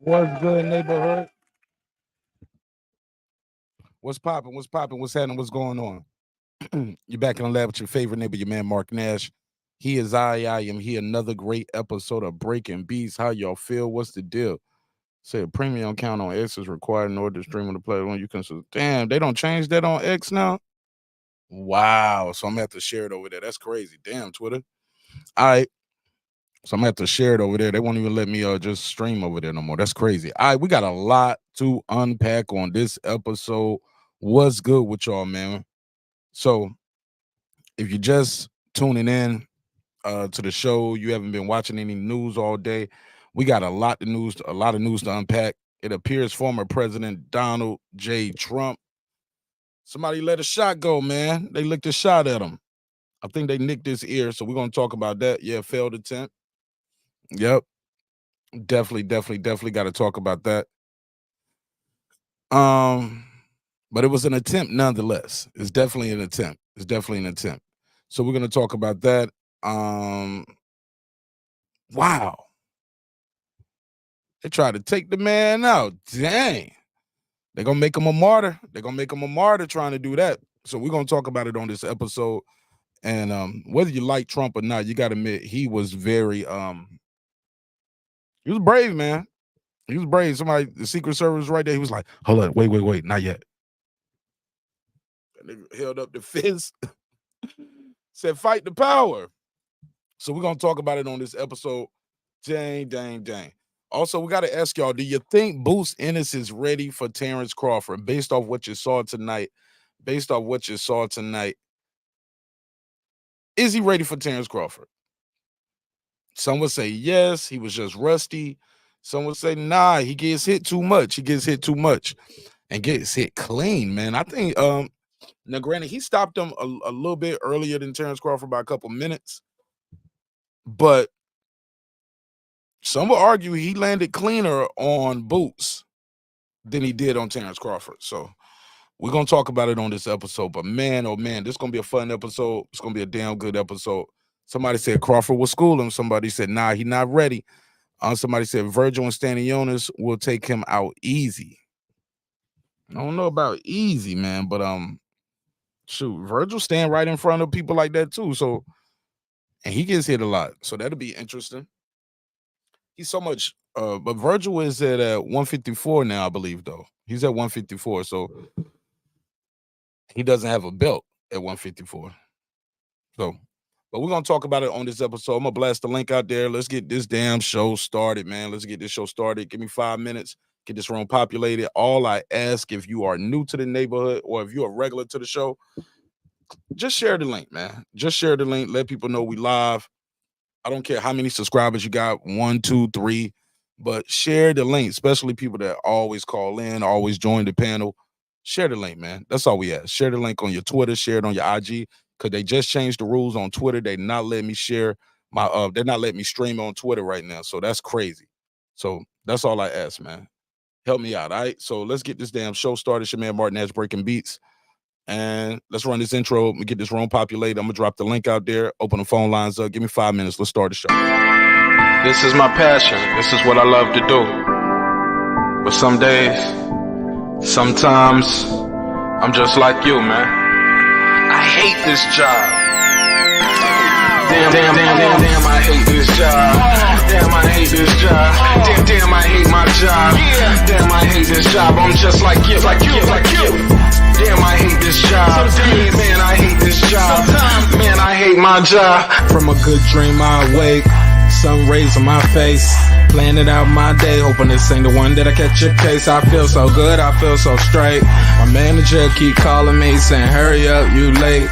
What's good, neighborhood? What's popping? What's popping? What's happening? What's going on? You're back in the lab with your favorite neighbor, your man Marq Nash. He is I am he. Another great episode of Breaking Beats. How y'all feel? What's the deal? Say a premium account on X is required in order to stream on the platform. You can damn, they don't change that on X now. Wow. So I'm gonna have to share it over there. That's crazy. Damn, Twitter. All right. So I'm gonna have to share it over there. They won't even let me just stream over there no more. That's crazy. All right, we got a lot to unpack on this episode. What's good with y'all, man? So if you're just tuning in to the show, you haven't been watching any news all day. We got a lot of news to unpack. It appears former President Donald J. Trump. Somebody let a shot go, man. They licked a shot at him. I think they nicked his ear, so we're gonna talk about that. Yeah, failed attempt. Yep. Definitely got to talk about that. But it was an attempt nonetheless. It's definitely an attempt. So we're going to talk about that. Wow. They tried to take the man out. Dang. They're going to make him a martyr. Trying to do that. So we're going to talk about it on this episode. And whether you like Trump or not, you got to admit he was very he was brave, man. He was brave. Somebody, the Secret Service right there, he was like, hold on, wait, not yet. And they held up the fist, said, fight the power. So we're going to talk about it on this episode. Dang. Also, we got to ask y'all, do you think Boost Ennis is ready for Terence Crawford? Based off what you saw tonight, is he ready for Terence Crawford? Some would say yes, he was just rusty. Some would say nah, he gets hit too much. And gets hit clean, man. I think now granted, he stopped him a little bit earlier than Terence Crawford by a couple minutes. But some would argue he landed cleaner on Boots than he did on Terence Crawford. So we're gonna talk about it on this episode. But man, oh man, this is gonna be a fun episode. It's gonna be a damn good episode. Somebody said Crawford will school him. Somebody said, nah, he's not ready. Somebody said Virgil and Stanionis will take him out easy. I don't know about easy, man, but shoot, Virgil stand right in front of people like that too. So, and he gets hit a lot. So that'll be interesting. He's so much, but Virgil is at 154 now, I believe, though. He's at 154, so he doesn't have a belt at 154. So. But we're going to talk about it on this episode. I'm going to blast the link out there. Let's get this damn show started, man. Let's get this show started. Give me 5 minutes. Get this room populated. All I ask, if you are new to the neighborhood or if you're a regular to the show, just share the link, man. Just share the link. Let people know we live. I don't care how many subscribers you got, 1, 2, 3, but share the link, especially people that always call in, always join the panel. Share the link, man. That's all we ask. Share the link on your Twitter. Share it on your IG. Because they just changed the rules on Twitter. They're not letting me share my they're not letting me stream on Twitter right now. So that's crazy. So that's all I ask, man. Help me out. All right. So let's get this damn show started. It's your man Marq Nash Breaking Beats. And let's run this intro. Let me get this room populated. I'm gonna drop the link out there. Open the phone lines up. Give me 5 minutes. Let's start the show. This is my passion. This is what I love to do. But some days, sometimes, I'm just like you, man. I hate this job. Damn, I hate this job. Damn, I hate this job. Damn, I hate my job. Damn, I hate this job. I'm just like you. Damn, I hate this job. Man, I hate this job. Man, I hate my job. From a good dream I wake, sun rays on my face, planning out my day, hoping this ain't the one that I catch a case. I feel so good, I feel so straight. My manager keep calling me saying, hurry up, you late.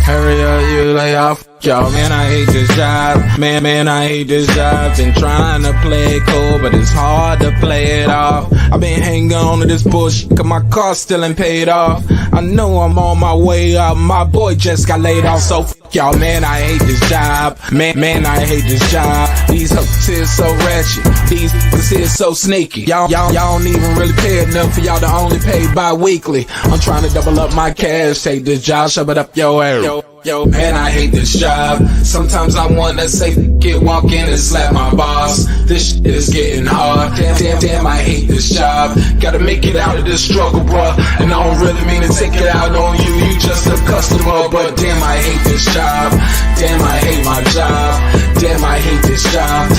Hurry up, you lay off. Y'all, man, I hate this job. Man, I hate this job. Been trying to play it cool, but it's hard to play it off. I've been hanging on to this bullshit, cause my car still ain't paid off. I know I'm on my way up. My boy just got laid off, so y'all, man, I hate this job. Man, I hate this job. These hoes here so ratchet. These niggas here so sneaky. Y'all don't even really pay enough for y'all to only pay bi-weekly. I'm trying to double up my cash. Take this job, shove it up your area. Yo, man, I hate this job. Sometimes I wanna say, get walk in and slap my boss. This shit is getting hard. Damn, I hate this job. Gotta make it out of this struggle, bruh. And I don't really mean to take it out on you. You just a customer, but damn, I hate this job. Damn, I hate my job. Damn, I hate this job.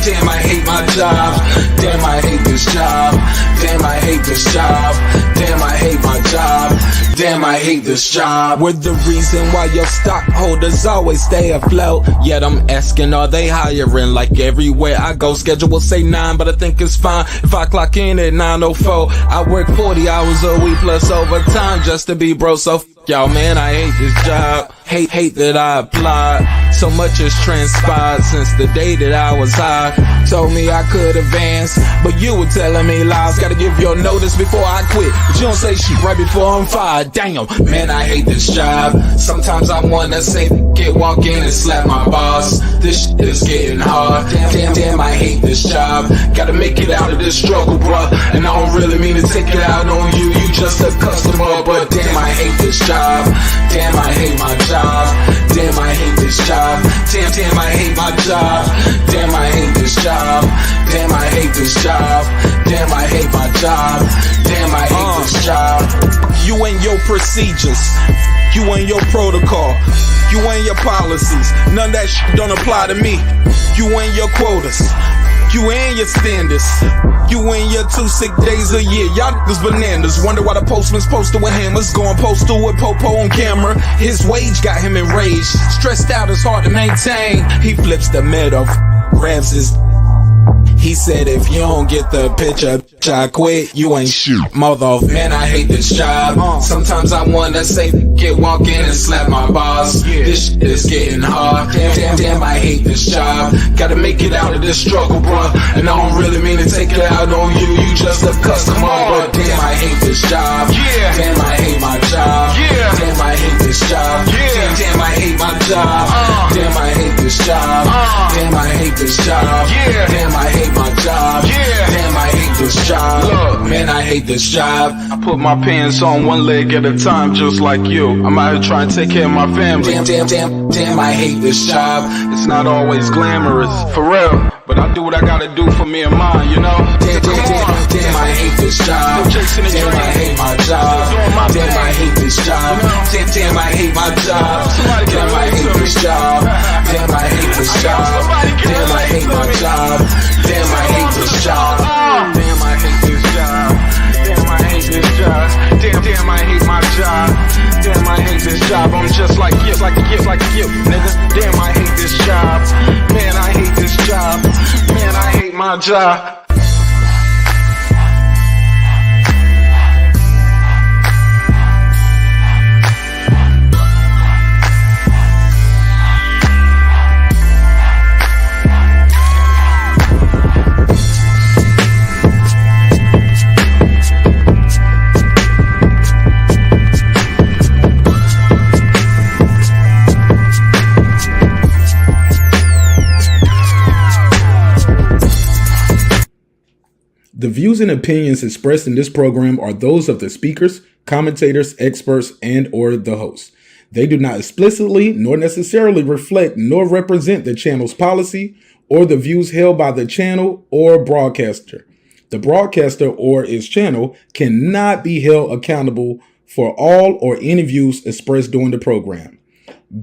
Damn, I hate my job. Damn, I hate this job. Damn, I hate this job. Damn, I hate my job. Damn, I hate this job. We're the reason why your stockholders always stay afloat. Yet I'm asking, are they hiring? Like everywhere I go, schedule will say 9, but I think it's fine if I clock in at 9:04. I work 40 hours a week plus overtime just to be bro. So y'all, man, I hate this job. Hate that I applied. So much has transpired since the day that I was hired. Told me I could advance, but you were telling me lies. Gotta give your notice before I quit, but you don't say shit right before I'm fired. Damn, man, I hate this job. Sometimes I wanna say, get walk in and slap my boss. This shit is getting hard. Damn, I hate this job. Gotta make it out of this struggle, bruh. And I don't really mean to take it out on you. You just a customer, but damn, I hate this job. Damn, I hate my job. Damn, I hate this job. Damn, I hate my job. Damn, I hate this job. Damn, I hate this job. Damn, I hate my job. Damn, I hate this job. You and your procedures, you and your protocol, you and your policies, none of that shit don't apply to me. You and your quotas, you and your standards, you and your 2 sick days a year. Y'all niggas bananas. Wonder why the postman's posted with hammers, going postal with Popo on camera. His wage got him enraged, stressed out, it's hard to maintain. He flips the middle, grabs his. He said, if you don't get the picture, I quit, you ain't shit, mother. Man, I hate this job. Sometimes I wanna say, get walk in and slap my boss. This shit is getting hard. Damn, I hate this job. Gotta make it out of this struggle, bruh. And I don't really mean to take it out on you. You just a customer, but damn, I hate this job. Damn, I hate my job. Damn, I hate this job. Damn, I hate my job. Damn, I hate this job. Damn, I hate this job. Damn, I hate my job. Damn, I hate this job. Look, man, I hate this job. I put my pants on one leg at a time, just like you. I'm out here trying to take care of my family. Damn, I hate this job. It's not always glamorous, for real, but I do what I gotta do for me and mine, you know? Damn, I hate this job. Damn, I hate my job. Damn, I hate this job. Damn, I hate my job. Damn, I hate this job. Damn, I hate this job. Damn, I hate my job. Damn, I hate this job. Damn, I hate this job. Damn, I hate this job. Damn, I hate my job. Damn, I hate this job. I'm just like you, nigga. Damn, I hate this job. Man, I hate this job. Man, I hate my job. The views and opinions expressed in this program are those of the speakers, commentators, experts, and/or the host. They do not explicitly nor necessarily reflect nor represent the channel's policy or the views held by the channel or broadcaster. The broadcaster or its channel cannot be held accountable for all or any views expressed during the program.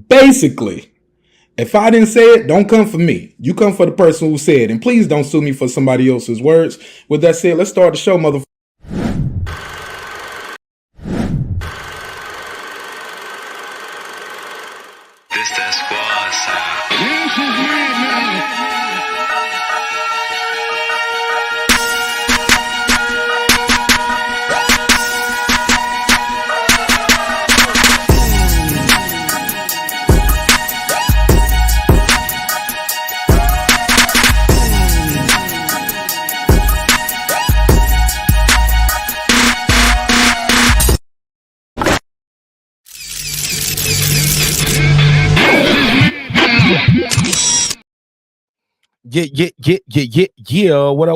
Basically, if I didn't say it, don't come for me. You come for the person who said it. And please don't sue me for somebody else's words. With that said, let's start the show, motherfucker. This that squad sound. This is madness. Yeah. What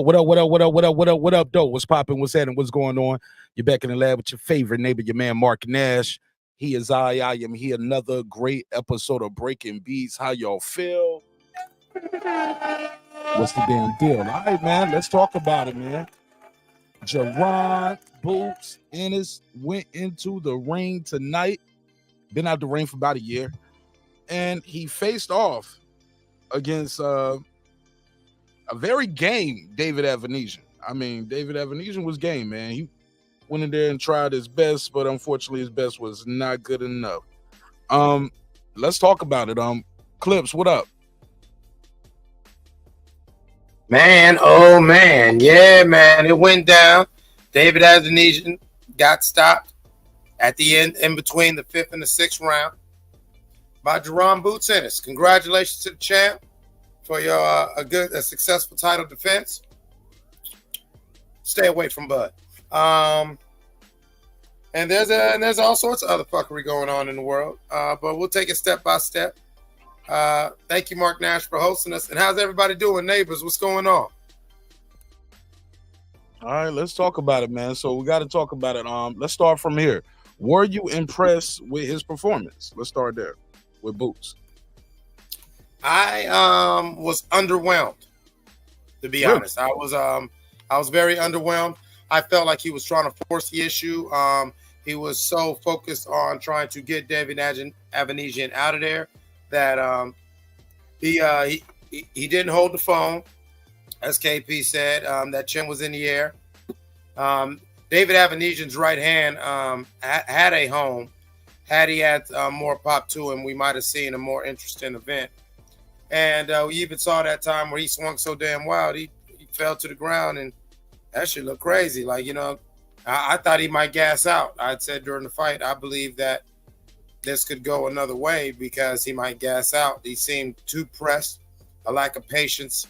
up, though? What's popping? What's happening? What's going on? You're back in the lab with your favorite neighbor, your man Marq Nash. He is I am he. Another great episode of Breaking Beats. How y'all feel? What's the damn deal? All right, man. Let's talk about it, man. Jaron Ennis went into the ring tonight. Been out the ring for about a year. And he faced off against a very game David Avanesyan. I mean, David Avanesyan was game, man. He went in there and tried his best, but unfortunately his best was not good enough. Let's talk about it. Clips, what up? Man, oh man, yeah, man, it went down. David Avanesyan got stopped at the end, in between the 5th and the 6th round by Jaron Ennis. Congratulations to the champ for your a successful title defense. Stay away from Bud. And there's all sorts of other fuckery going on in the world, but we'll take it step by step. Thank you, Marq Nash, for hosting us. And how's everybody doing, neighbors? What's going on? All right, let's talk about it, man. So we got to talk about it. Let's start from here. Were you impressed with his performance? Let's start there with Boots. I was underwhelmed, to be honest. I was very underwhelmed. I felt like he was trying to force the issue. He was so focused on trying to get David Avanesyan out of there that he didn't hold the phone, as KP said. That chin was in the air. David Avanesyan's right hand had a home. Had he had more pop to him, we might have seen a more interesting event. And we even saw that time where he swung so damn wild, he fell to the ground, and that shit looked crazy. Like, I thought he might gas out. I said during the fight, I believe that this could go another way because he might gas out. He seemed too pressed, a lack of patience.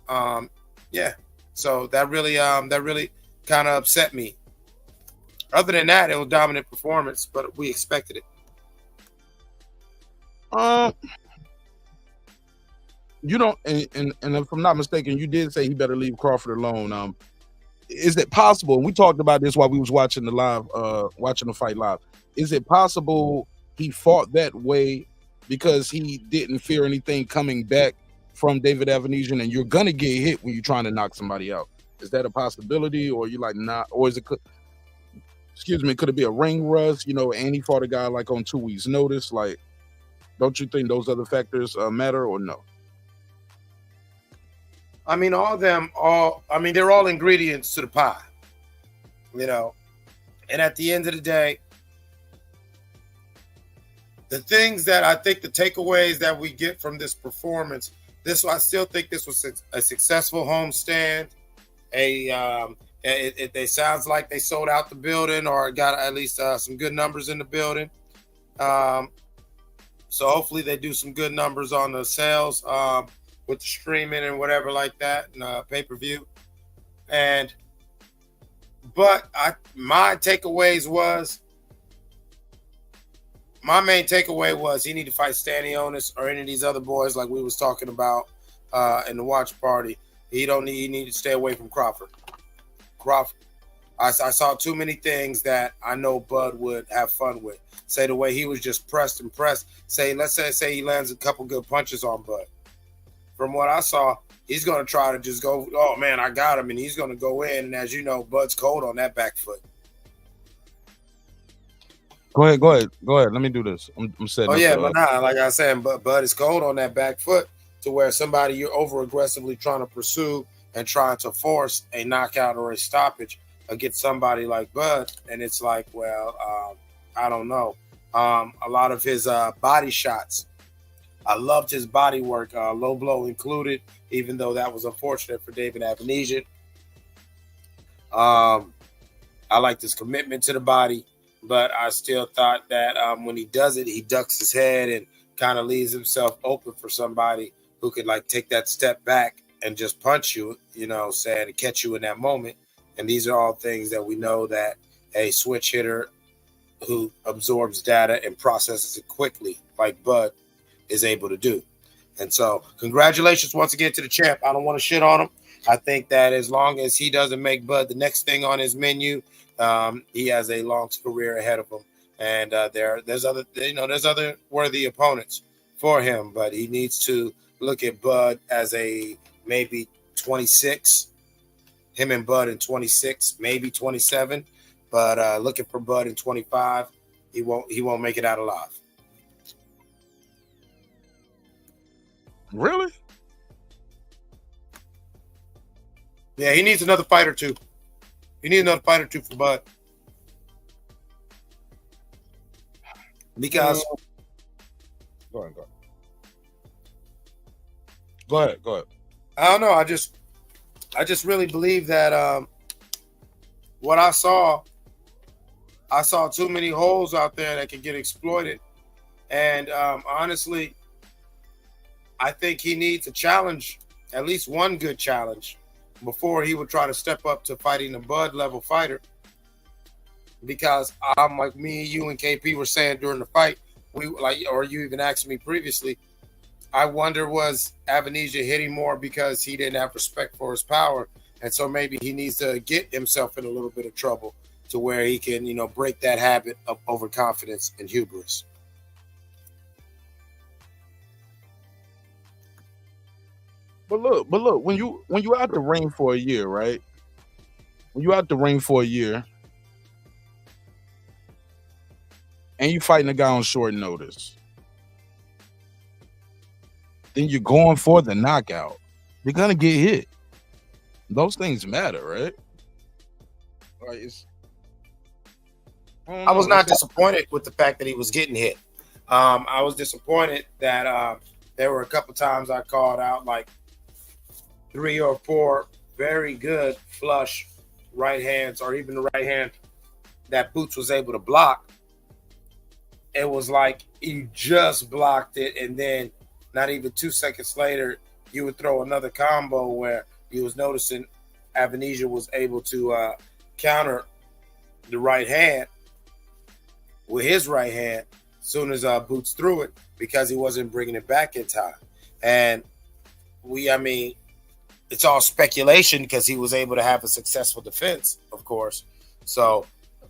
Yeah. So that really kind of upset me. Other than that, it was a dominant performance, but we expected it. You don't, and if I'm not mistaken, you did say he better leave Crawford alone. Is it possible? And we talked about this while we was watching the fight live. Is it possible he fought that way because he didn't fear anything coming back from David Avanesyan, and you're gonna get hit when you're trying to knock somebody out? Is that a possibility, or you like not? Or is it? Excuse me, could it be a ring rust? And he fought a guy like on 2 weeks' notice. Like, don't you think those other factors matter, or no? I mean, they're all ingredients to the pie, and at the end of the day, the things that I think the takeaways that we get from this performance, I still think this was a successful homestand. It sounds like they sold out the building or got at least some good numbers in the building. So hopefully they do some good numbers on the sales with the streaming and whatever like that, and pay-per-view. But my main takeaway was he need to fight Stanionis or any of these other boys like we was talking about in the watch party. He need to stay away from Crawford. I saw too many things that I know Bud would have fun with. Say the way he was just pressed and pressed. Let's say he lands a couple good punches on Bud. From what I saw, he's going to try to just go, oh, man, I got him, and he's going to go in. And as you know, Bud's cold on that back foot. Go ahead. Let me do this. I'm setting up. Oh, yeah, but like I said, Bud is cold on that back foot to where somebody you're over-aggressively trying to pursue and trying to force a knockout or a stoppage against somebody like Bud. And it's like, well, I don't know. A lot of his body shots, I loved his body work, low blow included, even though that was unfortunate for David Avanesyan. I liked his commitment to the body, but I still thought that when he does it, he ducks his head and kind of leaves himself open for somebody who could like take that step back and just punch you, and catch you in that moment. And these are all things that we know that a switch hitter who absorbs data and processes it quickly, like Bud, is able to do. And so congratulations once again to the champ. I don't want to shit on him. I think that as long as he doesn't make Bud the next thing on his menu, he has a long career ahead of him. And there's other worthy opponents for him, but he needs to look at Bud as a maybe 26. Him and Bud in 26, maybe 27, but looking for Bud in 25, he won't make it out alive. Really? Yeah, he needs another fight or two. He needs another fight or two for Bud. Because Go ahead. I don't know. I just really believe that what I saw too many holes out there that could get exploited. And honestly, I think he needs a challenge, at least one good challenge, before he would try to step up to fighting a Bud level fighter. Because like me, you, and KP were saying during the fight, or you even asked me previously, I wonder, was Avanesyan hitting more because he didn't have respect for his power, and so maybe he needs to get himself in a little bit of trouble to where he can, break that habit of overconfidence and hubris. But look, when you out the ring for a year, right? When you out the ring for a year, and you fighting a guy on short notice, then you're going for the knockout. You're gonna get hit. Those things matter, right? Like I was not disappointed with the fact that he was getting hit. I was disappointed that there were a couple times I called out like 3 or 4 very good flush right hands, or even the right hand that Boots was able to block. It was like he just blocked it, and then not even 2 seconds later, you would throw another combo where you was noticing Avanesyan was able to counter the right hand with his right hand as soon as Boots threw it, because he wasn't bringing it back in time. And it's all speculation because he was able to have a successful defense, of course. So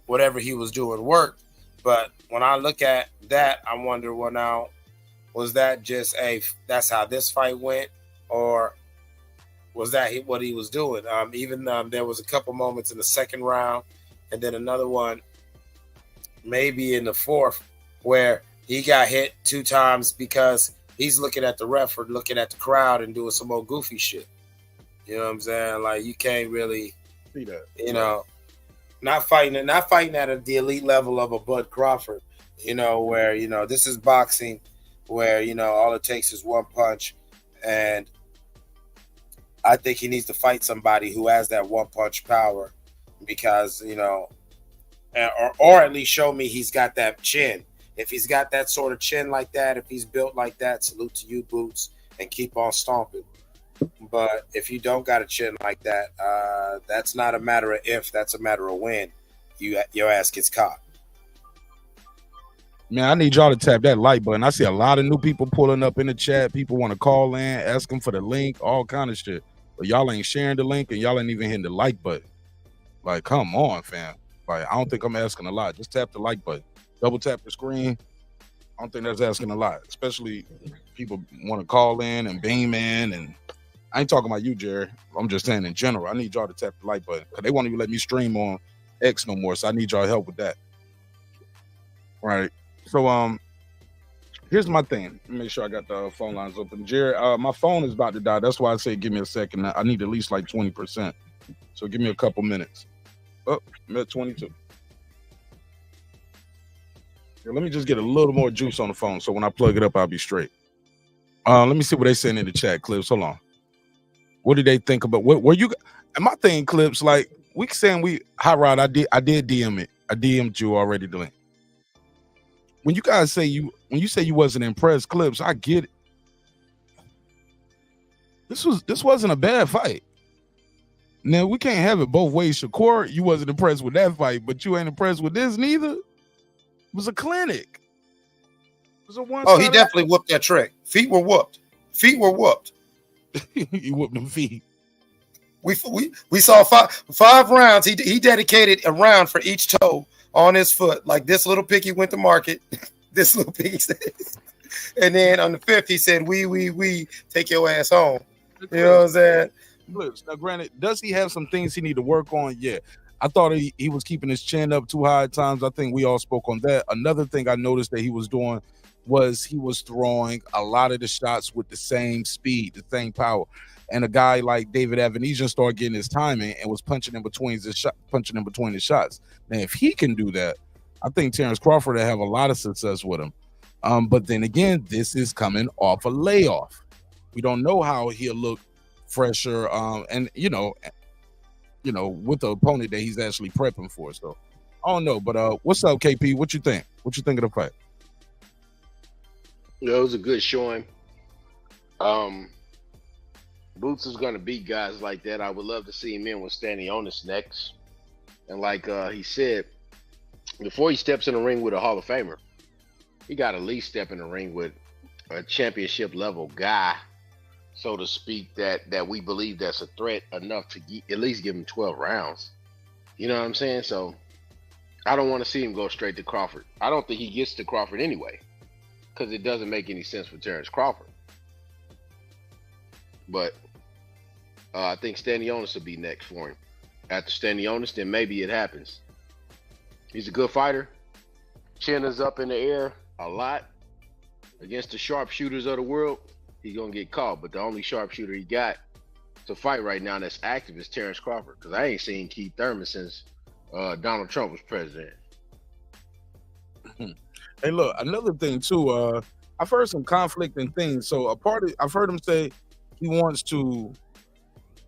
whatever he was doing worked. But when I look at that, I wonder, well, now, was that just that's how this fight went, or was that what he was doing? There was a couple moments in the second round, and then another one maybe in the fourth where he got hit 2 times because he's looking at the ref or looking at the crowd and doing some old goofy shit. You know what I'm saying? Like, you can't really see that. Not fighting at the elite level of a Bud Crawford, where, this is boxing where, all it takes is one punch. And I think he needs to fight somebody who has that one punch power, because, or at least show me he's got that chin. If he's got that sort of chin like that, if he's built like that, salute to you, Boots, and keep on stomping. But if you don't got a chin like that, that's not a matter of if, that's a matter of when your ass gets caught. Man, I need y'all to tap that like button. I see a lot of new people pulling up in the chat. People want to call in, ask them for the link, all kind of shit. But y'all ain't sharing the link, and y'all ain't even hitting the like button. Like, come on, fam. Like, I don't think I'm asking a lot. Just tap the like button. Double tap the screen. I don't think that's asking a lot. Especially people want to call in and beam in, and I ain't talking about you, Jerry. I'm just saying in general. I need y'all to tap the like button, because they won't even let me stream on X no more. So I need y'all help with that. Right. So here's my thing. Make sure I got the phone lines open. Jerry, my phone is about to die. That's why I say give me a second. I need at least like 20%. So give me a couple minutes. Oh, I'm at 22. Here, let me just get a little more juice on the phone, so when I plug it up, I'll be straight. Let me see what they saying in the chat, Clips. Hold on. What did they think about? What were you? And my thing, Clips, like we saying Hot Rod, I did DM it. I DM'd you already, Delaney. When you guys say when you say you wasn't impressed, Clips, I get it. This wasn't a bad fight. Now we can't have it both ways. Shakur, you wasn't impressed with that fight, but you ain't impressed with this neither. It was a clinic. It was a one. Oh, he definitely whooped that trick. Feet were whooped. He whooped them feet. We saw five rounds. He dedicated a round for each toe on his foot. Like this little piggy went to market. This little piggy said, and then on the 5th, he said, we, take your ass home. You know what I'm saying? Now, granted, does he have some things he need to work on? Yeah. I thought he was keeping his chin up too high at times. I think we all spoke on that. Another thing I noticed that he was doing was he was throwing a lot of the shots with the same speed, the same power. And a guy like David Avanesyan started getting his timing and was punching in between his shots. Now, if he can do that, I think Terence Crawford will have a lot of success with him. But then again, this is coming off a layoff. We don't know how he'll look fresher, and with the opponent that he's actually prepping for. So I don't know. But what's up, KP? What you think? What you think of the fight? It was a good showing. Boots is gonna beat guys like that. I would love to see him in with Stanionis next. And like he said, before he steps in the ring with a Hall of Famer, he got to at least step in the ring with a championship level guy, so to speak, that we believe that's a threat enough to at least give him 12 rounds. You know what I'm saying? So I don't want to see him go straight to Crawford. I don't think he gets to Crawford anyway, because it doesn't make any sense for Terence Crawford. But I think Stanionis will be next for him. After Stanionis, then maybe it happens. He's a good fighter. Chin is up in the air a lot. Against the sharpshooters of the world, he's going to get caught. But the only sharpshooter he got to fight right now that's active is Terence Crawford. Because I ain't seen Keith Thurman since Donald Trump was president. Hey, look, another thing, too. I've heard some conflicting things. So I've heard him say he wants to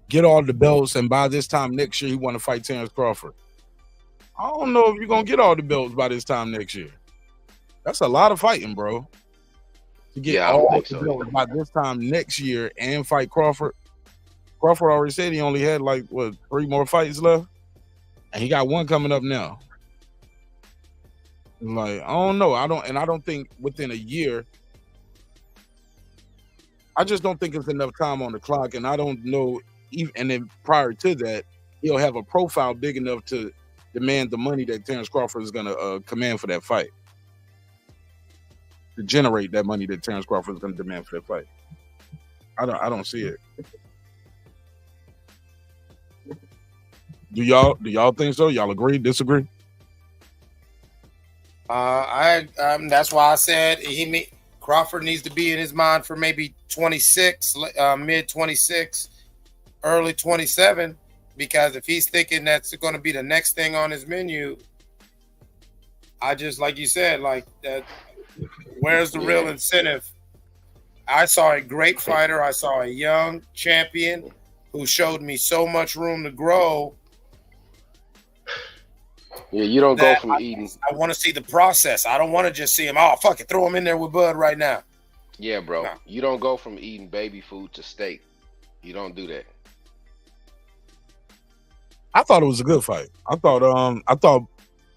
get all the belts, and by this time next year, he want to fight Terence Crawford. I don't know if you're going to get all the belts by this time next year. That's a lot of fighting, bro. To get all the belts by this time next year and fight Crawford. Crawford already said he only had 3 more fights left, and he got one coming up now. I don't know. I don't think within a year. I just don't think it's enough time on the clock, and I don't know. And then prior to that, he'll have a profile big enough to demand the money that Terence Crawford is going to command for that fight. To generate that money that Terence Crawford is going to demand for that fight. I don't see it. Do y'all think so? Y'all agree? Disagree? That's why I said Crawford needs to be in his mind for maybe 26, mid 26, early 27. Because if he's thinking that's going to be the next thing on his menu, I just, like you said, like that. Where's the real incentive? I saw a great fighter. I saw a young champion who showed me so much room to grow. Yeah, you don't go from eating. I want to see the process. I don't want to just see him. Oh, fuck it, throw him in there with Bud right now. Yeah, bro. No. You don't go from eating baby food to steak. You don't do that. I thought it was a good fight. I thought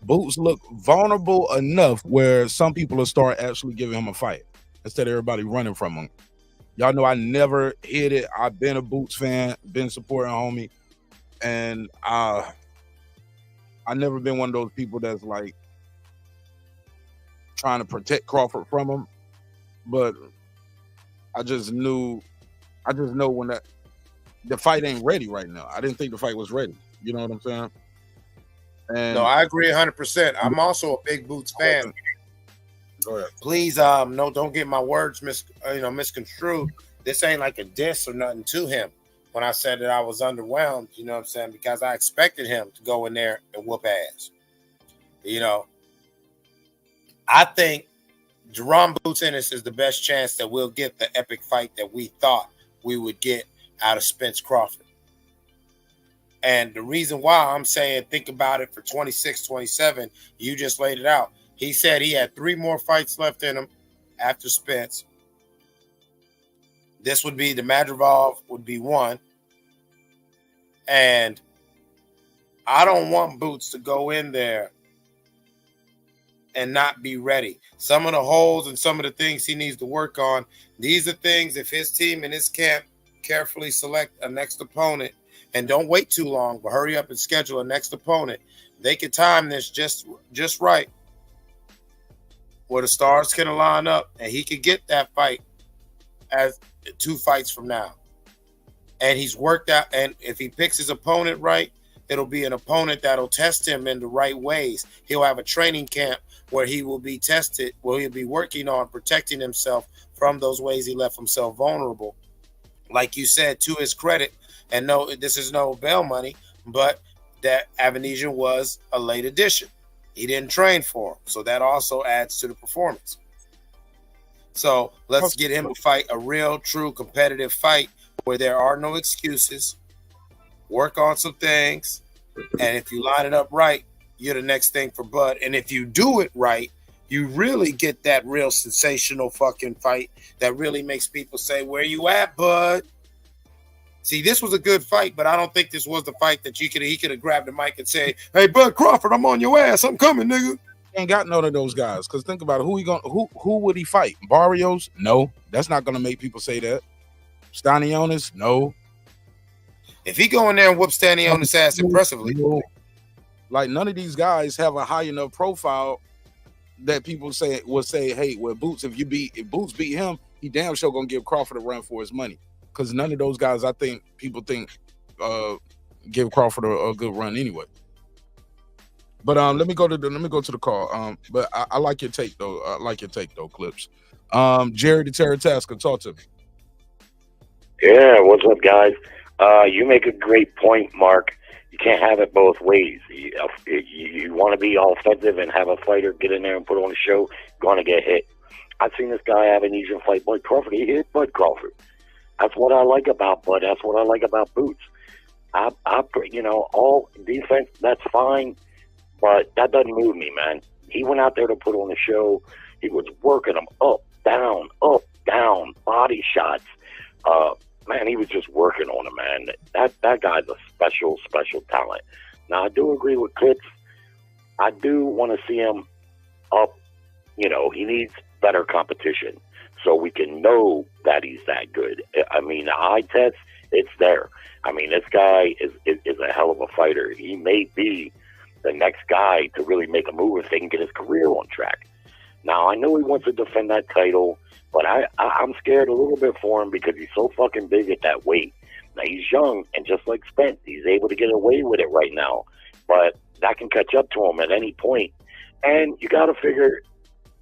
Boots looked vulnerable enough where some people will start actually giving him a fight instead of everybody running from him. Y'all know I never hit it. I've been a Boots fan, been supporting homie, and I never been one of those people that's like trying to protect Crawford from him. But I just know when the fight ain't ready right now. I didn't think the fight was ready. You know what I'm saying? And no, I agree 100%. I'm also a big Boots fan. Go ahead. Please, don't get my words misconstrued. This ain't like a diss or nothing to him. When I said that I was underwhelmed, you know what I'm saying? Because I expected him to go in there and whoop ass. You know, I think Jaron Boots Ennis is the best chance that we'll get the epic fight that we thought we would get out of Spence Crawford. And the reason why I'm saying think about it for 26, 27, you just laid it out. He said he had 3 more fights left in him after Spence. This would be the Madrigal would be 1. And I don't want Boots to go in there and not be ready. Some of the holes and some of the things he needs to work on, these are things if his team and his camp carefully select a next opponent and don't wait too long, but hurry up and schedule a next opponent. They can time this just right, where the stars can line up, and he could get that fight as 2 fights from now. And he's worked out, and if he picks his opponent right, it'll be an opponent that'll test him in the right ways. He'll have a training camp where he will be tested, where he'll be working on protecting himself from those ways he left himself vulnerable. Like you said, to his credit, and no, this is no bail money, but that Avanesyan was a late addition. He didn't train for him, so that also adds to the performance. So let's get him to fight a real, true, competitive fight where there are no excuses. Work on some things, and if you line it up right, you're the next thing for Bud. And if you do it right, you really get that real sensational fucking fight that really makes people say, "Where you at, Bud?" See, this was a good fight, but I don't think this was the fight that he could have grabbed the mic and said, "Hey, Bud Crawford, I'm on your ass. I'm coming, nigga." Ain't got none of those guys. Because think about it, who would he fight? Barrios? No, that's not gonna make people say that. Stanionis? No. If he go in there and whoop Stanionis' ass impressively, like none of these guys have a high enough profile that people will say, "Hey, well, Boots, if Boots beat him, he damn sure gonna give Crawford a run for his money." Because none of those guys, I think, people think give Crawford a good run anyway. But let me go to the call. But I like your take though. Clips. Jerry the Terror Tasker, talk to me. Yeah, what's up, guys? You make a great point, Mark. You can't have it both ways. You want to be offensive and have a fighter get in there and put on a show, you're going to get hit. I've seen this guy Avanesyan fight Bud Crawford. He hit Bud Crawford. That's what I like about Bud. That's what I like about Boots. All defense, that's fine, but that doesn't move me, man. He went out there to put on a show. He was working them up, down, body shots. Man, he was just working on him, man. That guy's a special talent. Now, I do agree with Clips. I do want to see him up. He needs better competition so we can know that he's that good. I mean, the eye test, it's there. I mean, this guy is a hell of a fighter. He may be the next guy to really make a move if they can get his career on track. Now, I know he wants to defend that title, but I'm scared a little bit for him because he's so fucking big at that weight. Now, he's young, and just like Spence, he's able to get away with it right now. But that can catch up to him at any point. And you got to figure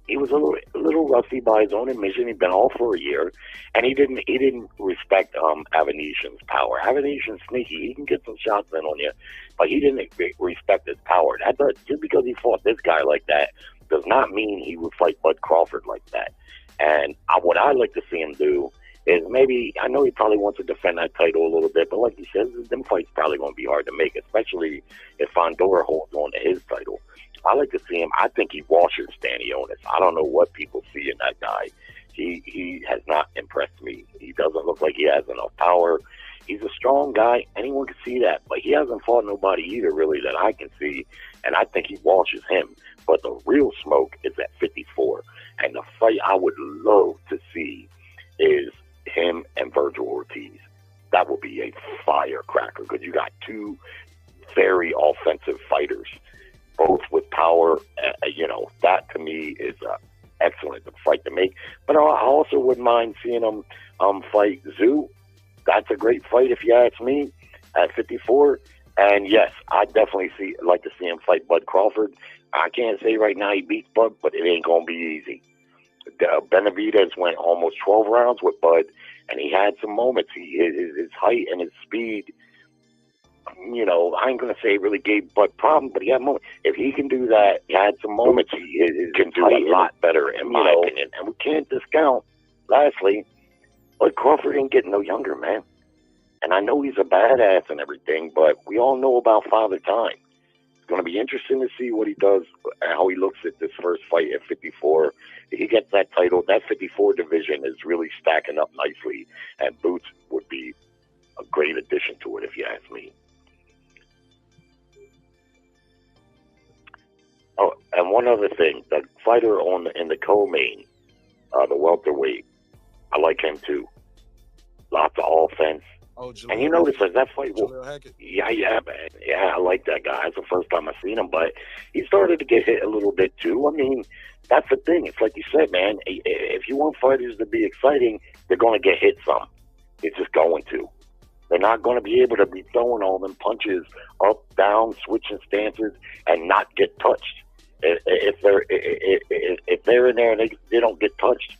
he was a little rusty by his own admission. He'd been off for a year, and he didn't respect Avanesyan's power. Avanesyan's sneaky. He can get some shots in on you, but he didn't respect his power. Just because he fought this guy like that does not mean he would fight Bud Crawford like that. And what I'd like to see him do is maybe, I know he probably wants to defend that title a little bit, but like he says, them fights probably going to be hard to make, especially if Fondora holds on to his title. I like to see him. I think he washes Stanionis. I don't know what people see in that guy. He has not impressed me. He doesn't look like he has enough power. He's a strong guy. Anyone can see that, but he hasn't fought nobody either, really, that I can see, and I think he washes him. But the real smoke is at 54, and the fight I would love to see is him and Virgil Ortiz. That would be a firecracker because you got two very offensive fighters, both with power. That to me is excellent fight to make. But I also wouldn't mind seeing him fight Zoo. That's a great fight if you ask me at 54. And yes, I definitely like to see him fight Bud Crawford. I can't say right now he beats Bud, but it ain't gonna be easy. Benavidez went almost 12 rounds with Bud, and he had some moments. His height and his speed, I ain't going to say it really gave Bud problems, but he had moments. If he can do that, he had some moments. He can do a lot better, in my opinion. And we can't discount, lastly, Bud Crawford ain't getting no younger, man. And I know he's a badass and everything, but we all know about Father Time. It's going to be interesting to see what he does, how he looks at this first fight at 54. If he gets that title, that 54 division is really stacking up nicely, and Boots would be a great addition to it, if you ask me. Oh, and one other thing, the fighter in the co-main, the welterweight, I like him too. Lots of offense, Oh, Jaleel, And you notice that fight. Jaleel Hackett. Yeah, man. Yeah, I like that guy. It's the first time I've seen him, but he started to get hit a little bit too. I mean, that's the thing. It's like you said, man. If you want fighters to be exciting, they're going to get hit some. It's just going to. They're not going to be able to be throwing all them punches up, down, switching stances, and not get touched. If they're in there and they don't get touched,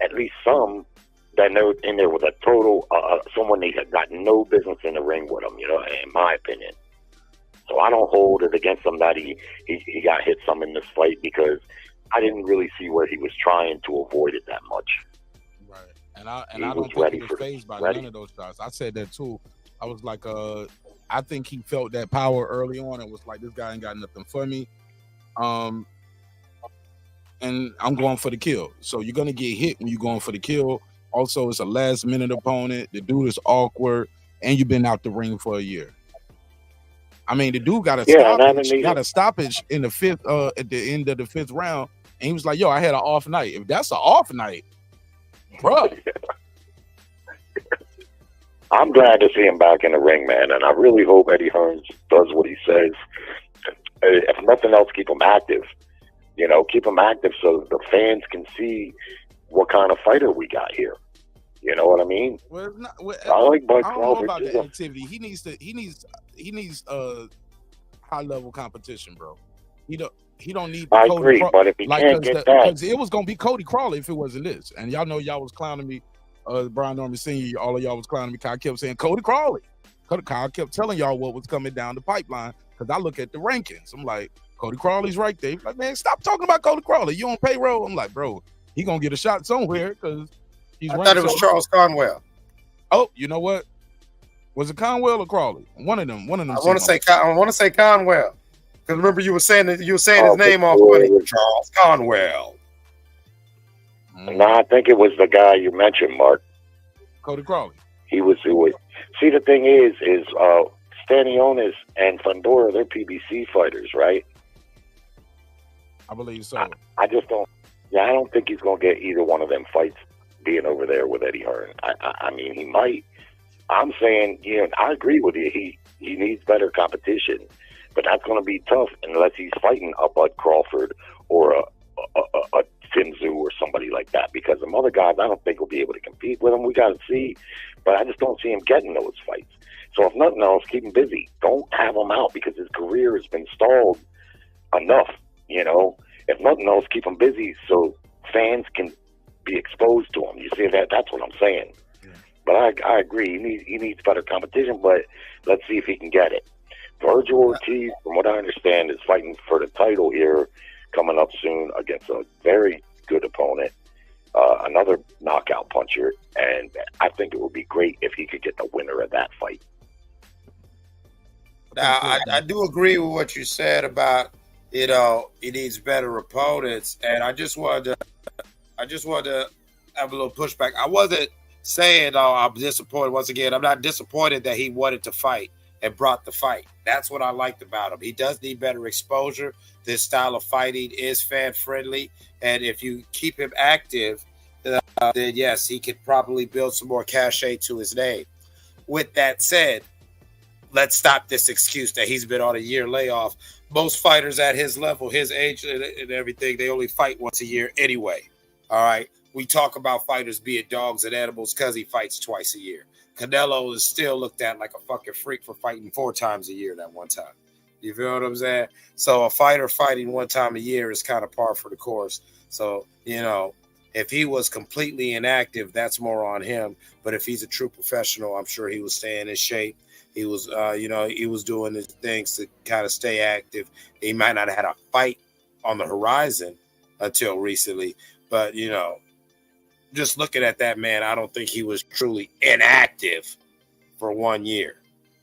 at least some, then they're in there with a total someone they have got no business in the ring with them. You know, in my opinion. So I don't hold it against him that he got hit some in this fight, because I didn't really see where he was trying to avoid it that much. Right. And I don't think he was fazed by none of those shots. I said that too. I was like, I think he felt that power early on and was like, this guy ain't got nothing for me. And I'm going for the kill. So you're gonna get hit when you're going for the kill. Also, it's a last minute opponent. The dude is awkward, and you've been out the ring for a year. I mean, the dude got a stoppage in the fifth, at the end of the fifth round, and he was like, "Yo, I had an off night. If that's an off night, bro." I'm glad to see him back in the ring, man, and I really hope Eddie Hearns does what he says. If nothing else, keep him active. You know, keep him active so the fans can see what kind of fighter we got here. You know what I mean? Well, it's not, well, I like Bud I don't Crawford. know about the activity. He needs high level competition, bro. He don't need. I agree, but if he can't get that, because it was gonna be Cody Crawley if it wasn't this. And y'all know y'all was clowning me. Brian Norman Sr., all of y'all was clowning me. Kyle kept saying Cody Crawley. Kyle kept telling y'all what was coming down the pipeline, because I look at the rankings. I'm like, Cody Crawley's right there. He's like, man, stop talking about Cody Crawley. You on payroll? I'm like, bro, he gonna get a shot somewhere, because he's. I thought it was Charles Conwell. Oh, you know what? Was it Conwell or Crawley? One of them. I want to say Conwell, because remember you were saying his name off funny. Charles Conwell. No, I think it was the guy you mentioned, Mark. Cody Crawley. He was. See, the thing is Stanionis and Fundora, they're PBC fighters, right? I believe so. I just don't. Yeah, I don't think he's going to get either one of them fights being over there with Eddie Hearn. I mean, he might. I'm saying, I agree with you. He needs better competition, but that's going to be tough unless he's fighting a Bud Crawford or a Sinzu or somebody like that, because some other guys I don't think will be able to compete with him. We got to see, but I just don't see him getting those fights. So if nothing else, keep him busy. Don't have him out, because his career has been stalled enough. If nothing else, keep him busy so fans can be exposed to him. You see that? That's what I'm saying. Yeah. But I agree. He needs better competition, but let's see if he can get it. Virgil Ortiz, from what I understand, is fighting for the title here coming up soon against a very good opponent, another knockout puncher, and I think it would be great if he could get the winner of that fight. Now, I do agree with what you said about, he needs better opponents, and I just wanted to have a little pushback. I wasn't saying, I'm disappointed. Once again, I'm not disappointed that he wanted to fight and brought the fight. That's what I liked about him. He does need better exposure. This style of fighting is fan friendly, and if you keep him active, then yes, he could probably build some more cachet to his name. With that said, let's stop this excuse that he's been on a year layoff. Most fighters at his level, his age and everything, they only fight once a year anyway. All right. We talk about fighters being dogs and animals because he fights twice a year. Canelo is still looked at like a fucking freak for fighting 4 times a year that one time. You feel what I'm saying? So a fighter fighting 1 time a year is kind of par for the course. So, if he was completely inactive, that's more on him. But if he's a true professional, I'm sure he was staying in shape. He was, he was doing his things to kind of stay active. He might not have had a fight on the horizon until recently, but, just looking at that man, I don't think he was truly inactive for 1 year.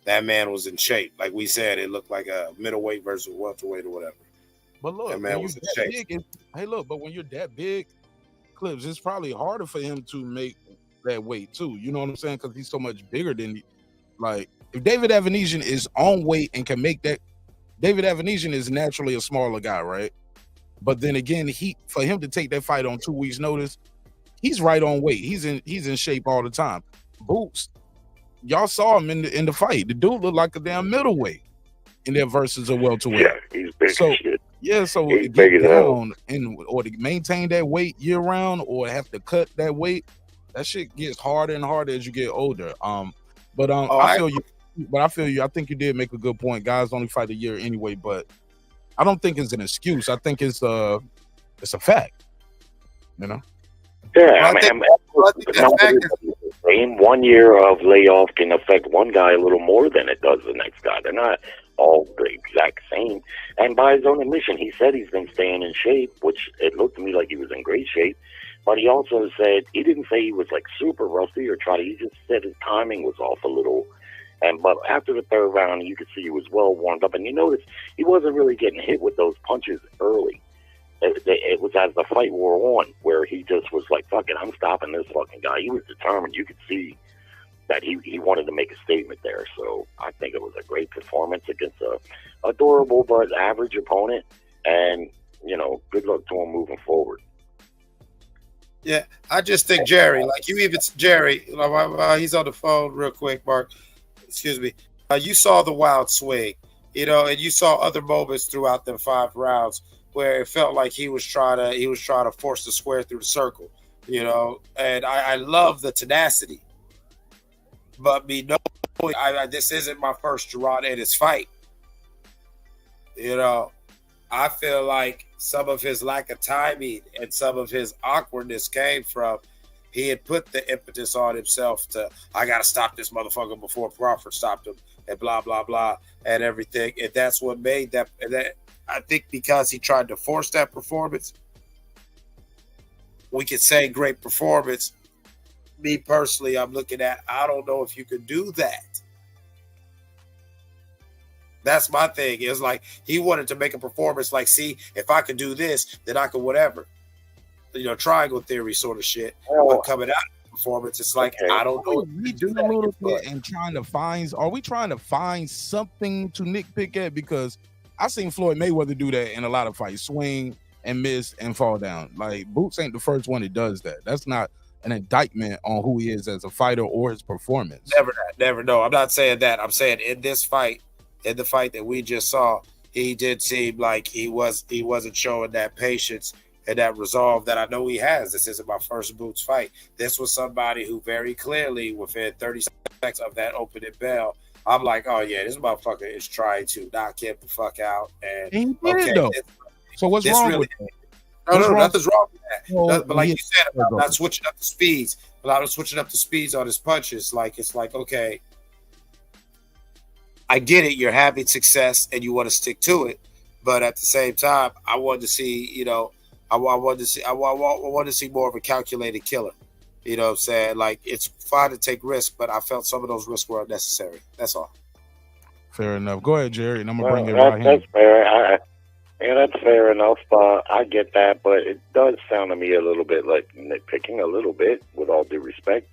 That man was in shape. Like we said, it looked like a middleweight versus welterweight or whatever. But look, that man was in shape. But when you're that big, Clips, it's probably harder for him to make that weight too. You know what I'm saying? Because he's so much bigger than, if David Avanesyan is on weight and can make that, David Avanesyan is naturally a smaller guy, right? But then again, for him to take that fight on 2 weeks' notice, he's right on weight. He's in shape all the time. Boots, y'all saw him in the fight. The dude looked like a damn middleweight in their versus a welterweight. Yeah, he's big So as shit. yeah, so He's to big get as hell. down and or to maintain that weight year round or have to cut that weight, that shit gets harder and harder as you get older. I feel you. But I feel you. I think you did make a good point. Guys only fight a year anyway, but I don't think it's an excuse. I think it's a fact. You know. Yeah, Well, I think the fact is, same 1 year of layoff can affect one guy a little more than it does the next guy. They're not all the exact same. And by his own admission, he said he's been staying in shape, which it looked to me like he was in great shape. But he also said he didn't say he was like super rusty or trotty. He just said his timing was off a little. But after the third round, you could see he was well warmed up. And you notice he wasn't really getting hit with those punches early. It was as the fight wore on, where he just was like, fuck it, I'm stopping this fucking guy. He was determined. You could see that he wanted to make a statement there. So I think it was a great performance against a durable but average opponent. And, good luck to him moving forward. yeah, I just think Jerry, Jerry, he's on the phone real quick, Mark. Excuse me. You saw the wild swing, and you saw other moments throughout the 5 rounds where it felt like he was trying to force the square through the circle, and I love the tenacity. But this isn't my first Jaron Ennis fight. I feel like some of his lack of timing and some of his awkwardness came from he had put the impetus on himself to, I got to stop this motherfucker before Crawford stopped him and blah, blah, blah, and everything. And that's what made that. And that, I think because he tried to force that performance, we could say great performance. Me personally, I'm looking at, I don't know if you could do that. That's my thing. It's like he wanted to make a performance like, see, if I could do this, then I could whatever. Triangle theory sort of shit. But coming out of the performance, it's like, I don't know. We do a little bit and are we trying to find something to nitpick at? Because I seen Floyd Mayweather do that in a lot of fights, swing and miss and fall down. Like, Boots ain't the first one that does that. That's not an indictment on who he is as a fighter or his performance. Never. No, I'm not saying that. I'm saying in this fight, in the fight that we just saw, he did seem like he wasn't showing that patience and that resolve that I know he has. This isn't my first Boots fight. This was somebody who very clearly, within 30 seconds of that opening bell, I'm like, oh yeah, this motherfucker is trying to knock him the fuck out. And he did, though. So what's wrong with that? No, nothing's wrong with that. Well, but like you said, about not switching up the speeds, on his punches. Like, it's like, okay, I get it. You're having success and you want to stick to it, but at the same time, I wanted to see, I wanted to see more of a calculated killer. You know what I'm saying? Like, it's fine to take risks, but I felt some of those risks were unnecessary. That's all. Fair enough. Go ahead, Jerry, and I'm gonna bring it right here. That's fair. That's fair enough. I get that, but it does sound to me a little bit like nitpicking, a little bit, with all due respect.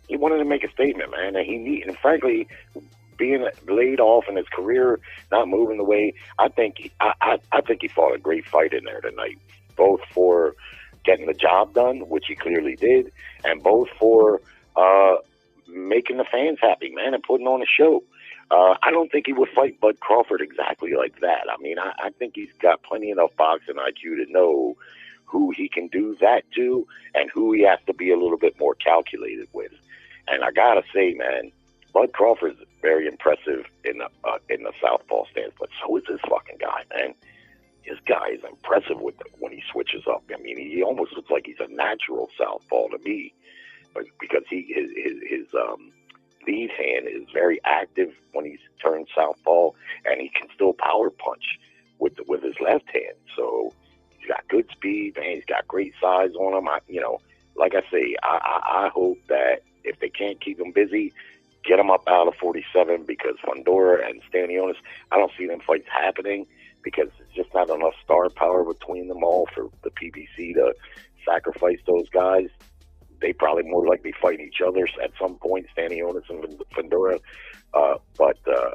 He wanted to make a statement, man, and frankly, being laid off in his career, not moving the way, I think he fought a great fight in there tonight, both for getting the job done, which he clearly did, and both for making the fans happy, man, and putting on a show. I don't think he would fight Bud Crawford exactly like that. I mean, I think he's got plenty enough boxing IQ to know who he can do that to and who he has to be a little bit more calculated with. And I gotta say, man, Bud Crawford's very impressive in the southpaw stance, but so is this fucking guy, man. This guy is impressive when he switches up. I mean, he almost looks like he's a natural southpaw to me, but because his lead hand is very active when he's turned southpaw, and he can still power punch with his left hand. So he's got good speed, man. He's got great size on him. Like I say, I hope that if they can't keep him busy, get him up out of 47, because Fundora and Stanionis, I don't see them fights happening because there's just not enough star power between them all for the PBC to sacrifice those guys. They probably more likely fight each other at some point, Stanionis and Fundora. But the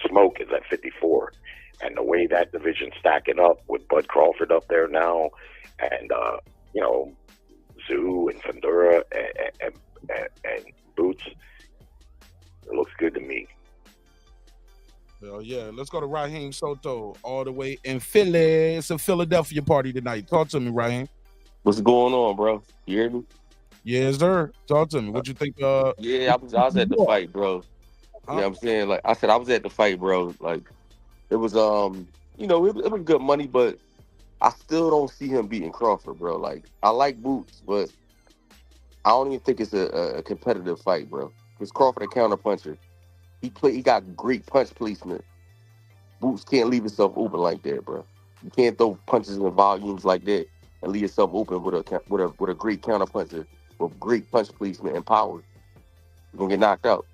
smoke is at 54. And the way that division's stacking up with Bud Crawford up there now, and Zoo and Fundora and Boots, So yeah, let's go to Raheem Soto all the way in Philly. It's a Philadelphia party tonight. Talk to me, Raheem. What's going on, bro? You hear me? Yes, sir. Talk to me. What you think? Yeah, I was at the fight, bro. You know what I'm saying? Like I said, I was at the fight, bro. Like it was you know, it was good money, but I still don't see him beating Crawford, bro. Like I like Boots, but I don't even think it's a competitive fight, bro. Because Crawford a counter puncher. He got great punch placement. Boots can't leave himself open like that, bro. You can't throw punches in volumes like that and leave yourself open with a great counter puncher with great punch placement and power. You're gonna get knocked out.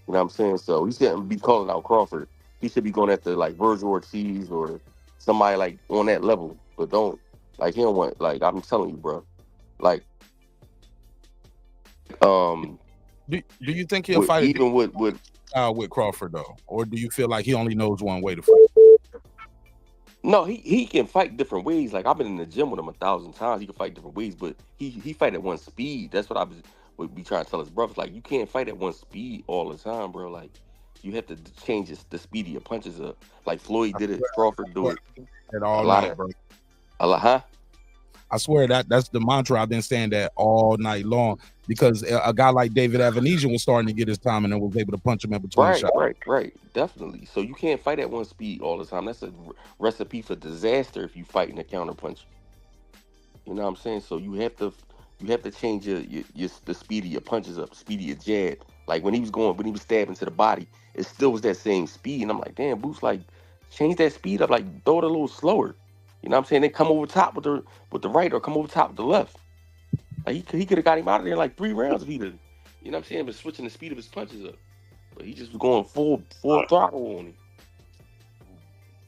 You know what I'm saying? So he shouldn't be calling out Crawford. He should be going after like Virgil Ortiz or somebody like on that level. But don't like he don't want like I'm telling you, bro. Like do you think he'll fight even with Crawford though, or do you feel like he only knows one way to fight? No, he can fight different ways. Like I've been in the gym with him 1,000 times. He can fight different ways, but he fight at one speed. That's what I would be trying to tell his brothers. Like you can't fight at one speed all the time, bro. Like you have to change the speed of your punches up. Like Floyd did it, Crawford do it. All night, bro. Huh? I swear that's the mantra. I've been saying that all night long because a guy like David Avanesyan was starting to get his time and then was able to punch him in between shots. Right, definitely. So you can't fight at one speed all the time. That's a recipe for disaster if you fight in a counter punch. You know what I'm saying? So you have to change the speed of your punches up, the speed of your jab. Like when he was stabbing to the body, it still was that same speed. And I'm like, damn, Boots, like change that speed up, like throw it a little slower. You know what I'm saying? They come over top with the right or come over top with the left. Like he could have got him out of there in like 3 rounds if he did. You know what I'm saying? But switching the speed of his punches up. But he just was going full throttle on him.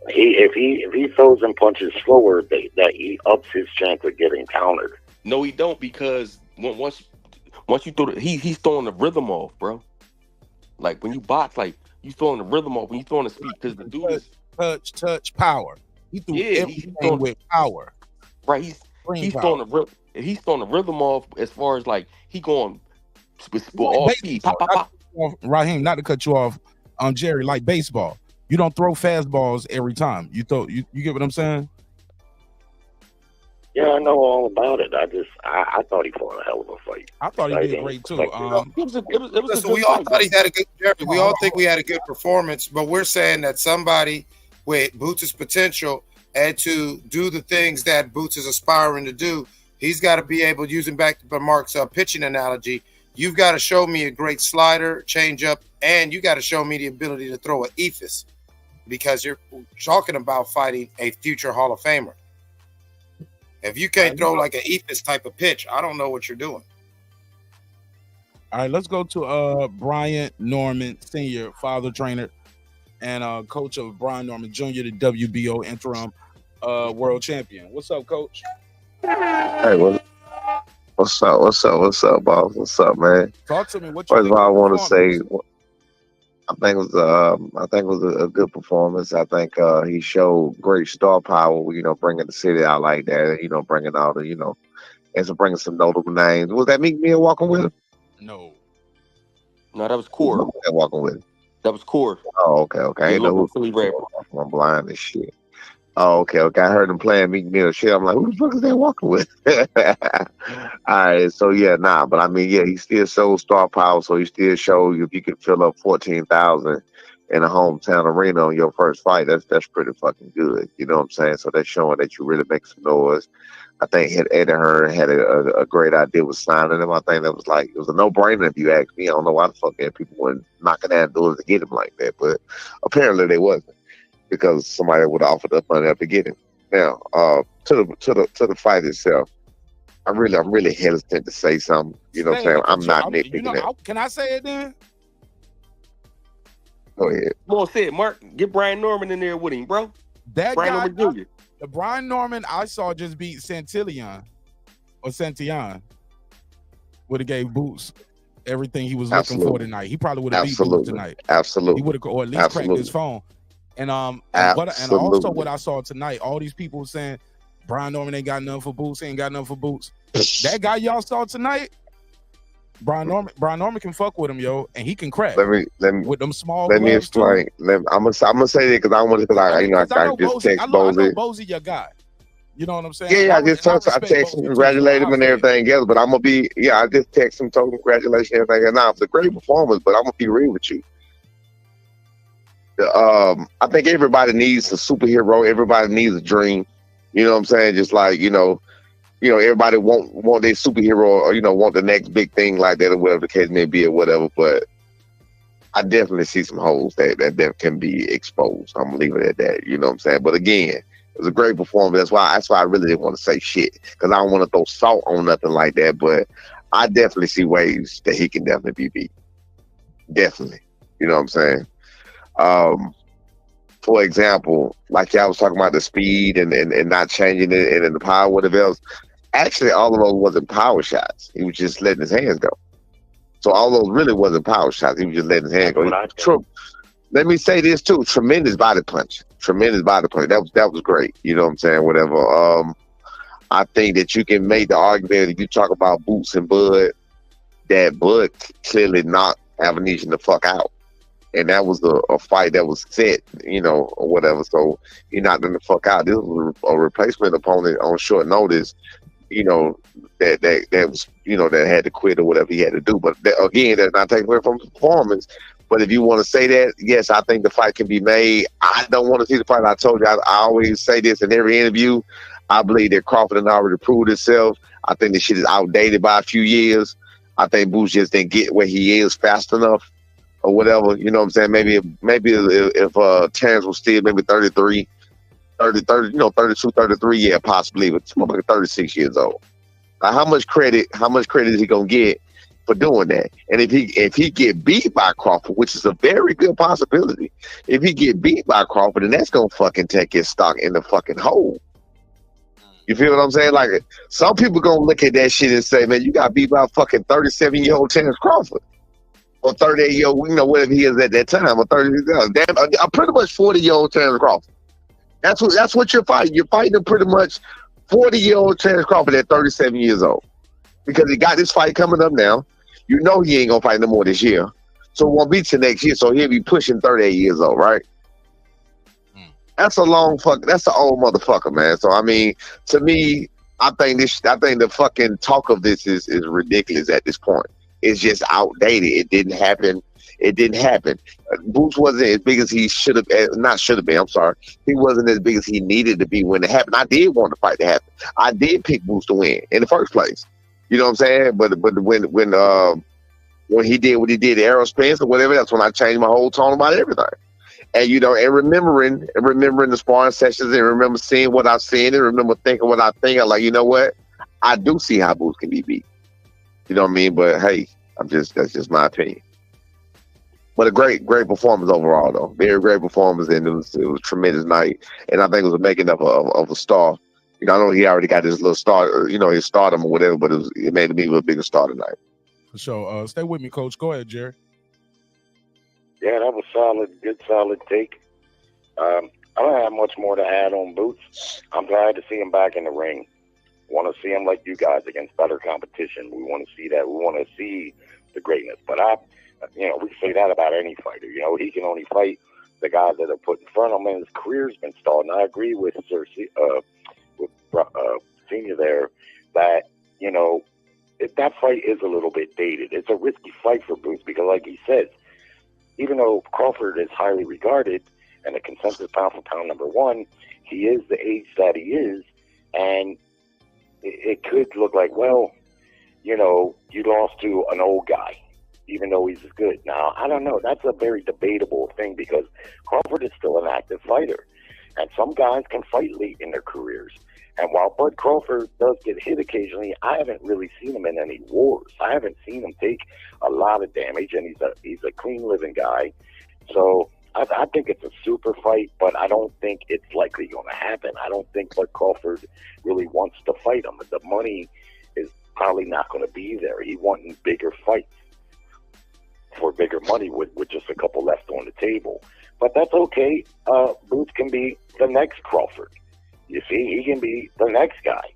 If he throws them punches slower, that he ups his chance of getting countered. No, he don't, because once you throw he's throwing the rhythm off, bro. Like when you box, like you throwing the rhythm off when you throwing the speed, because the dude is touch power. He threw everything with power. Right, he's throwing the rhythm off as far as like he going with all speed. Pop, pop, pop. Raheem, not to cut you off, Jerry, like baseball. You don't throw fastballs every time. You get what I'm saying? Yeah, I know all about it. I thought he fought a hell of a fight. I thought he did great too. We all thought he had a good. Jerry, we all think we had a good performance, but we're saying that somebody with Boots' potential and to do the things that Boots is aspiring to do, he's got to be able, using back to Marq's pitching analogy, you've got to show me a great slider, change up, and you got to show me the ability to throw an ephus, because you're talking about fighting a future Hall of Famer. If you can't throw like an ephus type of pitch, I don't know what you're doing. All right, let's go to Brian Norman Sr., father trainer and coach of Brian Norman Jr., the WBO interim world champion. What's up, Coach? Hey, what's up, boss? What's up, man? Talk to me. First of all, I want to say, I think it was a good performance. I think he showed great star power. Bringing the city out like that. Bringing all the, and bringing some notable names. Was that Meek Mill walking with him? No, that was Core. Walking with him. That was Core. Oh, okay. I know who. I'm blind as shit. Oh, okay. I heard him playing Meek Mill shit. I'm like, who the fuck is they walking with? All right, so yeah, but I mean, yeah, he still showed star power. So he still showed if you can fill up 14,000 in a hometown arena on your first fight, that's pretty fucking good. You know what I'm saying? So that's showing that you really make some noise. I think Eddie Hearn had a great idea with signing him. I think that it was a no-brainer if you ask me. I don't know why the fuck that people weren't knocking down doors to get him like that, but apparently they wasn't, because somebody would have offered up money up to get him. Now, to the fight itself, I'm really hesitant to say something. You know what I'm saying? I'm not nitpicking that. Can I say it then? Go ahead. Come on, say it, Marq. Get Brian Norman in there with him, bro. That Brian guy, Norman Jr. The Brian Norman I saw just beat Santillan would have gave Boots everything he was looking for tonight. He probably would have beat Boots tonight. Absolutely. He would have, or at least cracked his phone. And also what I saw tonight, all these people were saying Brian Norman ain't got nothing for Boots. He ain't got nothing for Boots. That guy y'all saw tonight, Brian Norman can fuck with him, yo, and he can crack. Let me with them small. Let me gloves, explain. I'm gonna say that because I want to. I just text I know Bozy. Bozy your guy. You know what I'm saying? Yeah, I text him, congratulate him and everything else. But I'm gonna be, I just text him, told him congratulations and everything. And now it's a great performance, but I'm gonna be real with you. I think everybody needs a superhero. Everybody needs a dream. You know what I'm saying? Just like everybody want their superhero or want the next big thing like that or whatever the case may be or whatever. But I definitely see some holes that can be exposed. I'm gonna leave it at that. You know what I'm saying? But again, it was a great performance. That's why I really didn't want to say shit because I don't want to throw salt on nothing like that. But I definitely see ways that he can definitely be beat. Definitely, you know what I'm saying? For example, like y'all was talking about the speed and not changing it and the power, whatever else. Actually, all of those wasn't power shots. He was just letting his hands go. So all those really wasn't power shots. He was just letting his hands go. Let me say this too: tremendous body punch. That was great. You know what I'm saying? Whatever. I think that you can make the argument if you talk about Boots and Bud, that Bud clearly knocked Avanesyan the fuck out. And that was a fight that was set, or whatever. So he knocked him the fuck out. This was a replacement opponent on short notice, that was, that had to quit or whatever he had to do. But again, that's not taking away from the performance. But if you want to say that, yes, I think the fight can be made. I don't want to see the fight. I told you, I always say this in every interview. I believe that Crawford had already proved itself. I think the shit is outdated by a few years. I think Boots just didn't get where he is fast enough. Or whatever, you know what I'm saying? Maybe if Terence was still maybe 33, 32, 33, yeah, possibly, but like 36 years old. Now, how much credit is he gonna get for doing that? And if he get beat by Crawford, which is a very good possibility, if he get beat by Crawford, then that's gonna fucking take his stock in the fucking hole. You feel what I'm saying? Like, some people gonna look at that shit and say, man, you got beat by a fucking 37-year-old Terence Crawford. Or 38-year-old, whatever he is at that time, or 30, damn, pretty much 40-year-old Terence Crawford. That's what you're fighting. You're fighting a pretty much 40-year-old Terence Crawford at 37 years old, because he got this fight coming up now. You know he ain't gonna fight no more this year, so it won't be till next year. So he'll be pushing 38 years old, right? That's a long fuck. That's an old motherfucker, man. So I mean, to me, I think the fucking talk of this is ridiculous at this point. It's just outdated. It didn't happen. Boots wasn't as big as he should have. Not should have been. I'm sorry. He wasn't as big as he needed to be when it happened. I did want the fight to happen. I did pick Boots to win in the first place. You know what I'm saying? But when he did what he did, Aerospace or whatever, that's when I changed my whole tone about everything. And and remembering the sparring sessions, and remember seeing what I've seen, and remember thinking what I think. I'm like, you know what? I do see how Boots can be beat. You know what I mean? But hey, that's just my opinion. But a great performance overall, though. Very great performance, and it was a tremendous night. And I think it was a making of a star. I know he already got his little start, his stardom or whatever, but it made him even a bigger star tonight. For sure. Stay with me, Coach. Go ahead, Jerry. Yeah, that was solid take. I don't have much more to add on Boots. I'm glad to see him back in the ring. Want to see him like you guys against better competition. We want to see that. We want to see the greatness. But we can say that about any fighter. He can only fight the guys that are put in front of him, and his career's been stalled. And I agree with Senior there that that fight is a little bit dated. It's a risky fight for Boots because, like he says, even though Crawford is highly regarded and a consensus pound for pound number one, he is the age that he is, and it could look like, well, you lost to an old guy, even though he's good. Now, I don't know. That's a very debatable thing because Crawford is still an active fighter. And some guys can fight late in their careers. And while Bud Crawford does get hit occasionally, I haven't really seen him in any wars. I haven't seen him take a lot of damage, and he's a clean living guy. So I think it's a super fight, but I don't think it's likely going to happen. I don't think Bud Crawford really wants to fight him. The money is probably not going to be there. He wants bigger fights for bigger money with just a couple left on the table. But that's okay. Boots can be the next Crawford. You see, he can be the next guy.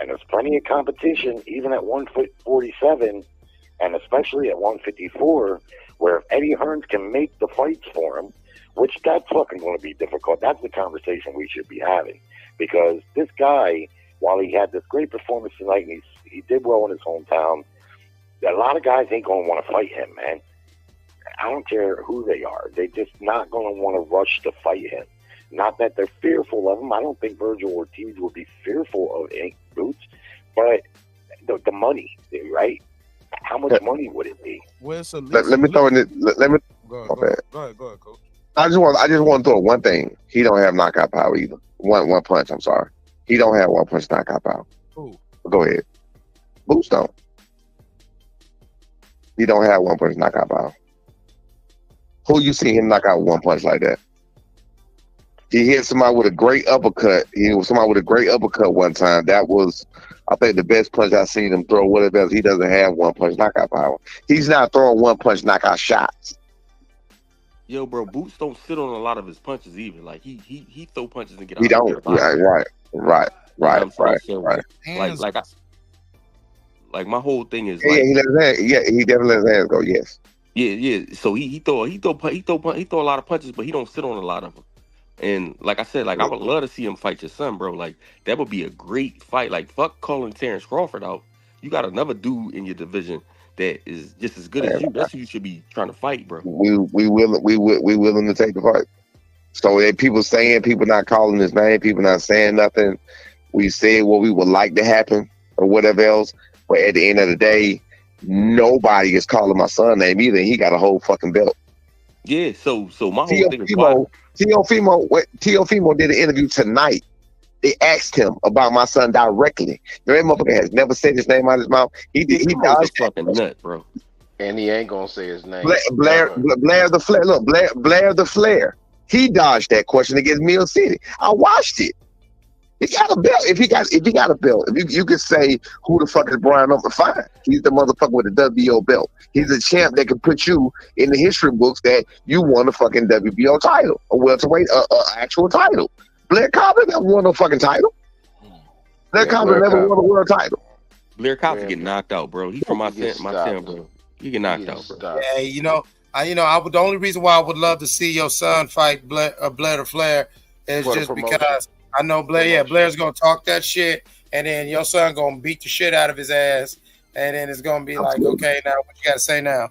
And there's plenty of competition, even at 147, And especially at 154, where if Eddie Hearns can make the fights for him, which that's fucking going to be difficult. That's the conversation we should be having. Because this guy, while he had this great performance tonight, and he did well in his hometown, a lot of guys ain't going to want to fight him, man. I don't care who they are. They're just not going to want to rush to fight him. Not that they're fearful of him. I don't think Virgil Ortiz would be fearful of Ink Boots, but the money, right? How much money would it be? Well, let me throw in it. Let me. Go ahead, Coach. I just want to throw one thing. He don't have knockout power either. One punch. I'm sorry. He don't have one punch knockout power. Ooh. Go ahead. Boots don't. He don't have one punch knockout power. Who you see him knock out one punch like that? He hit somebody with a great uppercut. He was somebody with a great uppercut one time. That was, I think, the best punch I've seen him throw. Whatever else, he doesn't have one punch knockout power. He's not throwing one punch knockout shots. Yo, bro, Boots don't sit on a lot of his punches either. Like he throw punches and get out. He don't. Right. Like my whole thing is he let his hand. Yeah, he definitely let his hands go. Yes. Yeah. So he throw a lot of punches, but he don't sit on a lot of them. And like I said, like I would love to see him fight your son, bro. Like that would be a great fight. Like fuck calling Terence Crawford out. You got another dude in your division that is just as good as you. That's who you should be trying to fight, bro. We willing to take the fight. So if people saying, people not calling his name, people not saying nothing. We said what we would like to happen or whatever else. But at the end of the day, nobody is calling my son name either. He got a whole fucking belt. Yeah. So my whole thing is why. Teofimo did an interview tonight. They asked him about my son directly. The motherfucker has never said his name out of his mouth. He dodged fucking nut, bro. And he ain't gonna say his name. Blair the Flair. Look, Blair the Flair. He dodged that question against Mill City. I watched it. He got a belt. If he got a belt, if you could say who the fuck is Brian Umber, fine. He's the motherfucker with the WBO belt. He's a champ that can put you in the history books that you won a fucking WBO title, a welterweight, actual title. Blair Cobbler never won no fucking title. Blair Cobbler never won a world title. Blair Cobbler get knocked out, bro. He's from my town, bro. He get knocked out, bro. Yeah, the only reason why I would love to see your son fight Blair the Flair is just because I know Blair. Yeah, Blair's gonna talk that shit, and then your son gonna beat the shit out of his ass, and then it's gonna be like, okay, now what you gotta say now?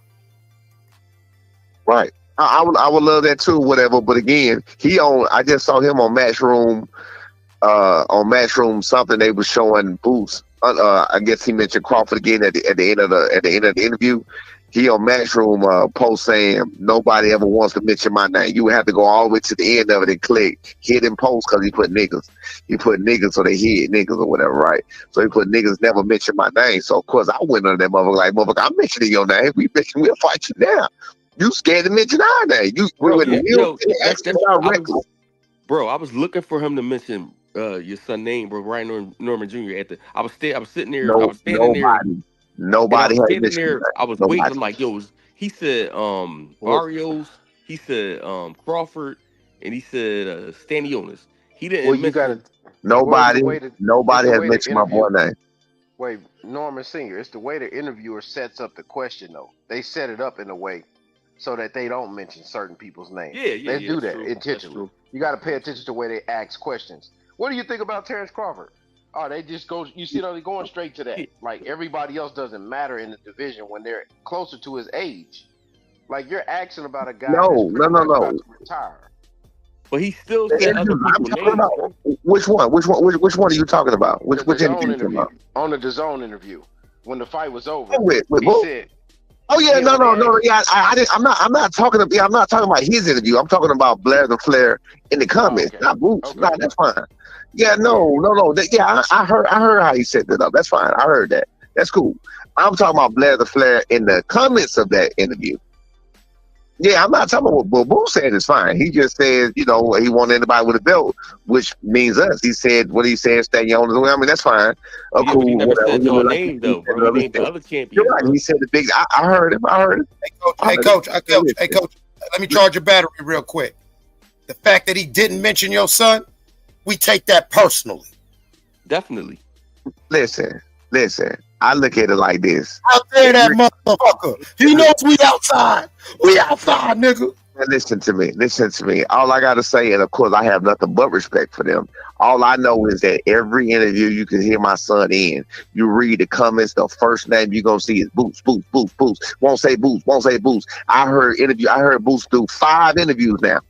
Right. I would love that too, whatever. But again, I just saw him on Matchroom, something they was showing Boots. I guess he mentioned Crawford again at the end of the interview. He on Matchroom post saying nobody ever wants to mention my name. You would have to go all the way to the end of it and click hidden post because he put niggas. He put niggas so they hid niggas or whatever, right? So he put niggas never mention my name. So of course I went on that motherfucker like, motherfucker, I'm mentioning your name. We'll fight you now. You scared to mention our name. Bro, I was looking for him to mention your son's name, bro. Ryan Norman Jr. I was sitting there. Nobody had mentioned there. I was waiting. I'm like, yo, he said Barrios, he said Crawford, and he said Stanionis. He didn't mention nobody has mentioned my boy name. Wait, Norman Sr., it's the way the interviewer sets up the question though. They set it up in a way so that they don't mention certain people's names. They do that intentionally. You got to pay attention to the way they ask questions. What do you think about Terence Crawford? Oh, they just go. You see, they're going straight to that. Like everybody else doesn't matter in the division when they're closer to his age. Like you're asking about a guy. No. About to retire. But he still said other people's names. Which one? Which one are you talking about? Which interview? On the DAZN interview, when the fight was over, he said. Oh yeah, no. Yeah, I'm not talking about his interview. I'm talking about Blair the Flair in the comments, not Boots. Okay. Nah, that's fine. Yeah, no. I heard how he set that up. That's fine. I heard that. That's cool. I'm talking about Blair the Flair in the comments of that interview. Yeah, I'm not talking about what Boo said is fine. He just said, he wanted anybody with a belt, which means us. He said what he said, stay on the way. I mean, that's fine. Cool. He never said your name though, bro. He named the other champion. You're right. He said the big. I heard him. Hey, coach. Let me charge your battery real quick. The fact that he didn't mention your son, we take that personally. Definitely. Listen. I look at it like this. Out there, that motherfucker. He knows we outside. We outside, nigga. Listen to me. Listen to me. All I gotta say, and of course, I have nothing but respect for them. All I know is that every interview you can hear my son in, you read the comments, the first name you're gonna see is Boots, Boots, Boots, Boots. Won't say Boots, won't say Boots. I heard Boots do 5 interviews now.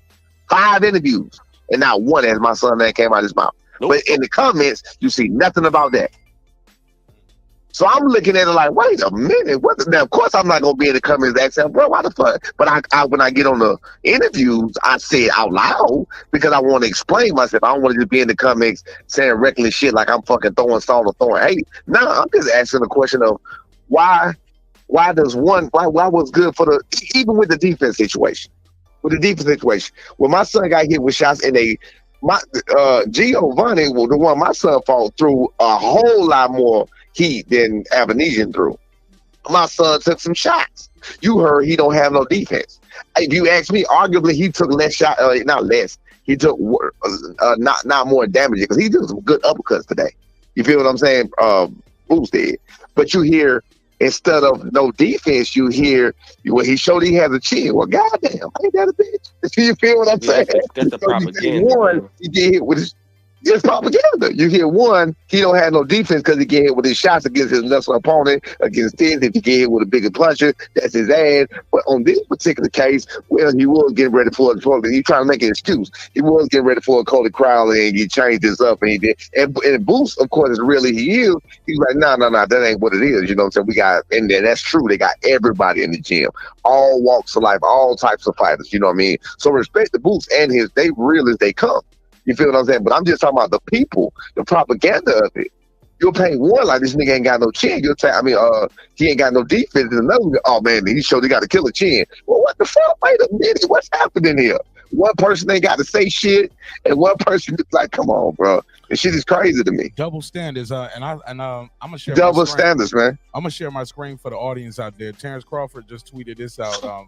5 interviews. And not one as my son name came out of his mouth. Nope. But in the comments, you see nothing about that. So I'm looking at it like, wait a minute. Now, of course, I'm not going to be in the comments asking, bro, why the fuck? But I when I get on the interviews, I say it out loud because I want to explain myself. I don't want to just be in the comments saying reckless shit like I'm fucking throwing salt or throwing hate. No, I'm just asking the question of why was good for even with the defense situation. With the defense situation. When my son got hit with shots and Giovanni, the one my son fought through a whole lot more heat than Avanesyan threw. My son took some shots. You heard he don't have no defense. If you ask me, arguably he took less shot, not less. He took not more damage because he did some good uppercuts today. You feel what I'm saying? Boots did. But you hear instead of no defense, you hear well he showed he has a chin. Well, goddamn, ain't that a bitch? You feel what I'm saying? That's the propaganda. One, he get hit with his. It's propaganda. You hear one, he don't have no defense because he get hit with his shots against his lesser opponent, against his. If he get hit with a bigger puncher, that's his ass. But on this particular case, well, he was getting ready for it. He's trying to make an excuse. He was getting ready for a Cody Crowley, and he changed this up, and he did. And Boots, of course, is really he is. He's like, no, that ain't what it is. You know what I'm saying? We got, and that's true. They got everybody in the gym, all walks of life, all types of fighters. You know what I mean? So respect the Boots and his. They real as they come. You feel what I'm saying? But I'm just talking about the people, the propaganda of it. You'll paint one like this nigga ain't got no chin. You'll say, he ain't got no defense. And another, oh man, he showed he got a killer chin. Well, what the fuck? Wait a minute, what's happening here? One person ain't got to say shit, and one person is like, come on, bro. This shit is crazy to me. Double standards, I'm gonna share double standards, man. I'm gonna share my screen for the audience out there. Terence Crawford just tweeted this out.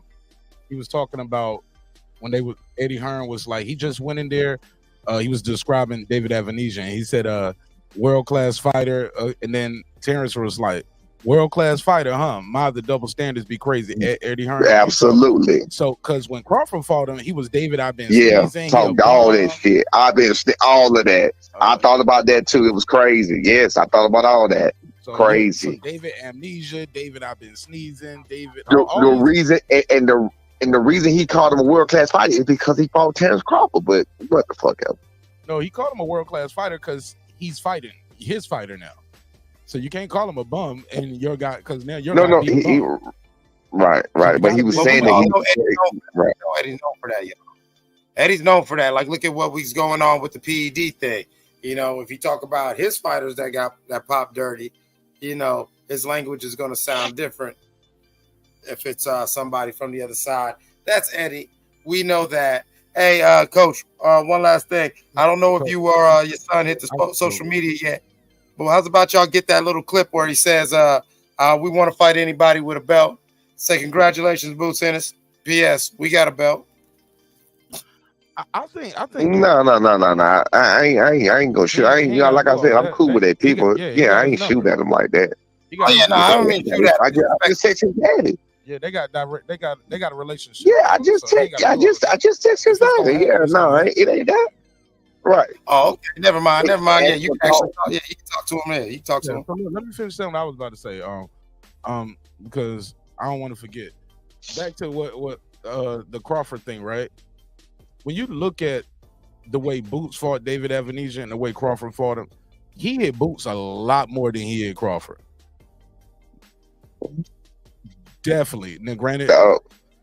He was talking about when Eddie Hearn was like, he just went in there. He was describing David Avanesyan. He said, world-class fighter. And then Terence was like, world-class fighter, huh? The double standards be crazy. Eddie Hearn. Absolutely. So, because when Crawford fought him, he was David, I've been sneezing. Talked all that shit. I've been all of that. I thought about that too. It was crazy. Yes, I thought about all that. So, crazy. So David amnesia. David, I've been sneezing. David. The reason and the reason he called him a world-class fighter is because he fought Terence Crawford, but what the fuck else? No, he called him a world-class fighter because he's fighting his fighter now. So you can't call him a bum and your guy, because now you're right. But he was saying that Eddie's known for that, yo. Eddie's known for that. Like, look at what was going on with the PED thing. You know, if you talk about his fighters that pop dirty, you know, his language is going to sound different. If it's somebody from the other side, that's Eddie. We know that. Hey, Coach, one last thing. I don't know if you or your son hit the social media yet, but how's about y'all get that little clip where he says, we want to fight anybody with a belt. Say congratulations, Boots Ennis. P.S. We got a belt. I think. No. I ain't gonna shoot. Like I said, I'm cool with that. People, I ain't shooting at them like that. I don't mean shoot at them. I just text his daddy. Yeah, they got a relationship. Yeah, I just text his daddy. Yeah, no, it ain't that. Right. Oh, okay. Never mind. Yeah, you can talk to him. Yeah, you can talk to him. So let me finish something I was about to say. Because I don't want to forget. Back to what the Crawford thing, right? When you look at the way Boots fought David Avanesyan and the way Crawford fought him, he hit Boots a lot more than he hit Crawford. Definitely. Now, granted,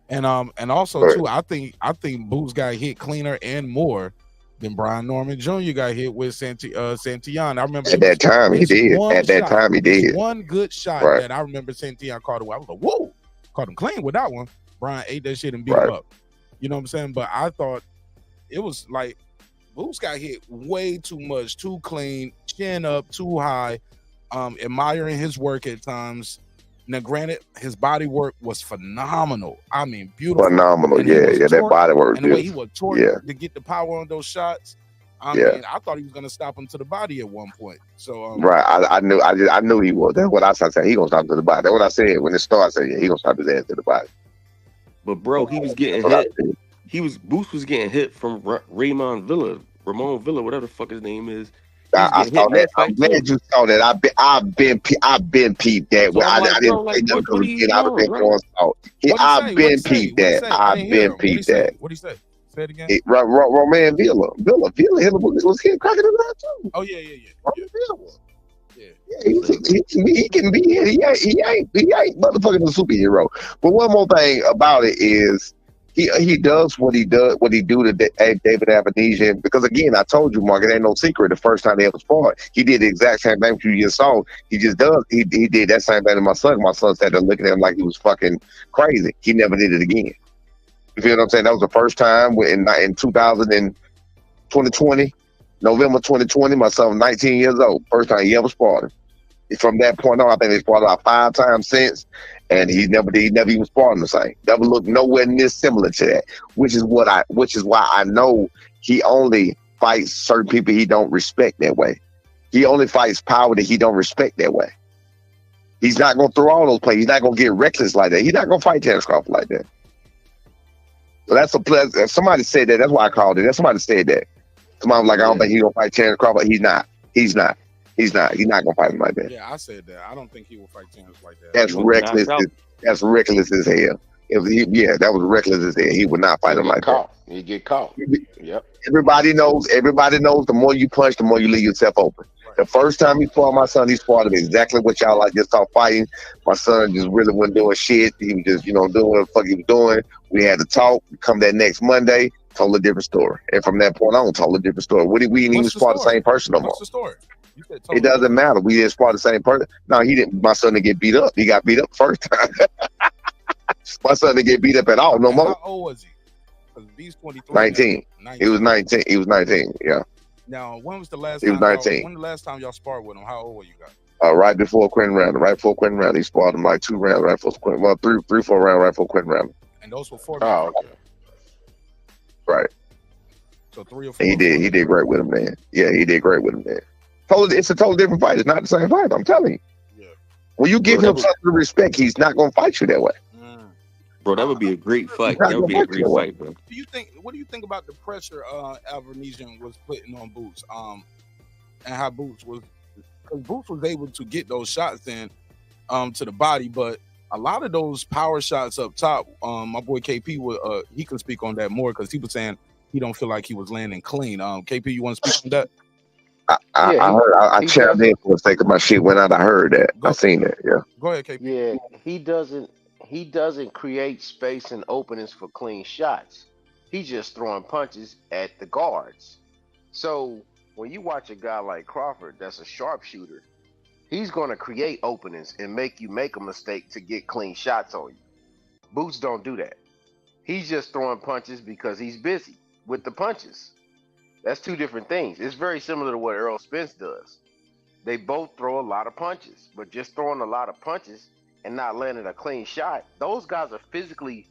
and also too, I think Boots got hit cleaner and more than Brian Norman Jr. got hit with Santillan. I remember at that time he did. At that time he did. One good shot that I remember Santillan caught away. I was like, whoa, caught him clean with that one. Brian ate that shit and beat him up. You know what I'm saying? But I thought it was like Boots got hit way too much, too clean, chin up, too high. Admiring his work at times. Now, granted, his body work was phenomenal. I mean, beautiful. Phenomenal, that body work. And the way he would torque to get the power on those shots. I mean, I thought he was gonna stop him to the body at one point. So right, I knew he was. That's what I said. He gonna stop to the body. That's what I said when it started. I said, yeah, he gonna stop his ass to the body. But bro, he was getting That's what hit. Boots was getting hit from Ramon Villa, whatever the fuck his name is. I saw that. I'm glad you saw that. I've been peeped that. So I like, didn't bro, like, say nothing what are you I've been doing, going salt. I've been peeped that. I've been peeped that. What he say? Say it again. Roman Villa was hitting cracking his eye too. Oh yeah. Roman Villa. Yeah, he can be here. He ain't motherfucking a superhero. But one more thing about it is he does what he do to David Avanesyan, because again, I told you, Mark, it ain't no secret. The first time they ever sparred, he did the exact same thing you just saw. He just does. He did that same thing to my son. My son sat there looking at him like he was fucking crazy. He never did it again. You feel what I'm saying? That was the first time in 2020, November 2020. My son was 19 years old. First time he ever sparred him. From that point on, I think they sparred about 5 times since, and he never even sparred him the same. Never looked nowhere near similar to that. Which is why I know he only fights certain people he don't respect that way. He only fights power that he don't respect that way. He's not gonna throw all those plays. He's not gonna get reckless like that. He's not gonna fight Terence Crawford like that. So that's a plus. If somebody said that, that's why I called it. That's somebody said that. Somebody was like, I don't think he's gonna fight Terence Crawford. He's not gonna fight him like that. Yeah, I said that. I don't think he will fight Terence like that. That's reckless. That's reckless as hell. That was reckless as hell. He would not fight him like that. You get caught. Yep. Everybody knows. The more you punch, the more you leave yourself open. Right. The first time he fought my son, he fought him exactly what y'all like just start fighting. My son just really wasn't doing shit. He was just, doing what the fuck he was doing. We had to talk. Come that next Monday, totally different story. And from that point on, totally different story. We didn't even spar the same person no more. What's the story? It doesn't matter. We didn't spar the same person. No, he didn't. My son didn't get beat up. He got beat up the first time. My son didn't get beat up at all. No more. How old was he? Because B's 23. 19. He was 19. He was 19. Yeah. Now, when was the last time? He was 19. When the last time y'all sparred with him? How old were you guys? Right before Quentin round. He sparred him like 2 rounds right before Quentin. Well, 3, 4 rounds right before Quentin round. And those were 4 rounds. Okay. Right. So 3 or 4. He did great with him, man. Yeah, he did great with him, man. It's a totally different fight. It's not the same fight. I'm telling you. Yeah. When you give him something to respect, he's not gonna fight you that way. Bro, that would be a great fight. That would be a great fight, bro. What do you think about the pressure Avanesyan was putting on Boots? And how Boots was able to get those shots in to the body, but a lot of those power shots up top, my boy KP he can speak on that more because he was saying he don't feel like he was landing clean. KP, you want to speak on that? I chimed in for a second. My shit went out. I heard that. I seen that. Yeah. Go ahead, KP. Yeah, he doesn't create space and openings for clean shots. He's just throwing punches at the guards. So when you watch a guy like Crawford, that's a sharpshooter, he's going to create openings and make you make a mistake to get clean shots on you. Boots don't do that. He's just throwing punches because he's busy with the punches. That's 2 different things. It's very similar to what Errol Spence does. They both throw a lot of punches, but just throwing a lot of punches and not landing a clean shot, those guys are physically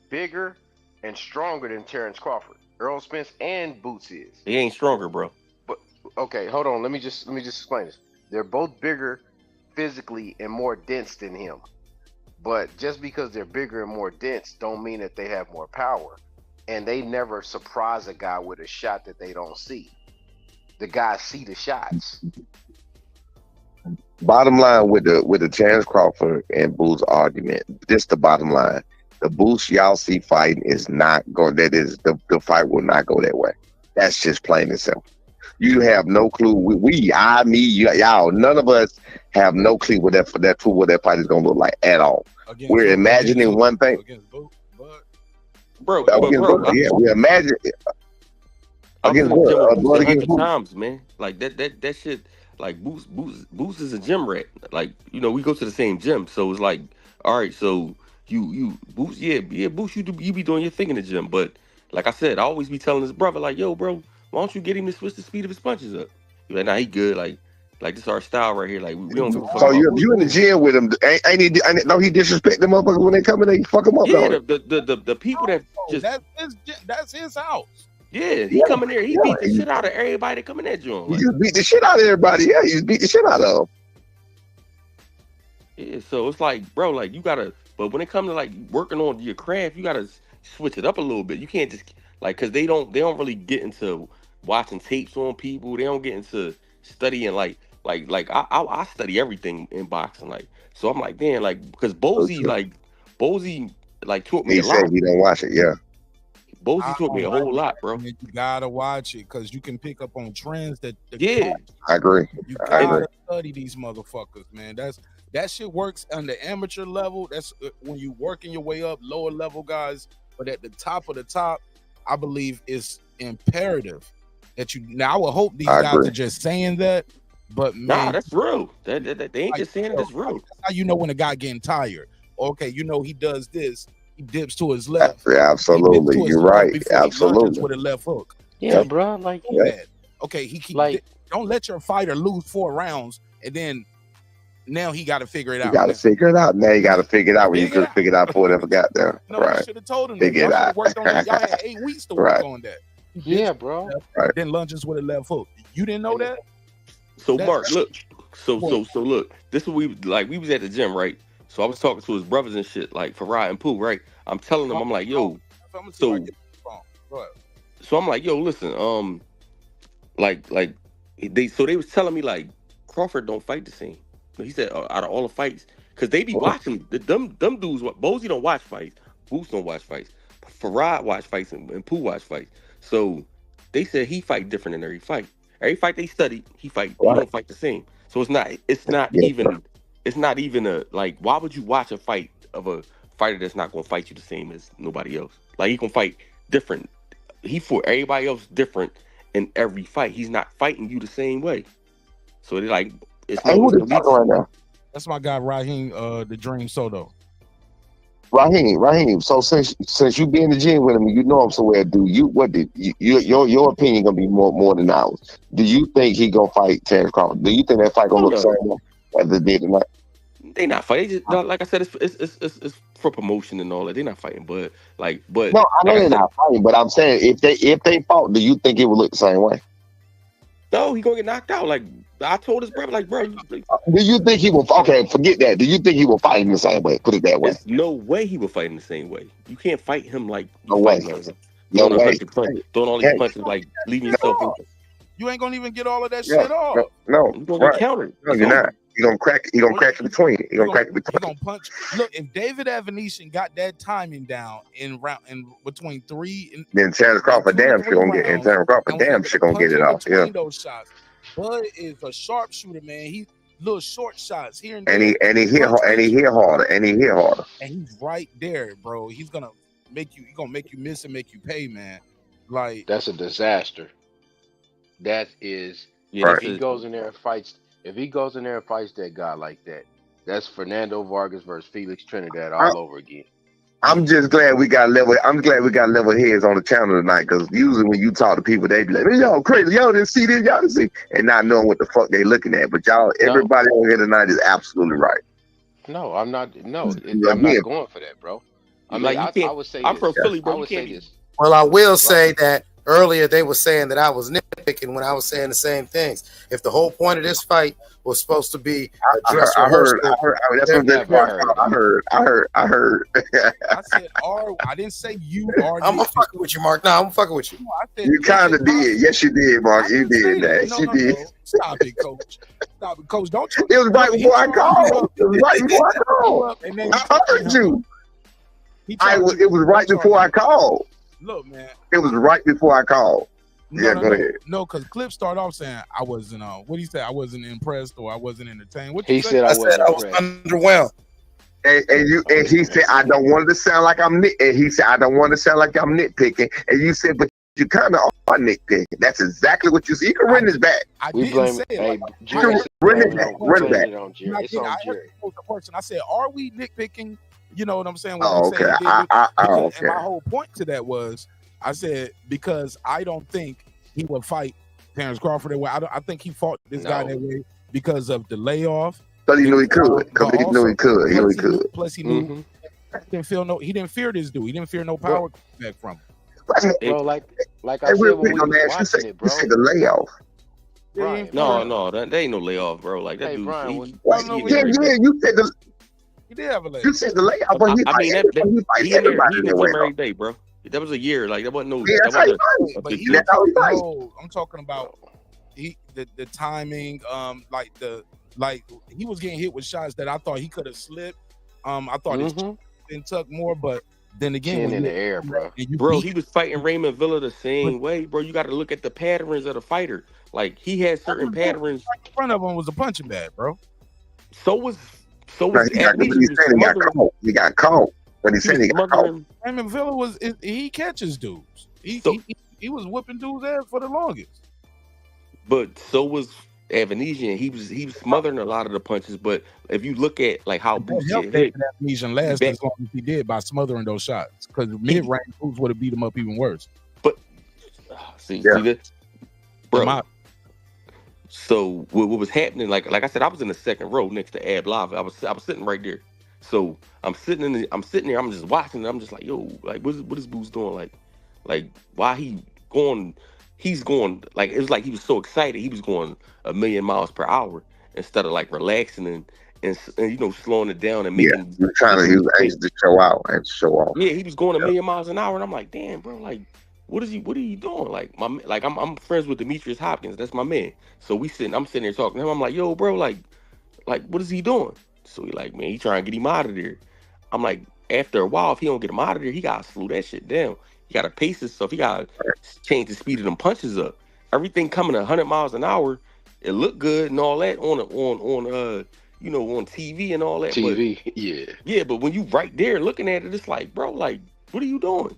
bigger and stronger than Terence Crawford. Errol Spence and Boots is. He ain't stronger, bro. But okay, hold on. Let me just explain this. They're both bigger physically and more dense than him. But just because they're bigger and more dense don't mean that they have more power. And they never surprise a guy with a shot that they don't see. The guys see the shots. Bottom line with the Terence Crawford and Boots argument, this the bottom line. The Boots y'all see fighting is not going. That is the fight will not go that way. That's just plain and simple. You have no clue. Y'all, none of us have no clue what that fight is gonna look like at all. We're imagining one thing. Bro, yeah, we imagine against times, man. Like that shit. Like Boots is a gym rat. Like, we go to the same gym, so it's like, all right, so you Boots, Boots, you be doing your thing in the gym, but like I said, I always be telling his brother, like, yo, bro, why don't you get him to switch the speed of his punches up? He's like, nah, he good. Like this is our style right here. Like we don't give a fuck. So you in the gym with him? Ain't he disrespect the motherfuckers when they come in? They fuck him up. Yeah, the people that just that's his house. Yeah, he come in there. He beat the shit out of everybody that come in that joint. He just beat the shit out of everybody. Yeah, he just beat the shit out of them. Yeah, so it's like, bro, like you gotta. But when it comes to like working on your craft, you gotta switch it up a little bit. You can't just like because they don't really get into watching tapes on people. They don't get into studying like I study everything in boxing. Like so, I'm like, damn, like because Bozy taught me He a lot. said he don't watch it. Yeah. Bozy taught me a whole lot, bro. You gotta watch it because you can pick up on trends that. I agree. You gotta study these motherfuckers, man. That shit works on the amateur level. That's when you working your way up, lower level guys. But at the top of the top, I believe it's imperative that you. Now I would hope these guys are just saying that, but man, nah, that's real. They ain't just saying it. That's real. That's how you know when a guy getting tired. Okay, you know he does this. He dips to his left. Absolutely, you're right. Absolutely, with a left hook. Yeah, bro. Like, okay, he keep like. Don't let your fighter lose 4 rounds and then. Now he got to figure it out. You got to figure it out. Now you got to figure it out when you could have figured it out before it ever got there. No, right. You should have told him. Figure it out. Worked on that. Y'all had 8 weeks to work on that. Yeah, bro. Right. Then lunges with a left hook. You didn't know that? So Mark, look. So look. This is what we was at the gym, right? So I was talking to his brothers and shit, like Farad and Pooh, right? I'm telling them, I'm like, yo. So I'm like, yo, listen, they was telling me like Crawford don't fight the same. He said out of all the fights, because they be watching them dudes. Bozy don't watch fights. Boots don't watch fights. Farad watch fights and Pooh watch fights. So they said he fight different in every fight. Every fight they study, he fight. He don't fight the same. So it's not even a like. Why would you watch a fight of a fighter that's not gonna fight you the same as nobody else? Like he gonna fight different. He fought everybody else different in every fight. He's not fighting you the same way. So they're like. Right now? That's my guy Raheem, the Dream Soto. Raheem. So since you be in the gym with him, you know him so well. Your opinion gonna be more than ours? Do you think he gonna fight Terence Crawford? Do you think that fight gonna look the same as it did tonight? They not fighting. They just, like I said, it's for promotion and all that. They're not fighting, but no, I know they're not fighting. But I'm saying if they fought, do you think it would look the same way? No, he gonna get knocked out. Like I told his brother, like, bro. Do you think he will? Okay, forget that. Do you think he will fight in the same way? Put it that way. There's no way he will fight in the same way. You can't fight him like no way. No way. Throwing all these punches, like leaving yourself open. You ain't gonna even get all of that shit off. No, you're gonna get countered. No, you're not. You're gonna crack. You're gonna crack in between. You're gonna crack in between. You're gonna punch. Look, if David Avanesyan got that timing down in between 3 and then Terence Crawford damn sure gonna get. And Terence Crawford damn sure gonna get it off. Yeah. Those shots. Bud is a sharpshooter, man. He little short shots here and there. And he hit harder. And he's right there, bro. He's gonna make you. He's gonna make you miss and make you pay, man. Like that's a disaster. That is. Yeah, if he goes in there and fights that guy like that, that's Fernando Vargas versus Felix Trinidad all over again. I'm just glad we got level. I'm glad we got level heads on the channel tonight, because usually when you talk to people, they be like, "Y'all crazy, y'all didn't see this, y'all didn't see," and not knowing what the fuck they looking at. But everybody on here tonight is absolutely right. No, I'm not. No, I'm not going for that, bro. I would say I'm from Philly, bro. I would say this. Well, I will say that earlier they were saying that I was nitpicking when I was saying the same things. If the whole point of this fight was supposed to be a dress rehearsal, I heard. I said, I didn't say you are. I'm fucking with you, Mark. No, I'm fucking with you. No, I said, you kind of did. Yes, you did, Mark. You did that. No, you did. No. Stop it, Coach. Stop it, Coach. Don't you? It was right before I called. It was right before I called. I heard you. It was right before I called. Look, man. It was right before I called. Go ahead. No, because Clip started off saying I wasn't. What he said, I wasn't impressed or I wasn't entertained. What he said, I was underwhelmed. And he said, I don't want to sound like I'm nitpicking. And you said, but you kind of are nitpicking. That's exactly what you said. You can run this back. I didn't say it. Run it back. It's on Jerry. I said, are we nitpicking? You know what I'm saying? Okay. And my whole point to that was, I said, because I don't think he would fight Terence Crawford that way. I think he fought this guy that way because of the layoff. But he knew he could. He knew he could. Plus, he knew he didn't fear this dude. He didn't fear no power back from him. Bro, like I Hey, said real when quick we on was that, watching it, you bro. said the layoff. Brian, No, that ain't no layoff, bro. Like that Hey, dude, Brian, he What? no, skinny he Yeah, right there. you said He did have a leg. you said the layoff, but I mean that he fight he in there, everybody he in in the the way gym though. every day, bro. That was a year. Like that wasn't no, Yeah, that that's how he wasn't fight. a But big he deal. That's how he fight. no, I'm talking about the timing, like he was getting hit with shots that I thought he could have slipped. I thought his chin been tucked more, but then again, chin when in you the air, bro. and you Bro, beat he was fighting Raymond Villa the same way, bro. You got to look at the patterns of the fighter. Like he had certain patterns. in front of him was a punching bag, bro. So was Now, Avanesyan. He was he got smothering. caught. He got caught. But he He was said he got caught. smothering. Raymond Villa he catches dudes. So, He was whipping dudes' ass for the longest. but so was Avanesyan. He was smothering a lot of the punches. But if you look at like how Boots Helped get hit, Avanesyan last as long as he did by smothering those shots. Because mid-range Boots would have beat him up even worse. but see this, bro. So what was happening? Like I said, I was in the second row next to Ab Lava. I was sitting right there. So I'm sitting there. I'm just watching. I'm just like, yo, like what is Boots doing? Like why he going? He's going like it was like he was so excited. He was going 1,000,000 miles per hour instead of like relaxing and you know slowing it down and making. He was anxious to show out and show off. Yeah, he was going 1,000,000 miles an hour, and I'm like, damn, bro, like. What are you doing? Like I'm friends with Demetrius Hopkins. That's my man. So I'm sitting there talking to him. I'm like, yo, bro, like what is he doing? So he like, man, he trying to get him out of there. I'm like, after a while, if he don't get him out of there, he gotta slow that shit down. He gotta pace himself. He gotta change the speed of them punches up. Everything coming 100 miles an hour, it looked good and all that on you know on TV and all that. TV, but, yeah. But when you right there looking at it, it's like, bro, like what are you doing?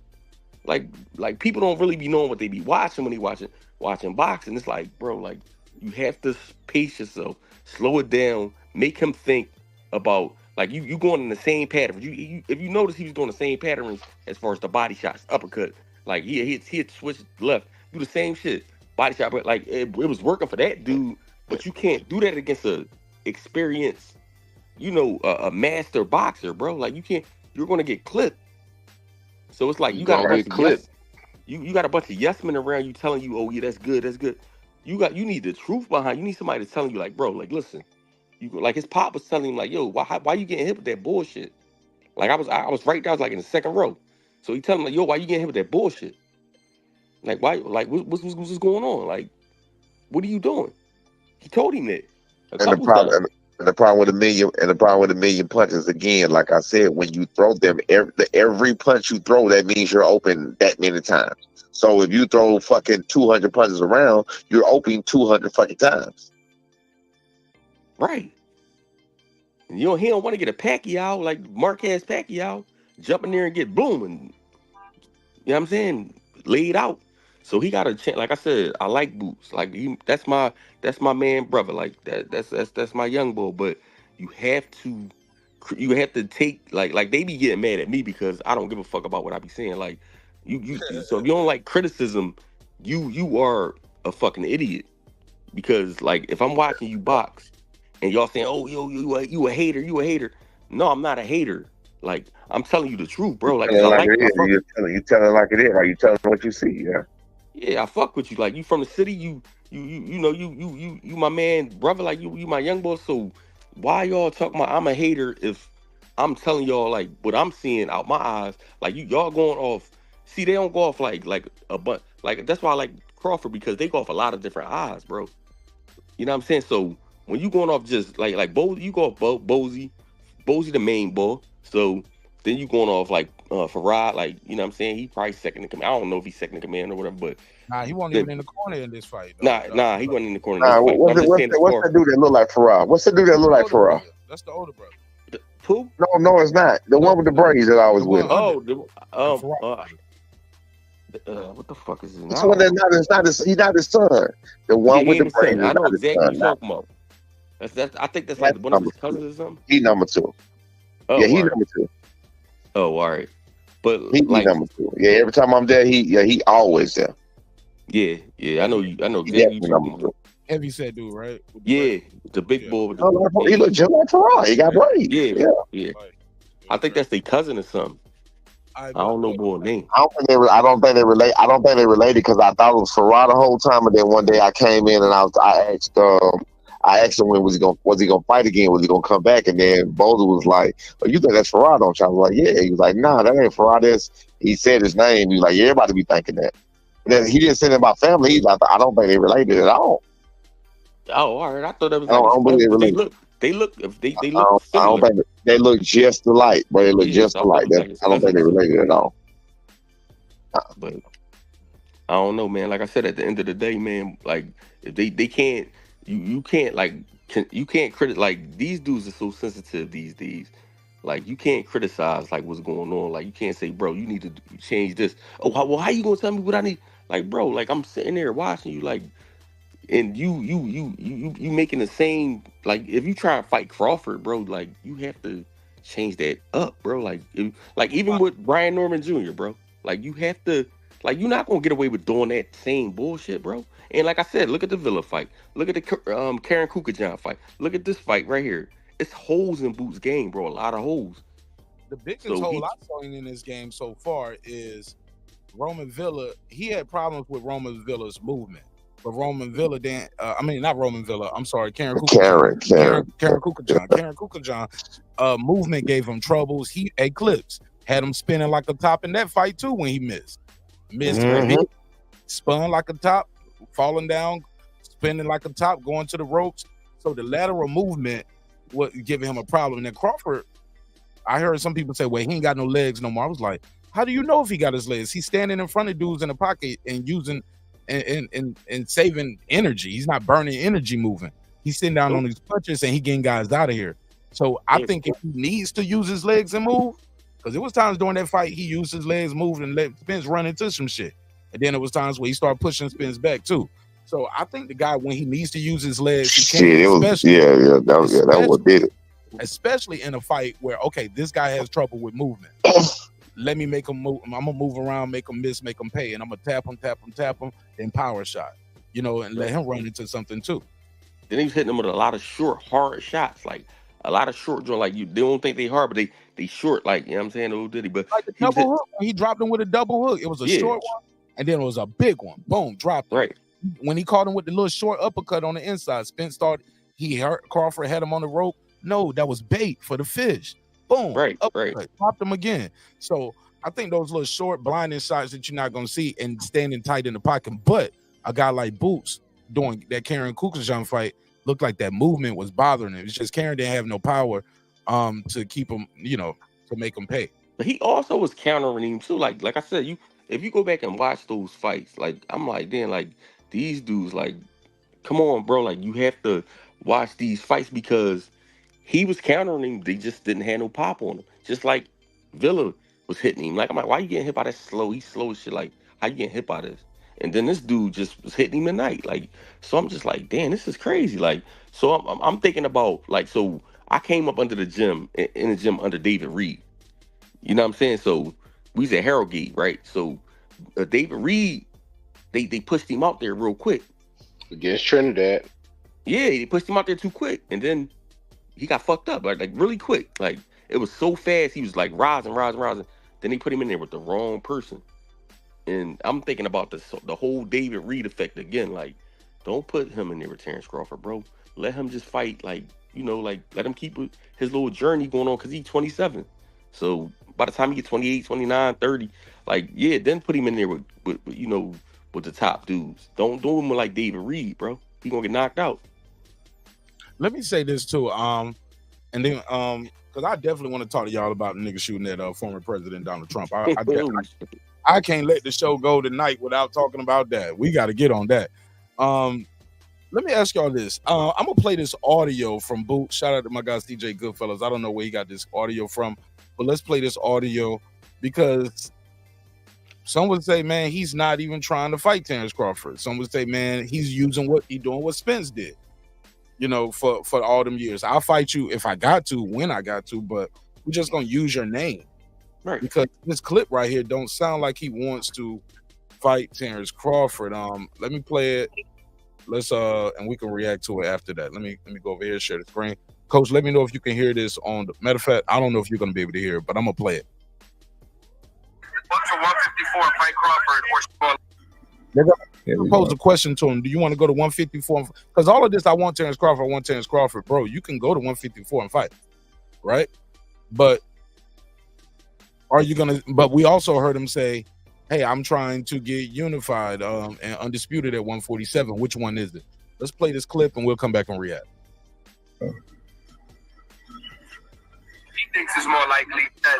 Like people don't really be knowing what they be watching when they watching boxing. It's like, bro, like you have to pace yourself, slow it down, make him think about like you going in the same pattern. If you notice he was doing the same patterns as far as the body shots, uppercut, like he'd switch left, do the same shit, body shot, but like it was working for that dude. But you can't do that against a experienced, you know, a master boxer, bro. Like you can't. You're gonna get clipped. So it's like you got a bunch of yes, you got a bunch of yes men around you telling you, oh yeah, that's good. You need the truth behind. You need somebody to telling you like, bro, like listen, like his pop was telling him like, yo, why you getting hit with that bullshit? Like I was right there, I was like in the second row. So he telling him like, yo, why you getting hit with that bullshit? Like why? Like what's going on? Like what are you doing? He told him that a couple times. And the problem with a million punches again, like I said, when you throw them, every punch you throw, that means you're open that many times. So if you throw fucking 200 punches around, you're open 200 fucking times. Right. And he don't want to get a Pacquiao like Marq has Pacquiao, jump in there and get boom and you know what I'm saying, laid out. So he got a chance. Like I said, I like Boots. Like that's my man, brother. Like that's my young boy. But you have to take like they be getting mad at me because I don't give a fuck about what I be saying. Like you so if you don't like criticism, you are a fucking idiot. Because like if I'm watching you box and y'all saying, oh yo you a hater. No, I'm not a hater. Like I'm telling you the truth, bro. Like You telling it like it is. Right? You telling what you see. Yeah. Yeah, I fuck with you. Like you from the city, you know you my man, brother. Like you my young boy. So why y'all talking about I'm a hater if I'm telling y'all like what I'm seeing out my eyes? Like y'all going off. See, they don't go off like a bunch. Like that's why I like Crawford because they go off a lot of different eyes, bro. You know what I'm saying? So when you going off just like Bo, you go off Bozy the main boy. So then you going off like Farad, like you know what I'm saying? He probably second in command. I don't know if he's second in command or whatever, but he wasn't even in the corner in this fight. Though, nah, he wasn't in the corner. In this fight. What's that dude that look like Farad? What's the dude that look like Farad? That's the older brother. Who? No, it's not. The one with the braids that I was with. Oh, what the fuck is his name? This one he's not his son. The one with the braids. I know exactly what you're talking about. I think that's like one of his cousins or something. He number 2. Oh, yeah, he number 2. Oh, all right. But he like number 2. Yeah, every time I'm there, he always there. Yeah, I know exactly what you're talking about. Heavy set dude, right? Yeah, the big boy with the he look just like Farad. He got braids. Yeah. I think that's their cousin or something. I don't know boy name. I don't think they relate. I don't think they related because I thought it was Farah the whole time, and then one day I came in and I asked him when was he gonna fight again? Was he gonna come back? And then Boulder was like, "Oh, you think that's Farah, don't you?" I was like, "Yeah." He was like, "Nah, that ain't Farah." He said his name. He was like, "Yeah, everybody be thinking that." And then he didn't say anything about family. He's like, "I don't think they related at all." Oh, all right. I thought that was I don't like believe but they they I look don't similar. think they look just alike, but they look Yeah, just so I alike. felt like it's I don't think they cousins. related at all. But I don't know, man. Like I said, at the end of the day, man, like if they can't, you can't like you can't like these dudes are so sensitive these days. Like you can't criticize like what's going on. Like you can't say, bro, you need to change this. Oh, well, how you gonna tell me what I need? Like, bro, like I'm sitting there watching you, like, and you making the same. Like if you try to fight Crawford, bro, like you have to change that up, bro. Like like even with Brian Norman Jr., bro, like you have to. Like you're not gonna get away with doing that same bullshit, bro. And like I said, look at the Villa fight. Look at the Karen Kukajan fight. Look at this fight right here. It's holes in Boots' game, bro. A lot of holes. The biggest So hole I've seen in this game so far is Roman Villa. He had problems with Roman Villa's movement, but Roman Villa didn't. I mean, not Roman Villa. I'm sorry, Karen Kukajan. Karen Kukajan. Movement gave him troubles. He eclipsed, had him spinning like a top in that fight too when he missed. Big, spun like a top, falling down, spinning like a top, going to the ropes. So the lateral movement was giving him a problem. And then Crawford, I heard some people say, well, he ain't got no legs no more. I was like, how do you know if he got his legs? He's standing in front of dudes in the pocket and using and saving energy. He's not burning energy moving. He's sitting down on these punches and he getting guys out of here. So I think if he needs to use his legs and move, because there was times during that fight he used his legs, moved, and let Spence run into some shit. And then there was times where he started pushing Spence back too. So I think the guy, when he needs to use his legs, he can. That was did it. Especially in a fight where, okay, this guy has trouble with movement. Let me make him move. I'm gonna move around, make him miss, make him pay, and I'm gonna tap him, then power shot, and let him run into something too. Then he was hitting him with a lot of short, hard shots, like a lot of short joint. Like they don't think they hard, but they short. Like, you know what I'm saying? Old Diddy, but like the double hook. He dropped him with a double hook. It was a short one, and then it was a big one. Boom, dropped him. Right. When he caught him with the little short uppercut on the inside, Spence started. He hurt Crawford, had him on the rope. No, that was bait for the fish. Boom. Right. Dropped him again. So I think those little short blinding shots that you're not gonna see and standing tight in the pocket. But a guy like Boots doing that Karen Kukajan fight looked like that movement was bothering him. It's just Karen didn't have no power to keep him, to make him pay. But he also was countering him too. Like I said, if you go back and watch those fights, like I'm like, then like these dudes, like, come on, bro, like you have to watch these fights because he was countering him. They just didn't have no pop on him. Just like Villa was hitting him. Like I'm like, why you getting hit by that slow? He's slow as shit. Like how you getting hit by this? And then this dude just was hitting him at night. Like, so I'm just like, damn, this is crazy. Like, so I'm thinking about like, so I came up under the gym in the gym under David Reed. You know what I'm saying? So we was at Harrogate, right? So David Reed, they pushed him out there real quick against Trinidad. Yeah, they pushed him out there too quick, and then he got fucked up like really quick. Like it was so fast, he was like rising. Then they put him in there with the wrong person. And I'm thinking about the whole David Reed effect again. Like, don't put him in there with Terence Crawford, bro. Let him just fight, like let him keep his little journey going on because he's 27. So by the time he gets 28, 29, 30, like, yeah, then put him in there with the top dudes. Don't do him like David Reed, bro. He gonna get knocked out. Let me say this too, and then because I definitely want to talk to y'all about niggas shooting at former President Donald Trump. I can't let the show go tonight without talking about that. We got to get on that. Let me ask y'all this. I'm gonna play this audio from Boot. Shout out to my guy CJ Goodfellas. I don't know where he got this audio from, but let's play this audio because some would say, man, he's not even trying to fight Terence Crawford. Some would say, man, he's using what Spence did. For all them years. I'll fight you if I got to, when I got to, but we're just gonna use your name. Right. Because this clip right here don't sound like he wants to fight Terence Crawford. Let me play it. Let's and we can react to it after that. Let me go over here, share the screen. Coach, let me know if you can hear this on the matter of fact, I don't know if you're gonna be able to hear it, but I'm gonna play it. to 154 and fight Crawford or They're gonna pose a question to him. Do you want to go to 154? Because all of this, I want Terence Crawford. Bro, you can go to 154 and fight, right? But are you gonna? But we also heard him say, "Hey, I'm trying to get unified and undisputed at 147. Which one is it?" Let's play this clip and we'll come back and react. He thinks it's more likely in that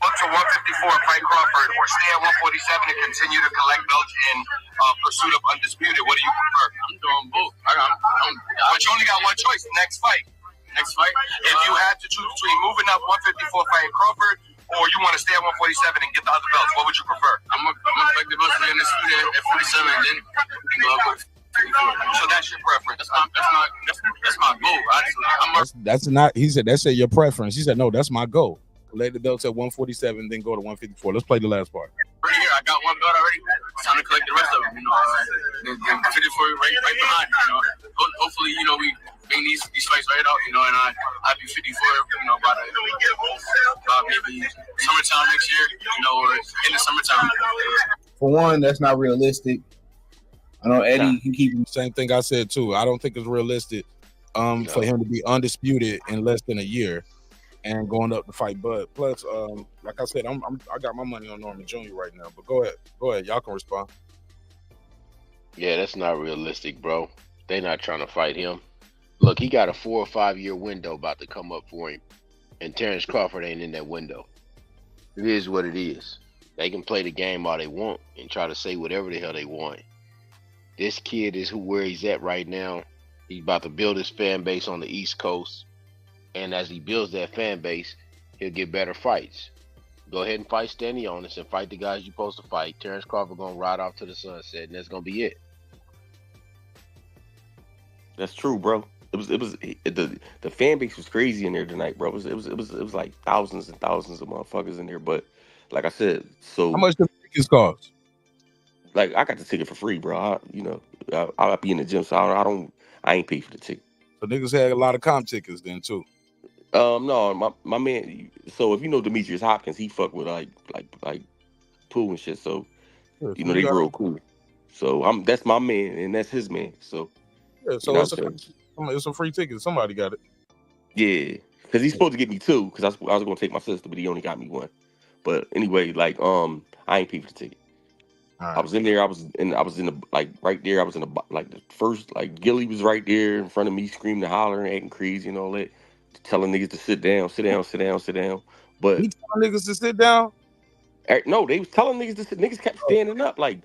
up to 154 and fight Crawford or stay at 147 and continue to collect belts in pursuit of undisputed. What do you prefer? I'm doing both. But you only got one choice. Next fight. If you had to choose between moving up 154 fighting Crawford or you want to stay at 147 and get the other belts, what would you prefer? I'm gonna fight the belts in undisputed at 47 and then go up. So that's your preference. That's my goal. That's not. He said that's your preference. He said no, that's my goal. Collect the belts at 147, then go to 154. Let's play the last part. Right here, I got one belt already. It's time to collect the rest of them. Then 54 right behind. Hopefully, we bring these fights right out. And I'll be 54. About maybe summertime next year. Or in the summertime. For one, that's not realistic. I know Eddie can keep him. Same thing I said too. I don't think it's realistic for him to be undisputed in less than a year and going up to fight Bud. Plus, like I said, I got my money on Norman Jr. right now. But go ahead, y'all can respond. Yeah, that's not realistic, bro. They're not trying to fight him. Look, he got a 4 or 5 year window about to come up for him, and Terence Crawford ain't in that window. It is what it is. They can play the game all they want and try to say whatever the hell they want. This kid is where he's at right now. He's about to build his fan base on the East Coast. And as he builds that fan base, he'll get better fights. Go ahead and fight Stanionis and fight the guys you're supposed to fight. Terence Crawford going to ride off to the sunset, and that's going to be it. That's true, bro. The fan base was crazy in there tonight, bro. It was like thousands and thousands of motherfuckers in there. But like I said, so how much the tickets cost? Like I got the ticket for free, bro. I'll be in the gym, so I ain't pay for the ticket. So niggas had a lot of comp tickets then too. No, my man. So if you know Demetrius Hopkins, he fuck with like Pooh and shit. So they real cool. So that's my man and that's his man. So yeah, so it's a free ticket. Somebody got it. Yeah, because he's supposed to get me 2. Because I was gonna take my sister, but he only got me 1. But anyway, I ain't pay for the ticket. Right. I was in there. I was in the right there. I was in the first Gilly was right there in front of me, screaming and hollering, acting crazy and all that, telling niggas to sit down. But he telling niggas to sit down? No, they was telling niggas to sit. Niggas kept standing up. Ab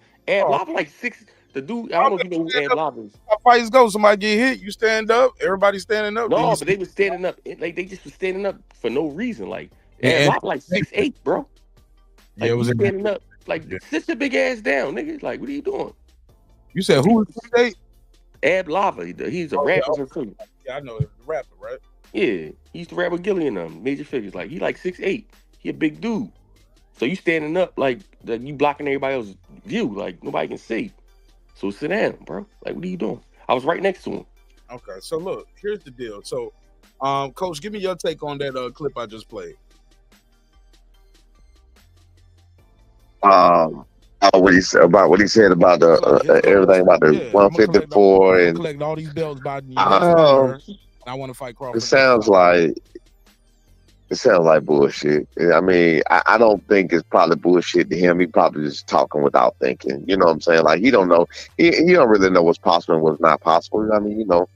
Lava 6. The dude, I don't know if you know who Ab Lava is. How fights go? Somebody get hit, you stand up. Everybody standing up. No, but they was standing up. They just was standing up for no reason. Ab Lava 6'8", bro. Yeah, it was standing up. Sit your big ass down, nigga. What are you doing? You said who is 6'8"? Ab Lava. He's a rapper. Yeah, I know the rapper, right? Yeah, he used to rap with Gilly and them, major figures. He 6'8". He a big dude. So you standing up you blocking everybody else's view. Nobody can see. So sit down, bro. What are you doing? I was right next to him. Okay, so look, here's the deal. So, Coach, give me your take on that clip I just played. What he said about everything about the 154 and collect all these belts by I want to fight Crawford. It sounds like bullshit. I mean, I don't think it's probably bullshit to him. He probably just talking without thinking. You know what I'm saying? He don't know. He don't really know what's possible and what's not possible. I mean, of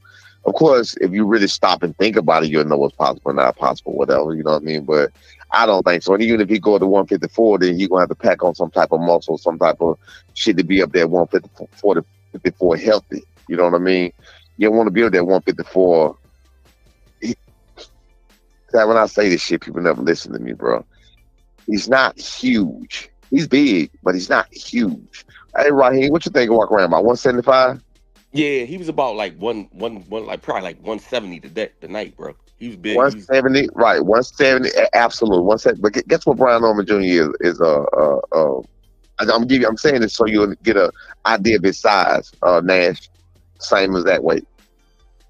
course, if you really stop and think about it, you'll know what's possible and not possible, whatever. You know what I mean? But I don't think so. And even if he go to 154, then you're going to have to pack on some type of muscle, some type of shit to be up there 154 to 54 healthy. You know what I mean? You don't want to be up there 154. When I say this shit, people never listen to me, bro. He's not huge. He's big, but he's not huge. Hey, Raheem, what you think of walk around about 175? Yeah, he was about probably 170 tonight, bro. He was big. 170, right? 170, absolutely. 170. But guess what? Brian Norman Jr. is I'm saying this so you'll get an idea of his size. Nash, same as that weight.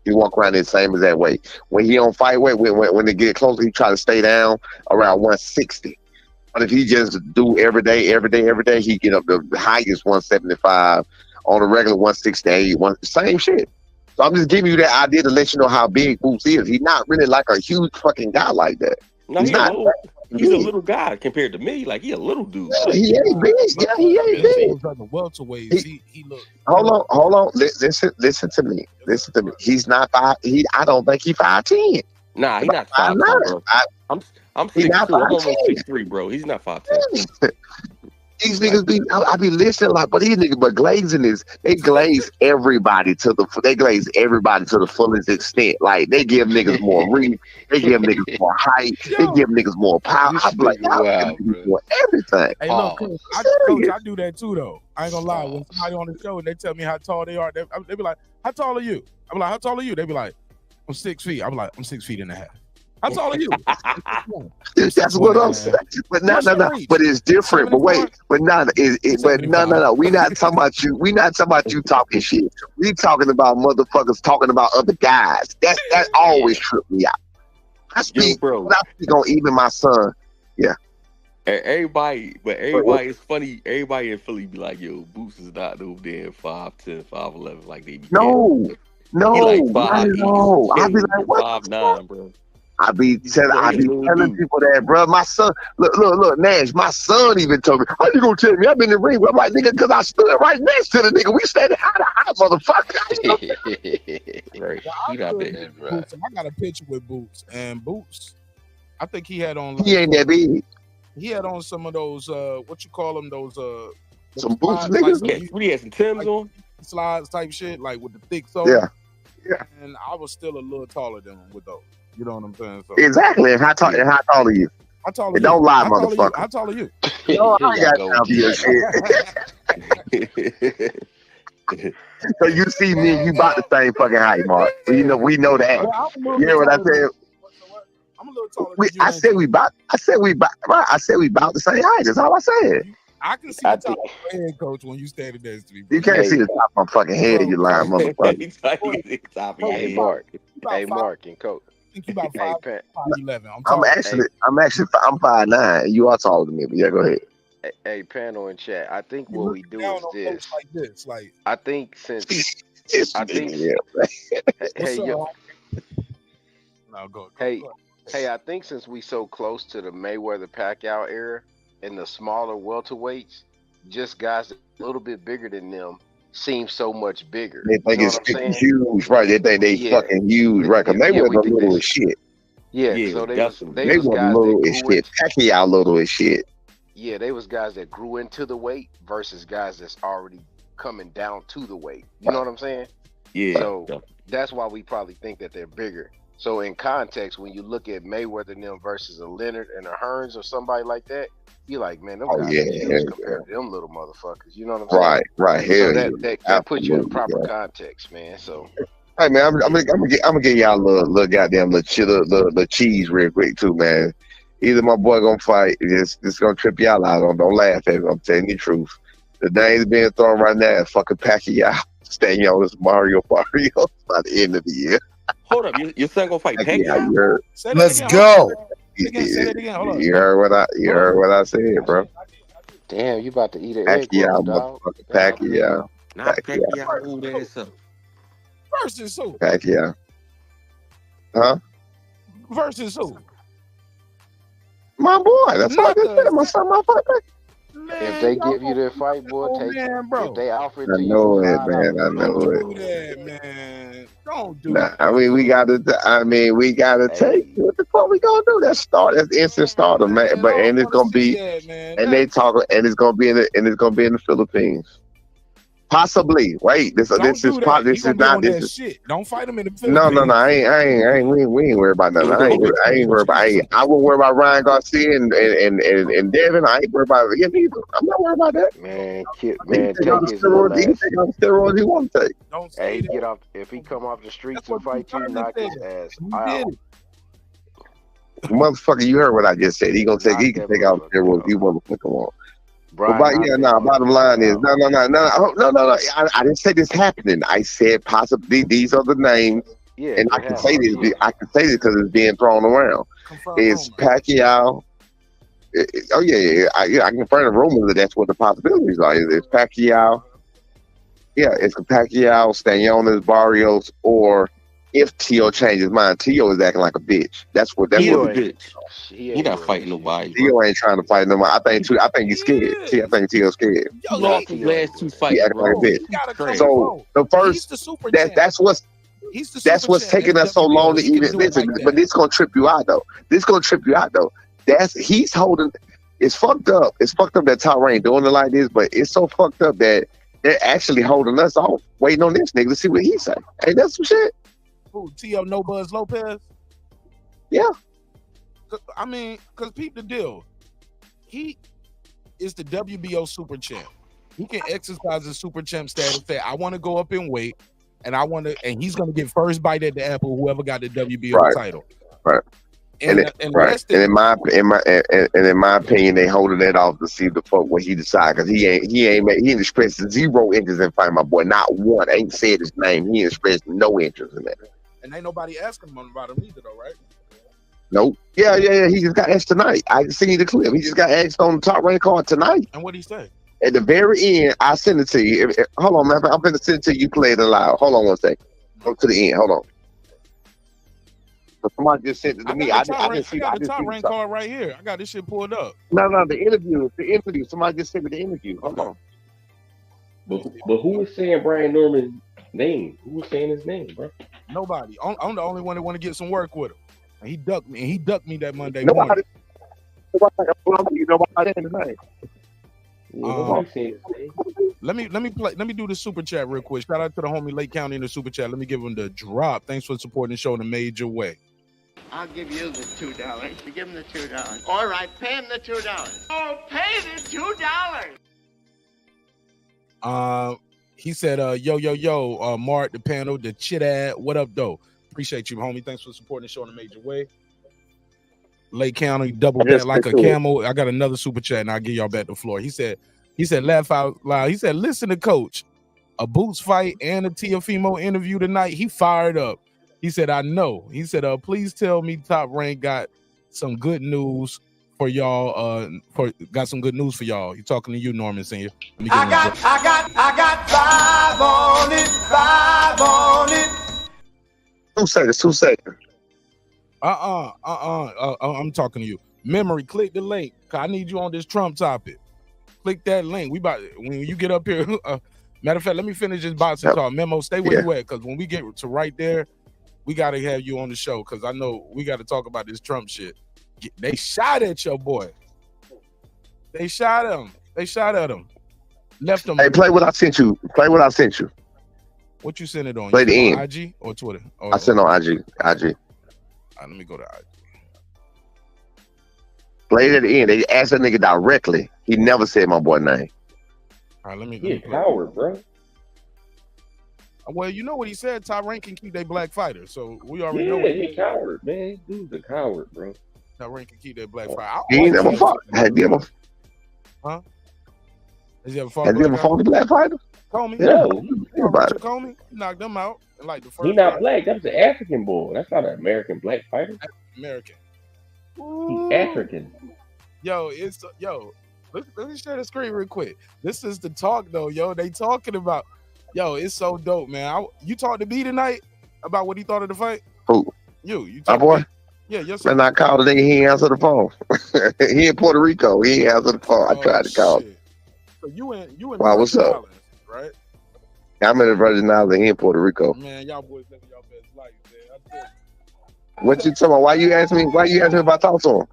He walk around the same as that weight. When he on fight weight, when they get closer, he try to stay down around 160. But if he just do every day, he get up the highest 175 on a regular 168, same shit. So I'm just giving you that idea to let you know how big Boots is. He's not really like a huge fucking guy like that. No, he's a little guy compared to me. Like, he a little dude. Yeah, he ain't big. Yeah, he ain't big. Welterweights. He look. Hold on. Listen to me. He's not 5. I don't think he's 5'10". Nah, he's not 5'10", bro. I'm 6'2". I'm almost 6'3", bro. He's not 5'10". These niggas be, I be listening like, but these niggas, but glazing is, they glaze everybody to the fullest extent. Like, they give niggas more reach, they give niggas more height, they give niggas more power. I be like, y'all give niggas more everything. Hey, look, Coach, I do that too, though. I ain't gonna lie. When somebody on the show and they tell me how tall they are, they be like, "How tall are you?" I'm like, "How tall are you?" They be like, "I'm 6 feet." I'm like, "I'm 6 feet and a half." How tall are you? That's what I'm saying. But no. But it's different. But wait. But no. We not talking about you. We not talking about you talking shit. We talking about motherfuckers talking about other guys. That always tripped me out. I speak on even my son. Yeah. Everybody is funny. Everybody in Philly be like, "Yo, Boots is not no damn 5'10", 5'11" like they be. No. He like 5'8". No. I be like, what? 5'9", bro. I be telling people that, bro. My son, look, Nash. My son even told me, "How you gonna tell me? I've been in the ring." I'm like, "Nigga, because I stood right next to the nigga. We standing eye to eye, motherfucker." He not big, bro. I got a picture with Boots, and Boots, I think he had on. He ain't that big. He had on some of those, what you call them? Those some boots, niggas. He had some Timbs on, slides type shit, like with the thick sole. Yeah. And I was still a little taller than him with those. You know what I'm saying? So, exactly. And how tall are you? How tall are you? Don't lie, motherfucker. How tall are you? No, I ain't got time for your shit. So you see me, you about the same fucking height, Marq. We know that. You hear what I said? I'm a little taller. I said we about the same height. That's all I said. I can see the top of your head, Coach, when you standing next to me. Bro. You can't see the top of my fucking head, you lying motherfucker. Hey, Marq and Coach. I think you about 5'11". I'm 5'9". You are taller than me, but yeah, go ahead. Hey, panel and chat. I think what we do is this. Like this, like I think since I think I think since we so close to the Mayweather Pacquiao era and the smaller welterweights, just guys that a little bit bigger than them seem so much bigger. They think it's huge, right? They think they fucking huge, right? Because they wasn't little as shit. Yeah, so they was little as shit. Pacquiao little as shit. Yeah, they was guys that grew into the weight versus guys that's already coming down to the weight. You know what I'm saying? Yeah. So that's why we probably think that they're bigger. So in context, when you look at Mayweather and them versus a Leonard and a Hearns or somebody like that, you're like, man, them guys compared to them little motherfuckers. You know what I'm saying? Right. So that puts you in proper context, man. So. Hey man, I'm gonna give y'all a little goddamn little cheese real quick too, man. Either my boy gonna fight, it's gonna trip y'all out. Don't laugh at me. I'm telling you the truth. The names being thrown right now is fucking Pacquiao, staying on this Mario Barrios by the end of the year. Hold up, your son gonna fight Pacquiao? Let's go. You heard what I said, bro. Damn, you about to eat an egg roll, dog. Pacquiao. Not Pacquiao. Ooh, that's up. Versus who? Pacquiao. Huh? Versus who? My boy. That's what I said. My son, my boy. If they give you their fight, boy, take it. If they offer it to you, I know it, man. I know it. Don't do that, man. Don't do that. I mean, we gotta take it. What the fuck we gonna do? That's instant stardom, man. But and it's gonna be, and they talk, and it's gonna be in the Philippines. Possibly. Wait, this is not. Shit. Don't fight him in the Philippines. No. I ain't. We ain't worried about nothing. I ain't worried about. I wouldn't worry about Ryan Garcia and Devin. I ain't worried about him either. I'm not worried about that. Man, take the steroids he want to take. Don't say get off. If he come off the streets and fight you, knock his ass out. Motherfucker, you heard what I just said. He can take out the steroids he motherfucker want. Bottom line is no. I didn't say this happening. I said possibly these are the names, and I can say this. I can say this because it's being thrown around. It's Pacquiao, Oh yeah. I can confirm the rumors that that's what the possibilities are. It's Pacquiao. Yeah, it's Pacquiao, Stanionis, Barrios, or if Tio changes his mind. Tio is acting like a bitch. That's what. He is a What bitch. He not fighting nobody. Tio ain't trying to fight nobody. I think he's scared. I think Tio's scared. He lost his last 2 fights. He acting like a bitch. So the first, that's what's taking us so long to even listen. But this gonna trip you out though. He's holding. It's fucked up. It's fucked up that Tyra ain't doing it like this. But it's so fucked up that they're actually holding us off, waiting on this nigga to see what he say. Ain't that some shit? Who, T.O. No Buzz Lopez? Yeah. I mean, because peep the deal. He is the WBO super champ. He can exercise his super champ status, say, I want to go up in weight, and he's going to get first bite at the apple, whoever got the WBO title. Right. And in my opinion, they holding that off to see the fuck what he decide, because he ain't expressed 0 interest in fighting my boy, not one. Ain't said his name. He expressed no interest in that. And ain't nobody asking him about him either, though, right? Nope. Yeah. He just got asked tonight. I seen the clip. He just got asked on the top rank card tonight. And what'd he say? At the very end, I sent it to you. Hold on, man. I'm gonna send it to you. Play it aloud. Hold on one second. Go to the end. Hold on. But somebody just sent it to me. I didn't see the top rank card right here. I got this shit pulled up. No, the interview. Somebody just sent me the interview. Hold on. But who was saying Brian Norman's name? Who was saying his name, bro? Nobody. I'm the only one that want to get some work with him. And he ducked me that Monday morning. Nobody tonight. Let me do the super chat real quick. Shout out to the homie Lake County in the super chat. Let me give him the drop. Thanks for supporting the show in a major way. I'll give you the $2. You give him the $2. All right, pay him the $2. Oh, pay the $2. He said, yo, Marq, the panel, the chit ad. What up, though? Appreciate you, homie. Thanks for supporting the show in a major way. Lake County, double back like a camel. I got another super chat, and I'll give y'all back the floor. He said, laugh out loud. He said, listen to Coach. A Boots fight and a Teofimo interview tonight. He fired up. He said, I know. He said, please tell me Top Rank got some good news for y'all. Got some good news for y'all. He's talking to you, Norman Senior. I got 5 on it. 2 seconds. I'm talking to you. Memory, click the link. I need you on this Trump topic. Click that link. When you get up here. Matter of fact, let me finish this boxing talk. Memo, stay where you at, because when we get to right there, we got to have you on the show, because I know we got to talk about this Trump shit. They shot at your boy. They shot him. Left him. Hey, play what I sent you. What you sent it on? Play the end. IG or Twitter? I sent on IG. Let me go to IG. Play it at the end. They asked that nigga directly. He never said my boy name. All right, let me coward, bro. Well, you know what he said. Top Rank can keep their black fighter, so we already know. Yeah, he coward, man. Dude's a coward, bro. Top Rank can keep their black fighter. He ain't never fought. Has he ever fought a black fighter? Comey? No. Comey knocked them out in like the first. He not black. That was an African boy. That's not an American black fighter. American. He's African. Let me share the screen real quick. This is the talk though, yo. They talking about, it's so dope, man. You talked to me tonight about what he thought of the fight. Who? You. My boy. Yeah, yes. Man, I called the nigga. He ain't answer the phone. He in Puerto Rico. He ain't answer the phone. I tried to call him. So you in wow, what's up? Islands, right? I'm in the Virgin Islands. He in Puerto Rico. Man, y'all boys living y'all best life, man. What you talking about? Why you asking me if I talk to him?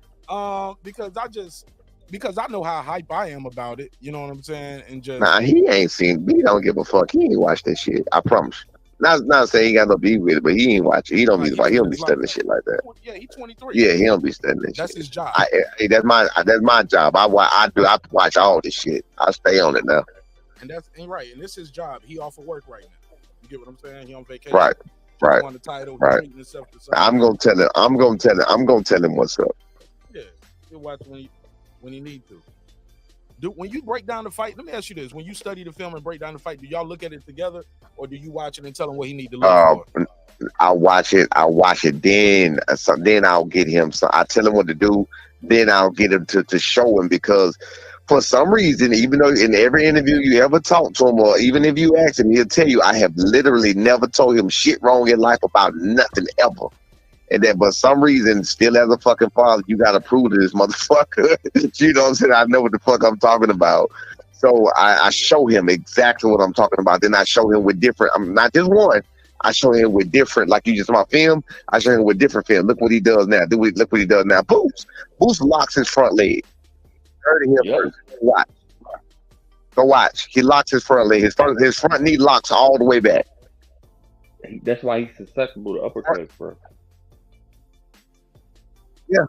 Because I know how hype I am about it. You know what I'm saying? And just he ain't seen. He don't give a fuck. He ain't watch that shit. I promise. Not saying he got no beef with it, but he ain't watch it. He don't be studying shit like that. Yeah, he's 23. Yeah, he don't be studying that shit. That's his job. That's my job. I watch all this shit. I stay on it now. And that's right. And this is his job. He off of work right now. You get what I'm saying? He on vacation. Right. He won the title. Right. I'm gonna tell him what's up. Yeah, he'll watch when he need to. When you break down the fight, let me ask you this: when you study the film and break down the fight, do y'all look at it together, or do you watch it and tell him what he need to look for? I watch it. Then I'll get him. So I tell him what to do. then I'll get him to show him, because for some reason, even though in every interview you ever talk to him, or even if you ask him, he'll tell you, I have literally never told him shit wrong in life about nothing ever. And then, but some reason, still as a fucking father, you got to prove to this motherfucker. You know what I'm saying? I know what the fuck I'm talking about. So I show him exactly what I'm talking about. Then I show him with different, not just one. I show him with different, like you just saw my film. I show him with different film. Look what he does now. Look what he does now. Boost locks his front leg. Heard it here first. Watch. Go watch. He locks his front leg. His front knee locks all the way back. That's why he's susceptible to uppercuts, bro. Yeah.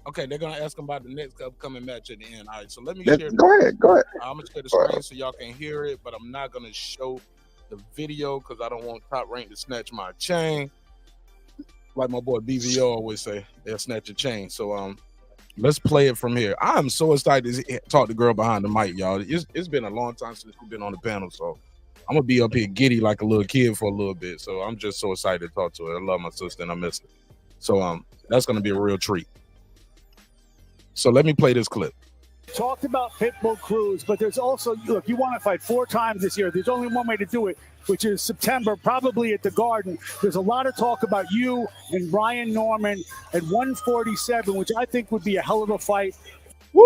Okay, they're gonna ask him about the next upcoming match at the end. All right, so let me share. Go ahead. I'm gonna share the screen so y'all can hear it, but I'm not gonna show the video because I don't want Top Rank to snatch my chain. Like my boy BVO always say, they'll snatch your chain. So let's play it from here. I'm so excited to talk to the girl behind the mic, y'all. It's been a long time since we've been on the panel, so I'm gonna be up here giddy like a little kid for a little bit. So I'm just so excited to talk to her. I love my sister and I miss her. So that's gonna be a real treat. So let me play this clip. Talked about Pitbull Cruz, but there's also, look, you want to fight 4 times this year. There's only one way to do it, which is September, probably at the Garden. There's a lot of talk about you and Brian Norman at 147, which I think would be a hell of a fight. Woo!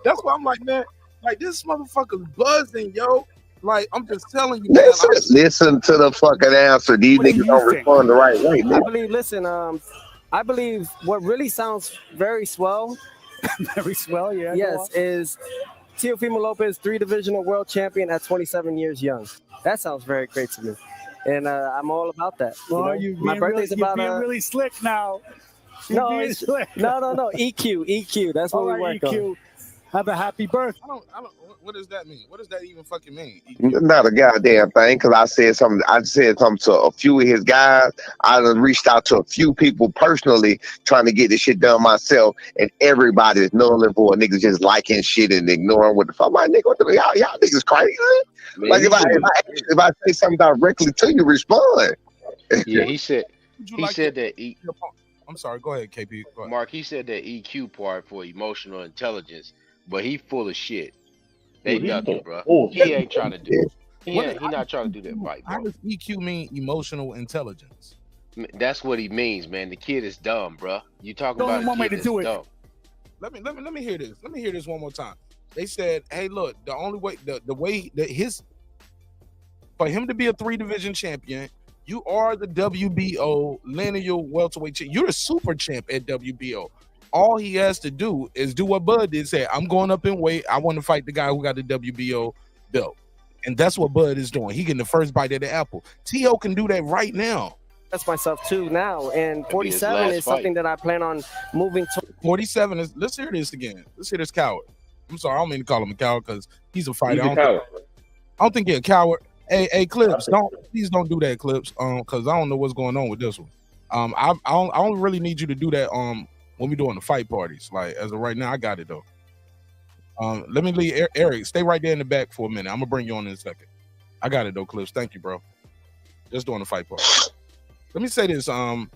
That's why I'm like, man, like this motherfucker's buzzing, yo. Like, I'm just telling you, man. Listen to the fucking answer. These niggas don't respond the right way. I believe what really sounds very swell. Very swell, yeah. Yes, is Teofimo Lopez, 3-divisional world champion at 27 years young. That sounds very great to me. And I'm all about that. Well, my birthday's you're being really slick now. No, EQ. That's what we work on. Have a happy birthday. I don't. What does that mean? What does that even fucking mean? Not a goddamn thing, because I said something to a few of his guys. I done reached out to a few people personally trying to get this shit done myself, and everybody's nulling for a nigga just liking shit and ignoring what the fuck. My nigga, what the y'all niggas crazy? Man, like if I say something directly to you, respond. Yeah, he said that. I'm sorry. Go ahead, KP. Go ahead. Mark, he said that EQ part for emotional intelligence, but he full of shit. They ducking, bro. He ain't trying to do it. He not trying to do that fight, bro. How does EQ mean emotional intelligence? That's what he means, man. The kid is dumb, bro. You talking about a kid that's dumb. Let me hear this. Let me hear this one more time. They said, hey, look, the only way, the way that for him to be a 3-division champion, you are the WBO linear welterweight champ. You're a super champ at WBO. All he has to do is do what Bud did. Say, I'm going up in weight. I want to fight the guy who got the WBO belt. And that's what Bud is doing. He getting the first bite of the apple. T.O. can do that right now. That's myself too now. And 47 is something that I plan on moving to. 47 is, let's hear this again. Let's hear this coward. I'm sorry, I don't mean to call him a coward because he's a fighter. He's a coward. I don't think he's a coward. Hey, Clips, please don't do that, Clips. Because I don't know what's going on with this one. I don't really need you to do that. When we doing the fight parties, like as of right now, I got it though. Let me leave Eric. Stay right there in the back for a minute. I'm gonna bring you on in a second. I got it though, Clips. Thank you, bro. Just doing the fight party. Let me say this. I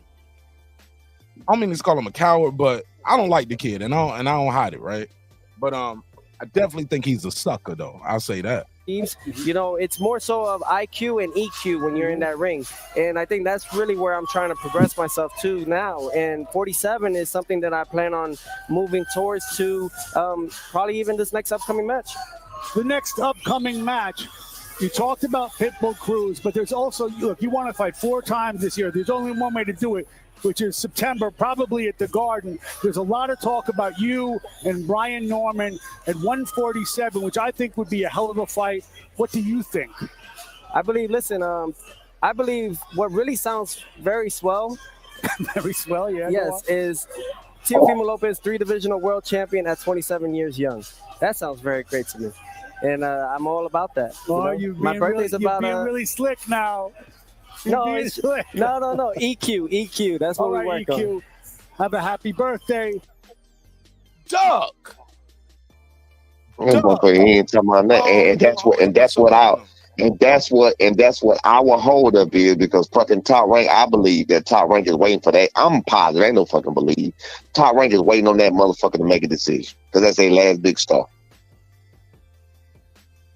don't mean to call him a coward, but I don't like the kid, and I don't hide it, right? But I definitely think he's a sucker, though. I'll say that. You know, it's more so of IQ and EQ when you're in that ring. And I think that's really where I'm trying to progress myself to now. And 47 is something that I plan on moving towards to probably even this next upcoming match. The next upcoming match, you talked about Pitbull Cruz, but there's also, look, you want to fight 4 times this year. There's only one way to do it, which is September, probably at the Garden. There's a lot of talk about you and Brian Norman at 147, which I think would be a hell of a fight. What do you think? I believe what really sounds very swell. Very swell, yeah. Yes, is Teofimo Lopez, 3-divisional world champion at 27 years young. That sounds very great to me. And I'm all about that. Oh, My birthday's you're being really slick now. No, EQ. That's what we work EQ. on. Have a happy birthday. Duck. He ain't talking about that. And that's what And that's what our hold up is, because fucking Top Rank, I believe that Top Rank is waiting for that. I'm positive, ain't no fucking believe. Top Rank is waiting on that motherfucker to make a decision, because that's their last big star.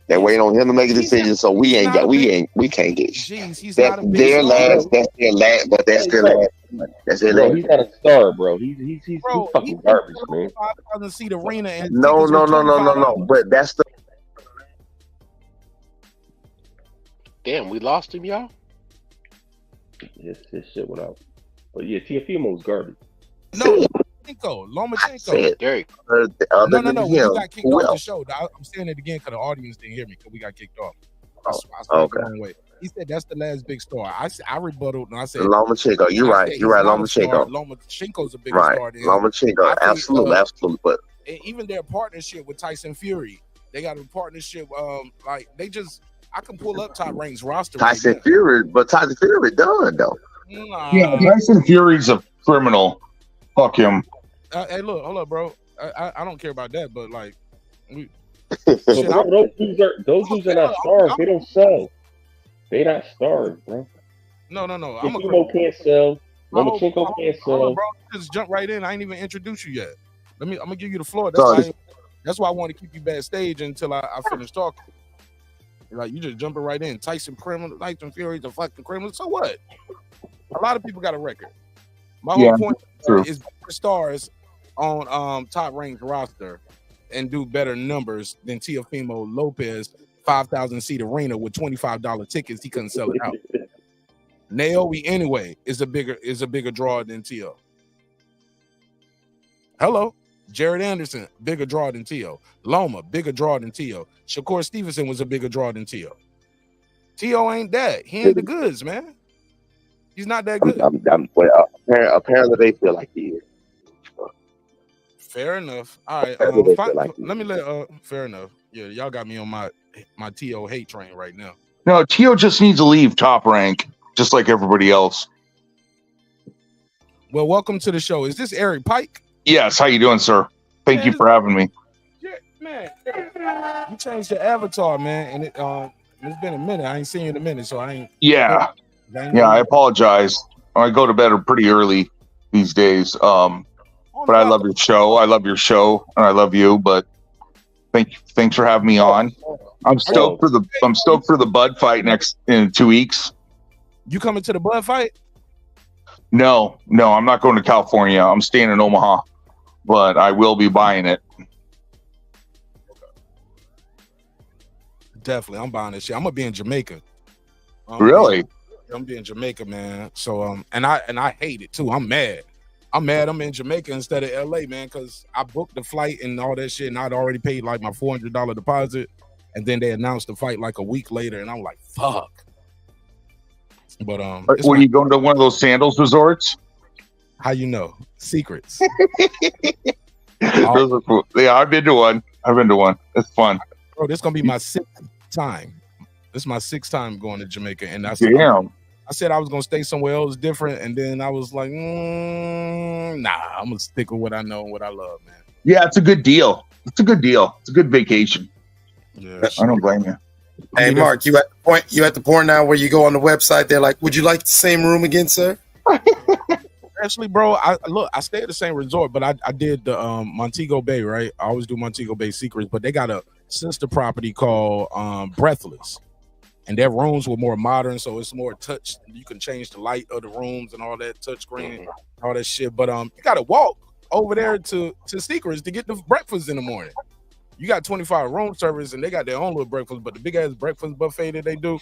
They're waiting on him to make a decision, so we can't get. Jeez, he's not a big Their star. last. That's their last. But that's their last. That's their Bro, last. he's not a star, bro. He's fucking garbage, man. 5,000 seat arena and No. tickets were $25. But that's the. Damn, we lost him, y'all. His shit went out. But yeah, Tiafimo's garbage. No, Lomachenko. Derek. Other No. than We him, got kicked who off the else? show. I'm saying it again because the audience didn't hear me because we got kicked off. Okay. He said that's the last big star. I rebutted and I said Lomachenko. You're right. he's You're right. not a star. Lomachenko. Lomachenko's a bigger Right. star than him. Lomachenko. Absolutely. But even their partnership with Tyson Fury, they got a partnership. I can pull up Top Rank's roster. Tyson Fury done though. Yeah, Tyson Fury's a criminal. Fuck him. Hey, look, hold up, bro. I don't care about that, but like, But bro, those dudes are not stars. They don't sell. They not stars, bro. No. Tiafimo can't sell. Lomachenko can't sell. Bro, just jump right in. I ain't even introduced you yet. I'm gonna give you the floor. That's why I want to keep you backstage until I finish talking. Like, you just jumping right in. Tyson Fury's a fucking criminal. So what? A lot of people got a record. My whole point is better stars on Top Rank's roster and do better numbers than Teofimo Lopez 5,000 seat arena with $25 tickets. He couldn't sell it out. Naomi anyway is a bigger draw than Tio. Hello. Jaron Anderson, bigger draw than Tio. Loma, bigger draw than Tio. Shakur Stevenson was a bigger draw than Tio. Tio ain't that. He ain't the goods, man. He's not that good. Apparently they feel like he is. Fair enough. All right. Fair enough. Yeah, y'all got me on my Tio hate train right now. No, Tio just needs to leave Top Rank, just like everybody else. Well, welcome to the show. Is this Eric Pike? Yes. How you doing, sir? Thank you for having me. Yeah, man. You changed the avatar, man, and it's been a minute. I ain't seen you in a minute, so I ain't. Yeah. I apologize. I go to bed pretty early these days. But I love your show. I love your show, and I love you. But thanks for having me on. I'm stoked for the Bud fight in 2 weeks. You coming to the Bud fight? No, I'm not going to California. I'm staying in Omaha, but I will be buying it. Definitely, I'm buying this shit. I'm gonna be in Jamaica. Really? I'm be in Jamaica, man. So and I hate it too. I'm mad I'm in Jamaica instead of LA, man, because I booked the flight and all that shit, and I'd already paid like my $400 deposit, and then they announced the fight like a week later, and I'm like, fuck. But were you going to one of those sandals resorts? How you know? Secrets. Those are cool. Yeah, I've been to one. It's fun. Bro, this is gonna be my 6th time. This is my 6th time going to Jamaica, and I said I was gonna stay somewhere else different, and then I was like, nah, I'm gonna stick with what I know and what I love, man. Yeah, it's a good deal. It's a good vacation. Yeah, I don't blame you. Hey, Mark, you at the point now where you go on the website, they're like, would you like the same room again, sir? Actually, bro, I stay at the same resort, but I did the Montego Bay, right? I always do Montego Bay Secrets, but they got a sister property called Breathless, and their rooms were more modern, so it's more touch. You can change the light of the rooms and all that touch screen, all that shit. But you gotta walk over there to Secrets to get the breakfast in the morning. You got 25 room service, and they got their own little breakfast, but the big ass breakfast buffet that they do,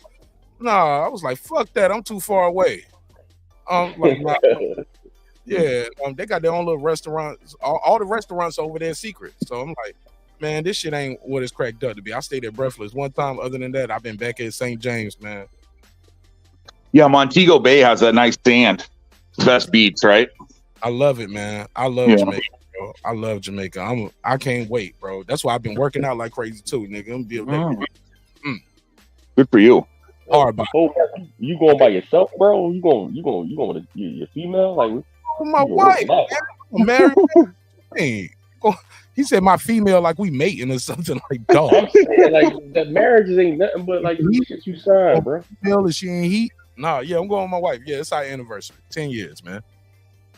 nah, I was like, fuck that, I'm too far away. Yeah, they got their own little restaurants. All the restaurants over there secret. So I'm like, man, this shit ain't what it's cracked up to be. I stayed at Breathless one time. Other than that, I've been back at St. James, man. Yeah, Montego Bay has that nice sand. Best beats, right? I love it, man. I love Jamaica, bro. I love Jamaica. I can't wait, bro. That's why I've been working out like crazy too, nigga. I'm be Good for you. Hard by. You going by yourself, bro? You going with your female? Like my wife, man. I'm married. Hey, He said my female like we mating or something like dog. I'm saying, like, the marriages ain't nothing but like shit you signed, bro. Female is she ain't heat? Nah, yeah, I'm going with my wife. Yeah, it's our anniversary. 10 years, man.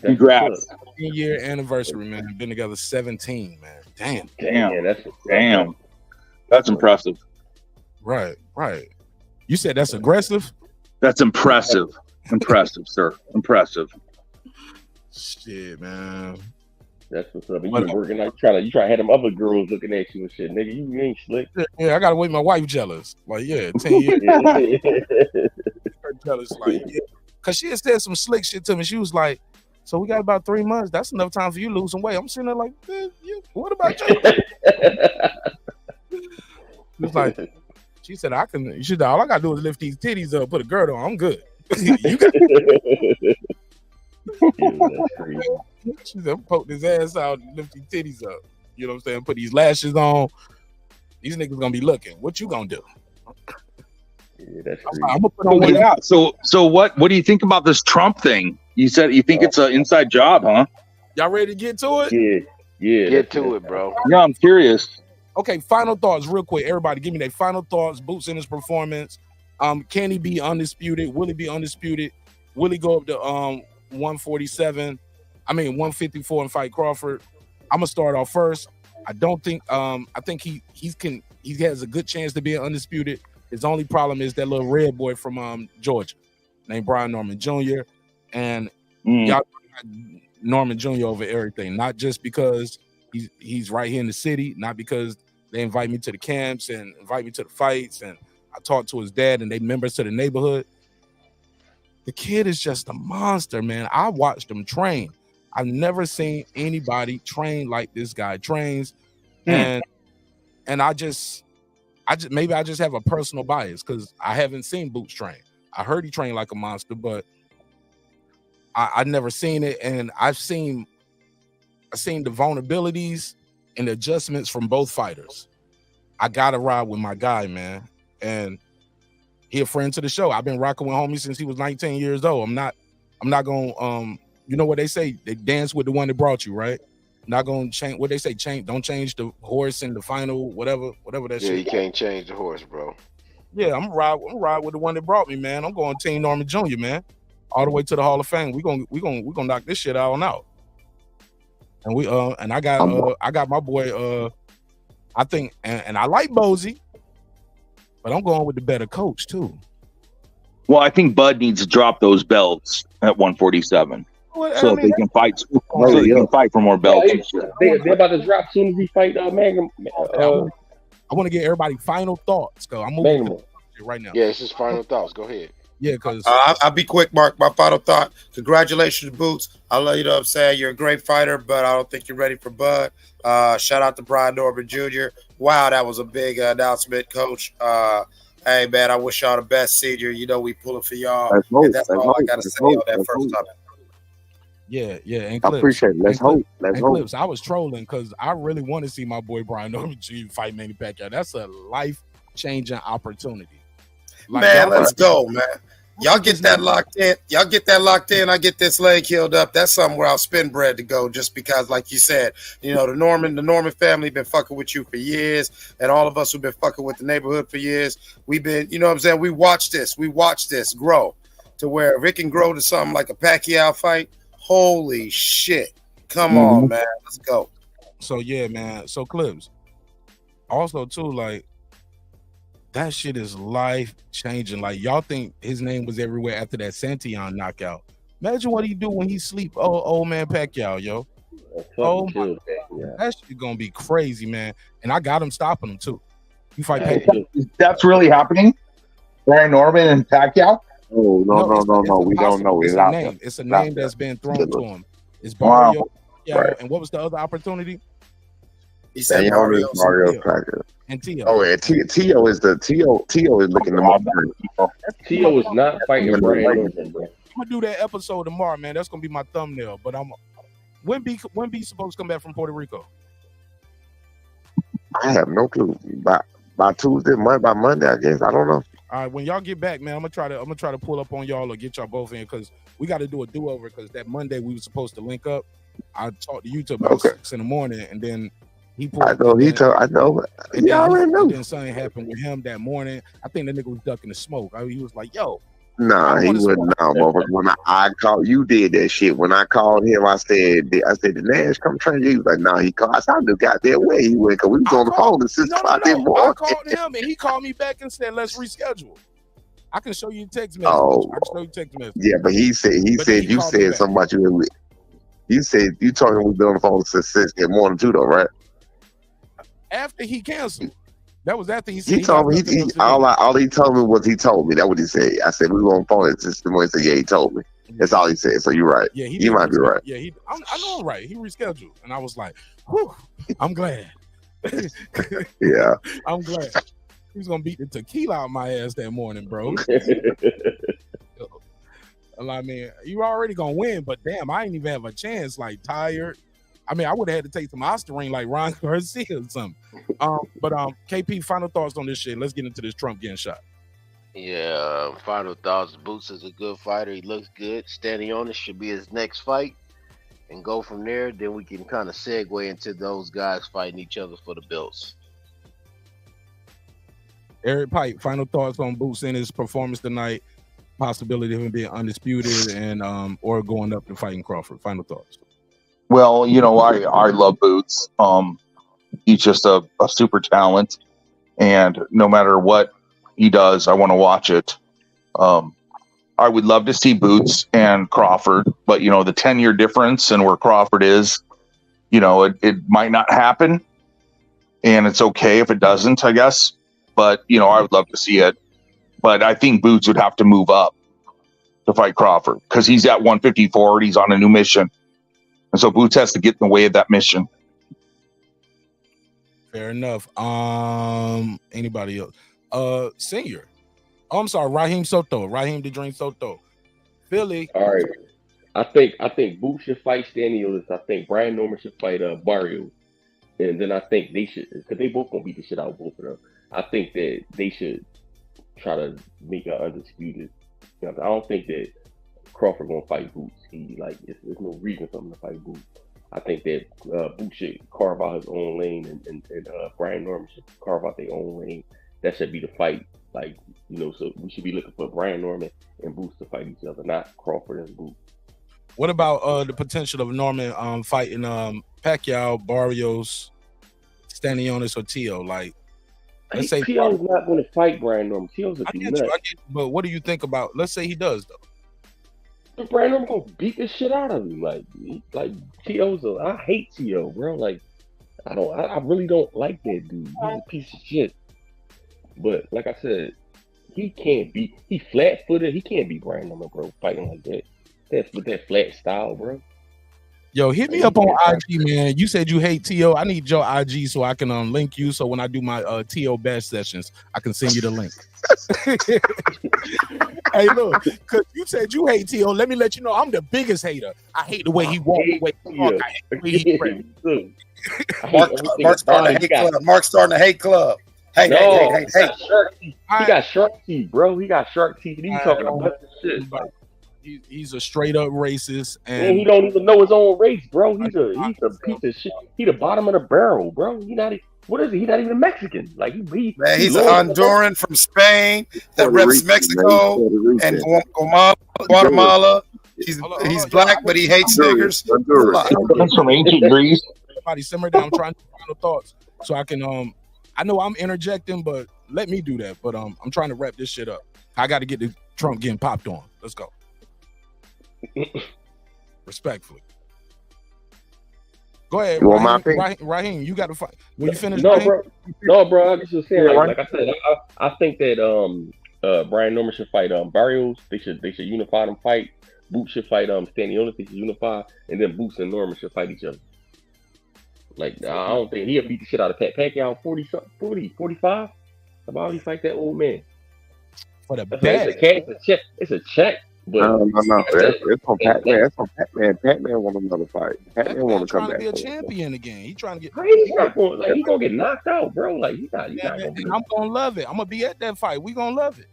Congrats. 10-year anniversary, man. Been together 17, man. Damn. Damn. That's impressive. Right. You said that's aggressive? That's impressive. Impressive, sir. Impressive. Shit, man. That's what's up. You been working like you try to have them other girls looking at you and shit, nigga. You ain't slick. Yeah, I gotta wait my wife jealous. Like, yeah, 10 years. Her jealous, like, yeah. Cause she had said some slick shit to me. She was like, so we got about 3 months. That's enough time for you to lose some weight. I'm sitting there like, what about you? It's like, she said, all I gotta do is lift these titties up, put a girdle on. I'm good. You got she said, poke his ass out and lift his titties up. You know what I'm saying? Put these lashes on. These niggas gonna be looking. What you gonna do? Yeah, that's I'm gonna put on yeah. So what do you think about this Trump thing? You said you think it's an inside job, huh? Y'all ready to get to it? Yeah. Get to it, bro. Yeah, I'm curious. Okay, final thoughts, real quick. Everybody, give me their final thoughts. Boots in his performance. Can he be undisputed? Will he be undisputed? Will he go up to 147? 154 and fight Crawford. I'm gonna start off first. I don't think I think he has a good chance to be undisputed. His only problem is that little red boy from Georgia named Brian Norman Jr. And y'all Norman Jr. over everything, not just because he's right here in the city, not because they invite me to the camps and invite me to the fights, and I talk to his dad and they members to the neighborhood. The kid is just a monster, man. I watched him train. I've never seen anybody train like this guy trains. And I just maybe I just have a personal bias because I haven't seen Boots train. I heard he trained like a monster, but I've never seen it. And I've seen the vulnerabilities and adjustments from both fighters. I gotta ride with my guy, man. And he a friend to the show. I've been rocking with homie since he was 19 years old. I'm not gonna you know what they say? They dance with the one that brought you, right? Not gonna change what they say, don't change the horse in the final, whatever that shit. Yeah, you can't change the horse, bro. Yeah, I'm ride with the one that brought me, man. I'm going Team Norman Jr., man. All the way to the Hall of Fame. We gonna knock this shit out. And we and I got my boy I think and I like Bozy, but I'm going with the better coach too. Well, I think Bud needs to drop those belts at 147. So they can fight. So they can fight for more belts. They're about to drop soon as he fight Magnum. I want to get everybody final thoughts. Cause I'm moving right now. Yeah, it's just final thoughts. Go ahead. Yeah, because I'll be quick, Mark. My final thought: congratulations, Boots. I love you. Know what I'm saying, you're a great fighter, but I don't think you're ready for Bud. Shout out to Brian Norman Jr. Wow, that was a big announcement, Coach. Hey, man, I wish y'all the best, senior. You know we pulling for y'all. And that's all I got to say on that first topic. Yeah. And I Clips, appreciate it. Let's hope. Clips, I was trolling because I really want to see my boy Brian Norman Jr. fight Manny Pacquiao. That's a life-changing opportunity. Like, man, let's go, man. Y'all get that locked in. I get this leg healed up. That's something where I'll spend bread to go just because, like you said, you know, the Norman family been fucking with you for years, and all of us who've been fucking with the neighborhood for years, we've been, you know what I'm saying? We watched this grow to where if it can grow to something like a Pacquiao fight, holy shit. Come on, man. Let's go. So, yeah, man. So, Clips, also, too, like, that shit is life-changing. Like, y'all think his name was everywhere after that Santion knockout. Imagine what he do when he sleep. Oh, old man Pacquiao, yo. Oh, my, that shit gonna be crazy, man. And I got him stopping him, too. You fight Pacquiao. That's really happening? Brian Norman and Pacquiao? Oh, no. We don't know. It's a name that's been thrown to him. It's Barrio. Yeah, right. And what was the other opportunity? He said Mario Pacquiao. And Tio. Oh, yeah. Tio is looking the most. Tio is not fighting Brian Norman, bro. I'm gonna do that episode tomorrow, man. That's gonna be my thumbnail. But when B supposed to come back from Puerto Rico? I have no clue. By Tuesday, by Monday, I guess. I don't know. All right, when y'all get back, man, I'm gonna try to pull up on y'all or get y'all both in because we got to do a do-over because that Monday we were supposed to link up I talked to you till about 6 in the morning, and then he pulled. I know he told. I know. And Yeah, I already know. then something happened with him that morning. I think the nigga was ducking the smoke. He was like, "Yo." Nah, he wouldn't. Nah, motherfucker. When I called, you did that shit. When I called him, I said, "Did Nash come train you?" He was like, "No." He called. I said, "I knew goddamn where he went because we was on the phone at 6 o'clock that morning." I called him and he called me back and said, "Let's reschedule." I can show you text message. Oh, I can show you text message. yeah, but he said you said something about you. You said you told him we've been on the phone since 6 in the morning too, though, right? After he canceled. That was after he said He told me. All he told me was he told me. That's what he said. I said we were on the phone at 6 in the morning. He said, "Yeah, he told me." That's all he said. So you're right. Yeah, you might be right. Yeah, I know I'm right. He rescheduled, and I was like, "Whew, I'm glad." Yeah, I'm glad. He was gonna beat the tequila out my ass that morning, bro. I mean, you already gonna win, but damn, I ain't even have a chance. Like tired. I mean, I would have had to take some Ostarine like Ron Garcia or something. But KP, final thoughts on this shit. Let's get into this Trump getting shot. Yeah, final thoughts. Boots is a good fighter. He looks good. Standing on it should be his next fight, and go from there. Then we can kind of segue into those guys fighting each other for the belts. Eric Pipe, final thoughts on Boots in his performance tonight. Possibility of him being undisputed and or going up and fighting Crawford. Final thoughts. Well, I love Boots. He's just a super talent, and no matter what he does, I want to watch it. I would love to see Boots and Crawford, but the 10-year difference and where Crawford is, it might not happen, and it's okay if it doesn't, I guess. But I would love to see it. But I think Boots would have to move up to fight Crawford because he's at 154. He's on a new mission. And so Boots has to get in the way of that mission. Fair enough. Anybody else? Senior. Oh, I'm sorry, Raheem the Dream Soto. Philly. All right. I think Boots should fight Stanley. I think Brian Norman should fight Barrio. And then I think they should, because they both gonna beat the shit out of both of them. I think that they should try to make an undisputed. I don't think that Crawford gonna fight Boots. There's no reason for him to fight Boots. I think that Boots should carve out his own lane, and Brian Norman should carve out their own lane. That should be the fight. So we should be looking for Brian Norman and Boots to fight each other, not Crawford and Boots. What about the potential of Norman fighting Pacquiao, Barrios, Stanionis, or Tio? Let's say Tio's not going to fight Brian Norman. Tio's a nut. But what do you think about? Let's say he does though. But Brian Norman gonna beat the shit out of him. Tio's I hate Tio, bro. I really don't like that dude. He's a piece of shit. But like I said, he flat-footed. He can't beat Brian Norman, bro, fighting like that. With that flat style, bro. Yo, hit me up on IG, man. You said you hate T.O. I need your IG so I can link you. So when I do my T.O. bash sessions, I can send you the link. Hey, look, because you said you hate T.O. Let me let you know I'm the biggest hater. I hate the way he walks, the way he talk. I hate the way he pray. Mark's starting a hate club. Mark's starting a hate club. Hey. He got shark teeth, bro. He got shark teeth. He's talking about this shit. He's a straight up racist, and he don't even know his own race, bro. He's a piece of shit. He the bottom of the barrel, bro. What is he? He's not even Mexican. He's an Honduran from Spain that reps Mexico and Guatemala. He's black, but he hates niggers. That's from ancient Greece. Everybody simmer down. I'm trying to final thoughts so I can. I know I'm interjecting, but let me do that. But I'm trying to wrap this shit up. I got to get the Trump getting popped on. Let's go. Respectfully. Go ahead, Raheem. You got to fight. When you finish, no, bro. I just saying, like I said, I think that Brian Norman should fight Barrios. They should unify them fight. Boots should fight Stanionis. They should unify, and then Boots and Norman should fight each other. I don't think he'll beat the shit out of Pacquiao 40, 45. About he fight that old man. For the bag. It's a check. But no. It's from Pac-Man. It's from Pac-Man. Pac-Man want another fight. Pac-Man want to come back. Trying to be a champion again. He's trying to get. He's not going. He's gonna get knocked out, bro. He's not gonna be. I'm gonna love it. I'm gonna be at that fight. We gonna love it.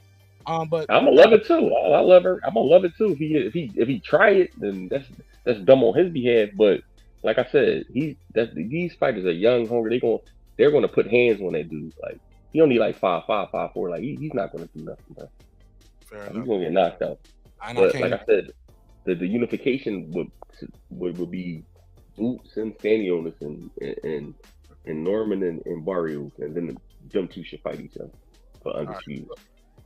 But I'm gonna love it too. I love her. I'm gonna love it too. If he try it, then that's dumb on his behalf. But like I said, these fighters are young, hungry. They're gonna put hands on that dude. Like he only like 5'5", 5'4". Like he's not gonna do nothing, man. He's gonna get knocked out. But like I said, the unification would be Boots and Stanionis and Norman and Barrios, and then them two should fight each other for undisputed.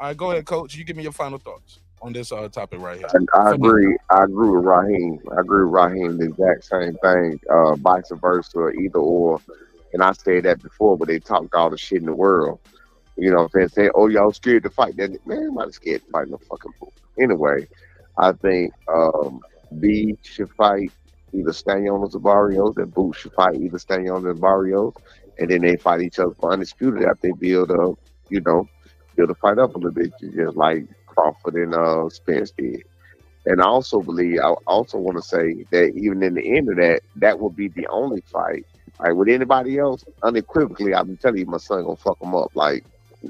All right, go ahead, Coach. You give me your final thoughts on this topic right here. I agree. I agree with Raheem. The exact same thing. Vice versa, either or. And I said that before, but they talked all the shit in the world. You know what I'm saying? Oh, y'all scared to fight that? Man, everybody's scared to fight no fucking fool. Anyway, I think B should fight either Stanionis or Barrios, and Boots should fight either Stanionis or Barrios, and then they fight each other for undisputed after they build up, build the fight up a little bit, just like Crawford and Spence did. And I also want to say that even in the end of that will be the only fight. Like with anybody else, unequivocally, I've been telling you, my son gonna fuck him up. Like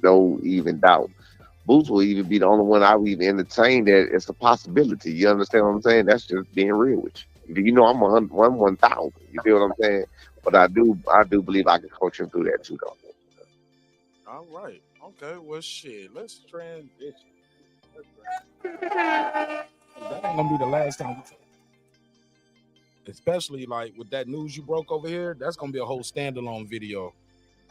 no even doubt. Boots will even be the only one I would even entertain that it's a possibility. You understand what I'm saying? That's just being real with you. You know, I'm 1,000. You feel what I'm saying? But I do believe I can coach him through that too, though. All right. Okay. Well, shit. Let's transition. That ain't gonna be the last time we talk. Especially like with that news you broke over here, that's gonna be a whole standalone video,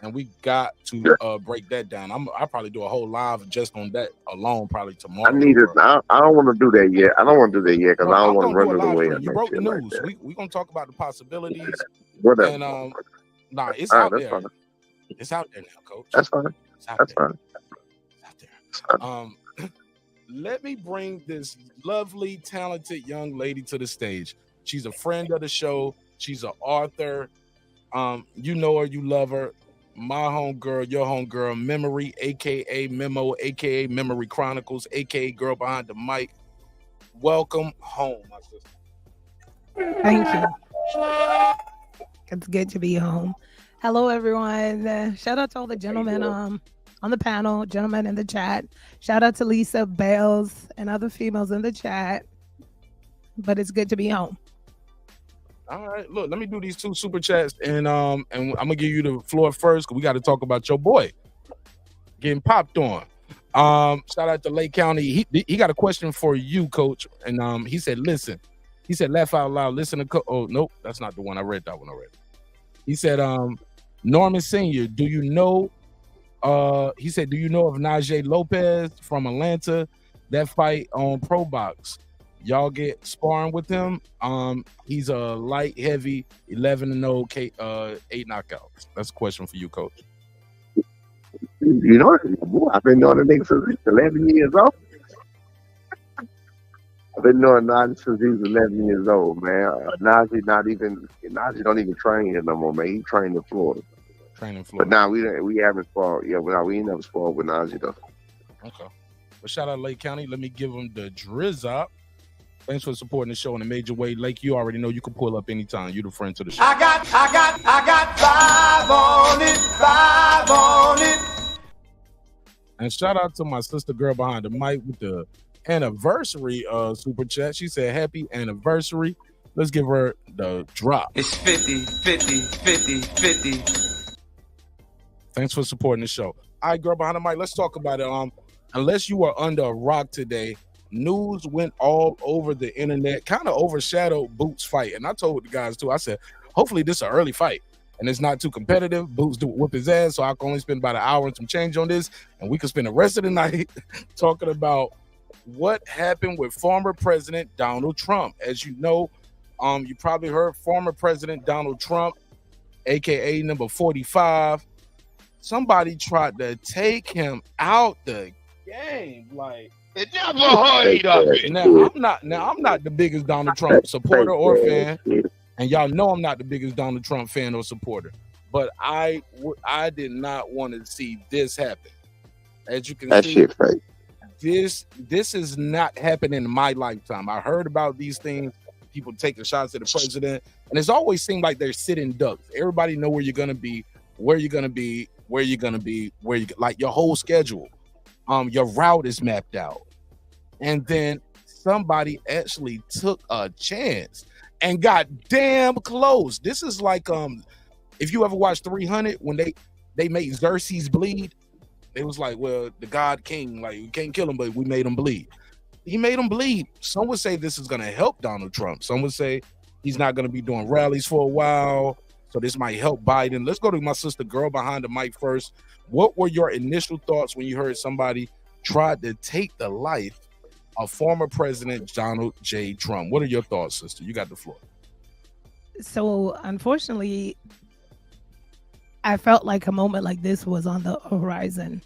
and we got to break that down. I'll probably do a whole live just on that alone, probably tomorrow. I don't want to do that yet. I don't want to do that yet because I don't want to run it away. You broke the news. We gonna talk about the possibilities. Whatever. And it's out there. Fine. It's out there now, Coach. That's fine. That's fine. It's out there. Let me bring this lovely, talented young lady to the stage. She's a friend of the show. She's an author. You know her, you love her. My homegirl, your homegirl, Memory, aka Memo, aka Memory Chronicles, aka Girl Behind the Mic. Welcome home, my sister. Thank you. It's good to be home. Hello, everyone. Shout out to all the gentlemen on the panel, gentlemen in the chat. Shout out to Lisa, Bales, and other females in the chat. But it's good to be home. All right, look, let me do these 2 super chats, and I'm gonna give you the floor first because we got to talk about your boy getting popped on. Shout out to Lake County. He got a question for you, Coach, and he said, listen. He said, laugh out loud. Listen to. Oh nope, that's not the one. I read that one already. He said, Norman Senior, do you know? He said, do you know of Najee Lopez from Atlanta? That fight on Pro Box. Y'all get sparring with him. He's a light heavy, 11-0, 8 knockouts. That's a question for you, Coach. You know, I've been knowing the nigga since 11 years old. I've been knowing Najee since he was 11 years old, man. Najee don't even train here no more, man. He trained in Florida. But now we haven't sparred. Yeah, we ain't never sparred with Najee though. Okay. Well, shout out Lake County. Let me give him the drizz. Thanks for supporting the show in a major way. Lake, you already know you can pull up anytime. You're the friend to the show. I got 5 on it. And shout out to my sister girl behind the mic with the anniversary super chat. She said, happy anniversary. Let's give her the drop. It's 50, 50, 50, 50. Thanks for supporting the show. All right, girl behind the mic, let's talk about it. Unless you are under a rock today, news went all over the internet, kind of overshadowed Boots' fight. And I told the guys too, I said, hopefully this is an early fight and it's not too competitive. Boots do whoop his ass, so I can only spend about an hour and some change on this, and we can spend the rest of the night talking about what happened with former President Donald Trump. As you know, you probably heard former President Donald Trump, aka number 45. Somebody tried to take him out the game. Like, it never heard of it. Now I'm not the biggest Donald Trump supporter or fan, and y'all know I'm not the biggest Donald Trump fan or supporter. But I did not want to see this happen. As you can that see, shit fake. This is not happening in my lifetime. I heard about these things, people taking shots at the president, and it's always seemed like they're sitting ducks. Everybody know where you're gonna be, where you're gonna be, like your whole schedule. Your route is mapped out. And then somebody actually took a chance. and got damn close. This is like if you ever watched 300 when they made Xerxes bleed, they was like, well, the God King, like we can't kill him, but we made him bleed. He made him bleed. Some would say this is going to help Donald Trump. Some would say he's not going to be doing rallies for a while, so this might help Biden. Let's go to my sister girl behind the mic first. What were your initial thoughts when you heard somebody tried to take the life of former President Donald J. Trump? What are your thoughts, sister? You got the floor. So unfortunately, I felt like a moment like this was on the horizon.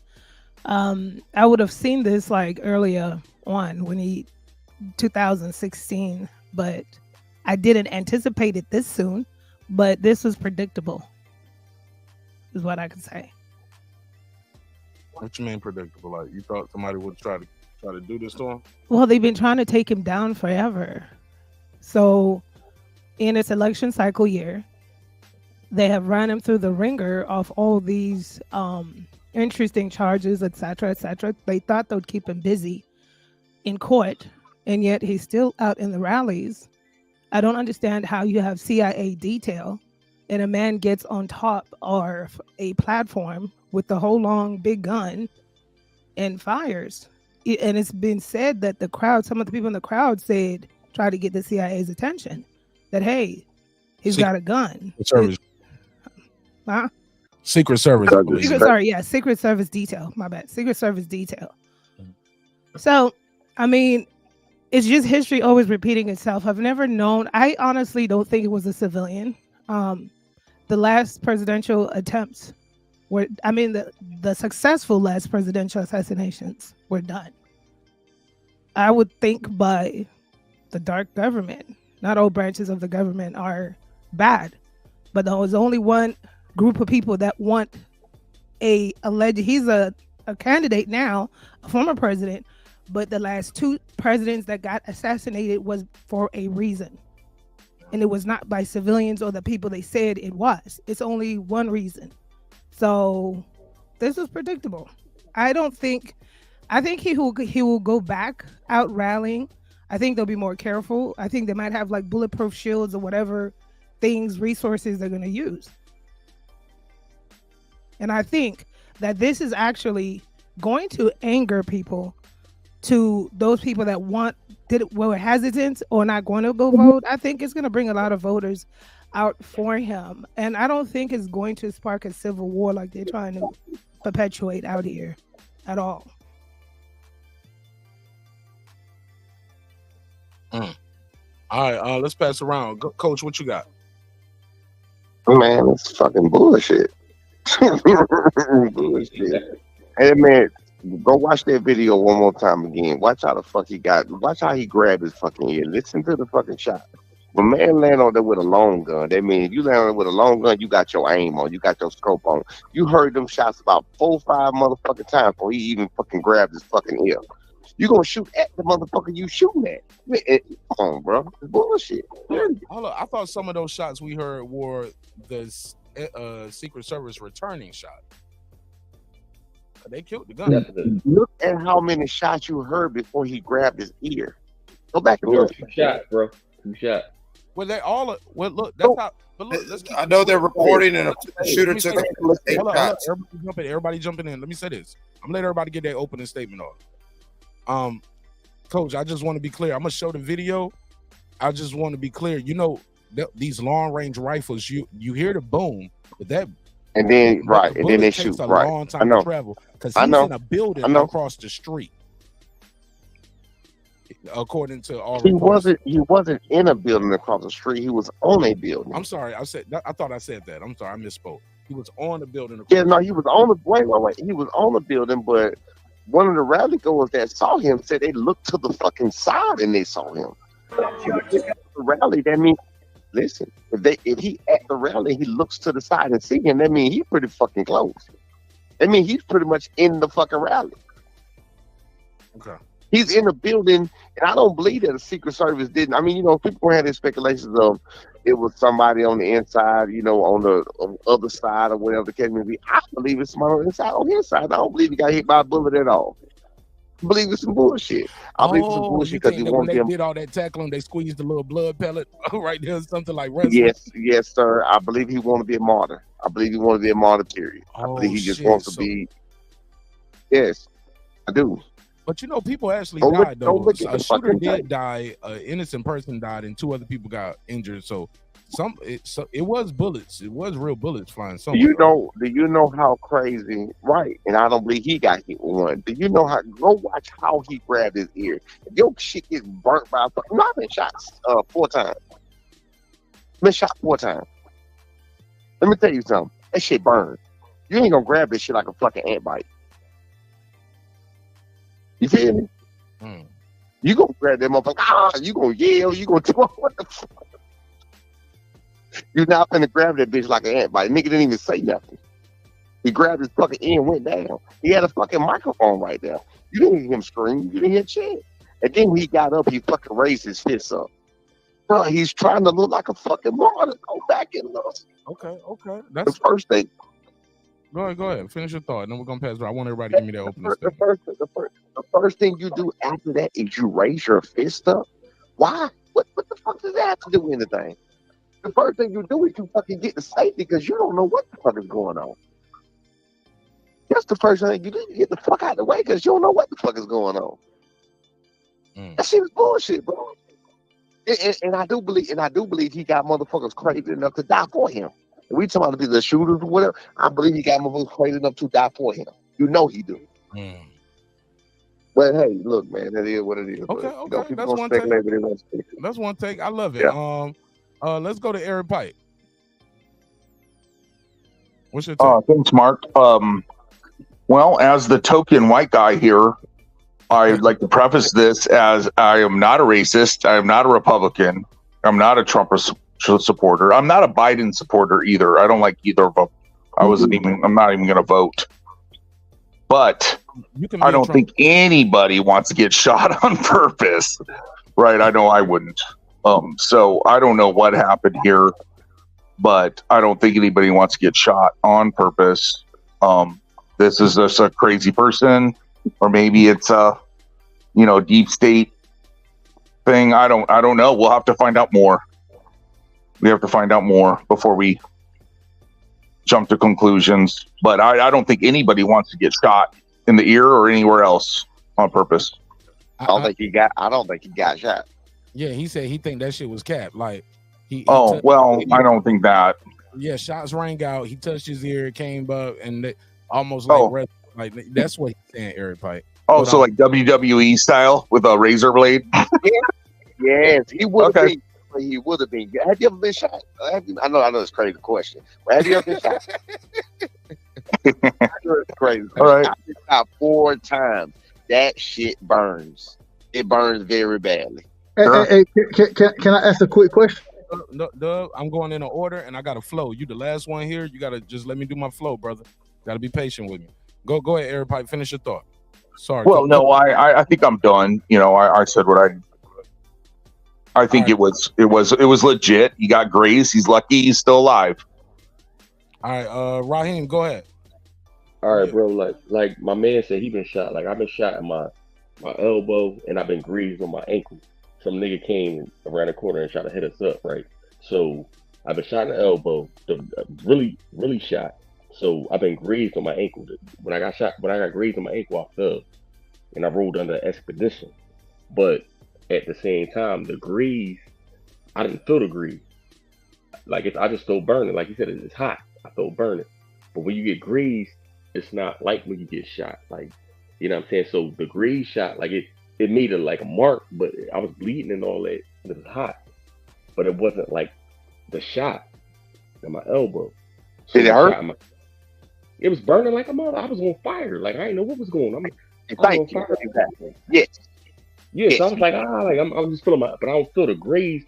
I would have seen this like earlier on when 2016, but I didn't anticipate it this soon. But this was predictable, is what I can say. What you mean predictable? Like you thought somebody would try to do this to him? Well, they've been trying to take him down forever. So in its election cycle year, they have run him through the ringer of all these interesting charges, etc., etc. They thought they'd keep him busy in court, and yet he's still out in the rallies. I don't understand how you have CIA detail and a man gets on top of a platform with the whole long big gun and fires. And it's been said that the crowd, some of the people in the crowd said, try to get the CIA's attention that, hey, he's got a gun. Service. Huh? Secret Service. Secret Service detail. My bad. Secret Service detail. So, I mean, it's just history always repeating itself. I've never known. I honestly don't think it was a civilian. The last presidential attempts were, I mean, the successful last presidential assassinations were done, I would think, by the dark government. Not all branches of the government are bad, but there was only one group of people that want he's a candidate now, a former president, but the last two presidents that got assassinated was for a reason. And it was not by civilians or the people they said it was. It's only one reason. So this was predictable. I think he will go back out rallying. I think they'll be more careful. I think they might have like bulletproof shields or whatever resources they're going to use. And I think that this is actually going to anger people, to those people that were hesitant or not going to go vote. I think it's going to bring a lot of voters out for him. And I don't think it's going to spark a civil war like they're trying to perpetuate out here at all. All right, let's pass around. Coach, what you got? Man, it's fucking bullshit. Bullshit. Hey, man, go watch that video one more time again. Watch how the fuck watch how he grabbed his fucking ear. Listen to the fucking shot. When man land on there with a long gun, that means you land on there with a long gun, you got your aim on, you got your scope on. You heard them shots about 4 or 5 motherfucking times before he even fucking grabbed his fucking ear. You gonna shoot at the motherfucker you shooting at. Come on, bro. It's bullshit. Hold up. I thought some of those shots we heard were the Secret Service returning shot. They killed the gun. Look at how many shots you heard before he grabbed his ear. Go back and look. 2 shots, bro. 2 shots. Well, they all. Well, look. That's how. But look, let's keep. I know they're reporting, and a shooter took 8 shots. Everybody jumping in. Let me say this. I'm gonna let everybody get their opening statement off. Coach, I just want to be clear. I'm gonna show the video. I just want to be clear. You know, these long range rifles. You hear the boom, but that. And then and then they shoot. Takes a right. long time to travel because he's in a building across the street. According to all reports. He wasn't in a building across the street. He was on a building. I'm sorry. I thought I said that. I'm sorry. I misspoke. He was on the building. Yeah, no, he was on the wait. He was on the building, but one of the rally goers that saw him said they looked to the fucking side and they saw him. The rally, that means, listen, if he at the rally, he looks to the side and see him, that means he's pretty fucking close. That means he's pretty much in the fucking rally. Okay. He's in the building, and I don't believe that the Secret Service didn't. I mean, you know, people had these speculations of it was somebody on the inside, you know, on the other side or whatever the case may be. I believe it's somebody on the inside, on his side. I don't believe he got hit by a bullet at all. believe it's some bullshit. I believe it's some Oh, bullshit you because think he that when won't they give. did all that tackling, they squeezed a little blood pellet right there, something like wrestling? Yes, sir. I believe he want to be a martyr. I believe he want to be a martyr. Period. I believe Oh he just shit! wants to So, be. Yes, I do. but you know, people actually Don't died don't though. look at A the shooter fucking tape. did die. An innocent person died, and 2 other people got injured. So, it was bullets. It was real bullets flying Do somewhere. you know? Do you know how crazy? Right, and I don't believe he got hit with one. Do you know how? Go watch how he grabbed his ear. If your shit gets burnt by a fucking. No, I've been shot 4 times. Been shot 4 times. Let me tell you something. That shit burned. You ain't gonna grab this shit like a fucking ant bite. You feel me? You gonna grab that motherfucker? You gonna yell? You gonna do what the fuck? You're not gonna grab that bitch like an ant bite. Nigga didn't even say nothing. He grabbed his fucking ear and went down. He had a fucking microphone right there. You didn't hear him scream. You didn't hear shit. And then when he got up, he fucking raised his fists up. Bro, he's trying to look like a fucking martyr. Go back and look. Okay. The first thing. Go ahead. Finish your thought, and then we're gonna pass it. I want everybody to give me that opening The statement. first thing you do after that is you raise your fist up. Why? What the fuck does that have to do with anything? The first thing you do is you fucking get to safety because you don't know what the fuck is going on. That's the first thing you do. You get the fuck out of the way because you don't know what the fuck is going on. That shit is bullshit, bro. And I do believe he got motherfuckers crazy enough to die for him. And we talking about the shooters or whatever. I believe he got motherfuckers crazy enough to die for him. You know he do. But hey, look, man, that is what it is. Okay. You know, people That's gonna one take. speculate, but they won't speculate. That's one take. I love it. Yeah. Let's go to Eric Pike. What's your take? Thanks, Mark. Well, as the token white guy here, I'd like to preface this as I am not a racist. I am not a Republican. I'm not a Trump supporter. I'm not a Biden supporter either. I don't like either of them. I'm not even going to vote. But I don't think anybody wants to get shot on purpose. Right? I know I wouldn't. So I don't know what happened here, but I don't think anybody wants to get shot on purpose. This is just a crazy person, or maybe it's a, deep state thing. I don't know. We'll have to find out more. We have to find out more before we jump to conclusions. But I don't think anybody wants to get shot in the ear or anywhere else on purpose. I don't think he got shot. Yeah, he said he think that shit was cap. Like I don't think that. Yeah, shots rang out. He touched his ear, came up, and almost like that's what he's saying, Eric Pike. Oh, so like WWE style with a razor blade? Yes, he would have been. He would have been. Have you ever been shot? I know it's a crazy question. But have you ever been shot? It's crazy. All right. I've been shot 4 times. That shit burns. It burns very badly. Hey, can I ask a quick question? Doug, I'm going in an order, and I got to flow. You the last one here. You got to just let me do my flow, brother. Got to be patient with me. Go ahead, Eric Pike. Finish your thought. Sorry. Well, no, I think I'm done. I said what I think. It was legit. He got grazed. He's lucky he's still alive. All right, Raheem, go ahead. All right, bro. Like my man said, he been shot. Like I've been shot in my elbow, and I've been grazed on my ankle. Some nigga came around the corner and tried to hit us up, right? So I've been shot in the elbow, really, really shot. So I've been grazed on my ankle. When I got grazed on my ankle, I fell, and I rolled under expedition. But at the same time, the grease, I didn't feel the grease. Like I just felt burning. Like you said, it's hot. I felt burning. But when you get greased, it's not like when you get shot. Like, you know what I'm saying? So the grease shot, like it made it like a mark, but I was bleeding and all that. It was hot, but it wasn't like the shot in my elbow. So did it hurt? It was burning like a mother. I was on fire. Like I didn't know what was going on. Thank you. Exactly. Yes. Yeah. So I was like, I'm just feeling but I don't feel the grease.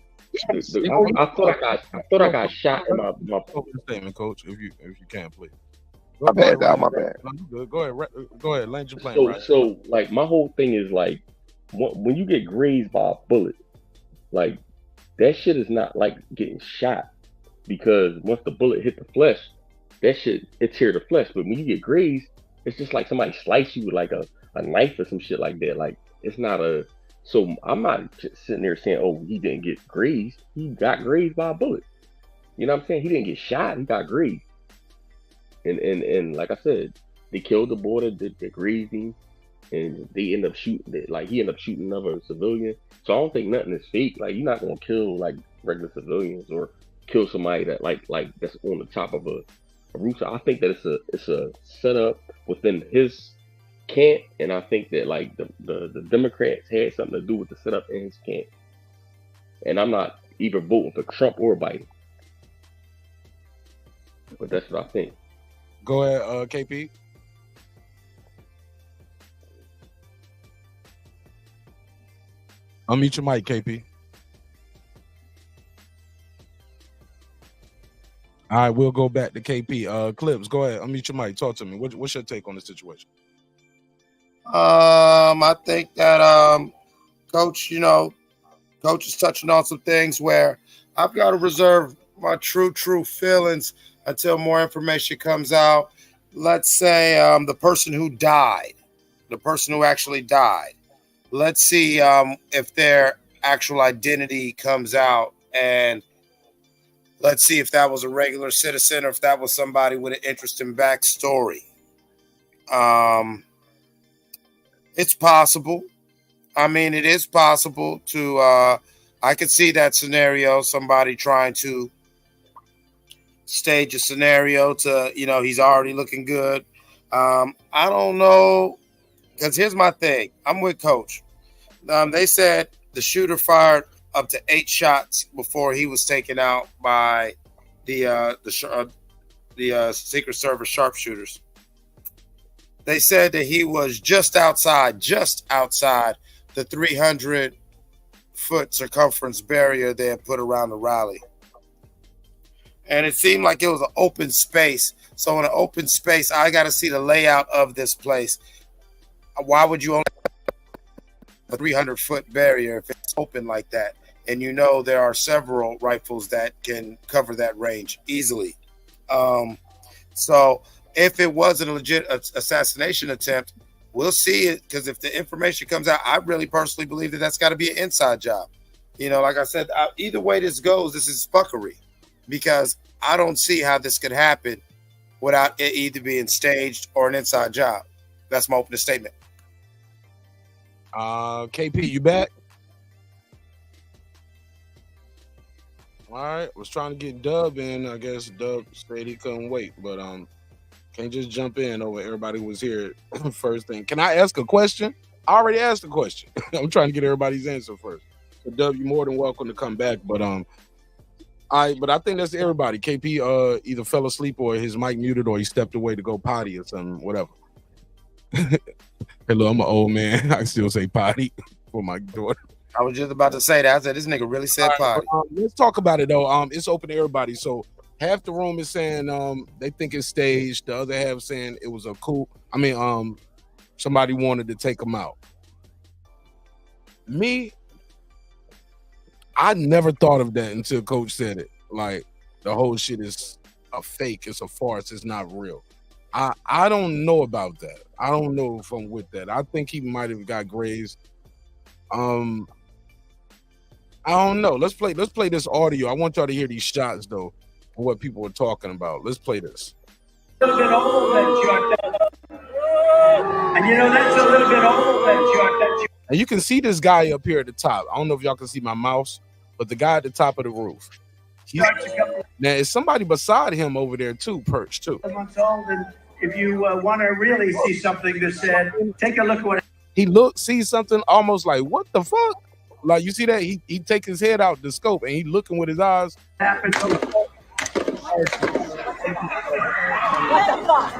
Yes. I thought I got shot in my statement, Coach. If you can, please. My bad. Go ahead. Land your plane. So like my whole thing is like when you get grazed by a bullet, like that shit is not like getting shot, because once the bullet hit the flesh, that shit it tear the flesh. But when you get grazed, it's just like somebody slice you with like a a knife or some shit like that. Like it's not a. So I'm not just sitting there saying, oh, he didn't get grazed. He got grazed by a bullet. You know what I'm saying? He didn't get shot. He got grazed. And like I said, they killed the boy that grazed him, and they end up shooting. Like he ended up shooting another civilian. So I don't think nothing is fake. Like you're not gonna kill like regular civilians or kill somebody that like that's on the top of a roof. So I think that it's a setup within his camp, and I think that like the Democrats had something to do with the setup in his camp. And I'm not either voting for Trump or Biden, but that's what I think. Go ahead, KP. Unmute your mic, KP. All right, we'll go back to KP. Clips, go ahead. Unmute your mic. Talk to me. What's your take on the situation? I think that Coach, Coach is touching on some things where I've got to reserve my true feelings until more information comes out. Let's say the person who died, the person who actually died. Let's see if their actual identity comes out, and let's see if that was a regular citizen or if that was somebody with an interesting backstory. It's possible. I mean, it is possible to, I could see that scenario, somebody trying to stage a scenario to, he's already looking good. I don't know, because here's my thing. I'm with Coach. They said the shooter fired up to 8 shots before he was taken out by the Secret Service sharpshooters. They said that he was just outside the 300-foot circumference barrier they had put around the rally. And it seemed like it was an open space. So in an open space, I got to see the layout of this place. Why would you only have a 300-foot barrier if it's open like that? And there are several rifles that can cover that range easily. So if it was a legit assassination attempt, we'll see it, because if the information comes out, I really personally believe that that's got to be an inside job. Like I said, either way this goes, this is fuckery, because I don't see how this could happen without it either being staged or an inside job. That's my opening statement. KP, you back? All right, was trying to get Dub in. I guess Dub said he couldn't wait, but can't just jump in over everybody who was here first thing. Can I ask a question? I already asked a question. I'm trying to get everybody's answer first. So Dub, you're more than welcome to come back, but I think that's everybody. KP either fell asleep or his mic muted or he stepped away to go potty or something, whatever. Hey, look, I'm an old man. I still say potty for my daughter. I was just about to say that. I said, this nigga really said potty. Let's talk about it, though. It's open to everybody. So half the room is saying they think it's staged. The other half saying it was a coup. I mean, somebody wanted to take him out. Me, I never thought of that until Coach said it. Like, the whole shit is a fake. It's a farce. It's not real. I don't know about that. I don't know if I'm with that. I think he might have got grazed. I don't know. Let's play this audio. I want y'all to hear these shots, though, and what people were talking about. Let's play this. A little bit old, that shot. And that's a little bit old, that shot. And you can see this guy up here at the top. I don't know if y'all can see my mouse, but the guy at the top of the roof. Now, is somebody beside him over there, too, perched, too. Months old, and if you want to really see something that said, take a look at what he sees something almost like, what the fuck? Like, you see that? He take his head out the scope, and he looking with his eyes. happened. What the fuck?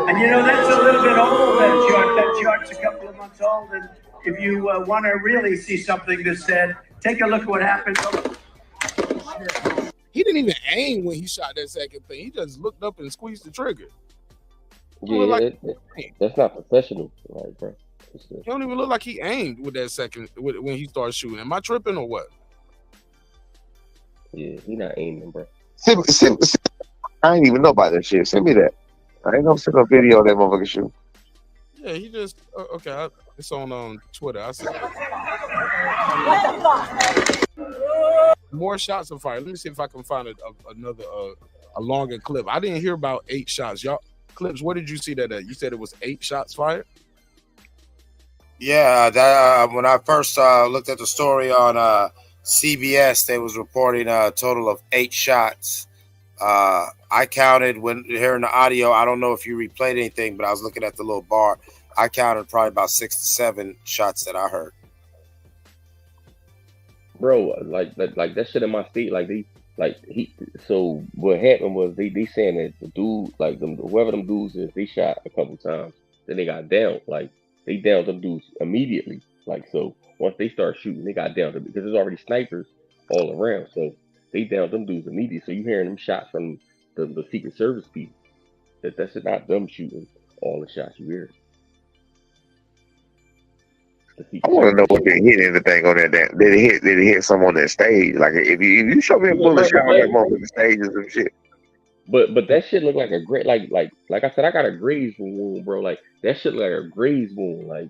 And that's a little bit old, that chart. That chart's a couple of months old, and if you want to really see something that said, take a look at what happened. He didn't even aim when he shot that second thing. He just looked up and squeezed the trigger. Yeah, that's not professional, like, bro. He don't even look like he aimed with that second when he started shooting. Am I tripping or what? Yeah, he not aiming, bro. I ain't even know about that shit. Send me that. I ain't gonna send a video of that motherfucker shoot. Yeah, he just okay. It's on Twitter. I said more shots of fire. Let me see if I can find another a longer clip. I didn't hear about 8 shots. Y'all clips. Where did you see that at? You said it was 8 shots fired. Yeah, that when I first looked at the story on CBS, they was reporting a total of 8 shots. I counted when hearing the audio. I don't know if you replayed anything, but I was looking at the little bar. I counted probably about 6 to 7 shots that I heard. Bro, like that shit in my state, so what happened was they saying that the dude, like whoever them dudes is, they shot a couple times, then they got down, like they downed them dudes immediately. Like, so once they start shooting, they got down because there's already snipers all around, so they downed them dudes immediately. So you hearing them shots from the Secret Service people. That's not them shooting all the shots you hear. I want to know if they hit anything on that. Did it hit someone on that stage? Like if you show me a bullet shot on that motherfucking stage or some shit. But that shit look like a great like I said, I got a graze wound, bro. Like that shit look like a graze wound. Like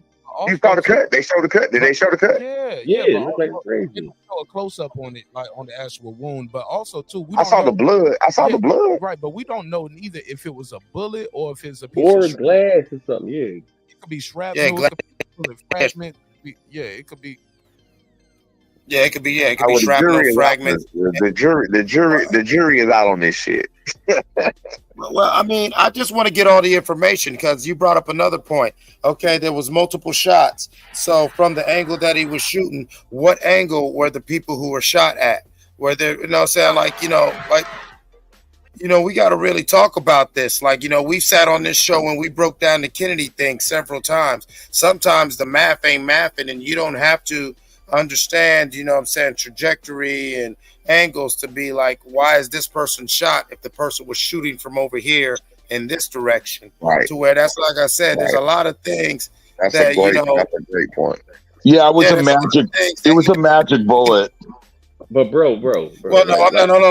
you saw the cut? They showed the cut. Did they show the cut? Yeah, it looked like a graze wound. Show a close up on it, like on the actual wound, but also too, I saw the blood. The blood. Right, but we don't know neither if it was a bullet or if it's a piece or of glass or something. Yeah, it could be shrapnel. Fragment. Yeah, it could be. Yeah, it could be. Yeah, it could be shrapnel fragments. The jury is out on this shit. Well, I mean, I just want to get all the information because you brought up another point. Okay, there was multiple shots. So from the angle that he was shooting, what angle were the people who were shot at? Were there, saying we got to really talk about this. We sat on this show and we broke down the Kennedy thing several times. Sometimes the math ain't mathing and you don't have to understand, trajectory and angles to be like, why is this person shot if the person was shooting from over here in this direction? Right. To where that's like I said, there's a lot of things that's a great point. Yeah, it was a magic. It was a magic bullet. But bro. Well,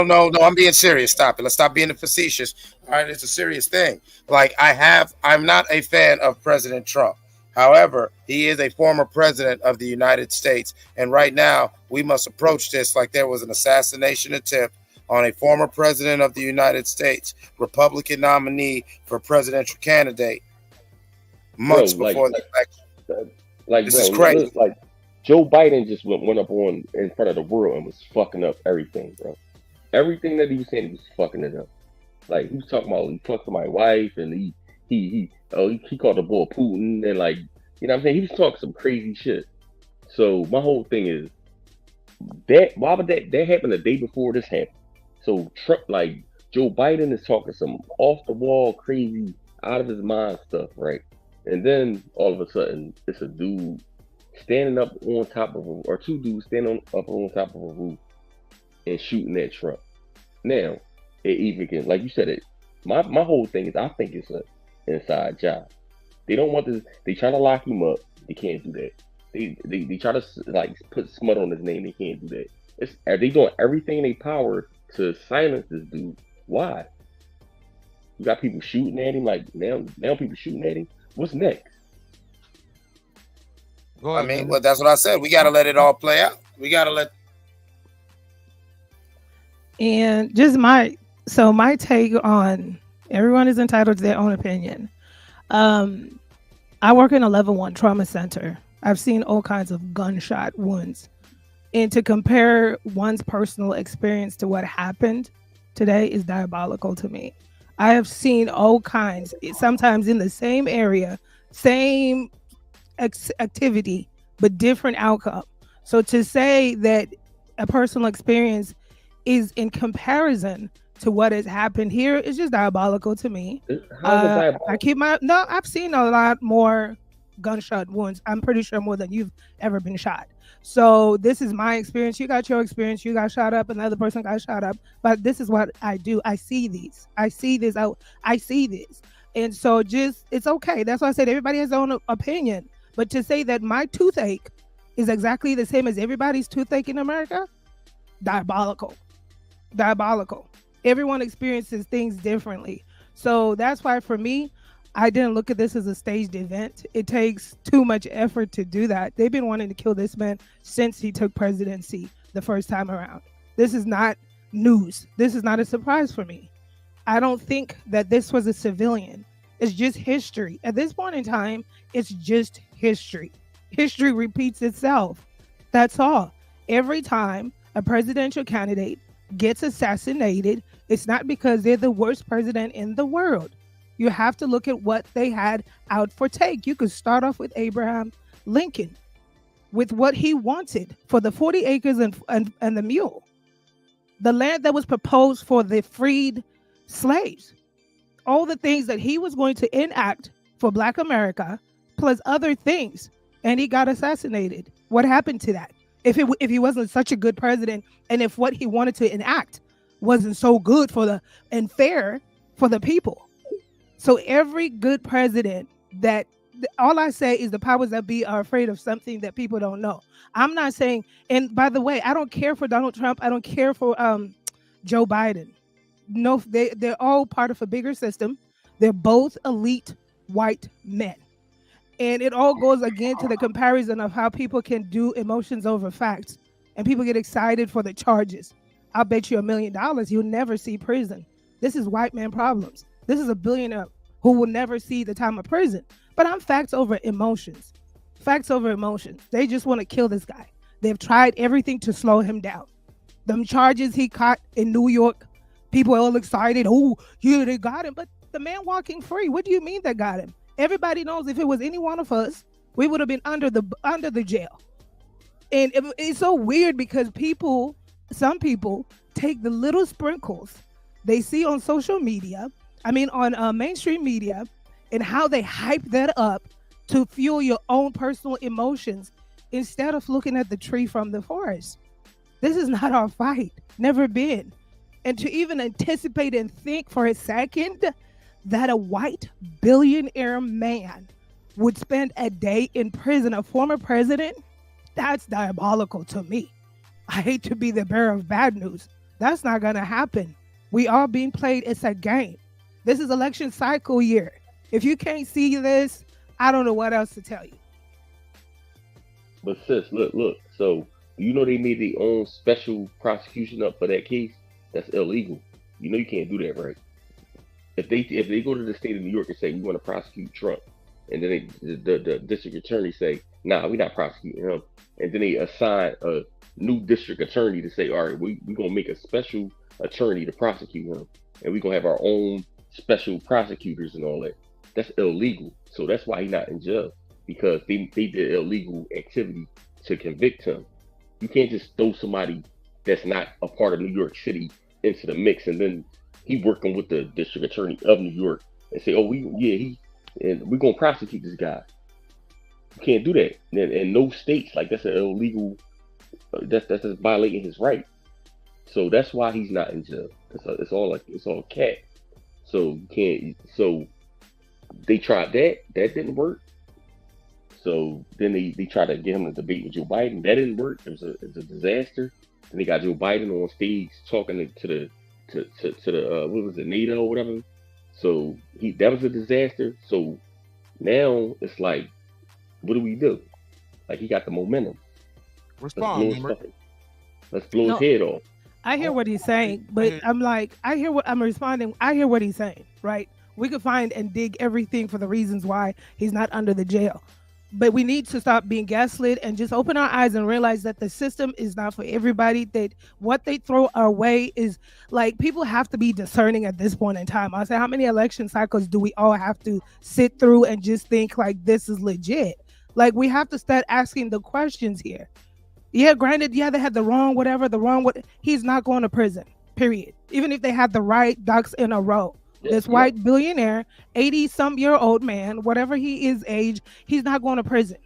no. I'm being serious. Stop it. Let's stop being facetious. All right, it's a serious thing. I'm not a fan of President Trump. However, he is a former president of the United States. And right now, we must approach this like there was an assassination attempt on a former president of the United States, Republican nominee for presidential candidate, months before the election. This is crazy. Like Joe Biden just went up in front of the world and was fucking up everything, bro. Everything that he was saying, he was fucking it up. Like he was talking about he fucked my wife and he called the boy Putin and what I'm saying? He was talking some crazy shit. So my whole thing is why would that happen the day before this happened? So Trump, Joe Biden is talking some off the wall, crazy, out of his mind stuff, right? And then all of a sudden it's a dude standing up on top of him, or two dudes standing up on top of a roof and shooting at Trump. Now, it even can, like you said, my whole thing is I think it's an inside job. They don't want this. They try to lock him up. They can't do that. They try to put smut on his name. They can't do that. Are they doing everything in their power to silence this dude? Why? You got people shooting at him. Now people shooting at him. What's next? I mean, well, that's what I said. We got to let it all play out. We got to let. And just my take on everyone is entitled to their own opinion. I work in a level 1 trauma center. I've seen all kinds of gunshot wounds. And to compare one's personal experience to what happened today is diabolical to me. I have seen all kinds, sometimes in the same area, same activity, but different outcome. So to say that a personal experience is in comparison to what has happened here is just diabolical to me. I've seen a lot more gunshot wounds. I'm pretty sure more than you've ever been shot. So this is my experience. You got your experience. You got shot up. Another person got shot up. But this is what I do. I see these. I see this. I see this. And so it's okay. That's why I said everybody has their own opinion. But to say that my toothache is exactly the same as everybody's toothache in America, diabolical. Everyone experiences things differently. So that's why for me, I didn't look at this as a staged event. It takes too much effort to do that. They've been wanting to kill this man since he took presidency the first time around. This is not news. This is not a surprise for me. I don't think that this was a civilian. It's just history. At this point in time, it's just history. History repeats itself. That's all. Every time a presidential candidate gets assassinated, it's not because they're the worst president in the world. You have to look at what they had out for take. You could start off with Abraham Lincoln, with what he wanted for the 40 acres and the mule, the land that was proposed for the freed slaves, all the things that he was going to enact for Black America, plus other things, and he got assassinated. What happened to that? If he wasn't such a good president, and if what he wanted to enact wasn't so good and fair for the people. So every good president all I say is the powers that be are afraid of something that people don't know. I'm not saying, and by the way, I don't care for Donald Trump. I don't care for Joe Biden. No, they're all part of a bigger system. They're both elite white men. And it all goes again to the comparison of how people can do emotions over facts. And people get excited for the charges. I'll bet you $1 million you'll never see prison. This is white man problems. This is a billionaire who will never see the time of prison. But I'm facts over emotions. Facts over emotions. They just want to kill this guy. They've tried everything to slow him down. Them charges he caught in New York, people are all excited. Oh, yeah, they got him. But the man walking free, what do you mean they got him? Everybody knows if it was any one of us, we would have been under the jail. And it's so weird because some people take the little sprinkles they see on social media, on mainstream media, and how they hype that up to fuel your own personal emotions instead of looking at the tree from the forest. This is not our fight. Never been. And to even anticipate and think for a second that a white billionaire man would spend a day in prison, a former president, that's diabolical to me. I hate to be the bearer of bad news. That's not going to happen. We are being played. It's a game. This is election cycle year. If you can't see this, I don't know what else to tell you. But sis, look. So you know they made their own special prosecution up for that case. That's illegal. You know you can't do that, right? If they go to the state of New York and say we want to prosecute Trump, and then the district attorney say, nah, we're not prosecuting him, and then they assign a new district attorney to say, all right, we're gonna make a special attorney to prosecute him, and we're gonna have our own special prosecutors and all that. That's illegal. So that's why he's not in jail, because they did illegal activity to convict him. You can't just throw somebody that's not a part of New York City into the mix, and then he working with the district attorney of New York and say, oh, we're gonna prosecute this guy. You can't do that. And no states, like that's an illegal. That's just violating his right. So that's why he's not in jail. It's all cat. So you can't. So they tried that. That didn't work. So then they tried to get him to debate with Joe Biden. That didn't work. It was a disaster. Then they got Joe Biden on stage talking to the what was it, NATO or whatever. So that was a disaster. So now it's like, what do we do? Like, he got the momentum. Respond. Let's blow his head off. I hear what he's saying, but I'm like, I hear what I'm responding. I hear what he's saying, right? We could find and dig everything for the reasons why he's not under the jail. But we need to stop being gaslit and just open our eyes and realize that the system is not for everybody. That what they throw our way is like, people have to be discerning at this point in time. I say, how many election cycles do we all have to sit through and just think like this is legit? Like, we have to start asking the questions here. Yeah, granted, yeah, they had the wrong he's not going to prison, period. Even if they had the right ducks in a row. This white billionaire, 80-some-year-old man, whatever he is age, he's not going to prison.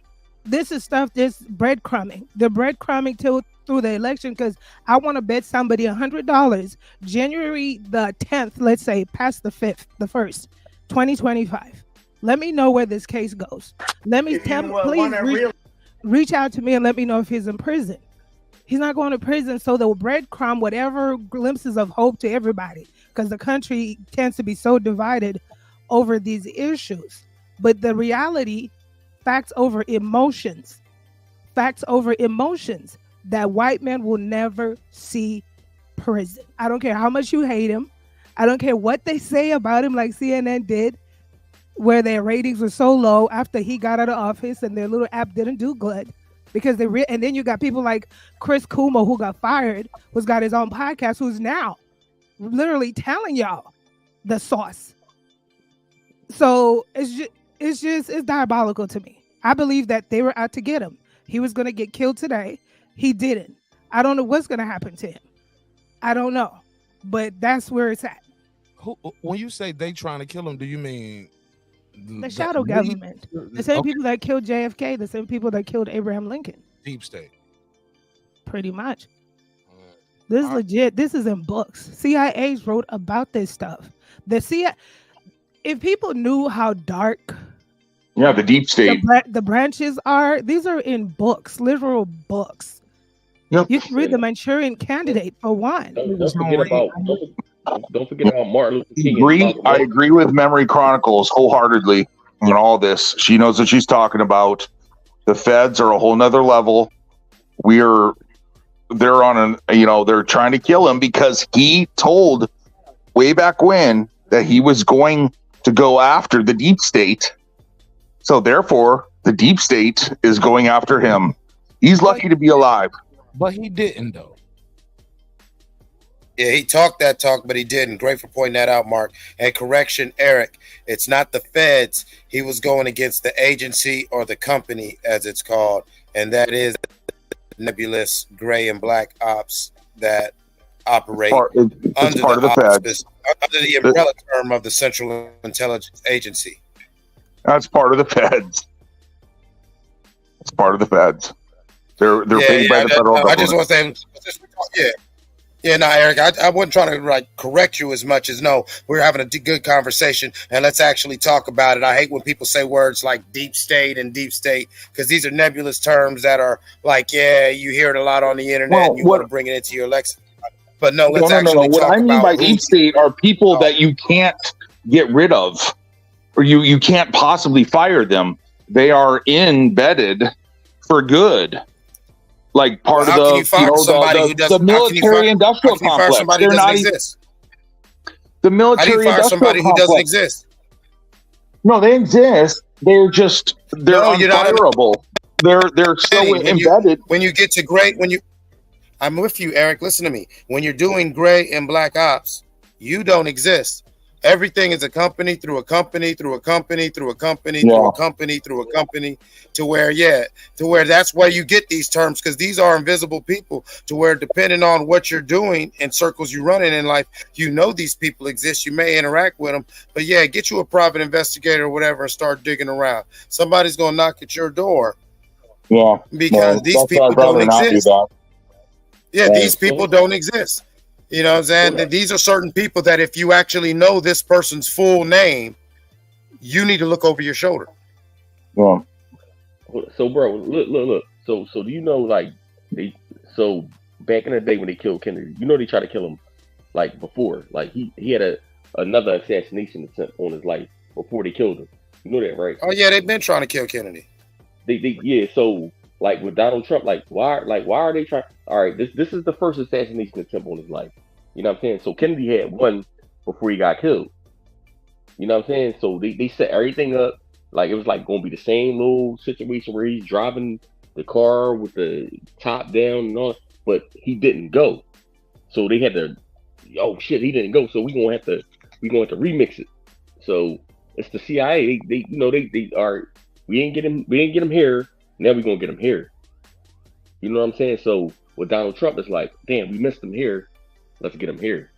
This is stuff that's breadcrumbing. The breadcrumbing through the election, because I want to bet somebody $100 January the 10th, let's say, past the 5th, the 1st, 2025. Let me know where this case goes. Let me please reach out to me and let me know if he's in prison. He's not going to prison, so they'll breadcrumb whatever glimpses of hope to everybody, because the country tends to be so divided over these issues. But the reality, facts over emotions, that white men will never see prison. I don't care how much you hate him. I don't care what they say about him, like CNN did, where their ratings were so low after he got out of office and their little app didn't do good. Because and then you got people like Chris Kumo, who got fired, who's got his own podcast, who's now literally telling y'all the sauce. So it's diabolical to me. I believe that they were out to get him. He was going to get killed today. He didn't. I don't know what's going to happen to him. I don't know. But that's where it's at. When you say they trying to kill him, do you mean the shadow government? The same people that killed JFK, the same people that killed Abraham Lincoln. Deep state. Pretty much. This is legit. This is in books. CIA wrote about this stuff. The CIA, if people knew how dark the deep state, the branches are, these are in books, literal books. Yep. You can read The Manchurian Candidate for one. Don't forget about Martin Luther King. I agree with Memory Chronicles wholeheartedly on all this. She knows what she's talking about. The feds are a whole nother level. They're on they're trying to kill him because he told way back when that he was going to go after the deep state. So therefore, the deep state is going after him. He's lucky to be alive. But he didn't, though. Yeah, he talked that talk, but he didn't. Great for pointing that out, Mark. And correction, Eric, it's not the feds. He was going against the agency or the company, as it's called, and that is nebulous gray and black ops that operate under the umbrella term of the Central Intelligence Agency. That's part of the feds. It's part of the feds. They're paid by the federal government. I just want to say, Eric, I wasn't trying to correct you as much as we're having a good conversation and let's actually talk about it. I hate when people say words like deep state and deep state because these are nebulous terms that are you hear it a lot on the internet and you want to bring it into your lexicon. But let's actually talk about what I mean by deep state are people that you can't get rid of or you can't possibly fire them. They are embedded for good. Like part of the military industrial complex. They're not exist. The military industrial somebody complex. Who doesn't exist. No, they exist. They're unfireable. They're so embedded. I'm with you, Eric. Listen to me. When you're doing gray and black ops, you don't exist. Everything is a company through a company through a company through a company through a company through a company to where that's why you get these terms because these are invisible people to where depending on what you're doing and circles you run in life, these people exist. You may interact with them, but get you a private investigator or whatever and start digging around. Somebody's going to knock at your door. Yeah. Because these people don't exist. These people don't exist. You know what I'm saying? That these are certain people that if you actually know this person's full name, you need to look over your shoulder. Yeah. So, bro, look. So do you know, so back in the day when they killed Kennedy, they tried to kill him, before. He had another assassination attempt on his life before they killed him. You know that, right? Oh, yeah, they've been trying to kill Kennedy. So, with Donald Trump, why are they trying? All right, this is the first assassination attempt on his life. You know what I'm saying? So Kennedy had one before he got killed. You know what I'm saying? So they set everything up it was going to be the same little situation where he's driving the car with the top down and all, but he didn't go. So they had to, he didn't go. So we're going to have to remix it. So it's the CIA. They we didn't get him here. Now we're going to get him here. You know what I'm saying? So with Donald Trump, it's damn, we missed him here. Let's get him here.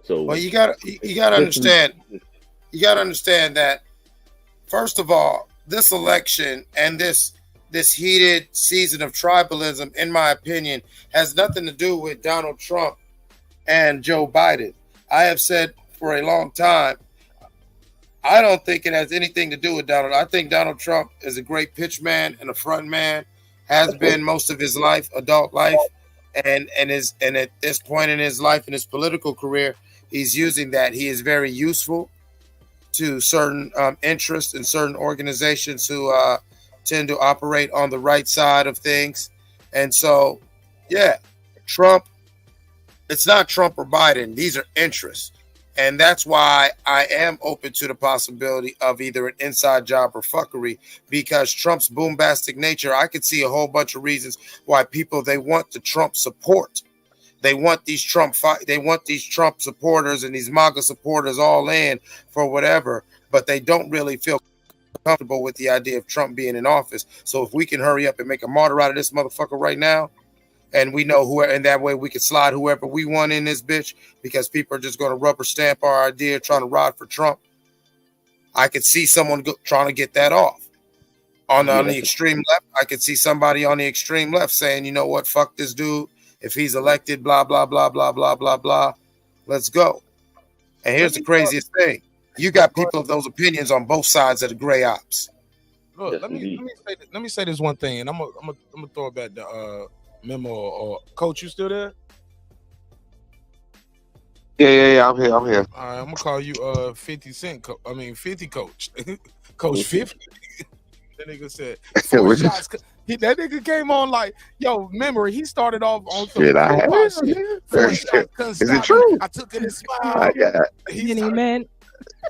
So you gotta understand. You gotta understand that first of all, this election and this heated season of tribalism, in my opinion, has nothing to do with Donald Trump and Joe Biden. I have said for a long time, I don't think it has anything to do with Donald. I think Donald Trump is a great pitch man and a front man, has been most of his life, adult life. And at this point in his life, in his political career, he's using that. He is very useful to certain interests and certain organizations who tend to operate on the right side of things. And so, yeah, Trump, it's not Trump or Biden. These are interests. And that's why I am open to the possibility of either an inside job or fuckery, because Trump's bombastic nature, I could see a whole bunch of reasons why people, they want the Trump support. They want these Trump supporters and these MAGA supporters all in for whatever, but they don't really feel comfortable with the idea of Trump being in office. So if we can hurry up and make a martyr out of this motherfucker right now, and we know who, and that way we can slide whoever we want in this bitch, because people are just going to rubber stamp our idea trying to ride for Trump. I could see someone trying to get that off. On the extreme left, I could see somebody on the extreme left saying, you know what, fuck this dude. If he's elected, blah, blah, blah, blah, blah, blah, blah. Let's go. And here's the craziest thing. You got people of those opinions on both sides of the gray ops. Look, let me say this one thing, and I'm gonna throw it back to Memo or Coach. You still there? Yeah, I'm here. All right, I'm gonna call you 50 Cent. 50 Coach. Coach 50. That nigga said 4 shots. That nigga came on like, yo, memory. He started off on some shit. 4 shots. Is it true? I took it and smiled.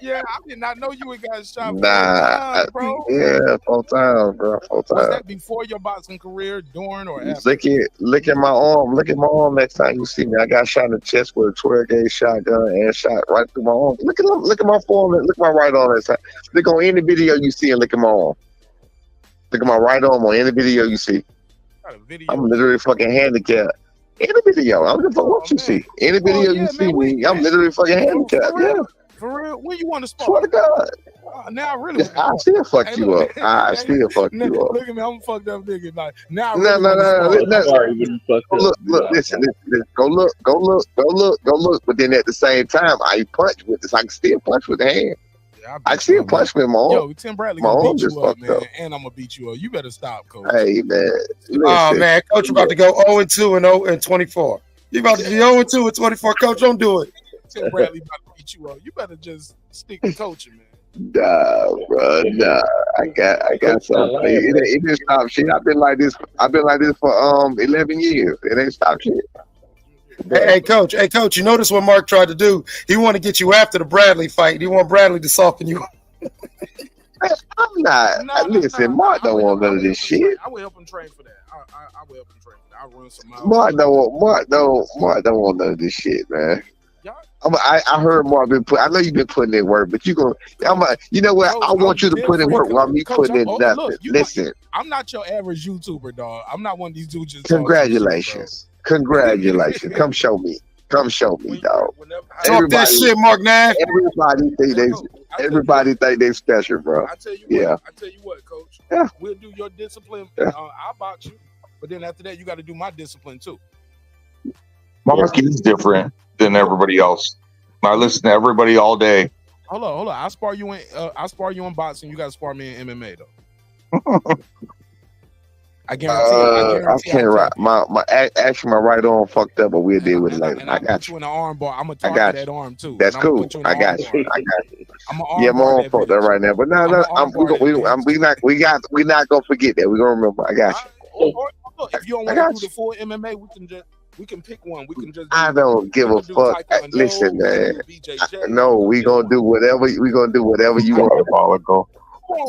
Yeah, I did not know you had got shot. Bro. Yeah, 4 times, bro. 4 times. Was that before your boxing career, during, or after? Look at my arm. Look at my arm next time you see me. I got shot in the chest with a 12-gauge shotgun and shot right through my arm. Look at my forearm. Look at my right arm. Look on any video you see and look at my arm. Look at my right arm on any video you see. I'm literally fucking handicapped. Any video. I don't give a fuck what you see. Any video you see me, I'm literally fucking handicapped. Yeah. For real? When you want to spar? Swear to God. Now really, I still fuck you up. I still fuck you up. Look at me, I'm a fucked up nigga. Like now, no. Look, listen. Go look. But then at the same time, I punch with this. I can still punch with the hand. Yeah, I still punch with my arm. Yo, Tim Bradley gonna beat you up, man. And I'm gonna beat you up. You better stop, Coach. Hey, man. Listen. Oh man, Coach, about to go 0-2 and 24. You about to be 0-2 and 24, Coach. Don't do it. Tim Bradley about to beat you up. You better just stick to coaching, man. Nah, bro. Nah, I got something. It didn't stop shit. I've been like this for 11 years. It ain't stopped shit. Hey, coach. You notice what Marq tried to do? He want to get you after the Bradley fight. He want Bradley to soften you. I'm not. Listen, Marq don't want none of this shit. I will help him train for that. I will help him train for that. I'll run some miles. Marq don't want none of this shit, man. I heard Marq been put. I know you've been putting in work, but you know what? I want you to put in work while me putting in nothing. Listen, I'm not your average YouTuber, dog. I'm not one of these dudes. Just congratulations. Come show me, dog. Talk that shit, Marq Nash. Everybody think they special, bro. I tell you what, Coach. Yeah. We'll do your discipline. I'll box you, but then after that, you got to do my discipline too. Marq is different than everybody else. I listen to everybody all day. Hold on. I spar you in boxing. You got to spar me in MMA though. I guarantee. I can't right. My right arm fucked up, but we'll deal with it later. I got you in the arm bar. I'm gonna target that arm too. That's cool. I got you. Yeah, my arm fucked up right now, but no. We not gonna forget that. We gonna remember. I got you. Look, if you don't want to do the full MMA, we can pick one. We can just. I don't give a fuck. Listen, man. No, we gonna do whatever. We gonna do whatever you want.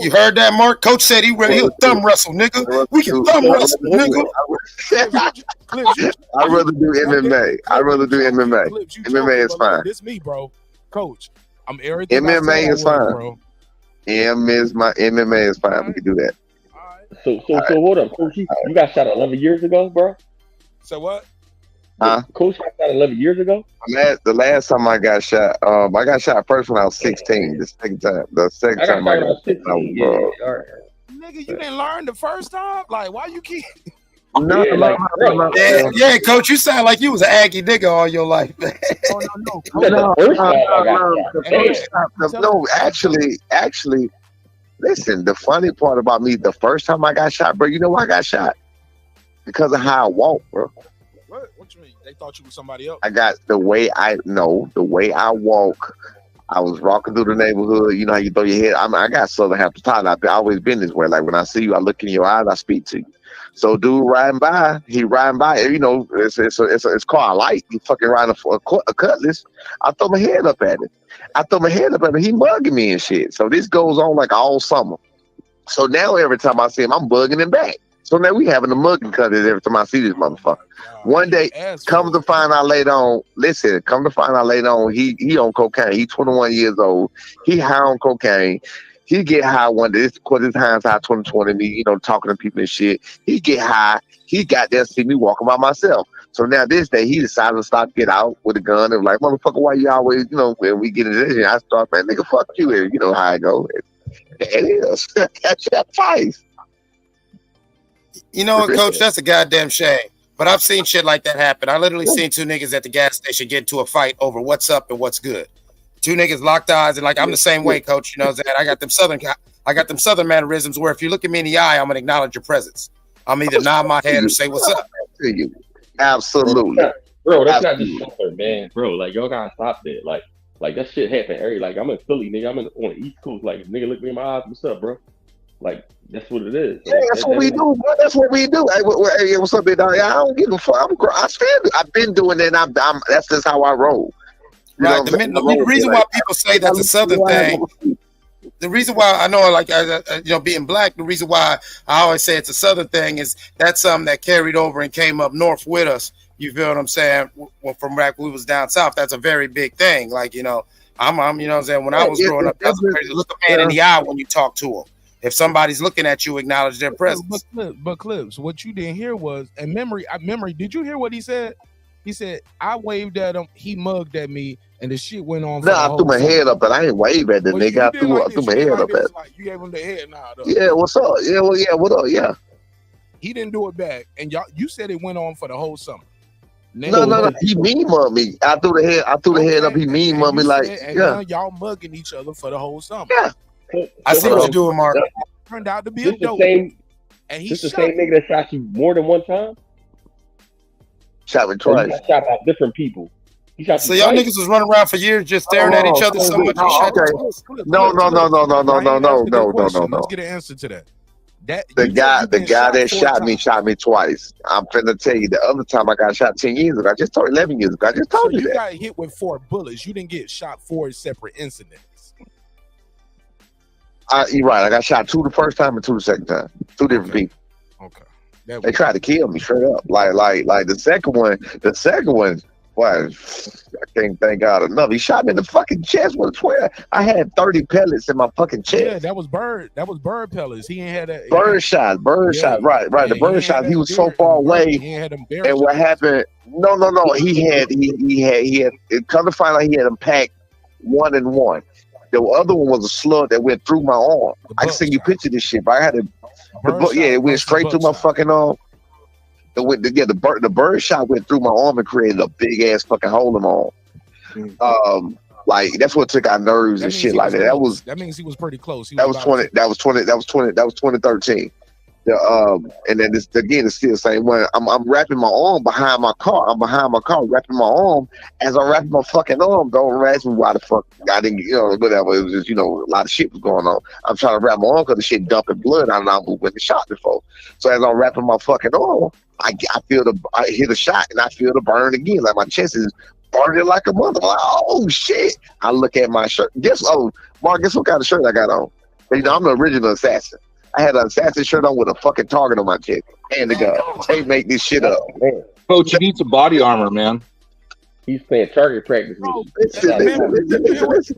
You heard that, Marq? Coach said he ready. He'll thumb wrestle, nigga. We can thumb wrestle, nigga. I'd rather do MMA. MMA is fine. This me, bro. Coach, I'm everything. MMA is fine, bro. MMA is fine. We can do that. So hold up, Coach. You got shot 11 years ago, bro. So what? Coach got shot 11 years ago. The last time I got shot, I got shot first when I was 16. The second time I got 16. Nigga, you didn't learn the first time? Like, why you keep? No. Yeah, Coach, you sound like you was an Aggie nigga all your life. No, actually, listen, the funny part about me, the first time I got shot, bro, you know why I got shot? Because of how I walk, bro. What you mean? They thought you was somebody else? I got the way I walk. I was walking through the neighborhood. You know how you throw your head. I got Southern hospitality. I've always been this way. Like when I see you, I look in your eyes, I speak to you. So dude riding by, you know, it's called a light. He fucking riding a Cutlass. I throw my head up at him. He mugging me and shit. So this goes on like all summer. So now every time I see him, I'm bugging him back. So now we having a mugging contest every time I see this motherfucker. One day, come to find out later on, he on cocaine. He 21 years old. He high on cocaine. He get high one day. This his hindsight 2020 me, you know, talking to people and shit. He get high. He got there to see me walking by myself. So now this day he decided to stop, get out with a gun and like, motherfucker, why you always, you know, when we get into this, I start, man, nigga, fuck you. And you know how I go. It is. Catch that twice. You know what, Coach? That's a goddamn shame. But I've seen shit like that happen. I literally seen two niggas at the gas station get into a fight over what's up and what's good. Two niggas locked eyes, and like I'm the same way, Coach. You know what I'm saying? I got them southern mannerisms where if you look at me in the eye, I'm gonna acknowledge your presence. I'm either nod my head or say what's up. Absolutely, bro. That's not just southern, man, bro. Like y'all gotta stop that. Like that shit happen every. Like I'm in Philly, nigga. I'm on the East Coast. Like nigga, look me in my eyes. What's up, bro? Like that's what it is. Yeah, that's what we do, bro. That's what we do. Hey, what's up, big dog? I don't give a fuck. I've been doing it. That's just how I roll. Right. The reason why people say that's a southern thing. The reason why I know, like, you know, being black, the reason why I always say it's a southern thing is that's something that carried over and came up north with us. You feel what I'm saying? From back when we was down south, that's a very big thing. Like, you know, I'm you know what I'm saying? When I was growing up, that's crazy. Look a man in the eye when you talk to him. If somebody's looking at you, acknowledge their presence. But Clips, what you didn't hear was, and memory, did you hear what he said? He said, I waved at him, he mugged at me, and the shit went on. No, I threw my head up, but I ain't wave at the nigga. I threw my head up at him. You gave him the head nod. Yeah, what's up? Yeah, well, yeah, what up? Yeah. He didn't do it back, and you said it went on for the whole summer. No. He mean mugged me. I threw the head up. He mean mugged me like, now y'all mugging each other for the whole summer. Yeah. I see what you're doing, Mark. Turned out to be a dope. And he's the same nigga that shot you more than one time. Shot me twice. Shot by different people. So y'all niggas was running around for years just staring at each other so much. No. Let's get an answer to that. The guy that shot me twice. I'm finna tell you, the other time I got shot 10 years ago. I just told 11 years ago. I just told you that. You got hit with 4 bullets. You didn't get shot 4 separate incidents. You're right. I got shot 2 the first time and 2 the second time. 2 different people. Okay. They tried to kill me straight up. Like the second one. Boy, I can't thank God enough. He shot me in the fucking chest with a 12. I had 30 pellets in my fucking chest. Yeah, that was bird pellets. He ain't had that. Bird shot. Right. Yeah, the bird shot. He was so far away. He had them and what happened? No. He had. Come to find out, he had them packed 1 and 1. The other one was a slug that went through my arm. I can see you picture this shit, but I had it. It went straight through my fucking arm. The bird shot went through my arm and created a big ass fucking hole in my arm. Like that's what took our nerves and shit like that. That means he was pretty close. That was 2013. And then this again, it's still the same way. I'm wrapping my arm behind my car. I'm behind my car, wrapping my arm. As I'm wrapping my fucking arm, don't ask me why the fuck I didn't, whatever. It was just, a lot of shit was going on. I'm trying to wrap my arm because the shit dumping blood out and I moved when the shot before. So as I'm wrapping my fucking arm, I hear the shot and I feel the burn again. Like my chest is burning like a mother. I'm like, oh shit. I look at my shirt. Mark, guess what kind of shirt I got on? I'm the original assassin. I had an assassin shirt on with a fucking target on my chest and the gun. They make this shit up. Man. Coach, you need some body armor, man. He's playing target practice.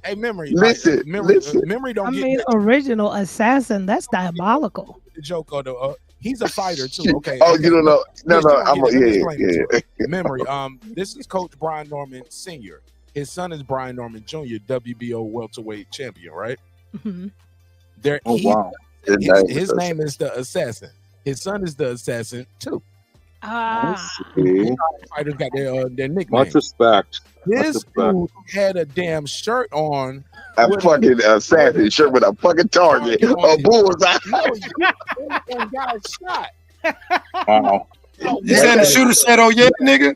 Hey, memory. Listen. Memory don't get. I mean, original assassin. That's diabolical. The joke on the. He's a fighter too. Okay. Oh, you don't know? No. Memory. This is Coach Brian Norman Sr. His son is Brian Norman Jr., WBO welterweight champion, right? Mm-hmm. Wow. His name is the Assassin. His son is the Assassin too. Fighters got their nickname. Much respect. This dude had a damn shirt on. A fucking assassin shirt with a fucking target, a bullseye. And got shot. Wow. You saying the shooter said, "Oh yeah, nigga"?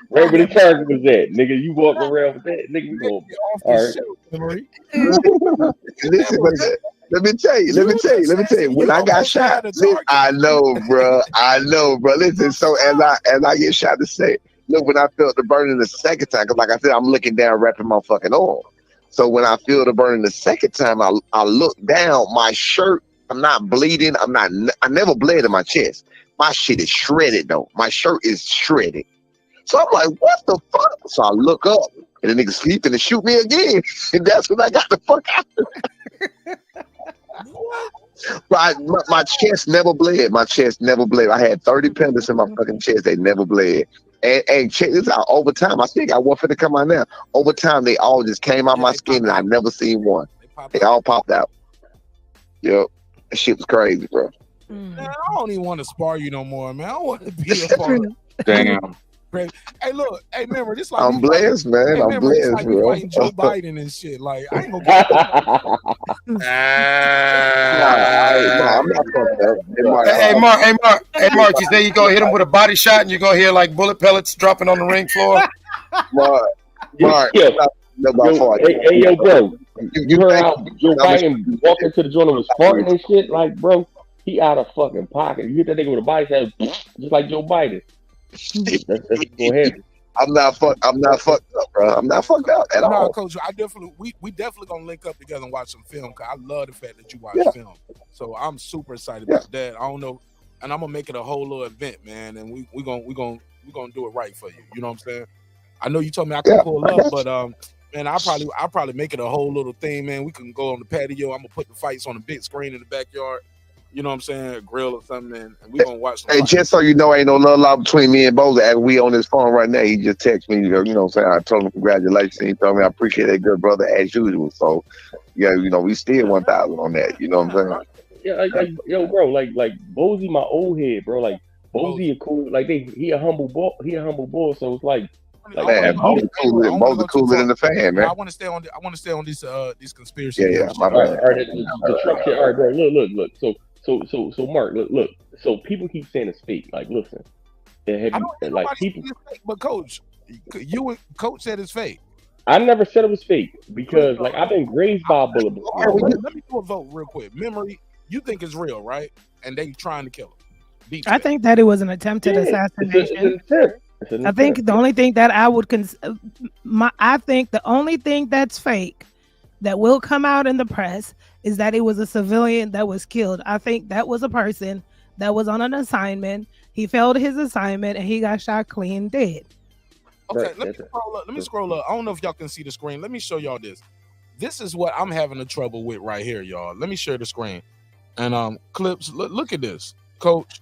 Right where the charger was at, nigga. You walk around with that, nigga. We go. All right. Listen, but let me tell you. When I got shot, I know, bro. Listen, so as I get shot to say, look, when I felt the burning the second time, because like I said, I'm looking down, wrapping my fucking arm. So when I feel the burning the second time, I look down, my shirt, I'm not bleeding. I never bled in my chest. My shit is shredded though. My shirt is shredded. So I'm like, what the fuck? So I look up, and the nigga sleeping and shoot me again. And that's when I got the fuck out. My chest never bled. My chest never bled. I had 30 pellets in my fucking chest. They never bled. And check this out. Over time, I still got one for to come out now. Over time, they all just came out my skin, and I never seen one. They all popped out. Yep. That shit was crazy, bro. Man, I don't even want to spar you no more, man. I don't want to be a part of Damn. Great. Hey, look. Hey, remember, this like I'm blessed, man. I'm blessed, like bro. fighting Joe Biden and shit. Like, I ain't gonna get I'm not fucked up. Hey, Marq, you say you gonna hit him with a body shot and you're gonna hear like bullet pellets dropping on the ring floor? Marq, Hey, bro. You heard how Joe Biden walk into the joint and was farting and shit? Like, bro, he out of fucking pocket. You hit that nigga with a body shot, just like Joe Biden. That's go ahead. I'm not fucked up, bro. I'm not fucked up at all. Coach, we definitely gonna link up together and watch some film. Cause I love the fact that you watch film. So I'm super excited about that. I don't know, and I'm gonna make it a whole little event, man. And we gonna do it right for you. You know what I'm saying? I know you told me I could pull up, but man, I'll probably make it a whole little thing, man. We can go on the patio. I'm gonna put the fights on the big screen in the backyard. You know what I'm saying? A grill or something, and we gonna watch. Hey, just so you know, ain't no love lost between me and Boza. As we on this phone right now, he just texted me. You know what I'm saying? I told him congratulations. He told me I appreciate that good brother as usual. So, yeah, you know, we still 1,000 on that. You know what I'm saying? Yeah, yo, bro, like Bozy, my old head, bro. Like Bozy, a cool, like he a humble boy. So it's like Boza cooler than the fan, man. I want to stay on these conspiracy. Yeah, my bad. All right, the truck shit. All right, bro. Look. So Marq, look. So people keep saying it's fake. Like, listen, people. Fake, but Coach said it's fake. I never said it was fake because, like, I've been grazed by a bullet before. Let me do a vote real quick. Memory, you think it's real, right? And they trying to kill him. I think that it was an attempted assassination. I think the only thing that I would I think the only thing that's fake that will come out in the press is that it was a civilian that was killed. I think that was a person that was on an assignment. He failed his assignment and he got shot clean dead. Okay, let me scroll up. I don't know if y'all can see the screen. Let me show y'all this. This is what I'm having a trouble with right here, y'all. Let me share the screen. And clips, look at this. Coach,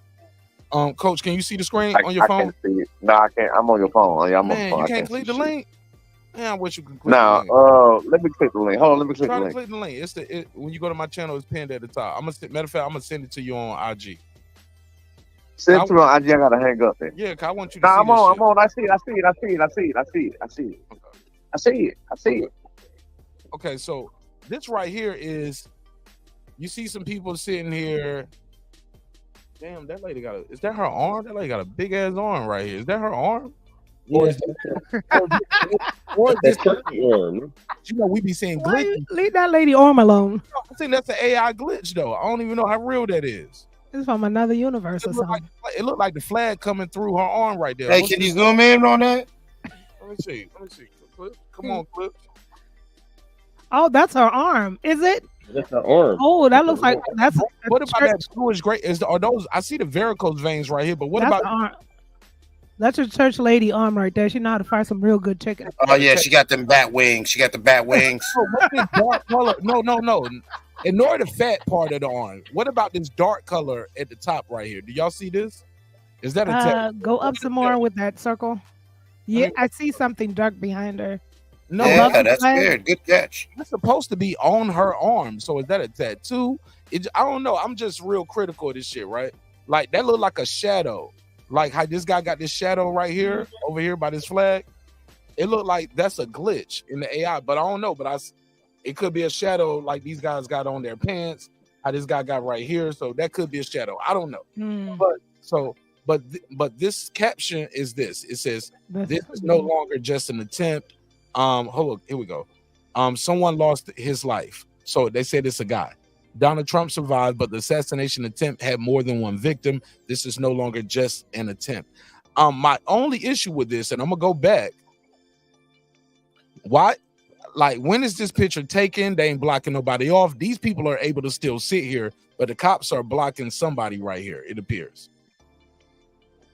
can you see the screen on your phone? I can't see it. No, I can't. I'm on your phone. I'm on the phone. You can't click the link? Man, I wish you could click the link. Let me click the link. Hold on, let me click the link. Click the link. It's when you go to my channel, it's pinned at the top. Matter of fact, I'm gonna send it to you on IG. Send it to me on IG. I gotta hang up there. Yeah, cause I want you to see I'm on. I see it. Okay, so this right here is, you see some people sitting here. Damn, that lady is that her arm? That lady got a big ass arm right here. Is that her arm? Or is this turkey arm? You know, we be saying glitch. Leave that lady arm alone. I think that's an AI glitch, though. I don't even know how real that is. It's from another universe or something. It looked like the flag coming through her arm right there. Hey, can you zoom in on that? Let me see. Come on, Clip. Oh, that's her arm. Is it? That's her arm. Oh, that looks like that's. What about that bluish gray? Are those? I see the varicose veins right here, but what about? That's a church lady arm right there. She know how to fry some real good chicken. Oh yeah, she got them bat wings. No. Ignore the fat part of the arm. What about this dark color at the top right here? Do y'all see this? Is that a go up some more with that circle? Yeah, I see something dark behind her. No, that's weird. Good catch. It's supposed to be on her arm. So is that a tattoo? I don't know. I'm just real critical of this shit, right? Like that look like a shadow. Like how this guy got this shadow right here, over here by this flag. It looked like that's a glitch in the AI, but I don't know. But it could be a shadow like these guys got on their pants. How this guy got right here, so that could be a shadow. I don't know. But so But this caption is this. It says, "This is no longer just an attempt." Hold on, here we go. Someone lost his life. So they said it's a guy. Donald Trump survived, but the assassination attempt had more than one victim. This is no longer just an attempt. My only issue with this, and I'm gonna go back. Why? Like, when is this picture taken? They ain't blocking nobody off. These people are able to still sit here, but the cops are blocking somebody right here, it appears.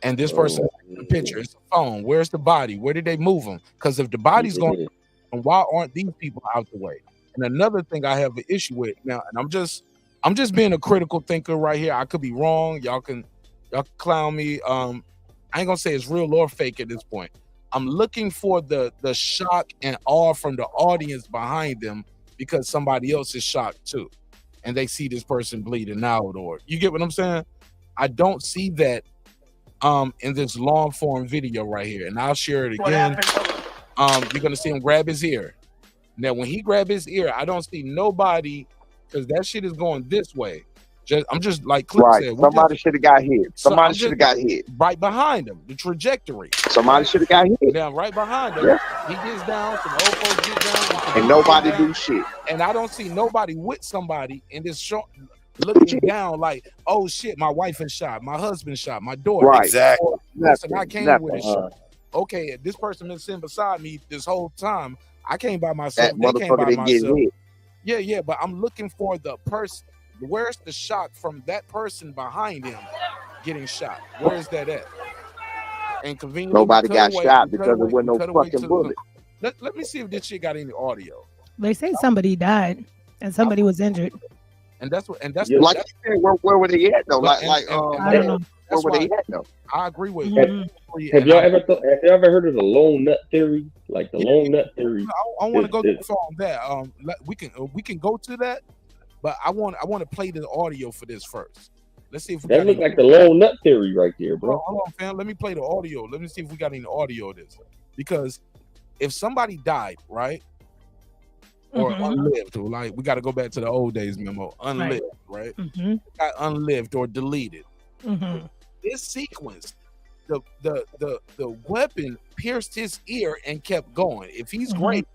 And this person in the picture, it's a phone. Where's the body? Where did they move him? Because if the body's going, and why aren't these people out the way? And another thing I have an issue with now, and I'm just being a critical thinker right here. I could be wrong. Y'all can clown me. I ain't gonna say it's real or fake at this point. I'm looking for the shock and awe from the audience behind them because somebody else is shocked too, and they see this person bleeding out. Or you get what I'm saying? I don't see that in this long form video right here, and I'll share it again. You're gonna see him grab his ear. Now, when he grabbed his ear, I don't see nobody because that shit is going this way. I'm just like Cliff said. Somebody should have got hit. Somebody should have got hit. Right behind him, the trajectory. Somebody should have got hit. Now, right behind him, he gets down. Some old folks get down, and nobody do shit. And I don't see nobody with somebody in this short looking down like, oh shit, my wife is shot, my husband shot, my daughter. Right, exactly. Listen, I came with a shot. Okay, this person been sitting beside me this whole time. I came by myself. That motherfucker didn't get hit. Yeah, but I'm looking for the person. Where's the shock from that person behind him getting shot? Where is that at? And conveniently, nobody got shot because there was no fucking bullet. Let me see if this shit got any audio. They say somebody died and somebody was injured. And that's like you said, where were they at though? I don't know. Where were they at though? I agree with you. Have y'all ever heard of the lone nut theory? Like the lone nut theory. I want to go too far on that. We can go to that, but I want to play the audio for this first. Let's see if we that looks like the lone nut theory right there, bro. Hold on, fam. Let me play the audio. Let me see if we got any audio of this. Because if somebody died, right, or unlived, or like we got to go back to the old days memo, unlived, right? Got unlived or deleted. This sequence, the weapon pierced his ear and kept going. If he's great,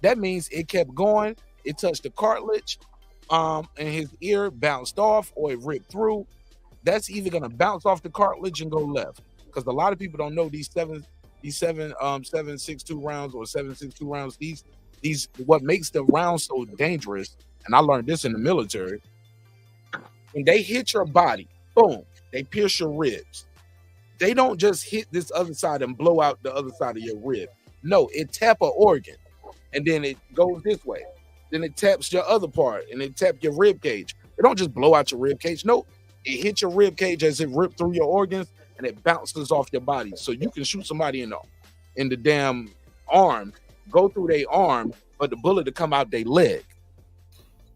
that means it kept going. It touched the cartilage, and his ear bounced off or it ripped through. That's either gonna bounce off the cartilage and go left, because a lot of people don't know these 7.62 rounds or 7.62 rounds. These what makes the rounds so dangerous, and I learned this in the military. When they hit your body, boom, they pierce your ribs. They don't just hit this other side and blow out the other side of your rib. No, it tap an organ, and then it goes this way. Then it taps your other part, and it tap your rib cage. It don't just blow out your rib cage. No, it hits your rib cage as it ripped through your organs, and it bounces off your body. So you can shoot somebody in the damn arm, go through their arm, but the bullet to come out their leg.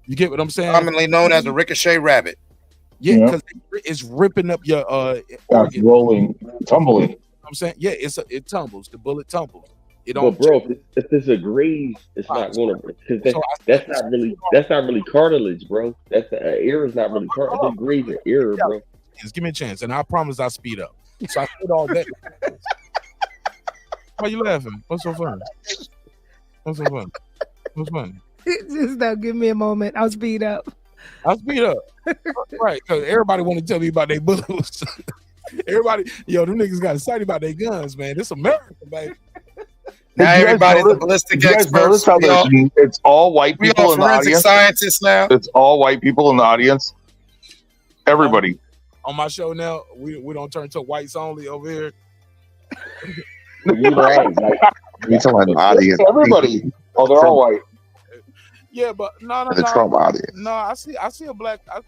You get what I'm saying? Commonly known as a ricochet rabbit. Yeah, because it's ripping up your organ. Rolling, tumbling. I'm saying, yeah, it tumbles. The bullet tumbles. It don't. But bro, if it's a graze, it's not gonna. That's not really cartilage, bro. That's the ear is not really cartilage. It's graze your ear, bro. Just give me a chance, and I promise I'll speed up. So I said all that. Why you laughing? What's so funny? What's so funny? What's funny? Just now, give me a moment. I'll speed up. Right, because everybody want to tell me about their bullets. Everybody, them niggas got excited about their guns, man. This America, baby. Now everybody's a ballistic expert. It's all white people in the audience. Scientists now. It's all white people in the audience. Everybody. On my show now, we don't turn to whites only over here. You talking about the audience? Everybody. Oh, they're all white. Yeah, but no. The Trump audience. No, I see a black. I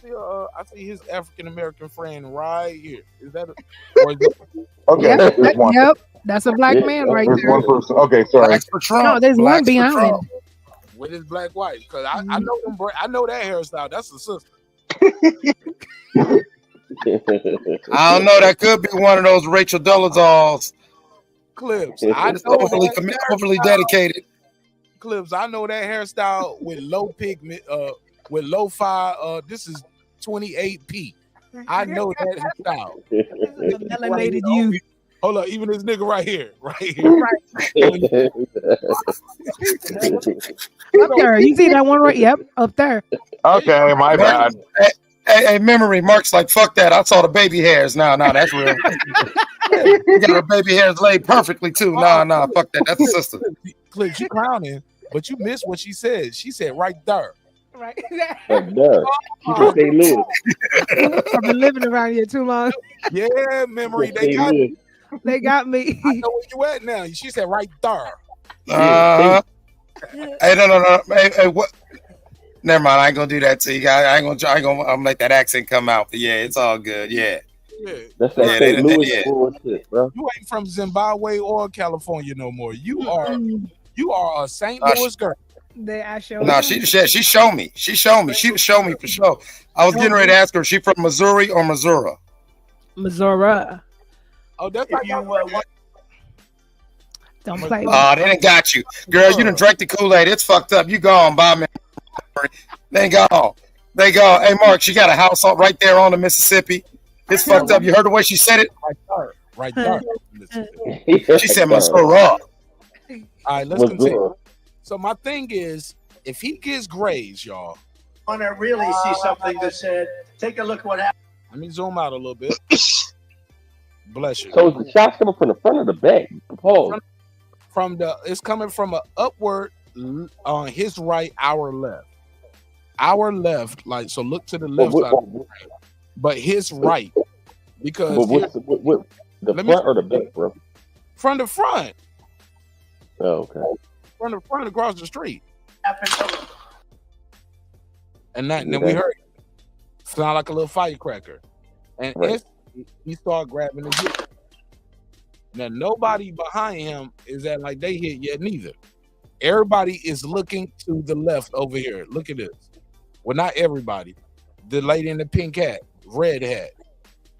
see his African American friend right here. Is that? Okay. Yep, that's a black man right there. One person. Okay, sorry. No, there's one behind. With his black wife, because I know them. I know that hairstyle. That's a sister. I don't know. That could be one of those Rachel Dolezal's clips. I know overly dedicated. Clips. I know that hairstyle with low pigment, with low fi. This is 28p. I know that hairstyle. melanated youth. Hold up, even this nigga right here. Up there. You see that one right? Yep, up there. Okay, my bad. Hey, memory. Mark's like, fuck that. I saw the baby hairs. Nah, that's real. You got her baby hairs laid perfectly too. Nah, fuck that. That's the sister. Clip, you clowning, but you missed what she said. She said right there. Right. Right there. She can say Louis. I've been living around here too long. Yeah, memory. They got me. They got me. I know where you at now. She said right there. Hey, no. Hey, what? Never mind. I ain't gonna do that to you guys. I ain't gonna let that accent come out. But yeah, it's all good. Yeah. That's that St. Louis bullshit, bro. You ain't from Zimbabwe or California no more. You are a St. Louis girl. She showed me. She would show me for sure. I was getting ready to ask her, is she from Missouri or Missouri? Missouri. Oh, that's don't play. Oh, they done got you. Girl, you done drank the Kool-Aid. It's fucked up. You gone, Bob. They gone. Hey, Mark, she got a house right there on the Mississippi. It's fucked up. You heard the way she said it? Right there. She said Missouri. All right, let's continue. So my thing is, if he gets grades, y'all. I want to really see something that said, take a look what happened. Let me zoom out a little bit. Bless you. So is the shots coming from the front or the back? Pause. It's coming from an upward on his right, our left. Our left, like, so look to the left side. But his right. Because the front or the back, bro? From the front. Oh, okay. From the front across the street. And then we heard it. Sound like a little firecracker. And he started grabbing the hit. Now nobody behind him is at like they hit yet neither. Everybody is looking to the left over here. Look at this. Well, not everybody. The lady in the pink hat, red hat.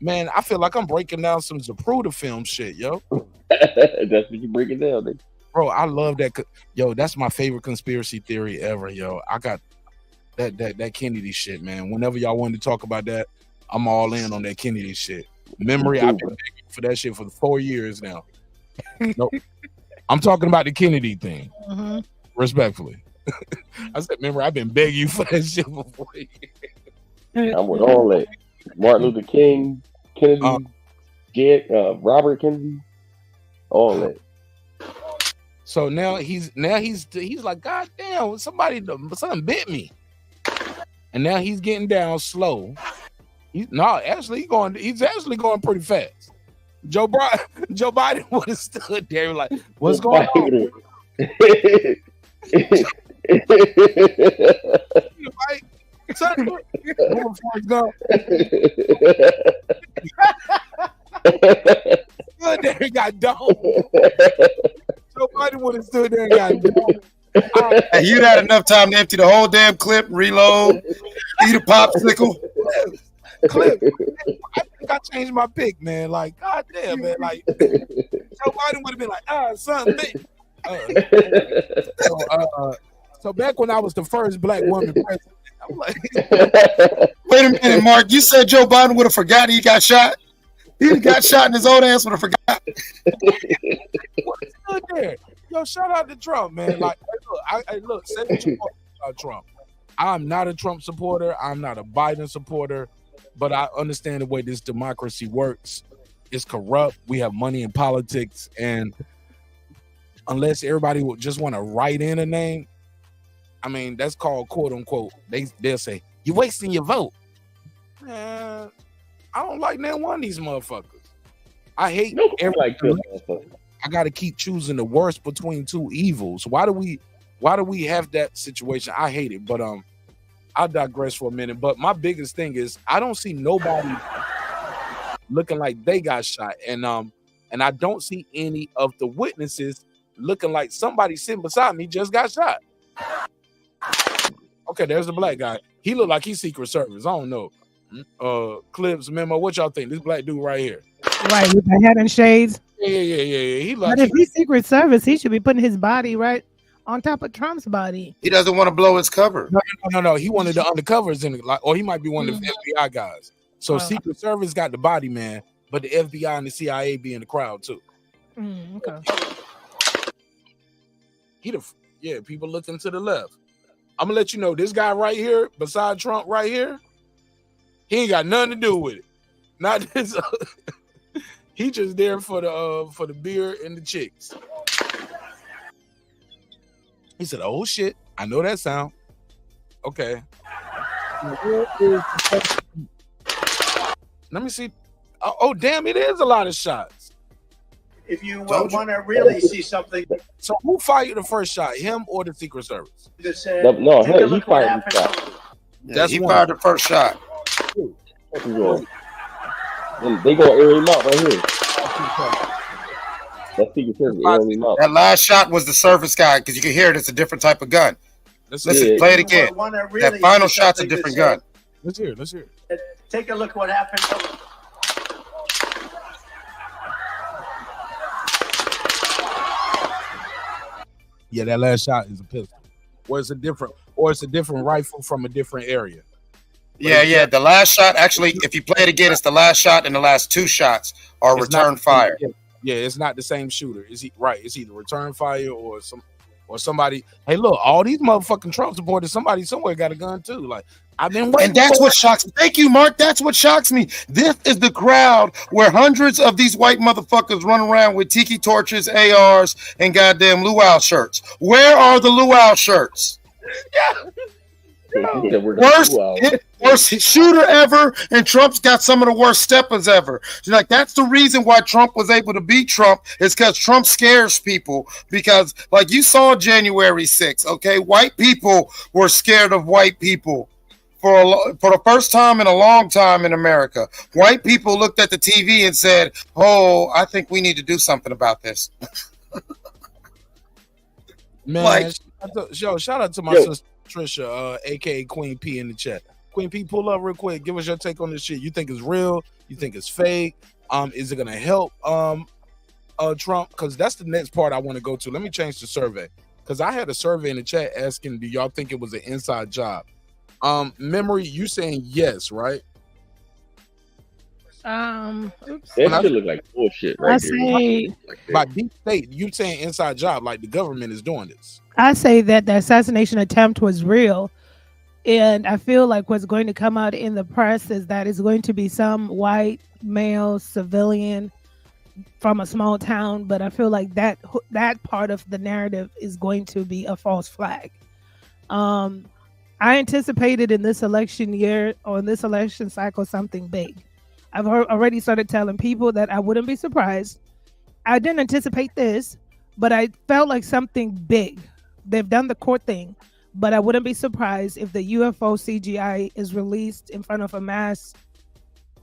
Man, I feel like I'm breaking down some Zapruder film shit, yo. That's what you breaking down, nigga. Bro, I love that. Yo, that's my favorite conspiracy theory ever, yo. I got that Kennedy shit, man. Whenever y'all wanted to talk about that, I'm all in on that Kennedy shit. Memory, I've been begging for that shit for 4 years now. Nope. I'm talking about the Kennedy thing. Mm-hmm. Respectfully. I said, remember, I've been begging you for that shit for 4 years. I'm with all that. Martin Luther King, Kennedy, Robert Kennedy, all that. So now he's like, God damn, something bit me. And now he's getting down slow. He's actually going pretty fast. Joe Biden would have stood there like, what's going on? Like, son, there he got dome. Joe Biden would have stood there and got dome. Hey, you'd had enough time to empty the whole damn clip, reload, eat a popsicle. Clip. I think I changed my pick, man. Like, God damn, man. Like, Joe Biden would have been like, son, so back when I was the first black woman president, I'm like, wait a minute, Mark. You said Joe Biden would have forgot he got shot? He got shot and his old ass would have forgot. What's good there? Yo, shout out to Trump, man. Like, look, say what you want about Trump. I'm not a Trump supporter. I'm not a Biden supporter. But I understand the way this democracy works. It's corrupt. We have money in politics. And unless everybody would just want to write in a name, I mean, that's called quote unquote. They'll say, you're wasting your vote. Man, I don't like that one of these motherfuckers. I hate everybody. I got to keep choosing the worst between two evils. Why do we have that situation? I hate it. But I'll digress for a minute. But my biggest thing is I don't see nobody looking like they got shot. And I don't see any of the witnesses looking like somebody sitting beside me just got shot. Okay, there's the black guy. He look like he's Secret Service. I don't know. Clips, Memo, what y'all think? This black dude right here. Right, with the head and shades. Yeah. But if he's Secret Service, he should be putting his body right on top of Trump's body. He doesn't want to blow his cover. No. He wanted the undercovers in it, or he might be one of the FBI guys. So Secret Service got the body, man. but the FBI and the CIA be in the crowd too. Okay. People looking to the left. I'm gonna let you know this guy right here, beside Trump right here, he ain't got nothing to do with it. Not this. He just there for the beer and the chicks. He said, "Oh shit, I know that sound." Okay. Let me see. Oh damn, it is a lot of shots. If you want to really see something, So who fired the first shot, him or the Secret Service? that said, No, take a he look what fired the happened. shot. That's he one. fired the first shot. What's he doing? And they gonna air him out right here. That Secret Service airing him out. That last shot was the service guy because you can hear it. It's a different type of gun. Listen, play it again. Wanna really That final see shot's a something different that gun. Let's hear it. Let's hear it. Take a look what happened. Yeah, that last shot is a pistol, or it's a different rifle from a different area. Yeah. The last shot, actually, if you play it again, it's the last shot, and the last two shots are It's return not- fire. Yeah, it's not the same shooter. Is he right? It's either return fire or somebody. Hey, look, all these motherfucking Trump supporters, somebody somewhere got a gun too. Like I've been waiting. And that's for what shocks me. Thank you, Mark. That's what shocks me. This is the crowd where hundreds of these white motherfuckers run around with tiki torches, ARs, and goddamn luau shirts. Where are the luau shirts? Worst shooter ever, and Trump's got some of the worst steppers ever. So like that's the reason why Trump was able to beat Trump is because Trump scares people. Because like you saw January 6th, okay, white people were scared of white people for the first time in a long time in America. White people looked at the TV and said, "Oh, I think we need to do something about this." Man, Like- shout out to my sister Trisha, aka Queen P, in the chat. Queen P, pull up real quick. Give us your take on this shit. You think it's real? You think it's fake? Is it gonna help Trump? Because that's the next part I want to go to. Let me change the survey because I had a survey in the chat asking, do y'all think it was an inside job? Memory, you saying yes, right? Oops. That shit look like bullshit I right say, there. By deep state, you saying inside job, like the government is doing this. I say that the assassination attempt was real. And I feel like what's going to come out in the press is that it's going to be some white male civilian from a small town. But I feel like that part of the narrative is going to be a false flag. I anticipated in this election year or in this election cycle something big. I've already started telling people that I wouldn't be surprised. I didn't anticipate this, but I felt like something big. They've done the court thing, but I wouldn't be surprised if the UFO CGI is released in front of a mass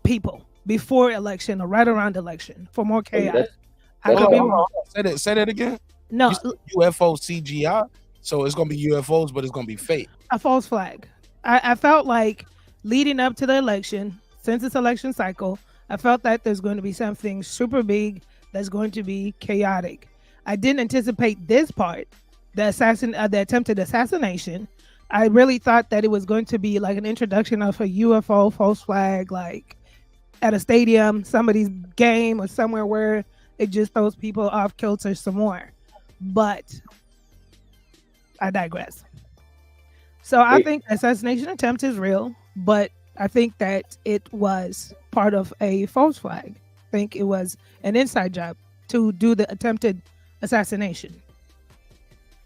people before election or right around election for more chaos. I could be Say that again. No, UFO CGI. So it's gonna be UFOs, but it's gonna be fake. a false flag. I felt like leading up to the election, since this election cycle, I felt that there's going to be something super big that's going to be chaotic. I didn't anticipate this part, the attempted assassination. I really thought that it was going to be like an introduction of a UFO false flag, like at a stadium, somebody's game, or somewhere where it just throws people off kilter some more. But I digress. So I think the assassination attempt is real, but I think that it was part of a false flag. I think it was an inside job to do the attempted assassination.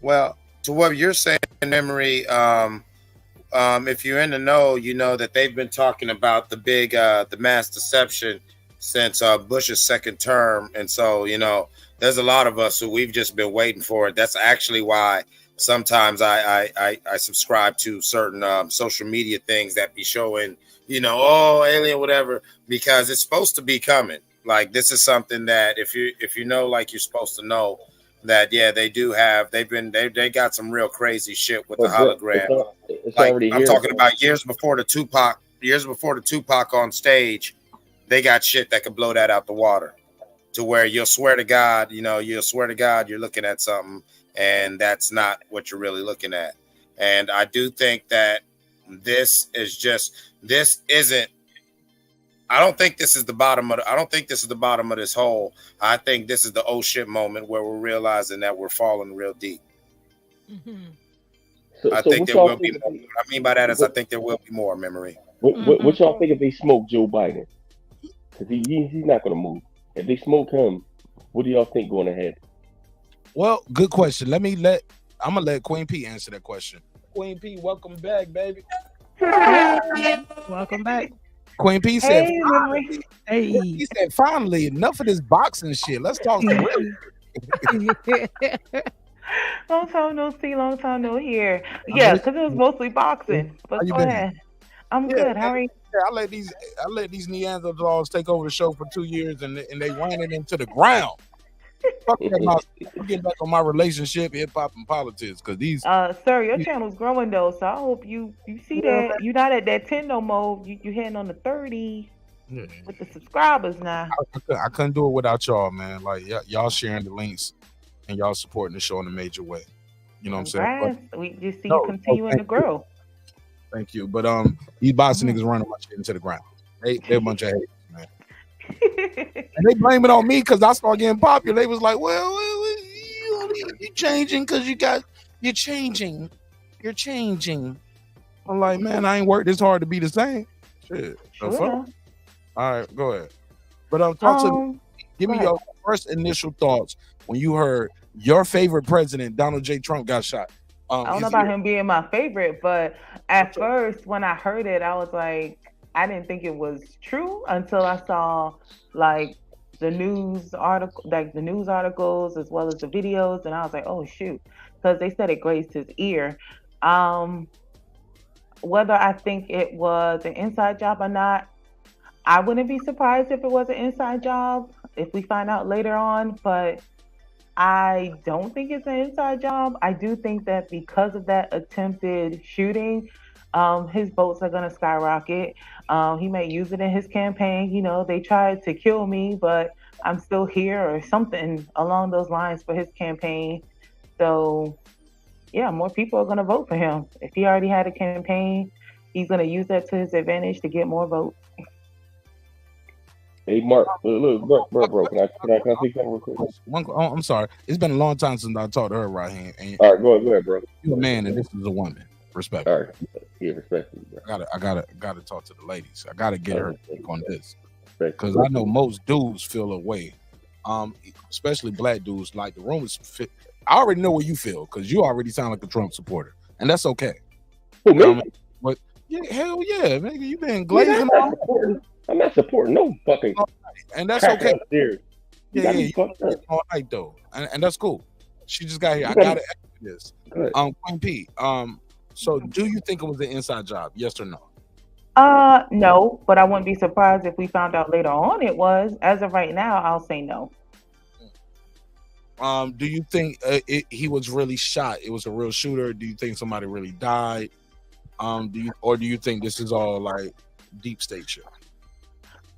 Well, to what you're saying, Memory, if you're in the know, you know that they've been talking about the mass deception since Bush's second term. And so, you know, there's a lot of us who we've just been waiting for it. That's actually why sometimes I subscribe to certain social media things that be showing, you know, oh, alien, whatever, because it's supposed to be coming. Like, this is something that if you know, like you're supposed to know, that they got some real crazy shit with the hologram. It's like, already I'm here, talking bro. about years before the Tupac on stage, they got shit that could blow that out the water, to where you'll swear to God you're looking at something, and that's not what you're really looking at. And I do think that this isn't. I don't think this is the bottom of. I don't think this is the bottom of this hole. I think this is the oh shit moment where we're realizing that we're falling real deep. I think there will be more. What I mean by that is I think there will be more memory. What y'all think if they smoke Joe Biden? Because he's not going to move. If they smoke him, what do y'all think going ahead? Well, good question. I'm gonna let Queen P answer that question. Queen P, welcome back, baby. Welcome back. Queen P said, Hey. He said, finally, enough of this boxing shit. Let's talk some real. Long time no see, long time no hear. Yeah, because it was mostly boxing. But go ahead. I'm good. How are you? I let these Neanderthals take over the show for 2 years and they ran it into the ground. Fuck that. I'm getting back on my relationship, hip hop, and politics because these. Sir, your channel's growing though, so I hope you see that. You're not at that 10 no more. You heading on the 30 with the subscribers now. I couldn't do it without y'all, man. Like y'all sharing the links and y'all supporting the show in a major way. You know what I'm saying? We just see you continuing to grow. Thank you. But these boxing niggas running my shit into the ground. They a bunch of haters, man. And they blame it on me because I started getting popular. They was like, well you're changing because you're changing. You're changing. I'm like, man, I ain't worked this hard to be the same. Shit. All right, go ahead. But give me your first initial thoughts when you heard your favorite president, Donald J. Trump, got shot. I don't know about him being my favorite, but at first when I heard it, I was like, I didn't think it was true until I saw like the news articles as well as the videos, and I was like, oh shoot, because they said it grazed his ear. Whether I think it was an inside job or not, I wouldn't be surprised if it was an inside job if we find out later on, but I don't think it's an inside job. I do think that because of that attempted shooting, his votes are going to skyrocket. He may use it in his campaign. You know, they tried to kill me, but I'm still here or something along those lines for his campaign. So, yeah, more people are going to vote for him. If he already had a campaign, he's going to use that to his advantage to get more votes. Hey, Mark, look, bro, can I say something real quick? I'm sorry. It's been a long time since I talked to her right here. And all right, go ahead, bro. You're a man and this is a woman. Respect. All right. Yeah, respect me, bro. I gotta talk to the ladies. I gotta get her take on this. Because I know most dudes feel a way. Especially black dudes, like the room is fit. I already know what you feel because you already sound like a Trump supporter. And that's okay. Who, me? But yeah, hell yeah, nigga, you been glazing I'm not supporting no fucking. And that's okay. Yeah, you all night though, and that's cool. She just got here. I gotta ask you this. Queen P. So do you think it was an inside job? Yes or no? No, but I wouldn't be surprised if we found out later on it was. As of right now, I'll say no. Do you think he was really shot? It was a real shooter? Do you think somebody really died? Do you think this is all like deep state shit?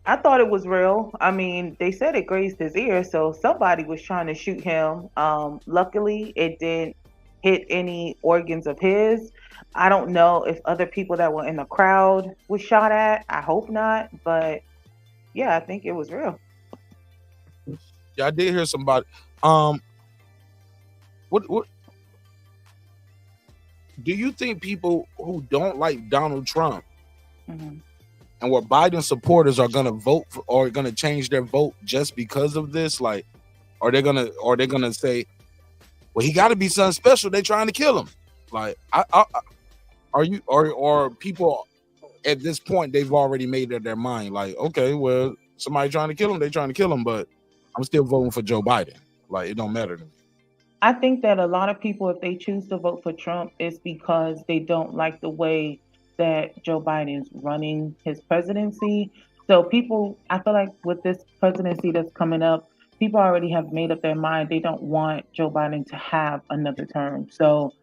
I thought it was real. I mean, they said it grazed his ear, so somebody was trying to shoot him. Luckily, it didn't hit any organs of his. I don't know if other people that were in the crowd was shot at. I hope not, but yeah, I think it was real. Yeah, I did hear somebody. What do you think people who don't like Donald Trump and what Biden supporters are gonna vote for or gonna change their vote just because of this? Like, are they gonna say, well, he gotta be something special, they trying to kill him? Like, are people at this point they've already made up their mind, like, okay, well, somebody trying to kill him, they trying to kill him, but I'm still voting for Joe Biden. Like, it don't matter to me. I think that a lot of people, if they choose to vote for Trump, is because they don't like the way that Joe Biden's running his presidency. So people, I feel like with this presidency that's coming up, people already have made up their mind. They don't want Joe Biden to have another term. So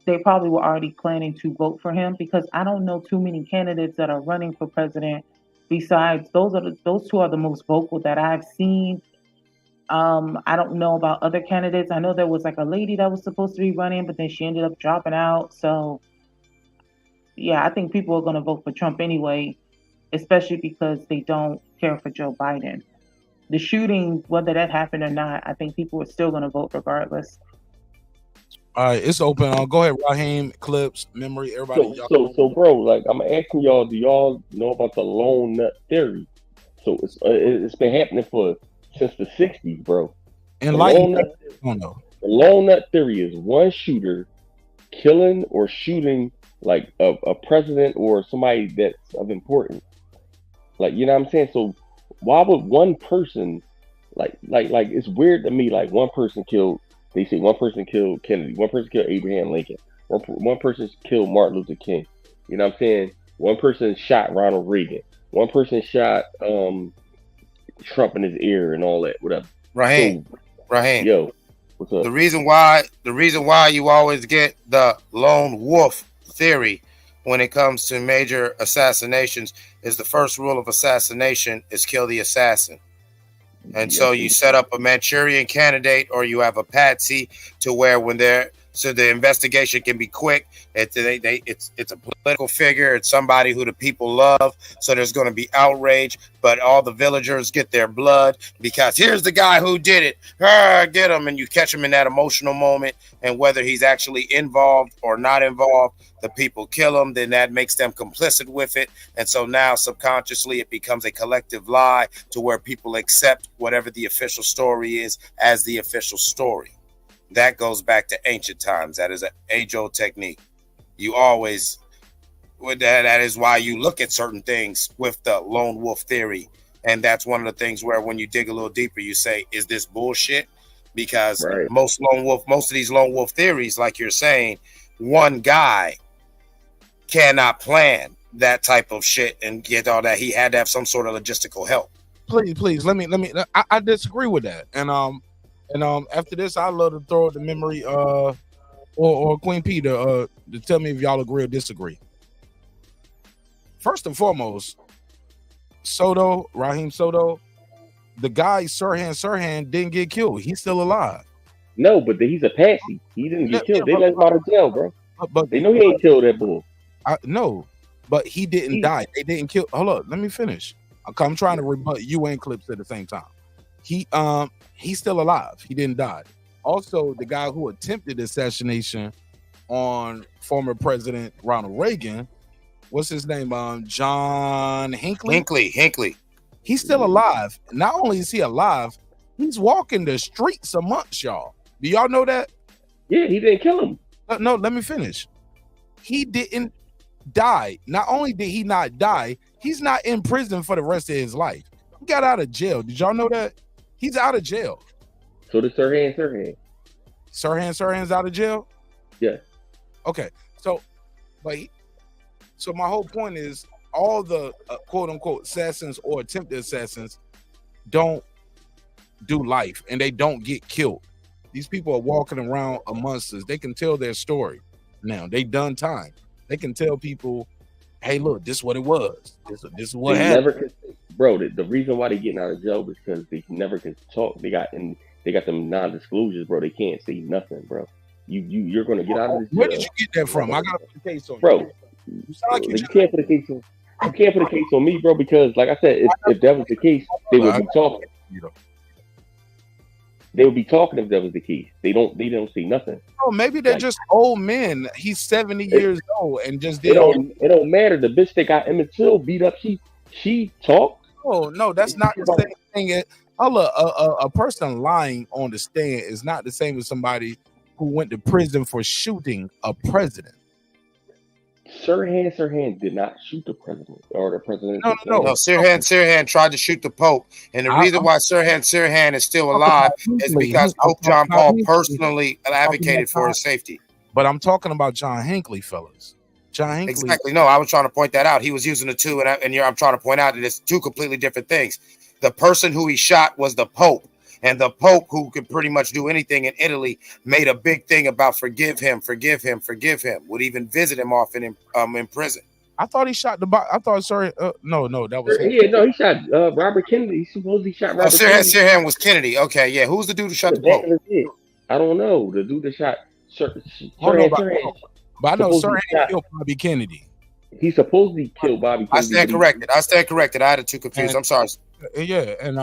they probably were already planning to vote for him because I don't know too many candidates that are running for president. Besides, those two are the most vocal that I've seen. I don't know about other candidates. I know there was like a lady that was supposed to be running, but then she ended up dropping out. So yeah, I think people are going to vote for Trump anyway. especially because they don't care for Joe Biden. The shooting, whether that happened or not, I think people are still going to vote regardless. All right, it's open. Go ahead, Raheem, Clips, Memory, everybody. So, bro, like I'm asking y'all, do y'all know about the lone nut theory? So it's been happening since the '60s, bro. The lone nut theory is one shooter killing or shooting like a president or somebody that's of importance. Like, you know what I'm saying? So why would one person like it's weird to me, like one person killed, they say one person killed Kennedy, one person killed Abraham Lincoln, one person killed Martin Luther King. You know what I'm saying? One person shot Ronald Reagan. One person shot Trump in his ear and all that, whatever. Raheem, yo, what's up? The reason why you always get the lone wolf theory when it comes to major assassinations is the first rule of assassination is kill the assassin. And so you set up a Manchurian candidate or you have a patsy to where so the investigation can be quick. It's a political figure. It's somebody who the people love. So there's going to be outrage, but all the villagers get their blood because here's the guy who did it. Get him. And you catch him in that emotional moment. And whether he's actually involved or not involved, the people kill him. Then that makes them complicit with it. And so now subconsciously it becomes a collective lie to where people accept whatever the official story is as the official story. That goes back to ancient times. That is an age-old technique. You always, that is why you look at certain things with the lone wolf theory. And that's one of the things where when you dig a little deeper, you say, is this bullshit? Because most of these lone wolf theories, like you're saying, one guy cannot plan that type of shit and get all that. He had to have some sort of logistical help. Please, let me. I disagree with that. And after this, I'd love to throw it to Memory or Queen P to tell me if y'all agree or disagree. First and foremost, Raheem Soto, the guy Sirhan didn't get killed. He's still alive. No, but he's a patsy. He didn't get killed. They let him out of jail, bro. But they know he ain't killed that bull. No, but he didn't die. They didn't kill. Hold up, let me finish. I'm trying to rebut you and Clips at the same time. He's still alive. He didn't die. Also, the guy who attempted assassination on former President Ronald Reagan, what's his name? John Hinckley. Hinckley. He's still alive. Not only is he alive, he's walking the streets amongst y'all. Do y'all know that? Yeah, he didn't kill him. No, let me finish. He didn't die. Not only did he not die, he's not in prison for the rest of his life. He got out of jail. Did y'all know that? He's out of jail. So did Sirhan. Sirhan's out of jail? Yeah. Okay. So my whole point is all the quote unquote assassins or attempted assassins don't do life and they don't get killed. These people are walking around amongst us. They can tell their story. Now they done time. They can tell people, hey, look, this is what it was. This is what happened. Bro, the reason why they getting out of jail is because they never can talk. They got them non-disclosures, bro. They can't say nothing, bro. You're gonna get out of this jail. Where did you get that from? I got to put the case on bro. You sound like You can't put a case on. You can't put a case on me, bro, because like I said, if that was the case, they would be talking. They would be talking if that was the case. They don't see nothing. Oh, maybe they're just old men. He's 70 years old and just did. It don't matter. The bitch that got Emmett Till beat up, she talked. Oh no, that's not the same thing. A person lying on the stand is not the same as somebody who went to prison for shooting a president. Sirhan did not shoot the president or the president. No. Sirhan tried to shoot the Pope, and the reason why Sirhan is still alive is because Pope John Paul personally advocated for his safety. But I'm talking about John Hinckley, fellas. John Hinckley. Exactly. No, I was trying to point that out. He was using the two, and I'm trying to point out that it's two completely different things. The person who he shot was the Pope. And the Pope, who could pretty much do anything in Italy, made a big thing about forgive him. Would even visit him often in prison. I thought he shot no, that was he shot Robert Kennedy. He supposedly shot Robert Kennedy. Sirhan was Kennedy. Okay, yeah. Who's the dude who shot the Pope? I don't know. The dude that shot Sirhan. But I know Sirhan killed Bobby Kennedy. he supposedly killed Bobby I Kennedy. stand corrected. I stand corrected. I had it too confused. I'm sorry. Yeah, and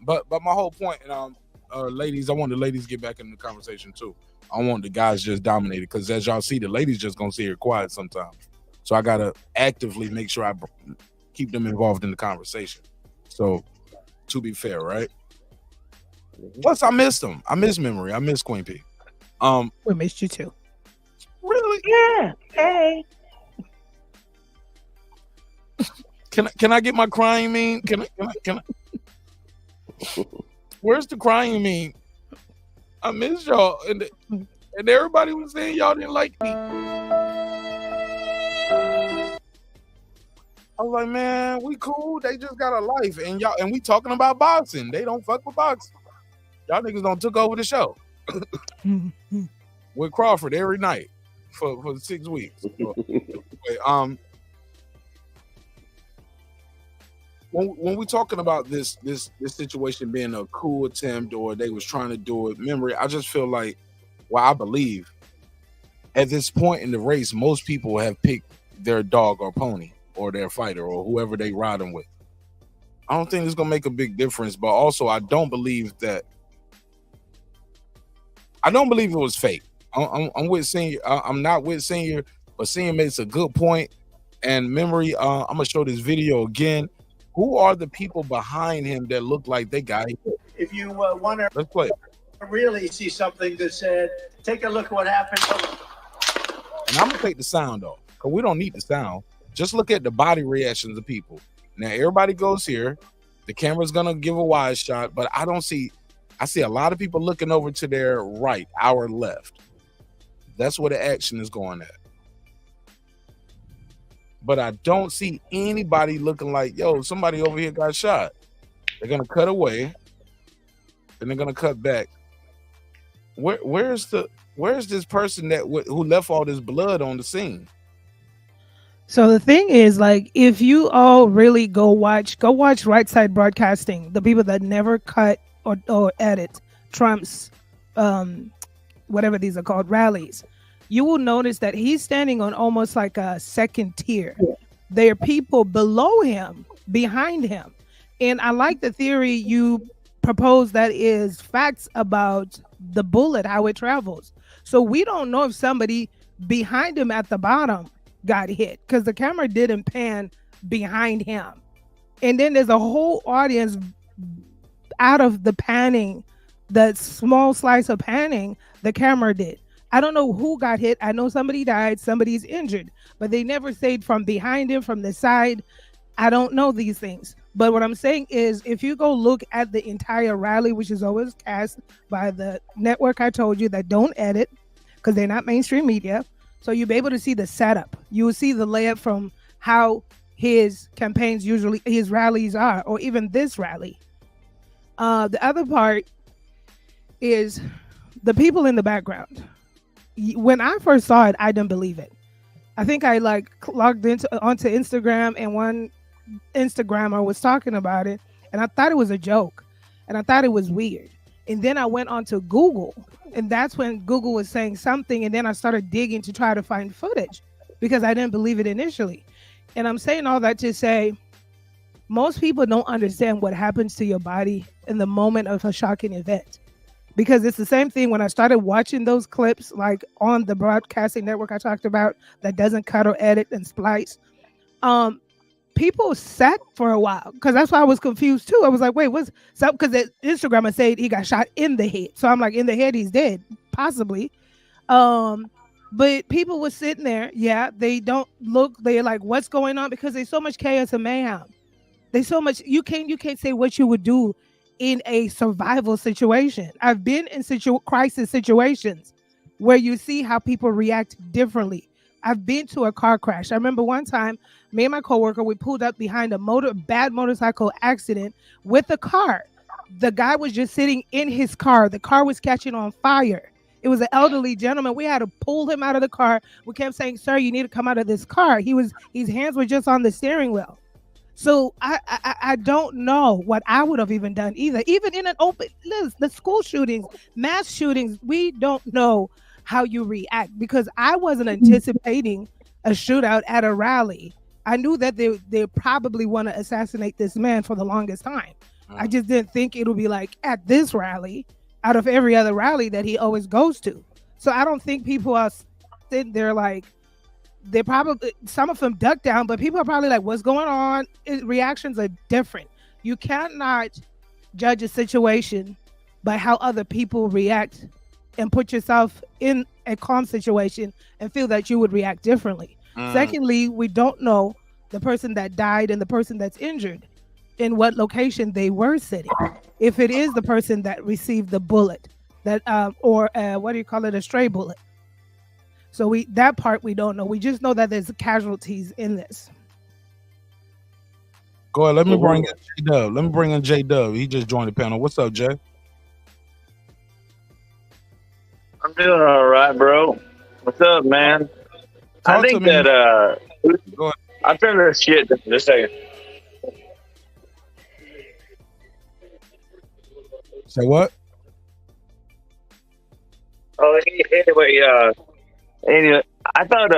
but my whole point, and ladies, I want the ladies to get back in the conversation too. I want the guys just dominated because as y'all see, the ladies just gonna sit here quiet sometimes. So I gotta actively make sure I keep them involved in the conversation. So to be fair, right? Plus, I missed them. I miss Memory. I miss Queen P. We missed you too. Really? Yeah. Hey. Can I get my crying meme? Can I? Where's the crying meme? I miss y'all, and everybody was saying y'all didn't like me. I was like, man, we cool. They just got a life, and we talking about boxing. They don't fuck with boxing. Y'all niggas don't took over the show with Crawford every night for 6 weeks. So, anyway, when we're talking about this situation being a cool attempt or they was trying to do it, Memory, I just feel like, well, I believe at this point in the race, most people have picked their dog or pony or their fighter or whoever they riding with. I don't think it's gonna make a big difference, but also I don't believe it was fake. I'm with Senior. I'm not with Senior, but Senior makes a good point. And Memory, I'm gonna show this video again. Who are the people behind him that look like they got hit? If you want to Let's play. really see something that said, take a look at what happened. And I'm gonna take the sound off because we don't need the sound. Just look at the body reactions of people. Now everybody goes here. The camera's gonna give a wide shot, but I see a lot of people looking over to their right, our left. That's where the action is going at. But I don't see anybody looking like, yo, somebody over here got shot. They're gonna cut away, and they're gonna cut back. Where's this person who left all this blood on the scene? So the thing is, like, if you all really go watch Right Side Broadcasting, the people that never cut or edit Trump's whatever these are called, rallies, you will notice that he's standing on almost like a second tier. There are people below him, behind him. And I like the theory you propose that is facts about the bullet, how it travels. So we don't know if somebody behind him at the bottom got hit because the camera didn't pan behind him. And then there's a whole audience out of the panning, the small slice of panning the camera did. I don't know who got hit. I know somebody died, somebody's injured, but they never said from behind him, from the side. I don't know these things. But what I'm saying is if you go look at the entire rally, which is always cast by the network I told you that don't edit because they're not mainstream media, so you'll be able to see the setup. You will see the layup from how his campaigns usually, his rallies are, or even this rally. The other part is the people in the background. When I first saw it, I didn't believe it. I think I logged onto Instagram and one Instagrammer was talking about it and I thought it was a joke and I thought it was weird. And then I went onto Google and that's when Google was saying something. And then I started digging to try to find footage because I didn't believe it initially. And I'm saying all that to say, most people don't understand what happens to your body in the moment of a shocking event. Because it's the same thing when I started watching those clips, like on the broadcasting network I talked about that doesn't cut or edit and splice. People sat for a while because that's why I was confused too. I was like, wait, what's up? Because Instagram said he got shot in the head. So I'm like, in the head, he's dead, possibly. But people were sitting there. Yeah, they don't look. They're like, what's going on? Because there's so much chaos and mayhem. There's so much. You can't say what you would do in a survival situation. I've been in crisis situations where you see how people react differently. I've been to a car crash. I remember one time, me and my coworker, we pulled up behind a bad motorcycle accident with a car. The guy was just sitting in his car. The car was catching on fire. It was an elderly gentleman. We had to pull him out of the car. We kept saying, sir, you need to come out of this car. His hands were just on the steering wheel. So I don't know what I would have even done either. Even in an open, the school shootings, mass shootings, we don't know how you react because I wasn't anticipating a shootout at a rally I knew that they probably want to assassinate this man for the longest time. I just didn't think it would be like at this rally out of every other rally that he always goes to. So I don't think people are sitting there like, they probably, some of them duck down, but people are probably like, what's going on? Reactions are different. You cannot judge a situation by how other people react and put yourself in a calm situation and feel that you would react differently. Secondly, we don't know the person that died and the person that's injured in what location they were sitting. If it is the person that received the bullet, that or what do you call it, a stray bullet. So that part we don't know. We just know that there's casualties in this. Go ahead. Let me bring in J-Dub. Let me bring in J-Dub. He just joined the panel. What's up, Jay? I'm doing all right, bro. What's up, man? I think that I'll turn this shit in a second. Say what? Oh, anyway, I thought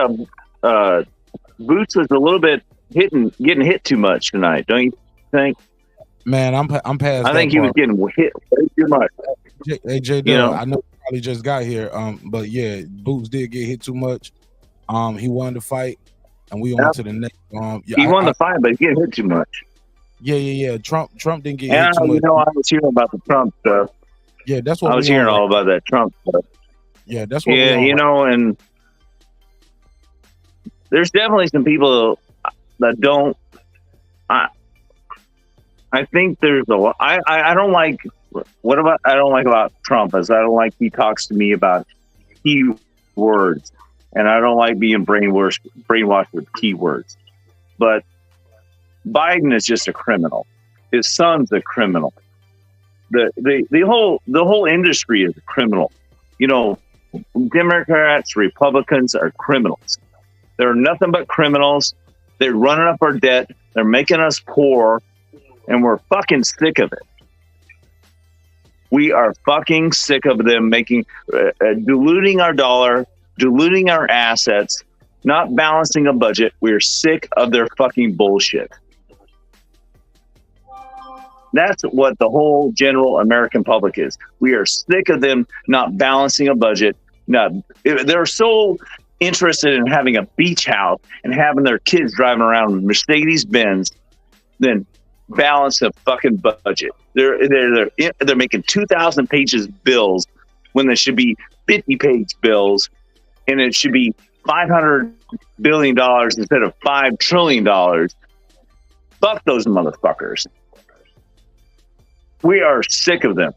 Boots was a little bit getting hit too much tonight. Don't you think? Man, I'm past. I think he was getting hit way too much. Hey, J-Dub, I know he probably just got here. But yeah, Boots did get hit too much. He won the fight, and we on to the next. He won the fight, but he getting hit too much. Yeah. Trump didn't get hit too much. You know, I was hearing about the Trump stuff. Yeah, that's what I was hearing all about that Trump stuff. Yeah, that's what. Yeah, you know, and there's definitely some people that don't. I think there's a lot. I don't like. What about? I don't like about Trump is I don't like he talks to me about key words, and I don't like being brainwashed with key words. But Biden is just a criminal. His son's a criminal. The whole industry is a criminal. You know, Democrats, Republicans are criminals. They're nothing but criminals. They're running up our debt. They're making us poor, and we're fucking sick of it. We are fucking sick of them making diluting our dollar, diluting our assets, not balancing a budget. We're sick of their fucking bullshit. That's what the whole general American public is. We are sick of them not balancing a budget. They're so interested in having a beach house and having their kids driving around Mercedes Benz than balance a fucking budget. They're making 2,000 pages bills when there should be 50-page bills, and it should be $500 billion instead of $5 trillion. Fuck those motherfuckers. We are sick of them.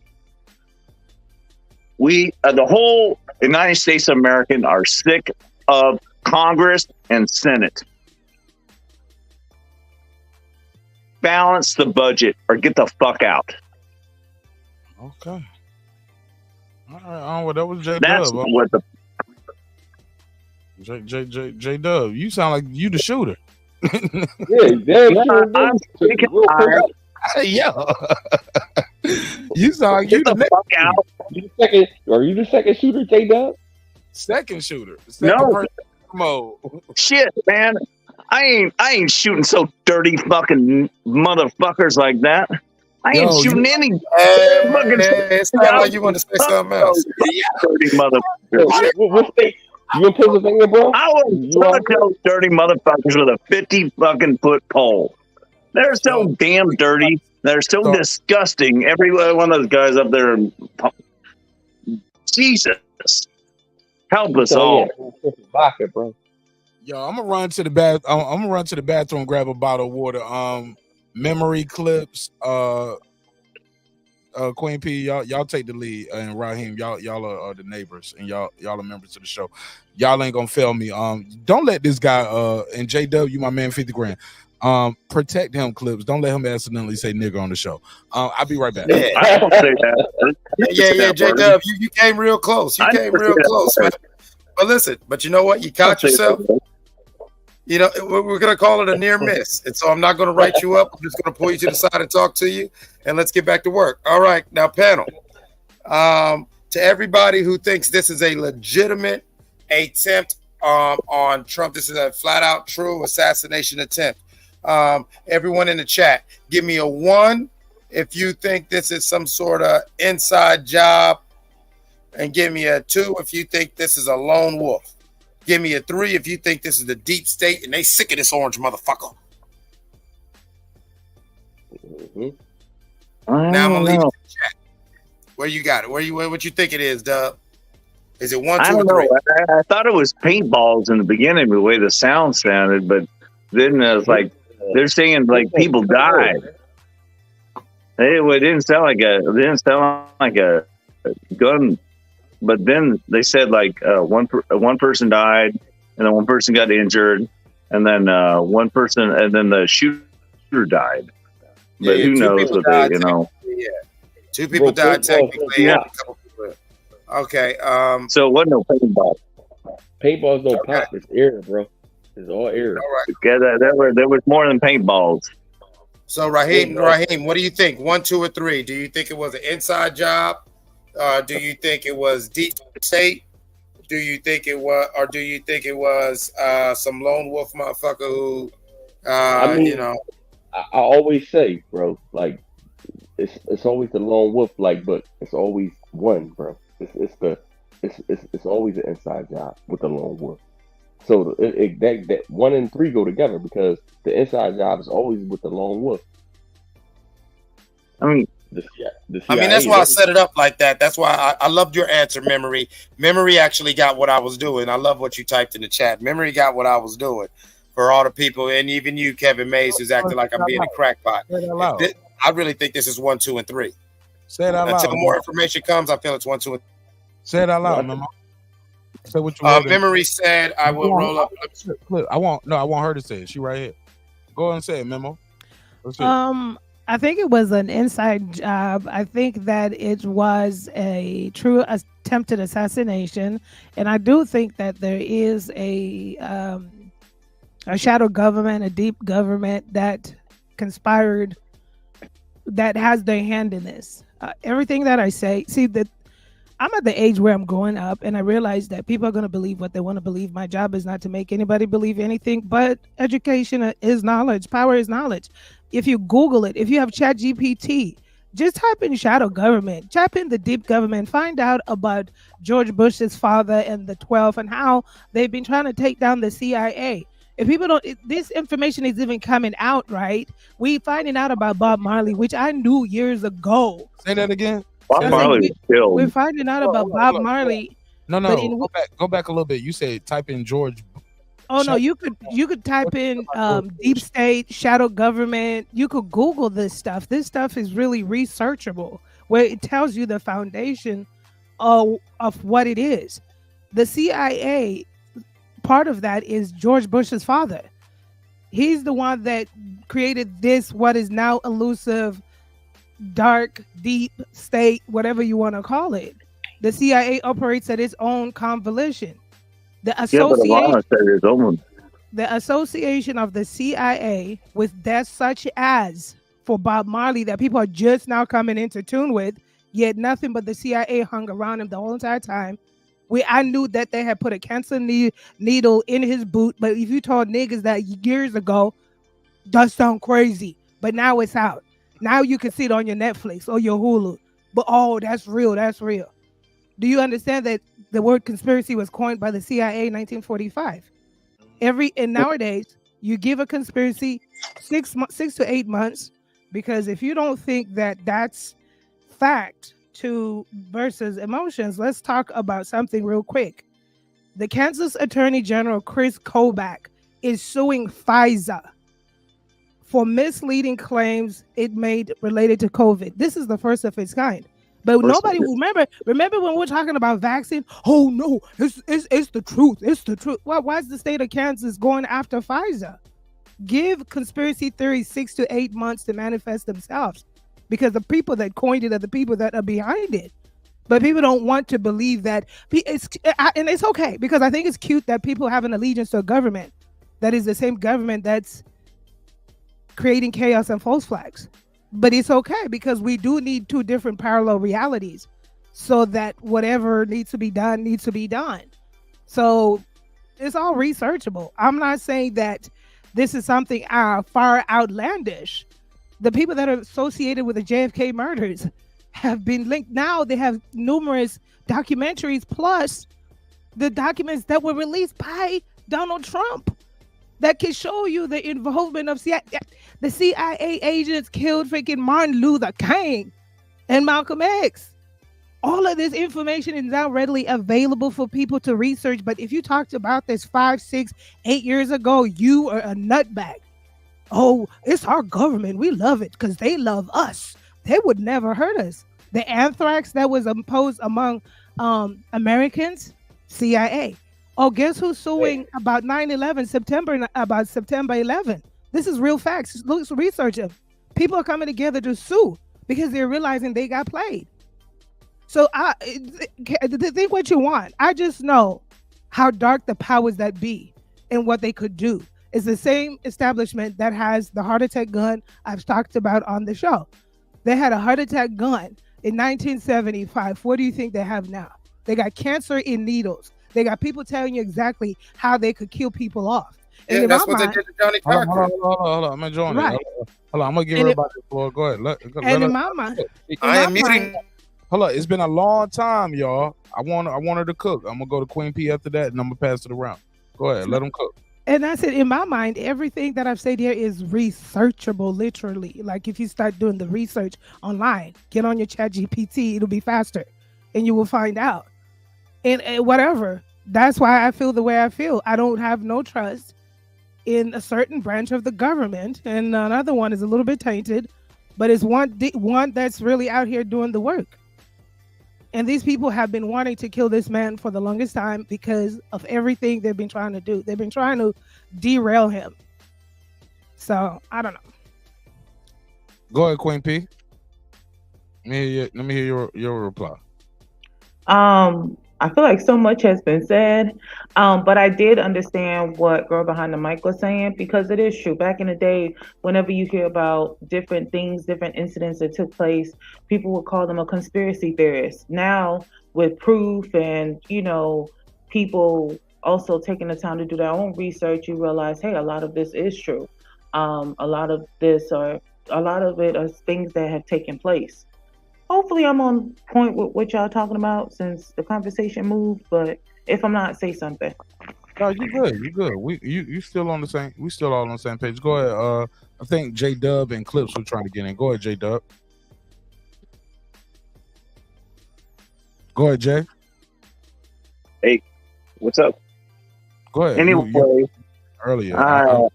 We, the whole United States of America, are sick of Congress and Senate. Balance the budget or get the fuck out. Okay. All right. Well, that was J-Dub. That's what the J-Dub. You sound like you the shooter. I'm sick and tired. Yo, you sound like you the fuck out. Are you the second shooter, J-Dub? Second shooter. No. Mode. Shit, man. I ain't shooting so dirty fucking motherfuckers like that. I ain't shooting any fucking. It sounds like you want to say something else. Dirty motherfuckers. What state? You in Pennsylvania, bro? I was trying to tell dirty motherfuckers with a 50 fucking foot pole. They're so damn dirty. They're so disgusting. Every one of those guys up there. Jesus, help us all. Bro. Yo, I'm gonna run to the bathroom and grab a bottle of water. Memory clips. Queen P, y'all take the lead, and Raheem, y'all are the neighbors, and y'all are members of the show. Y'all ain't gonna fail me. Don't let this guy and JW, you my man, 50 grand. Protect him, clips. Don't let him accidentally say nigger on the show. I'll be right back. Yeah, I don't say that. Yeah, JW, you came real close. You came real close, man. But listen, but you know what? You caught yourself. You know, we're going to call it a near miss. And so I'm not going to write you up. I'm just going to pull you to the side and talk to you. And let's get back to work. All right. Now, panel. To everybody who thinks this is a legitimate attempt on Trump. This is a flat out true assassination attempt. Everyone in the chat, give me a 1 if you think this is some sort of inside job, and give me a 2 if you think this is a lone wolf. Give me a 3 if you think this is the deep state and they sick of this orange motherfucker. Now I'm gonna leave it to the chat. Where you got it? What you think it is, Dub? Is it 1, 2, I or don't 3? know. I thought it was paintballs in the beginning, the way the sound sounded, but then it was like they're saying like people died. It didn't sound like a gun, but then they said like one person died, and then one person got injured, and then one person, and then the shooter died. But who knows what they, you know? Yeah, 2 people died technically. Yeah. A couple people. Okay. So it wasn't no paintball. Paintballs don't pop. It's air, bro. It's all air. All right. Yeah, there was more than paintballs. So Raheem, what do you think? 1, 2, or 3? Do you think it was an inside job? Do you think it was deep state? Do you think it was some lone wolf motherfucker who I mean, you know? I always say, bro, like it's always the lone wolf, like, but it's always one, bro. It's always an inside job with the lone wolf. So that 1 and 3 go together because the inside job is always with the lone wolf. I mean, the I mean, that's why I set it up like that. That's why I loved your answer, Memory. Memory actually got what I was doing. I love what you typed in the chat. Memory got what I was doing for all the people, and even you, Kevin Mays, who's acting like I'm being a crackpot. I really think this is 1, 2, and 3. Say it out loud. Until more information comes, I feel it's 1, 2, and 3. Say it out loud, Memo. Say what you wrote. Memory said, "I will roll up." I want her to say it. She right here. Go ahead and say it, Memo. Let's see. I think it was an inside job. I think that it was a true attempted assassination, and I do think that there is a shadow government, a deep government that conspired, that has their hand in this. Everything that I say, see that. I'm at the age where I'm growing up, and I realize that people are going to believe what they want to believe. My job is not to make anybody believe anything, but education is knowledge. Power is knowledge. If you Google it, if you have ChatGPT, just type in shadow government, type in the deep government, find out about George Bush's father and the 12 and how they've been trying to take down the CIA. If people don't, this information is even coming out, right? We finding out about Bob Marley, which I knew years ago. Say that again. Bob Marley was killed. We're finding out about Bob Marley. No. Go back a little bit. You said type in George. Oh no, you could type in deep state, shadow government. You could Google this stuff. This stuff is really researchable, where it tells you the foundation of what it is. The CIA, part of that is George Bush's father. He's the one that created this, what is now elusive, dark, deep state, whatever you want to call it. The CIA operates at its own convolution. The association of the CIA with deaths such as for Bob Marley that people are just now coming into tune with, yet nothing but the CIA hung around him the whole entire time. I knew that they had put a cancer needle in his boot, but if you told niggas that years ago, does sound crazy. But now it's out. Now you can see it on your Netflix or your Hulu. But that's real. That's real. Do you understand that the word conspiracy was coined by the CIA in 1945? And nowadays you give a conspiracy 6 to 8 months, because if you don't think that that's fact versus emotions, let's talk about something real quick. The Kansas Attorney General Chris Kobach is suing Pfizer for misleading claims it made related to COVID. This is the first of its kind. But nobody remember when we're talking about vaccine? Oh no, it's the truth. It's the truth. Why is the state of Kansas going after Pfizer? Give conspiracy theories 6 to 8 months to manifest themselves, because the people that coined it are the people that are behind it. But people don't want to believe that. And it's okay, because I think it's cute that people have an allegiance to a government that is the same government that's creating chaos and false flags. But it's okay, because we do need 2 different parallel realities so that whatever needs to be done needs to be done. So it's all researchable. I'm not saying that this is something far outlandish. The people that are associated with the JFK murders have been linked. Now they have numerous documentaries plus the documents that were released by Donald Trump that can show you the involvement of the CIA agents killed freaking Martin Luther King and Malcolm X. All of this information is now readily available for people to research. But if you talked about this 5, 6, 8 years ago, you are a nutbag. Oh, it's our government. We love it because they love us. They would never hurt us. The anthrax that was imposed among Americans, CIA. Oh, guess who's suing about 9/11, about September 11? This is real facts. Look, research them. People are coming together to sue because they're realizing they got played. So think what you want. I just know how dark the powers that be and what they could do. It's the same establishment that has the heart attack gun I've talked about on the show. They had a heart attack gun in 1975. What do you think they have now? They got cancer in needles. They got people telling you exactly how they could kill people off. Yeah, that's what they did to Johnny Cochran. Hold on. I'm enjoying Right. it. Hold on. I'm gonna give everybody the floor. Go ahead. And in my mind, I am muting. Hold on. It's been a long time, y'all. I want her to cook. I'm gonna go to Queen P after that, and I'm gonna pass it around. Go ahead. Let them cook. and I said, in my mind, everything that I've said here is researchable, literally. Like if you start doing the research online, get on your chat GPT, it'll be faster and you will find out. And whatever. That's why I feel the way I feel. I don't have no trust in a certain branch of the government. And another one is a little bit tainted, but it's one that's really out here doing the work. And these people have been wanting to kill this man for the longest time because of everything they've been trying to do. They've been trying to derail him. So, I don't know. Go ahead, Queen P. Let me hear your reply. I feel like so much has been said, but I did understand what Girl Behind the Mic was saying, because it is true. Back in the day, whenever you hear about different things, different incidents that took place, people would call them a conspiracy theorist. Now, with proof and, people also taking the time to do their own research, you realize, hey, a lot of this is true. A lot of it are things that have taken place. Hopefully I'm on point with what y'all talking about since the conversation moved, but if I'm not, say something. No, you good. You good. You still on the same. We still all on the same page. Go ahead. I think J Dub and Clips were trying to get in. Go ahead, J Dub. Go ahead, Jay. Hey, what's up? Go ahead. Anyway, earlier.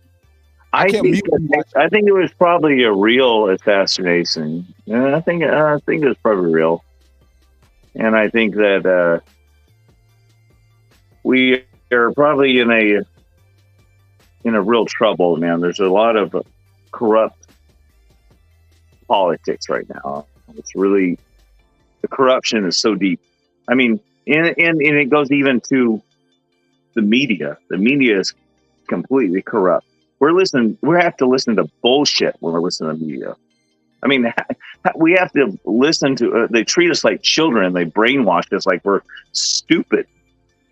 I think it was probably a real assassination. I think it was probably real, and I think that we are probably in a real trouble, man. There's a lot of corrupt politics right now. It's really, the corruption is so deep. I mean, and it goes even to the media. The media is completely corrupt. We have to listen to bullshit when we're listening to media. I mean, we have to listen to, they treat us like children. They brainwash us like we're stupid.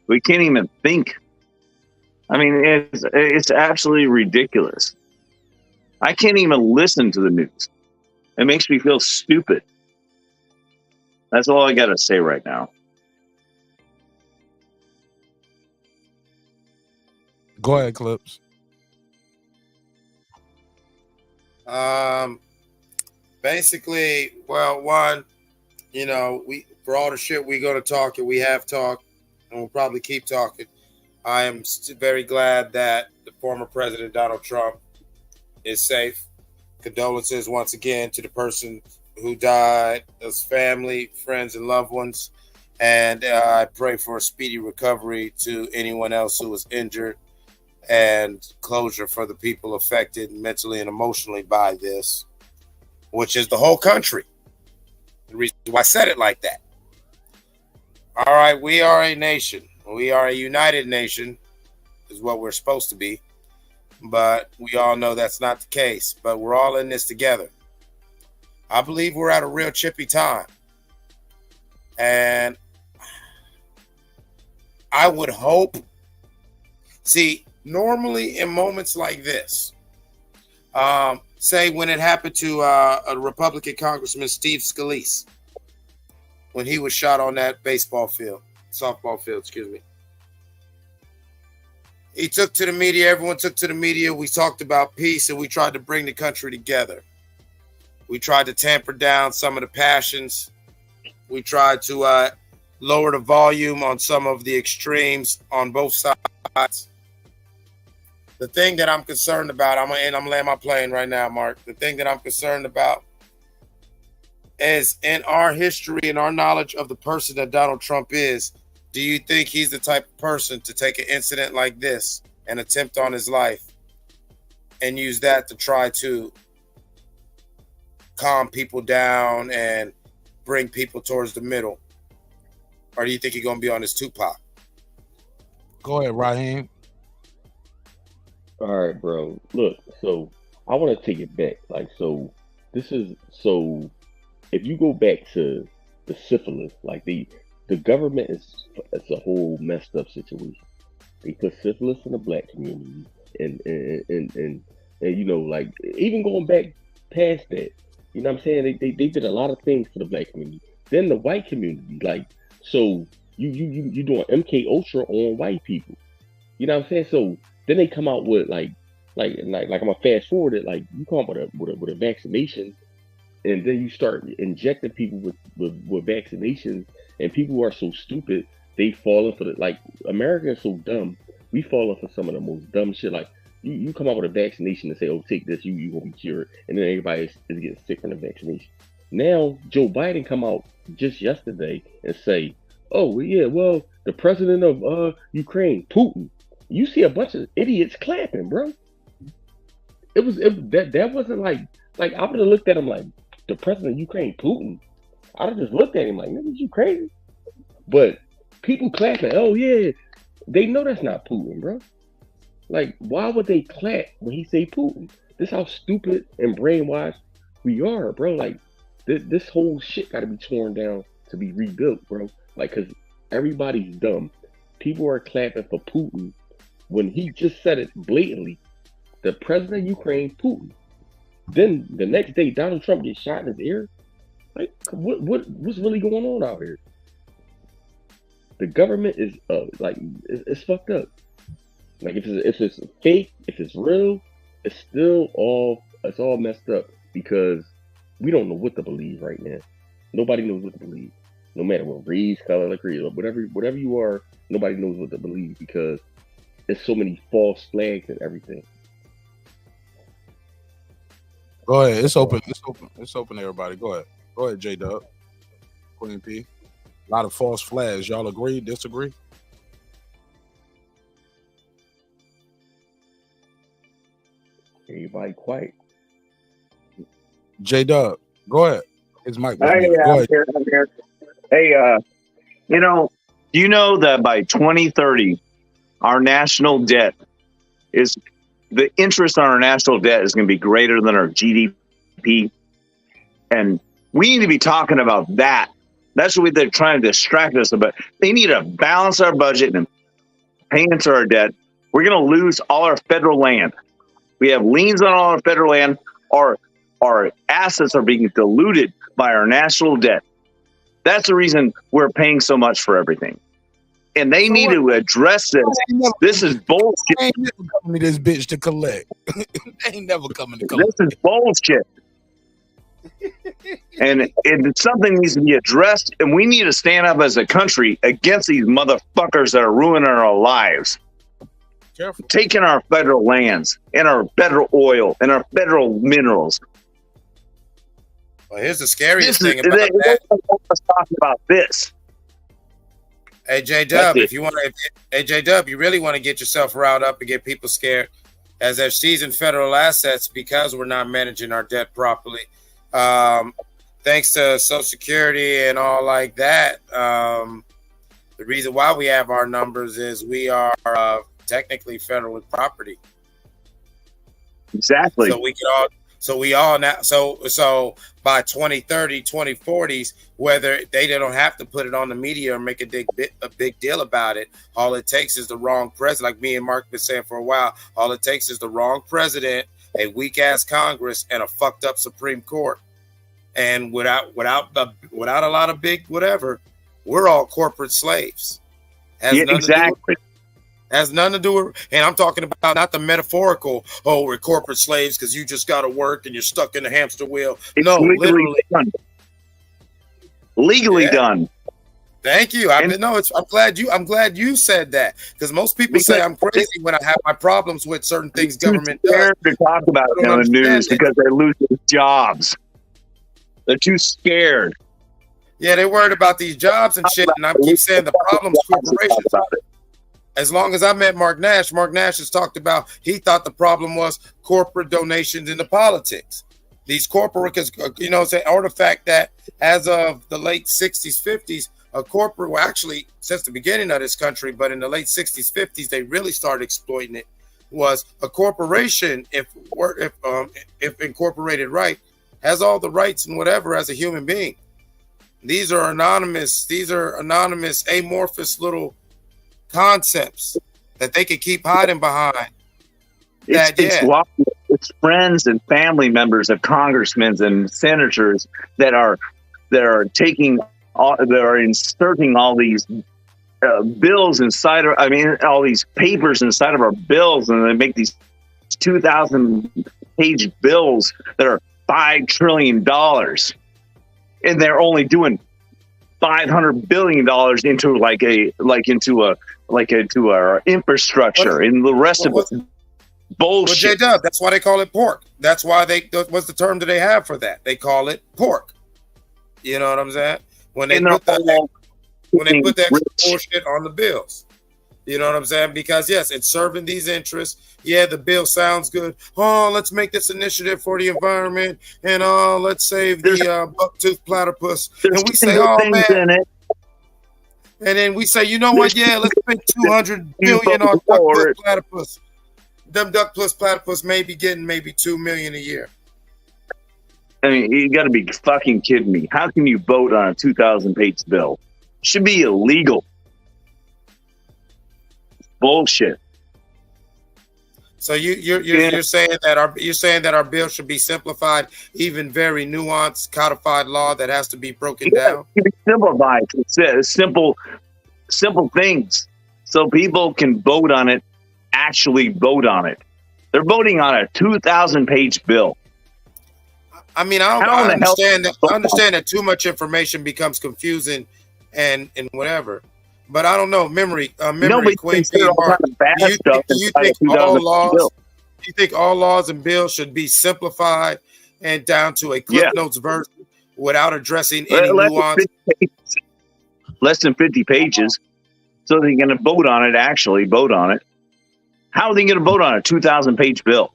We can't even think. I mean, it's absolutely ridiculous. I can't even listen to the news. It makes me feel stupid. That's all I got to say right now. Go ahead, Clips. Basically, well, one, we, for all the shit we're going to talk, and we have talked, and we'll probably keep talking. I am very glad that the former president, Donald Trump, is safe. Condolences once again to the person who died, his family, friends, and loved ones. And I pray for a speedy recovery to anyone else who was injured, and closure for the people affected mentally and emotionally by this, which is the whole country. The reason why I said it like that. All right, we are a nation. We are a united nation, is what we're supposed to be. But we all know that's not the case. But we're all in this together. I believe we're at a real chippy time. And I would hope See, normally in moments like this, say when it happened to a Republican Congressman, Steve Scalise, when he was shot on that softball field, excuse me. He took to the media, everyone took to the media. We talked about peace and we tried to bring the country together. We tried to tamper down some of the passions. We tried to lower the volume on some of the extremes on both sides. The thing that I'm concerned about, I'm laying my plane right now, Mark. The thing that I'm concerned about is in our history and our knowledge of the person that Donald Trump is, do you think he's the type of person to take an incident like this, an attempt on his life, and use that to try to calm people down and bring people towards the middle? Or do you think he's going to be on his Tupac? Go ahead, Raheem. All right, bro. Look, so I want to take it back. Like, so if you go back to the syphilis, like the government it's a whole messed up situation. They put syphilis in the black community, and you know, like even going back past that, you know what I'm saying? They did a lot of things for the black community. Then the white community, like, so you doing MK Ultra on white people. You know what I'm saying? So then they come out with like I'm gonna fast forward it, like you come up with a vaccination, and then you start injecting people with vaccinations, and people are so stupid they fall into the, like, America is so dumb. We fall for some of the most dumb shit. Like you come out with a vaccination and say, oh, take this, you gonna be cured, and then everybody is getting sick from the vaccination. Now Joe Biden come out just yesterday and say, oh yeah, well, the president of Ukraine, Putin. You see a bunch of idiots clapping, bro. That wasn't like I would have looked at him like, the president of Ukraine, Putin. I'd have just looked at him like, nigga, you crazy? But people clapping, oh yeah, they know that's not Putin, bro. Like, why would they clap when he say Putin? This how stupid and brainwashed we are, bro. Like, this whole shit got to be torn down to be rebuilt, bro. Like, cause everybody's dumb. People are clapping for Putin when he just said it blatantly. The president of Ukraine, Putin. Then the next day, Donald Trump gets shot in his ear. Like, what's really going on out here? The government is it's fucked up. Like, if it's fake, if it's real, it's all messed up, because we don't know what to believe right now. Nobody knows what to believe. No matter what race, color, like creed, whatever you are, nobody knows what to believe, because there's so many false flags and everything. Go ahead. It's open. It's open, everybody. Go ahead, J-Dub. Queen P. A lot of false flags. Y'all agree, disagree? Everybody quiet. J-Dub, go ahead. His mic was Hey, muted. Go ahead. I'm here. Hey, do you know that by 2030, our national debt the interest on our national debt is going to be greater than our GDP? And we need to be talking about that. That's what they're trying to distract us about. They need to balance our budget and pay into our debt. We're going to lose all our federal land. We have liens on all our federal land. Our assets are being diluted by our national debt. That's the reason we're paying so much for everything. And they need to address this. This is bullshit. They ain't never coming to this bitch to collect. They ain't never coming to collect. This is bullshit. And it's something needs to be addressed, and we need to stand up as a country against these motherfuckers that are ruining our lives. Careful. Taking our federal lands and our federal oil and our federal minerals. Well, here's the scariest thing about that. Let's talk about this. Hey, J-Dub, if you want to, hey, J-Dub, you really want to get yourself riled up and get people scared, as they're seizing federal assets because we're not managing our debt properly. Thanks to Social Security and all like that. The reason why we have our numbers is we are technically federal property. Exactly. So So we all now, so by 2030, 2040s, whether they don't have to put it on the media or make a big deal about it, all it takes is the wrong president. Like me and Mark been saying for a while, all it takes is the wrong president, a weak ass Congress, and a fucked up Supreme Court. And without a lot of big whatever, we're all corporate slaves. Exactly. Has nothing to do with, and I'm talking about not the metaphorical, we're corporate slaves because you just got to work and you're stuck in the hamster wheel. It's no, legally literally done. Legally done. Thank you. I'm glad you said that, because most people say I'm crazy when I have my problems with certain things government does. They're scared to talk about it on the news because they lose their jobs. They're too scared. Yeah, they're worried about these jobs and shit, and I keep saying the problem's corporations. As long as I met Marq Nash has talked about, he thought the problem was corporate donations into politics. These corporate, because, it's an artifact that as of the late 60s, 50s, a corporate, well, actually, since the beginning of this country, but in the late 60s, 50s, they really started exploiting it, was a corporation, if incorporated right, has all the rights and whatever as a human being. These are anonymous, amorphous little concepts that they could keep hiding behind. It's friends and family members of congressmen and senators that are inserting all these bills inside of, all these papers inside of our bills, and they make these 2,000-page bills that are $5 trillion, and they're only doing $500 billion into our infrastructure, and the rest of it's bullshit. Well, J-Dub, that's why they call it pork. That's why what's the term that they have for that? They call it pork. You know what I'm saying? When they put that bullshit on the bills. You know what I'm saying? Because yes, it's serving these interests. Yeah, the bill sounds good. Oh, let's make this initiative for the environment, and let's save the bucktooth platypus. And we say, oh man, and then we say, you know what? Yeah, let's spend $200 billion on duck platypus. Them duck plus platypus may be getting maybe $2 million a year. I mean, you got to be fucking kidding me. How can you vote on a 2,000-page bill? It should be illegal. Bullshit. So you're saying that our bill should be simplified, even very nuanced, codified law that has to be broken down. Simplified. It's simple things, so people can vote on it. Actually, vote on it. They're voting on a 2,000-page bill. I mean, I understand that too much information becomes confusing and whatever. But I don't know. Memory Queen. Do you think all laws and bills should be simplified and down to a Cliff Notes version without addressing any nuance? Less than 50 pages, so they're going to vote on it. Actually, vote on it. How are they going to vote on a 2,000-page bill?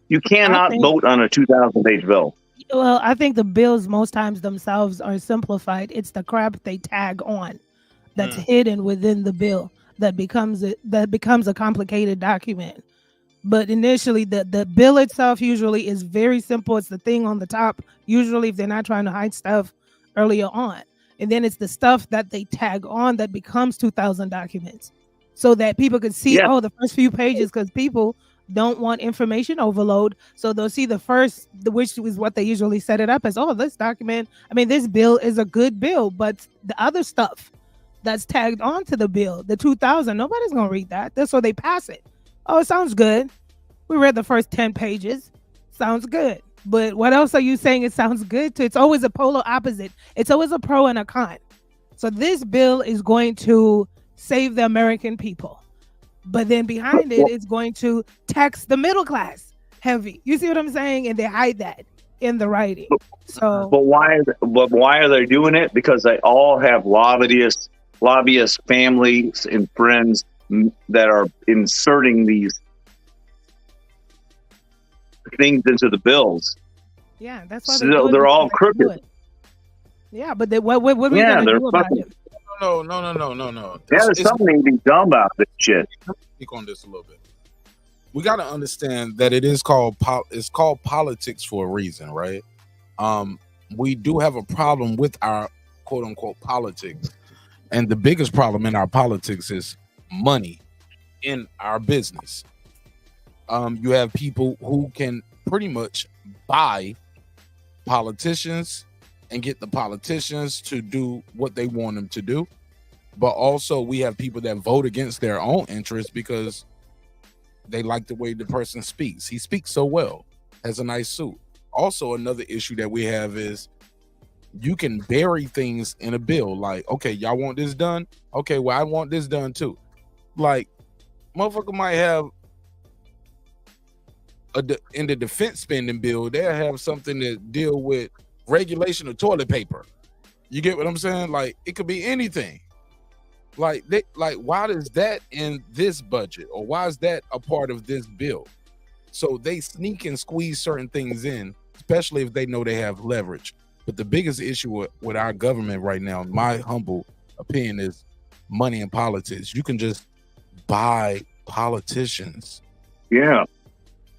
You cannot vote on a 2,000-page bill. Well, I think the bills most times themselves are simplified. It's the crap they tag on that's hidden within the bill that becomes a complicated document. But initially, the bill itself usually is very simple. It's the thing on the top, usually if they're not trying to hide stuff earlier on. And then it's the stuff that they tag on that becomes 2,000 documents so that people can see, the first few pages, because people don't want information overload. So they'll see the first, which is what they usually set it up as, this document, this bill is a good bill, but the other stuff that's tagged onto the bill, the 2,000, nobody's going to read that. That's why they pass it. Oh, it sounds good. We read the first 10 pages. Sounds good. But what else are you saying it sounds good to? It's always a polar opposite. It's always a pro and a con. So this bill is going to save the American people. But then behind it, it's going to tax the middle class heavy. You see what I'm saying? And they hide that in the writing. So, but why are they doing it? Because they all have lobbyist families and friends that are inserting these things into the bills. Yeah, that's why they're all crooked. Yeah, but what are we gonna do about it? No. There's something to be done about this shit. Speak on this a little bit. we got to understand that it is called it's called politics for a reason, right? We do have a problem with our quote unquote politics, and the biggest problem in our politics is money in our business. You have people who can pretty much buy politicians and get the politicians to do what they want them to do, but also we have people that vote against their own interests because they like the way the person speaks. He speaks so well, has a nice suit. Also, another issue that we have is you can bury things in a bill. Like, okay, y'all want this done? Okay, well, I want this done too. Like, motherfucker might have in the defense spending bill, they'll have something that deal with regulation of toilet paper. You get what I'm saying? Like, it could be anything. Like, why is that in this budget, or why is that a part of this bill? So they sneak and squeeze certain things in, especially if they know they have leverage. But the biggest issue with our government right now, in my humble opinion, is money and politics. You can just buy politicians. Yeah,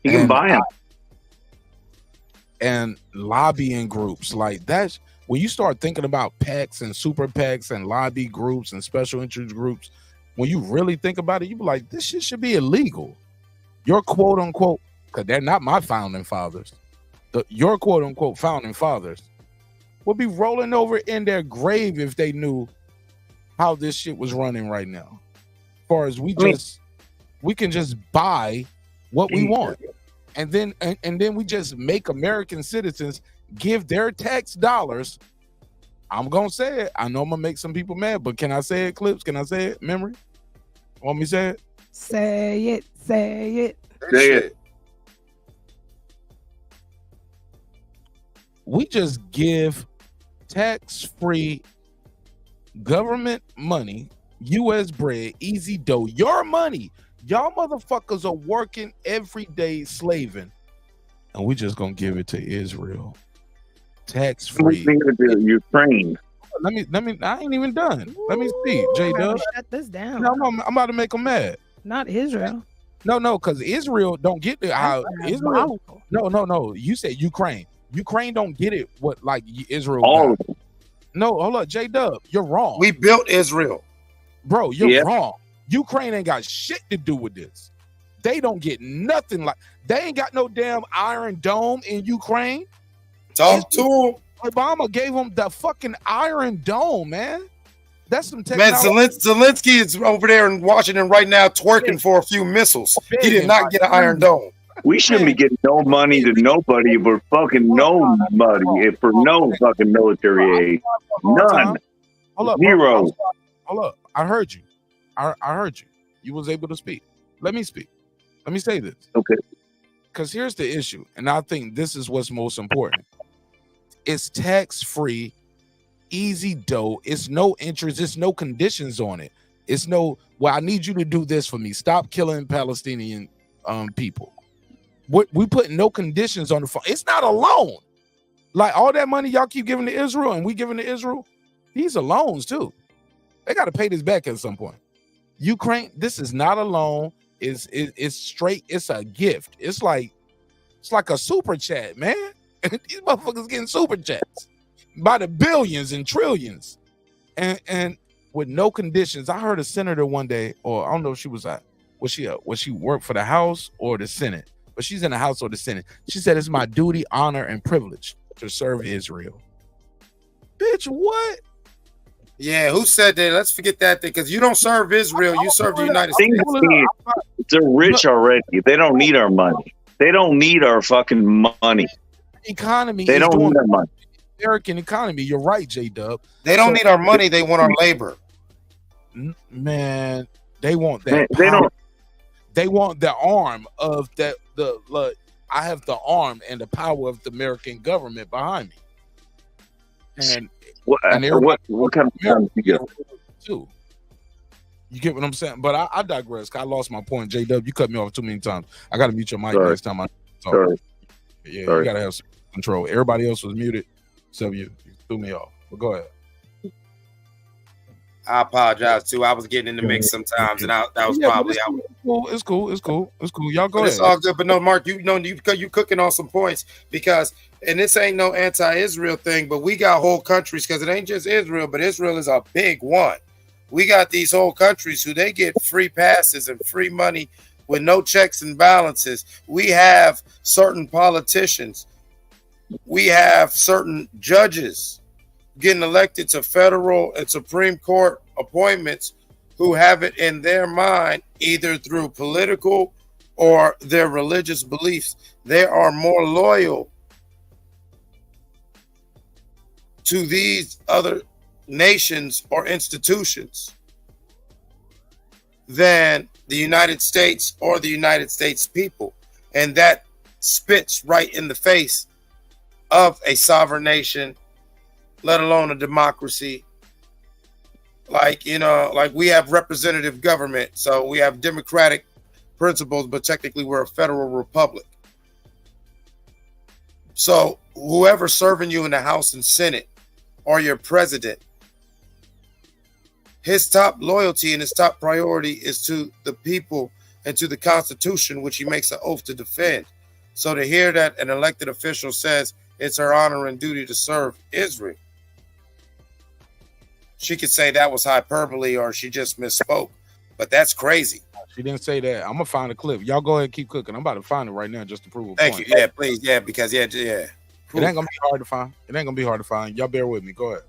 you can buy them. And lobbying groups like that. When you start thinking about PACs and super PACs and lobby groups and special interest groups, when you really think about it, you be like, this shit should be illegal. Your quote unquote, because they're not my founding fathers, your quote unquote founding fathers would be rolling over in their grave if they knew how this shit was running right now. As far as we can just buy what we want. And then we just make American citizens give their tax dollars. I'm gonna say it. I know I'm gonna make some people mad, but can I say it, Clips? Can I say it, Memory? Want me to say it? Say it. Say it. Say it. We just give tax-free government money, U.S. bread, easy dough, your money. Y'all motherfuckers are working every day slaving, and we just gonna give it to Israel. Tax-free. Ukraine. Let me. I ain't even done. Let me speak, J-Dub. Shut this down. No, I'm about to make them mad. Not Israel. No, because Israel don't get it. How Israel? No. You said Ukraine. Ukraine don't get it. What like Israel? All got. No, hold up, J-Dub. You're wrong. We built Israel, bro. You're wrong. Ukraine ain't got shit to do with this. They don't get nothing. Like, they ain't got no damn Iron Dome in Ukraine. Talk to him. Obama gave them the fucking Iron Dome, man. That's some technology. Man, Zelensky is over there in Washington right now twerking for a few missiles. He did not get an Iron Dome. We shouldn't be getting no money to nobody for fucking no money for no fucking military aid. None. Hold up, Zero. Hold up. I heard you. I heard you. You was able to speak. Let me speak. Let me say this. Okay. Because here's the issue, and I think this is what's most important. It's tax-free, easy dough. It's no interest. It's no conditions on it. It's no, well, I need you to do this for me. Stop killing Palestinian people. We put no conditions on the phone. It's not a loan. Like, all that money y'all keep giving to Israel and we giving to Israel, these are loans too. They got to pay this back at some point. Ukraine, this is not a loan. It's straight. It's a gift. It's like a super chat, man. These motherfuckers getting super chats by the billions and trillions, and with no conditions. I heard a senator one day, or I don't know if she was she worked for the House or the Senate, but she's in the House or the Senate. She said, "It's my duty, honor, and privilege to serve Israel." Bitch, what? Yeah, who said that? Let's forget that thing, because you don't serve Israel, you serve the United States. They're rich already. They don't need our money. They don't need our fucking money. Economy. They don't need our money. American economy. You're right, J-Dub. They don't need our money. They want our labor. Man, they want that. They don't. They want the arm of that. I have the arm and the power of the American government behind me. And what kind of time you get? Too. You get what I'm saying? But I digress. I lost my point. J-Dub, you cut me off too many times. I got to mute your mic next time I talk. Sorry. Yeah, Sorry. You got to have some control. Everybody else was muted, so you threw me off. But go ahead. I apologize too. I was getting in the mix sometimes, and that was probably out. It's cool. Y'all go But ahead. it's all good. But no, Mark, you cooking on some points because, and this ain't no anti-Israel thing, but we got whole countries because it ain't just Israel, but Israel is a big one. We got these whole countries who they get free passes and free money with no checks and balances. We have certain politicians. We have certain judges getting elected to federal and Supreme Court appointments who have it in their mind, either through political or their religious beliefs. They are more loyal to these other nations or institutions than the United States or the United States people. And that spits right in the face of a sovereign nation, let alone a democracy. Like we have representative government, so we have democratic principles, but technically we're a federal republic. So whoever's serving you in the House and Senate or your president, his top loyalty and his top priority is to the people and to the Constitution, which he makes an oath to defend. So to hear that an elected official says it's her honor and duty to serve Israel, she could say that was hyperbole or she just misspoke, but that's crazy. She didn't say that. I'm gonna find a clip. Y'all go ahead and keep cooking. I'm about to find it right now just to prove a Thank point. you. Yeah, please. Yeah, because yeah. It ain't gonna be hard to find. Y'all bear with me. Go ahead.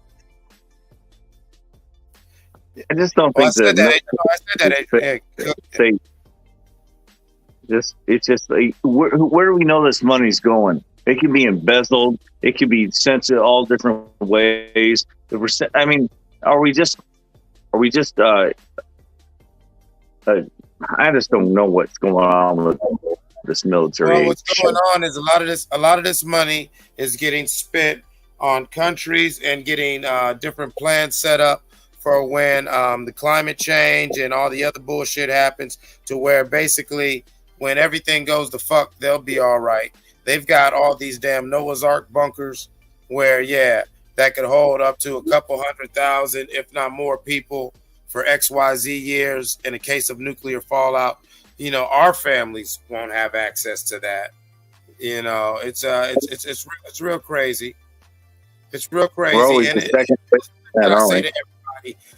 I just don't think it's just like, where do we know this money's going? It can be embezzled. It can be sent to all different ways. Are we just? I just don't know what's going on with this military. Well, what's going on is a lot of this money is getting spent on countries and getting different plans set up for when the climate change and all the other bullshit happens, to where basically when everything goes to fuck, they'll be all right. They've got all these damn Noah's Ark bunkers where, that could hold up to a couple 100,000, if not more people for XYZ years in a case of nuclear fallout. Our families won't have access to that. It's real crazy. It's real crazy.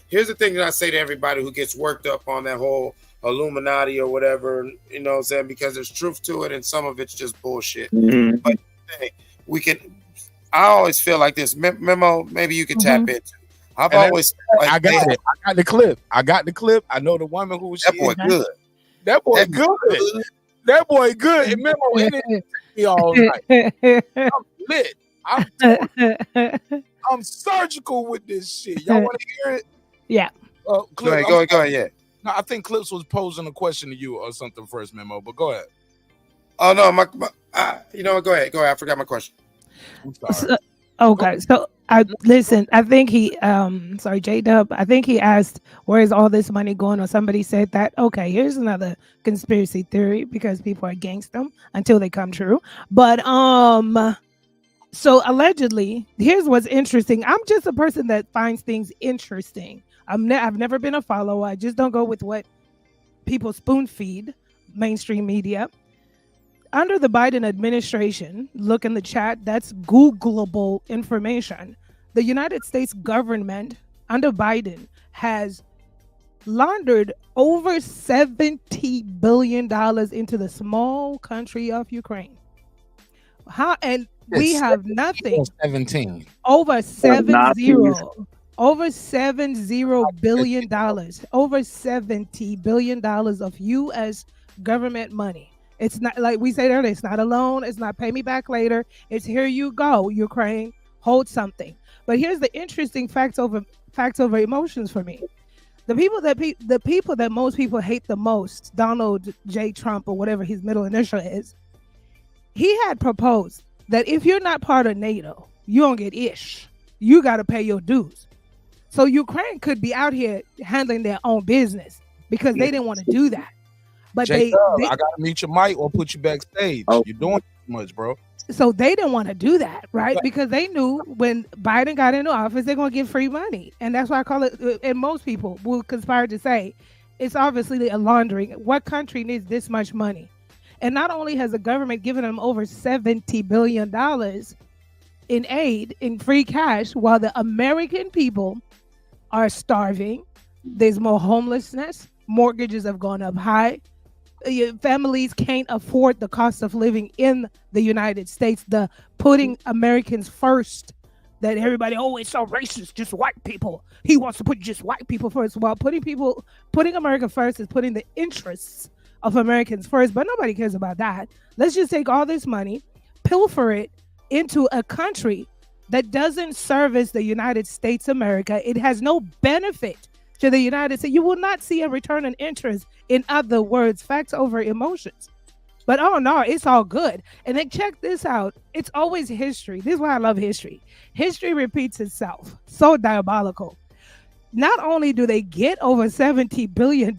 Here's the thing that I say to everybody who gets worked up on that whole Illuminati or whatever, you know what I'm saying? Because there's truth to it and some of it's just bullshit. Mm-hmm. But I always feel like this. Memo, maybe you can tap into. I've always like, I got it. I got the clip. I know the woman who was that boy good. That boy good. That boy good. And Memo in it me all night. I'm lit. I'm surgical with this shit. Y'all want to hear it? Yeah. Clip, go ahead. Yeah. No, I think Clips was posing a question to you or something first, Memo. But go ahead. Oh no, you know what? Go ahead. I forgot my question. Okay, so I think he J-Dub, I think he asked, where is all this money going? Or somebody said that. Okay, here's another conspiracy theory, because people are against them until they come true. But so allegedly, here's what's interesting. I'm just a person that finds things interesting. I've never been a follower. I just don't go with what people spoon feed, mainstream media. Under the Biden administration, look in the chat, that's Googleable information. The United States government under Biden has laundered over $70 billion into the small country of Ukraine. We have nothing. 17. Over $70 billion. Over $70 billion of U.S. government money. It's not, like we said earlier, it's not a loan. It's not pay me back later. It's here you go, Ukraine. Hold something. But here's the interesting facts over emotions for me. The people that most people hate the most, Donald J. Trump or whatever his middle initial is, he had proposed that if you're not part of NATO, you don't get ish. You got to pay your dues. So Ukraine could be out here handling their own business because they didn't want to do that. But Jacob, I gotta mute your mic or put you backstage. You're doing much, bro. So they didn't want to do that, right? Because they knew when Biden got into office, they're going to get free money. And that's why I call it, and most people will conspire to say, it's obviously a laundering. What country needs this much money? And not only has the government given them over $70 billion in aid, in free cash, while the American people are starving, there's more homelessness, mortgages have gone up high, families can't afford the cost of living in the United States, the putting Americans first, that everybody, oh, it's so racist, just white people. He wants to put just white people first. Well, putting America first is putting the interests of Americans first, but nobody cares about that. Let's just take all this money, pilfer it into a country that doesn't service the United States America. It has no benefit to the United States. You will not see a return on interest. In other words, facts over emotions. But oh no, it's all good. And then check this out. It's always history. This is why I love history. History repeats itself. So diabolical. Not only do they get over $70 billion,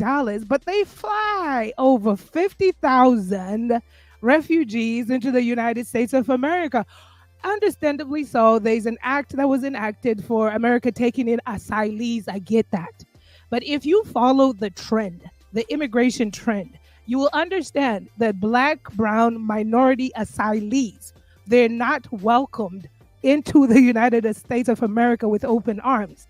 but they fly over 50,000 refugees into the United States of America. Understandably so, there's an act that was enacted for America taking in asylees. I get that. But if you follow the trend, the immigration trend, you will understand that Black, brown, minority asylees, they're not welcomed into the United States of America with open arms.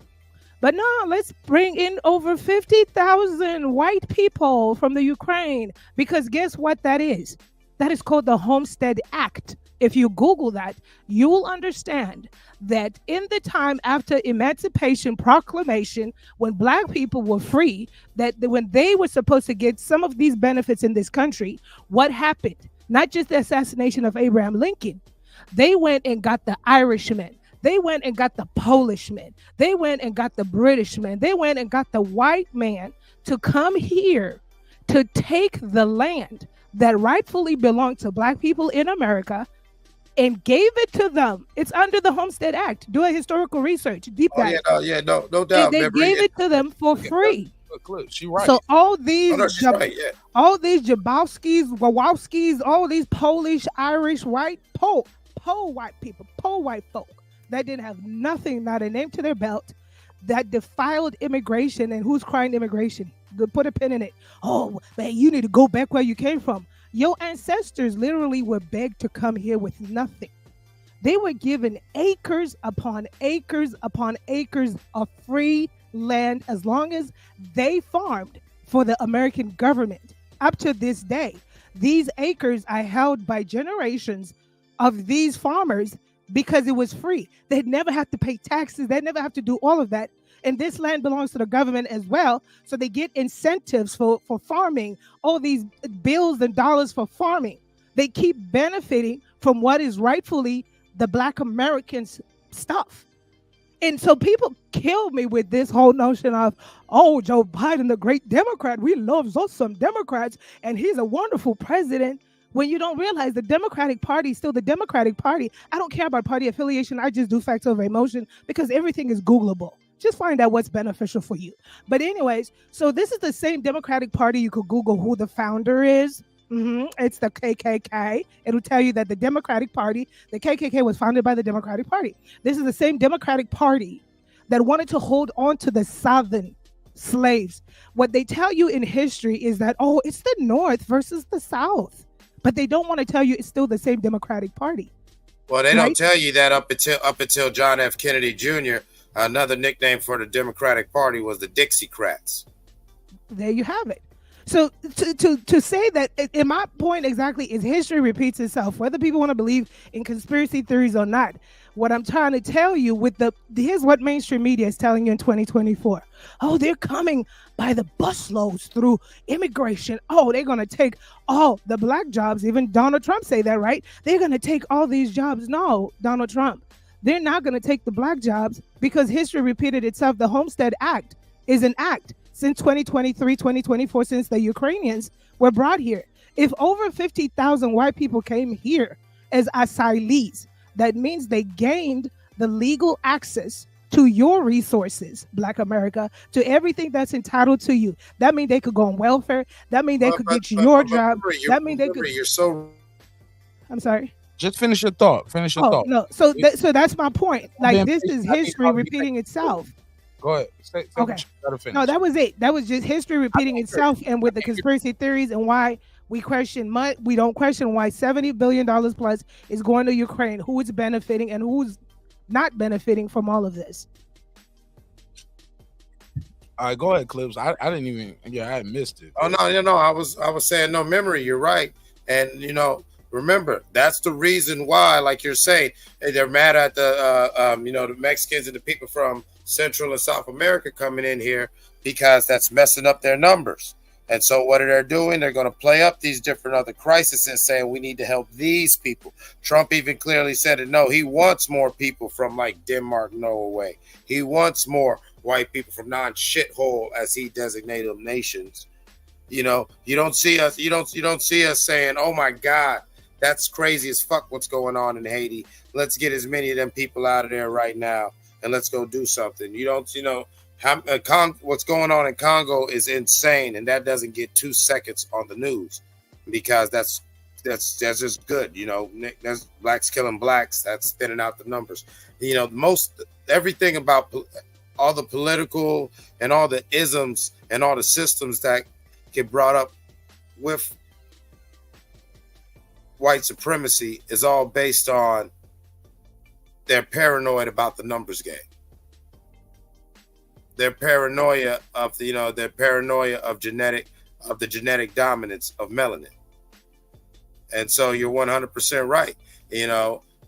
But no, let's bring in over 50,000 white people from the Ukraine, because guess what that is? That is called the Homestead Act. If you Google that, you will understand that in the time after Emancipation Proclamation, when Black people were free, that when they were supposed to get some of these benefits in this country, what happened? Not just the assassination of Abraham Lincoln. They went and got the Irishmen. They went and got the Polishman. They went and got the Britishman. They went and got the white man to come here to take the land that rightfully belonged to Black people in America and gave it to them. It's under the Homestead Act. Do a historical research, deep dive. No doubt. They gave it to them for free. She right. So all these, right, all these Jabowskis, Wawowskis, all these Polish, Irish, white, Pole white people, Pole white folk that didn't have nothing, not a name to their belt, that defiled immigration. And who's crying immigration? Put a pin in it. Oh, man, you need to go back where you came from. Your ancestors literally were begged to come here with nothing. They were given acres upon acres upon acres of free land as long as they farmed for the American government. Up to this day, these acres are held by generations of these farmers because it was free. They'd never have to pay taxes. They'd never have to do all of that. And this land belongs to the government as well. So they get incentives for farming, all these bills and dollars for farming. They keep benefiting from what is rightfully the Black Americans' stuff. And so people kill me with this whole notion of, oh, Joe Biden, the great Democrat, we love us some Democrats, and he's a wonderful president. When you don't realize the Democratic Party is still the Democratic Party. I don't care about party affiliation. I just do facts over emotion because everything is Googleable. Just find out what's beneficial for you. But anyways, so this is the same Democratic Party. You could Google who the founder is. It's the KKK. It'll tell you that the Democratic Party, the KKK was founded by the Democratic Party. This is the same Democratic Party that wanted to hold on to the Southern slaves. What they tell you in history is that, oh, it's the North versus the South. But they don't want to tell you it's still the same Democratic Party. Well, they don't tell you that up until John F. Kennedy Jr., another nickname for the Democratic Party was the Dixiecrats. There you have it. So to say that, in my point exactly, is history repeats itself, whether people want to believe in conspiracy theories or not. What I'm trying to tell you here's what mainstream media is telling you in 2024. Oh, they're coming by the busloads through immigration. Oh, they're going to take all the Black jobs. Even Donald Trump say that, right? They're going to take all these jobs. No, Donald Trump. They're not going to take the Black jobs because history repeated itself. The Homestead Act is an act since 2023, 2024, since the Ukrainians were brought here. If over 50,000 white people came here as asylees, that means they gained the legal access to your resources, Black America, to everything that's entitled to you. That means they could go on welfare. That means they could get your job. That means they could. You're so I'm sorry. Just finish your thought. Finish your Oh thought. no, so that's my point. Like Then this is history repeating itself. Go ahead. Say Okay. what you gotta finish. No, that was it. That was just history repeating itself, and with the conspiracy theories and why we don't question why $70 billion plus is going to Ukraine, who is benefiting and who's not benefiting from all of this. All right, go ahead, Clips. I didn't even. Yeah, I missed it. Oh no. I was saying no memory. You're right, and remember that's the reason why, like you're saying, they're mad at the the Mexicans and the people from Central and South America coming in here because that's messing up their numbers. And so what are they doing? They're going to play up these different other crises and saying we need to help these people. Trump even clearly said it. No, he wants more people from like Denmark, Norway. He wants more white people from non-shithole, as he designated them, nations. You don't see us. You don't see us saying, "Oh my God, that's crazy as fuck. What's going on in Haiti? Let's get as many of them people out of there right now, and let's go do something." What's going on in Congo is insane, and that doesn't get 2 seconds on the news because that's just good. There's blacks killing blacks. That's spinning out the numbers. Everything about all the political and all the isms and all the systems that get brought up with white supremacy is all based on they're paranoid about the numbers game. Their paranoia of the genetic dominance of melanin. And so you're 100% right.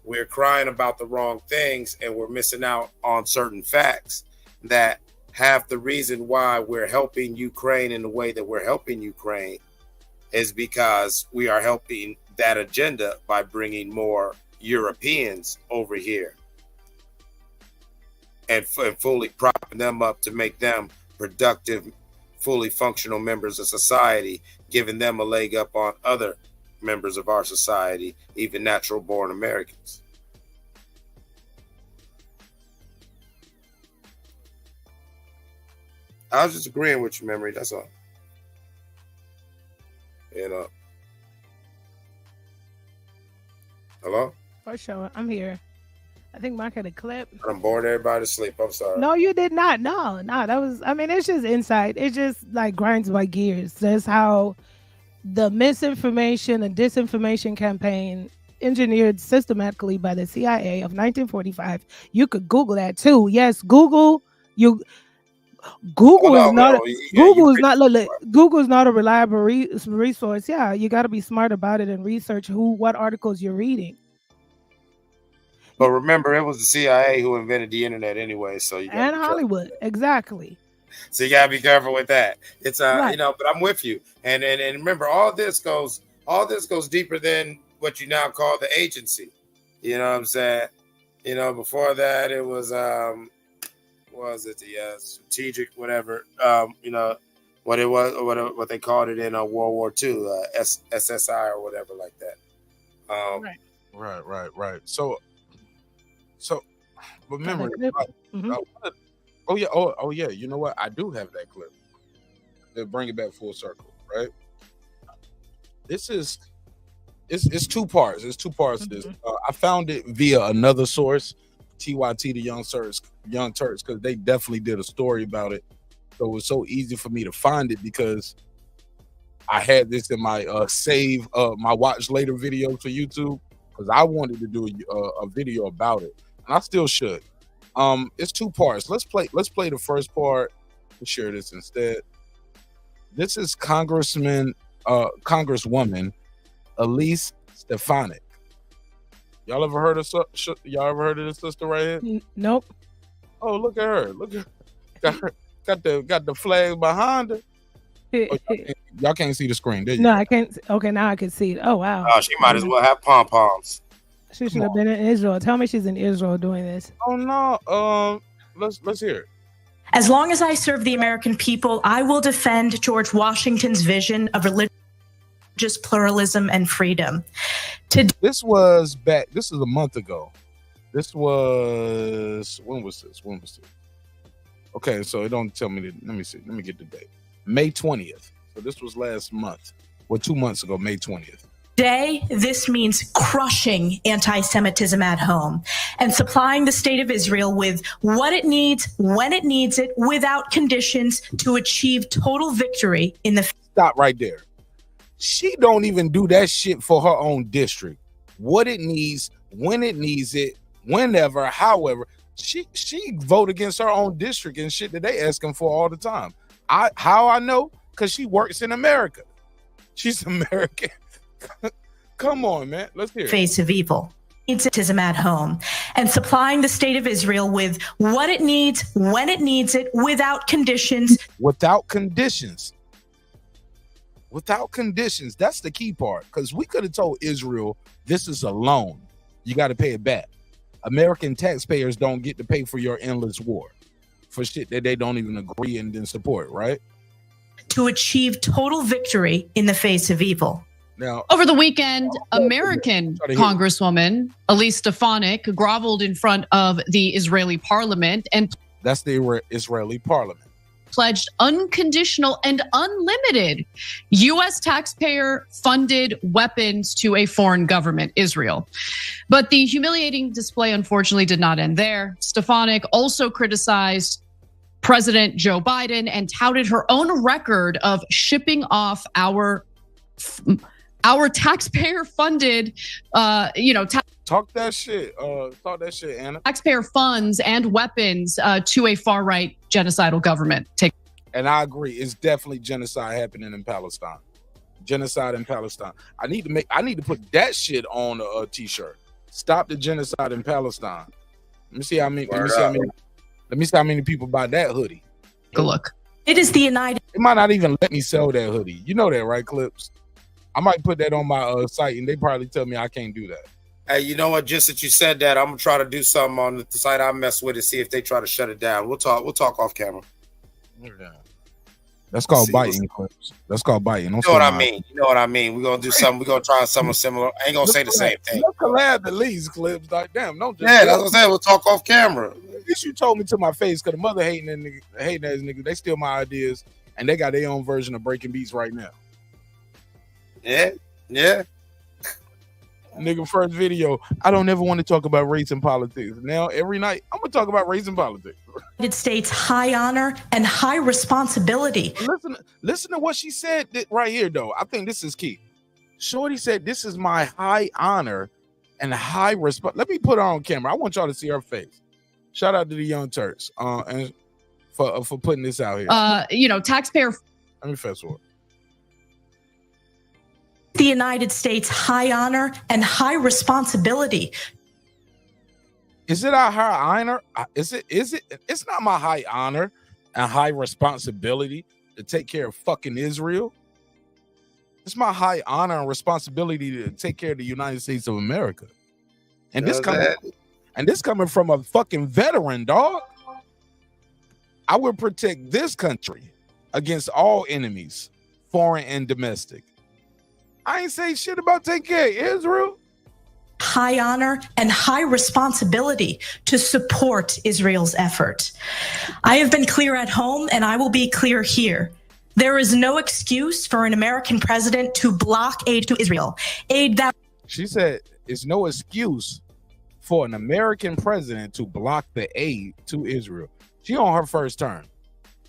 We're crying about the wrong things and we're missing out on certain facts that half the reason why we're helping Ukraine in the way that we're helping Ukraine is because we are helping that agenda by bringing more Europeans over here and fully propping them up to make them productive, fully functional members of society, giving them a leg up on other members of our society, even natural-born Americans. I was just agreeing with your memory, that's all. Hello? For sure, I'm here. I think Mark had a clip. I'm bored everybody to sleep. I'm sorry. No, you did not. No, that was, it's just insight. It just like grinds my gears. That's how the misinformation and disinformation campaign engineered systematically by the CIA of 1945. You could Google that too. Yes, Google is not a reliable resource. Yeah, you got to be smart about it and research what articles you're reading. But remember, it was the CIA who invented the internet anyway. So and Hollywood, exactly. So you gotta be careful with that. It's right. But I'm with you. And remember, all this goes deeper than what you now call the agency. You know what I'm saying? Before that it was the strategic whatever. What it was, or what they called it in World War II, SSI or whatever like that. Right. So, remember, mm-hmm. Oh yeah. You know what? I do have that clip. To bring it back full circle, right? It's two parts. It's two parts mm-hmm. to this. I found it via another source, TYT, the Young Turks, because they definitely did a story about it. So it was so easy for me to find it because I had this in my save my watch later video to YouTube because I wanted to do a video about it, and I still should. It's two parts. Let's play the first part. Let's share this instead. This is Congresswoman Elise Stefanik. Y'all ever heard of this sister right here? Nope. Oh, look at her. Look at her. Got the flag behind her. Y'all can't see the screen, did you? No, I can't. Okay, now I can see it. Oh wow. Oh, she might as well have pom-poms. She should have been in Israel. Tell me she's in Israel doing this. Oh no. Let's hear it. As long as I serve the American people, I will defend George Washington's vision of religious pluralism and freedom. This was a month ago. When was this? Okay, so it don't tell me. Let me see. Let me get the date. May 20th. So this was last month. Well, 2 months ago, May 20th. Today, this means crushing anti-Semitism at home and supplying the state of Israel with what it needs, when it needs it, without conditions to achieve total victory in the... Stop right there. She don't even do that shit for her own district. What it needs, when it needs it, whenever, however. She vote against her own district and shit that they asking for all the time. How I know? Because she works in America. She's American. Come on, man. Let's hear it. Face of evil. Anti-Semitism at home and supplying the state of Israel with what it needs, when it needs it, without conditions. Without conditions. Without conditions. That's the key part. Because we could have told Israel, this is a loan. You got to pay it back. American taxpayers don't get to pay for your endless war for shit that they don't even agree and then support, right? To achieve total victory in the face of evil. Now, over the weekend, American Congresswoman Elise Stefanik groveled in front of the Israeli parliament and that's the Israeli parliament. Pledged unconditional and unlimited U.S. taxpayer-funded weapons to a foreign government, Israel. But the humiliating display, unfortunately, did not end there. Stefanik also criticized President Joe Biden and touted her own record of shipping off our taxpayer-funded, talk that shit, Anna. Taxpayer funds and weapons to a far-right genocidal government. And I agree, it's definitely genocide happening in Palestine. Genocide in Palestine. I need to put that shit on a t-shirt. Stop the genocide in Palestine. Let me see how many people buy that hoodie. Good look. It is the United. They might not even let me sell that hoodie. You know that, right, Clips? I might put that on my site, and they probably tell me I can't do that. Hey, you know what? Just that you said that, I'm gonna try to do something on the site I mess with and see if they try to shut it down. We'll talk off camera. That's called biting, Clips. That's called biting. You know what I mean? You know what I mean? We're gonna do something. We're gonna try something similar. I ain't gonna say the same thing. Let's collab at least, Clips. Like, damn, don't just. Yeah, that's what I'm saying. We'll talk off camera. At least you told me to my face, because the mother hating ass nigga, they steal my ideas, and they got their own version of breaking beats right now. Yeah. Nigga, first video, I don't ever want to talk about race and politics. Now, every night, I'm going to talk about race and politics. United States high honor and high responsibility. Listen to what she said right here, though. I think this is key. Shorty said, this is my high honor and high respect. Let me put her on camera. I want y'all to see her face. Shout out to the Young Turks and for putting this out here. Taxpayer. Let me fast forward. The United States high honor and high responsibility. Is it our high honor? Is it? It's not my high honor and high responsibility to take care of fucking Israel. It's my high honor and responsibility to take care of the United States of America. And this coming from a fucking veteran, dog. I will protect this country against all enemies, foreign and domestic. I ain't say shit about taking care of Israel. High honor and high responsibility to support Israel's effort. I have been clear at home, and I will be clear here. There is no excuse for an American president to block aid to Israel. Aid that... She said it's no excuse for an American president to block the aid to Israel. She on her first term.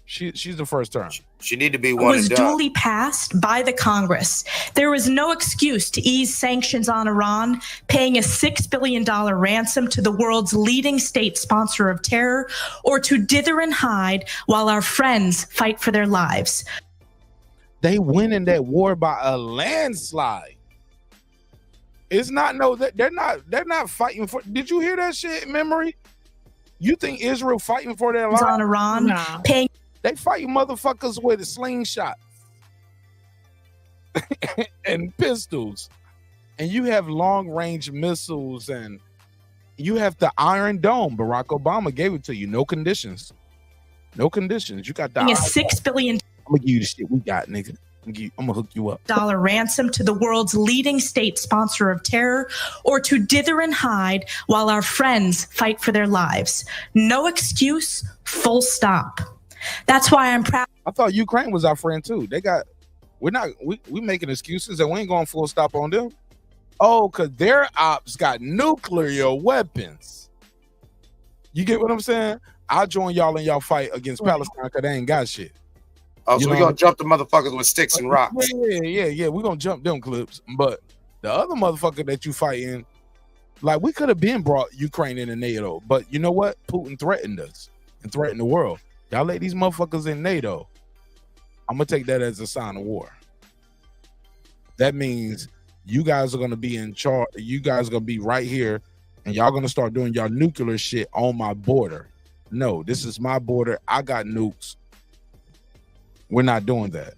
She's the first term. She need to be one was and done. duly passed by the Congress. There is no excuse to ease sanctions on Iran, paying a $6 billion ransom to the world's leading state sponsor of terror, or to dither and hide while our friends fight for their lives. They win in that war by a landslide. It's not they're not fighting for. Did you hear that shit, Memory? You think Israel fighting for their lives on Iran? Nah. Paying. They fight motherfuckers with a slingshot and pistols, and you have long-range missiles, and you have the Iron Dome. Barack Obama gave it to you, no conditions. No conditions. You got the $6 billion. I'm gonna give you the shit we got, nigga. I'm gonna hook you up. Ransom to the world's leading state sponsor of terror, or to dither and hide while our friends fight for their lives. No excuse, full stop. That's why I'm proud. I thought Ukraine was our friend too. They got We're not. We making excuses and we ain't going full stop on them. Oh, because their ops got nuclear weapons. You get what I'm saying? I'll join y'all in y'all fight against Palestine because they ain't got shit. Oh, so we're going to jump the motherfuckers with sticks and rocks. Yeah. We're going to jump them clips. But the other motherfucker that you fighting, like, we could have been brought Ukraine into NATO. But you know what? Putin threatened us and threatened the world. Y'all let these motherfuckers in NATO. I'm going to take that as a sign of war. That means you guys are going to be in charge. You guys are going to be right here, and y'all going to start doing y'all nuclear shit on my border. No, this is my border. I got nukes. We're not doing that.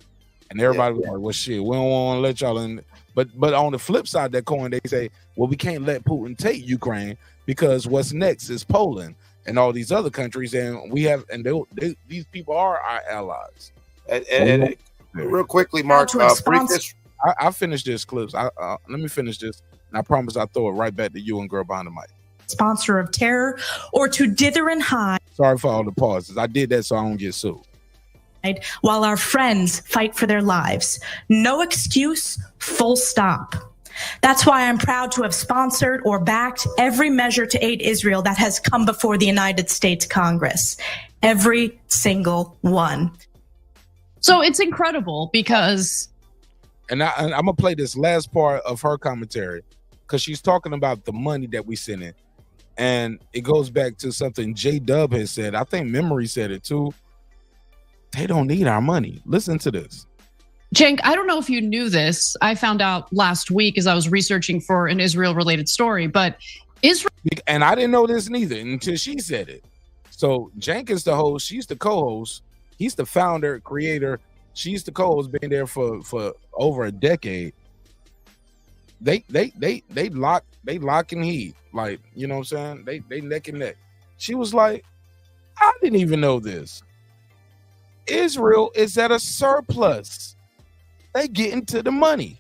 And everybody was like, well, shit, we don't want to let y'all in. But on the flip side of that coin, they say, well, we can't let Putin take Ukraine because what's next is Poland and all these other countries. And we have, and these people are our allies. And real quickly, Mark, I finished this clips. Let me finish this. And I promise I'll throw it right back to you and girl behind the mic. Sponsor of terror or to dither and hide. Sorry for all the pauses. I did that so I don't get sued. While our friends fight for their lives. No excuse, full stop. That's why I'm proud to have sponsored or backed every measure to aid Israel that has come before the United States Congress. Every single one. So it's incredible because... And I'm going to play this last part of her commentary because she's talking about the money that we send in. And it goes back to something J-Dub has said. I think Memory said it too. They don't need our money. Listen to this. Cenk, I don't know if you knew this. I found out last week as I was researching for an Israel-related story, but Israel... And I didn't know this neither until she said it. So Cenk is the host. She's the co-host. He's the founder, creator. She's the co-host, been there for over a decade. They lock and heed. Like, you know what I'm saying? They neck and neck. She was like, I didn't even know this. Israel is at a surplus. They get into the money.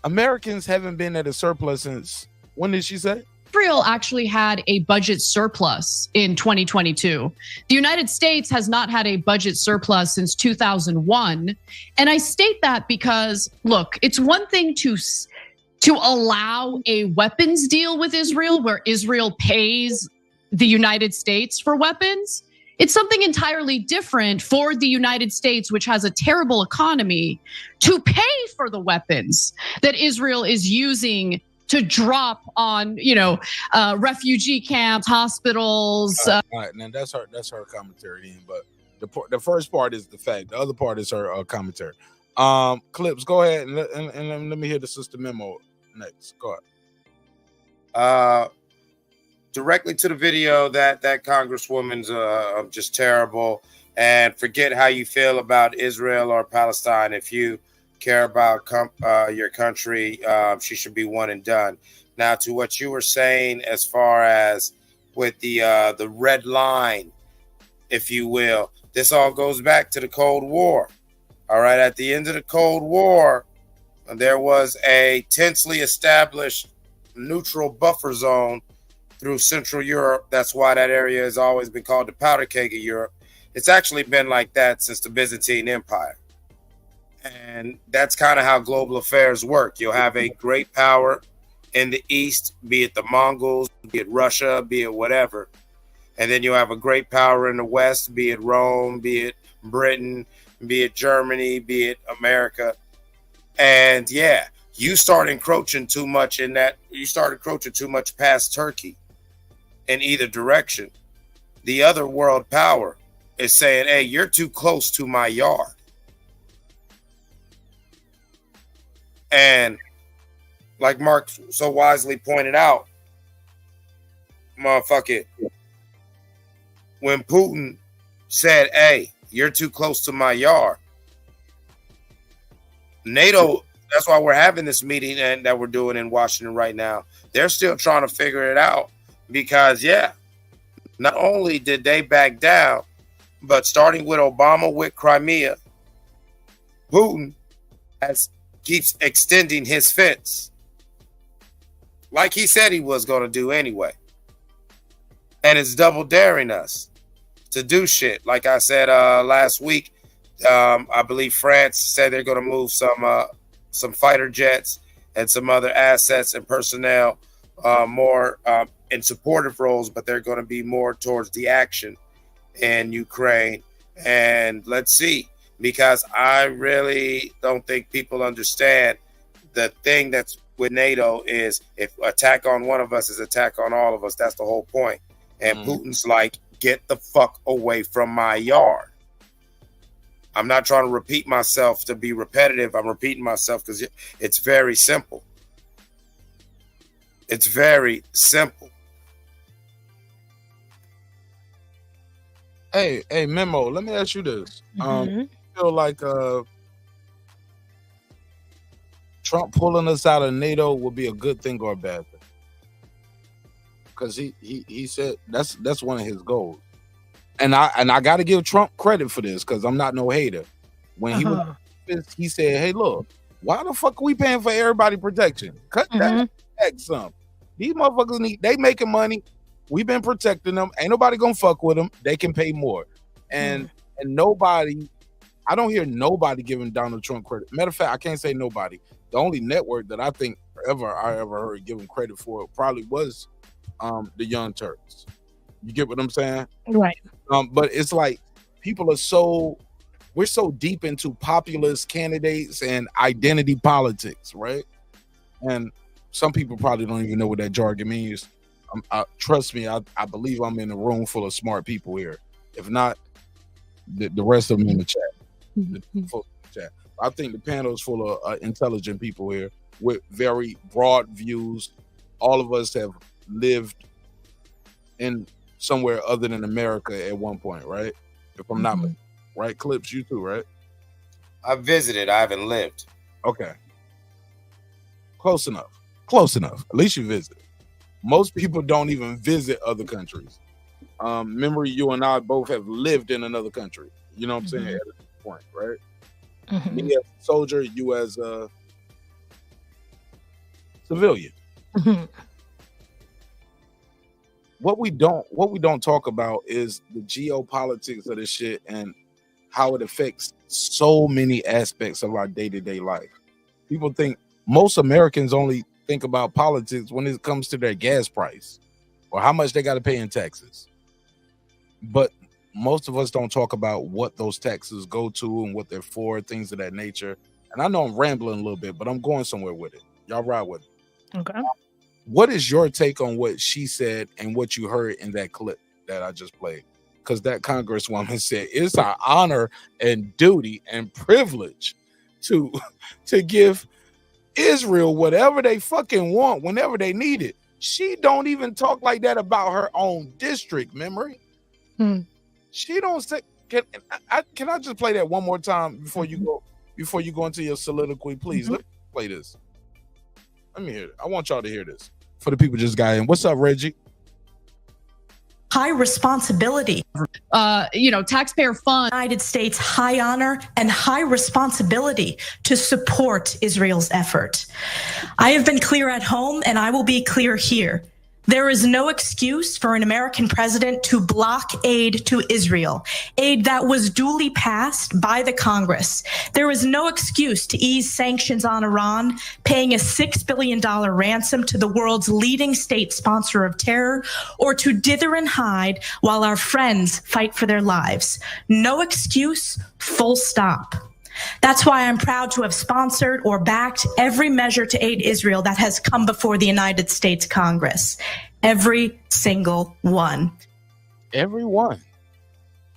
Americans haven't been at a surplus since, when did she say? Israel actually had a budget surplus in 2022. The United States has not had a budget surplus since 2001. And I state that because, look, it's one thing to allow a weapons deal with Israel where Israel pays the United States for weapons. It's something entirely different for the United States, which has a terrible economy, to pay for the weapons that Israel is using to drop on, refugee camps, hospitals. All right, now that's her commentary. But the first part is the fact. The other part is her commentary. Clips, go ahead and let me hear the sister memo next. Go ahead. Directly to the video that Congresswoman's just terrible, and forget how you feel about Israel or Palestine. If you care about your country, she should be one and done. Now, to what you were saying as far as with the red line, if you will, this all goes back to the Cold War. All right, at the end of the Cold War, there was a tensely established neutral buffer zone through Central Europe. That's why that area has always been called the powder keg of Europe. It's actually been like that since the Byzantine Empire. And that's kind of how global affairs work. You'll have a great power in the East, be it the Mongols, be it Russia, be it whatever. And then you'll have a great power in the West, be it Rome, be it Britain, be it Germany, be it America. And yeah, you start encroaching too much past Turkey in either direction. The other world power is saying, hey, you're too close to my yard. And like Mark so wisely pointed out, motherfucker, when Putin said, hey, you're too close to my yard, NATO, that's why we're having this meeting and that we're doing in Washington right now. They're still trying to figure it out because, yeah, not only did they back down, but starting with Obama with Crimea, Putin keeps extending his fence like he said he was going to do anyway. And it's double daring us to do shit. Like I said last week, I believe France said they're going to move some fighter jets and some other assets and personnel more in supportive roles, but they're going to be more towards the action in Ukraine. And let's see, because I really don't think people understand the thing that's with NATO is if attack on one of us is attack on all of us. That's the whole point. And Putin's like, get the fuck away from my yard. I'm not trying to repeat myself to be repetitive. I'm repeating myself because it's very simple. It's very simple. Hey, Memo, let me ask you this. You feel like Trump pulling us out of NATO would be a good thing or a bad thing? Because he said that's one of his goals. And I got to give Trump credit for this because I'm not no hater. When he said, "Hey, look, why the fuck are we paying for everybody protection? Cut that back some. These motherfuckers they making money. We've been protecting them. Ain't nobody gonna fuck with them. They can pay more." And nobody, I don't hear nobody giving Donald Trump credit. Matter of fact, I can't say nobody. The only network that I think I ever heard give him credit for it probably was the Young Turks. You get what I'm saying? Right. But it's like people we're so deep into populist candidates and identity politics, right? And some people probably don't even know what that jargon means. Trust me, I believe I'm in a room full of smart people here. If not, the rest of them in the chat. I think the panel is full of intelligent people here with very broad views. All of us have lived in somewhere other than America at one point, right? If I'm not right, Clips, you too, right? I visited. I haven't lived. Okay. Close enough. At least you visited. Most people don't even visit other countries. Memory, you and I both have lived in another country. You know what I'm saying? At this point, right? Me as a soldier, you as a civilian. What we don't talk about is the geopolitics of this shit and how it affects so many aspects of our day-to-day life. People think most Americans only think about politics when it comes to their gas price or how much they got to pay in taxes. But most of us don't talk about what those taxes go to and what they're for, things of that nature. And I know I'm rambling a little bit, but I'm going somewhere with it. Y'all ride with it. Okay. What is your take on what she said and what you heard in that clip that I just played? Because that Congresswoman said it's our honor and duty and privilege to give Israel whatever they fucking want whenever they need it. She don't even talk like that about her own district, Memory. She don't say. Can I just play that one more time before you go into your soliloquy, please? Let me play this. Let me hear it. I want y'all to hear this for the people just got in. What's up, Reggie? High responsibility. Taxpayer fund. United States high honor and high responsibility to support Israel's effort. I have been clear at home and I will be clear here. There is no excuse for an American president to block aid to Israel, aid that was duly passed by the Congress. There is no excuse to ease sanctions on Iran, paying a $6 billion ransom to the world's leading state sponsor of terror, or to dither and hide while our friends fight for their lives. No excuse, full stop. That's why I'm proud to have sponsored or backed every measure to aid Israel that has come before the United States Congress. Every single one. Every one.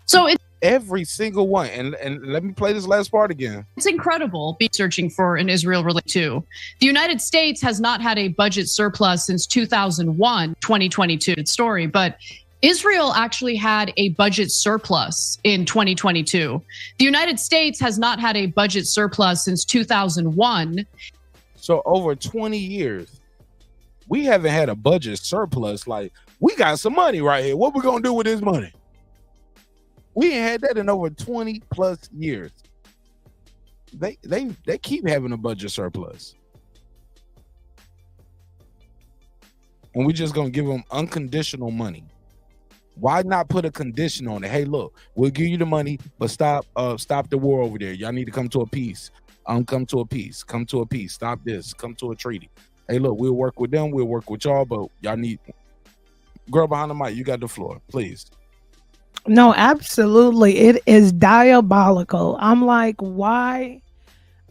So it's every single one. And let me play this last part again. It's incredible being searching for an Israel relief too. The United States has not had a budget surplus since 2001, 2022 story, but Israel actually had a budget surplus in 2022. The United States has not had a budget surplus since 2001. So over 20 years, we haven't had a budget surplus. Like, we got some money right here. What we gonna do with this money? We ain't had that in over 20 plus years. They keep having a budget surplus. And we just gonna give them unconditional money. Why not put a condition on it? Hey, look, we'll give you the money, but stop the war over there. Y'all need to come to a peace. Come to a peace. Come to a peace. Stop this. Come to a treaty. Hey, look, we'll work with them. We'll work with y'all, but y'all need. Girl behind the mic, you got the floor, please. No, absolutely. It is diabolical. I'm like, why?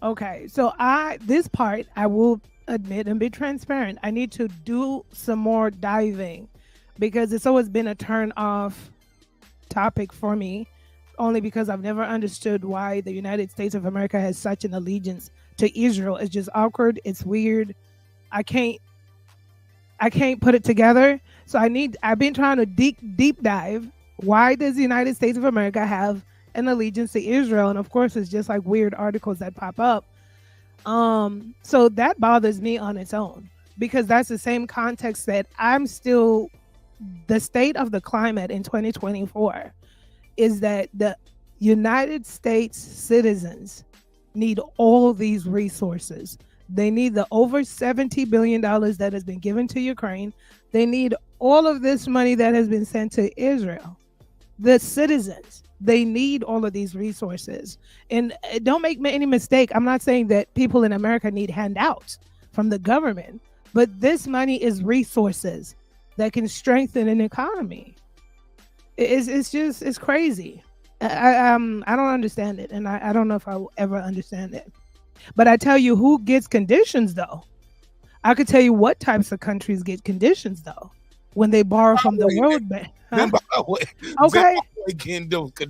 Okay, so this part I will admit and be transparent. I need to do some more diving because it's always been a turn off topic for me, only because I've never understood why the United States of America has such an allegiance to Israel. It's just awkward. It's weird. I can't put it together. So I've been trying to deep dive. Why does the United States of America have an allegiance to Israel? And of course, it's just like weird articles that pop up. So that bothers me on its own, because that's the same context that the state of the climate in 2024 is that the United States citizens need all these resources. They need the over $70 billion that has been given to Ukraine. They need all of this money that has been sent to Israel. The citizens, they need all of these resources. And don't make any mistake, I'm not saying that people in America need handouts from the government, but this money is resources that can strengthen an economy. It's crazy. I don't understand it, and I don't know if I will ever understand it. But I tell you who gets conditions, though. I could tell you what types of countries get conditions, though, when they borrow from the World Bank. Huh? Okay.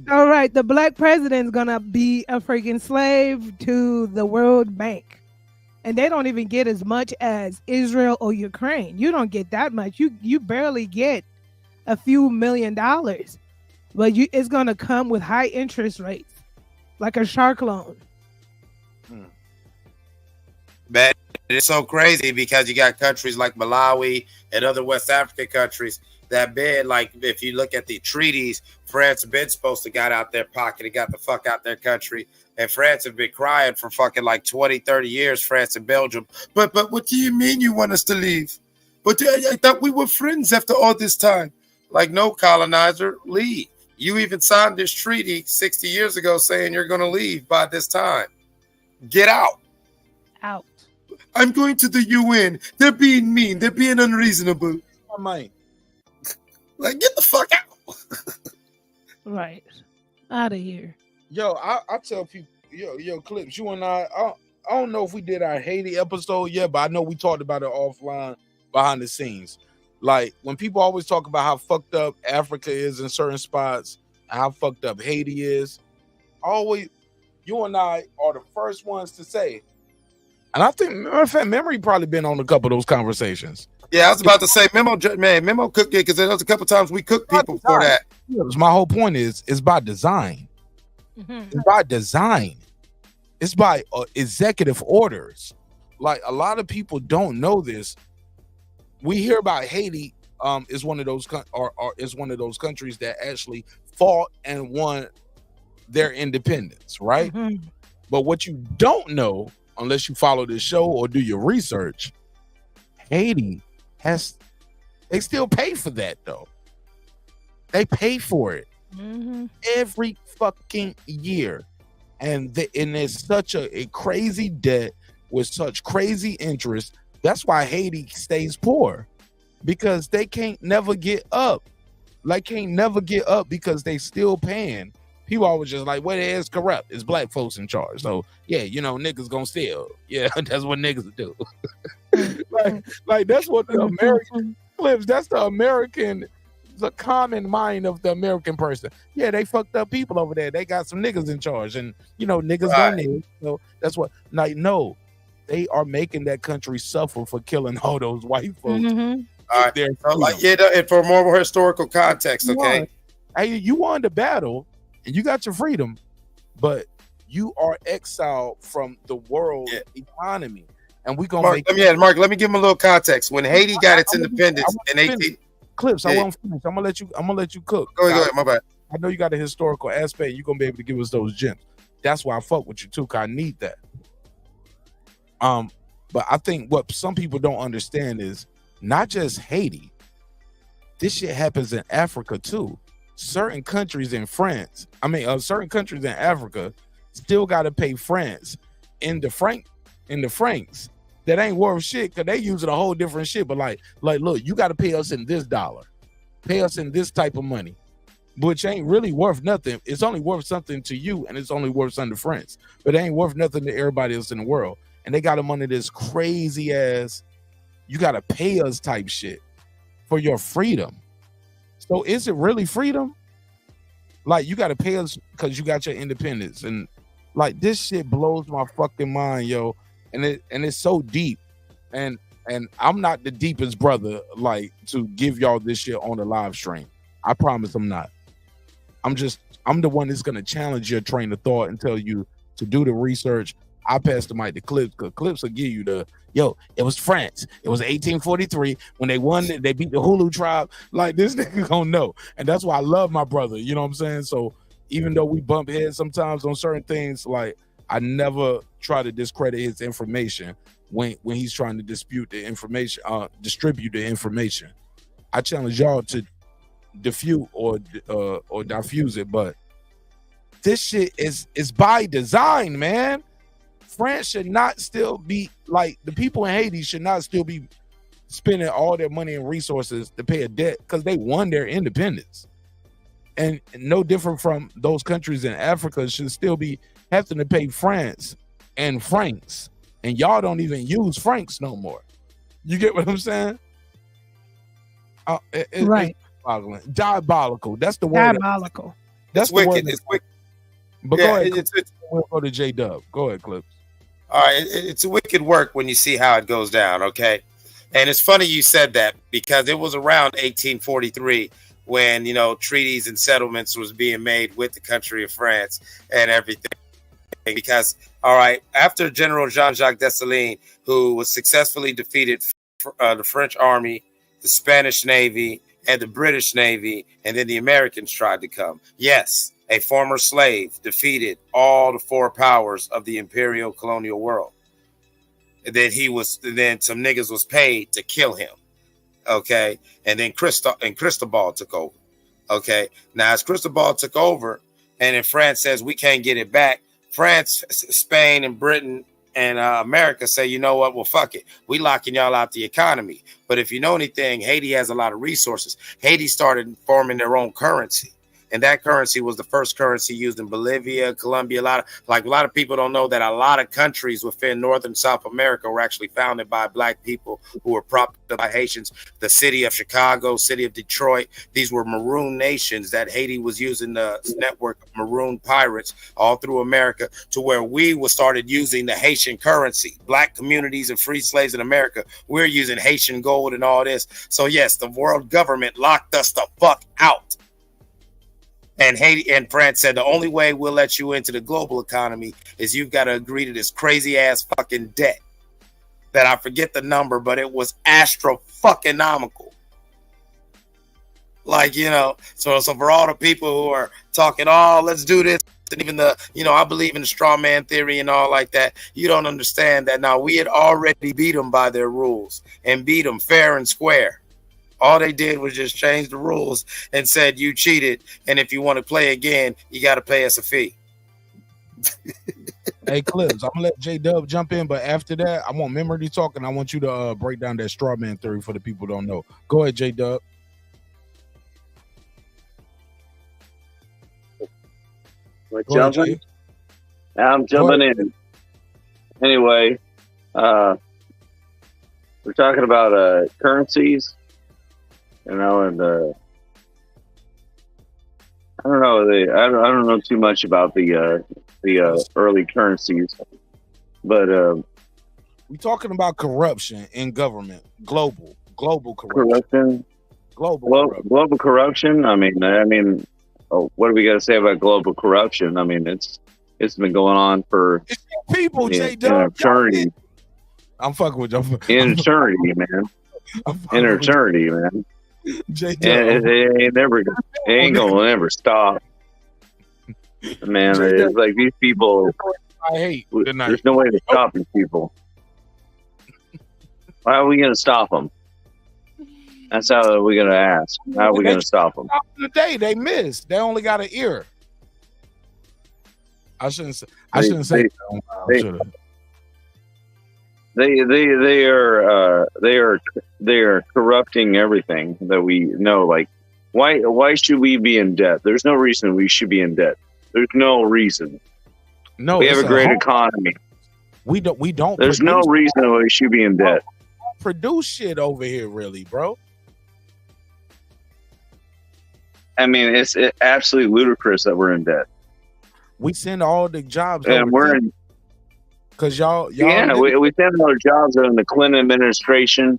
All right. The black president's going to be a freaking slave to the World Bank. And they don't even get as much as Israel or Ukraine. You don't get that much. You barely get a few $1 million. But it's going to come with high interest rates, like a shark loan. But it's so crazy because you got countries like Malawi and other West African countries that been, like, if you look at the treaties, France has been supposed to got out their pocket and got the fuck out their country. And France have been crying for fucking like 20, 30 years, France and Belgium. But what do you mean you want us to leave? But I thought we were friends after all this time. Like, no, colonizer, leave. You even signed this treaty 60 years ago saying you're going to leave by this time. Get out. Out. I'm going to the UN. They're being mean. They're being unreasonable. I might. Like, get the fuck out. Right. Out of here. Yo, I tell people, yo, Clips, you and I don't know if we did our Haiti episode yet, but I know we talked about it offline behind the scenes. Like, when people always talk about how fucked up Africa is in certain spots, and how fucked up Haiti is, you and I are the first ones to say, and I think, matter of fact, Memory probably been on a couple of those conversations. Yeah, I was about to say, Memo cooked it because there was a couple times we cooked people for that. My whole point is, it's by design. Mm-hmm. It's by design. It's by executive orders. Like, a lot of people don't know this. We hear about Haiti is one of those is one of those countries that actually fought and won their independence, right? Mm-hmm. But what you don't know, unless you follow this show or do your research, Haiti they still pay for that, though. They pay for it every fucking year, and there's such a crazy debt with such crazy interest. That's why Haiti stays poor, because they can't never get up. Because they still paying. People always just like, well, it's corrupt. It's black folks in charge. So yeah, niggas gonna steal. Yeah, that's what niggas do. like that's what the American Clips. That's the common mind of the American person. Yeah, they fucked up people over there. They got some niggas in charge, and niggas don't need. So that's what. Like, no, they are making that country suffer for killing all those white folks. Mm-hmm. All right, and for more historical context, okay. You won the battle and you got your freedom, but you are exiled from the world economy. And we're gonna Marq, let me give him a little context. When Haiti got its independence in 18 Clips, I won't finish. I'm gonna let you cook. Go ahead, my bad. I know you got a historical aspect. You're gonna be able to give us those gems. That's why I fuck with you too, cause I need that. But I think what some people don't understand is not just Haiti. this shit happens in Africa too. Certain countries in certain countries in Africa still got to pay France in the francs. That ain't worth shit because they using a whole different shit. But like, look, you got to pay us in this dollar, pay us in this type of money, which ain't really worth nothing. It's only worth something to you, and it's only worth something to France, but it ain't worth nothing to everybody else in the world. And they got them under this crazy ass, you got to pay us type shit for your freedom. So is it really freedom? Like, you got to pay us because you got your independence, and like this shit blows my fucking mind, yo. And it's so deep, and I'm not the deepest brother like to give y'all this shit on the live stream. I promise I'm not. I'm the one that's gonna challenge your train of thought and tell you to do the research. I pass the mic to Clips because Clips will give you it was France. It was 1843 when they won. They beat the Hulu tribe. Like, this nigga gonna know, and that's why I love my brother. You know what I'm saying? So even though we bump heads sometimes on certain things, like, I never try to discredit his information when he's trying to dispute the information, distribute the information. I challenge y'all to diffuse or diffuse it, but this shit is by design, man. France should not still be like, the people in Haiti should not still be spending all their money and resources to pay a debt because they won their independence. And no different from those countries in Africa should still be having to pay France and francs. And y'all don't even use francs no more. You get what I'm saying? Right. It's diabolical. That's the word. Diabolical. That's wicked. word. It's wicked. But Yeah, go ahead. it's We'll go to J-Dub. Go ahead, Clips. All right, it's a wicked work when you see how it goes down, okay? And it's funny you said that because it was around 1843 when, treaties and settlements was being made with the country of France and everything. Because, all right, after General Jean-Jacques Dessalines, who was successfully defeated the French army, the Spanish Navy, and the British Navy, and then the Americans tried to come. Yes, a former slave defeated all the four powers of the imperial colonial world. And then some niggas was paid to kill him. Okay. And then Cristobal took over. Okay. Now, as Cristobal took over, and then France says we can't get it back, France, Spain, and Britain and America say, you know what? Well, fuck it. We locking y'all out the economy. But if you know anything, Haiti has a lot of resources. Haiti started forming their own currency. And that currency was the first currency used in Bolivia, Colombia. A lot of people don't know that a lot of countries within North and South America were actually founded by Black people who were propped up by Haitians. The city of Chicago, city of Detroit, these were maroon nations that Haiti was using the network of maroon pirates all through America to where we started using the Haitian currency. Black communities and free slaves in America, we're using Haitian gold and all this. So yes, the world government locked us the fuck out. And Haiti and France said the only way we'll let you into the global economy is you've got to agree to this crazy ass fucking debt that I forget the number, but it was astro-fucking-nomical. Like, so for all the people who are talking, oh, let's do this, and even I believe in the straw man theory and all like that, you don't understand that now we had already beat them by their rules and beat them fair and square. All they did was just change the rules and said you cheated, and if you want to play again, you got to pay us a fee. Hey, Clips, I'm gonna let J-Dub jump in, but after that, I want Memory to talk, and I want you to break down that straw man theory for the people who don't know. Go ahead, J-Dub. I'm jumping in. Anyway, we're talking about currencies. And I don't know. I don't know too much about the early currencies, but we're talking about corruption in government, global corruption. Global corruption. I mean, what do we got to say about global corruption? I mean, it's been going on for people, in eternity. I'm fucking with you. In eternity, man. In eternity, man. It ain't gonna never stop, man. It's like these people. I hate. There's no way to stop these people. Why are we gonna stop them? That's how we're gonna ask. How are we gonna stop them? Today they missed. They only got an ear. I shouldn't say. I shouldn't say. They are corrupting everything that we know. Like, why should we be in debt? There's no reason we should be in debt. There's no reason. No, we have a great economy. We don't. There's no reason we should be in debt. Produce shit over here, really, bro. I mean, it's absolutely ludicrous that we're in debt. We send all the jobs, and we're in. Because y'all we send our jobs in the Clinton administration,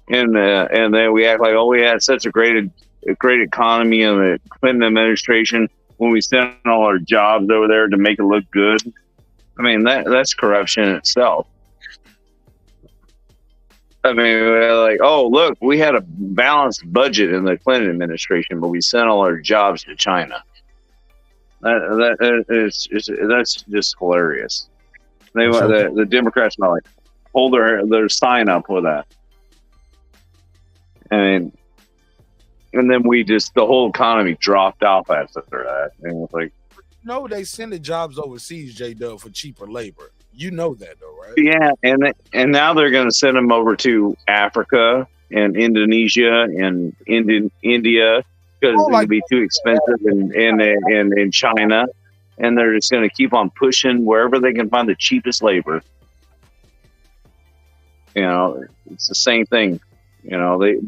and then we act like, oh, we had such a great economy in the Clinton administration when we send all our jobs over there to make it look good. I mean, that's corruption in itself. I mean, we're like, oh, look, we had a balanced budget in the Clinton administration, but we sent all our jobs to China. That's just hilarious. They the Democrats are like hold their sign up with that, and then the whole economy dropped off after that, and it's like, no, they send the jobs overseas, J-Dub, for cheaper labor. You know that though, right? Yeah, and now they're going to send them over to Africa and Indonesia and India because it's going to be too expensive in China. And they're just going to keep on pushing wherever they can find the cheapest labor. You know, it's the same thing. You know, they've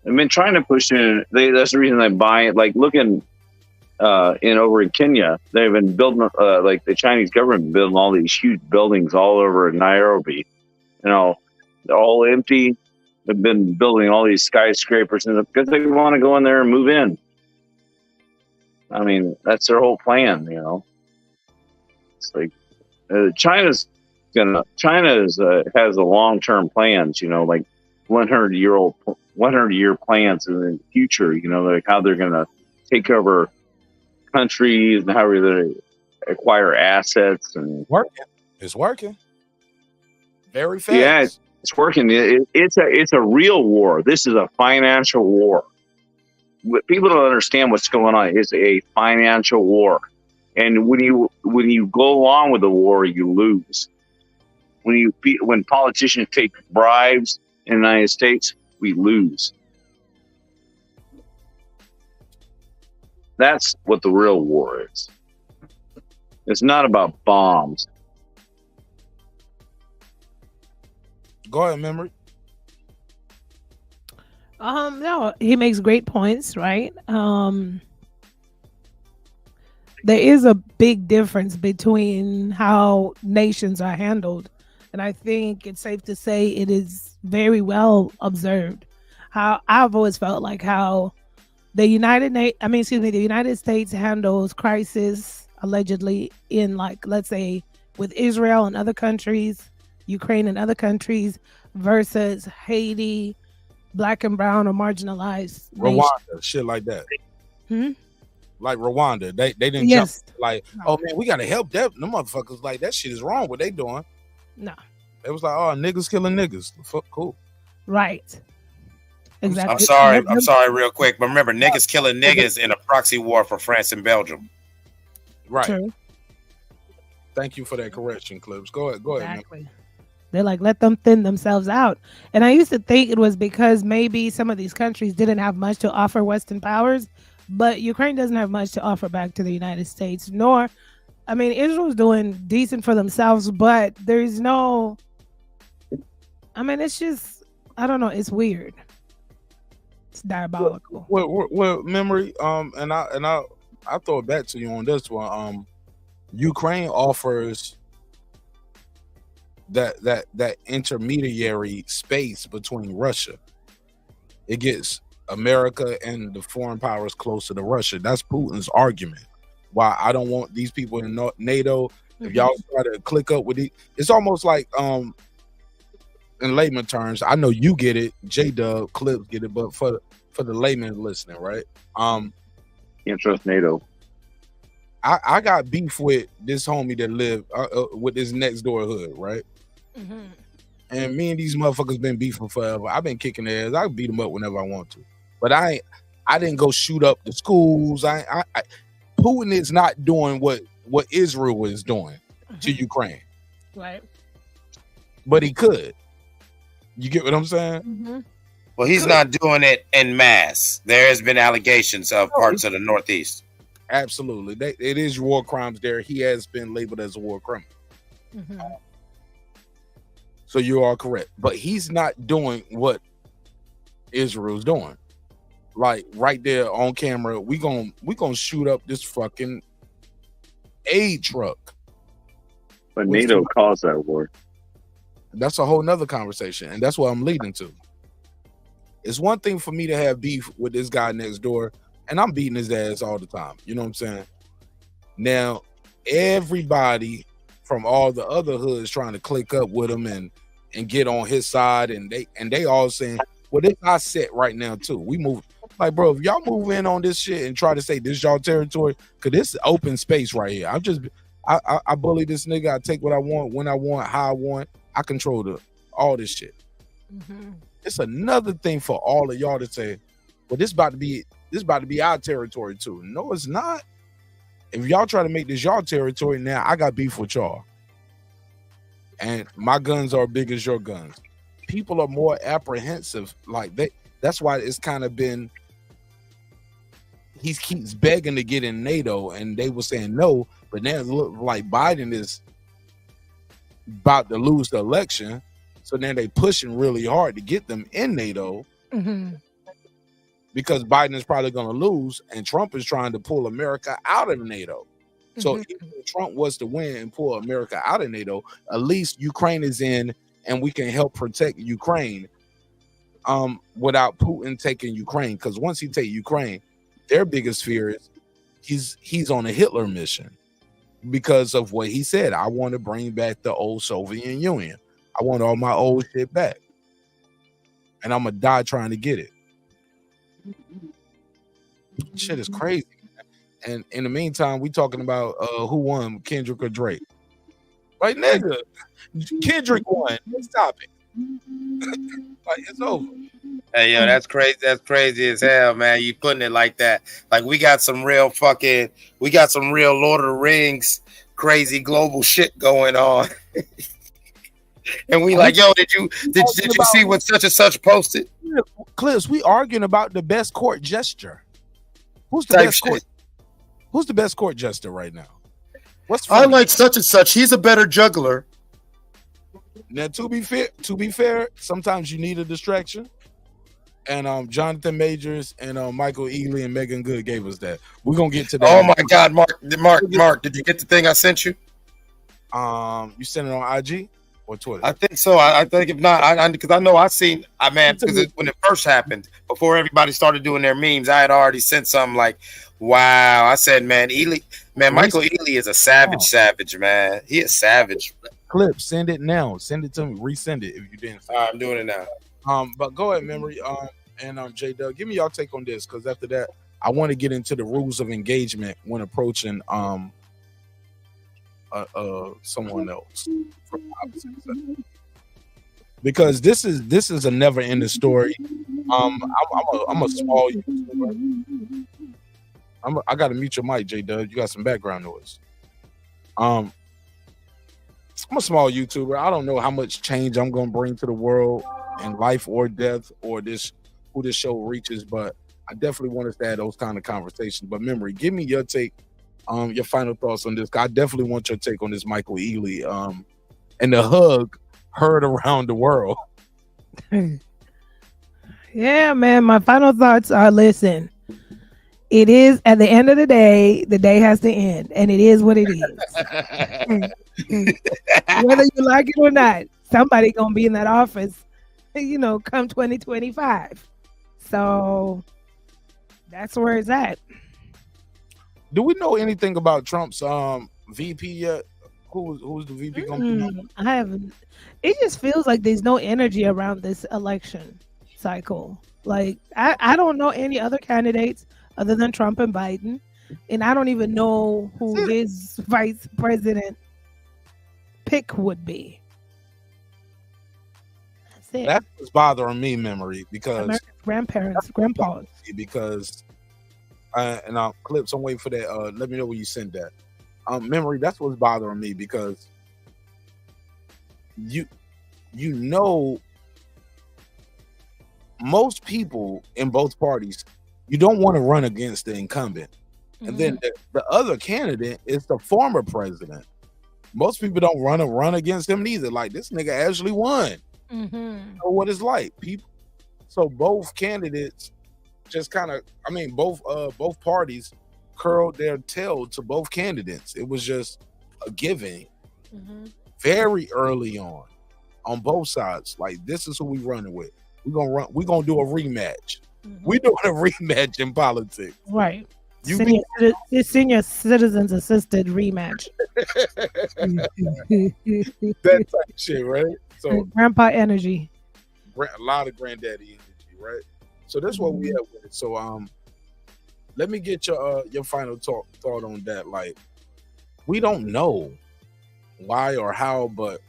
been trying to push in. That's the reason they buy it. Like looking over in Kenya, they've been building like the Chinese government building all these huge buildings all over Nairobi. You know, they're all empty. They've been building all these skyscrapers because they want to go in there and move in. I mean, that's their whole plan, you know. It's like China has the long-term plans, you know, like 100-year plans in the future, you know, like how they're going to take over countries and how they're going to acquire assets and It's working very fast. Yeah, it's working. It's a real war. This is a financial war. People don't understand what's going on. It's a financial war, and when you go along with the war, you lose. When politicians take bribes in the United States, we lose. That's what the real war is. It's not about bombs. Go ahead, Memory. No, he makes great points, right? There is a big difference between how nations are handled. And I think it's safe to say it is very well observed. How I've always felt like how the the United States handles crisis allegedly in, like, let's say with Israel and other countries, Ukraine and other countries versus Haiti, Black and brown or marginalized Rwanda, shit like that. Like Rwanda, they didn't jump like, oh man, we gotta help them. The motherfuckers like that shit is wrong. What they doing? No, it was like, oh, niggas killing niggas. Fuck, cool. Right. Exactly. I'm sorry, real quick, but remember, niggas killing niggas in a proxy war for France and Belgium. Right. True. Thank you for that correction, Clips. Go ahead. Exactly. Man. They're like, let them thin themselves out. And I used to think it was because maybe some of these countries didn't have much to offer Western powers, but Ukraine doesn't have much to offer back to the United States, nor, I mean, Israel's doing decent for themselves, but there's no, I mean, it's just, I don't know, it's weird. It's diabolical. Well, Memory, and I'll throw it back to you on this one. Ukraine offers that intermediary space between Russia. It gets America and the foreign powers closer to Russia. That's Putin's argument. Why I don't want these people in NATO. If y'all try to click up with it, it's almost like in layman terms. I know you get it, J-Dub, Clips get it, but for the layman listening, right? Can't trust NATO. I got beef with this homie that lived with this next door hood, right? And me and these motherfuckers been beefing forever. I've been kicking their ass. I can beat them up whenever I want to. But I didn't go shoot up the schools. Putin is not doing what Israel is doing to Ukraine. Right. But he could. You get what I'm saying? Mm-hmm. Well, he's not doing it en masse. There has been allegations of parts of the Northeast. Absolutely. It is war crimes there. He has been labeled as a war criminal. Mm-hmm. So you are correct. But he's not doing what Israel's doing. Like right there on camera, we gonna shoot up this fucking aid truck. But NATO caused that war. That's a whole nother conversation, and that's what I'm leading to. It's one thing for me to have beef with this guy next door, and I'm beating his ass all the time. You know what I'm saying? Now, everybody from all the other hoods trying to click up with him and get on his side, and they all saying, well, this our set right now too. We move like, bro, if y'all move in on this shit and try to say this y'all territory, cause this is open space right here. I bully this nigga. I take what I want, when I want, how I want. I control all this shit. Mm-hmm. It's another thing for all of y'all to say, well, this about to be our territory too. No, it's not. If y'all try to make this y'all territory, now I got beef with y'all. And my guns are big as your guns. People are more apprehensive. Like that's why it's kind of been, he keeps begging to get in NATO, and they were saying no, but now it looks like Biden is about to lose the election. So now they pushing really hard to get them in NATO, because Biden is probably going to lose, and Trump is trying to pull America out of NATO. So even if Trump was to win and pull America out of NATO, at least Ukraine is in, and we can help protect Ukraine without Putin taking Ukraine. Because once he take Ukraine, their biggest fear is he's on a Hitler mission, because of what he said. I want to bring back the old Soviet Union. I want all my old shit back. And I'm going to die trying to get it. Shit is crazy. And in the meantime, we talking about who won, Kendrick or Drake. Like, nigga, Kendrick won. Stop it. Like, it's over. Hey, yo, that's crazy. That's crazy as hell, man. You putting it like that. Like, we got some real Lord of the Rings crazy global shit going on. And we like, yo, did you see what such and such posted? Clips, we arguing about the best court gesture. Who's the best court? Who's the best court jester right now? I like such and such. He's a better juggler. Now, to be fair, sometimes you need a distraction. And Jonathan Majors and Michael Ealy and Megan Good gave us that. We're gonna get to that. Oh my God, Mark, did you get the thing I sent you? You sent it on IG or Twitter? I think so. I think if not, because I know I seen. Because when it first happened, before everybody started doing their memes, I had already sent something like, "Wow!" I said, "Man, Michael Ealy is a savage, man. He is savage." Clip, send it now. Send it to me. Resend it if you didn't. All right, I'm doing it now. But go ahead, Memory. And J Doug, give me y'all take on this, because after that, I want to get into the rules of engagement when approaching someone else from the opposite sex. Because this is a never ending story. I'm a small YouTuber. I gotta mute your mic, J Doug. You got some background noise. I'm a small YouTuber. I don't know how much change I'm gonna bring to the world in life or death, or who this show reaches, but I definitely want us to have those kind of conversations. But Memory, give me your take, your final thoughts on this. I definitely want your take on this Michael Ealy, and the hug heard around the world. Yeah, man. My final thoughts are: listen, it is, at the end of the day has to end, and it is what it is. Whether you like it or not, somebody gonna be in that office, come 2025. So that's where it's at. Do we know anything about Trump's VP yet? Who's the VP gonna be? I haven't. It just feels like there's no energy around this election cycle. Like, I don't know any other candidates other than Trump and Biden, and I don't even know who his vice president pick would be. it. That's what's bothering me, Memory, because America's grandparents, grandpas. because and Clips, I'm waiting for that. Let me know when you send that. Memory, that's what's bothering me because you know most people in both parties, you don't want to run against the incumbent. And then the other candidate is the former president. Most people don't run against him neither. Like, this nigga actually won. You know what it's like, people. So both candidates just kind of, both parties curled their tail to both candidates. It was just a giving very early on both sides. Like, this is who we running with. We're gonna do a rematch. We're doing a rematch in politics. Right. Senior citizens assisted rematch. That type of shit, right? So grandpa energy. A lot of granddaddy energy, right? So that's what we have with it. So let me get your final thought on that. Like, we don't know why or how, but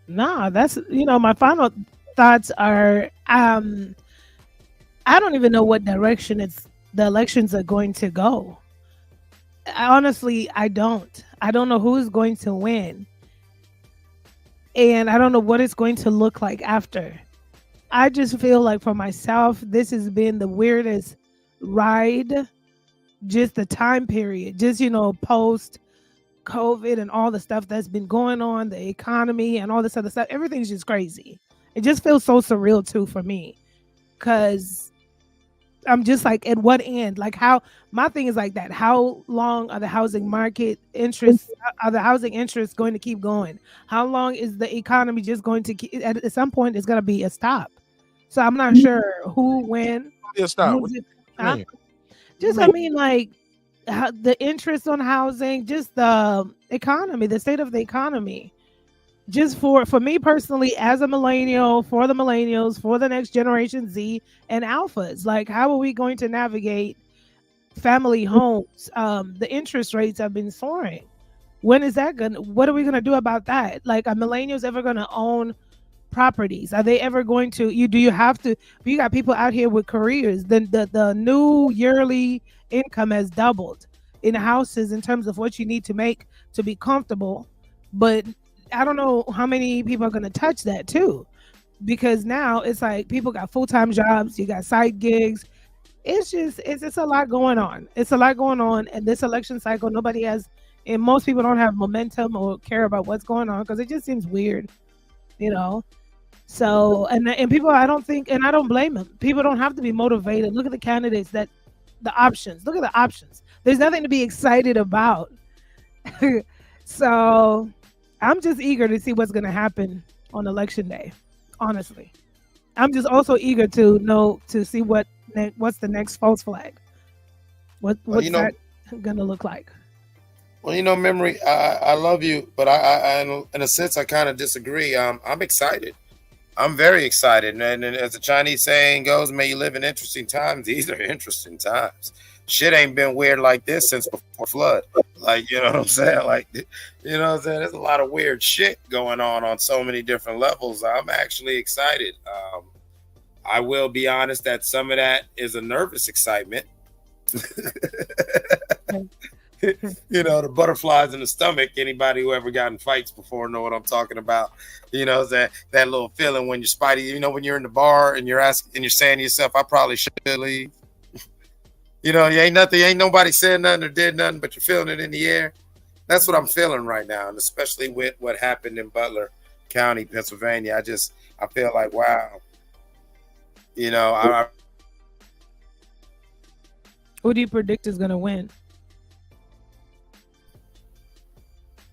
nah, that's my final thoughts are I don't even know what direction the elections are going to go. Honestly, I don't know who's going to win, and I don't know what it's going to look like after. I just feel like for myself, this has been the weirdest ride, just the time period, just post COVID and all the stuff that's been going on, the economy and all this other stuff. Everything's just crazy. It just feels so surreal too for me, because I'm just like, at what end? Like, my thing is like that. How long are the housing market interests, are the housing interests going to keep going? How long is the economy just going to keep, at some point it's going to be a stop. So I'm not sure who, when. Yeah, stop. Just, like, the interest on housing, just the economy, the state of the economy. Just for me personally, as a millennial, for the millennials, for the next generation Z and alphas, like, how are we going to navigate family homes? The interest rates have been soaring. When is that what are we gonna do about that? Like, are millennials ever gonna own properties? Are they ever going to? You got people out here with careers. The new yearly income has doubled in houses in terms of what you need to make to be comfortable, but I don't know how many people are going to touch that too, because now it's like people got full-time jobs, you got side gigs. It's just a lot going on. It's a lot going on, and this election cycle, nobody has, and most people don't have momentum or care about what's going on because it just seems weird, So, and people, I don't think, and I don't blame them. People don't have to be motivated. Look at the candidates Look at the options. There's nothing to be excited about. So I'm just eager to see what's going to happen on election day. Honestly, I'm just also eager to see what's the next false flag. What's that going to look like? Well, Memory, I love you, but I in a sense I kind of disagree. I'm excited. I'm very excited, and as the Chinese saying goes, "May you live in interesting times." These are interesting times. Shit ain't been weird like this since before flood. Like, you know what I'm saying? Like, you know what I'm saying? There's a lot of weird shit going on so many different levels. I'm actually excited. I will be honest that some of that is a nervous excitement. The butterflies in the stomach. Anybody who ever got in fights before know what I'm talking about. That little feeling when your spidey, when you're in the bar and you're saying to yourself, I probably should leave. Ain't nobody said nothing or did nothing, but you're feeling it in the air. That's what I'm feeling right now, and especially with what happened in Butler County, Pennsylvania. I feel like, wow. Who do you predict is going to win?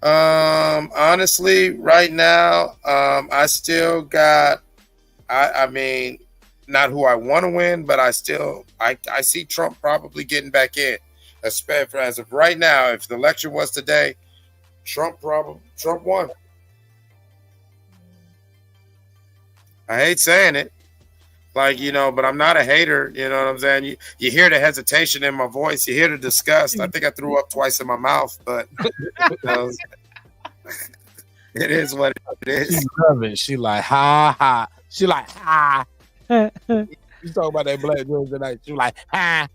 Honestly, right now, I still got, not who I want to win, but I see Trump probably getting back in. Especially as of right now, if the election was today, Trump won. I hate saying it, but I'm not a hater. You know what I'm saying? You hear the hesitation in my voice. You hear the disgust. I think I threw up twice in my mouth, but It is what it is. She love it. She like, ha, ha. She like, ha. You talk about that black girl tonight. She like, ha.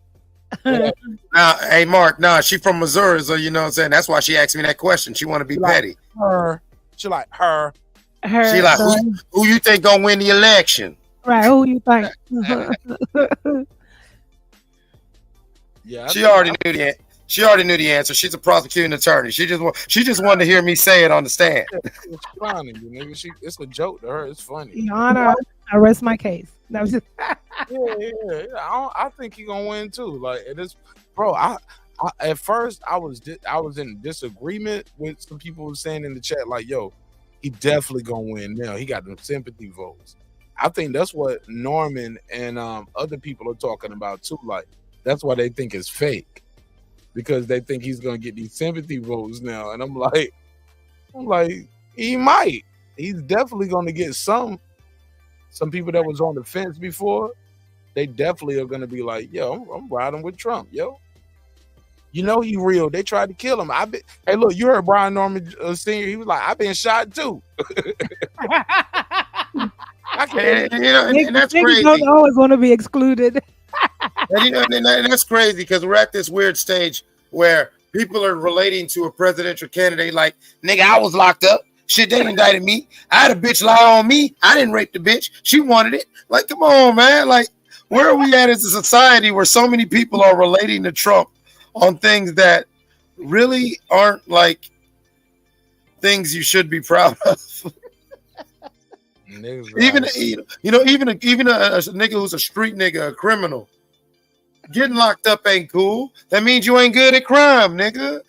Now, hey, Mark, she from Missouri, so you know what I'm saying? That's why she asked me that question. She want to be petty. Her. She like, her. She like, who you think gonna win the election? Right, who you think? Yeah, She already knew the answer. She's a prosecuting attorney. She just wanted to hear me say it on the stand. It's funny, nigga. It's a joke to her. It's funny. Your Honor, I rest my case. That was just Yeah. I think he gonna win too. Like it is, bro. I at first I was in disagreement with some people who saying in the chat like, yo, he definitely gonna win now. He got them sympathy votes. I think that's what Norman and other people are talking about too. Like that's why they think it's fake, because they think he's gonna get these sympathy votes now. And I'm like, he might. He's definitely gonna get some people that was on the fence before. They definitely are gonna be like, yo, I'm riding with Trump, yo. You know he real. They tried to kill him. Hey, look, you heard Brian Norman Sr. He was like, I've been shot too. And that's crazy. Don't always want to be excluded. and that's crazy because we're at this weird stage where people are relating to a presidential candidate like, nigga, I was locked up. Shit, they indicted me. I had a bitch lie on me. I didn't rape the bitch. She wanted it. Like, come on, man. Like, where are we at as a society where so many people are relating to Trump on things that really aren't like things you should be proud of? Even a nigga who's a street nigga, a criminal, getting locked up ain't cool. That means you ain't good at crime, nigga.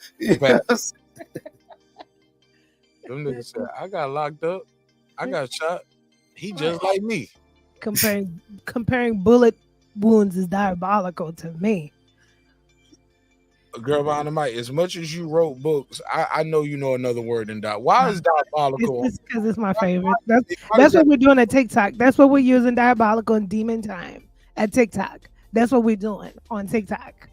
Them niggas said, I got locked up. I got shot. He just like me. Comparing bullet wounds is diabolical to me. A girl behind the mic, as much as you wrote books, I know you know another word than that. Why is diabolical? It's because it's my favorite. That's what we're doing at TikTok. That's what we're using diabolical and demon time at TikTok. That's what we're doing on TikTok.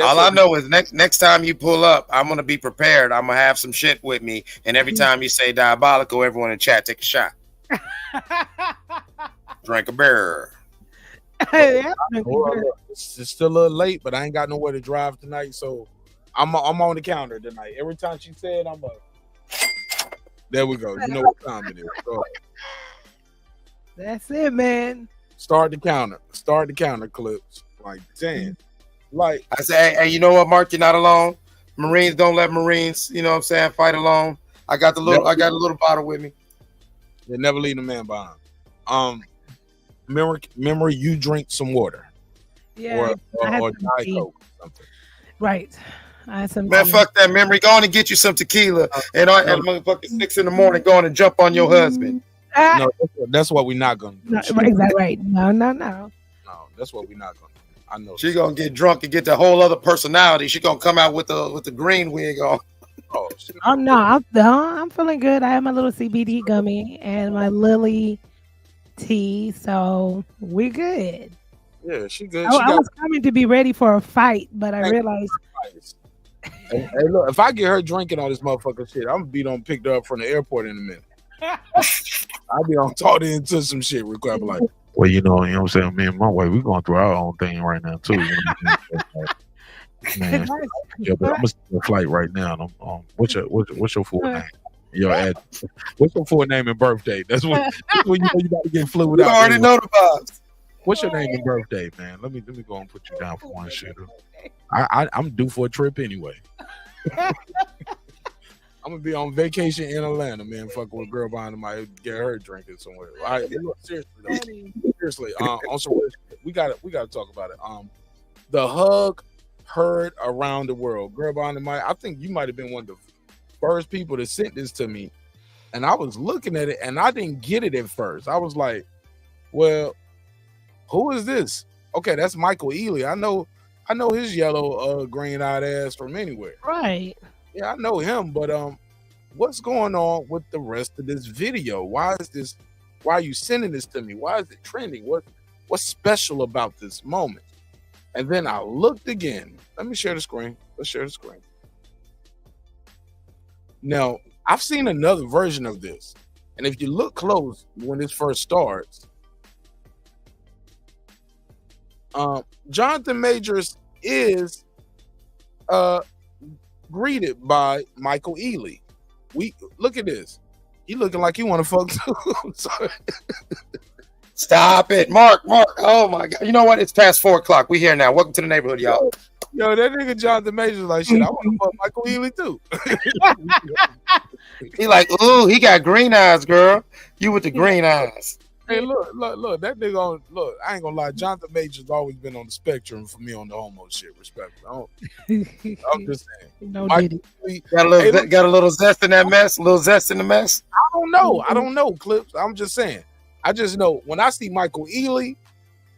All I know is next time you pull up, I'm gonna be prepared. I'm gonna have some shit with me, and every time you say diabolical, everyone in chat take a shot. Drink a beer. It's still a little late, but I ain't got nowhere to drive tonight, so I'm on the counter tonight. Every time she said, I'm like, there we go. You know what time it is. So, that's it, man. Start the counter clips. Like, damn. Like I say, hey, you know what, Mark? You're not alone. Marines don't let Marines, you know what I'm saying, fight alone. I got a little bottle with me. They never leave a man behind. Remember you drink some water. Yeah. Or Diet Coke or something. Right. I had some Man, fuck that memory. Go on and get you some tequila. And at motherfucking 6 a.m, go on and jump on your husband. No, that's what we're not gonna do. No, exactly right. No. No, that's what we're not gonna do. I know. She gonna get drunk and get the whole other personality. She gonna come out with the green wig on. Oh no, I'm feeling good. I have my little CBD gummy and my Lily tea, so we're good. Yeah, she good. I was coming to be ready for a fight, but I realized. Hey, look, if I get her drinking all this motherfucking shit, I'm gonna be picked her up from the airport in a minute. I'll be on talking into some shit real quick. Like, well, you know what I'm saying? Me and my wife, we're going through our own thing right now too. You know? Man, yeah, but I'm gonna see a flight right now. And what's your full name? What's your full name and birthday? That's when you know you got to get fluid You out. already know the vibes. What's your name and birthday, man? Let me go and put you down for one shit. I'm due for a trip anyway. I'm gonna be on vacation in Atlanta, man. Fuck with a girl behind the mic, get her drinking somewhere. All right, seriously, on some we gotta talk about it. The hug heard around the world. Girl behind the mic, I think you might have been one of the first people to send this to me, and I was looking at it and I didn't get it at first. I was like, well, who is this? Okay, that's Michael Ealy. I know his yellow green-eyed ass from anywhere. Right. Yeah, I know him, but what's going on with the rest of this video? Why are you sending this to me? Why is it trending? What's special about this moment? And then I looked again. Let me share the screen. Let's share the screen. Now, I've seen another version of this, and if you look close when this first starts, Jonathan Majors is greeted by Michael Ealy. We look at this. He looking like he want to fuck too. Sorry. Stop it, Mark. Oh my God. You know what? It's past 4:00. We here now. Welcome to the neighborhood, y'all. Yo, that nigga Jonathan Majors like shit. I want to fuck Michael Ealy too. He like, ooh, he got green eyes, girl. You with the green eyes. Hey, look, that nigga on. Look, I ain't gonna lie. Jonathan Majors always been on the spectrum for me on the homo shit. Respectfully, I'm just saying. No, got a little zest in that mess. A little zest in the mess. I don't know, Clips. I'm just saying. I just know when I see Michael Ealy,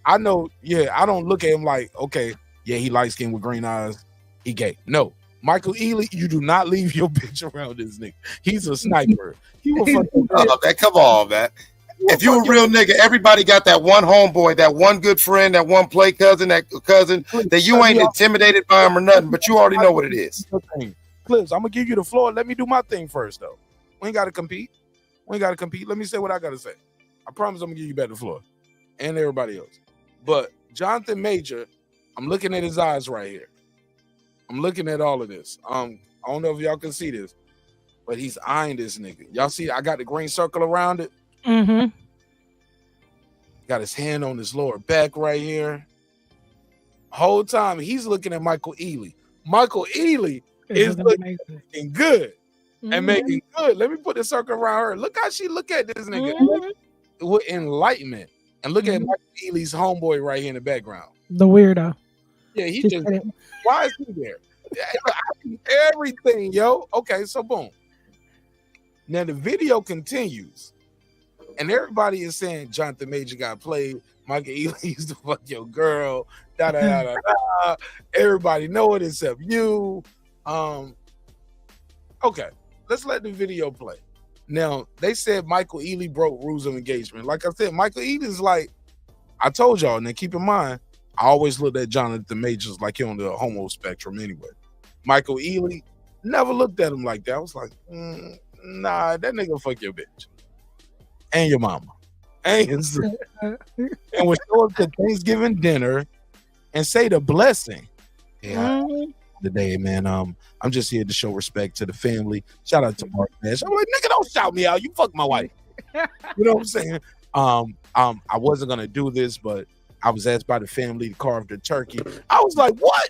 I know. Yeah, I don't look at him like, okay, yeah, he light skinned with green eyes. He gay. No, Michael Ealy, you do not leave your bitch around this nigga. He's a sniper. He will fuck you. Come on, man. If you a real nigga, everybody got that one homeboy, that one good friend, that one play cousin, that you ain't intimidated by him or nothing, but you already know what it is. Clips, I'm gonna give you the floor. Let me do my thing first, though. We ain't gotta compete. Let me say what I gotta say. I promise I'm gonna give you back the floor. And everybody else. But Jonathan Major, I'm looking at his eyes right here. I'm looking at all of this. I don't know if y'all can see this, but he's eyeing this nigga. Y'all see I got the green circle around it. Mm-hmm. Got his hand on his lower back right here. Whole time he's looking at Michael Ealy. Michael Ealy is looking good and making good. Let me put the circle around her. Look how she look at this nigga with enlightenment. And look at Michael Ealy's homeboy right here in the background. The weirdo. Yeah, he just why is he there? Everything, yo. Okay, so boom. Now the video continues. And everybody is saying Jonathan Major got played. Michael Ealy used to fuck your girl. Da da da da da. Everybody know it except you. Okay, let's let the video play. Now they said Michael Ealy broke rules of engagement. Like I said, Michael Ealy is like I told y'all. Now keep in mind, I always looked at Jonathan Majors like he on the homo spectrum anyway. Michael Ealy never looked at him like that. I was like, nah, that nigga fuck your bitch. And your mama. And we'll show up to Thanksgiving dinner and say the blessing. Yeah. Today, man. I'm just here to show respect to the family. Shout out to Marq Nash. I'm like, nigga, don't shout me out. You fuck my wife. You know what I'm saying? I wasn't gonna do this, but I was asked by the family to carve the turkey. I was like, what?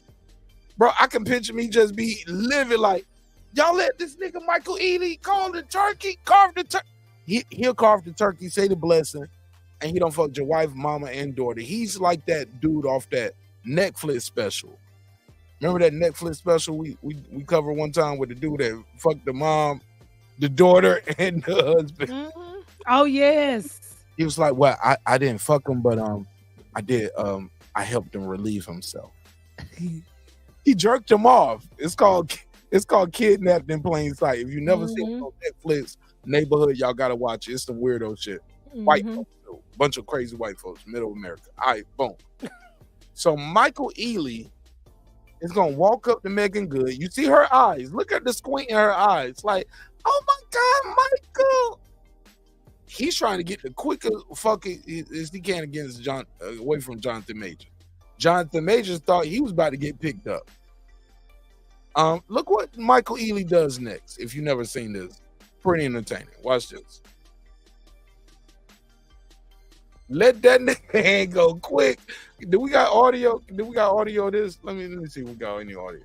Bro, I can picture me just be living like, y'all let this nigga Michael Ealy carve the turkey. He'll carve the turkey, say the blessing, and he don't fuck your wife, mama, and daughter. He's like that dude off that Netflix special. Remember that Netflix special we covered one time with the dude that fucked the mom, the daughter, and the husband? Oh, yes. He was like, well, I didn't fuck him, but I did. I helped him relieve himself. He jerked him off. It's called Kidnapped in Plain Sight. If you never seen it on Netflix, Neighborhood, y'all gotta watch it. It's some weirdo shit. White folks, bunch of crazy white folks, middle America. All right, boom. So Michael Ealy is gonna walk up to Megan Good. You see her eyes. Look at the squint in her eyes. Like, oh my God, Michael. He's trying to get the quickest fucking as he can against away from Jonathan Major. Jonathan Major thought he was about to get picked up. Look what Michael Ealy does next. If you've never seen this. Pretty entertaining. Watch this. Let that nigga hand go quick. Do we got audio? Of this? Let me see if we got any audio.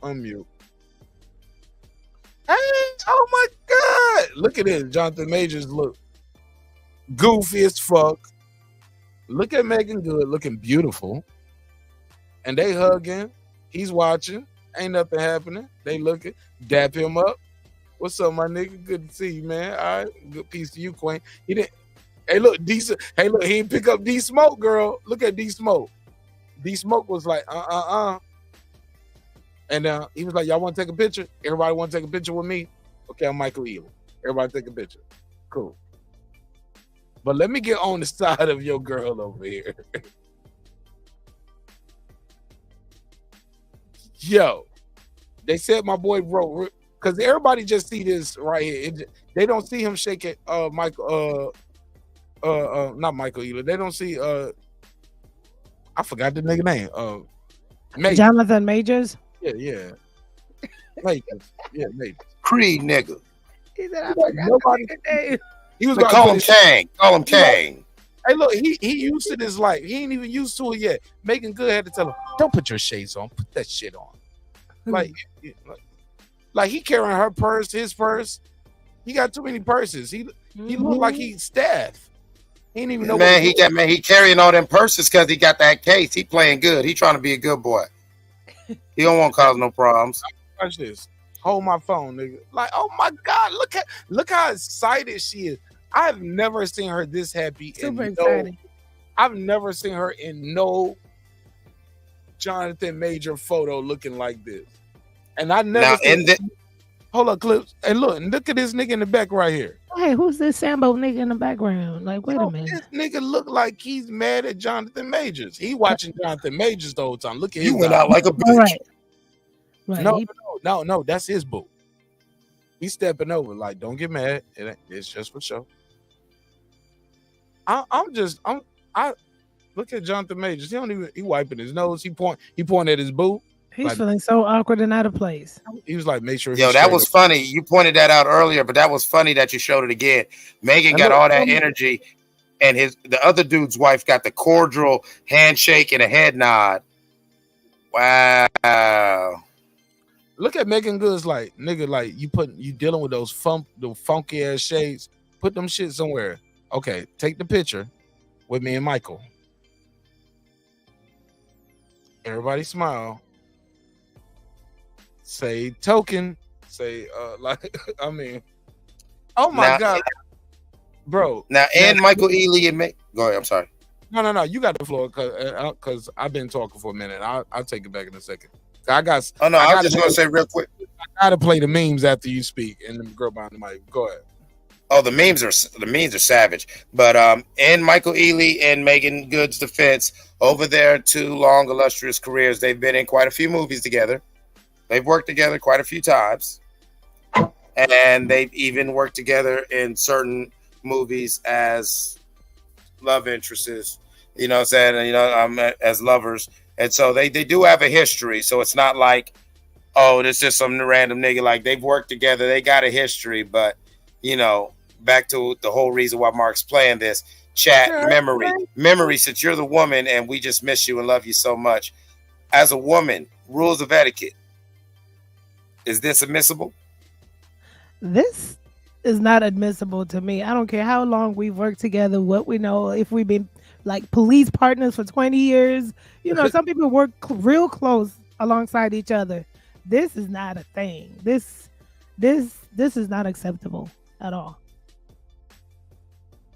Unmute. Hey, oh my God. Look at this. Jonathan Majors look goofy as fuck. Look at Megan Good looking beautiful. And they hugging. He's watching. Ain't nothing happening. They looking. Dap him up. What's up, my nigga? Good to see you, man. All right. Good piece to you, Queen. He didn't. Hey, look, decent. Hey, look, he didn't pick up D Smoke, girl. Look at D Smoke. D Smoke was like, And he was like, y'all want to take a picture? Everybody want to take a picture with me? Okay, I'm Michael Ealy. Everybody take a picture. Cool. But let me get on the side of your girl over here. Yo, they said my boy wrote because everybody just see this right here. They don't see him shaking Michael not Michael Ealer. They don't see I forgot the nigga name. Majors. Jonathan Majors. Yeah. Majors. Yeah, Majors. Creed nigga. He said I forgot the name. He was They call him Kang. Call him Kang. Hey, look, he used to this life. He ain't even used to it yet. Megan Good had to tell him, "Don't put your shades on. Put that shit on." Like he carrying her purse, his purse. He got too many purses. He look like he's staff. He ain't even know. He carrying all them purses because he got that case. He playing good. He trying to be a good boy. He don't want to cause no problems. Watch this. Hold my phone, nigga. Like, oh my God, look how excited she is. I've never seen her this happy. Super excited. I've never seen her in no Jonathan Major photo looking like this. And I never hold up, clips. And look at this nigga in the back right here. Hey, who's this Sambo nigga in the background? Like, wait a minute. This nigga look like he's mad at Jonathan Majors. He watching Jonathan Majors the whole time. Look at his went out like a bitch. Right. No, that's his boo. He's stepping over. Like, don't get mad. It's just for show. I look at Jonathan Majors. He wiping his nose. He point at his boo. He's feeling so awkward and out of place. He was like, make sure. Yo, that was funny. You pointed that out earlier, but that was funny that you showed it again. Megan got all that energy, and the other dude's wife got the cordial handshake and a head nod. Wow. Look at Megan Good's like, nigga, like you dealing with those funky ass shades. Put them shit somewhere. Okay, take the picture with me and Michael. Everybody smile. Say token. Say like I mean, oh my God, bro. Now and Michael Ealy and go ahead. I'm sorry. No. You got the floor because I've been talking for a minute. I'll take it back in a second. I was just gonna say real quick. I gotta play the memes after you speak, and the girl behind the mic. Go ahead. Oh, the memes are savage. But in Michael Ealy and Megan Good's defense, over their 2 long illustrious careers, they've been in quite a few movies together. They've worked together quite a few times, and they've even worked together in certain movies as love interests. You know what I'm saying? And, as lovers. And so they do have a history. So it's not like, oh, this is some random nigga. Like, they've worked together. They got a history. But, back to the whole reason why Mark's playing this. Chat, memory, since you're the woman and we just miss you and love you so much. As a woman, rules of etiquette. Is this admissible? This is not admissible to me. I don't care how long we've worked together, what we know, if we've been like police partners for 20 years. Some people work real close alongside each other. This is not a thing. This is not acceptable at all.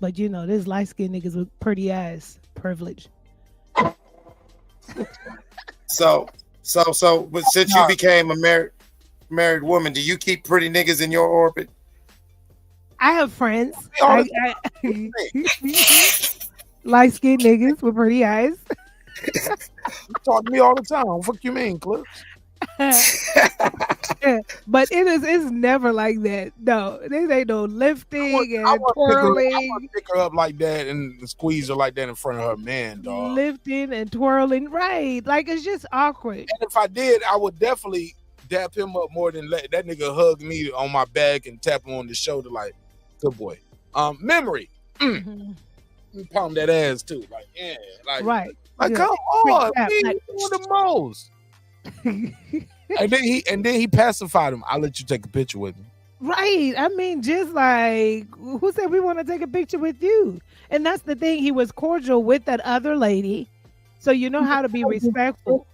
But this light-skinned niggas with pretty ass privilege. So, but since you became a married woman, do you keep pretty niggas in your orbit? I have friends. Light-skinned niggas with pretty eyes. You talk to me all the time. What the fuck you mean, Cliff? But it's never like that. No, this ain't no lifting and twirling. I want to pick her up like that and squeeze her like that in front of her man, dog. Lifting and twirling, right? Like, it's just awkward. And if I did, I would definitely dap him up more than let that nigga hug me on my back and tap him on the shoulder like, good boy. Memory. You pound that ass too, like right. Like, come on, he doing the most. and then he pacified him. I'll let you take a picture with me. Right. I mean, just like, who said we want to take a picture with you? And that's the thing. He was cordial with that other lady, so you know how to be respectful.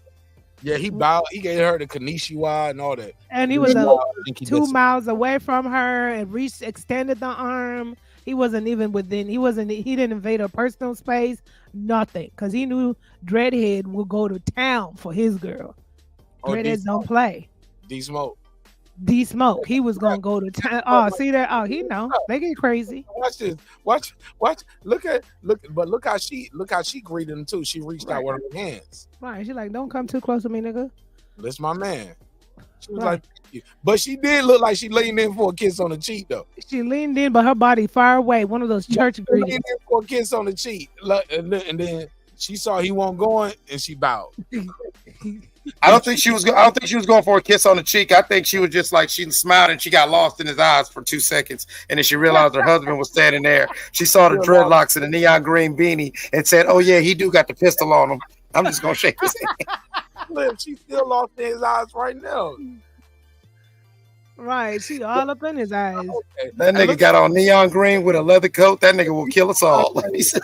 Yeah, he bowed. He gave her the konnichiwa and all that. And he was 2 miles away from her and extended the arm. He wasn't even within. He didn't invade her personal space. Nothing, because he knew Dreadhead would go to town for his girl. Dreadheads don't play. D-Smoke. He was gonna go to town. Oh, see that? Oh, he know. They get crazy. Watch this. Watch. Look how she greeted him too. She reached out with her hands. Right. She's like, don't come too close to me, nigga. That's my man. She was like, thank you. But she did look like she leaned in for a kiss on the cheek, though. She leaned in, but her body far away. One of those church She leaned greetings. in for a kiss on the cheek. And then she saw he wasn't going, and she bowed. I don't think she was going for a kiss on the cheek. I think she was just like, she smiled and she got lost in his eyes for 2 seconds, and then she realized her husband was standing there. She saw the dreadlocks and the neon green beanie and said, "Oh yeah, he do got the pistol on him. I'm just gonna shake his hand." Look, she still lost in his eyes right now. Right, she all up in his eyes. That nigga got on neon green with a leather coat. That nigga will kill us all. Let me see.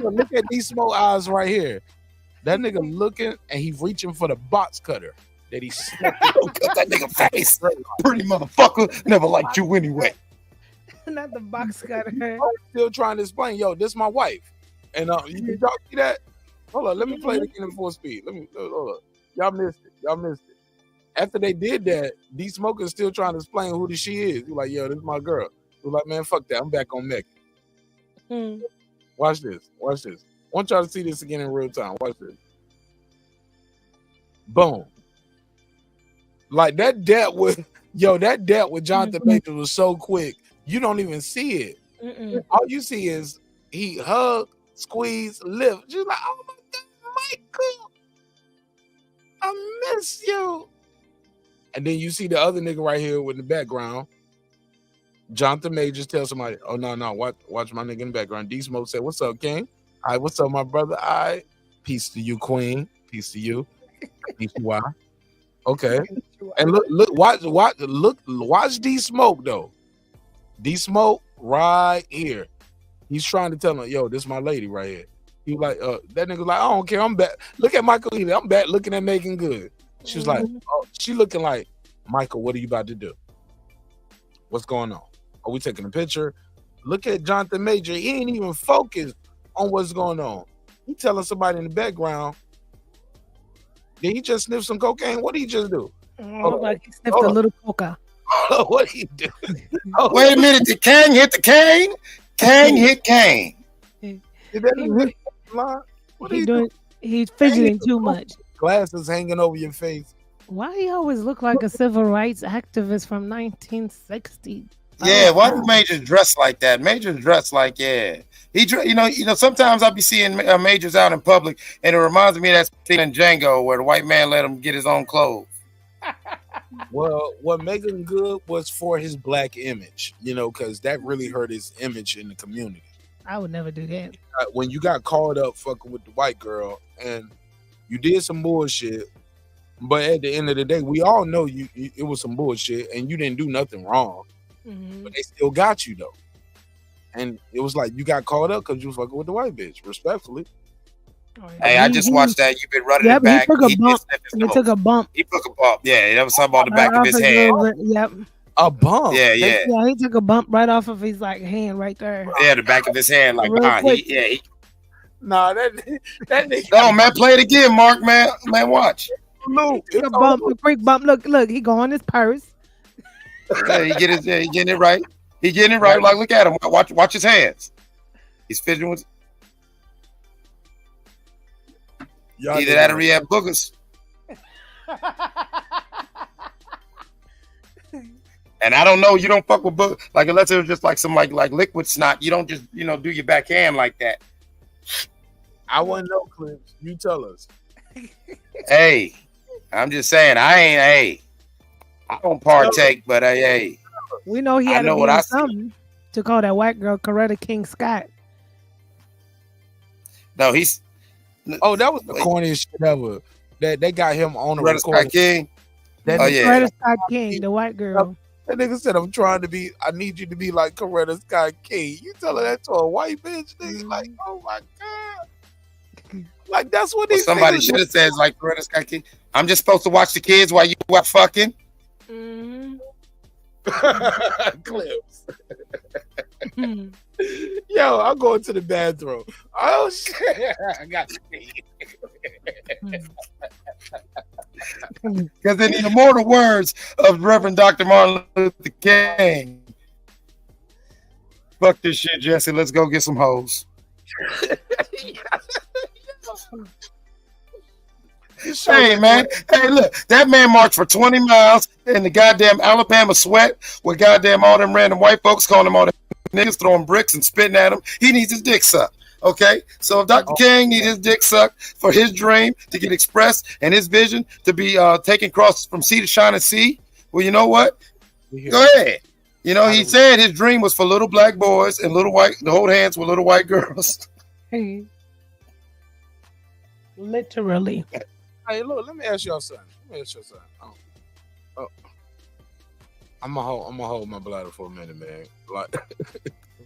Look at these smoke eyes right here. That nigga looking and he reaching for the box cutter that he smoked. Cut that nigga face. Pretty motherfucker. Never liked you anyway. Not the box cutter. I'm still trying to explain. Yo, this my wife. And y'all see that? Hold on, let me play it again in full speed. Hold up. Y'all missed it. After they did that, D Smoker's still trying to explain who she is. He's like, yo, this is my girl. We're like, man, fuck that. I'm back on Megan. Watch this. I want y'all to see this again in real time. Watch this. Boom. Like that debt with Jonathan Majors was so quick. You don't even see it. All you see is he hug, squeeze, lift. She's like, oh my God, Michael, I miss you. And then you see the other nigga right here in the background. Jonathan Majors tells somebody, oh no, watch my nigga in the background. D Smoke said, what's up, King? All right, what's up, my brother? All right. Peace to you, Queen. Peace to you. Peace to why. Okay. And watch D Smoke though. D Smoke right here. He's trying to tell him, yo, this is my lady right here. He like, that nigga like, I don't care. I'm back. Look at Michael Ely. I'm back looking at Megan Good. She was like, oh, she looking like, Michael, what are you about to do? What's going on? Are we taking a picture? Look at Jonathan Major. He ain't even focused on what's going on. He telling somebody in the background, did he just sniff some cocaine? What did he just do? Look like he sniffed a little coca. What did he do? Wait a minute. Did Kang hit the cane? Kang hit Kang. Did that What he doing? He's fidgeting too much. Glasses hanging over your face. Why he always look like a civil rights activist from 1960? Yeah, why do Majors dress like that? Majors dress like, yeah. You know. Sometimes I'll be seeing Majors out in public, and it reminds me of that scene in Django where the white man let him get his own clothes. Well, what Megan Good was for his black image, because that really hurt his image in the community. I would never do that. When you got caught up fucking with the white girl and you did some bullshit, but at the end of the day, we all know it was some bullshit and you didn't do nothing wrong. But they still got you though. And it was like you got caught up because you was fucking with the white bitch, respectfully. Hey, I just watched that. You've been running it back. He took a bump. He took a bump. He took a bump. Yeah, that was something on the back of his head. Yep. A bump. Yeah. He took a bump right off of his hand right there. Yeah, the back of his hand, like Nah, that nigga. No, man, play it again, Mark. Man, watch. Luke, it's a bump, a quick bump. Look, he go on his purse. Yeah, he getting it right. He getting it right. Like, look at him. Watch his hands. He's fidgeting with. Either that or he had boogers. And I don't know. You don't fuck with boogers, like unless it was just like some like liquid snot. You don't just do your backhand like that. I want to know, Clips. You tell us. Hey, I'm just saying. I don't partake, but hey. We know he had to be something to call that white girl Coretta King Scott. No, he's. Oh, that was the corniest shit ever. That they got him on the Coretta Scott King. Coretta Scott King, the white girl. That nigga said, I need you to be like Coretta Scott King. You telling that to a white bitch? Nigga, like, oh my God. Like, that's what these somebody should have said, like Coretta Scott King. I'm just supposed to watch the kids while you are fucking. Clips. Yo, I'm going to the bathroom. Oh shit! I got to pee. Because in the immortal words of Reverend Dr. Martin Luther King, fuck this shit, Jesse. Let's go get some hoes. Hey, man. Hey, look, that man marched for 20 miles in the goddamn Alabama sweat with goddamn all them random white folks calling him all them niggas, throwing bricks and spitting at him. He needs his dick sucked. Okay? So if Dr. King needs his dick sucked for his dream to get expressed and his vision to be taken across from sea to shining sea, well, you know what? Go ahead. You know, he said his dream was for little black boys and to hold hands with little white girls. Hey. Literally. Hey, look, let me ask y'all something. I'm gonna hold my bladder for a minute, man. Like,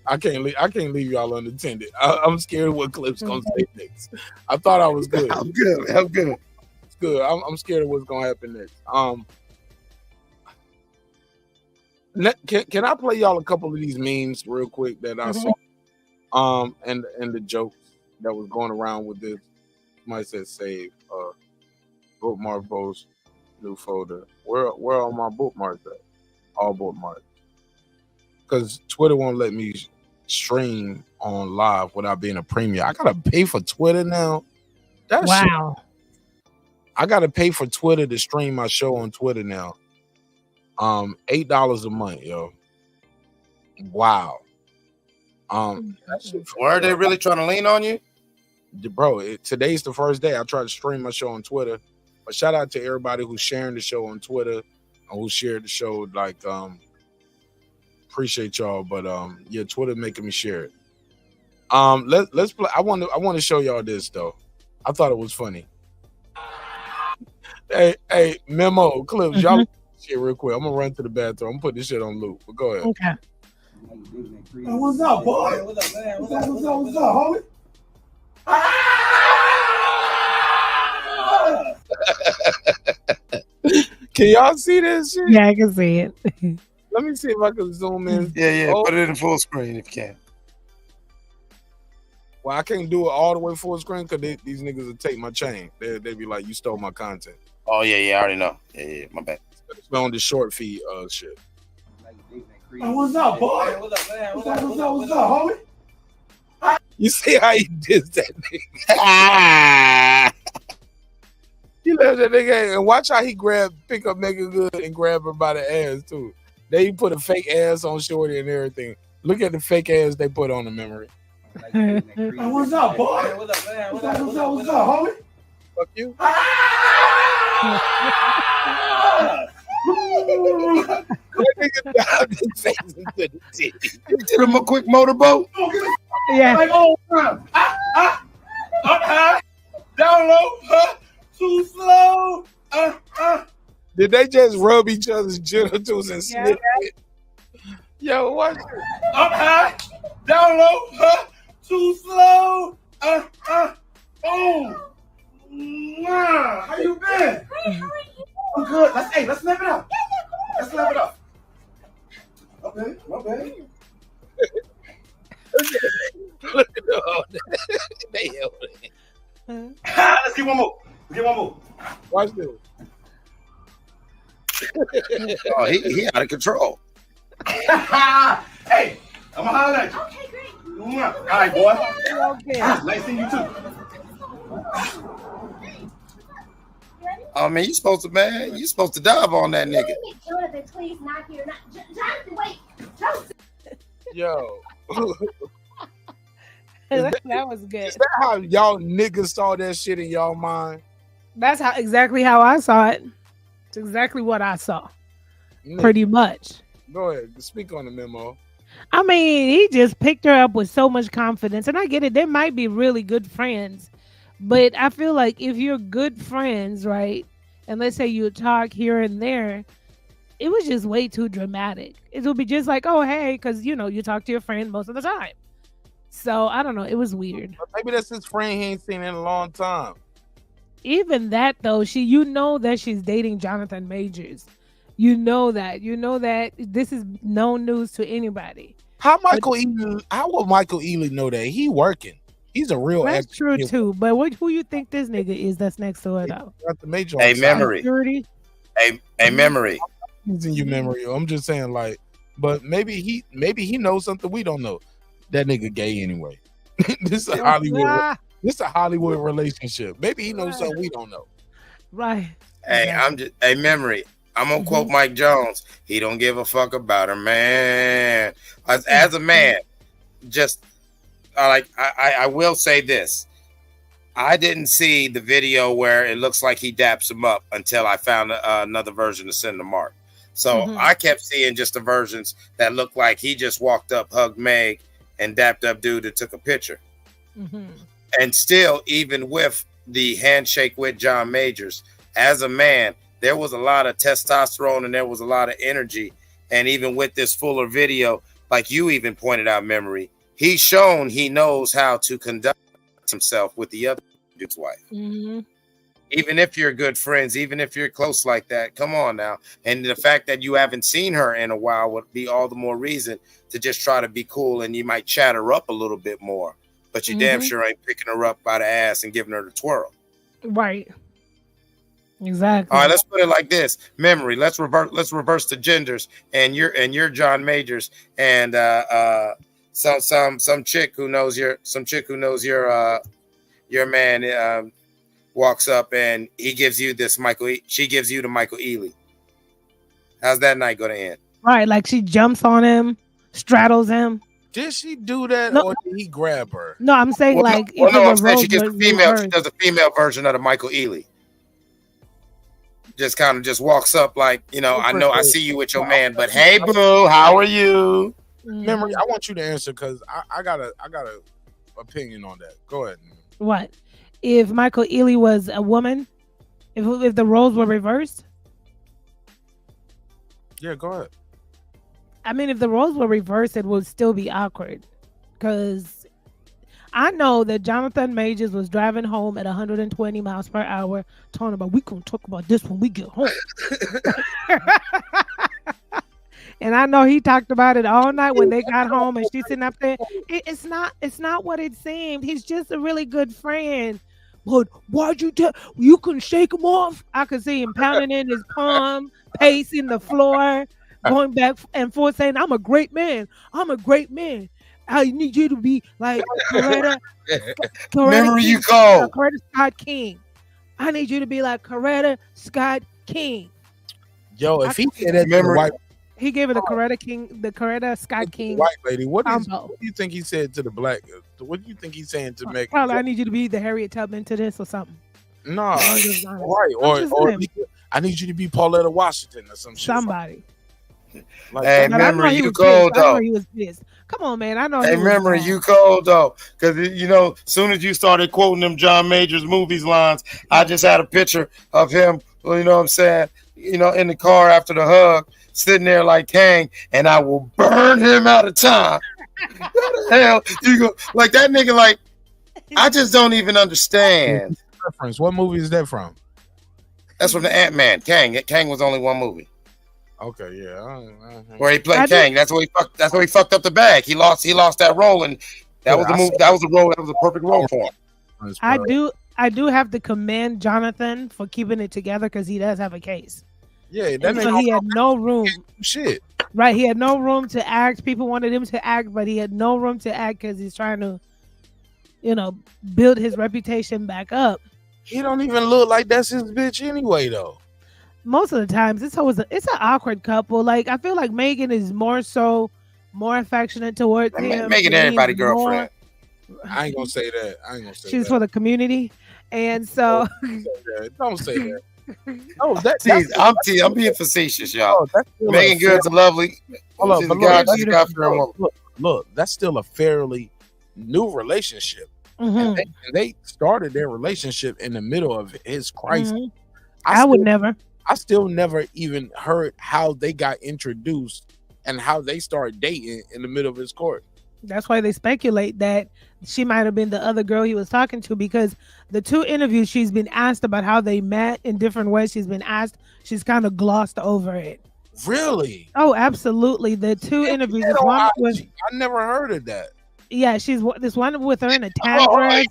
I can't leave y'all unattended. I'm scared of what Clip's gonna say next. I thought I was good. I'm good. It's good. I'm scared of what's gonna happen next. Can I play y'all a couple of these memes real quick that I saw? And the jokes that was going around with this. Somebody said save. Bookmark post, new folder. Where are my bookmarks at? All bookmarks. Because Twitter won't let me stream on live without being a premium. I gotta pay for Twitter now. Wow. I gotta pay for Twitter to stream my show on Twitter now. $8 a month, yo. Wow. Were they really trying to lean on you? Bro, today's the first day I tried to stream my show on Twitter. But shout out to everybody who's sharing the show on Twitter and who shared the show. Like, appreciate y'all. But yeah, Twitter making me share it. Let's play. I want to show y'all this though. I thought it was funny. Hey, memo clips, y'all shit real quick. I'm gonna run to the bathroom. I'm gonna put this shit on loop. But go ahead. Okay. Hey, what's up, boy? What's up, homie? Can y'all see this shit? Yeah, I can see it. Let me see if I can zoom in. Yeah. Put it in full screen if you can. Well, I can't do it all the way full screen because these niggas will take my chain. They be like, you stole my content. Oh, yeah, I already know. Yeah, my bad. It's on the short feed shit. Hey, what's up, boy? What's up, homie? You see how he did that nigga? He left that nigga and watch how he pick up Mega Good and grab her by the ass too. They put a fake ass on Shorty and everything. Look at the fake ass they put on the memory. Hey, what's up, boy? What's up, homie? Fuck you. You did him a quick motorboat. Yeah. Like old time. Up high, down low, too slow. Did they just rub each other's genitals and sniff it? Yo, watch it. Up high, down low, too slow. Boom. How you been? I'm good. Let's live it up. Let's live it up. Okay, my bad. Look at all that. They held it. Let's get one more. Watch this. Oh, he out of control. Hey, I'm gonna holler at you. Okay, great. All right, boy. Okay. Nice seeing you too. Oh man, you supposed to dive on that nigga. Jonathan, please, not here. Jonathan, wait. Jonathan. Yo. That was good. Is that how y'all niggas saw that shit in y'all mind? That's exactly how I saw it. It's exactly what I saw. Pretty much. Go ahead. Speak on the memo. I mean, he just picked her up with so much confidence. And I get it. They might be really good friends. But I feel like if you're good friends, right, and let's say you talk here and there, it was just way too dramatic. It would be just like, oh, hey, because, you talk to your friend most of the time. So, I don't know. It was weird. Maybe that's his friend he ain't seen in a long time. Even that, though, that she's dating Jonathan Majors. You know that this is no news to anybody. How will Michael Ealy know that? He working. He's a real That's actor. true, too. But who you think this nigga is that's next to her, though? Hey, memory. Hey, memory. He's in your memory. I'm just saying, like, but maybe he knows something we don't know. That nigga gay anyway. This is a Hollywood relationship. Maybe he knows something we don't know. Right. Hey, memory. I'm gonna quote Mike Jones. He don't give a fuck about her, man. As a man, just I will say this. I didn't see the video where it looks like he daps him up until I found another version to send to Marq. So I kept seeing just the versions that looked like he just walked up, hugged Meg, and dapped up dude and took a picture. And still, even with the handshake with John Majors, as a man, there was a lot of testosterone and there was a lot of energy. And even with this fuller video, like you even pointed out, memory, he's shown he knows how to conduct himself with the other dude's wife. Even if you're good friends, even if you're close like that, come on now. And the fact that you haven't seen her in a while would be all the more reason to just try to be cool, and you might chat her up a little bit more. But you damn sure ain't picking her up by the ass and giving her the twirl. Right. Exactly. All right, let's put it like this. Memory. Let's reverse the genders. And you're John Majors, and some chick who knows your man walks up and he gives you this she gives you to Michael Ealy. How's that night gonna end? Right, like she jumps on him, straddles him. Did she do that, or did he grab her? No, I'm saying I'm saying she gets she does a female version of the Michael Ealy. Just kind of just walks up like, I know I see you with your man, but hey boo, how are you? Memory, I want you to answer because I got a opinion on that. Go ahead. What? If Michael Ealy was a woman, if the roles were reversed? Yeah, go ahead. I mean, if the roles were reversed, it would still be awkward. Because I know that Jonathan Majors was driving home at 120 miles per hour, talking about, we gonna talk about this when we get home. And I know he talked about it all night when they got home, and she's sitting up there. It's not what it seemed. He's just a really good friend. But why'd you tell? You couldn't shake him off. I could see him pounding in his palm, pacing the floor, going back and forth, saying, "I'm a great man. I'm a great man. I need you to be like Coretta Scott King. I need you to be like Coretta Scott King." Yo, if he said that to the white, he gave it the Coretta Scott King white lady. What do you think he said to the black? What do you think he's saying to Meg? Probably, I need you to be the Harriet Tubman to this or something. No, right? Or I need you to be Pauletta Washington or some shit. Somebody. Like, hey, remember you cold though. He was pissed. Come on, man. I know. Hey, remember you cold though, because as soon as you started quoting them John Majors movies lines, I just had a picture of him. Well, you know what I'm saying? In the car after the hug, sitting there like Kang, and I will burn him out of time. What the hell you go like that nigga? Like, I just don't even understand. Reference. What movie is that from? That's from the Ant-Man. Kang was only one movie. Okay, yeah. Where he played Kang. That's where he fucked up the bag. He lost that role, and that was the movie. That was the role. That was the perfect role for him. I do have to commend Jonathan for keeping it together because he does have a case. Yeah, so he had no room. Shit. Right, he had no room to act. People wanted him to act, but he had no room to act because he's trying to, build his reputation back up. He don't even look like that's his bitch anyway, though. Most of the times, it's an awkward couple. Like, I feel like Megan is more affectionate towards him. Megan, everybody girlfriend. I ain't gonna say that. She's for the community, and so don't say that. No, I'm being facetious, y'all. Megan Good's a lovely. Look, that's still a fairly new relationship. Mm-hmm. And they started their relationship in the middle of his crisis. Mm-hmm. I still never even heard how they got introduced and how they started dating in the middle of his court. That's why they speculate that she might have been the other girl he was talking to, because the two interviews she's been asked about how they met in different ways. She's been asked. She's kind of glossed over it. Really? Oh, absolutely. The two interviews. I never heard of that. Yeah, this one with her in a tan dress.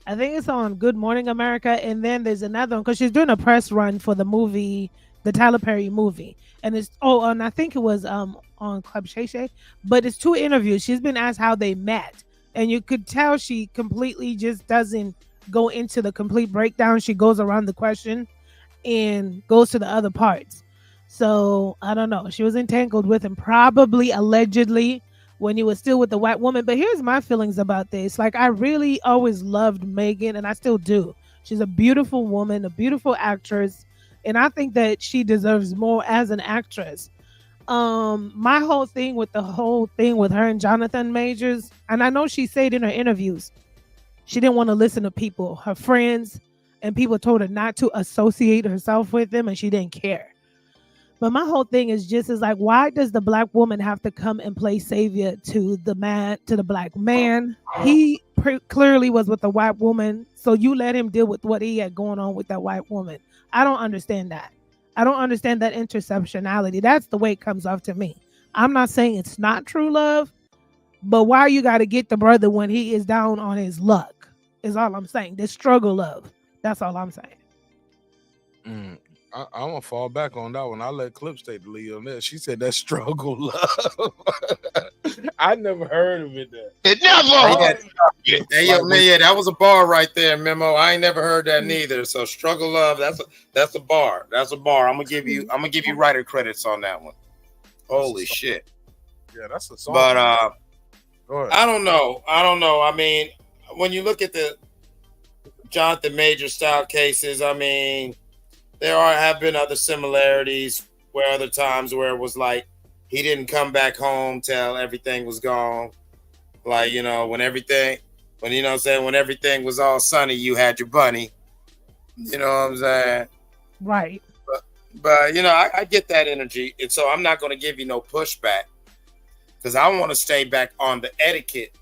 I think it's on Good Morning America, and then there's another one because she's doing a press run for the movie, the Tyler Perry movie, and and I think it was on Club Shay Shay, but it's two interviews. She's been asked how they met, and you could tell she completely just doesn't go into the complete breakdown. She goes around the question and goes to the other parts. So I don't know. She was entangled with him, probably allegedly, when he was still with the white woman. But here's my feelings about this. Like, I really always loved Megan, and I still do. She's a beautiful woman, a beautiful actress, and I think that she deserves more as an actress. My whole thing with her and Jonathan Majors, and I know she said in her interviews, she didn't want to listen to people, her friends, and people told her not to associate herself with them, and she didn't care. But my whole thing is like, why does the black woman have to come and play savior to the black man? He clearly was with the white woman, so you let him deal with what he had going on with that white woman. I don't understand that. I don't understand that intersectionality. That's the way it comes off to me. I'm not saying it's not true love, but why you got to get the brother when he is down on his luck is all I'm saying. This struggle love. That's all I'm saying. I'm gonna fall back on that one. I let Clip take the lead on that. She said that struggle love. I never heard of it. It never. Yeah, that was a bar right there, Memo. I ain't never heard that neither. So struggle love. That's a bar. That's a bar. I'm gonna give you writer credits on that one. Holy shit. Yeah, that's a song. But I don't know. I mean, when you look at the Jonathan Major style cases, I mean, there have been other similarities where other times where it was like he didn't come back home till everything was gone. Like, you know, when everything was all sunny, you had your bunny. You know what I'm saying? Right. But you know, I get that energy. And so I'm not going to give you no pushback because I want to stay back on the etiquette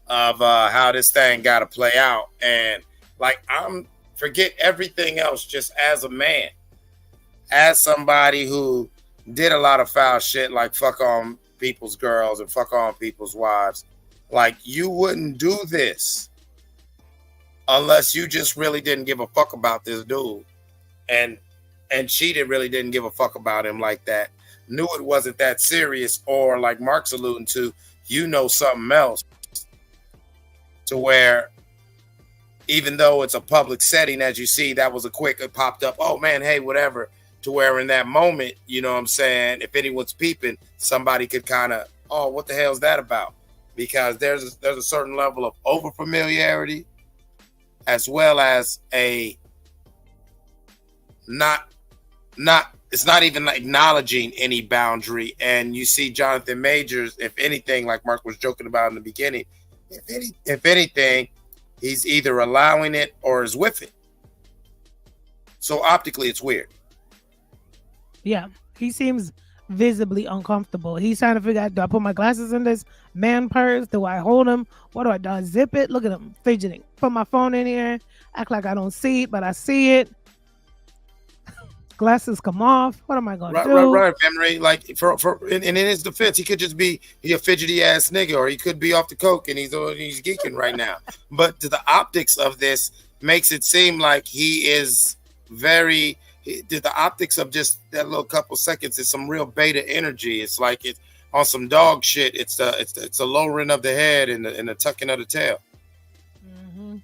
of how this thing got to play out. And like, forget everything else, just as a man, as somebody who did a lot of foul shit, like fuck on people's girls and fuck on people's wives. Like, you wouldn't do this unless you just really didn't give a fuck about this dude. And she really didn't give a fuck about him like that. Knew it wasn't that serious, or like Mark's alluding to, you know, something else to where, even though it's a public setting, as you see, that was it popped up, oh man, hey, whatever, to where in that moment, you know what I'm saying, if anyone's peeping, somebody could kind of, oh, what the hell is that about? Because there's a certain level of over familiarity, as well as a it's not even acknowledging any boundary. And you see Jonathan Majors, if anything, like Mark was joking about in the beginning, if anything, he's either allowing it or is with it. So optically, it's weird. Yeah, he seems visibly uncomfortable. He's trying to figure out, do I put my glasses in this man purse? Do I hold him? What do I zip it? Look at him fidgeting. Put my phone in here. Act like I don't see it, but I see it. Glasses come off. What am I going to do? Right, Henry. Like, in his defense, he could just be a fidgety ass nigga, or he could be off the coke and he's geeking right now. But the optics of this makes it seem like he is very. The optics of just that little couple seconds is some real beta energy. It's like it's on some dog shit. It's a lowering of the head and the tucking of the tail. Mm-hmm.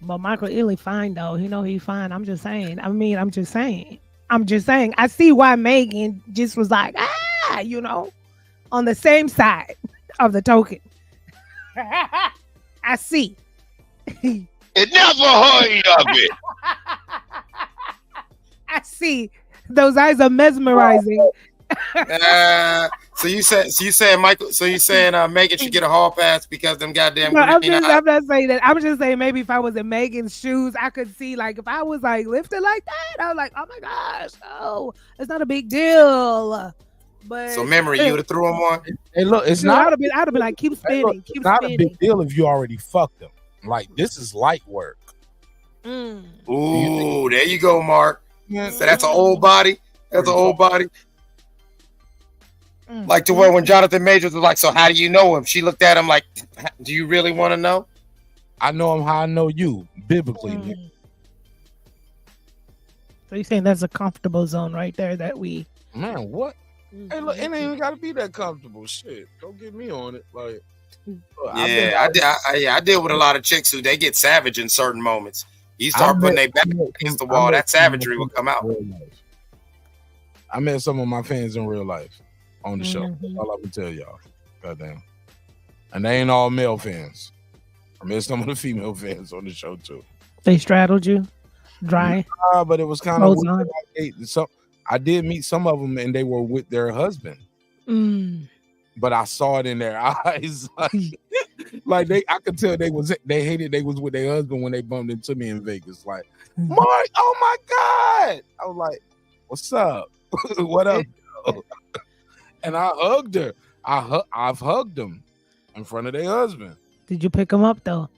But Michael Ealy fine though. You know he fine. I'm just saying. I'm just saying. I see why Megan just was like, you know, on the same side of the token. I see. It never heard of it. I see. Those eyes are mesmerizing. So you saying Michael? So you saying Megan should get a hall pass because them goddamn? No, I'm not saying that. I'm just saying maybe if I was in Megan's shoes, I could see, like, if I was like lifted like that, I was like, oh my gosh, oh, it's not a big deal. But so memory, you would have threw him on. Hey, look, it's not. not. I'd have been like, keep spinning, keep it's not spinning. a big deal if you already fucked them. Like, this is light work. Ooh, there you go, Mark. So that's an old body. That's an old body. Like to where when Jonathan Majors was like, so how do you know him? She looked at him like, do you really want to know? I know him how I know you, biblically. So you're saying that's a comfortable zone right there that we... Man, what? Hey, look, it ain't even got to be that comfortable. Shit, don't get me on it. Like, Yeah, I deal with a lot of chicks who they get savage in certain moments. You start putting their back against the wall, that savagery will come out. I met some of my fans in real life on the show. That's all I can tell y'all. Goddamn. And they ain't all male fans. I met some of the female fans on the show too. They straddled you dry. But it was kind of so I did meet some of them and they were with their husband. But I saw it in their eyes. Like I could tell they hated they was with their husband when they bumped into me in Vegas. Like, Marq, oh my God. I was like, what's up? What up? And I hugged her. I've hugged them in front of their husband. Did you pick them up though?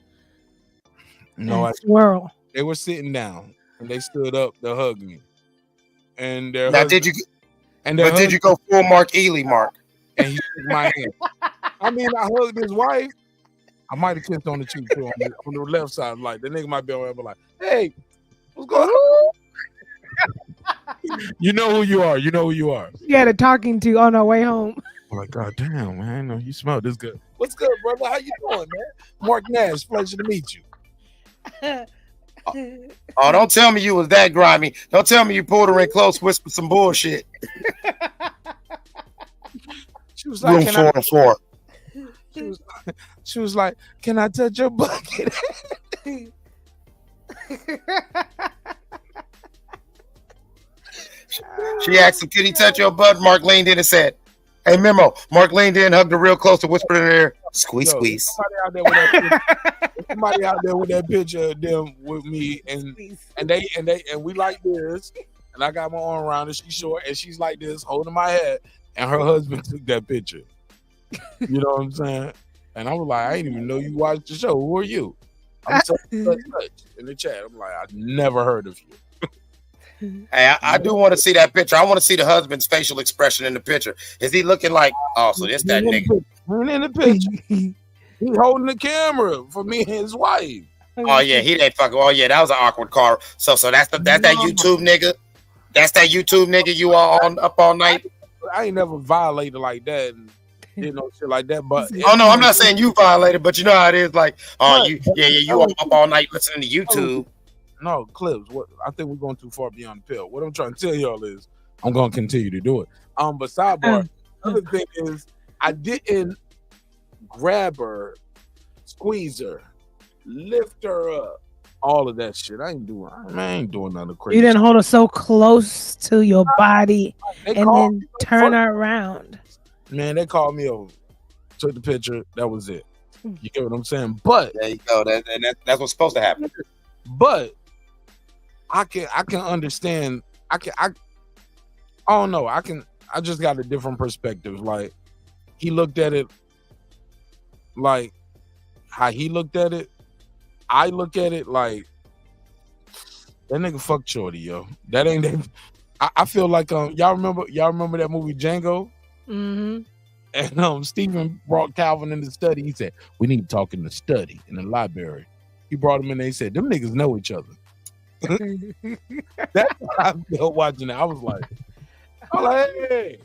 No, swirl. They were sitting down and they stood up to hug me. And their now, husband, did you go full Marq Ely, Marq? And he took my hand. I mean, I hugged his wife. I might have kissed on the cheek too, on the left side. Like the nigga might be over there, like, "Hey, what's going on?" You know who you are. You know who you are. You had a talking to on our way home. I'm like, God damn, man, I know you smell this good. What's good, brother? How you doing, man? Marq Nash, pleasure to meet you. Oh, don't tell me you was that grimy. Don't tell me you pulled her in close, whispered some bullshit. She was like, Room 404. She was like, "Can I touch your bucket?" She asked him, "Can he touch your butt?" Marq leaned in and said, "Hey, Memo." Marq leaned in, hugged her real close, and whispered in her ear, "Squeeze, squeeze." Somebody out there with that picture of them with me, and we like this, and I got my arm around her. She's short, and she's like this, holding my head, and her husband took that picture. You know what I'm saying? And I was like, I didn't even know you watched the show. Who are you? I'm so touch in the chat. I'm like, I've never heard of you. Hey, I do want to see that picture. I want to see the husband's facial expression in the picture. Is he looking like, oh, so this that nigga? In the picture. He's holding the camera for me and his wife. Oh yeah, he ain't fucking. Oh yeah, that was an awkward car. So that's that YouTube nigga. That's that YouTube nigga you all on up all night. I ain't never violated like that. And, you know, shit like that. But oh no, I'm not saying you violated, but you know how it is. Like, oh, you up all night listening to YouTube. No clips. What I think we're going too far beyond the pill. What I'm trying to tell y'all is I'm going to continue to do it. But sidebar. Other thing is I didn't grab her, squeeze her, lift her up, all of that shit. I ain't doing nothing crazy. You didn't hold her so close to your body and then turn her around. Man, they called me over, took the picture. That was it. You get what I'm saying? But there you go. That's what's supposed to happen. But I can understand. I don't know. I just got a different perspective. Like he looked at it like how he looked at it. I look at it like that nigga fucked Shorty, yo. That ain't that. I feel like y'all remember that movie Django? Mm-hmm. And Stephen brought Calvin in the study. He said, "We need to talk in the study, in the library." He brought him in there. He said, "Them niggas know each other." That's what I felt watching it. I was like, hey.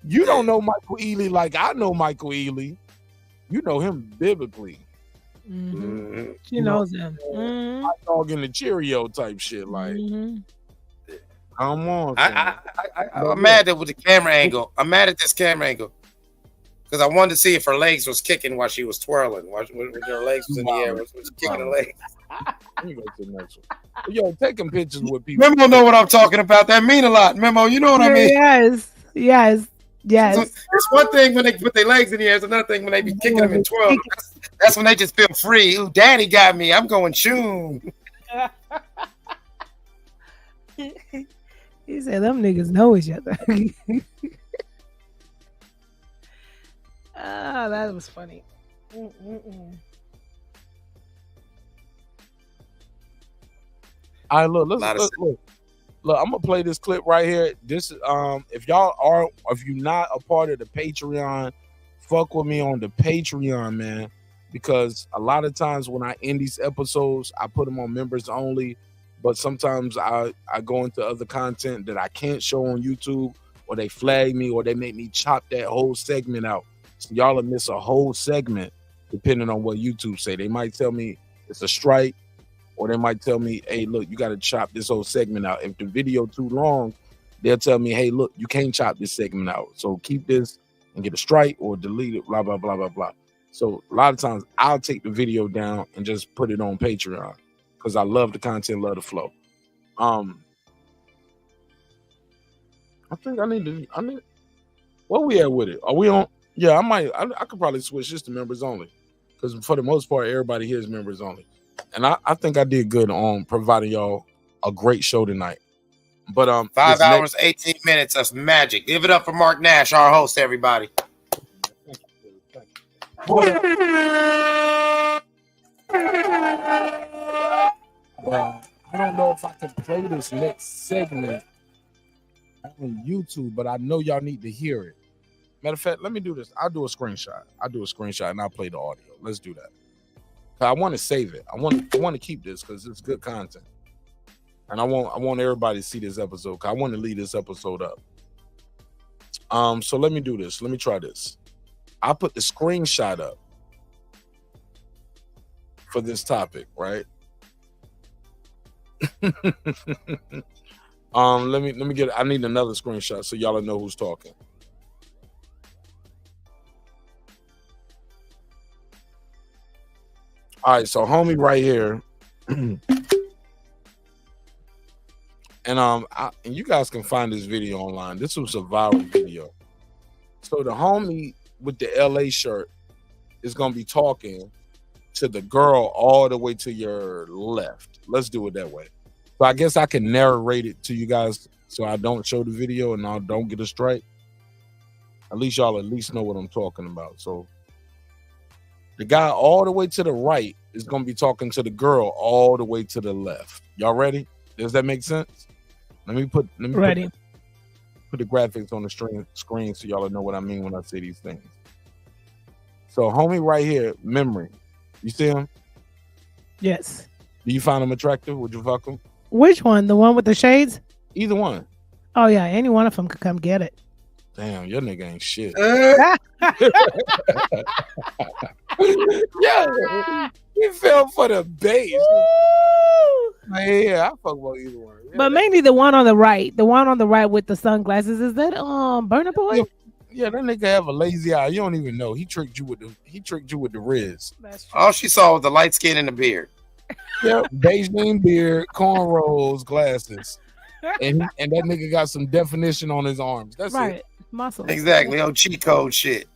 You don't know Michael Ealy like I know Michael Ealy. You know him biblically. Mm-hmm. She knows him. Hot dog in the Cheerio type shit. Like, come on. I'm mad with the camera angle. I'm mad at this camera angle because I wanted to see if her legs was kicking while she was twirling. When her legs was in the air, was kicking her legs. Let me go to the next one. Yo, taking pictures with people. Memo know what I'm talking about. That mean a lot. Memo, you know what I mean? Yes. So it's one thing when they put their legs in the air. It's another thing when they be kicking them and twirling. That's when they just feel free. Ooh, daddy got me. I'm going shoon. He said them niggas know each other. That was funny. All right, look, I'm gonna play this clip right here. This if you're not a part of the Patreon, fuck with me on the Patreon, man. Because a lot of times when I end these episodes, I put them on members only. But sometimes I go into other content that I can't show on YouTube or they flag me, or they make me chop that whole segment out. So y'all will miss a whole segment depending on what YouTube say. They might tell me it's a strike, or they might tell me, hey, look, you got to chop this whole segment out. If the video too long, they'll tell me, hey, look, you can't chop this segment out. So keep this and get a strike or delete it, blah, blah, blah, blah, blah. So a lot of times I'll take the video down and just put it on Patreon because I love the content, love the flow. I think I need where we at with it? Are we on? Yeah, I could probably switch this to members only because for the most part, everybody here is members only. And I think I did good on providing y'all a great show tonight. But 5 hours, 18 minutes of magic. Give it up for Marq Nash, our host, everybody. I don't know if I can play this next segment on YouTube, but I know y'all need to hear it. Matter of fact, let me do this. I'll do a screenshot. And I'll play the audio. Let's do that. I want to save it. I want to keep this because it's good content. And I want everybody to see this episode because I want to lead this episode up. So let me do this. Let me try this. I put the screenshot up for this topic, right? Let me get. I need another screenshot so y'all know who's talking. All right, so homie right here, and and you guys can find this video online. This was a viral video. So the homie with the LA shirt is gonna be talking to the girl all the way to your left. Let's do it that way. So I guess I can narrate it to you guys so I don't show the video and I don't get a strike. At least y'all know what I'm talking about. So the guy all the way to the right is going to be talking to the girl all the way to the left. Y'all ready? Does that make sense? Let me put the graphics on the screen so y'all know what I mean when I say these things. So homie right here, Memory. You see him? Yes. Do you find him attractive? Would you fuck him? Which one? The one with the shades? Either one. Oh yeah, any one of them could come get it. Damn, your nigga ain't shit. Yeah, he fell for the bait. Yeah, I fuck about either one. Yeah, but mainly the one on the right. The one on the right with the sunglasses. Is that Burna Boy? Yeah, that nigga have a lazy eye. You don't even know. He tricked you with the Riz. All she saw was the light skin and the beard. Yeah, Beijing beard, cornrows, glasses. And that nigga got some definition on his arms. That's right. It. Muscles. Exactly. Oh, cheat code shit.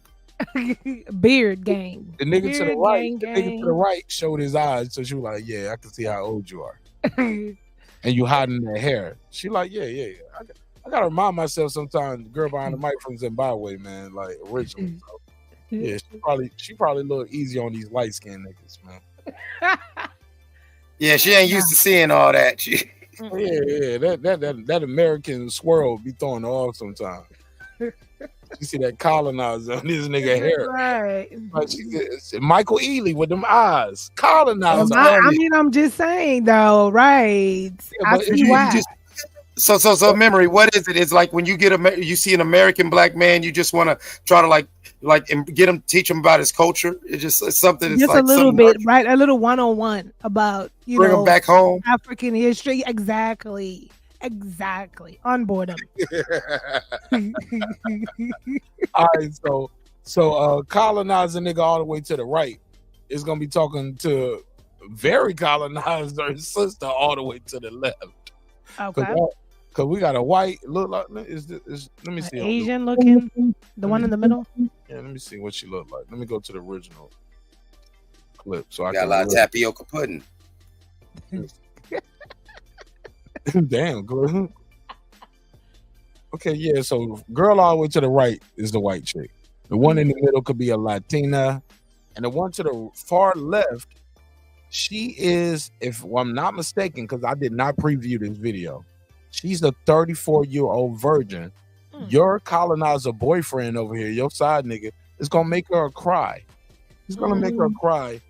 Beard gang. The nigga to the right, nigga to the right showed his eyes, so she was like, "Yeah, I can see how old you are." And you hiding that hair. She like, "Yeah. I gotta remind myself sometimes. The girl behind the mic from Zimbabwe, man, like originally. So, yeah, she probably a little easy on these light skinned niggas, man. Yeah, she ain't used to seeing all that. Yeah, that American swirl be throwing her off sometimes. You see that colonizer on this nigga hair. Right. Like Michael Ealy with them eyes. Colonizer. I'm just saying though, right? Yeah, I see why. So memory, what is it? It's like when you you see an American black man, you just want to try to like get him, teach him about his culture. It's something. That's just like a little bit, right? A little one-on-one about bring him back home, African history. Exactly. Onboard him. All right, so colonizer nigga all the way to the right is gonna be talking to very colonized sister all the way to the left. Okay. Cause we got a white look like let me see Asian looking, the one in the middle. Yeah, let me see what she looked like. Let me go to the original clip so I got can a lot of tapioca pudding. Damn, good. Okay, yeah. So girl all the way to the right is the white chick. The one in the middle could be a Latina, and the one to the far left, she is, if I'm not mistaken, because I did not preview this video, she's a 34-year-old virgin. Your colonizer boyfriend over here, your side nigga, is gonna make her cry. He's gonna make her cry.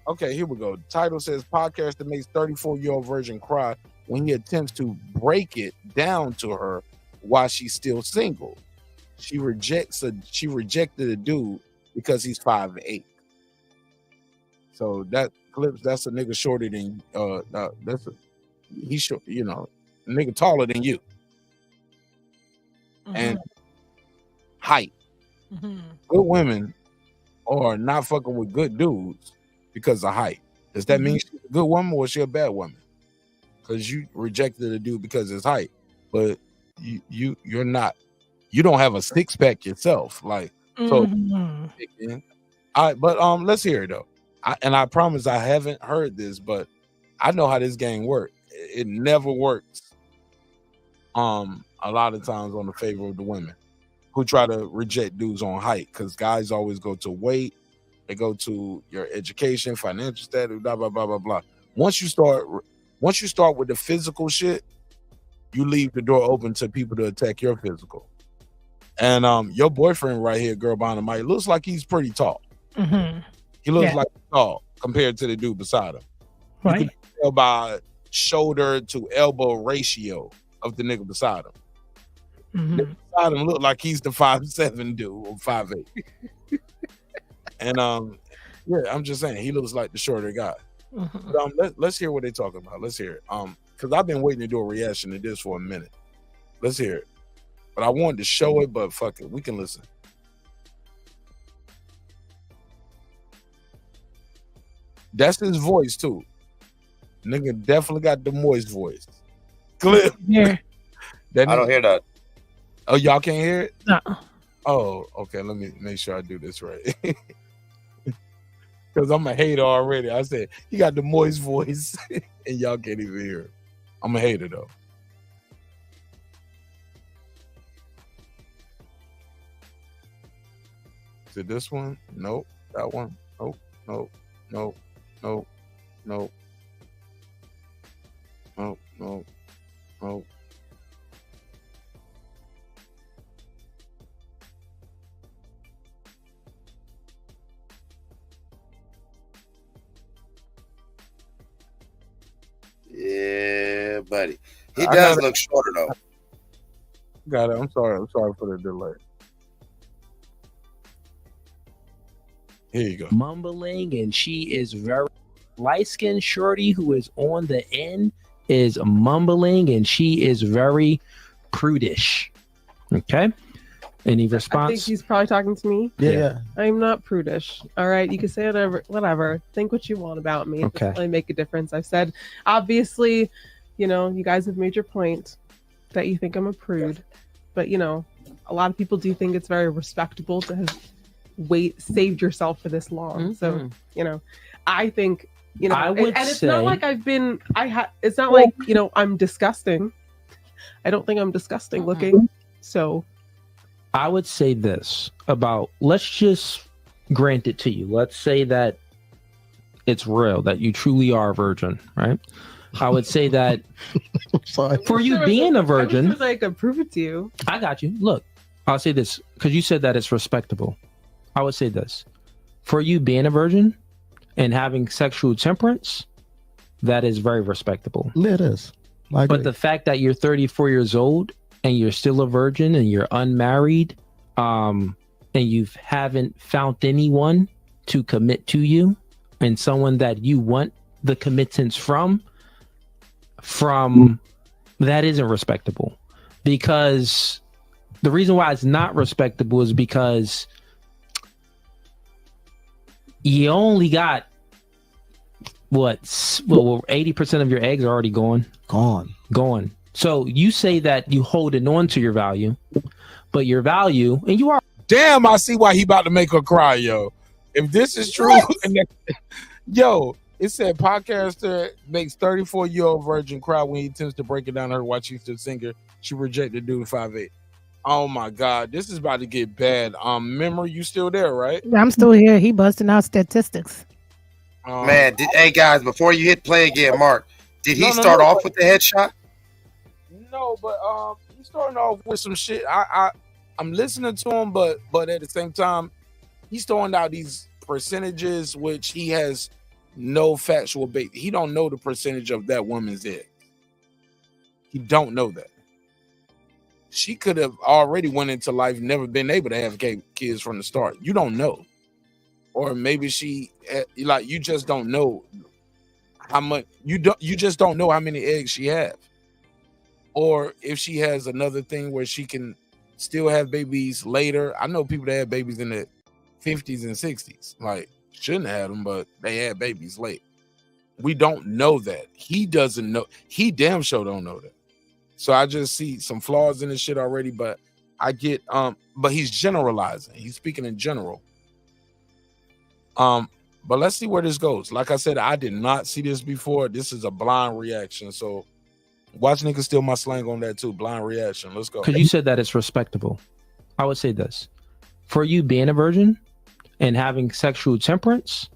Okay, here we go. The title says podcast that makes 34-year-old virgin cry when he attempts to break it down to her while she's still single. She rejected a dude because he's 5'8". So that Clips, that's a nigga shorter than he's short, a nigga taller than you. And height. Good women are not fucking with good dudes because of height. Does that mean she's a good woman or is she a bad woman? Because you rejected a dude because of his height, but you're not. You don't have a six pack yourself, like so. But let's hear it though. I promise I haven't heard this, but I know how this game works. It never works. A lot of times on the favor of the women who try to reject dudes on height, because guys always go to weight, they go to your education, financial status, blah blah blah blah blah. Once you start with the physical shit, you leave the door open to people to attack your physical. And your boyfriend right here, girl behind the mic, looks like he's pretty tall. He looks like tall compared to the dude beside him. Right. You can tell by shoulder to elbow ratio of the nigga beside him. The beside him look like he's the 5'7" dude or 5'8". And yeah, I'm just saying he looks like the shorter guy. But, let's hear what they're talking about. Let's hear it. Because I've been waiting to do a reaction to this for a minute. Let's hear it. But I wanted to show it, but fuck it, we can listen. That's his voice too. Nigga definitely got the moist voice. Clip. Yeah. I don't hear that. Oh, y'all can't hear it? No. Oh, okay. Let me make sure I do this right. Because I'm a hater already. I said, he got the moist voice and y'all can't even hear it. I'm a hater though. Is it this one? Nope. That one? Nope. Nope. Nope. Nope. Nope. Nope. Nope. Nope. Yeah, buddy. He does look shorter though. Got it. I'm sorry for the delay. Here you go. Mumbling, and she is very light-skinned shorty who is on the end is mumbling, and she is very prudish. Okay. Any response? I think he's probably talking to me. Yeah. I'm not prudish. All right. You can say whatever. Think what you want about me. It doesn't really make a difference. I've said, obviously, you guys have made your point that you think I'm a prude, but a lot of people do think it's very respectable to have saved yourself for this long. So, I think, I would and it's say, not like it's not like, I'm disgusting. I don't think I'm disgusting looking. So I would say this about, let's just grant it to you. Let's say that it's real, that you truly are a virgin, right? I would say that for you being a virgin, I could prove it to you. I got you. Look, I'll say this because you said that it's respectable. I would say this: for you being a virgin and having sexual temperance, that is very respectable. It is. But the fact that you're 34 years old and you're still a virgin and you're unmarried, and you haven't found anyone to commit to you and someone that you want the committance from that isn't respectable. Because the reason why it's not respectable is because you only got 80% of your eggs are already gone. So you say that you holding on to your value, but your value, and you are. Damn, I see why he about to make her cry, yo. If this is true, yo, it said podcaster makes 34-year-old virgin cry when he attempts to break it down to her while she's the singer. She rejected dude 5'8". Oh my God, this is about to get bad. Memory, you still there, right? I'm still here. He busting out statistics. Man, hey guys, before you hit play again, Marq, did he start off with the headshot? No, but he's starting off with some shit. I'm listening to him, but at the same time, he's throwing out these percentages which he has no factual base. He don't know the percentage of that woman's egg. He don't know that. she could have already went into life, never been able to have kids from the start. You don't know. Or maybe she, like, you just don't know how much, you just don't know how many eggs she have. Or if she has another thing where she can still have babies later. I know people that had babies in the 50s and 60s, like, shouldn't have them, but they had babies late. We don't know that. He doesn't know. He damn sure don't know that. So I just see some flaws in this shit already, but I get, but he's generalizing. He's speaking in general. But let's see where this goes. Like I said, I did not see this before. This is a blind reaction. So watch niggas steal my slang on that too. Blind reaction. Let's go. Because you said that it's respectable. I would say this. For you being a virgin and having sexual temperance,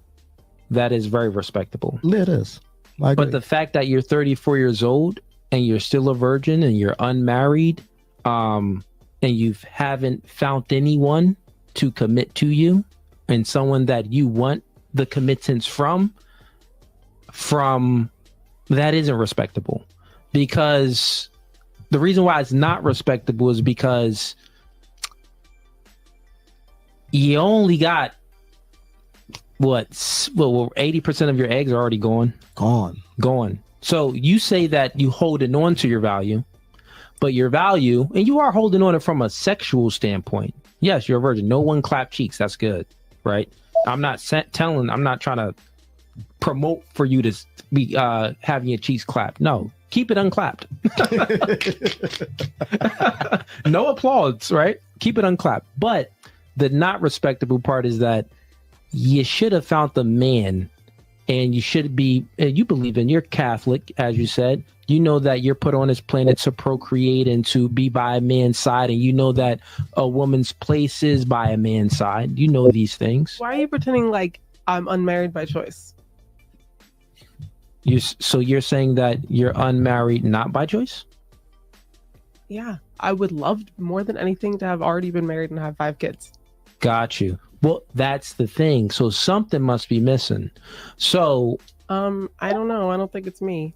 that is very respectable. It is. But the fact that you're 34 years old and you're still a virgin and you're unmarried, and you haven't found anyone to commit to you and someone that you want the committance from that isn't respectable. Because the reason why it's not respectable is because you only got what 80% of your eggs are already gone. So you say that you holding on to your value, but your value, and you are holding on it from a sexual standpoint. Yes, you're a virgin. No one clap cheeks. That's good, right? I'm not trying to promote for you to be having your cheeks clapped. No, keep it unclapped. No applause, right? Keep it unclapped. But the not respectable part is that you should have found the man, and you should be, you believe in, you're Catholic, as you said. You know that you're put on this planet to procreate and to be by a man's side, and you know that a woman's place is by a man's side. You know these things. Why are you pretending like I'm unmarried by choice? So you're saying that you're unmarried not by choice? Yeah, I would love more than anything to have already been married and have 5 kids. Got you. Well, that's the thing. So something must be missing. So I don't know. I don't think it's me.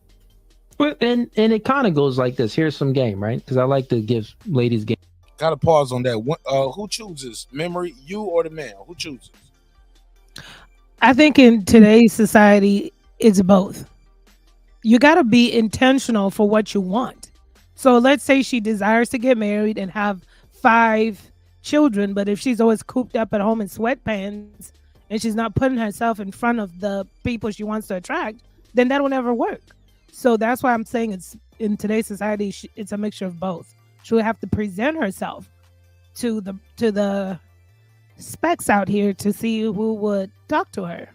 And it kind of goes like this. Here's some game, right? Because I like to give ladies game. Got to pause on that. Who chooses? Memory, you or the man? Who chooses? I think in today's society, it's both. You got to be intentional for what you want. So let's say she desires to get married and have 5 children, but if she's always cooped up at home in sweatpants and she's not putting herself in front of the people she wants to attract, then that'll never work. So that's why I'm saying it's in today's society, it's a mixture of both. She would have to present herself to the specs out here to see who would talk to her.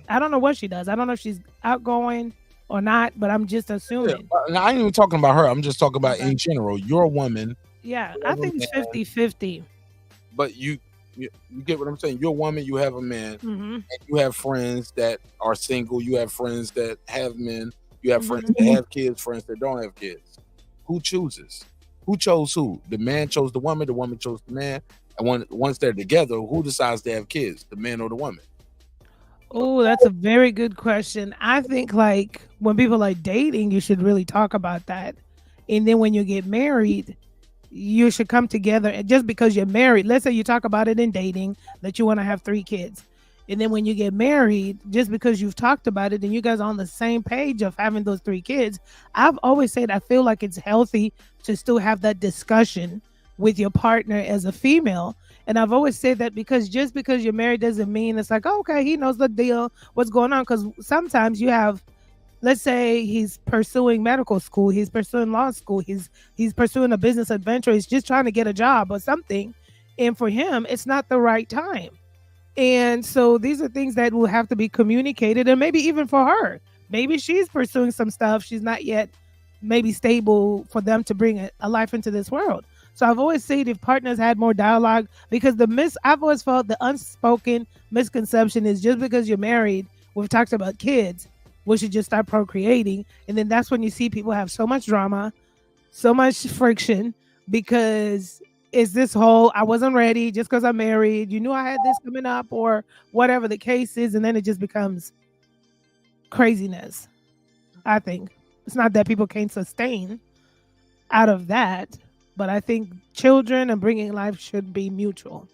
I don't know what she does. I don't know if she's outgoing or not, but I'm just assuming. Yeah, I ain't even talking about her. I'm just talking about in general. You're a woman. Yeah, I think it's 50-50. But you get what I'm saying? You're a woman, you have a man, and you have friends that are single, you have friends that have men, you have friends that have kids, friends that don't have kids. Who chooses? Who chose who? The man chose the woman chose the man. And once they're together, who decides to have kids? The man or the woman? Oh, that's a very good question. I think like when people are dating, you should really talk about that. And then when you get married, you should come together. And just because you're married, let's say you talk about it in dating that you want to have 3 kids. And then when you get married, just because you've talked about it and you guys are on the same page of having those 3 kids, I've always said I feel like it's healthy to still have that discussion with your partner as a female. And I've always said that because just because you're married doesn't mean it's like, oh, okay, he knows the deal, what's going on. Because sometimes you have, let's say he's pursuing medical school, he's pursuing law school, he's pursuing a business adventure, he's just trying to get a job or something. And for him, it's not the right time. And so these are things that will have to be communicated. And maybe even for her, maybe she's pursuing some stuff. She's not yet maybe stable for them to bring a life into this world. So I've always said if partners had more dialogue, because I've always felt the unspoken misconception is just because you're married, we've talked about kids, we should just start procreating. And then that's when you see people have so much drama, so much friction, because it's this whole, I wasn't ready just because I'm married. You knew I had this coming up or whatever the case is. And then it just becomes craziness. I think it's not that people can't sustain out of that, but I think children and bringing life should be mutual.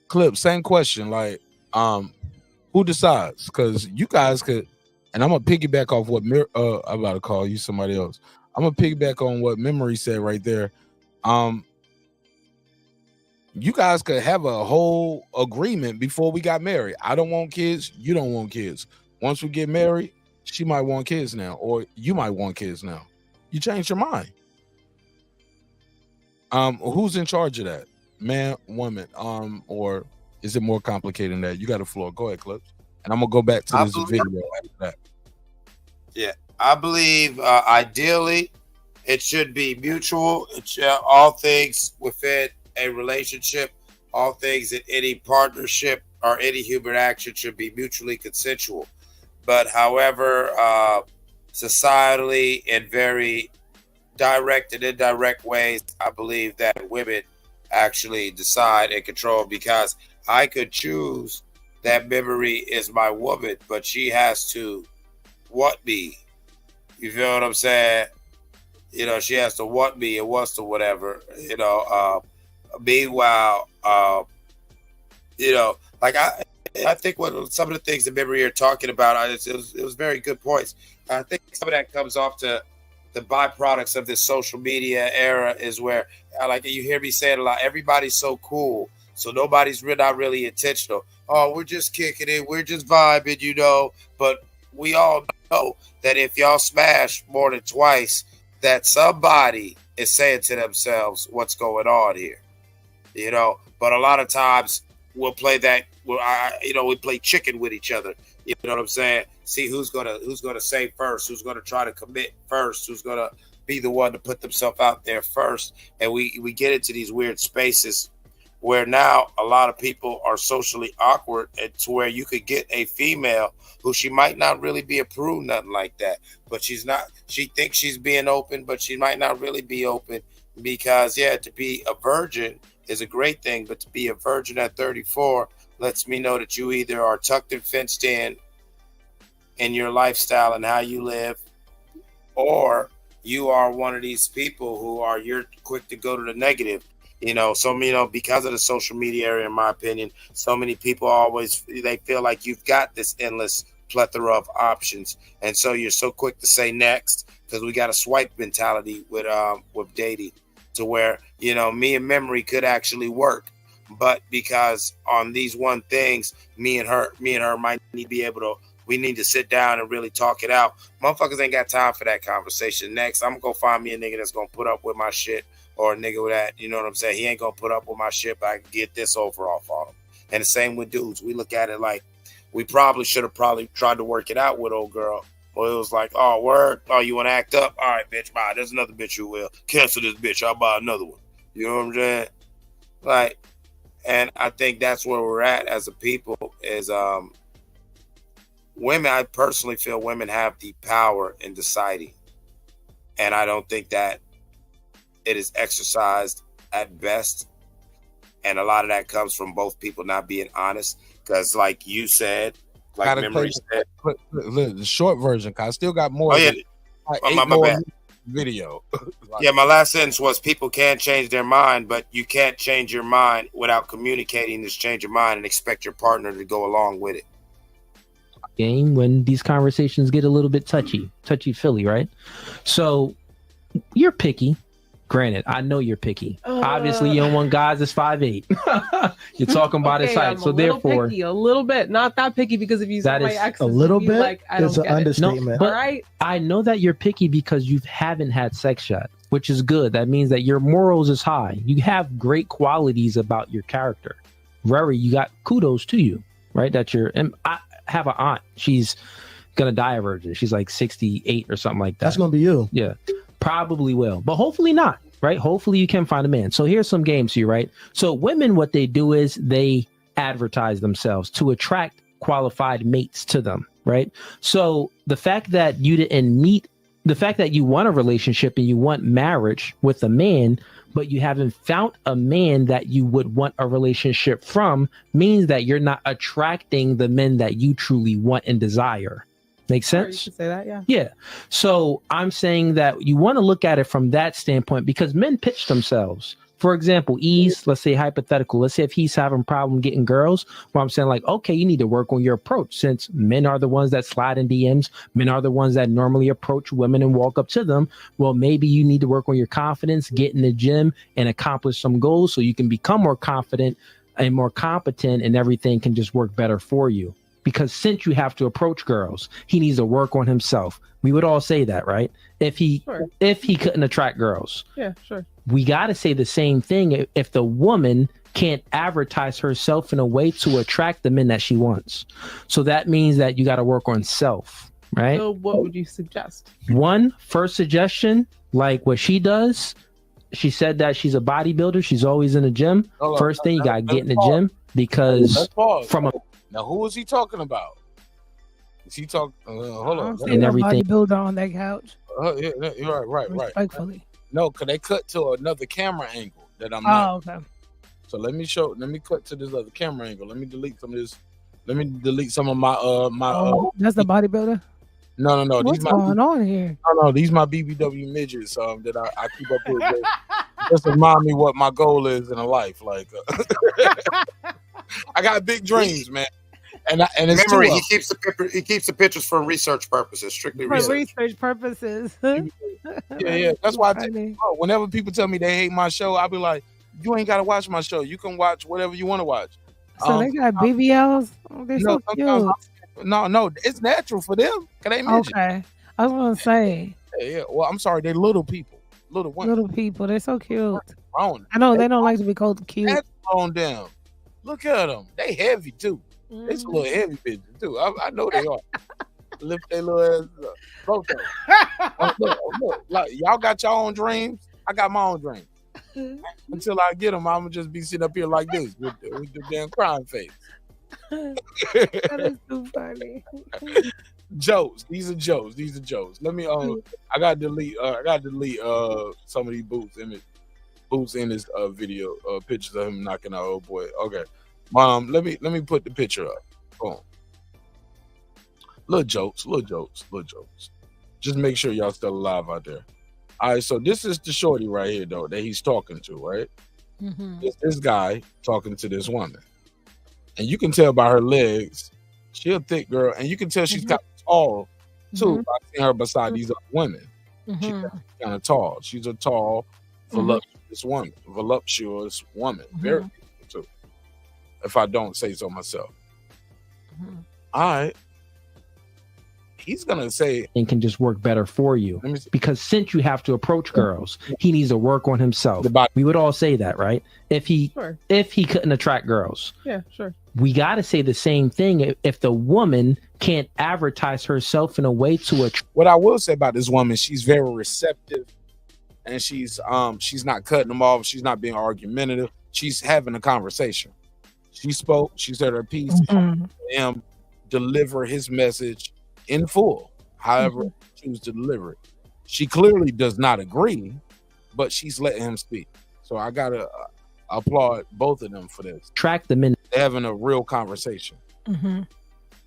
Clip, same question. Like, who decides? Because you guys could, and I'm gonna piggyback off what I'm about to call you somebody else. I'm gonna piggyback on what Memory said right there. You guys could have a whole agreement before we got married. I don't want kids. You don't want kids. Once we get married, she might want kids now, or you might want kids now. You change your mind. Who's in charge of that? Man, woman, or is it more complicated than that? You got the floor. Go ahead, Clips. And I'm gonna go back to this video after that. Yeah, I believe ideally it should be mutual. All things within a relationship, all things in any partnership or any human action should be mutually consensual. But however, societally in very direct and indirect ways, I believe that women actually decide and control, because I could choose that Memory is my woman, but she has to want me. You feel what I'm saying? You know, she has to want me and wants to whatever, you know. Meanwhile, you know, like I think what some of the things that Memory are talking about, it was very good points. I think some of that comes off to the byproducts of this social media era, is where, like you hear me saying a lot, everybody's so cool, so nobody's not really intentional. Oh, we're just kicking it, we're just vibing, you know. But we all know that if y'all smash more than twice, that somebody is saying to themselves, what's going on here? You know, but a lot of times we'll play that. We play chicken with each other. You know what I'm saying? See who's gonna say first, who's gonna try to commit first, who's gonna be the one to put themselves out there first. And we get into these weird spaces where now a lot of people are socially awkward, and to where you could get a female who she might not really be approved, nothing like that, but she's not. She thinks she's being open, but she might not really be open, because to be a virgin is a great thing, but to be a virgin at 34 lets me know that you either are tucked and fenced in your lifestyle and how you live, or you are one of these people who you're quick to go to the negative. You know, because of the social media area, in my opinion, so many people they feel like you've got this endless plethora of options, and so you're so quick to say next, because we got a swipe mentality with dating, to where, you know, me and Memory could actually work, but because on these one things, me and her might need to be able to. We need to sit down and really talk it out. Motherfuckers ain't got time for that conversation. Next, I'm gonna go find me a nigga that's gonna put up with my shit, or a nigga with that, you know what I'm saying? He ain't gonna put up with my shit, but I can get this over off on him. And the same with dudes. We look at it like we should have tried to work it out with old girl. Well, it was like, oh, word? Oh, you want to act up? All right, bitch, bye. There's another bitch who will. Cancel this bitch. I'll buy another one. You know what I'm saying? Like, and I think that's where we're at as a people is women. I personally feel women have the power in deciding. And I don't think that it is exercised at best. And a lot of that comes from both people not being honest. Because like you said, like Memory said. The short version, because I still got more. Oh, yeah. My bad. Video. My last sentence was people can change their mind, but you can't change your mind without communicating this change of mind and expect your partner to go along with it. Game when these conversations get a little bit touchy-feely, right? So you're picky. Granted, I know you're picky. Obviously, you don't want guys that's 5'8". You're talking about his height, so therefore, picky, a little bit, not that picky, because if you say my exes, a little bit, like, I don't it's an understatement. No, but right? I know that you're picky because you haven't had sex yet, which is good. That means that your morals is high. You have great qualities about your character. Very, you got kudos to you, right? And I have an aunt. She's gonna die a virgin. She's like 68 or something like that. That's gonna be you. Yeah. Probably will, but hopefully not, right? Hopefully you can find a man. So here's some games here, right? So women, what they do is they advertise themselves to attract qualified mates to them, right? So the fact that you want a relationship and you want marriage with a man, but you haven't found a man that you would want a relationship from, means that you're not attracting the men that you truly want and desire. Make Sure, you sense? could say that, yeah. Yeah. So I'm saying that you want to look at it from that standpoint because men pitch themselves. For example, let's say hypothetical. Let's say if he's having a problem getting girls, well, I'm saying like, okay, you need to work on your approach since men are the ones that slide in DMs. Men are the ones that normally approach women and walk up to them. Well, maybe you need to work on your confidence, get in the gym and accomplish some goals so you can become more confident and more competent and everything can just work better for you. Because since you have to approach girls, he needs to work on himself. We would all say that, right? If he couldn't attract girls. Yeah, sure. We got to say the same thing if the woman can't advertise herself in a way to attract the men that she wants. So that means that you got to work on self, right? So what would you suggest? First suggestion, like what she does, she said that she's a bodybuilder. She's always in the gym. First thing, you got to get in the gym because from a... Now, who is he talking about? Is he talking? Hold on. And everything. Bodybuilder on that couch. Yeah, right. Respectfully. No, because they cut to another camera angle that I'm not. Oh, okay. So let me cut to this other camera angle. Let me delete some of this. Let me delete some of my that's the bodybuilder? No. What's going on here? No, these my BBW midgets that I keep up with. Just remind me what my goal is in a life. Like I got big dreams, man. And it's memory. He keeps the pictures for research purposes, strictly for research purposes. Yeah. That's why whenever people tell me they hate my show, I'll be like, "You ain't got to watch my show. You can watch whatever you want to watch." So they got BBLs. Oh, they're so cute. No, it's natural for them. Can they imagine? Okay, I was gonna say. Yeah. Well, I'm sorry. They're little people, little women. Little people. They're so cute. Wrong. I know they don't like to be called cute. That's on them. Look at them. They heavy too. They some little heavy bitches too. I know they are. Lift their little ass up. Both of them. Look. Like, y'all got your own dreams. I got my own dreams. Until I get them, I'm gonna just be sitting up here like this with the damn crying face. That is too funny. Jokes. These are jokes. Let me. I gotta delete. Some of these boots in this video. Pictures of him knocking out old boy. Okay. Let me put the picture up. Boom. Little jokes. Just make sure y'all still alive out there. All right, so this is the shorty right here though that he's talking to, right? Mm-hmm. It's this guy talking to this woman, and you can tell by her legs, she's a thick girl, and you can tell she's kind of tall too. By seeing her beside these other women, she's kind of tall. She's a tall, voluptuous woman, very beautiful too. If I don't say so myself. All right. He's gonna say and can just work better for you because since you have to approach girls, he needs to work on himself. We would all say that, right? If he couldn't attract girls, yeah, sure. We got to say the same thing. If the woman can't advertise herself in a way to attract. What I will say about this woman, she's very receptive, and she's not cutting them off. She's not being argumentative. She's having a conversation. She spoke. She said her piece. Him deliver his message in full, however she chooses to deliver it. She clearly does not agree, but she's letting him speak. So I gotta applaud both of them for this. Track them in. They're having a real conversation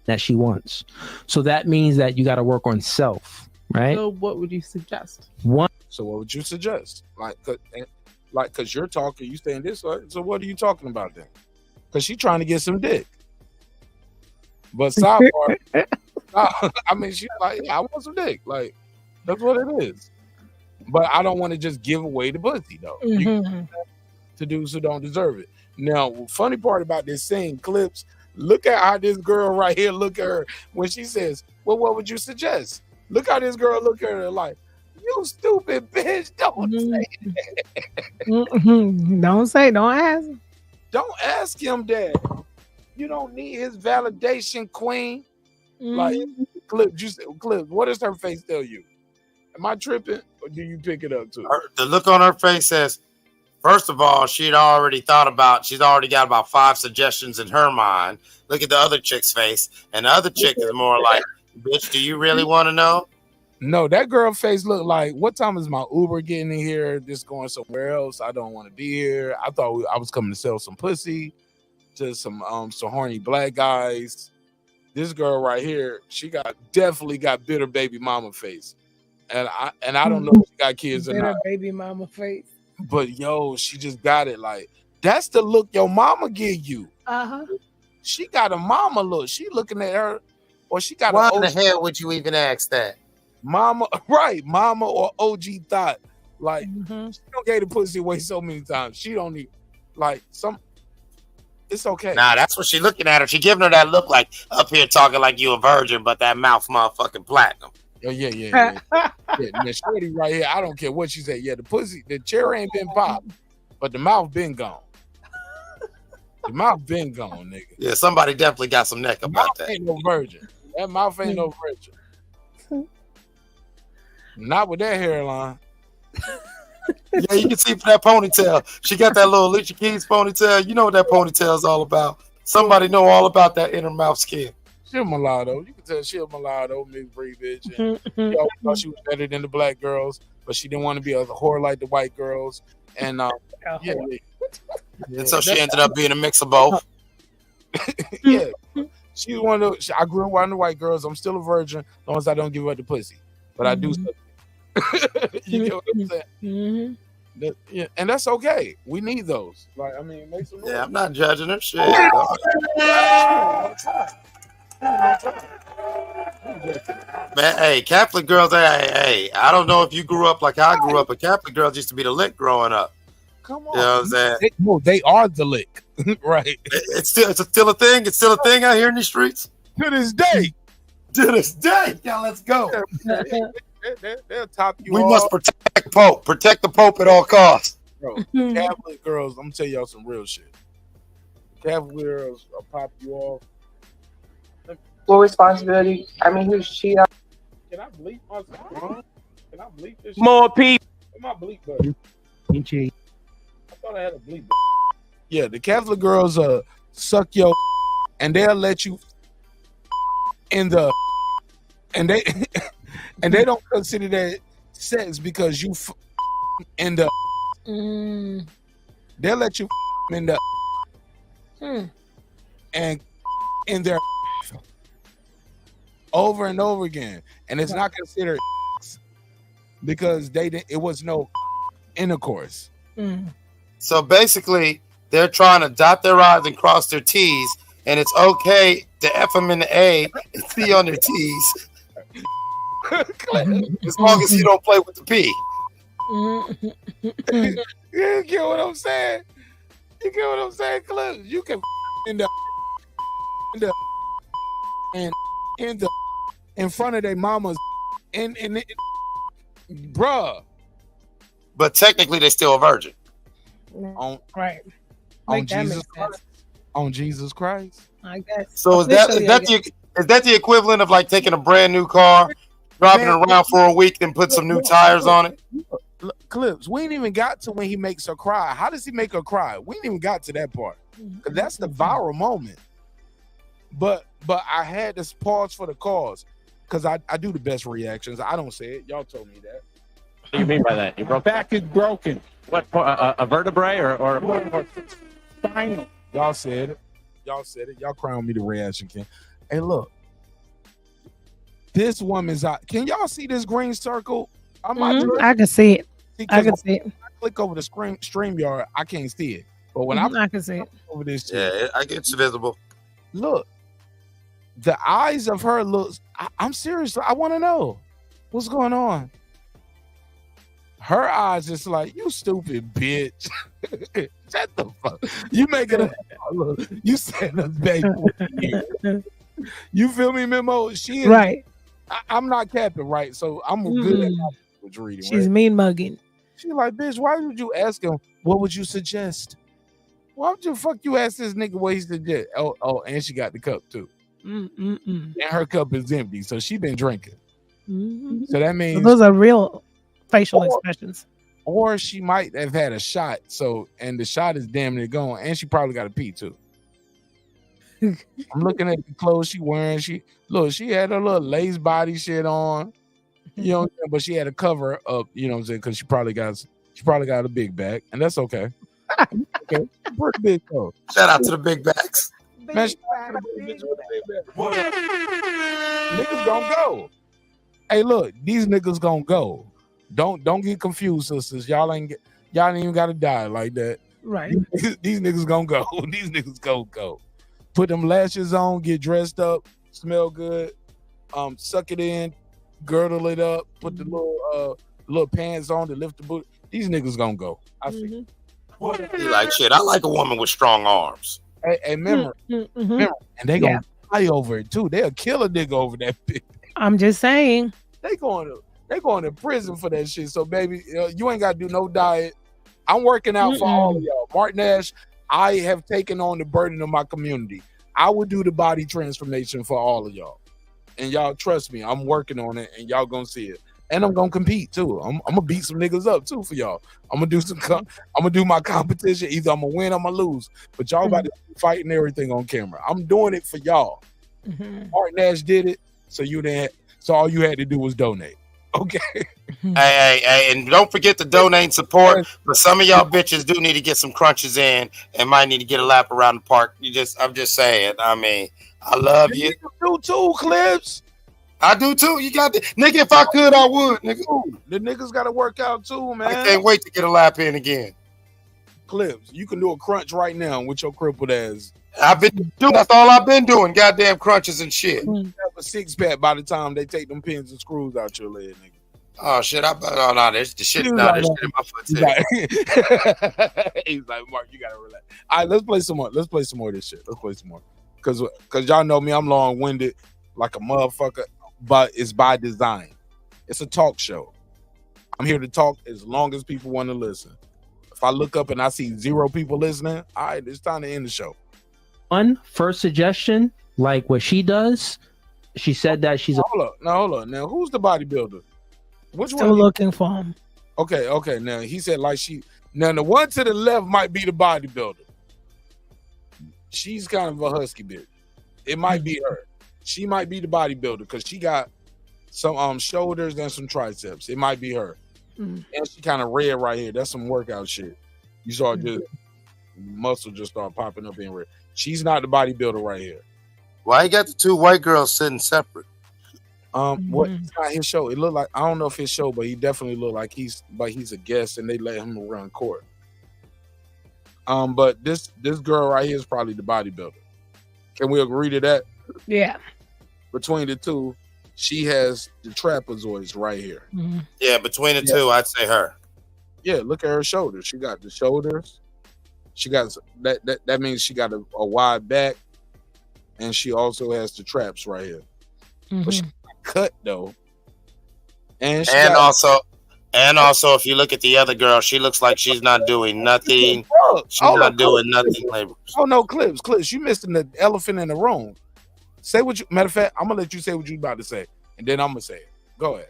that she wants. So that means that you got to work on self, right? So what would you suggest? So what would you suggest? Cause you're talking, you saying this way. So what are you talking about then? Cause she's trying to get some dick. But sidebar. I mean, she's like, yeah, I want some dick. Like, that's what it is. But I don't want to just give away the pussy, though. You can to dudes who don't deserve it. Now, funny part about this scene, clips, look at how this girl right here, look at her when she says, well, what would you suggest? Look how this girl look at her like, you stupid bitch, don't say that. Don't ask. Don't ask him that. You don't need his validation, queen. Like, Clips, what does her face tell you? Am I tripping, or do you pick it up too? The look on her face says, first of all, she's already got about 5 suggestions in her mind. Look at the other chick's face, and the other chick is more like, bitch, do you really want to know? No, that girl face looked like, what time is my Uber getting in here? Just going somewhere else. I don't want to be here. I thought I was coming to sell some pussy to some horny black guys. this girl right here, she definitely got bitter baby mama face. And I don't know if she got kids or Bitter not. baby mama face. But yo, she just got it. Like, that's the look your mama give you. She got a mama look. She looking at her, or she got Why an in the hell would you even ask that? Mama, right? Mama or OG thought. Like, she don't get the pussy away so many times. She don't need like some. It's okay. Nah, that's what she looking at her. She giving her that look like up here talking like you a virgin, but that mouth motherfucking platinum. Oh yeah. Now, shorty right here, I don't care what she said. Yeah, the cherry ain't been popped, but the mouth been gone. The mouth been gone, nigga. Yeah, somebody definitely got some neck about that. Ain't no virgin. That mouth ain't no virgin. Not with that hairline. Yeah, you can see from that ponytail. She got that little Alicia Keys ponytail. You know what that ponytail's all about. Somebody know all about that inner mouth skin. She a mulatto. You can tell she a mulatto, mixed breed bitch. And she always thought she was better than the black girls, but she didn't want to be a whore like the white girls. And yeah. And so she ended up being a mix of both. Yeah. She's one of those. I grew up with the white girls. I'm still a virgin, as long as I don't give up the pussy. But I do stuff. You get what I'm saying? Yeah, and that's okay. We need those. Like, I mean, make some noise. Yeah, I'm not judging her. Shit. Man, hey, Catholic girls, hey, I don't know if you grew up like I grew up, but Catholic girls used to be the lick growing up. Come on. You know what I'm saying? They are the lick. Right. It's still a thing. It's still a thing out here in these streets. To this day. To this day. Yeah, let's go. They'll top you We all. must protect Pope. Protect the Pope at all costs. Bro, Catholic girls, I'm gonna tell y'all some real shit. Catholic girls will pop you off. Full responsibility. I mean, who's cheating? Can I bleep myself? Can I bleep this shit? More people. Where's my bleep button? I thought I had a bleep button. Yeah, the Catholic girls suck your and they'll let you in the and they don't consider that sex because you in the they'll let you in the and in their over and over again, and it's not considered because it was no intercourse. So basically, they're trying to dot their I's and cross their T's, and it's okay to F them in the A and C on their T's. As long as you don't play with the P. You get what I'm saying? You get what I'm saying, Cliff? You can in front of their mamas and bruh. But technically, they're still a virgin. Right. On Jesus Christ. On Jesus Christ. I guess. So is that the equivalent of like taking a brand new car, driving it around for a week, then put some new tires on it? Clips, we ain't even got to when he makes her cry. How does he make her cry? We ain't even got to that part. Cause that's the viral moment. But I had to pause for the cause because I do the best reactions. I don't say it. Y'all told me that. What do you mean by that? Your back is broken. What, a vertebrae or spinal? Y'all said it. Y'all crown me the reaction king. Hey, look. This woman's out. Can y'all see this green circle? I can see it. I can see it. I click over the StreamYard, I can't see it. But when I can see it over this, yeah, I get it's visible. Look, the eyes of her looks. I'm serious. I want to know what's going on. Her eyes just like, you stupid bitch. Shut the fuck. You making a look. You saying a baby. You feel me, Memo? She is right. I'm not capping, right? So I'm good at reading. She's right? mean mugging. She's like, bitch, why would you ask him? What would you suggest? Why would you fuck you ask this nigga what he suggest? Oh, and she got the cup too. And her cup is empty, so she been drinking. So that means those are real facial expressions. Or she might have had a shot. So, and the shot is damn near gone, and she probably got a pee too. I'm looking at the clothes she wearing. She had her little lace body shit on, you know, but she had a cover up, you know what I'm saying, because she probably got a big back, and that's okay. Okay, pretty big though. Shout out to the big backs. Man, she talking about a bitch with a baby daddy. Niggas gonna go. Hey, look, these niggas gonna go. Don't get confused, sisters. Y'all ain't even gotta die like that. Right. These niggas gonna go. These niggas gonna go. Put them lashes on, get dressed up, smell good, suck it in, girdle it up, put the little pants on to lift the boot. These niggas gonna go. I see. He like shit. I like a woman with strong arms. Hey, remember, and they gonna die over it too. They'll kill a nigga over that bitch. I'm just saying. They going to prison for that shit. So baby, you ain't gotta do no diet. I'm working out for all of y'all. Marq Nash, I have taken on the burden of my community. I would do the body transformation for all of y'all. And y'all trust me, I'm working on it and y'all gonna see it. And I'm gonna compete too. I'm gonna beat some niggas up too for y'all. I'm gonna do my competition. Either I'm gonna win or I'm gonna lose. But y'all about to fight and everything on camera. I'm doing it for y'all. Marq Nash did it, so all you had to do was donate. Okay. Hey, and don't forget to donate and support. But some of y'all bitches do need to get some crunches in and might need to get a lap around the park. I'm just saying. I mean, I love you. Do too, Clips. I do too. You got to, nigga. If I could, I would, nigga. The niggas got to work out too, man. I can't wait to get a lap in again. Clips, you can do a crunch right now with your crippled ass. I've been doing. That's all I've been doing. Goddamn crunches and shit. You have a six pack by the time they take them pins and screws out your leg, nigga. Oh shit! There's the shit. There's shit in my foot. He's like, Marq, you gotta relax. All right, let's play some more. Let's play some more of this shit. Let's play some more. Cause y'all know me, I'm long-winded like a motherfucker, but it's by design. It's a talk show. I'm here to talk as long as people want to listen. If I look up and I see 0 people listening, all right, it's time to end the show. One first suggestion, like what she does, she said that she's hold up. Now, who's the bodybuilder? Which Still one? looking for him. Okay. Now he said like now the one to the left might be the bodybuilder. She's kind of a husky bitch. It might be her. She might be the bodybuilder because she got some shoulders and some triceps. It might be her. And she kind of red right here. That's some workout shit. You saw just muscle just start popping up in red. She's not the bodybuilder right here. Why you got the 2 white girls sitting separate? What? It's not his show. It looked like, I don't know if his show, but he definitely looked like he's a guest and they let him run court. But this girl right here is probably the bodybuilder. Can we agree to that? Yeah. Between the two, she has the trapezoids right here. Yeah, between the two, I'd say her. Yeah, look at her shoulders. She got the shoulders. She got that means she got a wide back, and she also has the traps right here. But she cut though, and also, if you look at the other girl, she looks like she's not doing nothing. She's not doing nothing labor. Oh no, Clips, you missing the elephant in the room. Say what you. Matter of fact, I'm gonna let you say what you about to say, and then I'm gonna say it. Go ahead.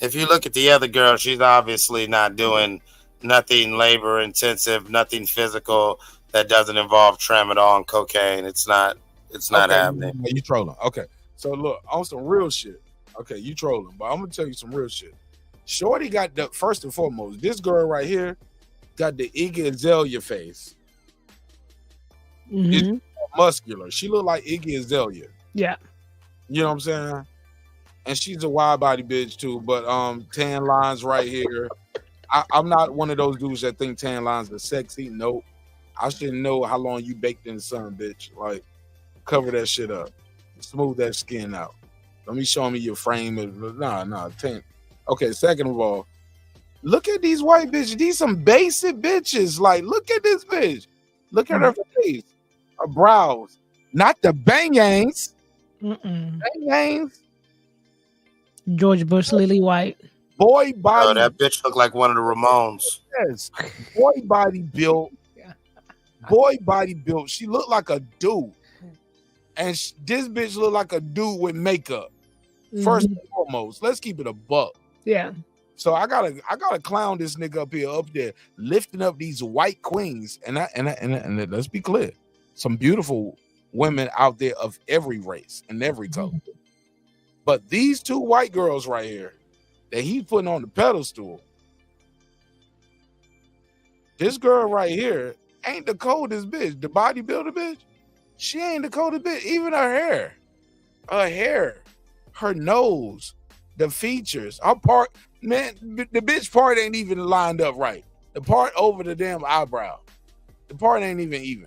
If you look at the other girl, she's obviously not doing nothing labor intensive, nothing physical that doesn't involve tramadol and cocaine. It's not happening. You trolling. Okay. So look, on some real shit. Okay, you trolling, but I'm gonna tell you some real shit. Shorty got the first and foremost, this girl right here got the Iggy Azalea face. It's muscular. She look like Iggy Azalea. Yeah. You know what I'm saying? And she's a wide body bitch too, but tan lines right here. I'm not one of those dudes that think tan lines are sexy. Nope. I shouldn't know how long you baked in the sun, bitch. Like, cover that shit up. Smooth that skin out. Let me show me your frame. Tan. Okay, second of all, look at these white bitches. These some basic bitches. Like, look at this bitch. Look at her face. Her brows. Not the bangs. Bangs. George Bush, Lily White. Boy body. Oh, that bitch look like one of the Ramones. Yes. Boy body built. Boy body built. She looked like a dude. And this bitch look like a dude with makeup. First and foremost, let's keep it a buck. Yeah. So I gotta clown this nigga up there, lifting up these white queens. And let's be clear, some beautiful women out there of every race and every color. But these 2 white girls right here that he's putting on the pedestal, this girl right here ain't the coldest bitch. The bodybuilder bitch, She ain't the coldest bitch. Even her hair, her nose, the features, her part. Man, the bitch part ain't even lined up right. The part over the damn eyebrow, the part ain't even.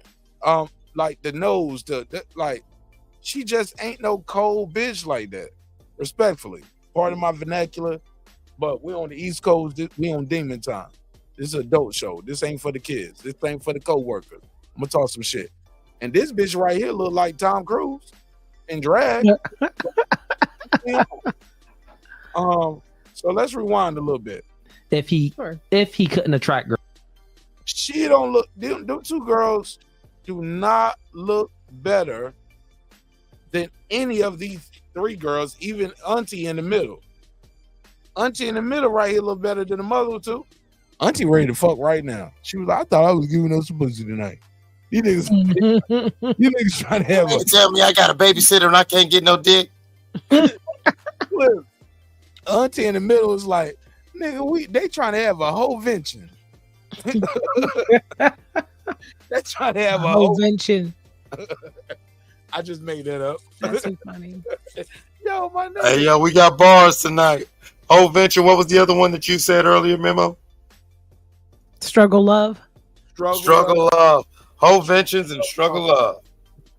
Like the nose, like she just ain't no cold bitch like that. Respectfully, part of my vernacular, but we on the East Coast. We on demon time. This is an adult show. This ain't for the kids. This ain't for the co-workers. I'm gonna talk some shit. And this bitch right here look like Tom Cruise in drag. So let's rewind a little bit. If he couldn't attract girls, She don't look. Them two girls do not look better than any of these three girls. Even Auntie in the middle. Auntie in the middle right here look better than the mother two. Auntie ready to fuck right now. She was like, I thought I was giving us some pussy tonight. You niggas trying to have You tell me I got a babysitter and I can't get no dick. Look, Auntie in the middle is like, nigga, they trying to have a whole venture. They trying to have a whole venture. I just made that up. That's so funny. Yo, my nigga. Hey, yo, we got bars tonight. Whole venture. What was the other one that you said earlier, Memo? Struggle love. Struggle love. Whole ventures and struggle love.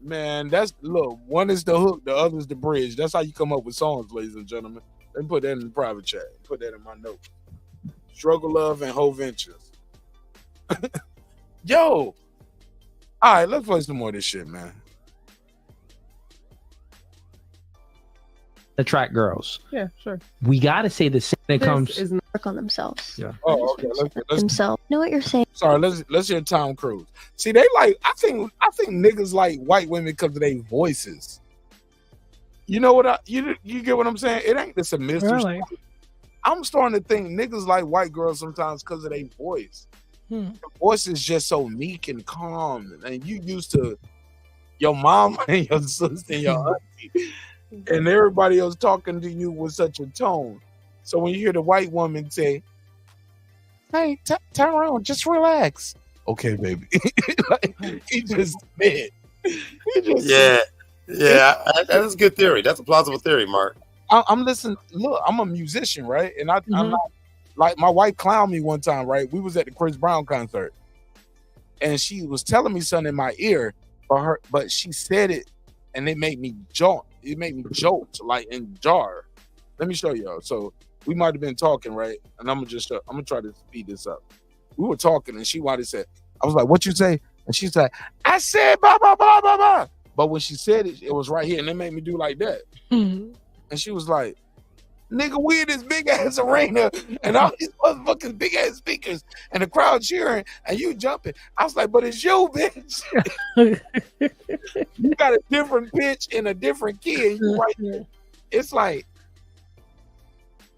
Man, look, one is the hook, the other is the bridge. That's how you come up with songs, ladies and gentlemen. Let me put that in the private chat. Put that in my note. Struggle love and whole ventures. Yo. All right, let's play some more of this shit, man. attract girls. Yeah, sure. We got to say the same when it comes. Work on themselves. Yeah. Oh, okay. Let's Themselves. Know what you're saying? Sorry, let's hear Tom Cruise. See, they like. I think niggas like white women because of their voices. You know what? You get what I'm saying? It ain't the submissive. Really? I'm starting to think niggas like white girls sometimes because of their voice. The voice is just so meek and calm, and you used to your mom and your sister and your auntie, and everybody else talking to you with such a tone. So when you hear the white woman say, "Hey, turn around, just relax," okay, baby. Like, he just did. Yeah, that's a good theory. That's a plausible theory, Mark. I'm listening. Look, I'm a musician, right? And I'm not like my wife clowned me one time, right? We was at the Chris Brown concert, and she was telling me something in my ear, but she said it, and it made me jolt. It made me jolt, like in jar. Let me show y'all. So we might have been talking, right? And I'm gonna try to speed this up. We were talking, and she wanted to say, I was like, "What you say?" And she said, "I said blah blah blah blah blah." But when she said it, it was right here, and it made me do like that. And she was like, "Nigga, we in this big ass arena and all these motherfucking big ass speakers and the crowd cheering and you jumping." I was like, "But it's you, bitch. You got a different pitch and a different key, and you right there." It's like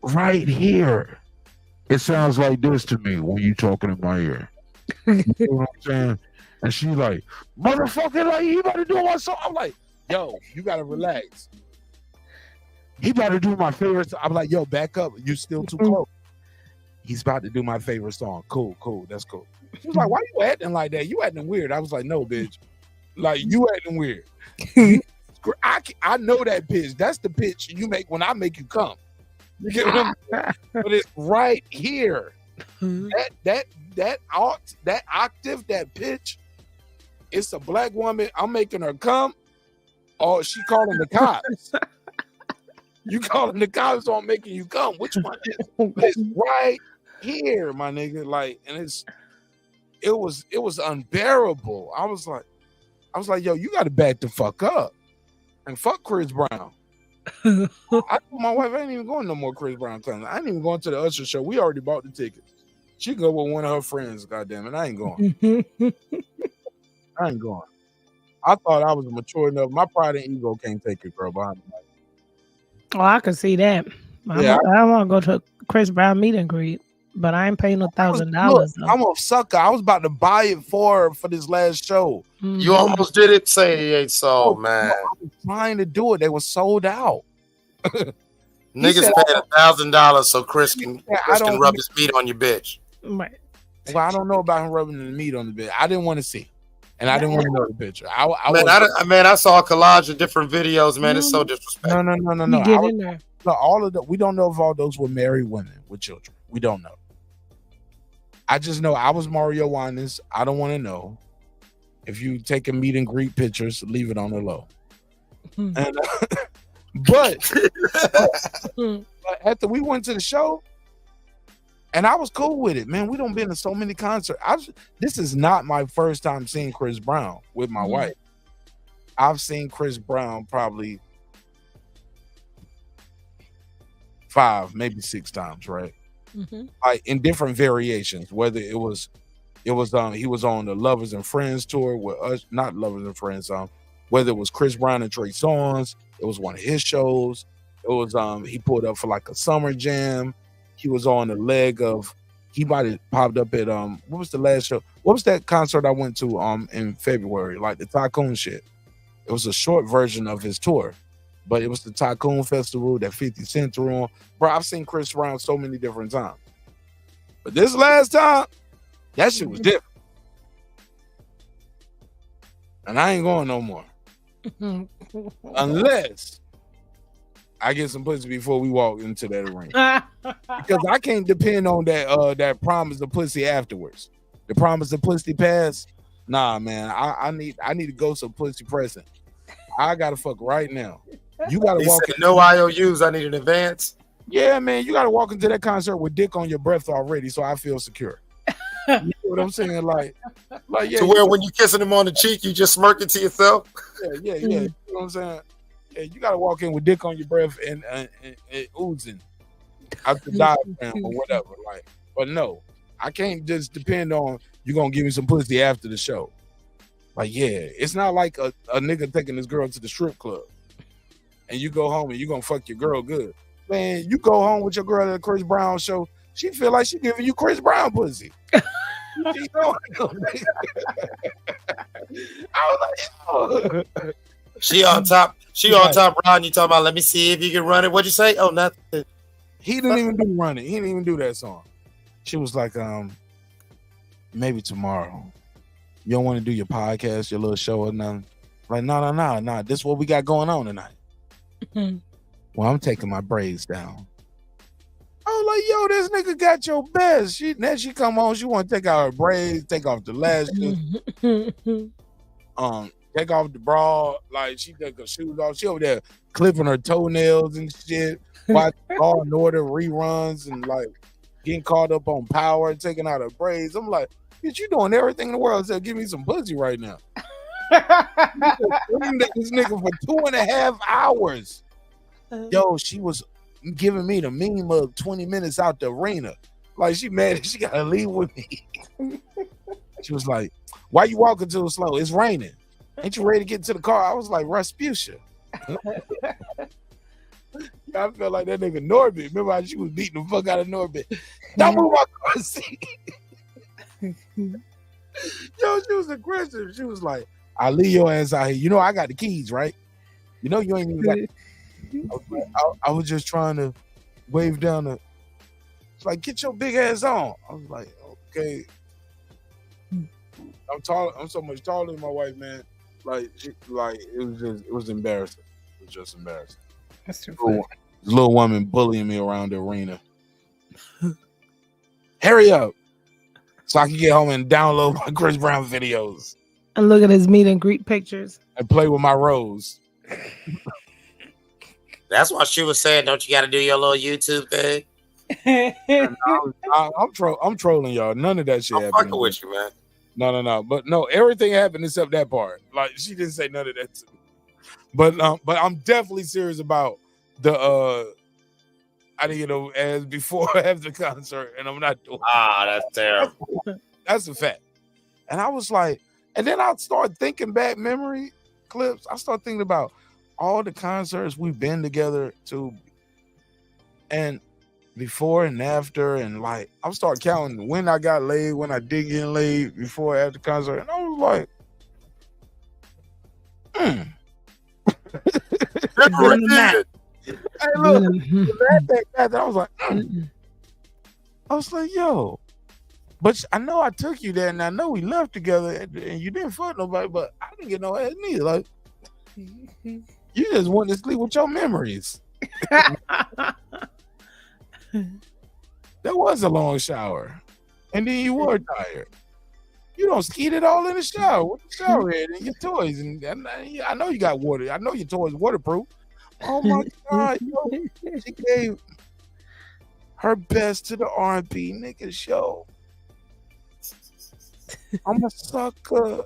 right here. It sounds like this to me when you talking in my ear. You know what I'm saying? And she like, "Motherfucker, like he about to do my song." I'm like, "Yo, you gotta relax. He about to do my favorite song." I'm like, "Yo, back up. You still too close." He's about to do my favorite song. Cool. That's cool. She was like, "Why you acting like that? You acting weird." I was like, "No, bitch. Like, you acting weird." I know that pitch. That's the pitch you make when I make you come. You get what I'm saying? But it's right here. That octave, that pitch, it's a black woman. I'm making her come. Or she calling the cops. You calling the cops on making you come. Which one is it? It's right here, my nigga. Like, and it was unbearable. I was like, "Yo, you gotta back the fuck up." And fuck Chris Brown. I told my wife I ain't even going no more Chris Brown concert. I ain't even going to the Usher show. We already bought the tickets. She go with one of her friends, goddamn it. I ain't going. I ain't going. I thought I was mature enough. My pride and ego can't take it, girl. Behind me. Oh, I can see that. Yeah. I want to go to a Chris Brown meet and greet, but I ain't paying no $1,000. I'm a sucker. I was about to buy it for this last show. You almost did it. Say it ain't so, man. I was trying to do it. They were sold out. Niggas paid $1,000 so Chris can rub his meat on your bitch. Right. Well, I don't know about him rubbing the meat on the bed. I didn't want to see. and I didn't want to know the picture. I saw a collage of different videos, man. It's so disrespectful. No. Get in there. No, all of the we don't know if all those were married women with children. We don't know. I just know I was Mario Winans. I don't want to know. If you take a meet and greet pictures, leave it on the low. And, but after we went to the show, and I was cool with it, man. We don't been to so many concerts. This is not my first time seeing Chris Brown with my wife. I've seen Chris Brown probably 5, maybe 6 times, right? Like in different variations, whether he was on the Lovers and Friends tour with us, not Lovers and Friends, whether it was Chris Brown and Trey Songz, it was one of his shows. It was he pulled up for like a summer jam. He was on the leg of, he might have popped up at what was the last show? What was that concert I went to in February? Like the Tycoon shit. It was a short version of his tour, but it was the Tycoon Festival that 50 Cent threw on. Bro, I've seen Chris Brown so many different times. But this last time, that shit was different. And I ain't going no more. Unless I get some pussy before we walk into that arena. Because I can't depend on that promise of pussy afterwards. The promise of pussy pass. Nah, man. I need to go some pussy present. I gotta fuck right now. You gotta walk in. No IOUs. I need an advance. Yeah, man. You gotta walk into that concert with dick on your breath already, so I feel secure. You know what I'm saying? Like yeah. To where when you kissing him on the cheek, you just smirking to yourself. Yeah. You know what I'm saying? Yeah, you gotta walk in with dick on your breath and oozing out the diaphragm or whatever. Like, but no, I can't just depend on you gonna give me some pussy after the show. Like, yeah, it's not like a nigga taking his girl to the strip club and you go home and you gonna fuck your girl good. Man, you go home with your girl at a Chris Brown show, she feel like she giving you Chris Brown pussy. I was like, oh. She on top, Ron. You talking about, let me see if you can run it. What'd you say? Oh, nothing. He didn't even do running. He didn't even do that song. She was like, maybe tomorrow. You don't want to do your podcast, your little show or nothing? Like, no. This is what we got going on tonight. Well, I'm taking my braids down. I was like, yo, this nigga got your best. Then she come on, she want to take out her braids, take off the lashes, take off the bra, like she took her shoes off. She over there clipping her toenails and shit, watching Law and Order reruns and like getting caught up on Power, taking out her braids. I'm like, bitch, you doing everything in the world except give me some pussy right now. This nigga for 2.5 hours. Yo, she was giving me the meme of 20 minutes out the arena. Like, she mad she gotta leave with me. She was like, why you walking too slow? It's raining. Ain't you ready to get into the car? I was like, Rasputia. I felt like that nigga Norbit. Remember how she was beating the fuck out of Norbit? Don't move my car seat. Yo, she was aggressive. She was like, I'll leave your ass out here. You know I got the keys, right? You know you ain't even got I was just trying to wave down the. It's like, get your big ass on. I was like, okay. I'm so much taller than my wife, man. Like, it was embarrassing. It was just embarrassing. That's too funny. Little woman bullying me around the arena. Hurry up, so I can get home and download my Chris Brown videos and look at his meet and greet pictures and play with my rose. That's why she was saying, don't you got to do your little YouTube thing? I'm trolling y'all. None of that shit happened. I'm fucking with you, man. No. But no, everything happened except that part. Like, she didn't say none of that to me. But I'm definitely serious about the I didn't get no ass before or after the concert, and I'm not doing that's terrible. That's a fact. And I was like, and then I started thinking back memory clips. I started thinking about all the concerts we've been together to, and before and after, and like I started counting when I got laid, when I did get laid, before after concert, and I was like, Hey, look, I was like, yo, But I know I took you there, and I know we left together, and you didn't fuck nobody, but I didn't get no ass neither. Like, you just went to sleep with your memories. That was a long shower, and then you were tired. You don't skeet it all in the shower with the shower head and your toys, and I know you got water. I know your toys waterproof. Oh my God, yo, she gave her best to the R&B nigga show. I'm a sucker.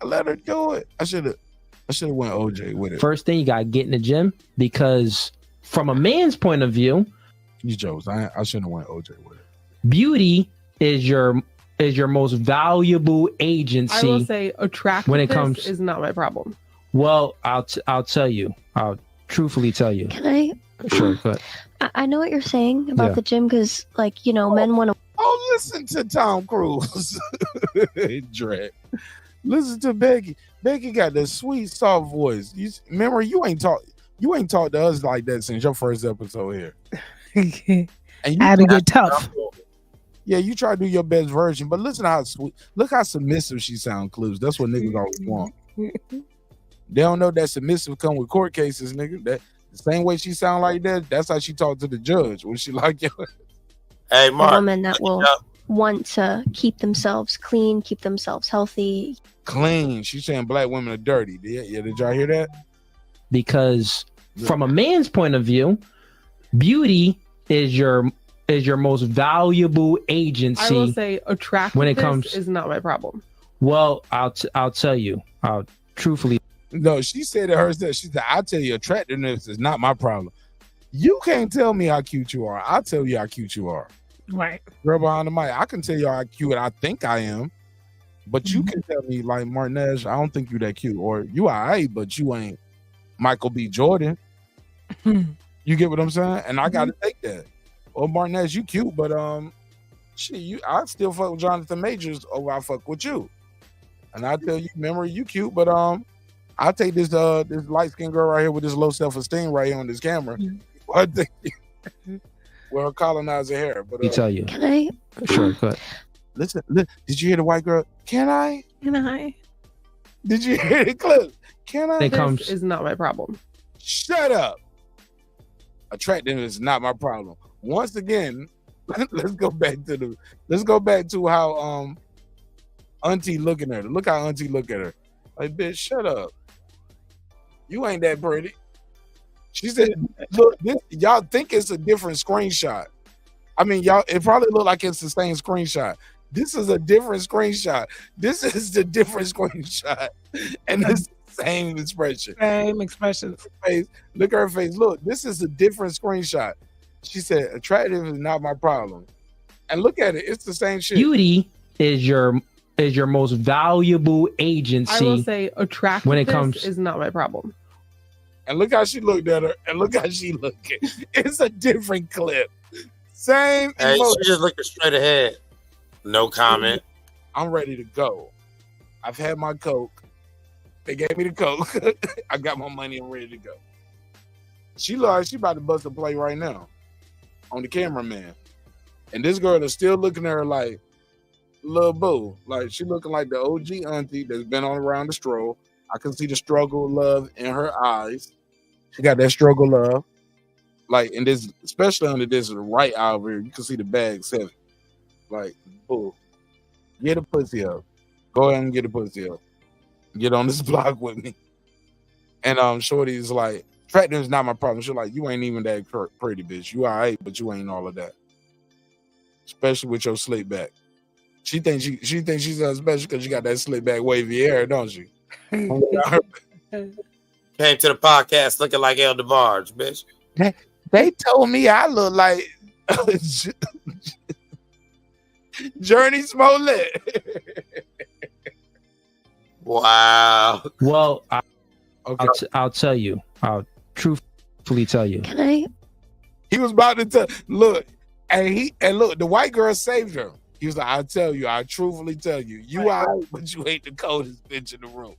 I let her do it. I should have went OJ with it. First thing, you gotta get in the gym, because from a man's point of view, you jokes. I shouldn't have went OJ with it. Beauty is your most valuable agency. I will say attractiveness when it comes is not my problem. Well, I'll tell you. I'll truthfully tell you. Can I? Sure, go ahead. I know what you're saying about the gym, because, like, men want to. Oh, listen to Tom Cruise. Dread. Listen to Becky. Becky got the sweet, soft voice. Remember, you ain't talked to us like that since your first episode here. And I had to get tough. Yeah, you try to do your best version, but listen how sweet. Look how submissive she sounds, Clues. That's what niggas always want. They don't know that submissive come with court cases, nigga. That the same way she sound like that, that's how she talk to the judge when she like you. Hey, Mark. A woman that will want to keep themselves clean, keep themselves healthy. Clean. She's saying black women are dirty. Yeah, did y'all hear that? Because from a man's point of view, beauty is your most valuable agency. I will say attractiveness when it comes is not my problem. Well, I'll tell you. I'll truthfully. No, she said it herself. She said, "I'll tell you, attractiveness is not my problem. You can't tell me how cute you are. I'll tell you how cute you are." Right. Girl behind the mic, I can tell you how cute I think I am, but you can tell me, like, Mark Nash, I don't think you that cute, or you all right, but you ain't Michael B. Jordan. You get what I'm saying? And I gotta take that. Or Mark Nash, you cute, but I still fuck with Jonathan Majors over I fuck with you. And I tell you, remember, you cute, but I'll take this light skinned girl right here with this low self-esteem right here on this camera. I think well, colonizer hair. But Let me tell you. Can I? Sure, go ahead. Listen, did you hear the white girl? Can I? Can I? Did you hear the clip? Can I? This is not my problem. Shut up. Attractiveness is not my problem. Once again, let's go back to how Auntie looking at her. Look how Auntie look at her. Like, bitch, shut up. You ain't that pretty. She said, look, y'all think it's a different screenshot. I mean, y'all, it probably look like it's the same screenshot. This is a different screenshot. This is the different screenshot. And it's the same expression. Same expression. Look at her face. Look, this is a different screenshot. She said, attractive is not my problem. And look at it. It's the same shit. Beauty is your most valuable agency. I will say attractiveness when it comes is not my problem. And look how she looked at her. And look how she looking. It's a different clip. Same Hey, emotion. she just looking straight ahead. No comment. I'm ready to go. I've had my Coke. They gave me the Coke. I got my money. I'm ready to go. She look like she about to bust a play right now on the cameraman. And this girl is still looking at her like, little boo. Like, she looking like the OG auntie that's been on around the stroll. I can see the struggle love in her eyes. She got that struggle love. Like, in this, especially under this right eye over here, you can see the bag 7. Like, boo. Get a pussy up. Go ahead and get a pussy up. Get on this block with me. And Shorty's like, attractive is not my problem. She's like, you ain't even that pretty, bitch. You all right, but you ain't all of that. Especially with your slick back. She thinks she's special because she got that slick back wavy hair, don't she? Came to the podcast looking like El DeBarge, bitch. They told me I look like Journey Smollett. Wow. Well, I'll tell you. I'll truthfully tell you. Can I? He was about to tell. Look, and look, the white girl saved her. He was like, I'll tell you, I'll truthfully tell you. You are, but you ain't the coldest bitch in the room.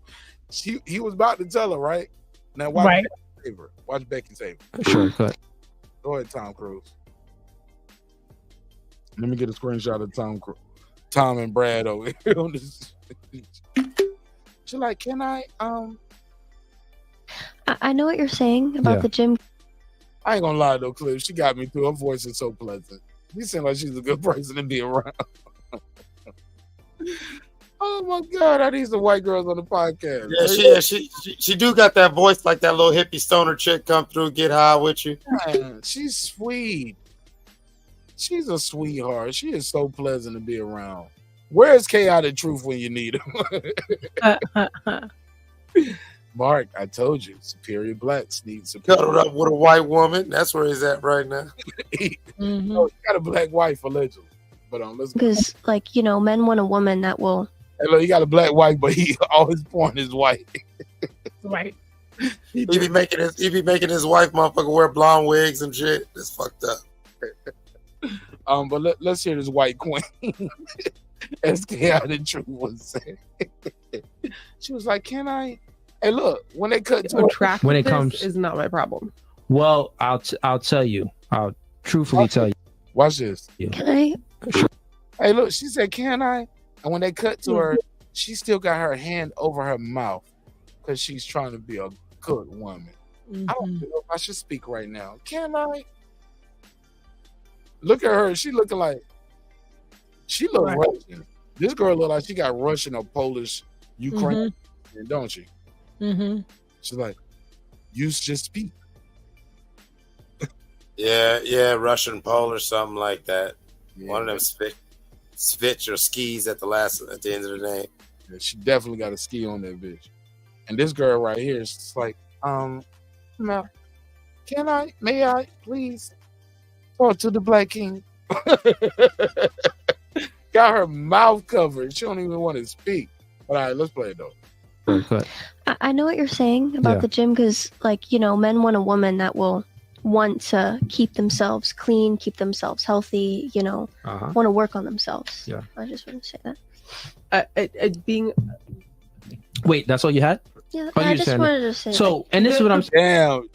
He was about to tell her, right? Now watch Becky save her. Watch Becky save her. Sure, go ahead. Go ahead, Tom Cruise. Let me get a screenshot of Tom Cruise. Tom and Brad over here on this. She's like, can I I know what you're saying about the gym. I ain't gonna lie though, Cliff. She got me through. Her voice is so pleasant. You seem like she's a good person to be around. Oh my God, I need some white girls on the podcast. She do got that voice like that little hippie stoner chick come through, get high with you. Man, she's sweet. She's a sweetheart. She is so pleasant to be around. Where's Chaotic Truth when you need him? Mark, I told you, superior blacks need superior. Cuddled up with a white woman. That's where he's at right now. He got a black wife allegedly. But let's go. Because, like, you know, men want a woman that will. Hey, look, he got a black wife, but all his porn is white. Right. He be making his wife motherfucker wear blonde wigs and shit. That's fucked up. But let's hear this white queen. As Chaotic Truth was saying. She was like, can I? Hey, look, when they cut to when it comes is not my problem. Well, I'll tell you. I'll truthfully tell you. Watch this. Can I? Hey, look, she said, can I? And when they cut to her, she still got her hand over her mouth because she's trying to be a good woman. I don't know if I should speak right now. Can I? Look at her. She looking like she look Russian. This girl look like she got Russian or Polish, Ukrainian, don't she? She's like, you just speak. Yeah, Russian pole or something like that. Yeah. One of them Svitch or skis at the end of the day. Yeah, she definitely got a ski on that bitch. And this girl right here is just like, now, may I please talk to the Black King? Got her mouth covered. She don't even want to speak. All right, let's play it though. I know what you're saying about the gym because, like, you know, men want a woman that will want to keep themselves clean, keep themselves healthy, you know, want to work on themselves. Yeah. I just want to say that. Wait, that's all you had? Yeah, I just wanted to say so, and this is what I'm saying. Damn.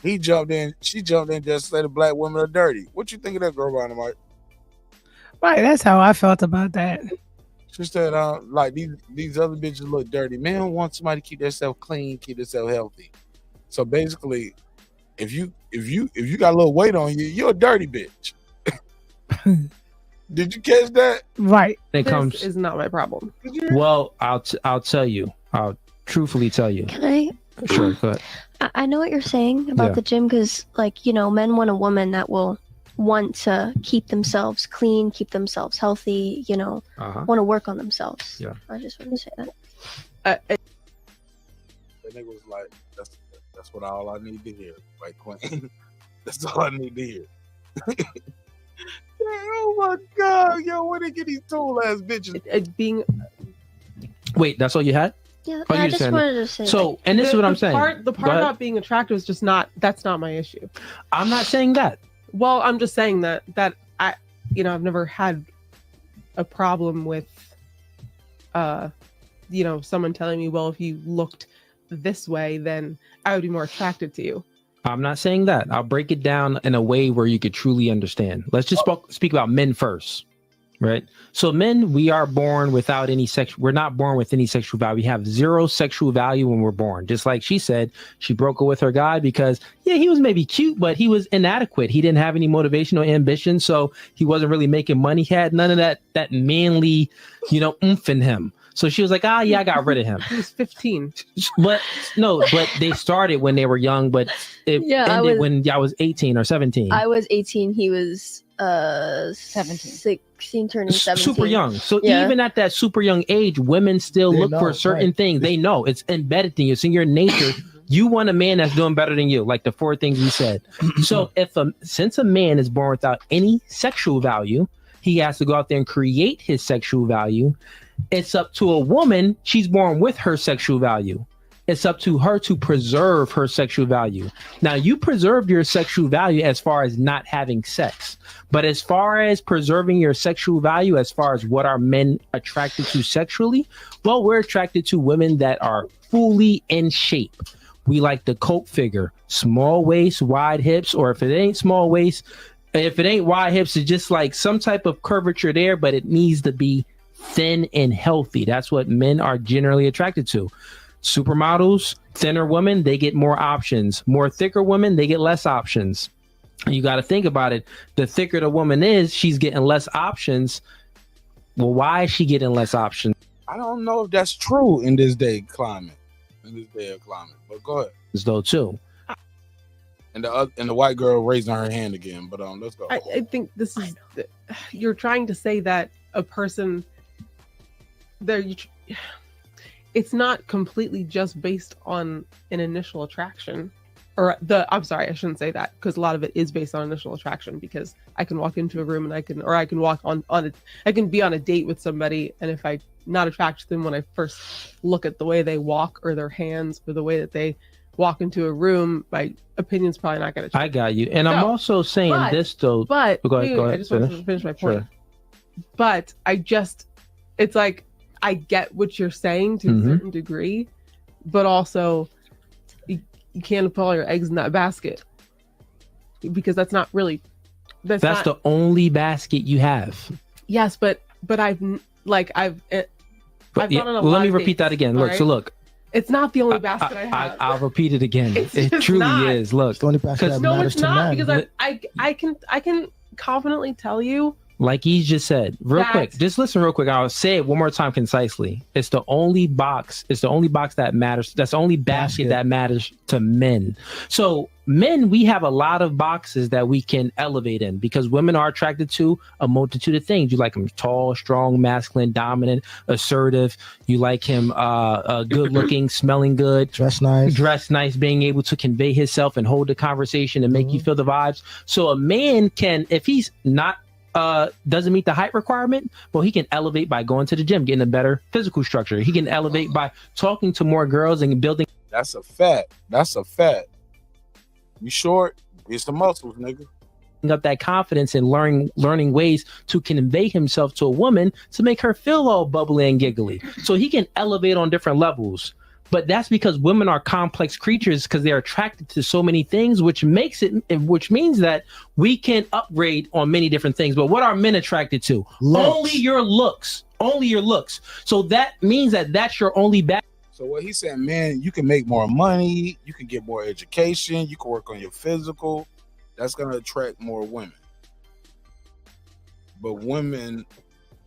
He jumped in. She jumped in just to say the black women are dirty. What you think of that girl behind the mic? Right, that's how I felt about that. She said, like these other bitches look dirty. Men want somebody to keep themselves clean, keep themselves healthy. So basically, if you got a little weight on you, you're a dirty bitch. Did you catch that? Right. This is not my problem. Well, I'll tell you. I'll truthfully tell you. Can I? Sure, go ahead. I know what you're saying about the gym because, like, you know, men want a woman that will want to keep themselves clean, keep themselves healthy, you know, want to work on themselves. Yeah. I just want to say that. That nigga was like, that's what all I need to hear, right, Queen? That's all I need to hear. Oh my God, yo, where they get these tool ass bitches? Wait, that's all you had? Yeah, I just wanted to say. So, and this is what I'm saying. The part about being attractive is just that's not my issue. I'm not saying that. Well, I'm just saying that I, you know, I've never had a problem with, you know, someone telling me, well, if you looked this way, then I would be more attracted to you. I'm not saying that. I'll break it down in a way where you could truly understand. Let's just speak about men first, right? So men, we are born without any we're not born with any sexual value. We have zero sexual value when we're born. Just like she said, she broke it with her guy because, yeah, he was maybe cute, but he was inadequate. He didn't have any motivation or ambition, so he wasn't really making money. He had none of that manly, you know, oomph in him. So she was like, yeah, I got rid of him. He was 15. But they started when they were young, but it ended when I was 18 or 17. I was 18. He was 16, turning 17. Super young. So even at that super young age, women still look for certain things. They know it's embedded in you. It's in your nature. You want a man that's doing better than you, like the 4 things you said. So since a man is born without any sexual value, he has to go out there and create his sexual value. It's up to a woman. She's born with her sexual value. It's up to her to preserve her sexual value. Now, you preserved your sexual value as far as not having sex. But as far as preserving your sexual value, as far as what are men attracted to sexually, well, we're attracted to women that are fully in shape. We like the Coke figure, small waist, wide hips, or if it ain't small waist, If it ain't wide hips, it's just like some type of curvature there, but it needs to be thin and healthy. That's what men are generally attracted to. Supermodels, thinner women, they get more options. More thicker women, they get less options. You got to think about it. The thicker the woman is, she's getting less options. Well, why is she getting less options? I don't know if that's true in this day climate. But go ahead. Though too. And the white girl raising her hand again. But let's go. I think this is you're trying to say that a person there. It's not completely just based on an initial attraction, I'm sorry, I shouldn't say that, because a lot of it is based on initial attraction. Because I can walk into a room and I can walk I can be on a date with somebody, and if I not attracted to them when I first look at the way they walk or their hands or the way that they walk into a room, my opinion's probably not going to change. I got you. And I'm also saying this though. But go ahead, I just want to finish my point. Sure. But it's like, I get what you're saying to a certain degree, but also you can't put all your eggs in that basket, because that's not really that's the only basket you have. Yes, but I've gone on a let lot me of repeat dates, that again. Look, right? so look. It's not the only basket I have. I'll repeat it again. It's It just truly not. is. Look, the only basket that No, matters it's to not, men. because I can confidently tell you, like he just said, real That- quick. Just listen real quick. I'll say it one more time concisely. It's the only box. It's the only box that matters. That's the only basket that matters to men. So men, we have a lot of boxes that we can elevate in, because women are attracted to a multitude of things. You like him tall, strong, masculine, dominant, assertive. You like him good looking, smelling good, dress nice, being able to convey himself and hold the conversation and make you feel the vibes. So a man can, if he's not doesn't meet the height requirement, well, he can elevate by going to the gym, getting a better physical structure. He can elevate by talking to more girls and building. That's a fact. You short, it's the muscles, nigga. Up that confidence and learning ways to convey himself to a woman to make her feel all bubbly and giggly. So he can elevate on different levels. But that's because women are complex creatures, because they're attracted to so many things, which means that we can upgrade on many different things. But what are men attracted to? Only your looks. So that means that that's your only back. So what he's saying, man, you can make more money, you can get more education, you can work on your physical. That's going to attract more women. But women,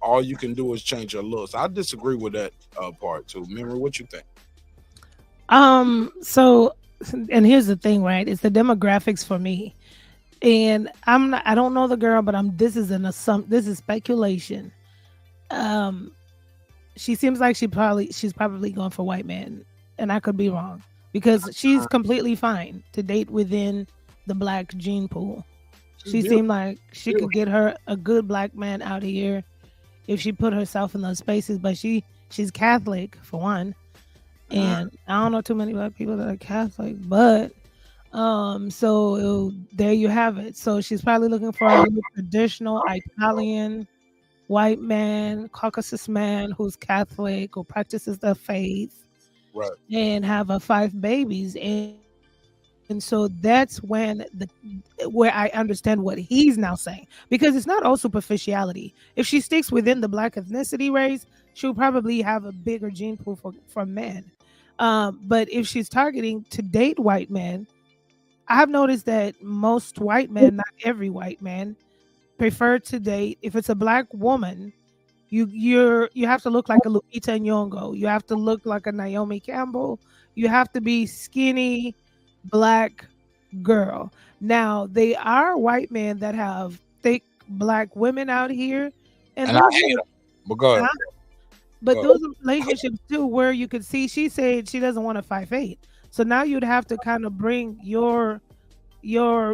all you can do is change your looks. I disagree with that part too. Remember, what you think? So, and here's the thing, right? It's the demographics for me, and I don't know the girl, but this is speculation. She seems like she's probably going for white men, and I could be wrong, because she's completely fine to date within the black gene pool. She seemed like she could get her a good black man out here if she put herself in those spaces, but she's Catholic for one. And I don't know too many black people that are Catholic, but so there you have it. So she's probably looking for a traditional Italian white man, Caucasus man who's Catholic or practices the faith, right? And have 5 babies, and so that's where I understand what he's now saying, because it's not all superficiality. If she sticks within the black ethnicity race, she'll probably have a bigger gene pool for men. But if she's targeting to date white men, I've noticed that most white men, not every white man, prefer to date. If it's a black woman, you have to look like a Lupita Nyong'o. You have to look like a Naomi Campbell. You have to be skinny, black girl. Now, they are white men that have thick black women out here, and I hate them. But go ahead. But those are relationships too, where you could see she said she doesn't want a 5'8". So now you'd have to kind of bring your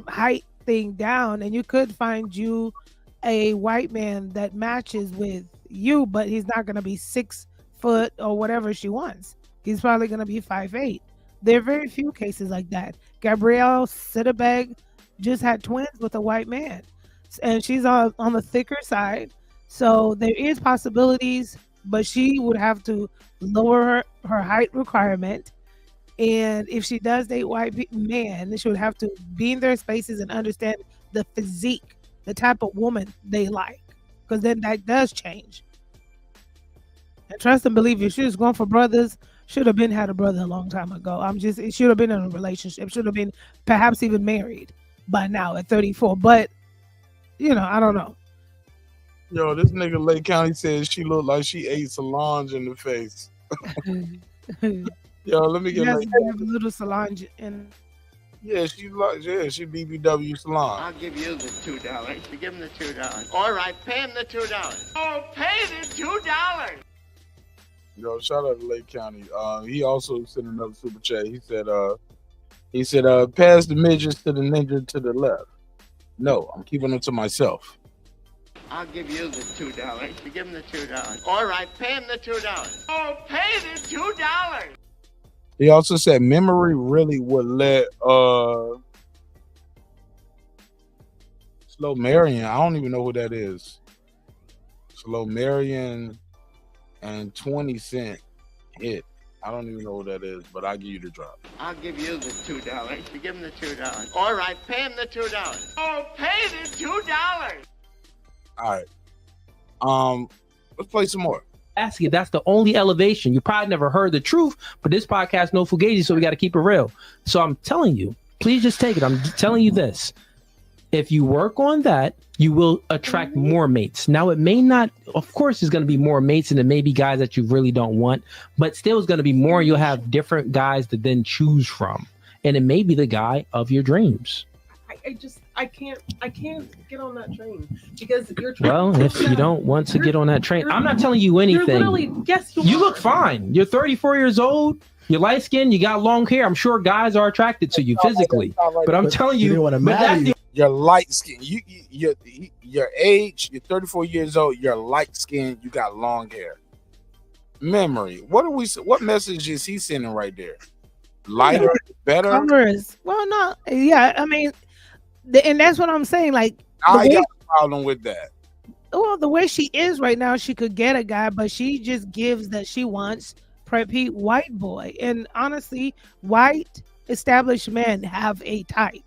height thing down, and you could find you a white man that matches with you, but he's not going to be 6 foot or whatever she wants. He's probably going to be 5'8". There are very few cases like that. Gabrielle Siddebeg just had twins with a white man, and she's on the thicker side. So there is possibilities, but she would have to lower her height requirement. And if she does date white men, she would have to be in their spaces and understand the physique the type of woman they like, because then that does change. And trust and believe, if she was going for brothers, should have been had a brother a long time ago. It should have been in a relationship, should have been perhaps even married by now at 34. But I don't know. Yo, this nigga Lake County says she looked like she ate Solange in the face. Yo, let me get Yes, Lake you have a little Solange in. Yeah, she BBW Solange. I'll give you the $2. You give him the $2. All right, pay him the $2. Oh, pay the $2. Yo, shout out to Lake County. He also sent another super chat. He said, pass the midgets to the ninja to the left. No, I'm keeping them to myself. I'll give you the $2. You give him the $2. All right, pay him the $2. Oh, pay the $2. He also said memory really would let Slow Marion. I don't even know who that is. Slow Marion and 20 Cent hit. I don't even know what that is, but I'll give you the drop. I'll give you the $2. You give him the $2. All right, pay him the $2. Oh, pay the $2. All right. Let's play some more. Ask you, that's the only elevation. You probably never heard the truth, but this podcast no fugazi, so we got to keep it real. So I'm telling you, please just take it. I'm telling you this. If you work on that, you will attract more mates. Now, it may not, of course, there's going to be more mates and it may be guys that you really don't want, but still it's going to be more. You'll have different guys to then choose from. And it may be the guy of your dreams. I can't get on that train because you're Well, if you don't want to get on that train, I'm not telling you anything. You're literally, yes, you look fine. You're 34 years old. You're light skinned. You got long hair. I'm sure guys are attracted to you physically, but I'm telling you, you're light skinned. Your age, you're 34 years old. You're light skinned. You got long hair. Memory. What message is he sending right there? Lighter, better. Colors. Well, no, yeah. I mean, and that's what I'm saying. Like, I got a problem with that. Well, the way she is right now, she could get a guy, but she just gives that she wants preppy white boy. And honestly, white established men have a type.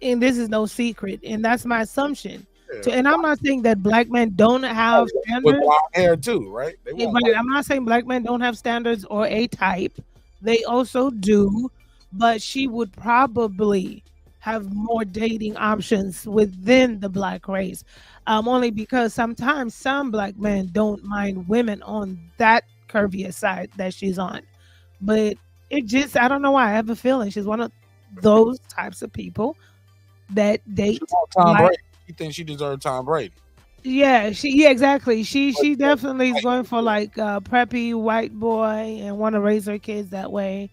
And this is no secret. And that's my assumption. Yeah. And I'm not saying that black men don't have standards. With blonde hair too, right? I'm not saying black men don't have standards or a type. They also do. But she would probably have more dating options within the black race. Only because sometimes some black men don't mind women on that curvier side that she's on. But it just, I don't know why. I have a feeling she's one of those types of people that date. Tom Brady. You think she deserves Tom Brady? Yeah, exactly. She definitely is going for like a preppy white boy and want to raise her kids that way.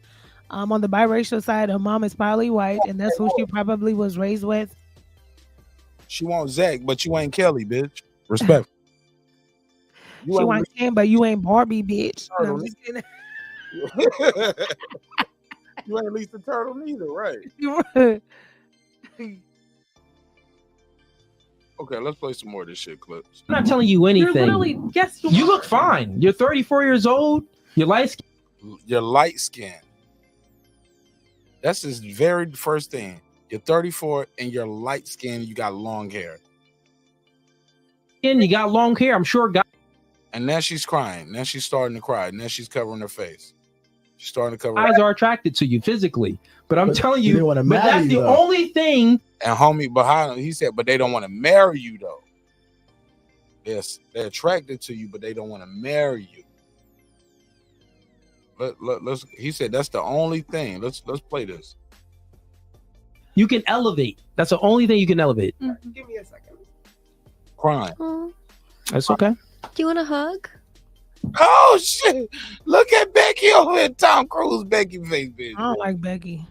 On the biracial side, her mom is probably white, and that's who she probably was raised with. She wants Zach, but you ain't Kelly, bitch. Respect. She wants Ken, but you ain't Barbie, bitch. No, I'm just kidding. You ain't Lisa Turtle neither, right? Okay, let's play some more of this shit clips. I'm not telling you anything. You look fine. You're 34 years old. You're light skinned. You're light skinned. That's his very first thing. You're 34 and you're light skinned. You got long hair. And you got long hair. I'm sure. And now she's crying. Now she's starting to cry. Now she's covering her face. She's starting to cover. Guys are attracted to you physically, but I'm telling you, but that's the only thing. And homie behind him, he said, but they don't want to marry you though. Yes, they're attracted to you, but they don't want to marry you. Let's. He said that's the only thing. Let's play this. You can elevate. That's the only thing you can elevate. Give me a second. Crying. That's okay. Do you want a hug? Oh shit! Look at Becky over here. Tom Cruise, Becky face, bitch. I don't like Becky.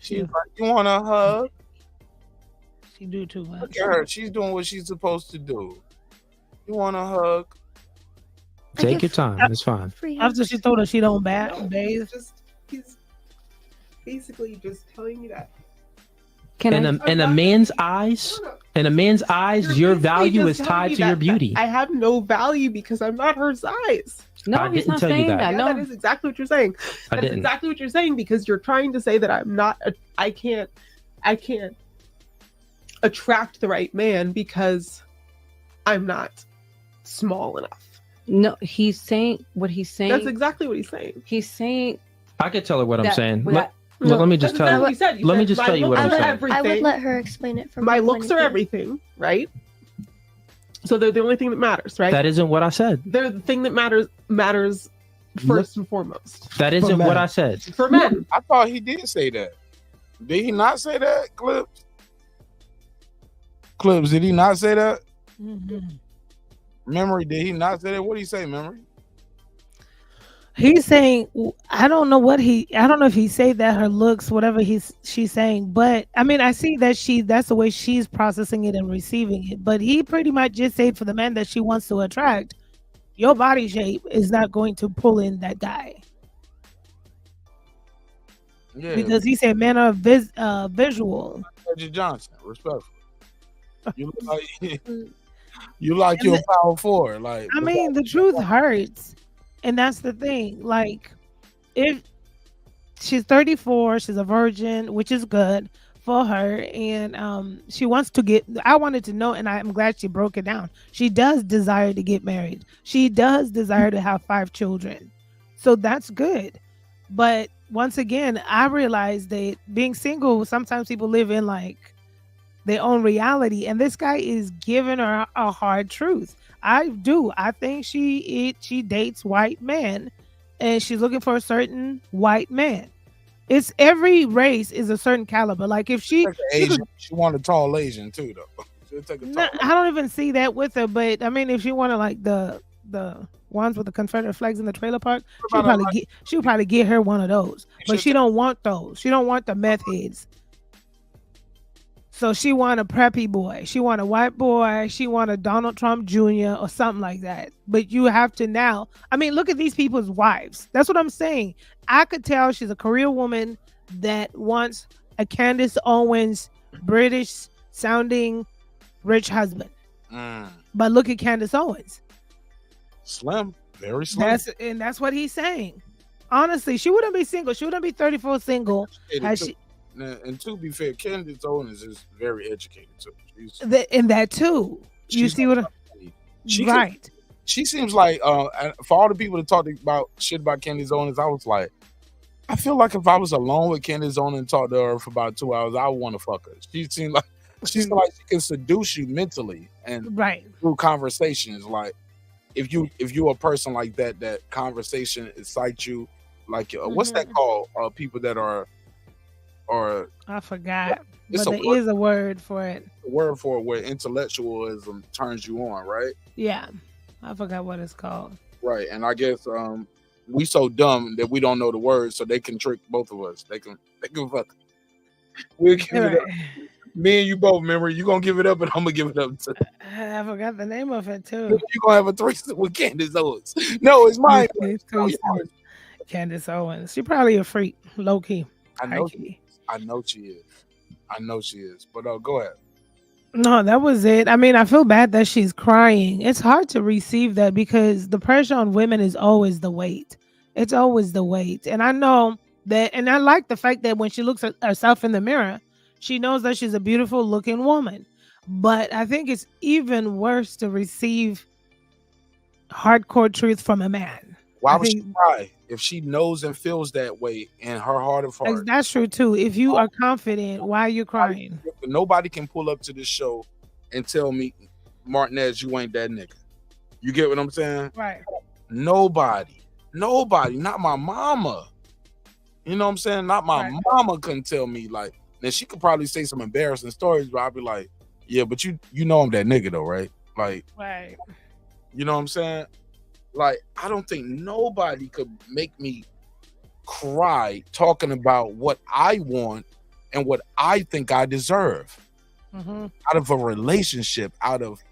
She's like, you want a hug? She do too much. Look at her. She's doing what she's supposed to do. You want a hug? Take your time. It's fine. After she told her she don't bathe. He's basically just telling you that. In a man's eyes, your value is tied to your beauty. I have no value because I'm not her size. No, he's not saying that. No, that is exactly what you're saying. That's exactly what you're saying because you're trying to say that I'm not. I can't. attract the right man because I'm not small enough. No, he's saying what he's saying. That's exactly what he's saying. He's saying I could tell her what I'm that- saying. what Let me just That's tell exactly you. what you said. You Let me said just my tell you what I'm looks are saying. everything. I would let her explain it from My her looks point are of view. everything, right? So they're the only thing that matters, right? That isn't what I said. They're the thing that matters first and foremost. That isn't what I said. For men. I thought he did say that. Did he not say that, Clips? Clips, did he not say that? Memory, did he not say that? What did he say, Memory? He's saying, I don't know if he say that her looks, whatever she's saying, but I mean, I see that that's the way she's processing it and receiving it. But he pretty much just said for the man that she wants to attract, your body shape is not going to pull in that guy. Yeah. Because he said men are visual. Reggie Johnson, respectful. You look like you like your power forward. Like I mean, the truth hurts. And that's the thing. Like, if she's 34, she's a virgin, which is good for her. And she wants to I wanted to know, and I'm glad she broke it down. She does desire to get married. She does desire to have 5 children. So that's good. But once again, I realized that being single, sometimes people live in like their own reality. And this guy is giving her a hard truth. I do. I think she dates white men, and she's looking for a certain white man. It's every race is a certain caliber. Like if she want a tall Asian too, though. She'll take a tall. I don't even see that with her. But I mean, if she wanted like the ones with the Confederate flags in the trailer park, she'll probably get her one of those. But she don't want those. She don't want the meth heads. So she want a preppy boy. She want a white boy. She want a Donald Trump Jr. or something like that. But you have to now. I mean, look at these people's wives. That's what I'm saying. I could tell she's a career woman that wants a Candace Owens, British sounding rich husband. But look at Candace Owens. Slim, very slim. That's what he's saying. Honestly, she wouldn't be single. She wouldn't be 34 single. And to be fair, Candace Owens is very educated too. And that too. You see what? Right. She seems like for all the people that talk about shit about Candace Owens, I was like, I feel like if I was alone with Candace Owens and talked to her for about 2 hours, I would want to fuck her. She seems like she can seduce you mentally and through conversations. Like if you a person like that conversation excites you. Like what's that called? People that are. Or I forgot, but there is a word for it. A word for it where intellectualism turns you on, right? Yeah, I forgot what it's called. Right, and I guess we so dumb that we don't know the word, so they can trick both of us. They can fuck. We'll give it up. Me and you both. Remember, you gonna give it up, and I'm gonna give it up too. I forgot the name of it too. You gonna have a threesome with Candace Owens? No, it's mine. Candace Owens. She probably a freak, low key. I know she is. But go ahead. No, that was it. I mean, I feel bad that she's crying. It's hard to receive that because the pressure on women is always the weight. It's always the weight. And I know that, and I like the fact that when she looks at herself in the mirror, she knows that she's a beautiful looking woman. But I think it's even worse to receive hardcore truth from a man. Why would she cry if she knows and feels that way in her heart of hearts? That's true too. If you are confident, why are you crying? Nobody can pull up to this show and tell me, Martinez, you ain't that nigga. You get what I'm saying? Right. Nobody, not my mama. You know what I'm saying? Not my mama couldn't tell me. Like, now she could probably say some embarrassing stories, but I'd be like, yeah, but you know I'm that nigga though, right? Like, right. You know what I'm saying? Like, I don't think nobody could make me cry talking about what I want and what I think I deserve out of a relationship, out of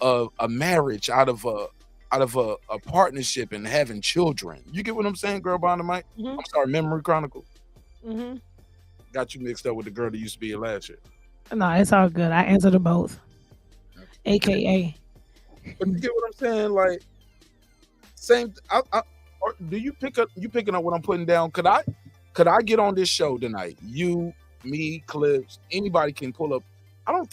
a marriage, out of a partnership and having children. You get what I'm saying, girl behind the mic? I'm sorry, Memory Chronicle. Got you mixed up with the girl that used to be here last year. No, it's all good. I answered them both. AKA. But you get what I'm saying? Like, same. Or do you picking up what I'm putting down? Could I get on this show tonight? You, me, Clips, anybody can pull up I don't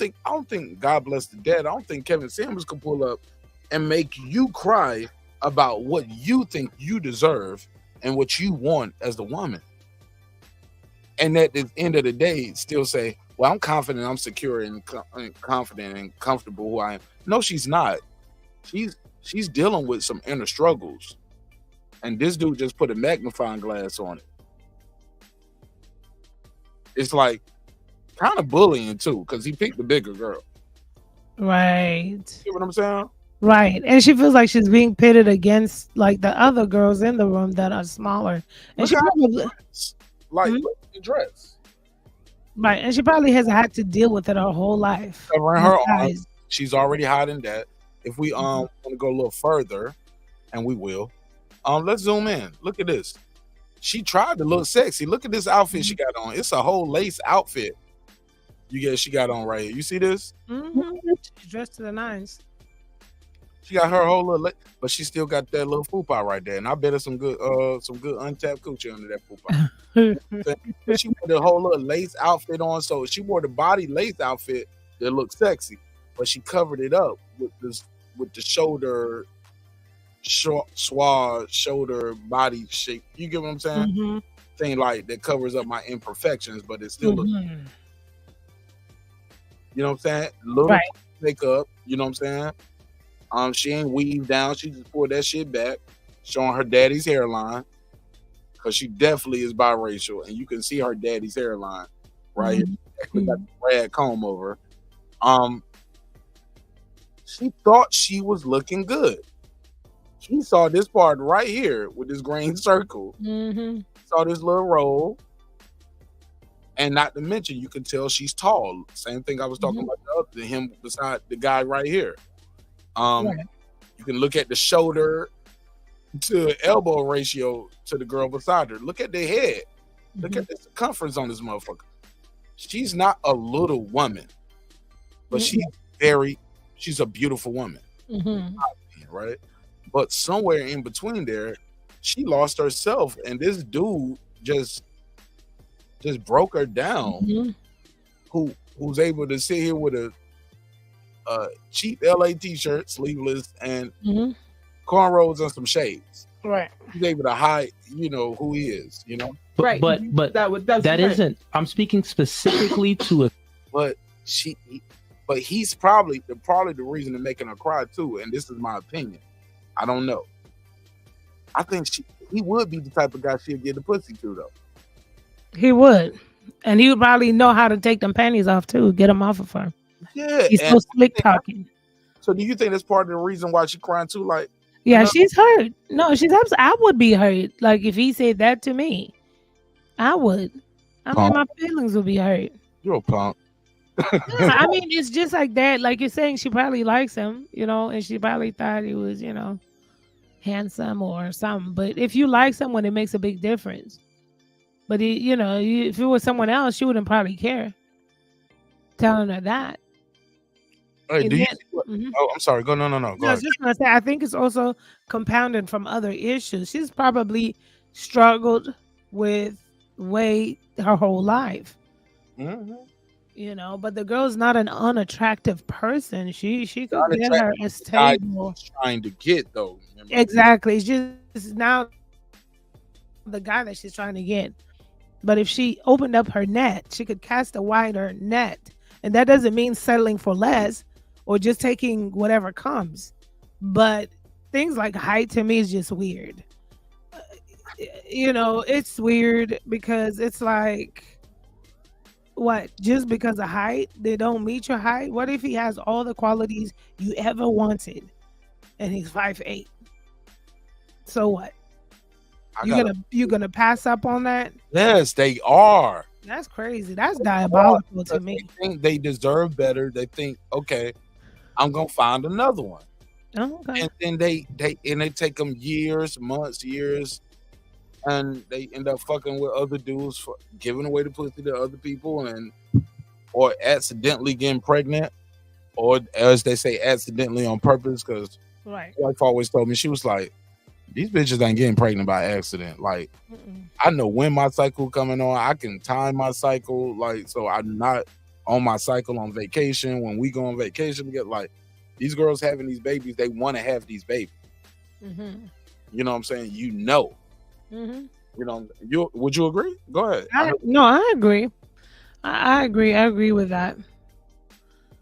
think God bless the dead. I don't think Kevin Samuels can pull up and make you cry about what you think you deserve and what you want as the woman. And at the end of the day, still say, well, I'm confident, I'm secure and confident and comfortable who I am. No, she's not. She's dealing with some inner struggles. And this dude just put a magnifying glass on it. It's like kind of bullying too, because he picked the bigger girl. Right. You know what I'm saying? Right. And she feels like she's being pitted against like the other girls in the room that are smaller. And Look she how probably like look at the dress. right. And she probably has had to deal with it her whole life. Covering her These arms. guys. She's already hiding that. If we want to go a little further, and we will, let's zoom in. Look at this. She tried to look sexy. Look at this outfit she got on. It's a whole lace outfit. She got on right here. You see this? She's dressed to the nines. She got her whole little, but she still got that little fupa right there. And I bet her some good untapped coochie under that fupa. But she wore the whole little lace outfit on, so she wore the body lace outfit that looked sexy, but she covered it up with the shoulder, shoulder body shape. You get what I'm saying? Thing like that covers up my imperfections, but it still looks. You know what I'm saying? Little makeup. You know what I'm saying? She ain't weaved down. She just pulled that shit back, showing her daddy's hairline, because she definitely is biracial, and you can see her daddy's hairline right here. With that red comb over. She thought she was looking good. She saw this part right here with this green circle. Saw this little roll. And not to mention, you can tell she's tall. Same thing I was talking about him beside the guy right here. You can look at the shoulder to elbow ratio to the girl beside her. Look at the head. Look at the circumference on this motherfucker. She's not a little woman, but she's a beautiful woman, right? But somewhere in between there, she lost herself, and this dude just broke her down. Who's able to sit here with a cheap LA t-shirt, sleeveless, and cornrows and some shades. Right. He's able to hide, who he is, Right. But that's that right. isn't. I'm speaking specifically to a. But he's probably the reason to making her cry too. And this is my opinion. I don't know. I think he would be the type of guy she'd get the pussy to though. He would. And he would probably know how to take them panties off too, get them off of her. Yeah. He's so slick talking. So do you think that's part of the reason why she's crying too? Like, Yeah, she's hurt. No, she's upset. I would be hurt. Like if he said that to me, I would. I mean, my feelings would be hurt. You're a punk. Yeah, I mean, it's just like that. Like you're saying, she probably likes him, and she probably thought he was, handsome or something. But if you like someone, it makes a big difference. But if it was someone else, she wouldn't probably care. Telling her that. Hey, Oh, I'm sorry. Go no. Go I was ahead. just gonna say, I think it's also compounded from other issues. She's probably struggled with weight her whole life. But the girl's not an unattractive person. She could get her a stable. Trying to get though. Exactly. It's just now the guy that she's trying to get. But if she opened up her net, she could cast a wider net. And that doesn't mean settling for less or just taking whatever comes. But things like height to me is just weird. It's weird because it's like, what? Just because of height, they don't meet your height? What if he has all the qualities you ever wanted and he's 5'8"? So what? You gonna pass up on that? Yes, they are. That's crazy. That's diabolical to me. They think they deserve better. They think, okay, I'm gonna find another one. Oh, okay. And then they take them months, years, and they end up fucking with other dudes for giving away the pussy to other people or accidentally getting pregnant, or as they say, accidentally on purpose. Because right, my wife always told me, she was like, these bitches ain't getting pregnant by accident. Like, I know when my cycle coming on. I can time my cycle. Like, so I'm not on my cycle on vacation, when we go on vacation, we get like these girls having these babies, they want to have these babies. Mm-hmm. You know what I'm saying? Mm-hmm. You know, would you agree? Go ahead. No, I agree. I agree. I agree with that.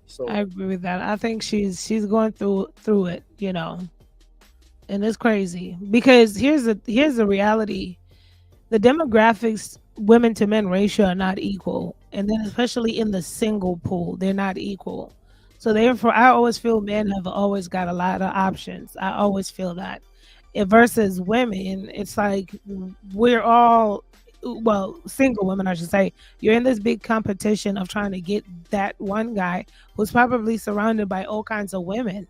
So I agree with that. I think she's going through it, you know, and it's crazy because here's the reality: the demographics, women to men ratio are not equal, and then especially in the single pool, they're not equal. So therefore, I always feel men have always got a lot of options. I always feel that. Versus women, it's like we're all, well, single women, I should say, you're in this big competition of trying to get that one guy who's probably surrounded by all kinds of women.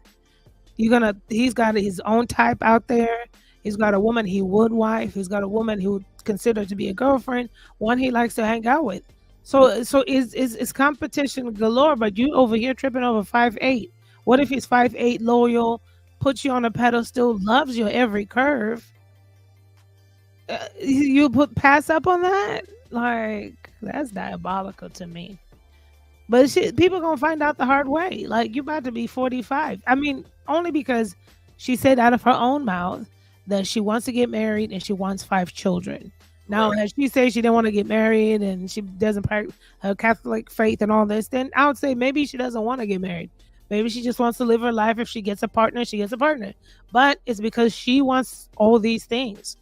He's got his own type out there. He's got a woman he would wife. He's got a woman he would consider to be a girlfriend, one he likes to hang out with. So it's competition galore, but you over here tripping over 5'8". What if he's 5'8", loyal, puts you on a pedestal, loves your every curve? You pass up on that? Like, that's diabolical to me. But people gonna find out the hard way. Like, you about to be 45. I mean, only because she said out of her own mouth that she wants to get married and she wants 5 children. Now, as she says she didn't want to get married and she doesn't practice her Catholic faith and all this, then I would say maybe she doesn't want to get married. Maybe she just wants to live her life. If she gets a partner, she gets a partner. But it's because she wants all these things.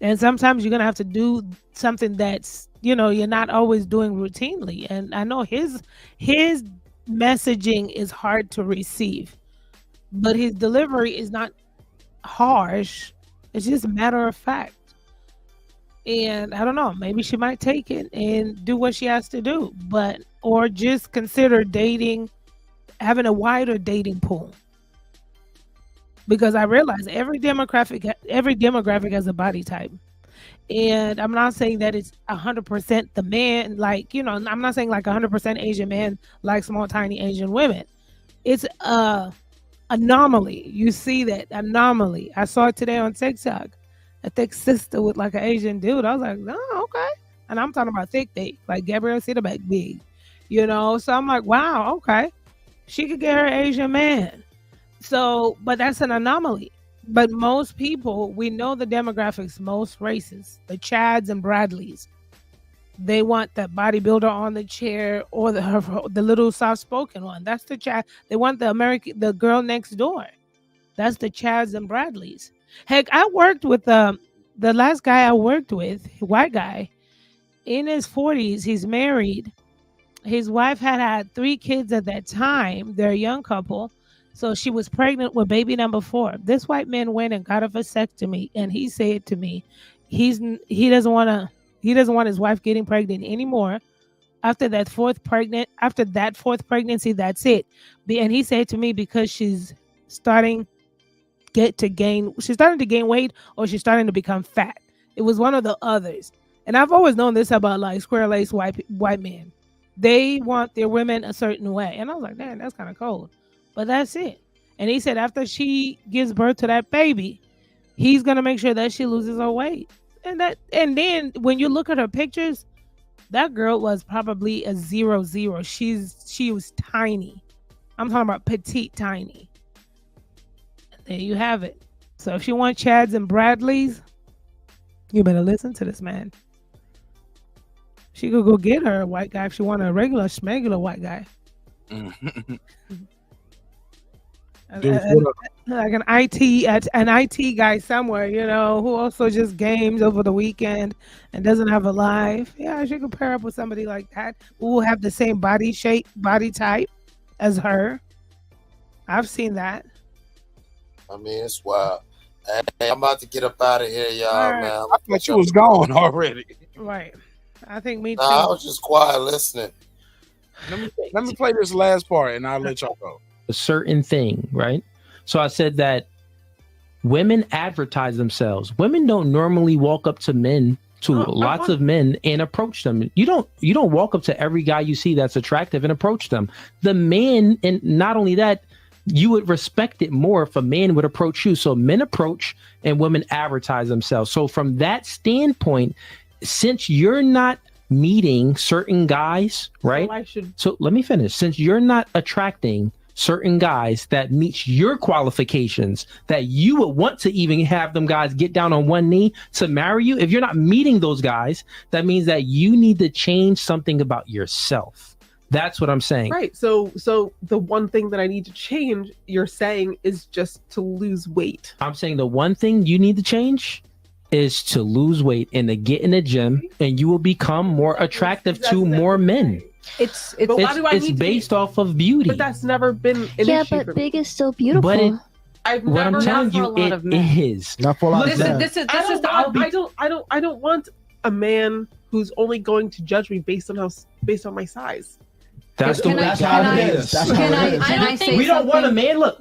And sometimes you're going to have to do something that's, you know, you're not always doing routinely. And I know his messaging is hard to receive, but his delivery is not harsh. It's just matter of fact. And I don't know, maybe she might take it and do what she has to do, or just consider dating, having a wider dating pool. Because I realize every demographic has a body type. And I'm not saying that it's 100% the man, like, you know, I'm not saying like 100% Asian men like small, tiny Asian women. It's a anomaly. You see that anomaly. I saw it today on TikTok. A thick sister with like an Asian dude. I was like, oh, okay. And I'm talking about thick, like Gabrielle Cedarback big, you know? So I'm like, wow, okay. She could get her Asian man. So, but that's an anomaly. But most people, we know the demographics, most races, the Chads and Bradleys, they want that bodybuilder on the chair or the little soft-spoken one. That's the Chad. They want the girl next door. That's the Chads and Bradleys. Heck, I worked with the last guy I worked with, white guy, in his 40s. He's married. His wife had 3 kids at that time. They're a young couple. So she was pregnant with baby number 4. This white man went and got a vasectomy, and he said to me, he doesn't want his wife getting pregnant anymore. After that fourth pregnancy, that's it. And he said to me, because she's starting to gain weight, or she's starting to become fat. It was one of the others. And I've always known this about like square lace white men. They want their women a certain way. And I was like, man, that's kind of cold. But that's it. And he said after she gives birth to that baby, he's gonna make sure that she loses her weight. And then when you look at her pictures, that girl was probably a 0-0. She was tiny. I'm talking about petite tiny. There you have it. So if you want Chads and Bradleys, you better listen to this man. She could go get her a white guy if she want a regular schmegular white guy. Like an IT guy somewhere, you know, who also just games over the weekend and doesn't have a life. Yeah, she could pair up with somebody like that who will have the same body shape, body type as her. I've seen that. I mean, it's wild. Hey, I'm about to get up out of here, y'all, right, man. I thought you was gone already. Right. I think me too. I was just quiet listening. Let me play this last part and I'll let y'all go. A certain thing, right? So I said that women advertise themselves. Women don't normally walk up to men, lots of men, and approach them. You don't walk up to every guy you see that's attractive and approach them. The man, and not only that, you would respect it more if a man would approach you. So men approach and women advertise themselves. So from that standpoint, since you're not meeting certain guys, right? So let me finish. Since you're not attracting certain guys that meets your qualifications, that you would want to even have them guys get down on one knee to marry you, if you're not meeting those guys, that means that you need to change something about yourself. That's what I'm saying. Right. So the one thing that I need to change, you're saying, is just to lose weight. I'm saying the one thing you need to change is to lose weight and to get in the gym, and you will become more attractive to more men. It's based off of beauty. But that's never been an Yeah, issue but for big me. is still beautiful. But it, I've what never I'm telling for a you, lot it of men. is. Not for a lot This of men. is I don't want a man who's only going to judge me based on my size. That's the Can way I- that's can how I- it is. can I say We don't want a something? man. Look.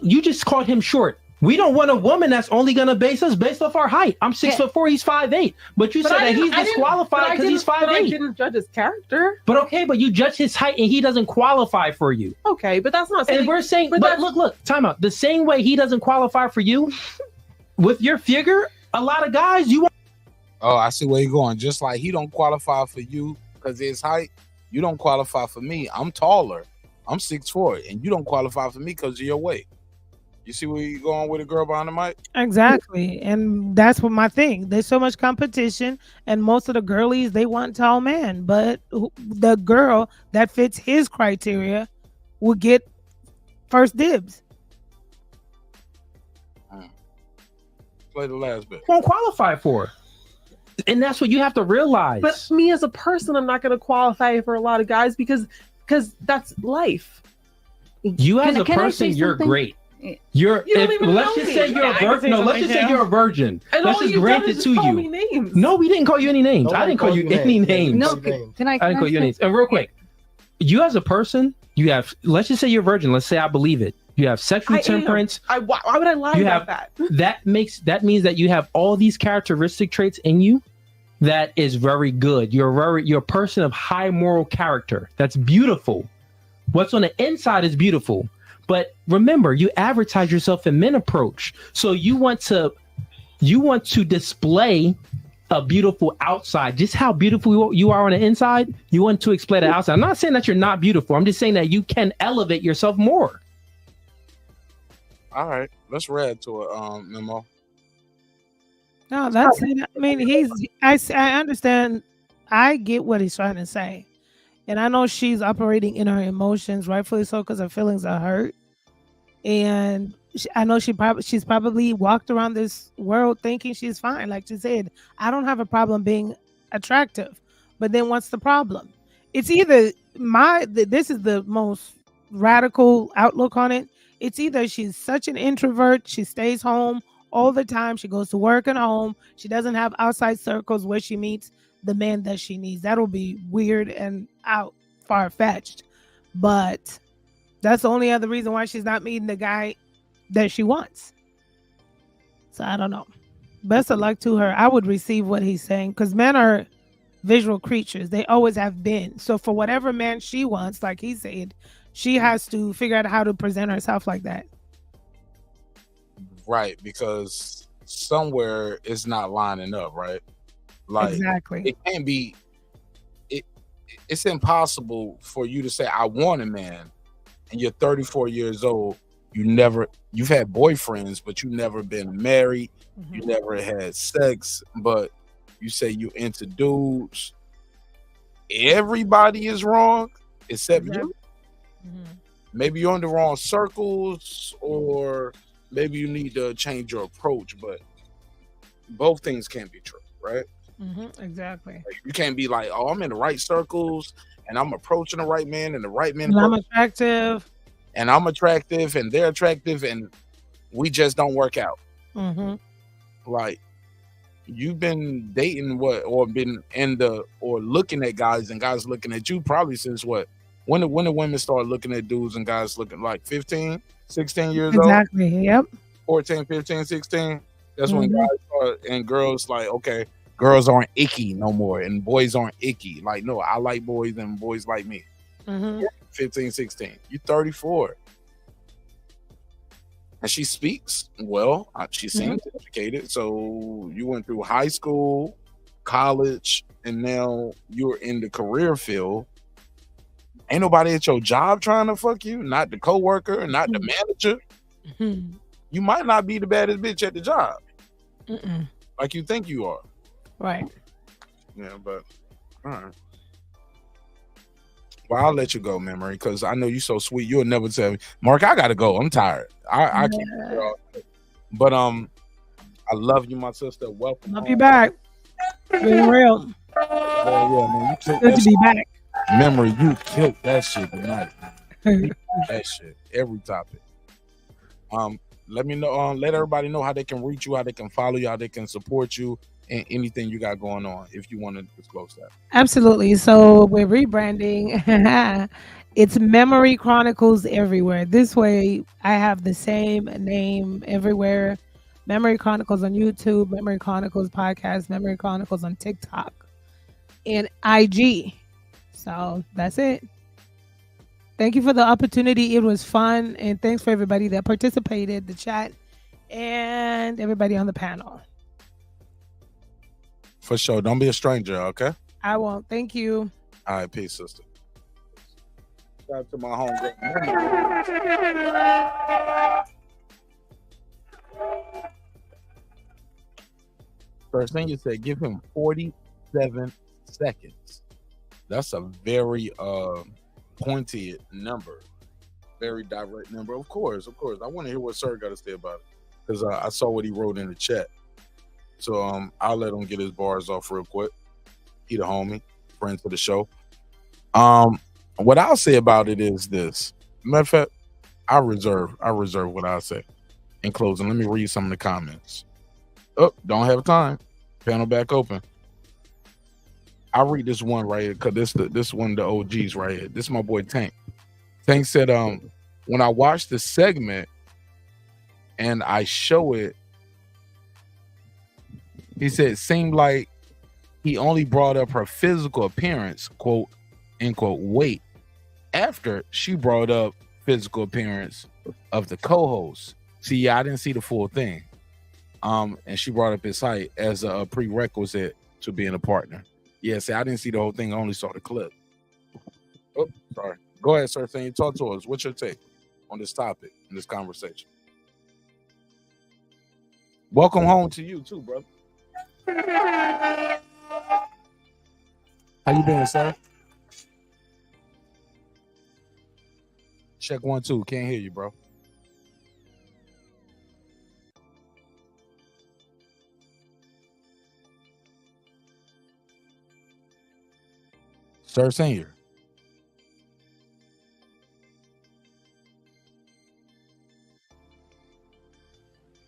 You just called him short. We don't want a woman that's only gonna base us based off our height. I'm 6'4", he's 5'8". But you said that he's disqualified because he's 5'8". But I didn't judge his character. But okay, but you judge his height and he doesn't qualify for you. Okay, but that's not saying. And we're saying, but look, time out. The same way he doesn't qualify for you, with your figure, a lot of guys you want. Oh, I see where you're going. Just like he don't qualify for you because his height, you don't qualify for me. I'm taller. I'm 6'4", and you don't qualify for me because of your weight. You see where you're going with a girl behind the mic? Exactly. And that's what my thing. There's so much competition, and most of the girlies, they want tall men. But the girl that fits his criteria will get first dibs. Play the last bit. Won't qualify for. And that's what you have to realize. But me as a person, I'm not going to qualify for a lot of guys because that's life. You as a Can I person, say you're something? great. You're. You don't even Let's know just me. say you're a I can virgin. say No, let's something just say now. you're a virgin. And Let's all just you've grant done it is to just call you. me names. No, we didn't call you any names. No I one didn't call called you you any names. names. No, can I I didn't call you any names. And real quick, you as a person, you have. Let's just say you're a virgin. Let's say I believe it. You have sexual temperance. Why would I lie You about have that? that means that you have all these characteristic traits in you that is very good. You're a person of high moral character. That's beautiful. What's on the inside is beautiful. But remember, you advertise yourself in men approach. So you want to display a beautiful outside. Just how beautiful you are on the inside, you want to display the outside. I'm not saying that you're not beautiful. I'm just saying that you can elevate yourself more. All right, let's read to it, Memo. No, that's it. I mean, I understand. I get what he's trying to say. And I know she's operating in her emotions, rightfully so, because her feelings are hurt. And I know she's probably walked around this world thinking she's fine. Like she said, I don't have a problem being attractive. But then what's the problem? It's either this is the most radical outlook on it. It's either she's such an introvert, she stays home all the time, she goes to work and home, she doesn't have outside circles where she meets the man that she needs. That'll be weird and far-fetched. But that's the only other reason why she's not meeting the guy that she wants. So I don't know. Best of luck to her. I would receive what he's saying because men are visual creatures. They always have been. So for whatever man she wants, like he said, she has to figure out how to present herself like that. Right, because somewhere it's not lining up, right? Like Exactly. it can't be. It's impossible for you to say I want a man, and you're 34 years old. You've had boyfriends, but you've never been married. You never had sex, but you say you into dudes. Everybody is wrong except you. Maybe you're in the wrong circles, or maybe you need to change your approach. But both things can't be true, right? Exactly. Like, you can't be like, oh, I'm in the right circles and I'm approaching the right man, and the right man And I'm attractive. and I'm attractive and they're attractive, and we just don't work out. Like, you've been dating or been or looking at guys and guys looking at you probably since what? When the women start looking at dudes and guys looking like 15, 16 years old? Exactly. Yep. 14, 15, 16. That's when guys start, and girls like, okay, girls aren't icky no more and boys aren't icky. Like, no, I like boys and boys like me. 15, 16. You're 34. And she speaks well. She seems educated. So you went through high school, college, and now you're in the career field. Ain't nobody at your job trying to fuck you, not the coworker, not the manager. You might not be the baddest bitch at the job, like you think you are. Right. Yeah, but all right. Well, I'll let you go, Memory, because I know you're so sweet. You'll never tell me, Mark, I gotta go. I'm tired. I can't. But I love you, my sister. Welcome. Love you back. Being real. Yeah, man. You killed Good to be back. Memory, you killed that shit tonight. That shit. Every topic. Let me know. Let everybody know how they can reach you, how they can follow you, how they can support you, and anything you got going on. If you want to disclose that. Absolutely. So we're rebranding. It's Memory Chronicles everywhere. This way, I have the same name everywhere. Memory Chronicles on YouTube, Memory Chronicles podcast, Memory Chronicles on TikTok, and IG. So that's it. Thank you for the opportunity. It was fun. And thanks for everybody that participated, the chat, and everybody on the panel. For sure. Don't be a stranger, okay? I won't. Thank you. All right, peace, sister. Shout out to my homegirl. First thing you said, give him 47 seconds. That's a very pointed number, very direct number. Of course. I want to hear what Sir got to say about it, because I saw what he wrote in the chat. So I'll let him get his bars off real quick. He the homie, friend to the show. What I'll say about it is this. Matter of fact, I reserve what I'll say. In closing, let me read some of the comments. Oh, don't have time. Panel back open. I'll read this one right here, because this one of the OGs right here. This is my boy Tank. Tank said, when I watch the segment and I show it, he said it seemed like he only brought up her physical appearance, quote, end quote, weight, after she brought up physical appearance of the co-host. See, yeah, I didn't see the full thing. And she brought up his height as a prerequisite to being a partner. Yeah, see, I didn't see the whole thing. I only saw the clip. Oh, sorry. Go ahead, sir. Thing. Talk to us. What's your take on this topic, in this conversation? Welcome home to you, too, brother. How you doing, sir? Check 1 2. Can't hear you, bro. Sir Senior.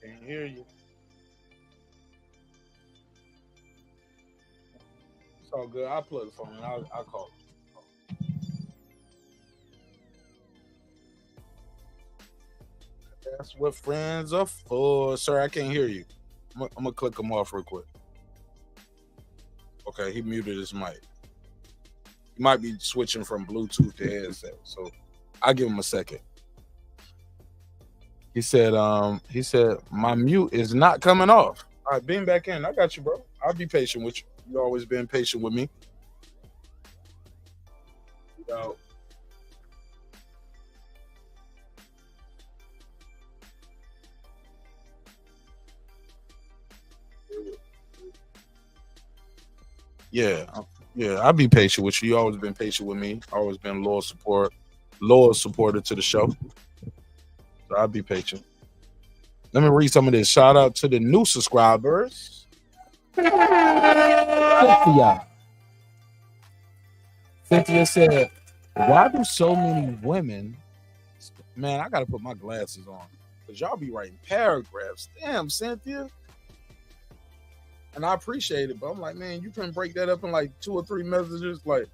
Can't hear you. It's all good. I'll plug the phone and I'll call. That's what friends are for. Sir, I can't hear you. I'm gonna click him off real quick. Okay, he muted his mic. He might be switching from Bluetooth to headset, so I'll give him a second. He said my mute is not coming off. All right, beam back in. I got you, bro. I'll be patient with you. You've always been patient with me. Yo. Yeah, I'll be patient with you. You always been patient with me. Always been loyal supporter to the show. So I'll be patient. Let me read some of this. Shout out to the new subscribers. Cynthia said, why do so many women, man, I gotta put my glasses on, because y'all be writing paragraphs. Damn, Cynthia. And I appreciate it, but I'm like, man, you can break that up in like 2 or 3 messages. Like,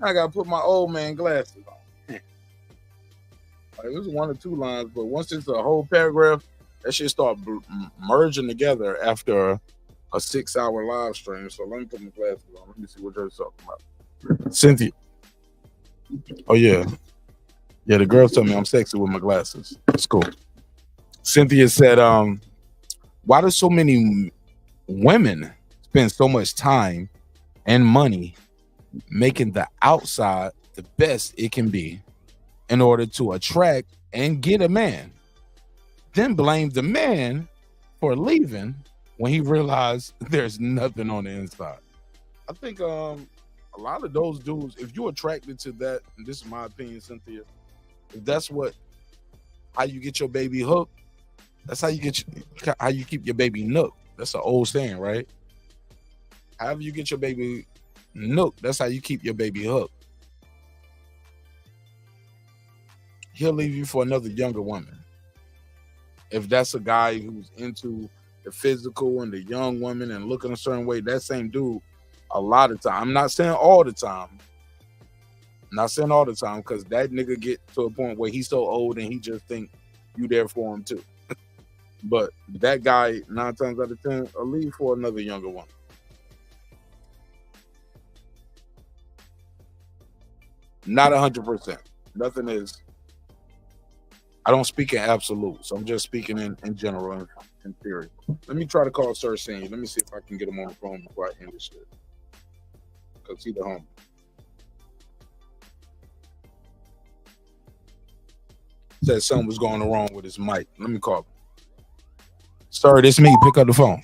I gotta put my old man glasses on. Like, it was 1 or 2 lines, but once it's a whole paragraph, that shit start merging together after a 6-hour live stream. So let me put my glasses on. Let me see what you're talking about. Cynthia. Oh yeah, the girls tell me I'm sexy with my glasses. That's cool. Cynthia said, why do so many women spend so much time and money, making the outside the best it can be in order to attract and get a man. Then blame the man for leaving when he realized there's nothing on the inside. I think a lot of those dudes, if you're attracted to that, and this is my opinion, Cynthia, if that's how you get your baby hooked, that's how you keep your baby nooked. That's an old saying, right? However you get your baby nooked, that's how you keep your baby hooked. He'll leave you for another younger woman. If that's a guy who's into the physical and the young woman and looking a certain way, that same dude, a lot of time. I'm not saying all the time. Because that nigga get to a point where he's so old and he just think you there for him too. But that guy, 9 times out of 10, will leave for another younger woman. Not 100%. Nothing is. I don't speak in absolutes. I'm just speaking in general, in theory. Let me try to call Sir Senior. Let me see if I can get him on the phone before I end this shit. Because he's the home. Said something was going wrong with his mic. Let me call him. Sir, this me. Pick up the phone.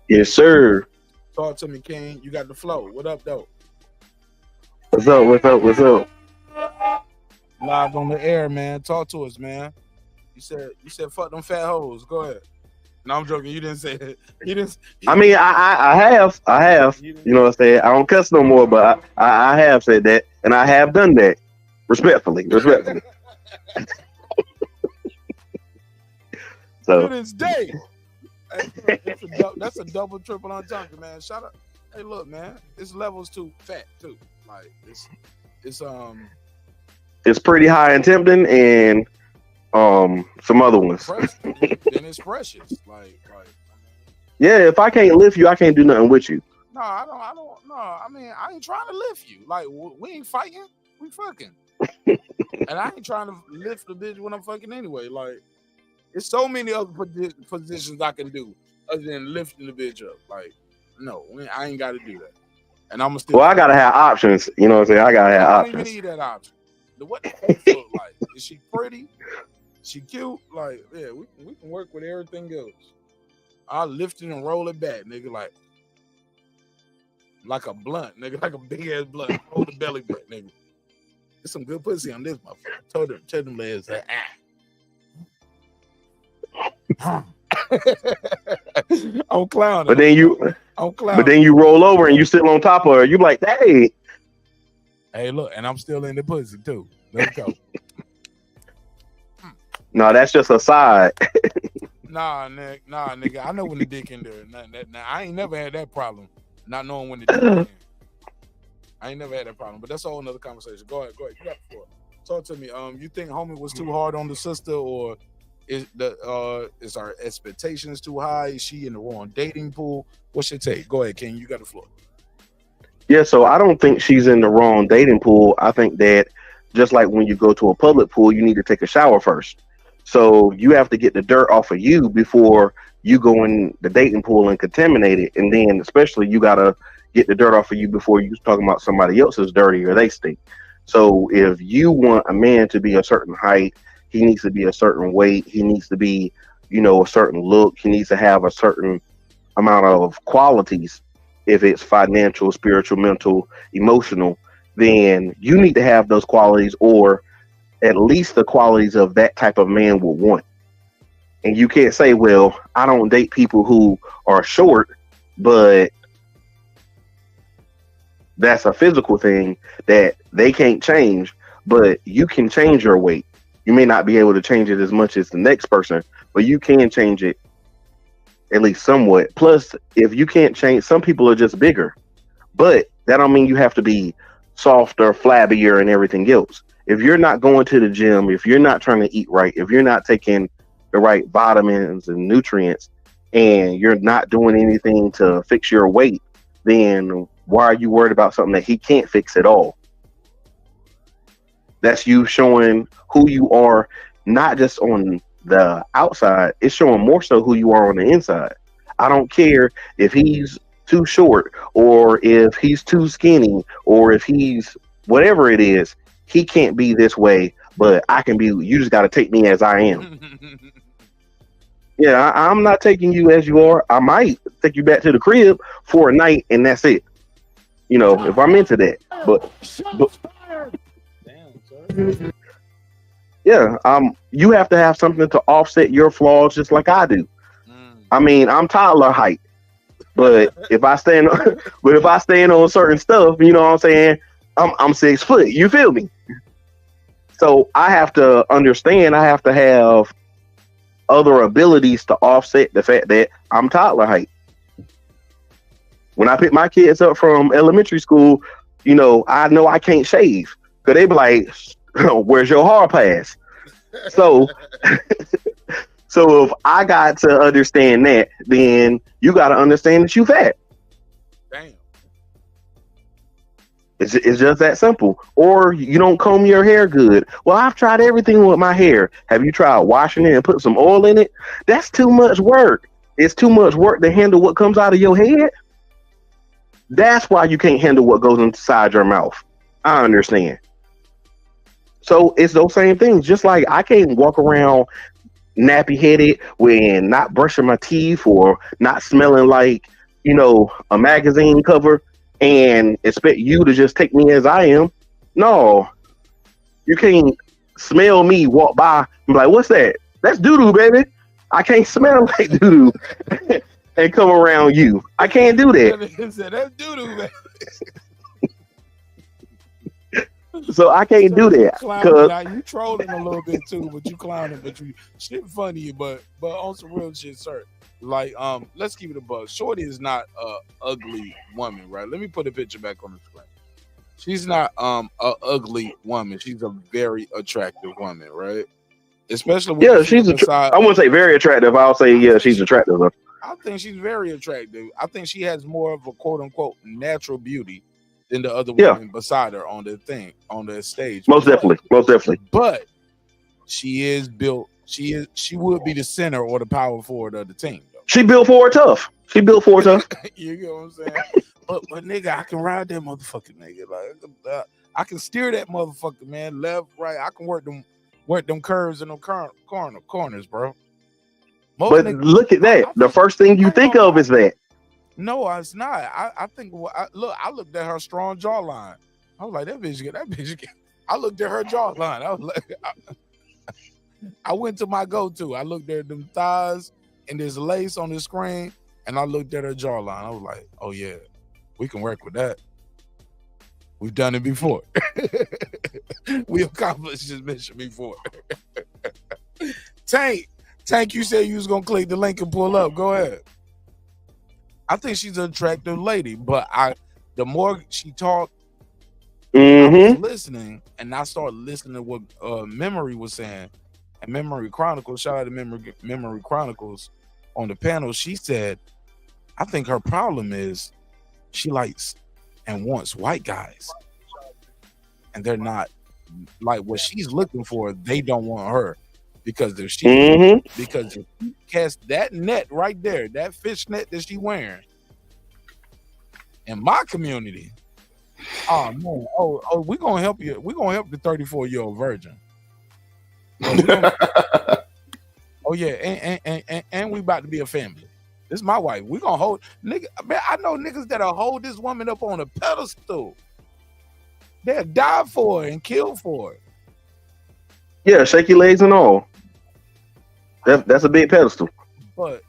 Yes, sir. Talk to me, King. You got the flow. What up, though? What's up? What's up? What's up? Live on the air, man. Talk to us, man. You said fuck them fat hoes. Go ahead. No, I'm joking. You didn't say it. I mean, I have. You know what I'm saying? I don't cuss no more, but I have said that, and I have done that respectfully. So to this day, that's a double, triple entendre, man. Shout out. Hey, look, man. It's levels to fat too. Like it's pretty high and tempting, and some other ones. Then it's precious. Like yeah, if I can't lift you, I can't do nothing with you. No, I don't. No, I mean, I ain't trying to lift you. Like, we ain't fighting. We fucking. And I ain't trying to lift the bitch when I'm fucking anyway. Like, there's so many other positions I can do other than lifting the bitch up. Like, no, I ain't got to do that. And I'm still. Well, I gotta have options. You know what I'm saying? I gotta have options. I don't even need that option. What the face look like? Is she pretty? She cute? Like, yeah, we can work with everything else. I'll lift it and roll it back, nigga, like a blunt, nigga, like a big ass blunt. Hold the belly back, nigga. There's some good pussy on this motherfucker. Tell them legs that I'm clowning. But then you roll over and you sit on top of her. You like, hey. Hey, look, and I'm still in the pussy too. Let's go. No, that's just a side. Nah, nigga. I know when the dick in there. Nah, I ain't never had that problem. Not knowing when the dick in. I ain't never had that problem. But that's a whole nother conversation. Go ahead. You got the floor. Talk to me. You think homie was too hard on the sister, or is our expectations too high? Is she in the wrong dating pool? What's your take? Go ahead, King. You got the floor. Yeah, so I don't think she's in the wrong dating pool. I think that just like when you go to a public pool, you need to take a shower first. So you have to get the dirt off of you before you go in the dating pool and contaminate it. And then especially you got to get the dirt off of you before you talking about somebody else's dirty or they stink. So if you want a man to be a certain height, he needs to be a certain weight. He needs to be, a certain look. He needs to have a certain amount of qualities. If it's financial, spiritual, mental, emotional, then you need to have those qualities, or at least the qualities of that type of man will want. And you can't say, well, I don't date people who are short, but that's a physical thing that they can't change, but you can change your weight. You may not be able to change it as much as the next person, but you can change it at least somewhat. Plus, if you can't change, some people are just bigger, but that don't mean you have to be softer, flabbier, and everything else. If you're not going to the gym, if you're not trying to eat right, if you're not taking the right vitamins and nutrients, and you're not doing anything to fix your weight, then why are you worried about something that he can't fix at all? That's you showing who you are, not just on the outside, it's showing more so who you are on the inside. I don't care if he's too short or if he's too skinny or if he's whatever it is. He can't be this way, but I can be. You just got to take me as I am. Yeah, I'm not taking you as you are. I might take you back to the crib for a night, and that's it. You know, if I'm into that. But yeah, you have to have something to offset your flaws, just like I do. I mean, I'm toddler height, but if I stand on certain stuff, you know what I'm saying? I'm 6 foot. You feel me? So I have to understand. I have to have other abilities to offset the fact that I'm toddler height. When I pick my kids up from elementary school, you know I can't shave because they be like, "Where's your hard pass?" So, so if I got to understand that, then you got to understand that you fat. Damn. It's just that simple. Or you don't comb your hair good. Well, I've tried everything with my hair. Have you tried washing it and put some oil in it? That's too much work. It's too much work to handle what comes out of your head. That's why you can't handle what goes inside your mouth. I understand. So it's those same things. Just like I can't walk around nappy headed when not brushing my teeth or not smelling like, you know, a magazine cover and expect you to just take me as I am. No, you can't smell me, walk by, and be like, what's that? That's doo-doo, baby. I can't smell like doo-doo and come around you. I can't do that. That's doo-doo, baby. So I can't do that. Now, you trolling a little bit too, but you clowning, but you shit funny, but on some real shit, sir. Like, let's keep it a buck. Shorty is not a ugly woman, right? Let me put a picture back on the screen. She's not a ugly woman. She's a very attractive woman, right? Especially when she's I wouldn't say very attractive. I'll say she's attractive. I think she's very attractive. I think she has more of a quote unquote natural beauty than the other women beside her on the stage. Most definitely. But she is built. She would be the center or the power forward of the team, though. She built for it tough. You get what I'm saying? but nigga, I can ride that motherfucker, nigga. Like I can steer that motherfucker, man. Left, right. I can work them curves and them corners, bro. But look at that. The first thing you think of is that. No, it's not. I think I looked at her strong jawline. I was like, that bitch. I looked at her jawline. I was like, I went to my go-to. I looked at them thighs and this lace on the screen, and I looked at her jawline. I was like, oh yeah, we can work with that. We've done it before. We accomplished this mission before. Tank, you said you was gonna click the link and pull up. Go ahead. I think she's an attractive lady, but the more she talked, I was listening, and I started listening to what Memory was saying. And Memory Chronicles, shout out to Memory Chronicles on the panel. She said, I think her problem is she likes and wants white guys, and they're not like what she's looking for. They don't want her because if she cast that net right there, that fish net that she wearing in my community. Oh man, we're gonna help you. We're gonna help the 34-year-old virgin. Oh yeah, and we about to be a family. This is my wife. We gonna hold nigga. Man, I know niggas that'll hold this woman up on a pedestal. They'll die for her and kill for her. Yeah, shaky legs and all. That's a big pedestal. But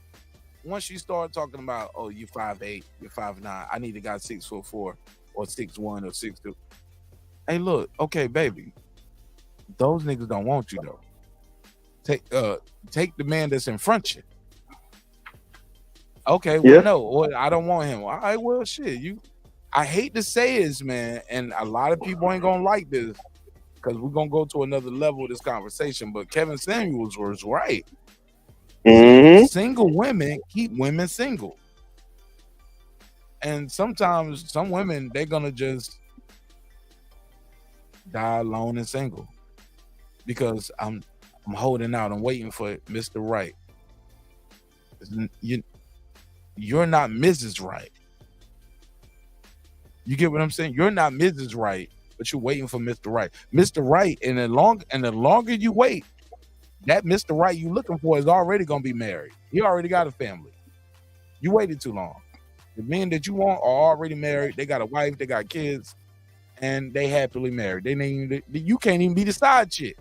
once you start talking about, oh, you 5'8", you're 5'9", I need a guy 6'4" or 6'1" or 6'2". Hey, look, okay, baby. Those niggas don't want you though. Take the man that's in front of you. Okay, well, no, I don't want him. All right, well, shit, I hate to say this, man, and a lot of people ain't gonna like this because we're gonna go to another level of this conversation. But Kevin Samuels was right. Single women keep women single, and sometimes some women they're gonna just die alone and single because I'm holding out. I'm waiting for Mr. Right. You're not Mrs. Right. You get what I'm saying? You're not Mrs. Right, but you're waiting for Mr. Right. Mr. Right, and the longer you wait, that Mr. Right you looking for is already gonna be married. He already got a family. You waited too long. The men that you want are already married. They got a wife, they got kids, and they happily married. You can't even be the side chick.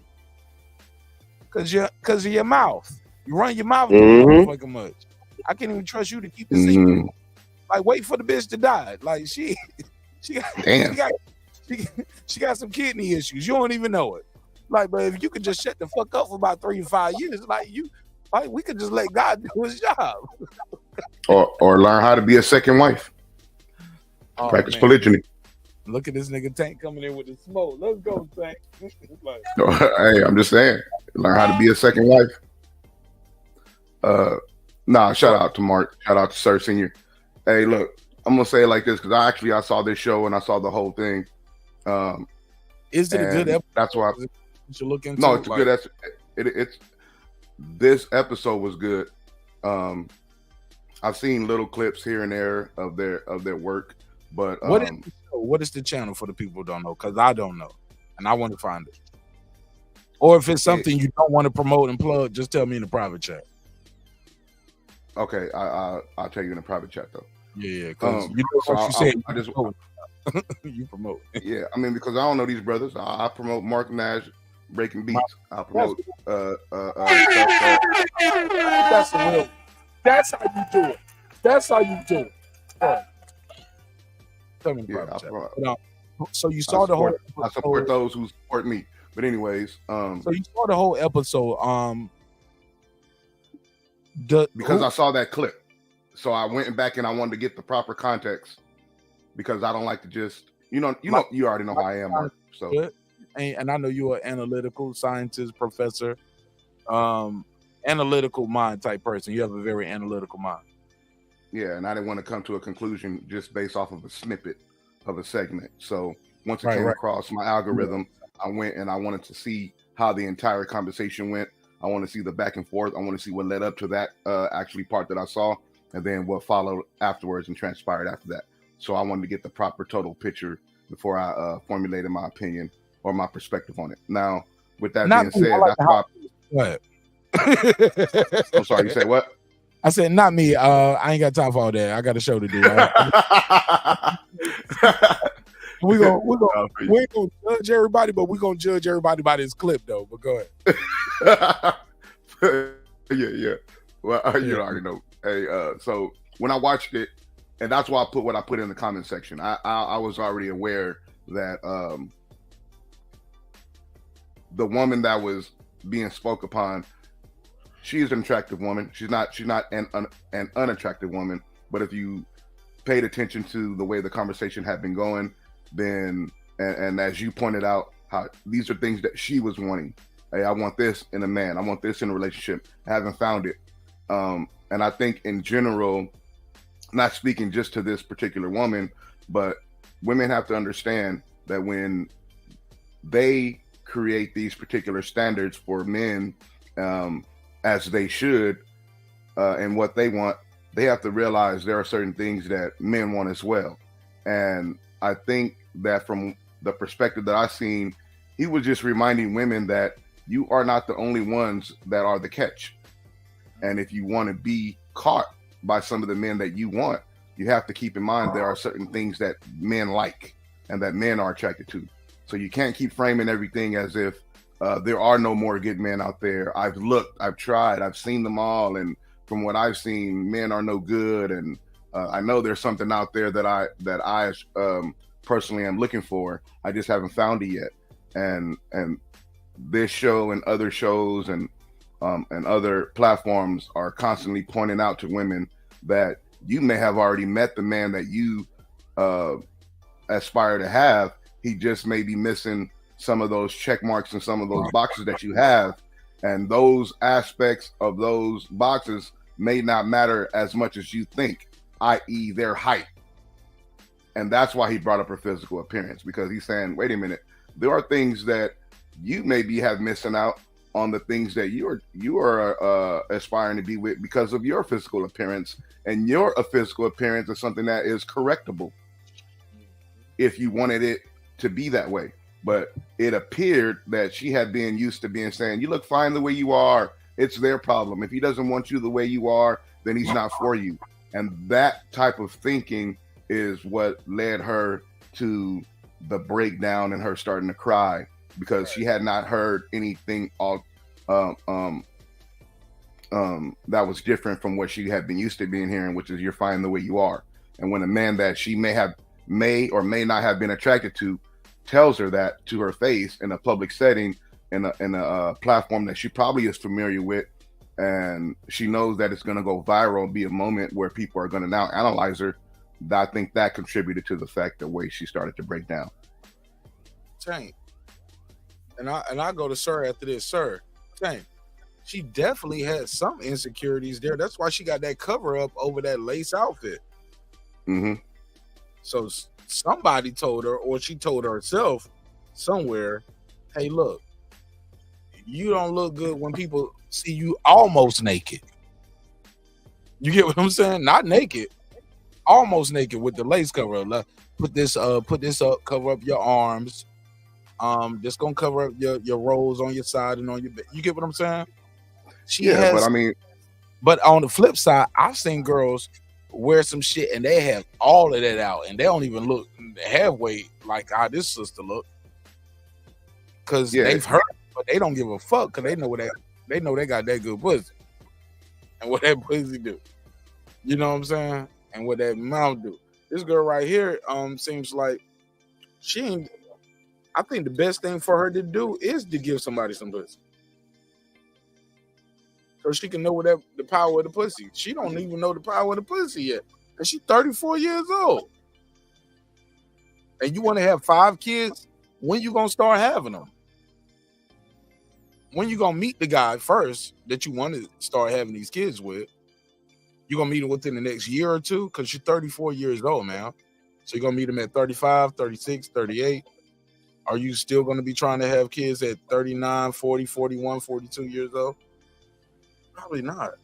Cause of your mouth. You run your mouth too motherfucking much. I can't even trust you to keep the secret. Like, wait for the bitch to die. Like, she got some kidney issues. You don't even know it. Like, but if you could just shut the fuck up for about 3 to 5 years, we could just let God do his job. or learn how to be a second wife. Practice polygyny. Look at this nigga Tank coming in with the smoke. Let's go, Tank. Hey, I'm just saying, learn how to be a second wife. Shout out to Marq. Shout out to Sir Senior. Hey, look, I'm gonna say it like this because I saw this show and I saw the whole thing. Is it a good episode? That's why you should look into. No, it's a good. It's this episode was good. I've seen little clips here and there of their work, but what is the channel for the people who don't know? Because I don't know, and I want to find it. Or if it's something you don't want to promote and plug, just tell me in the private chat. Okay, I'll tell you in the private chat though. Yeah, because you know what you said. I just you promote. Yeah, I mean, because I don't know these brothers. I promote Marq Nash breaking beats. I promote That's the real. That's how you do it. That's how you do it. Tell me in the private chat. So you saw the whole. I support those who support me. But anyways, so you saw the whole episode. Because I saw that clip, so I went back and I wanted to get the proper context because I don't like to just you already know how I am, Marq. So and I know you're an analytical scientist, professor, analytical mind type person. You have a very analytical mind. Yeah, and I didn't want to come to a conclusion just based off of a snippet of a segment. So once it came across my algorithm, I went and I wanted to see how the entire conversation went. I want to see the back and forth. I want to see what led up to that actually part that I saw, and then what followed afterwards and transpired after that. So I wanted to get the proper total picture before I formulated my opinion or my perspective on it. Now, with that being said, that's why. I'm sorry, you say what? I said, not me. I ain't got time for all that. I got a show to do. We ain't gonna judge everybody, but we're gonna judge everybody by this clip though. But go ahead. yeah. Well, you already know. Hey, so when I watched it, and that's why I put what I put in the comment section. I was already aware that the woman that was being spoke upon, she's an attractive woman. She's not an unattractive woman. But if you paid attention to the way the conversation had been going, then and as you pointed out, how these are things that she was wanting. Hey, I want this in a man. I want this in a relationship. I haven't found it. And I think in general, not speaking just to this particular woman, but women have to understand that when they create these particular standards for men, as they should, and what they want, they have to realize there are certain things that men want as well. And I think that from the perspective that I've seen, he was just reminding women that you are not the only ones that are the catch. And if you want to be caught by some of the men that you want, you have to keep in mind there are certain things that men like and that men are attracted to. So you can't keep framing everything as if there are no more good men out there. I've looked, I've tried, I've seen them all. And from what I've seen, men are no good. And I know there's something out there that I personally am looking for. I just haven't found it yet. And this show and other shows and other platforms are constantly pointing out to women that you may have already met the man that you aspire to have. He just may be missing some of those check marks and some of those boxes that you have. And those aspects of those boxes may not matter as much as you think, i.e. their height. And that's why he brought up her physical appearance, because he's saying, wait a minute, there are things that you maybe have missing out on the things that you are aspiring to be with because of your physical appearance, and your physical appearance is something that is correctable if you wanted it to be that way. But it appeared that she had been used to being saying, you look fine the way you are. It's their problem. If he doesn't want you the way you are, then he's not for you. And that type of thinking is what led her to the breakdown and her starting to cry, because she had not heard anything that was different from what she had been used to being hearing, which is you're fine the way you are. And when a man that she may or may not have been attracted to tells her that to her face in a public setting, in a platform that she probably is familiar with, and she knows that it's going to go viral and be a moment where people are going to now analyze her, I think that contributed to the fact the way she started to break down. Tank. And I go to Sir after this. Sir, Tank, she definitely had some insecurities there. That's why she got that cover up over that lace outfit. Mm-hmm. So somebody told her, or she told herself somewhere, hey, look, you don't look good when people see you almost naked. You get what I'm saying? Not naked, almost naked with the lace cover up. Put this up, cover up your arms. Just gonna cover up your rolls on your side and on your back. You get what I'm saying? But on the flip side, I've seen girls wear some shit and they have all of that out and they don't even look halfway like how this sister look, because they've heard, but they don't give a fuck because they know they got that good pussy and what that pussy do. You know what I'm saying? And what that mouth do. This girl right here seems like she ain't. I think the best thing for her to do is to give somebody some pussy, so she can know what the power of the pussy. She don't even know the power of the pussy yet, and she's 34 years old. And you want to have 5 kids? When you gonna start having them? When you gonna meet the guy first that you want to start having these kids with? You gonna meet him within the next year or two? Because you're 34 years old, man. So you're gonna meet him at 35, 36, 38. Are you still going to be trying to have kids at 39, 40, 41, 42 years old? Probably not.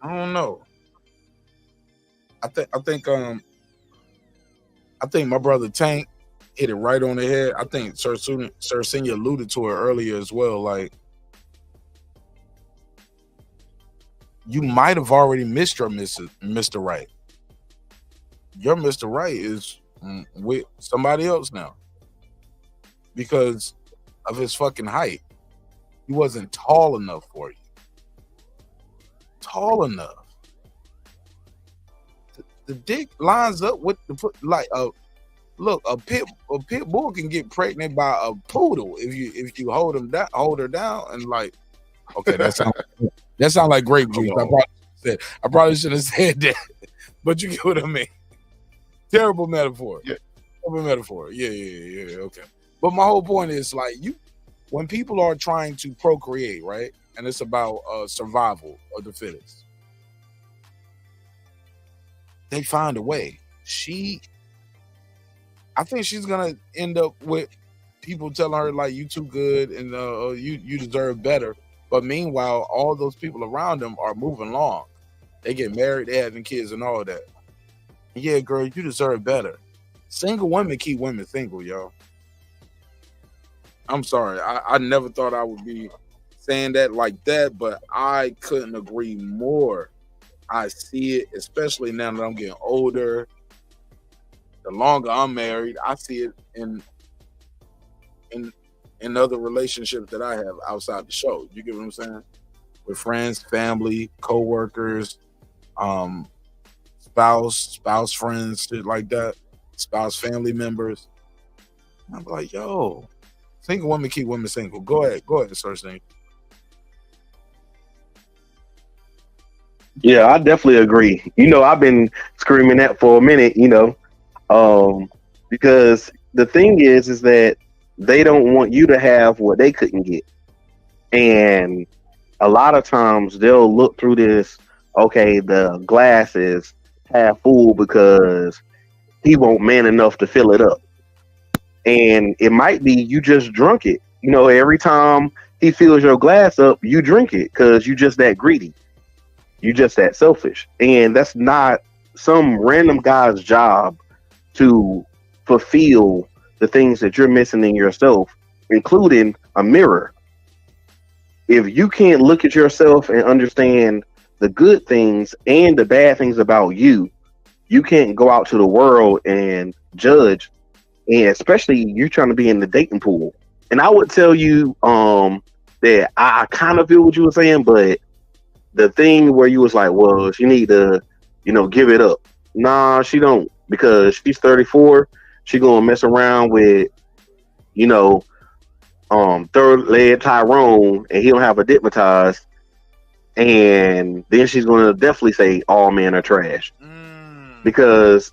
I don't know. I think my brother Tank hit it right on the head. I think Sir Senior alluded to it earlier as well. Like, you might have already missed your Mr. Right. Your Mr. Right is with somebody else now because of his fucking height. He wasn't tall enough for you. Tall enough. The dick lines up with a pit bull can get pregnant by a poodle if you hold her down and like. Okay, that sound like grape juice. I probably should have said that, but you get what I mean. Terrible metaphor. Yeah. Terrible metaphor. Yeah. Okay. But my whole point is like when people are trying to procreate, right? And it's about survival of the fittest. They find a way. I think she's gonna end up with people telling her like you too good and you deserve better. But meanwhile, all those people around them are moving along. They get married, they having kids and all that. Yeah, girl, you deserve better. Single women keep women single, y'all. I'm sorry. I never thought I would be saying that like that, but I couldn't agree more. I see it, especially now that I'm getting older. The longer I'm married, I see it in other relationships that I have outside the show. You get what I'm saying? With friends, family, co-workers, spouse friends, shit like that, spouse family members. I'm like, yo, single women keep women single. Go ahead, Sir Singh. Yeah, I definitely agree. I've been screaming that for a minute, because the thing is that they don't want you to have what they couldn't get. And a lot of times they'll look through this, okay, the glass is half full because he won't man enough to fill it up. And it might be you just drunk it. You know, every time he fills your glass up, you drink it because you just that greedy. You just that selfish. And that's not some random guy's job to fulfill the things that you're missing in yourself, including a mirror. If you can't look at yourself and understand the good things and the bad things about you, you can't go out to the world and judge. And especially you trying to be in the dating pool. And I would tell you that I kind of feel what you were saying, but the thing where you was like, well, she need to, give it up. Nah, she don't, because she's 34. She gonna mess around with, third leg Tyrone, and he don't have a digmatized, and then she's gonna definitely say all men are trash. Because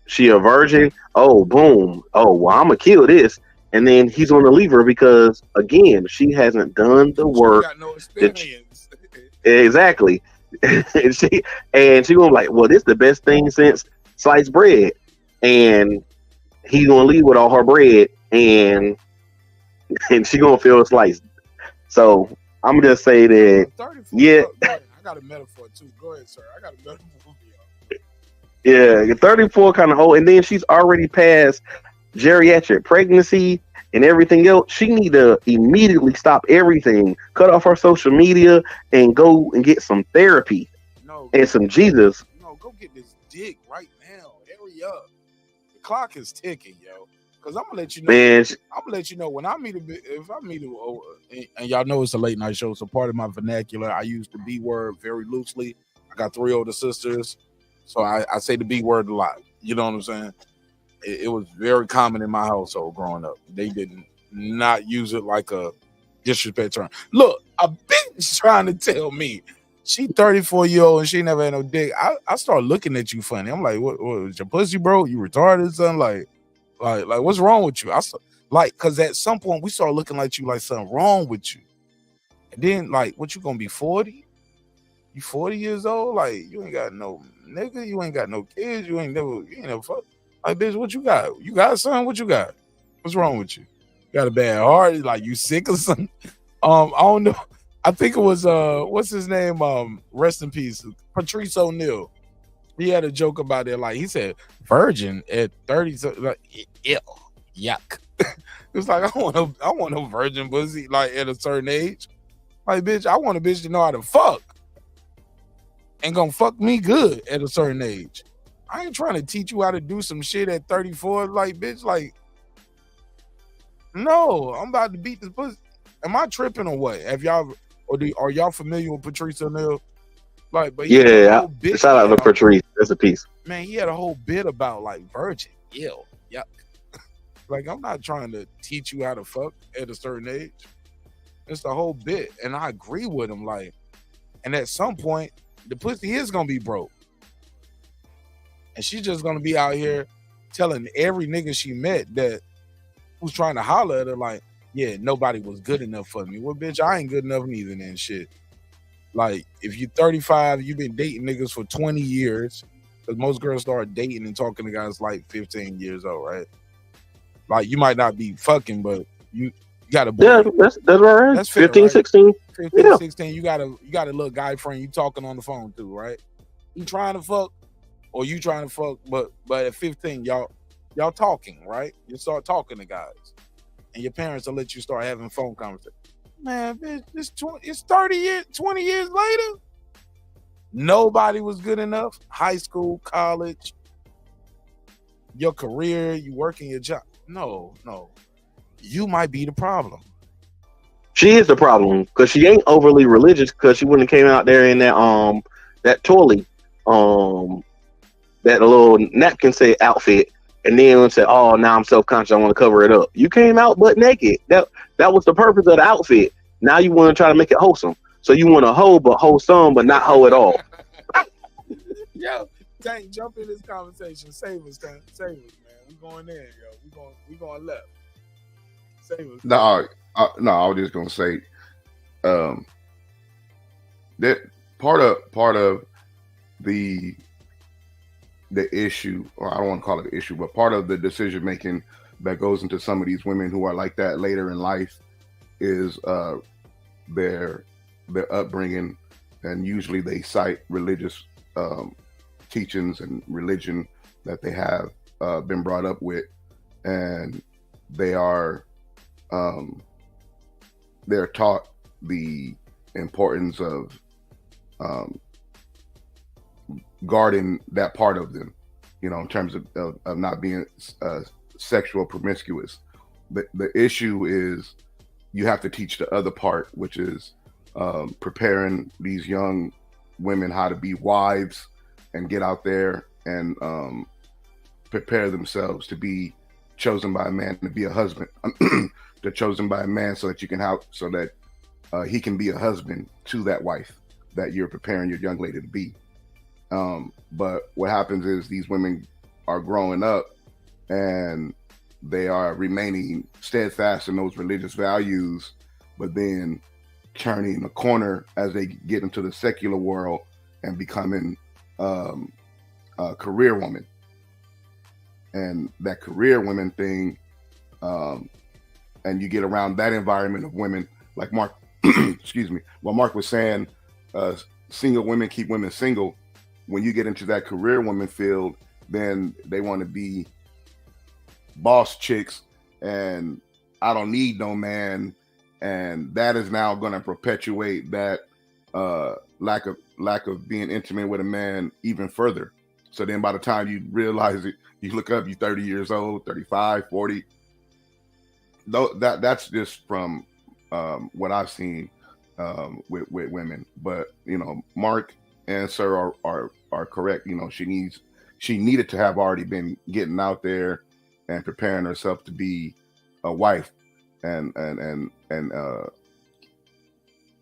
she a virgin. Oh, boom. Oh, well, I'm gonna kill this, and then he's gonna leave her because again, she hasn't done the work. She got no experience. Exactly. and she gonna be like, well, this is the best thing since sliced bread, and he's gonna leave with all her bread, and she gonna feel sliced. So I'm gonna just say that. Yeah. I got a metaphor too. Go ahead, sir. I got a metaphor. Yeah, you're 34, kind of old, and then she's already past geriatric pregnancy and everything else. She need to immediately stop everything, cut off her social media, and go and get some therapy and some Jesus. No, go get this dick right now. Hurry up. The clock is ticking, yo. Because I'm gonna let you know. Man, I'm gonna let you know when I meet if I meet and y'all know it's a late night show, so part of my vernacular, I use the B word very loosely. I got 3 older sisters. So I say the B word a lot. You know what I'm saying? It was very common in my household growing up. They didn't not use it like a disrespect term. Look, a bitch trying to tell me she 34-year-old and she never had no dick. I start looking at you funny. I'm like, what was your pussy, bro? You retarded, son? Like what's wrong with you? Because at some point we start looking like you like something wrong with you. And then what you gonna be 40? You 40 years old? Like you ain't got no nigga, you ain't got no kids, you ain't never fuck. Like, bitch, what you got? You got son? What you got? What's wrong with you? You got a bad heart? Like you sick or something? I don't know. I think it was what's his name? Rest in peace, Patrice O'Neal. He had a joke about it. Like he said, virgin at 30. Like, ew, yuck. It was like I want a virgin pussy like at a certain age. Like, bitch, I want a bitch to know how to fuck. And gonna fuck me good at a certain age. I ain't trying to teach you how to do some shit at 34. Like, bitch, like, no, I'm about to beat this pussy. Am I tripping or what? Are y'all familiar with Patrice O'Neal? Like, but yeah, shout out to Patrice. That's a piece. Man, he had a whole bit about like virgin. Ew, yuck. Like, I'm not trying to teach you how to fuck at a certain age. It's the whole bit, and I agree with him. Like, and at some point, the pussy is gonna be broke, and she's just gonna be out here telling every nigga she met that who's trying to holler at her, like, yeah, nobody was good enough for me. Well, bitch, I ain't good enough neither. Then shit. Like, if you're 35, you've been dating niggas for 20 years, because most girls start dating and talking to guys like 15 years old, right? Like, you might not be fucking, but you got a boy. Yeah, that's right. That's 15, right? 16. 15, 16, you got a little guy friend you talking on the phone to, right? You trying to fuck or you trying to fuck, but at 15, y'all talking, right? You start talking to guys. And your parents will let you start having phone conversations. Man, bitch, it's 30 years, 20 years later. Nobody was good enough. High school, college, your career, you working your job. No. You might be the problem. She is the problem because she ain't overly religious, because she wouldn't have came out there in that totally that little napkin set outfit, and then said, "Oh, now I'm self-conscious. I want to cover it up." You came out butt naked. That was the purpose of the outfit. Now you want to try to make it wholesome. So you want to hoe, but hoe some, but not hoe at all. Yo, Tank, jump in this conversation. Save us, Tank. Save us, man. We going in, yo. We going left. Save us. No, I was just gonna say that part of the issue, or I don't want to call it an issue, but part of the decision making that goes into some of these women who are like that later in life is their upbringing, and usually they cite religious teachings and religion that they have been brought up with, and they are they're taught the importance of guarding that part of them, you know, in terms of not being sexual promiscuous. But the issue is you have to teach the other part, which is preparing these young women how to be wives and get out there and prepare themselves to be chosen by a man, to be a husband. They're chosen by a man so that you can have, so that he can be a husband to that wife that you're preparing your young lady to be. But what happens is these women are growing up and they are remaining steadfast in those religious values, but then turning a corner as they get into the secular world and becoming a career woman. And that career woman thing, and you get around that environment of women like Marq, excuse me, what Marq was saying, single women keep women single. When you get into that career woman field, then they want to be boss chicks and I don't need no man, and that is now going to perpetuate that lack of being intimate with a man even further. So then by the time you realize it, you look up, you're 30 years old, 35, 40. That's just from what I've seen with women. But you know, Marq and Sir are correct. You know, she needed to have already been getting out there and preparing herself to be a wife, and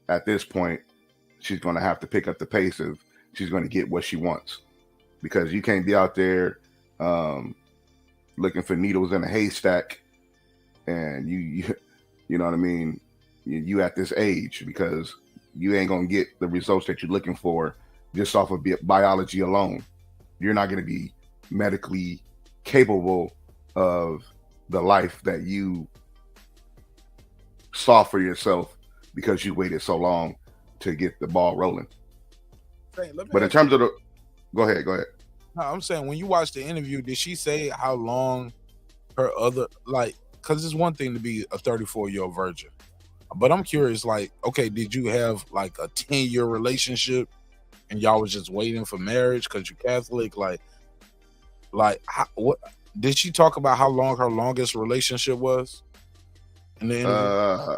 at this point, she's going to have to pick up the pace if she's going to get what she wants, because you can't be out there looking for needles in a haystack, and you know what I mean. You at this age, because you ain't gonna get the results that you're looking for just off of biology alone. You're not gonna be medically capable of the life that you saw for yourself because you waited so long to get the ball rolling. But in terms of the, go ahead. No, I'm saying, when you watch the interview, did she say how long her other, like, because it's one thing to be a 34-year-old virgin, but I'm curious, like, okay, did you have like a 10-year relationship and y'all was just waiting for marriage because you're Catholic? Like what did she talk about how long her longest relationship was in the interview?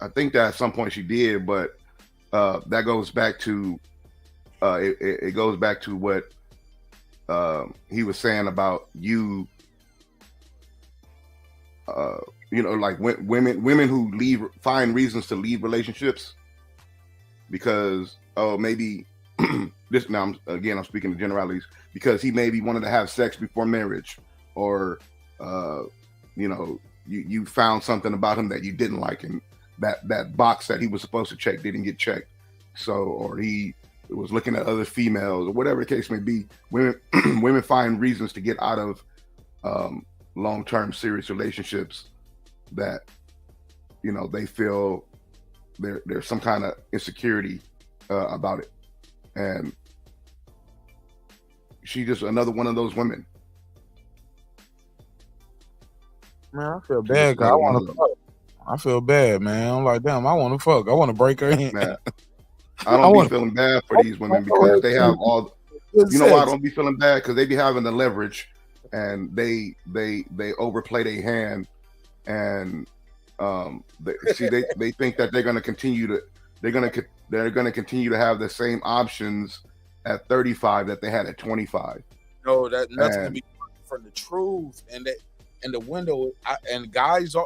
I think that at some point she did, but that goes back to it goes back to what he was saying about you know, like women who find reasons to leave relationships because maybe this, now I'm speaking in generalities, because he maybe wanted to have sex before marriage, or you know, you found something about him that you didn't like, and that box that he was supposed to check didn't get checked, so, or he was looking at other females, or whatever the case may be. Women find reasons to get out of long-term serious relationships that, you know, they feel there's some kind of insecurity about it, and she just another one of those women. Man, I feel bad because I want to fuck. I feel bad, man. I'm like, damn, I want to fuck. I want to break her in. Man, I don't be feeling bad for these women because they have all. You know why I don't be feeling bad? Because they be having the leverage, and they overplay their hand, and they think that they're going to continue to have the same options at 35 that they had at 25. No, that's going to be from the truth, and the window.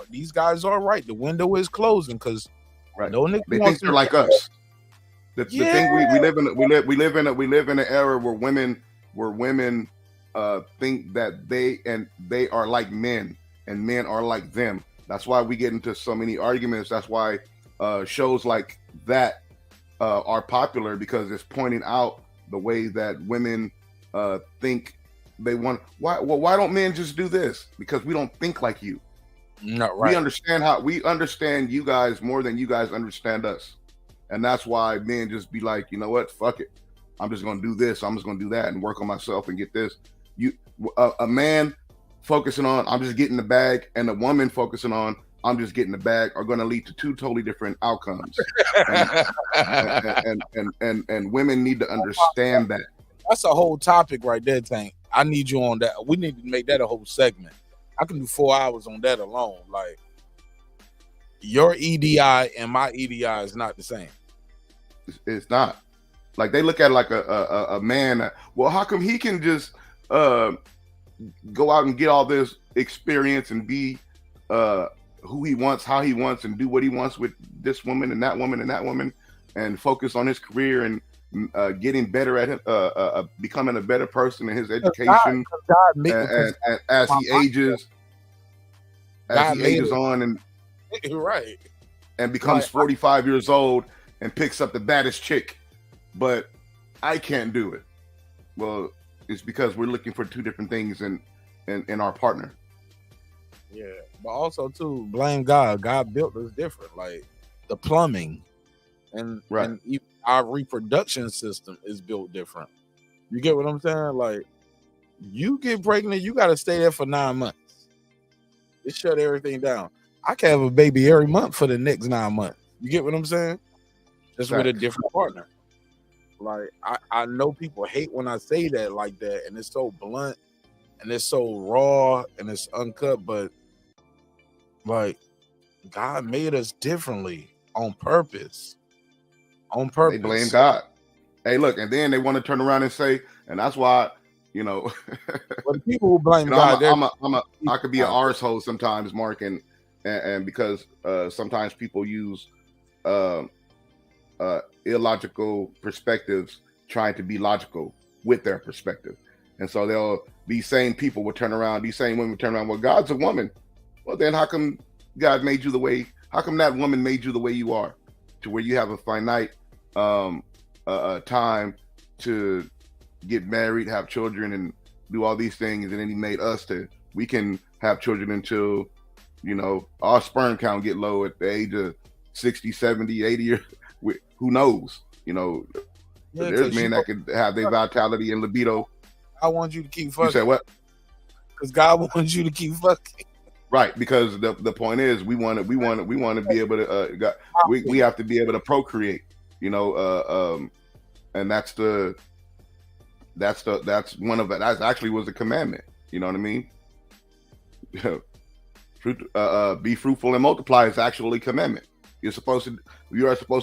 These guys are right. The window is closing because no nigga they think they're like us. The thing we live in an era where women think that they are like men and men are like them. That's why we get into so many arguments. That's why shows like that are popular, because it's pointing out the way that women think they want why don't men just do this? Because we don't think like you. No, right. We understand you guys more than you guys understand us. And that's why men just be like, you know what, fuck it. I'm just gonna do this, I'm just gonna do that and work on myself and get this. A man focusing on I'm just getting the bag, and a woman focusing on I'm just getting the bag are going to lead to two totally different outcomes. and women need to understand that. That's a whole topic right there, Tank. I need you on that. We need to make that a whole segment. I can do 4 hours on that alone. Like, your EDI and my EDI is not the same. It's not. Like, they look at it like a man. Well, how come he can just go out and get all this experience and be who he wants, how he wants, and do what he wants with this woman and that woman and that woman, and focus on his career and getting better at him, becoming a better person in his education. And as he ages on and right, and becomes 45 years old and picks up the baddest chick, but I can't do it. Well, it's because we're looking for two different things in our partner. Yeah, but also too, blame God. God built us different. Like, the plumbing and even our reproduction system is built different. You get what I'm saying? Like, you get pregnant, you got to stay there for 9 months. It shut everything down. I can have a baby every month for the next 9 months. You get what I'm saying? Just with a different partner. Like, I know people hate when I say that like that, and it's so blunt and it's so raw and it's uncut, but like, God made us differently on purpose. On purpose. They blame God. Hey, look, and then they want to turn around and say, and that's why, you know, but the people who blame God, I could be an arsehole sometimes, Mark, and because sometimes people use illogical perspectives trying to be logical with their perspective. And so these same people will turn around, these same women will turn around, well, God's a woman. Well, then how come God made you the way, how come that woman made you the way you are, to where you have a finite time to get married, have children, and do all these things, and then he made us we can have children until, you know, our sperm count get low at the age of 60, 70, 80 years. Who knows? You know, there's men that could have their vitality and libido. I want you to keep fucking. You said what? Because God wants you to keep fucking. Right, because the point is we want to be able to we have to be able to procreate, you know, and that's one of it. That actually was a commandment. You know what I mean? Be fruitful and multiply is actually a commandment. You are supposed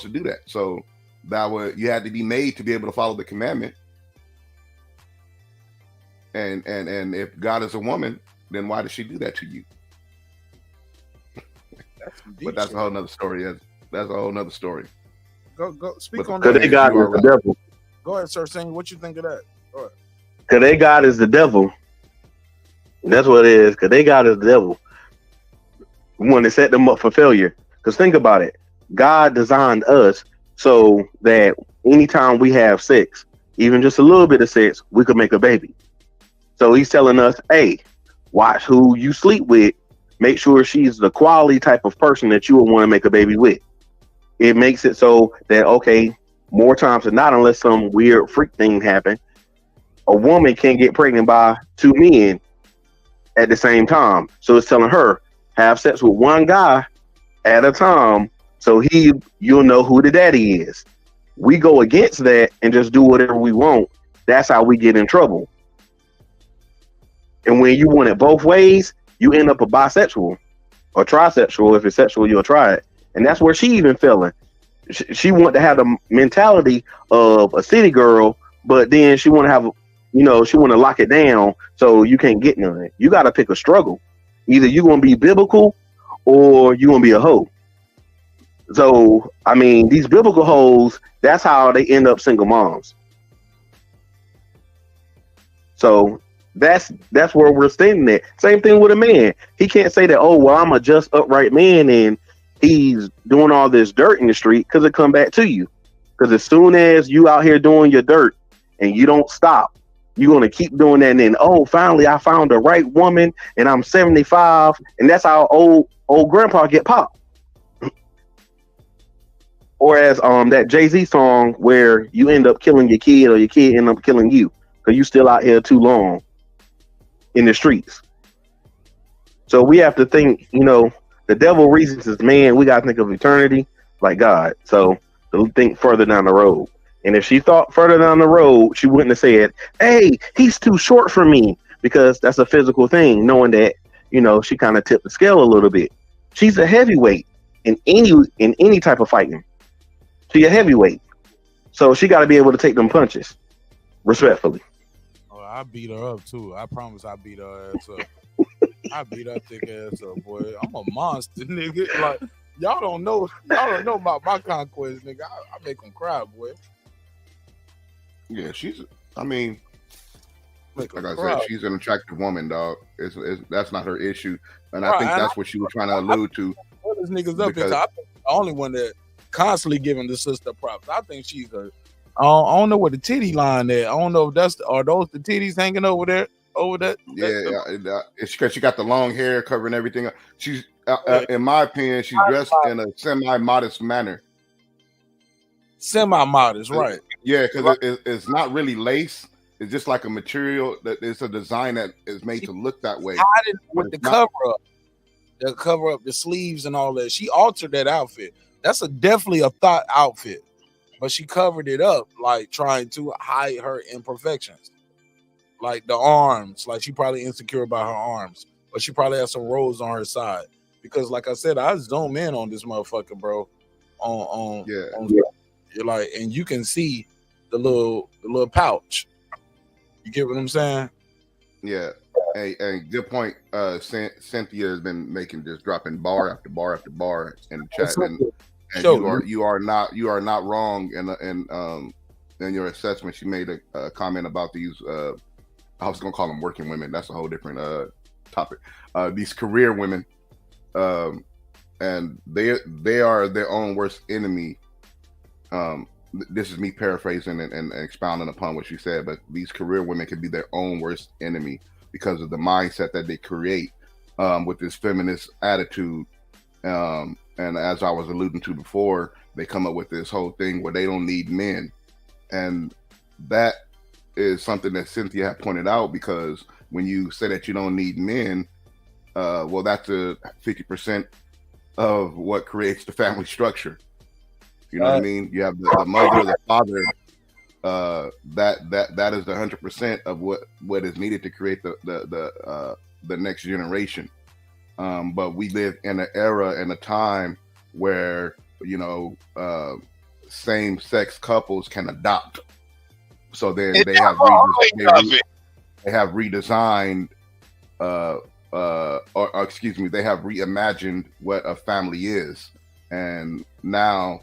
to do that. So you had to be made to be able to follow the commandment. And if God is a woman, then why does she do that to you? But that's a whole nother story. That's a whole nother story. Go speak on that. Because they God is the devil. Go ahead, sir. Sing. What you think of that? Go ahead. Because they God is the devil. That's what it is. Because they God is the devil. We want to set them up for failure. Because think about it. God designed us so that anytime we have sex, even just a little bit of sex, we could make a baby. So he's telling us, hey, watch who you sleep with. Make sure she's the quality type of person that you would want to make a baby with. It makes it so that, okay, more times than not, unless some weird freak thing happen, a woman can't get pregnant by two men at the same time. So it's telling her, have sex with one guy at a time, so you'll know who the daddy is. We go against that and just do whatever we want. That's how we get in trouble. And when you want it both ways, you end up a bisexual or trisexual. If it's sexual, you'll try it. And that's where she even feeling. She want to have the mentality of a city girl, but then she want to have, she want to lock it down so you can't get none. You got to pick a struggle. Either you're going to be biblical or you're going to be a hoe. So, I mean, these biblical hoes, that's how they end up single moms. So that's where we're standing at. Same thing with a man. He can't say that, oh, well, I'm a just upright man and he's doing all this dirt in the street, because it come back to you. Because as soon as you out here doing your dirt and you don't stop, you're gonna keep doing that, and then finally I found the right woman, and I'm 75, and that's how old grandpa get popped. Or as that Jay-Z song where you end up killing your kid or your kid end up killing you because you still out here too long in the streets. So we have to think, the devil reasons is man, we got to think of eternity like God. So to think further down the road. And if she thought further down the road, she wouldn't have said, hey, he's too short for me, because that's a physical thing, knowing that, she kind of tipped the scale a little bit. She's a heavyweight in any type of fighting. She a heavyweight. So she got to be able to take them punches respectfully. Oh, I beat her up too. I promise I beat her ass up. I beat her thick ass up, boy. I'm a monster, nigga. Like, y'all don't know about my conquest, nigga. I make them cry, boy. Yeah, I mean, like I said, she's an attractive woman, dog. That's not her issue. And I Right, think and that's what she was trying to allude to. What this niggas up Because- is I think the only one that constantly giving the sister props. I think she's I don't know what the titty line there. I don't know if are those the titties hanging over there over that. It's because she got the long hair covering everything up. She's, in my opinion, she's dressed in a semi-modest manner. Semi-modest, right? Yeah, because it's not really lace. It's just like a material that it's a design that is made to look that way. Hiding with the cover up. They'll cover up the sleeves and all that. She altered that outfit. That's definitely a thought outfit, but she covered it up, like trying to hide her imperfections, like the arms. Like she probably insecure about her arms, but she probably has some rolls on her side. Because, like I said, I zoom in on this motherfucker, bro. You're like, and you can see the little pouch. You get what I'm saying? Yeah. Hey, good point. Cynthia has been dropping bar after bar after bar in the chat, and you are not wrong in your assessment. She made a comment about these. I was gonna call them working women. That's a whole different topic. These career women, and they are their own worst enemy. This is me paraphrasing and expounding upon what she said, but these career women can be their own worst enemy because of the mindset that they create with this feminist attitude. And as I was alluding to before, they come up with this whole thing where they don't need men. And that is something that Cynthia had pointed out, because when you say that you don't need men, well, that's 50% of what creates the family structure. You know what I mean? You have the mother, the father. That is the 100% of what is needed to create the next generation. But we live in an era and a time where same-sex couples can adopt. So then they have redesigned, or excuse me, they have reimagined what a family is, and now.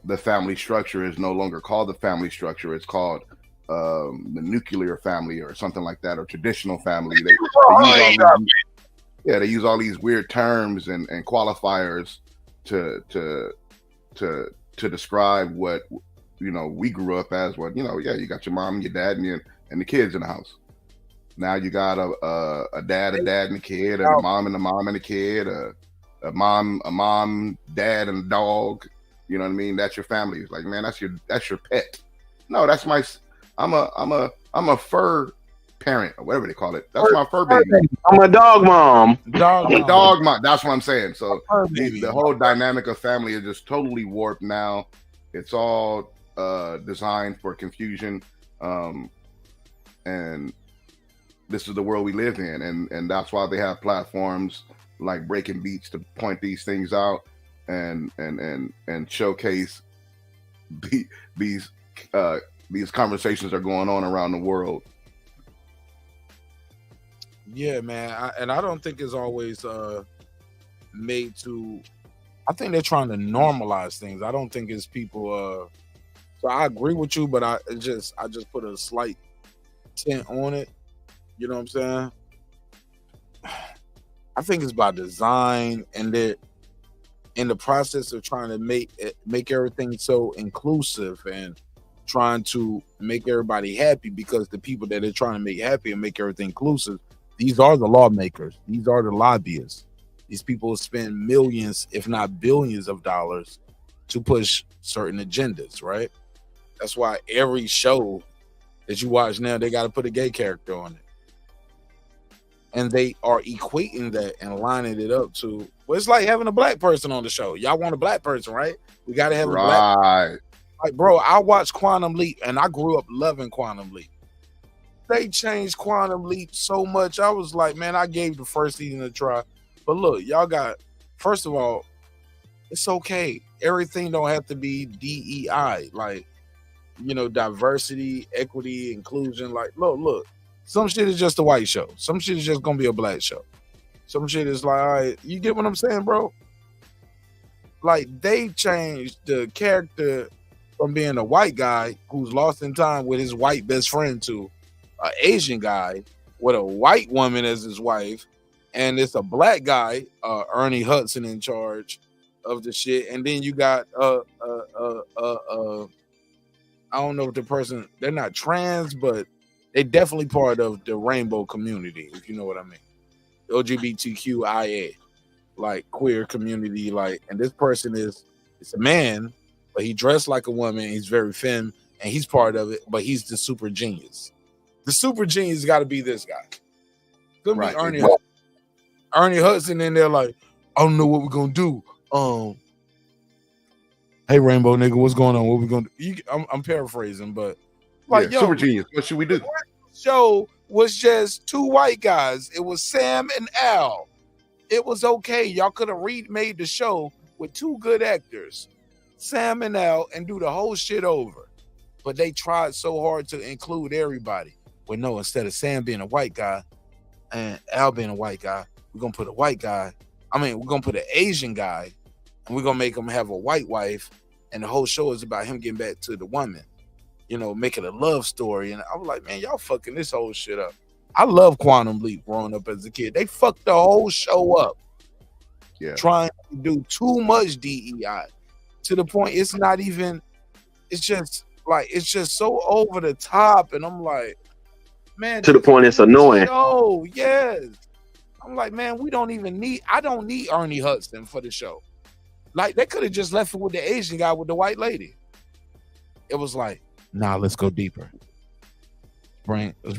The family structure is no longer called the family structure. It's called the nuclear family or something like that, or traditional family. They use all these weird terms and qualifiers to describe what we grew up as. What you got your mom, your dad, and the kids in the house. Now you got a dad and a kid, and a mom and a kid, a mom, dad, and a dog. You know what I mean? That's your family. It's like, man, that's your pet. No, that's I'm a fur parent or whatever they call it. That's my fur baby. I'm a dog mom. Dog mom. That's what I'm saying. So the whole dynamic of family is just totally warped now. It's all designed for confusion. And this is the world we live in. And that's why they have platforms like Breaking Beats to point these things out. And showcase these conversations are going on around the world. Yeah, man, I don't think it's always made to. I think they're trying to normalize things. I don't think it's people. So I agree with you, but I just put a slight tint on it. You know what I'm saying? I think it's by design, and that. In the process of trying to make everything so inclusive and trying to make everybody happy, because the people that they're trying to make happy and make everything inclusive, these are the lawmakers. These are the lobbyists. These people spend millions, if not billions of dollars to push certain agendas, right? That's why every show that you watch now, they got to put a gay character on it. And they are equating that and lining it up to, well, it's like having a black person on the show. Y'all want a black person, right? We got to have a black. Like, bro, I watched Quantum Leap and I grew up loving Quantum Leap. They changed Quantum Leap so much. I was like, man, I gave the first season a try. But look, y'all got, first of all, it's okay. Everything don't have to be DEI. Like, you know, diversity, equity, inclusion. Like, look. Some shit is just a white show. Some shit is just gonna be a black show. Some shit is like, all right, you get what I'm saying, bro? Like, they changed the character from being a white guy who's lost in time with his white best friend to an Asian guy with a white woman as his wife, and it's a black guy, Ernie Hudson, in charge of the shit. And then you got I don't know if the person, they're not trans, but they definitely part of the rainbow community, if you know what I mean. LGBTQIA, like queer community, like, and this person it's a man, but he dressed like a woman, he's very femme, and he's part of it, but he's the super genius. The super genius got to be this guy. Could be Ernie Hudson. Ernie Hudson in there like, I don't know what we're gonna do. Hey Rainbow nigga, what's going on? What we gonna do? I'm paraphrasing, but like, yeah, super genius. What should we do? The show was just two white guys. It was Sam and Al. It was okay. Y'all could have remade the show with two good actors, Sam and Al, and do the whole shit over. But they tried so hard to include everybody. Well, no, instead of Sam being a white guy and Al being a white guy, we're gonna put a white guy. We're gonna put an Asian guy, and we're gonna make him have a white wife, and the whole show is about him getting back to the woman. You know, make it a love story. And I was like, man, y'all fucking this whole shit up. I love Quantum Leap growing up as a kid. They fucked the whole show up. Yeah. Trying to do too much DEI to the point it's not even, it's just so over the top. And I'm like, man. To the point it's annoying. Oh, yes. I'm like, man, I don't need Ernie Hudson for the show. Like, they could have just left it with the Asian guy with the white lady. It was like, nah, let's go deeper. Let's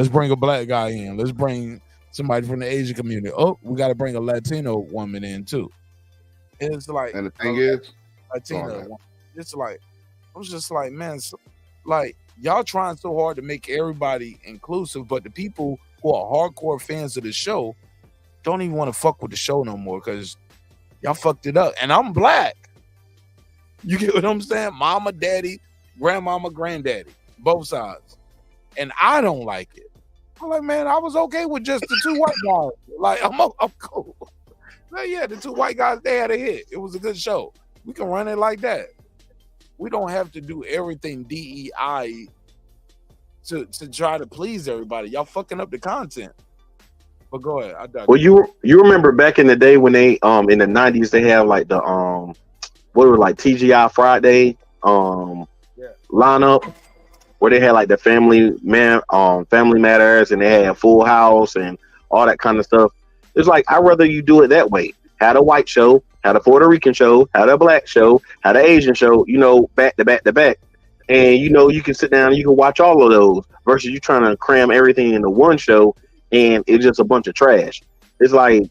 bring a black guy in. Let's bring somebody from the Asian community. Oh, we got to bring a Latino woman in too. It's like, and the thing is, Latino. It's like, I was just like, man, like, y'all trying so hard to make everybody inclusive, but the people who are hardcore fans of the show don't even want to fuck with the show no more because y'all fucked it up. And I'm black. You get what I'm saying? Mama, daddy, grandmama, granddaddy, both sides. And I don't like it. I'm like, man, I was okay with just the two white guys. Like, I'm cool. But yeah, the two white guys, they had a hit. It was a good show. We can run it like that. We don't have to do everything DEI to try to please everybody. Y'all fucking up the content. But go ahead. Well, you remember back in the day when they in the 90s they have like the what were like TGI Friday lineup where they had like the family matters and they had Full House and all that kind of stuff. It's like, I'd rather you do it that way. Had a white show, had a Puerto Rican show, had a black show, had an Asian show, you know, back to back to back. And you know, you can sit down and you can watch all of those versus you trying to cram everything into one show and it's just a bunch of trash. It's like,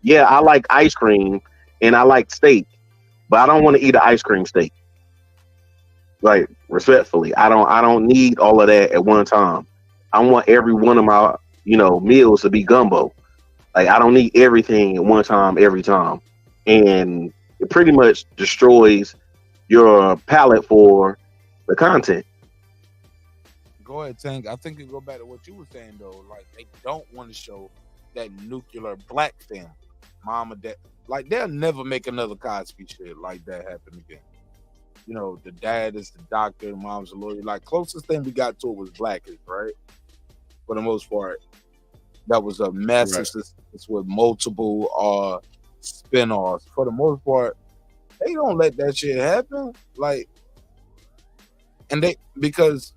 yeah, I like ice cream and I like steak, but I don't want to eat an ice cream steak. Like, respectfully, I don't need all of that at one time. I want every one of my, you know, meals to be gumbo. Like, I don't need everything at one time every time. And it pretty much destroys your palate for the content. Go ahead, Tank. I think it go back to what you were saying though. Like, they don't want to show that nuclear black family, mom and dad. Like, they'll never make another Cosby shit like that happen again. You know, the dad is the doctor, the mom's a lawyer. Like, closest thing we got to it was Blackish, right? For the most part, that was a massive success with multiple spin-offs. For the most part, they don't let that shit happen. Like, And because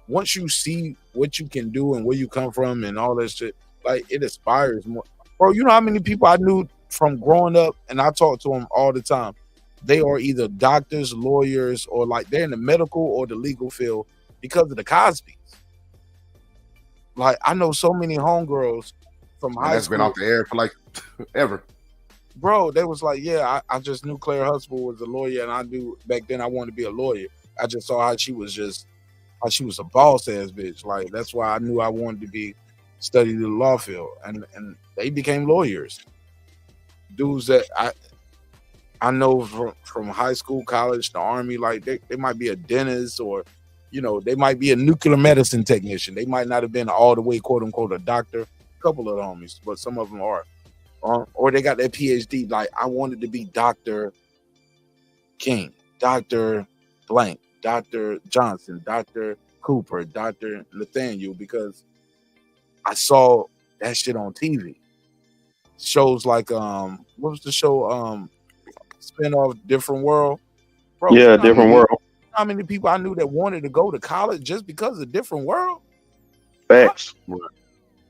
once you see what you can do and where you come from and all that shit, like it inspires more. Bro, you know how many people I knew from growing up, and I talk to them all the time. They are either doctors, lawyers, or like they're in the medical or the legal field because of the Cosbys. Like I know so many homegirls from high That's school. been off the air for like ever. Bro, they was like, yeah, I just knew Claire Huxtable was a lawyer, and I knew back then I wanted to be a lawyer. I just saw how she was a boss ass bitch. Like that's why I knew I wanted to be study the law field, and they became lawyers. Dudes that I know from high school, college, the army, like they might be a dentist, or they might be a nuclear medicine technician. They might not have been all the way quote unquote a doctor. A couple of the homies, but some of them are. Or they got their PhD. Like I wanted to be Dr. King, Dr. Blank, Dr. Johnson, Dr. Cooper, Dr. Nathaniel, because I saw that shit on TV. Shows like what was the show? Spin-off Different World. Bro, Yeah, Different World. How many people I knew that wanted to go to college just because of Different World? Facts.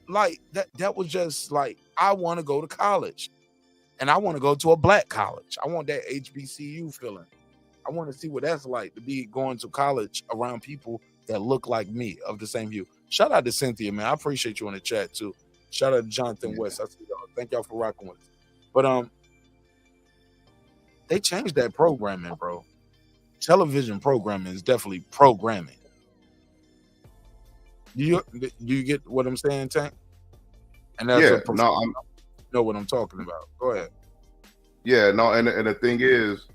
Like that was just like, I want to go to college, and I want to go to a black college. I want that HBCU feeling. I want to see what that's like to be going to college around people that look like me, of the same hue. Shout out to Cynthia, man. I appreciate you in the chat too. Shout out to Jonathan West. I see y'all. Thank y'all for rocking with us. But they changed that programming, bro. Television programming is definitely programming. Do you get what I'm saying, Tank? And that's I know what I'm talking about. Go ahead. Yeah, no, and the thing is,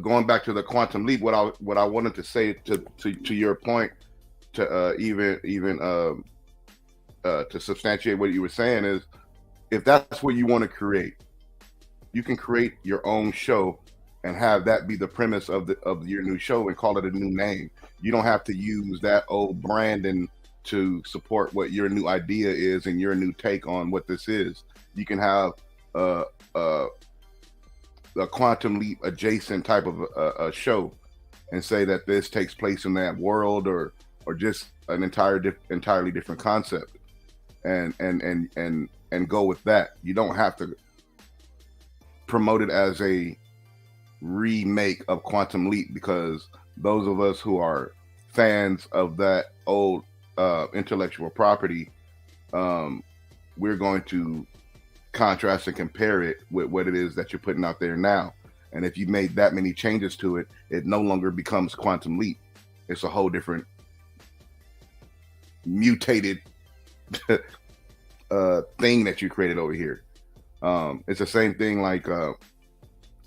going back to the quantum leap, what I wanted to say to your point, to even to substantiate what you were saying is, if that's what you want to create, you can create your own show and have that be the premise of your new show and call it a new name. You don't have to use that old branding to support what your new idea is and your new take on what this is. You can have a quantum leap adjacent type of a show and say that this takes place in that world, or just an entirely different concept, and go with that. You don't have to promote it as a remake of Quantum Leap, because those of us who are fans of that old intellectual property, we're going to contrast and compare it with what it is that you're putting out there now. And if you made that many changes to it, it no longer becomes Quantum Leap. It's a whole different mutated thing that you created over here. It's the same thing like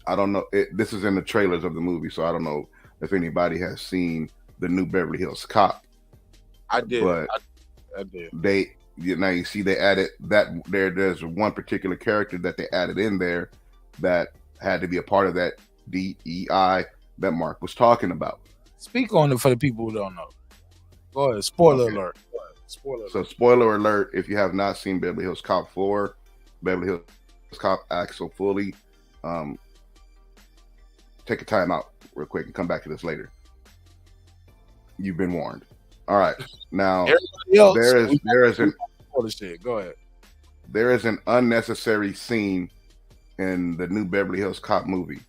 I don't know, this is in the trailers of the movie, so I don't know if anybody has seen the new Beverly Hills Cop. I did. But I did. Now you see they added that there's one particular character that they added in there that had to be a part of that DEI that Marq was talking about. Speak on it for the people who don't know. Go ahead. Spoiler alert. Spoiler alert. So spoiler alert, if you have not seen Beverly Hills Cop 4, Beverly Hills Cop Axel Foley, take a time out real quick and come back to this later. You've been warned. All right. Now there is an unnecessary scene in the new Beverly Hills Cop movie.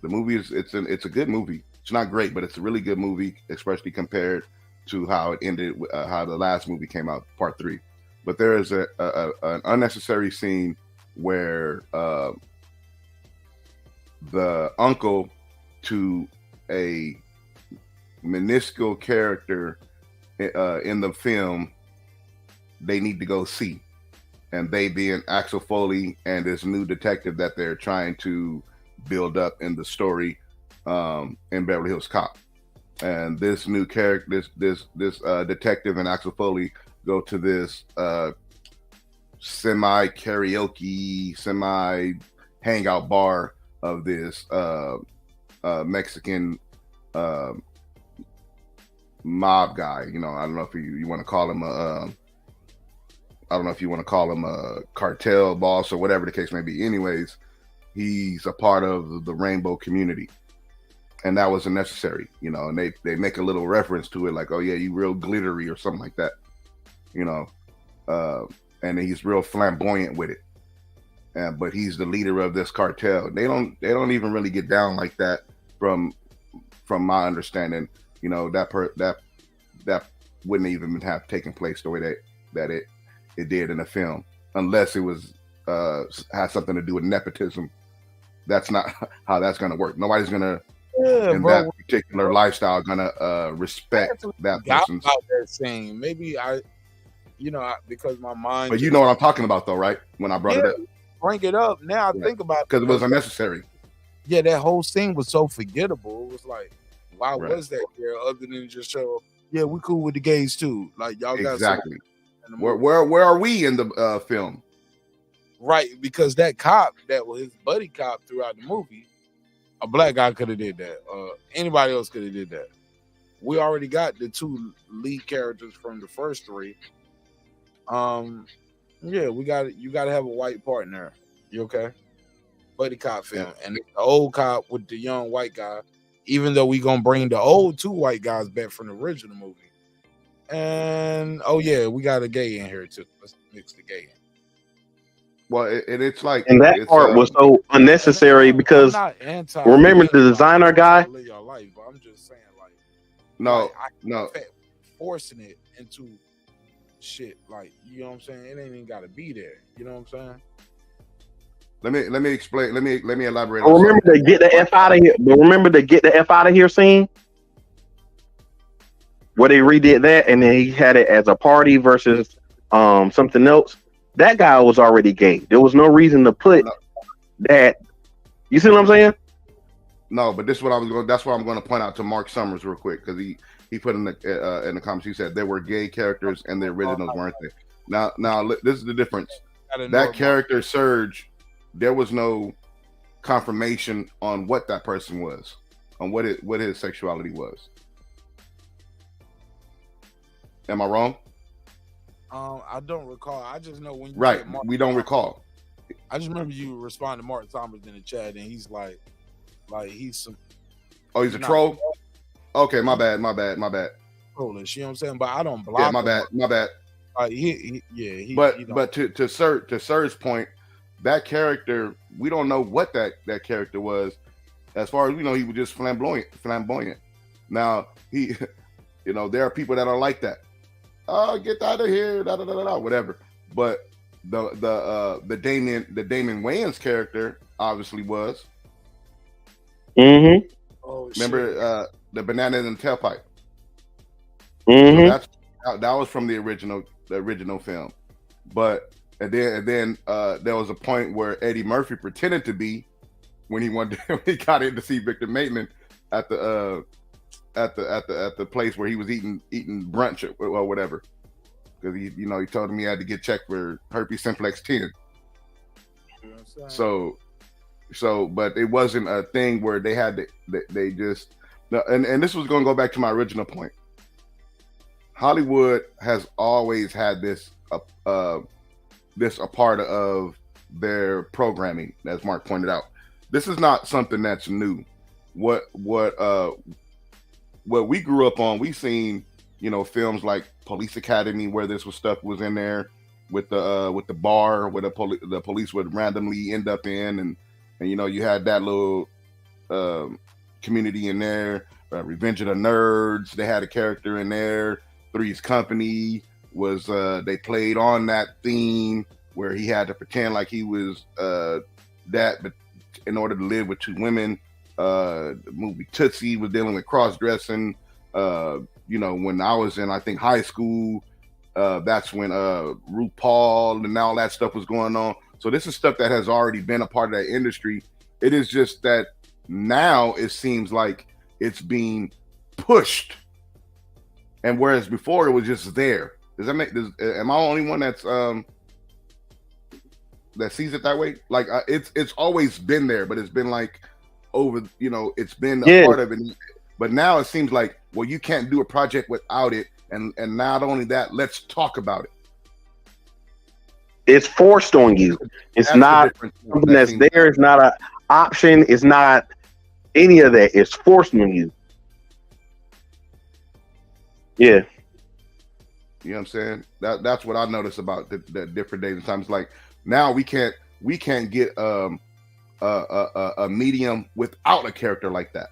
The movie it's a good movie. It's not great, but it's a really good movie, especially compared to how it ended, how the last movie came out, part 3. But there is an unnecessary scene where the uncle to a minuscule character in the film, they need to go see, and they being Axel Foley and this new detective that they're trying to build up in the story in Beverly Hills Cop. And this new character, this detective and Axel Foley go to this semi karaoke, semi hangout bar of this Mexican mob guy. You know, I don't know if you want to call him I don't know if you want to call him a cartel boss or whatever the case may be. Anyways, he's a part of the rainbow community. and that was unnecessary, you know. And they make a little reference to it, like, oh yeah, you real glittery or something like that, you know. And he's real flamboyant with it. But he's the leader of this cartel. They don't even really get down like that from my understanding. You know, that wouldn't even have taken place the way that it did in the film, unless it was had something to do with nepotism. That's not how that's gonna work. Nobody's gonna that particular lifestyle gonna respect that person's. About that saying, maybe because my mind. But you know what I'm talking about, though, right? When I brought it up. Bring it up now. I think about it because it was unnecessary. Yeah, that whole scene was so forgettable. It was like, why was that there? Other than just show, yeah, we cool with the gays too. Like y'all got exactly. Where are we in the film? Right, because that cop that was his buddy cop throughout the movie, a black guy could have did that. Anybody else could have did that. We already got the two lead characters from the first three. Yeah, you got to have a white partner. You okay? Buddy cop film, and the old cop with the young white guy. Even though we gonna bring the old two white guys back from the original movie, and we got a gay in here too. Let's mix the gay in. Well, it's like, and that part was so unnecessary because remember the designer guy. I'm just saying, like, no, forcing it into shit, like, you know what I'm saying? It ain't even gotta be there. You know what I'm saying? Let me explain. Let me elaborate. Remember to get the F out of here. But remember to get the F out of here scene where they redid that, and then he had it as a party versus something else. That guy was already gay. There was no reason to put that. You see what I'm saying? No, but this is what I was going. That's what I'm going to point out to Mark Summers real quick, because he put in the comments. He said there were gay characters and the originals weren't there. Now this is the difference. That character Surge, there was no confirmation on what that person was, on what his sexuality was. Am I wrong? I don't recall. I just know when you we don't recall. I just remember you responding to Mark Thomas in the chat, and he's like he's some. Oh, he's a troll. Okay, my bad. Trollish, you know what I'm saying? But I don't block. Yeah, my bad. But to Sir's point, that character, we don't know what that character was. As far as we know, he was just flamboyant. Now there are people that are like that. Oh, get out of here, whatever. But the Damon Wayans character obviously was. Mm-hmm. Oh, remember the banana in the tailpipe. Mm-hmm. So that was from the original film. But and then there was a point where Eddie Murphy pretended to be when he got in to see Victor Maitland at the place where he was eating brunch or whatever, because he told him he had to get checked for herpes simplex 10. So but it wasn't a thing where they had they just and this was going to go back to my original point. Hollywood has always had this a part of their programming, as Mark pointed out. This is not something that's new. What we grew up on, we've seen, films like Police Academy, where this stuff was in there with the bar where the police would randomly end up in, and you had that little community in there. Revenge of the Nerds, they had a character in there. Three's Company was they played on that theme where he had to pretend like he was that, but in order to live with two women. The movie Tootsie was dealing with cross-dressing. When I was in, I think, high school, that's when RuPaul and all that stuff was going on. So this is stuff that has already been a part of that industry. It is just that now it seems like it's being pushed, and whereas before it was just there. Does that make? Am I the only one that's that sees it that way? Like it's always been there, but it's been like over, it's been a part of it. But now it seems like, well, you can't do a project without it, and not only that, let's talk about it. It's forced on you. It's not something that's there. It's not an option. It's not any of that. It's forced on you. Yeah. You know what I'm saying? That's what I noticed about the different days and times. Like now we can't get a medium without a character like that.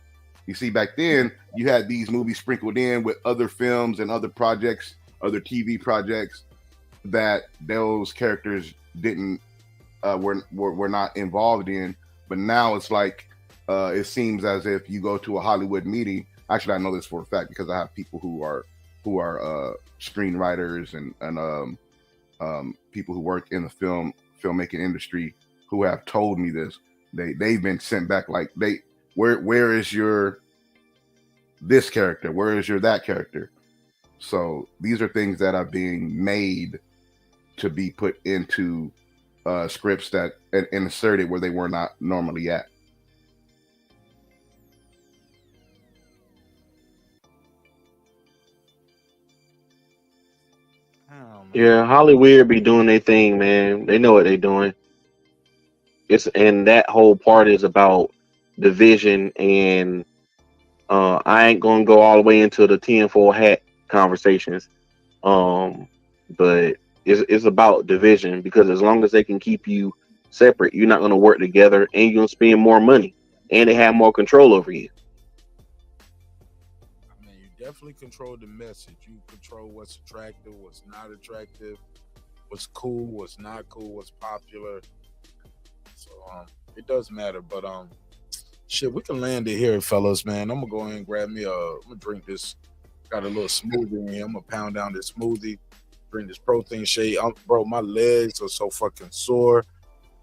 You see, back then you had these movies sprinkled in with other films and other projects, other TV projects that those characters didn't were not involved in. But now it's like it seems as if you go to a Hollywood meeting. Actually, I know this for a fact because I have people who are screenwriters and people who work in the filmmaking industry who have told me this. They've been sent back like where is your this character? Where is your that character? So these are things that are being made to be put into scripts that and inserted where they were not normally at. Yeah, Hollywood be doing their thing, man. They know what they're doing. And that whole part is about division, and I ain't gonna go all the way into the tinfoil hat conversations. But it's about division, because as long as they can keep you separate, you're not gonna work together, and you're gonna spend more money, and they have more control over you. Definitely control the message. You control what's attractive, what's not attractive, what's cool, what's not cool, what's popular. So it does matter. But shit, we can land it here, fellas, man. I'm gonna go ahead and grab me I'm gonna drink this. Got a little smoothie in here. I'm gonna pound down this smoothie, drink this protein shake. Bro, my legs are so fucking sore.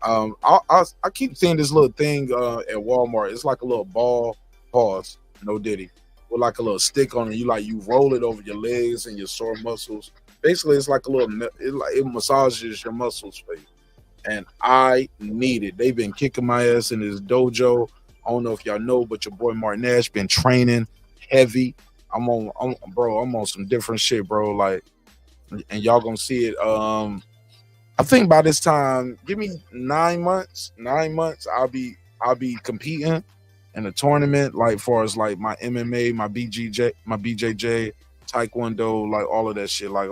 I keep seeing this little thing at Walmart. It's like a little ball, pause, no diddy, with like a little stick on it. You roll it over your legs and your sore muscles. Basically, it's like a little, it massages your muscles for you. And I need it. They've been kicking my ass in this dojo. I don't know if y'all know, but your boy Marq Nash been training heavy. I'm on some different shit, bro. Like, and y'all gonna see it. I think by this time, give me 9 months. 9 months, I'll be competing in a tournament, like far as like my MMA, my BJJ, Taekwondo, like all of that shit. Like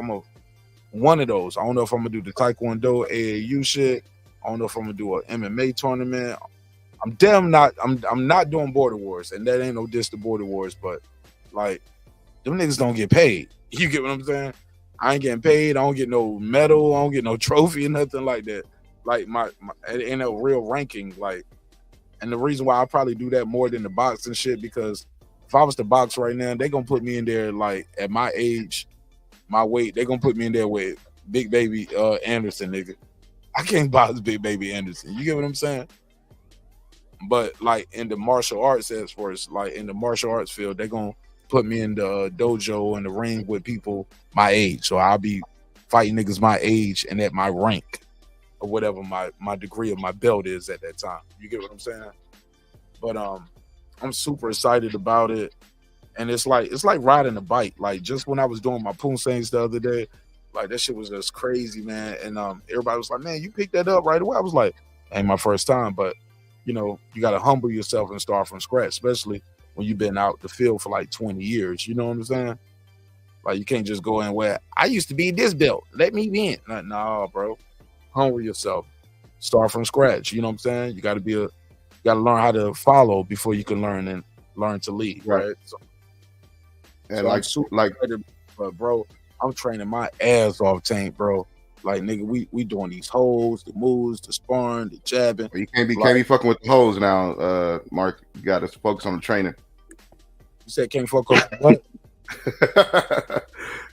one of those. I don't know if I'm gonna do the Taekwondo AAU shit. I don't know if I'm gonna do an MMA tournament. I'm not doing Border Wars, and that ain't no diss to Border Wars, but like them niggas don't get paid. You get what I'm saying? I ain't getting paid. I don't get no medal. I don't get no trophy or nothing like that. Like my it ain't a real ranking. Like, and the reason why I probably do that more than the boxing shit, because if I was to box right now, they gonna put me in there like at my age, my weight. They gonna put me in there with Big Baby Anderson, nigga. I can't box Big Baby Anderson. You get what I'm saying? But like in the martial arts, as far as like in the martial arts field, they gonna put me in the dojo in the ring with people my age. So I'll be fighting niggas my age and at my rank, or whatever my degree of my belt is at that time. You get what I'm saying? But I'm super excited about it. And it's like riding a bike. Like just when I was doing my poonsains the other day, like that shit was just crazy, man. And everybody was like, man, you picked that up right away. I was like, ain't my first time, but you know, you gotta humble yourself and start from scratch, especially when you've been out the field for like 20 years. You know what I'm saying? Like you can't just go in where I used to be this belt. Let me be in. Nah, bro. Humble yourself. Start from scratch. You know what I'm saying? You gotta learn how to follow before you can learn to lead, right? And so like but bro, I'm training my ass off, Tank, bro. Like nigga, we doing these holds, the moves, the sparring, the jabbing. You can't be fucking with the hoes now, Marq. You got to focus on the training. You said can't fuck with what?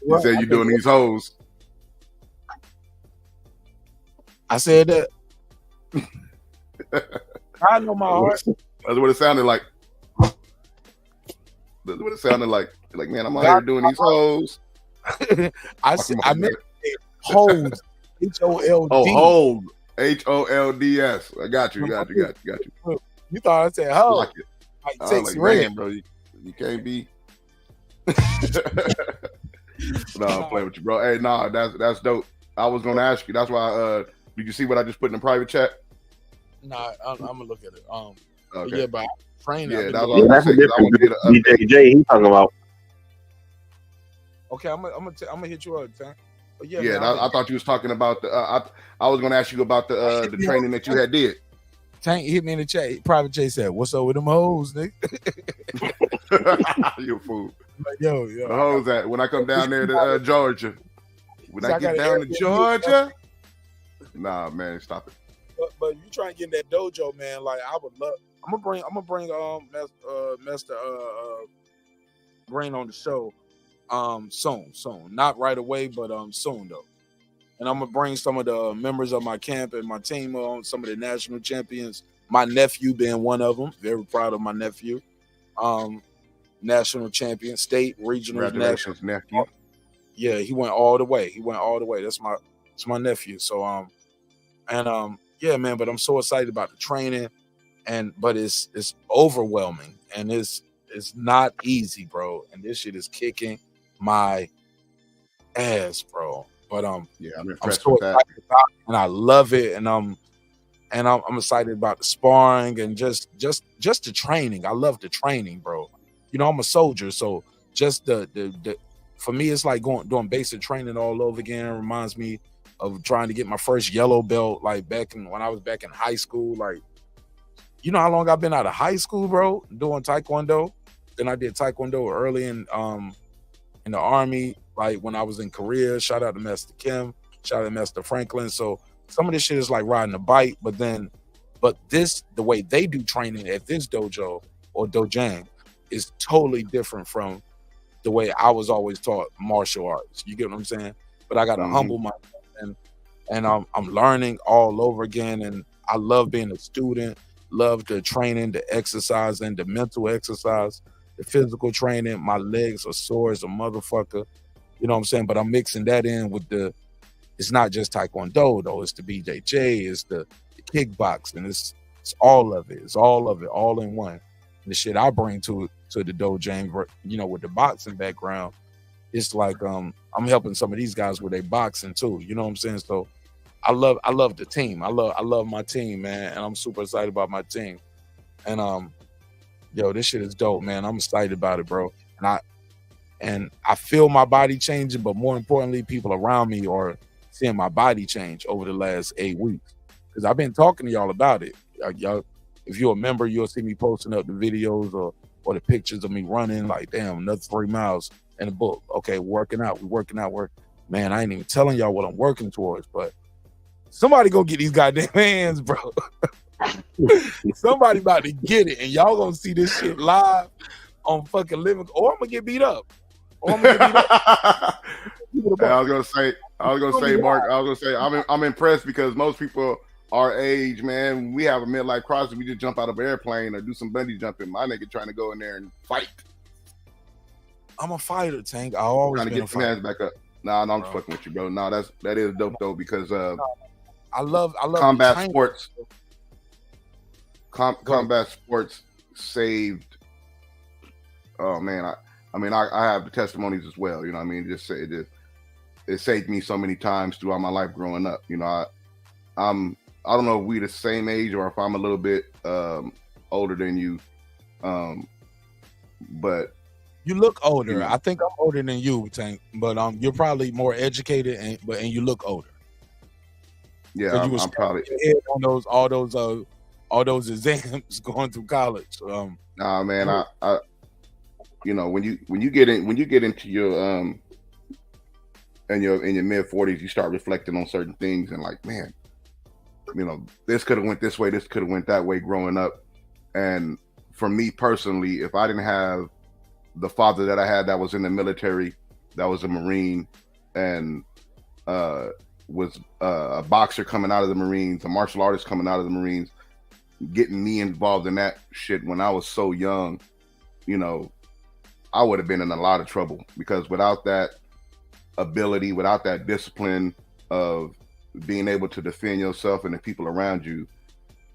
You said you're doing these hoes. I said that. I know my heart. That's what it sounded like. That's what it sounded like. Like, man, I'm out here doing these hoes. I meant hold. HOLD. Oh, hold. HOLDS. I got you. You thought I said hold. Like it. Like sexy ring, bro. You can't be. No, I'm playing with you, bro. Hey, nah, that's dope. I was gonna ask you. That's why. Did you see what I just put in the private chat? Nah, I'm gonna look at it. Okay. Yeah, but I train. Yeah, I've been that's doing- what I was that's a gonna say, 'cause I want to different get an update. BJJ he talking about. Okay, I'm gonna hit you up, Tank. But yeah, Yeah, man, I thought you was talking about the. I was going to ask you about the training that you had did. Tank hit me in the chat. Private J said, "What's up with them hoes, nigga?" You a fool. Like, yo, The hoes at when I come down there to Georgia. When So I I get gotta down to Airbnb. Georgia. Nah, man, stop it. But you trying to get in that dojo, man? Like I would love. I'm gonna bring Master Brain on the show soon, not right away, but soon though. And I'm gonna bring some of the members of my camp and my team on, some of the national champions. My nephew being one of them. Very proud of my nephew. National champion, state, regional, Congratulations, nephew. Yeah, he went all the way. That's my nephew. So yeah, man. But I'm so excited about the training, but it's overwhelming and it's not easy, bro. And this shit is kicking my ass, bro. But yeah, I'm I'm impressed so with that. excited about it, and I love it, and I'm excited about the sparring and just the training. I love the training, bro. You know, I'm a soldier, so just the for me, it's like doing basic training all over again. It reminds me of trying to get my first yellow belt, like when I was back in high school. Like, you know how long I've been out of high school, bro, doing Taekwondo. Then I did Taekwondo early in the Army, like when I was in Korea. Shout out to Master Kim, shout out to Master Franklin. So some of this shit is like riding a bike, but the way they do training at this dojo or dojang is totally different from the way I was always taught martial arts. You get what I'm saying? But I got to humble myself, and I'm learning all over again. And I love being a student, love the training, the exercise, and the mental exercise, the physical training. My legs are sore as a motherfucker. You know what I'm saying? But I'm mixing that in with it's not just Taekwondo though. It's the BJJ, it's the kickboxing, it's all of it. It's all of it, all in one. The shit I bring to the dojo, you know, with the boxing background, it's like I'm helping some of these guys with their boxing too. You know what I'm saying? So I love the team. I love my team, man, and I'm super excited about my team. And yo, this shit is dope, man. I'm excited about it, bro. And I feel my body changing, but more importantly, people around me are seeing my body change over the last 8 weeks. Because I've been talking to y'all about it. Y'all, if you're a member, you'll see me posting up the videos or the pictures of me running, like, damn, another 3 miles in the book. Okay, working out. Man, I ain't even telling y'all what I'm working towards, but somebody go get these goddamn hands, bro. Somebody about to get it, and y'all gonna see this shit live on fucking living, or I'm gonna get beat up. Hey, I was gonna say, Marq. I'm impressed because most people our age, man, we have a midlife crisis. We just jump out of an airplane or do some bungee jumping. My nigga trying to go in there and fight. I'm a fighter, Tank. I always trying to get some hands back up. Nah, I'm just fucking with you, bro. No, that is dope though because I love combat sports. Combat sports saved. Oh man, I have the testimonies as well. You know what I mean? It saved me so many times throughout my life growing up. You know, I don't know if we the same age or if I'm a little bit older than you, but you look older. You know. I think I'm older than you, Tank, but you're probably more educated and you look older. Yeah, I'm probably on all those exams going through college. Nah, man, I you know when you get into your in your mid 40s, you start reflecting on certain things and like, man, you know, this could have went this way, this could have went that way growing up. And for me personally, if I didn't have the father that I had that was in the military, that was a Marine, and was a boxer coming out of the Marines, a martial artist coming out of the Marines, getting me involved in that shit when I was so young, you know, I would have been in a lot of trouble because without that ability, without that discipline of being able to defend yourself and the people around you,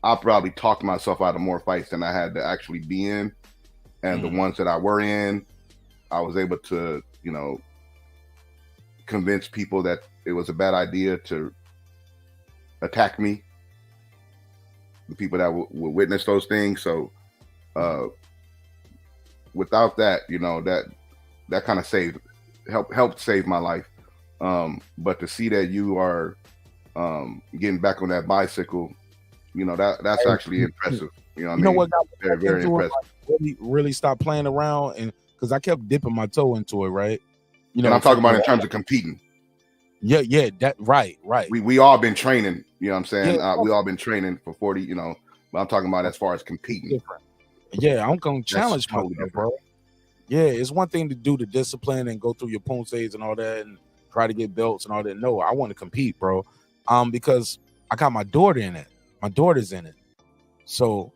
I probably talked myself out of more fights than I had to actually be in. And the ones that I were in, I was able to, you know, convince people that it was a bad idea to attack me the people that will witness those things. So without that, you know, that kind of helped save my life. But to see that you are getting back on that bicycle, you know, that's actually impressive. You know what I mean? What got me very, back very into it, impressive. like, really stop playing around, and because I kept dipping my toe into it, right? You know, and I'm talking about in terms of competing. Yeah, that right. We all been training, you know what I'm saying? Yeah, we all been training for 40, you know, but I'm talking about as far as competing. Different. Yeah, I'm gonna challenge totally myself, bro. Yeah, it's one thing to do the discipline and go through your ponces and all that and try to get belts and all that. No, I want to compete, bro. Because I got my daughter in it. My daughter's in it. So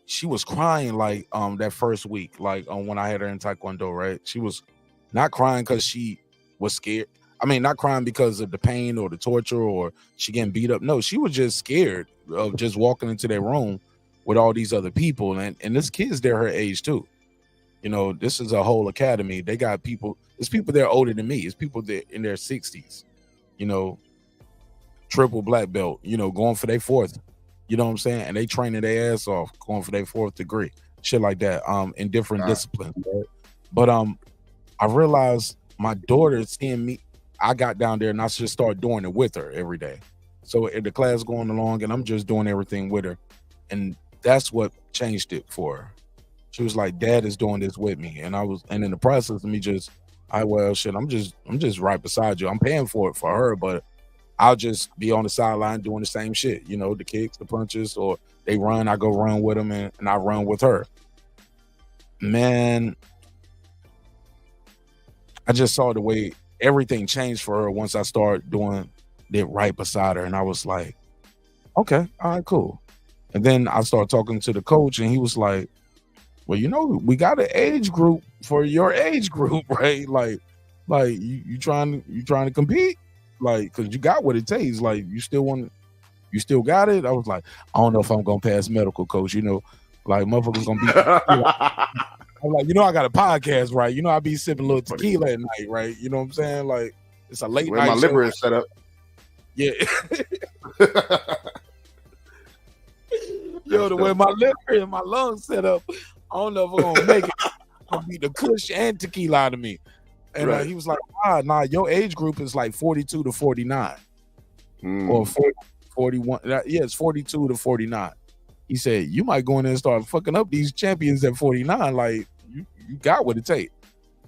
she was crying like that first week, like when I had her in Taekwondo, right? She was not crying because she was scared. I mean, not crying because of the pain or the torture or she getting beat up. No, she was just scared of just walking into their room with all these other people. And this kid's there her age too. You know, this is a whole academy. They got people, it's people there older than me. It's people that in their 60s, you know, triple black belt, you know, going for their fourth. You know what I'm saying? And they training their ass off, going for their fourth degree, shit like that, in different disciplines. Right? But I realized my daughter seeing me, I got down there and I just started doing it with her every day. So the class going along and I'm just doing everything with her. And that's what changed it for her. She was like, Dad is doing this with me. And in the process of me I'm just right beside you. I'm paying for it for her, but I'll just be on the sideline doing the same shit, you know, the kicks, the punches, or they run, I go run with them and I run with her. Man, I just saw the way everything changed for her once I started doing it right beside her. And I was like, okay, all right, cool. And then I started talking to the coach and he was like, well, you know, we got an age group for your age group, right? Like you trying to compete? Like, cause you got what it takes. Like you still got it. I was like, I don't know if I'm gonna pass medical, coach. You know, like motherfuckers gonna be. I'm like, you know, I got a podcast, right? You know, I be sipping a little tequila at night, right? You know what I'm saying? Like it's a late night. My liver is set up. Yeah. Yo, the way my liver and my lungs set up, I don't know if we're gonna make it. Gonna be the kush and tequila out of me. And he was like, nah, your age group is like 42 to 49. Or 41. Yeah, it's 42 to 49. He said, you might go in there and start fucking up these champions at 49. Like, you got what it takes.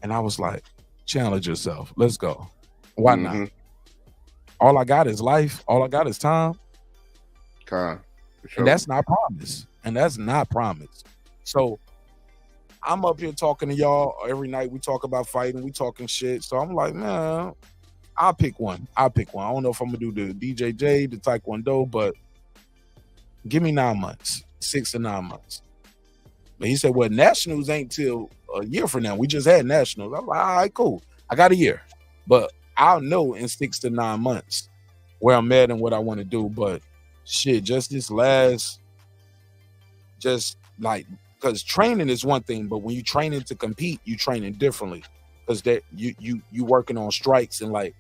And I was like, challenge yourself. Let's go. Why not? All I got is life. All I got is time. Sure. And that's not promise. So I'm up here talking to y'all every night. We talk about fighting. We talking shit. So I'm like, man, I'll pick one. I don't know if I'm going to do the BJJ, the Taekwondo, but give me 9 months, 6 to 9 months. But he said, well, nationals ain't till a year from now. We just had nationals. I'm like, all right, cool. I got a year. But I'll know in 6 to 9 months where I'm at and what I want to do. But shit, just this last, because training is one thing, but when you training to compete, you training differently. Because that you working on strikes and like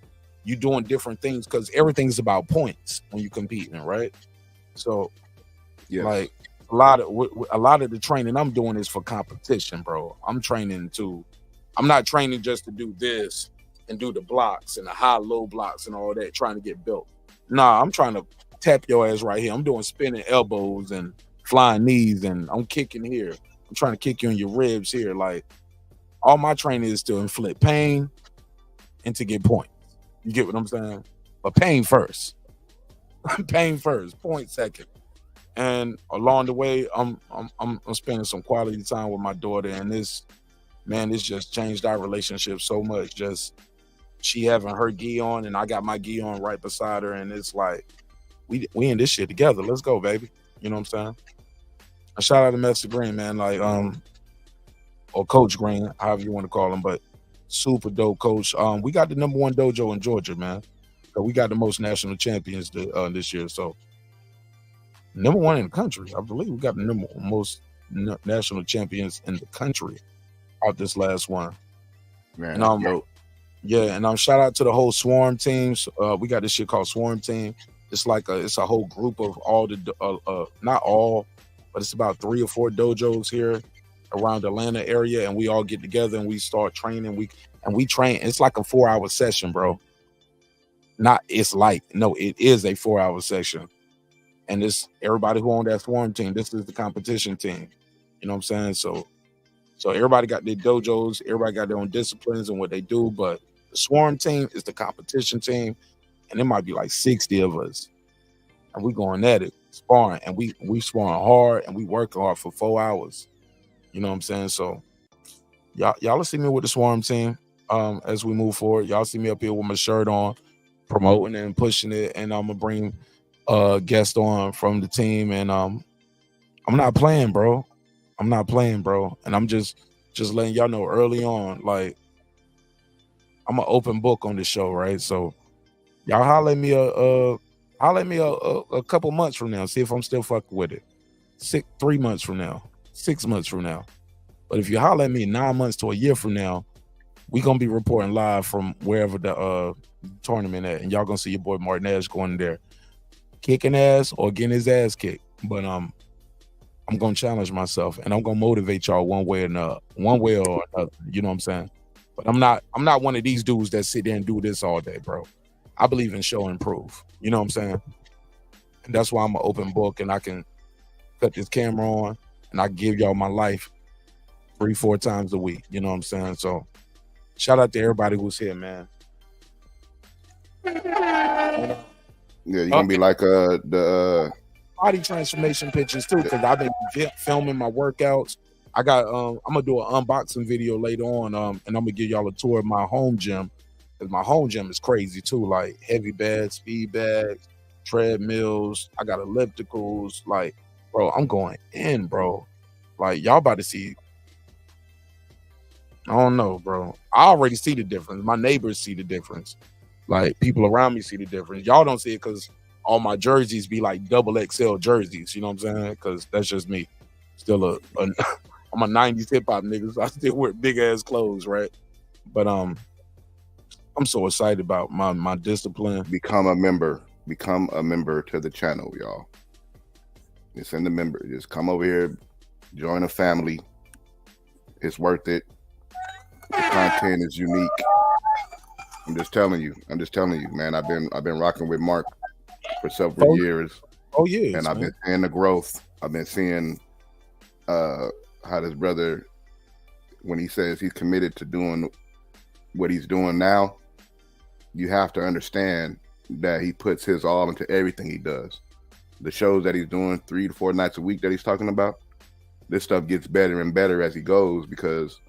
you doing different things because everything's about points when you competing, right? So like a lot of the training I'm doing is for competition, bro. I'm not training just to do this and do the blocks and the high-low blocks and all that, trying to get built. Nah, I'm trying to tap your ass right here. I'm doing spinning elbows and flying knees and I'm kicking here. I'm trying to kick you in your ribs here. Like, all my training is to inflict pain and to get points. You get what I'm saying? But pain first. Pain first, point second. And along the way, I'm spending some quality time with my daughter, and this just changed our relationship so much. Just she having her gi on, and I got my gi on right beside her, and it's like we in this shit together. Let's go, baby. You know what I'm saying? A shout out to Mr. Green, man. Like or Coach Green, however you want to call him, but super dope coach. We got the #1 dojo in Georgia, man. So we got the most national champions this year. So #1 in the country. I believe we got the most national champions in the country out this last one. Man, and shout out to the whole Swarm teams. We got this shit called Swarm Team. It's like it's a whole group of all the not all, but it's about 3 or 4 dojos here around the Atlanta area, and we all get together and we start training. We train. It's like a 4-hour session, bro. It is a 4-hour session. And this everybody who on that swarm team, this is the competition team. You know what I'm saying? So everybody got their dojos, everybody got their own disciplines and what they do, but the swarm team is the competition team, and there might be like 60 of us. And we going at it, sparring, and we sparring hard and we working hard for 4 hours. You know what I'm saying? So y'all will see me with the swarm team as we move forward. Y'all see me up here with my shirt on, promoting and pushing it, and I'm gonna bring guest on from the team, and I'm not playing, bro. I'm not playing, bro. And I'm just letting y'all know early on, like, I'm an open book on this show, right? So y'all holler at me a couple months from now, see if I'm still fucking with it. 3 months from now, 6 months from now. But if you holler at me 9 months to a year from now, we gonna be reporting live from wherever the tournament at, and y'all gonna see your boy Marq Nash going in there kicking ass or getting his ass kicked. But I'm gonna challenge myself, and I'm gonna motivate y'all one way or another. You know what I'm saying? But I'm not one of these dudes that sit there and do this all day, bro. I believe in show and prove. You know what I'm saying? And that's why I'm an open book, and I can cut this camera on and I give y'all my life 3-4 times a week. You know what I'm saying? So shout out to everybody who's here, man. Yeah, you're gonna be like the body transformation pictures too, because I've been filming my workouts. I got I'm gonna do an unboxing video later on, and I'm gonna give y'all a tour of my home gym, because my home gym is crazy too, like heavy bags, speed bags, treadmills. I got ellipticals. Like, bro, I'm going in, bro. Like, y'all about to see. I don't know, bro. I already see the difference. My neighbors see the difference. Like, people around me see the difference. Y'all don't see it because all my jerseys be like double XL jerseys. You know what I'm saying? Because that's just me. Still I'm a 90s hip hop nigga, so I still wear big ass clothes, right? But I'm so excited about my discipline. Become a member to the channel, y'all. Just send the member. Just come over here, join a family. It's worth it. The content is unique. I'm just telling you, man. I've been rocking with Marq for several years. Oh yeah, and I've been seeing the growth. I've been seeing how this brother, when he says he's committed to doing what he's doing now, you have to understand that he puts his all into everything he does. The shows that he's doing 3 to 4 nights a week that he's talking about, this stuff gets better and better as he goes because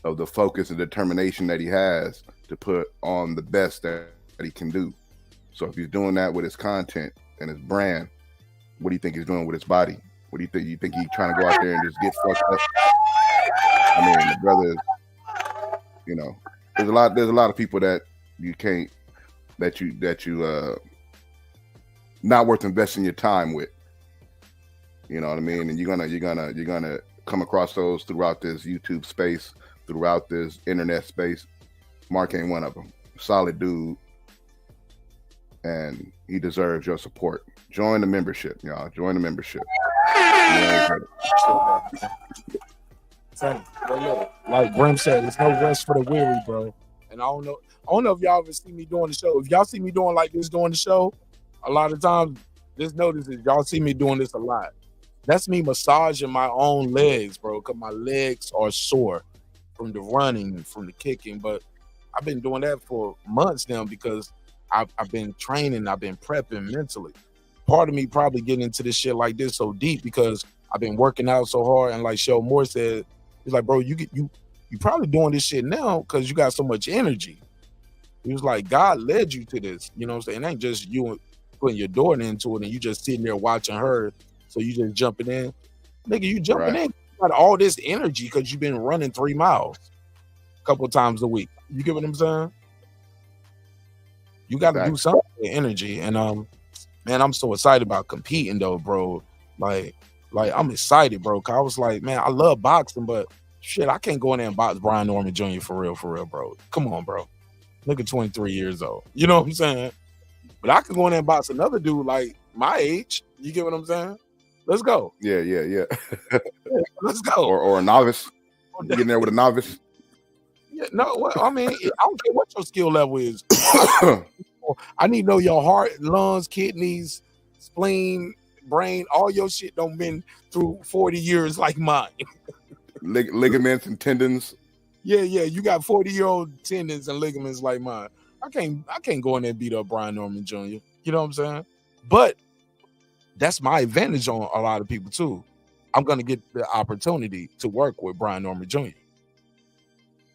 of the focus and determination that he has to put on the best that he can do. So if he's doing that with his content and his brand, what do you think he's doing with his body? What do you think? You think he's trying to go out there and just get fucked up? I mean, the brother, you know, there's a lot of people that you can't, that you not worth investing your time with. You know what I mean? And you're gonna come across those throughout this YouTube space, throughout this internet space. Marq ain't one of them. Solid dude, and he deserves your support. Join the membership, y'all. Join the membership. Like Brim said, there's no rest for the weary, bro. And I don't know if y'all ever see me doing the show. If y'all see me doing like this during the show, a lot of times, just notice that y'all see me doing this a lot. That's me massaging my own legs, bro, because my legs are sore from the running, from the kicking. But I've been doing that for months now because I've been training, I've been prepping mentally. Part of me probably getting into this shit like this so deep because I've been working out so hard. And like Shel Moore said, he's like, bro, you probably doing this shit now because you got so much energy. He was like, God led you to this. You know what I'm saying? It ain't just you putting your door into it and you just sitting there watching her. So you just jumping in. Nigga, you jumping in. You got all this energy because you've been running 3 miles a couple of times a week. You get what I'm saying? You got to do something with energy. And man, I'm so excited about competing though, bro. Like I'm excited, bro. Cause I was like, man, I love boxing, but shit, I can't go in there and box Brian Norman Jr. for real, bro. Come on, bro. Look at 23 years old. You know what I'm saying? But I could go in there and box another dude like my age. You get what I'm saying? Let's go. Yeah. Yeah, let's go. Or a novice. Get in there with a novice. Yeah, no, well, I mean, I don't care what your skill level is. I need to know your heart, lungs, kidneys, spleen, brain, all your shit don't been through 40 years like mine. Ligaments and tendons. Yeah, you got 40-year-old tendons and ligaments like mine. I can't go in there and beat up Brian Norman Jr. You know what I'm saying? But that's my advantage on a lot of people too. I'm gonna get the opportunity to work with Brian Norman Jr.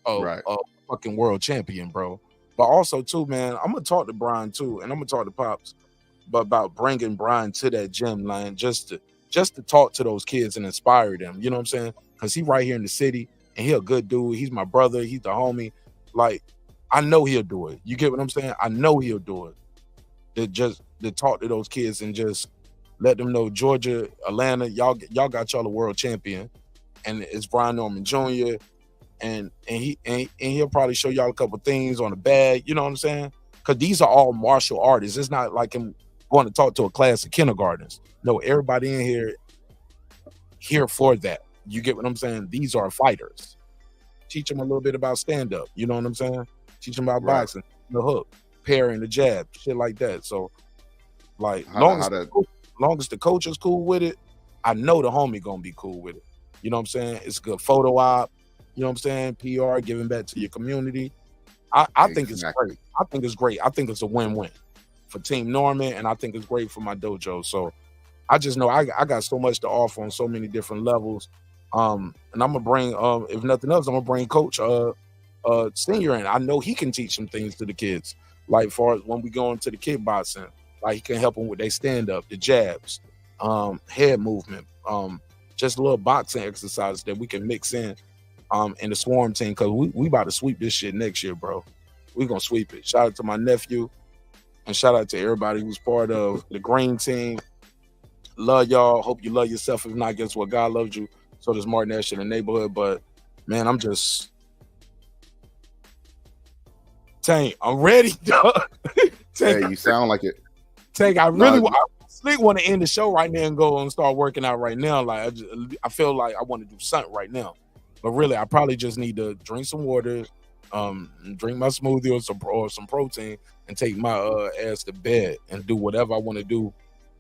A fucking world champion, bro. But also too, man, I'm gonna talk to Brian too, and I'm gonna talk to Pops, but about bringing Brian to that gym line just to talk to those kids and inspire them. You know what I'm saying? Because he right here in the city, and he a good dude. He's my brother. He's the homie. Like, I know he'll do it. You get what I'm saying? I know he'll do it. To talk to those kids and just let them know Georgia, Atlanta, y'all got y'all a world champion, and it's Brian Norman Jr. And he'll probably show y'all a couple things on the bag. You know what I'm saying? Because these are all martial artists. It's not like him going to talk to a class of kindergartners. No, everybody in here for that. You get what I'm saying? These are fighters. Teach them a little bit about stand-up. You know what I'm saying? Teach them about boxing, the hook, parrying, the jab, shit like that. So, like, long as the coach is cool with it, I know the homie gonna be cool with it. You know what I'm saying? It's a good photo op. You know what I'm saying? PR, giving back to your community. I think it's great. I think it's great. I think it's a win-win for Team Norman, and I think it's great for my dojo. So I just know I got so much to offer on so many different levels. And I'm gonna bring, if nothing else, I'm gonna bring Coach Senior in. I know he can teach some things to the kids. Like, far as when we go into the kickboxing, like, he can help them with their stand-up, the jabs, head movement, just little boxing exercises that we can mix in the Swarm team, because we about to sweep this shit next year, bro. We gonna sweep it. Shout out to my nephew, and shout out to everybody who's part of the green team. Love y'all. Hope you love yourself. If not, guess what? God loves you. So does Mark Nash in the neighborhood. But man, I'm just Tank. I'm ready, dog. Tank, hey, you sound like it. Tank, I really want to end the show right now and go and start working out right now. Like, I feel like I want to do something right now. But really, I probably just need to drink some water, drink my smoothie or some protein, and take my ass to bed and do whatever I want to do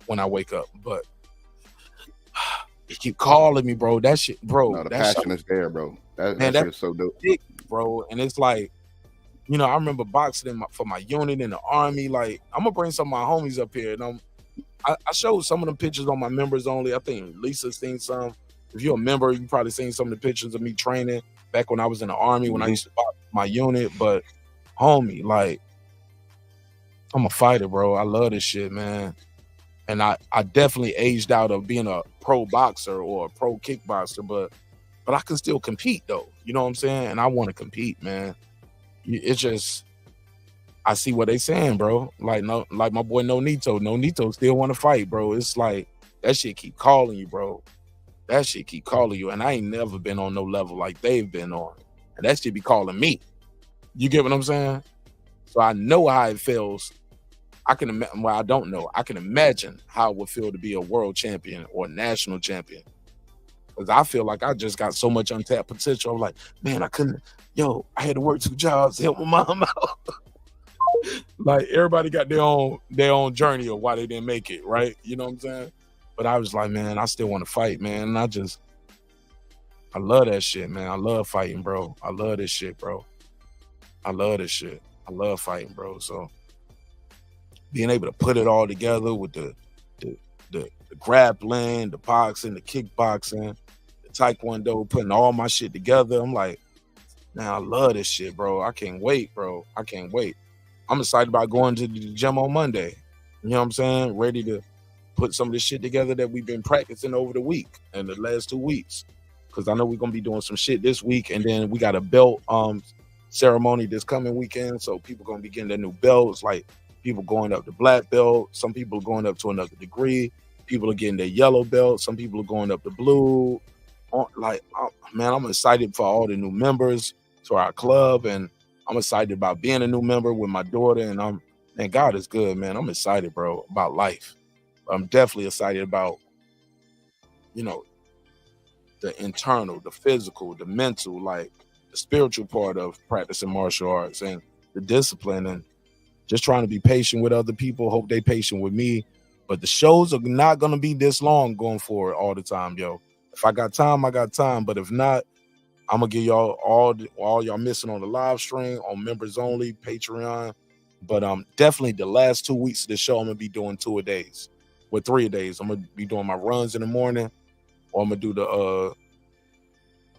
when I wake up. But you keep calling me, bro. That shit, bro. No, the passion is there, bro. That shit is so dope, bro. And it's like, you know, I remember boxing for my unit in the Army. Like, I'm gonna bring some of my homies up here, and I showed some of them pictures on my members only. I think Lisa's seen some. If you're a member, you probably seen some of the pictures of me training back when I was in the Army, when I used to box my unit. But homie, like, I'm a fighter, bro. I love this shit, man. And I definitely aged out of being a pro boxer or a pro kickboxer, but I can still compete though. You know what I'm saying? And I want to compete, man. It's just, I see what they saying, bro. Like my boy Nonito still want to fight, bro. It's like that shit keep calling you, bro. That shit keep calling you, and I ain't never been on no level like they've been on, and that shit be calling me. You get what I'm saying? So I know how it feels. I can imagine. Well, I don't know. I can imagine how it would feel to be a world champion or a national champion, because I feel like I just got so much untapped potential. I'm like, man, I had to work 2 jobs to help my mom out. Like, everybody got their own journey of why they didn't make it, right? You know what I'm saying? But I was like, man, I still want to fight, man. And I love that shit, man. I love fighting, bro. I love this shit, bro. I love this shit. I love fighting, bro. So being able to put it all together with the grappling, the boxing, the kickboxing, the taekwondo, putting all my shit together, I'm like, man, I love this shit, bro. I can't wait, bro. I can't wait. I'm excited about going to the gym on Monday. You know what I'm saying? Ready to put some of this shit together that we've been practicing over the week and the last 2 weeks. Because I know we're going to be doing some shit this week. And then we got a belt ceremony this coming weekend. So people going to be getting their new belts. Like, people going up to black belt. Some people are going up to another degree. People are getting their yellow belt. Some people are going up to blue. Man, I'm excited for all the new members to our club. And I'm excited about being a new member with my daughter. And And God is good, man. I'm excited, bro, about life. I'm definitely excited about, you know, the internal, the physical, the mental, like the spiritual part of practicing martial arts and the discipline and just trying to be patient with other people. Hope they patient with me. But the shows are not going to be this long going forward all the time, yo. If I got time, I got time. But if not, I'm going to give y'all all y'all missing on the live stream, on members only, Patreon. But definitely the last 2 weeks of the show, I'm going to be doing 2 a days. With 3 a days. I'm going to be doing my runs in the morning. Or I'm going to do I'm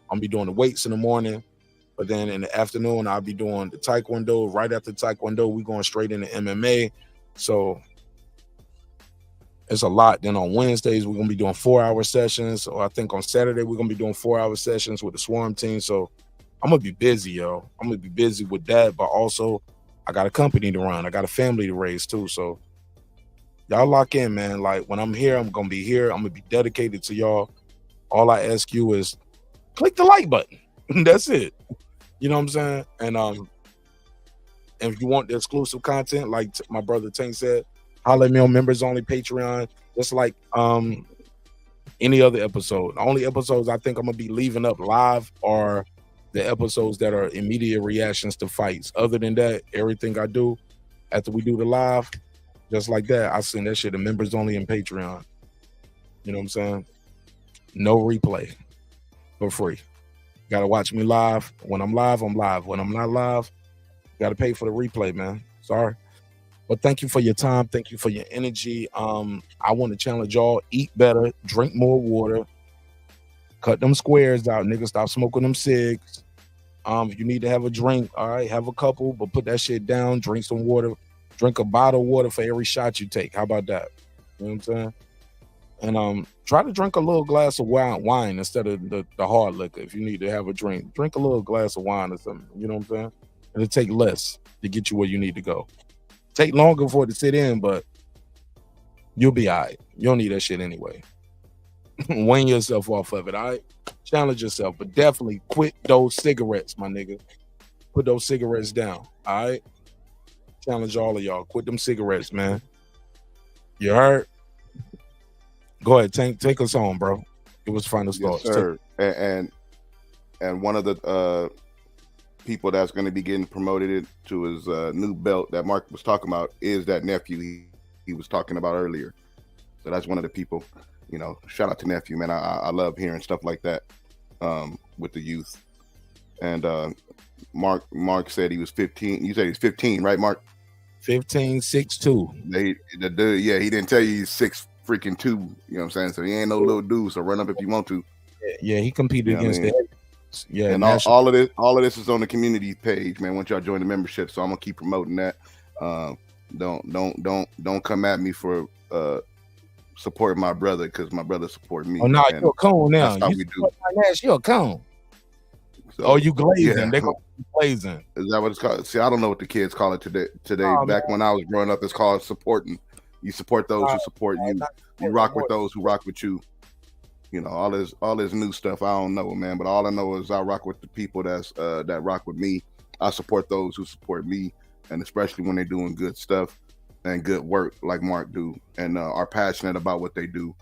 going to be doing the weights in the morning. But then in the afternoon, I'll be doing the Taekwondo. Right after Taekwondo, we're going straight into MMA. So it's a lot. Then on Wednesdays, we're going to be doing 4-hour sessions. Or I think on Saturday, we're going to be doing 4-hour sessions with the Swarm team. So I'm going to be busy, yo. I'm going to be busy with that. But also, I got a company to run. I got a family to raise, too. So y'all lock in, man. Like, when I'm here, I'm going to be here. I'm going to be dedicated to y'all. All I ask you is click the like button. That's it. You know what I'm saying? And if you want the exclusive content, like my brother Tank said, holler at me on members only Patreon, just like any other episode. The only episodes I think I'm gonna be leaving up live are the episodes that are immediate reactions to fights. Other than that, everything I do after we do the live, just like that, I send that shit to members only in Patreon. You know what I'm saying? No replay for free. Gotta watch me live. When I'm live, I'm live. When I'm not live, gotta pay for the replay, man. Sorry. But thank you for your time. Thank you for your energy. I want to challenge y'all, eat better, drink more water, cut them squares out, nigga. Stop smoking them cigs. If you need to have a drink, all right, have a couple, but put that shit down, drink some water, drink a bottle of water for every shot you take. How about that? You know what I'm saying? And try to drink a little glass of wine instead of the hard liquor. If you need to have a drink, drink a little glass of wine or something. You know what I'm saying? It'll take less to get you where you need to go. Take longer for it to sit in, but you'll be all right. You don't need that shit anyway. Wean yourself off of it, all right? Challenge yourself, but definitely quit those cigarettes, my nigga. Put those cigarettes down, all right? Challenge all of y'all. Quit them cigarettes, man. You heard? Go ahead, take us on, bro. It was final thoughts. Yes, sir. And one of the people that's going to be getting promoted to his new belt that Marq was talking about is that nephew he was talking about earlier. So that's one of the people. You know, shout out to nephew, man. I love hearing stuff like that with the youth. And Marq said he was 15. You said he's 15, right, Marq? 15, 6'2". Yeah, he didn't tell you he's 6'2". You know what I'm saying? So he ain't no little dude. So run up if you want to. Yeah, he competed against the Yeah, and all of this is on the community page, man. Once y'all join the membership, so I'm gonna keep promoting that. Don't come at me for supporting my brother because my brother supported me. Oh no, you're a cone now. That's how we do. Nash, you're a cone. So, you glazing? Yeah. They call you glazing. Is that what it's called? See, I don't know what the kids call it today. Oh, back when I was growing up, it's called supporting. You support those who support you. You rock with those who rock with you. You know, all this new stuff, I don't know, man. But all I know is I rock with the people that rock with me. I support those who support me, and especially when they're doing good stuff and good work like Marq do, and are passionate about what they do,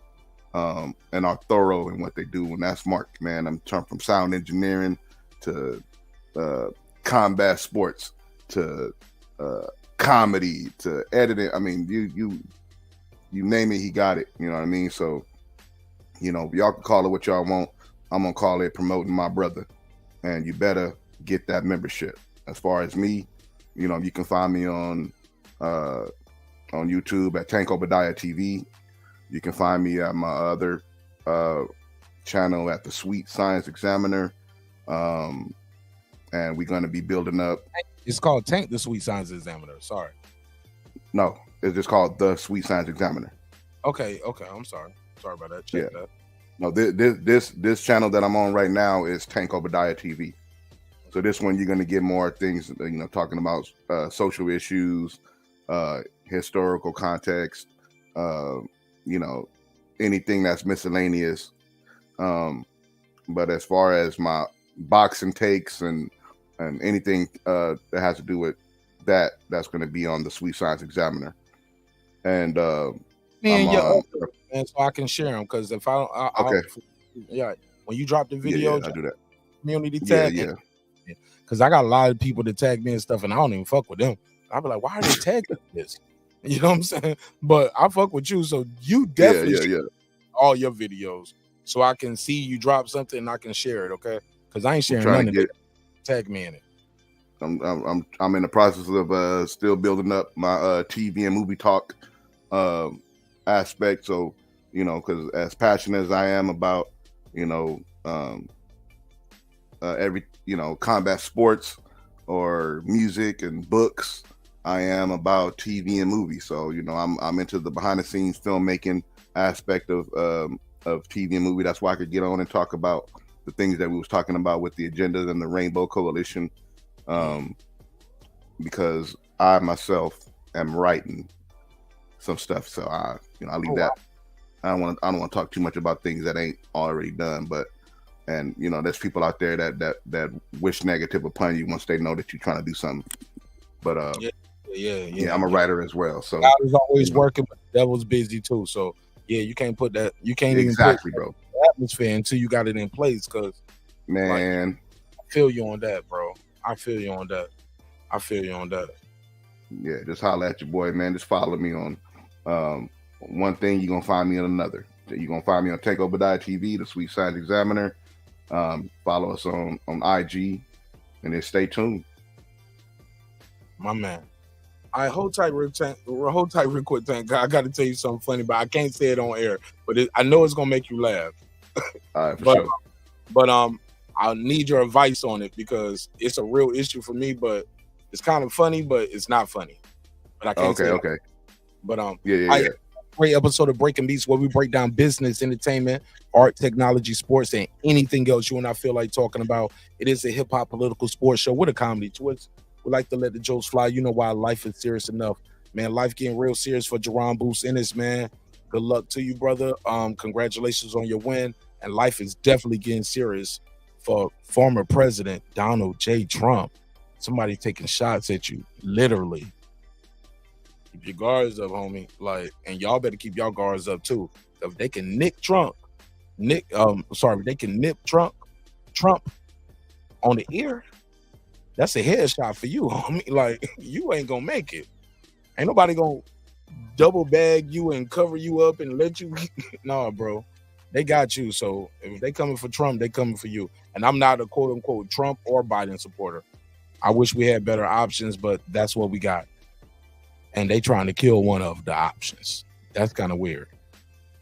and are thorough in what they do. And that's Marq, man. I'm turned from sound engineering to combat sports to comedy to editing. I mean, you name it, he got it. You know what I mean? So, you know, y'all can call it what y'all want. I'm gonna call it promoting my brother, and you better get that membership. As far as me, you know, you can find me on YouTube at Tank Obadiah TV. You can find me at my other channel at the Sweet Science Examiner, and we're gonna be building up. It's called Tank the Sweet Science Examiner. Sorry. No, it's just called the Sweet Science Examiner. Okay. I'm sorry. Sorry about that. Check that. No, this channel that I'm on right now is Tank Obadiah TV. So this one you're gonna get more things, you know, talking about social issues, historical context, you know, anything that's miscellaneous. But as far as my boxing takes and anything that has to do with that's going to be on the Sweet Science Examiner, and Man, I'm your on. man, so I can share them because if I don't, Okay. yeah, when you drop the video, I do that. Community Yeah, tag, because I got a lot of people that tag me and stuff, and I don't even fuck with them. I'll be like, why are they tagging this? You know what I'm saying? But I fuck with you, so you definitely yeah. all your videos so I can see you drop something and I can share it, okay? Because I ain't sharing trying none to of get- it. Tag me in it. I'm in the process of still building up my TV and movie talk aspect. So, you know, because as passionate as I am about, you know, every, you know, combat sports or music and books, I am about TV and movies. So, you know, I'm into the behind the scenes filmmaking aspect of TV and movie. That's why I could get on and talk about the things that we was talking about with the agendas and the Rainbow Coalition. Because I myself am writing some stuff, so I leave that. I don't want to talk too much about things that ain't already done, but and you know, there's people out there that wish negative upon you once they know that you're trying to do something. But yeah, I'm a writer as well, so God is always working, but the devil's busy too. So yeah, you can't put that. You can't exactly, even put bro. atmosphere until you got it in place. Because man, I feel you on that, bro. I feel you on that. Yeah, just holler at your boy, man. Just follow me on one thing, you're gonna find me on another. You're gonna find me on Tank Obadiah TV, the Sweet Science Examiner. Follow us on IG, and then stay tuned. My man. All right, hold tight real quick, Tank. I got to tell you something funny, but I can't say it on air. But I know it's gonna make you laugh. All right, for sure. But I'll need your advice on it because it's a real issue for me. But it's kind of funny, but it's not funny. But I can't say Okay. it. But Yeah. Great episode of Breaking Beats where we break down business, entertainment, art, technology, sports, and anything else you and I feel like talking about. It is a hip hop political sports show with a comedy twist. We like to let the jokes fly. You know why life is serious enough, man. Life getting real serious for Jaron Ennis, man. Good luck to you, brother. Congratulations on your win. And life is definitely getting serious for former President Donald J. Trump. Somebody taking shots at you, literally. Keep your guards up, homie. Like, and y'all better keep y'all guards up too. If they can they can nip Trump on the ear. That's a headshot for you, homie. Like, you ain't gonna make it. Ain't nobody gonna double bag you and cover you up and let you. Nah, bro. They got you. So if they coming for Trump, they coming for you. And I'm not a quote unquote Trump or Biden supporter. I wish we had better options, but that's what we got. And they trying to kill one of the options. That's kind of weird.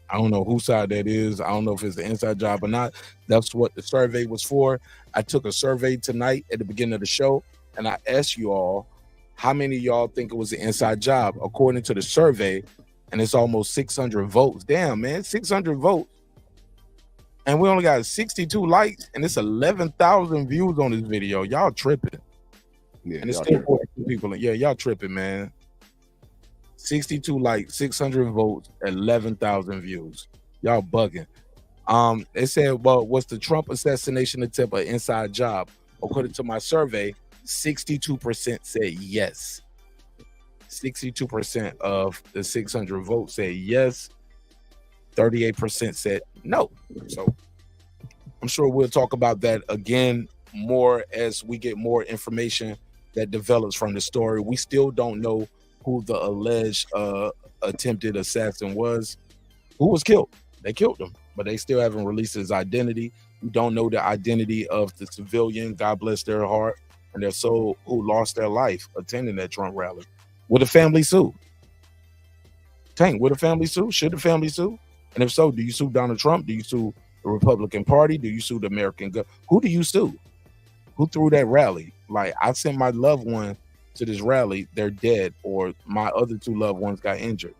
I don't know whose side that is. I don't know if it's the inside job or not. That's what the survey was for. I took a survey tonight at the beginning of the show, and I asked you all, how many of y'all think it was an inside job? According to the survey, and it's almost 600 votes. Damn, man, 600 votes. And we only got 62 likes, and it's 11,000 views on this video. Y'all tripping. Yeah, and it's still 42 people. Yeah, y'all tripping, man. 62 likes, 600 votes, 11,000 views. Y'all bugging. They said, well, was the Trump assassination attempt an inside job? According to my survey, 62% said yes. 62% of the 600 votes said yes. 38% said no. So I'm sure we'll talk about that again more as we get more information that develops from the story. We still don't know who the alleged attempted assassin was. Who was killed? They killed him, but they still haven't released his identity. We don't know the identity of the civilian, God bless their heart and their soul, who lost their life attending that Trump rally. Would the family sue? Tank, would the family sue? Should the family sue? And if so, do you sue Donald Trump? Do you sue the Republican Party? Do you sue the American government? Who do you sue? Who threw that rally? Like, I sent my loved one to this rally, they're dead, or my other two loved ones got injured.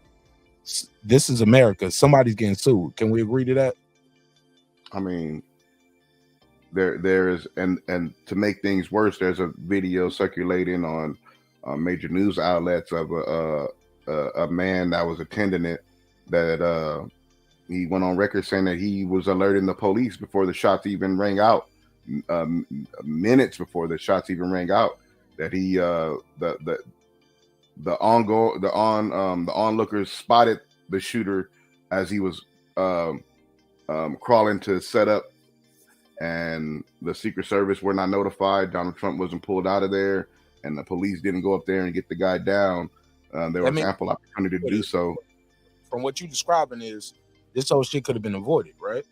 This is America. Somebody's getting sued. Can we agree to that? I mean, there's and to make things worse, there's a video circulating on major news outlets of a man that was attending it that he went on record saying that he was alerting the police before the shots even rang out, minutes before the shots even rang out. that he the onlookers spotted the shooter as he was crawling to set up, and the Secret Service were not notified. Donald Trump wasn't pulled out of there, and the police didn't go up there and get the guy down. There was ample opportunity to do so. From what you're describing, is this whole shit could have been avoided, right?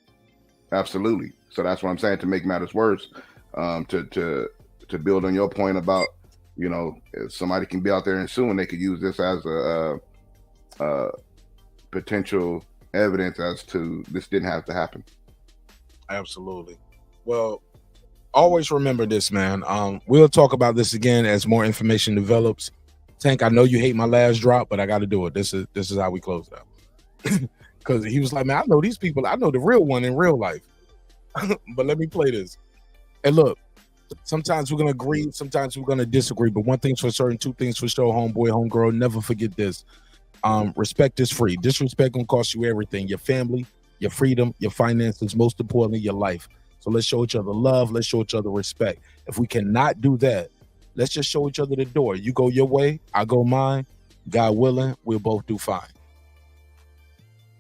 Absolutely. So that's what I'm saying. To make matters worse, to build on your point about, you know, if somebody can be out there and sue, and they could use this as a potential evidence as to this didn't have to happen. Absolutely. Well, always remember this, man. We'll talk about this again as more information develops. Tank, I know you hate my last drop, but I got to do it. This is how we close it out. Because he was like, man, I know these people. I know the real one in real life. But let me play this. And look, sometimes we're going to agree, sometimes we're going to disagree. But one thing's for certain, two things for sure, homeboy, homegirl. Never forget this. Respect is free. Disrespect going to cost you everything. Your family, your freedom, your finances, most importantly, your life. So let's show each other love. Let's show each other respect. If we cannot do that, let's just show each other the door. You go your way, I go mine. God willing, we'll both do fine.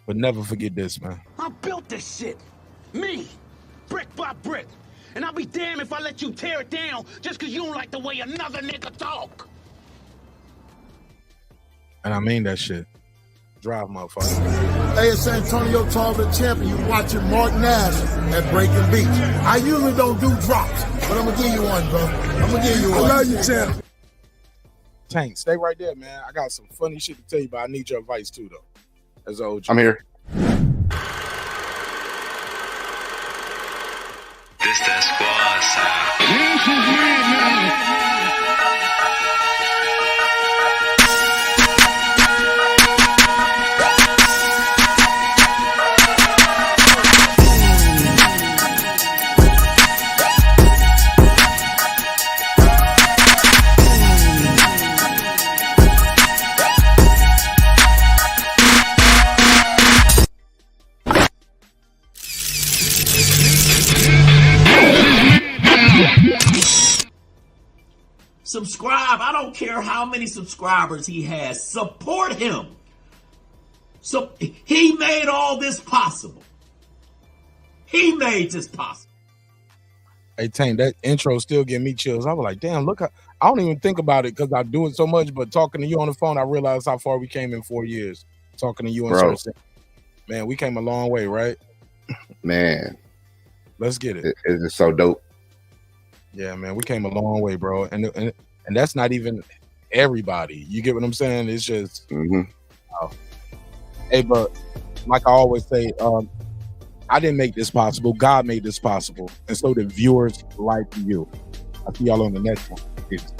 But never forget this, man. I built this shit. Me. Brick by brick. And I'll be damned if I let you tear it down just because you don't like the way another nigga talk. And I mean that shit. Drive, motherfucker. Hey, it's Antonio Tarver, champion. You watching Marq Nash at Breaking Beach. I usually don't do drops, but I'm going to give you one, bro. I'm going to give you one. I love you, champ. Tank, stay right there, man. I got some funny shit to tell you, but I need your advice too, though. As OG. I'm here. This that squad side. Subscribe. I don't care how many subscribers he has. Support him. So he made all this possible. He made this possible. Hey, Tank, that intro still give me chills. I was like, damn, look, I don't even think about it because I do it so much, but talking to you on the phone, I realized how far we came in 4 years. Talking to you in person. Man, we came a long way, right? Man. Let's get it. It's just so dope. Yeah, man, we came a long way, bro. And that's not even everybody. You get what I'm saying? It's just, Hey, but like I always say, I didn't make this possible. God made this possible. And so the viewers like you. I'll see y'all on the next one. Peace.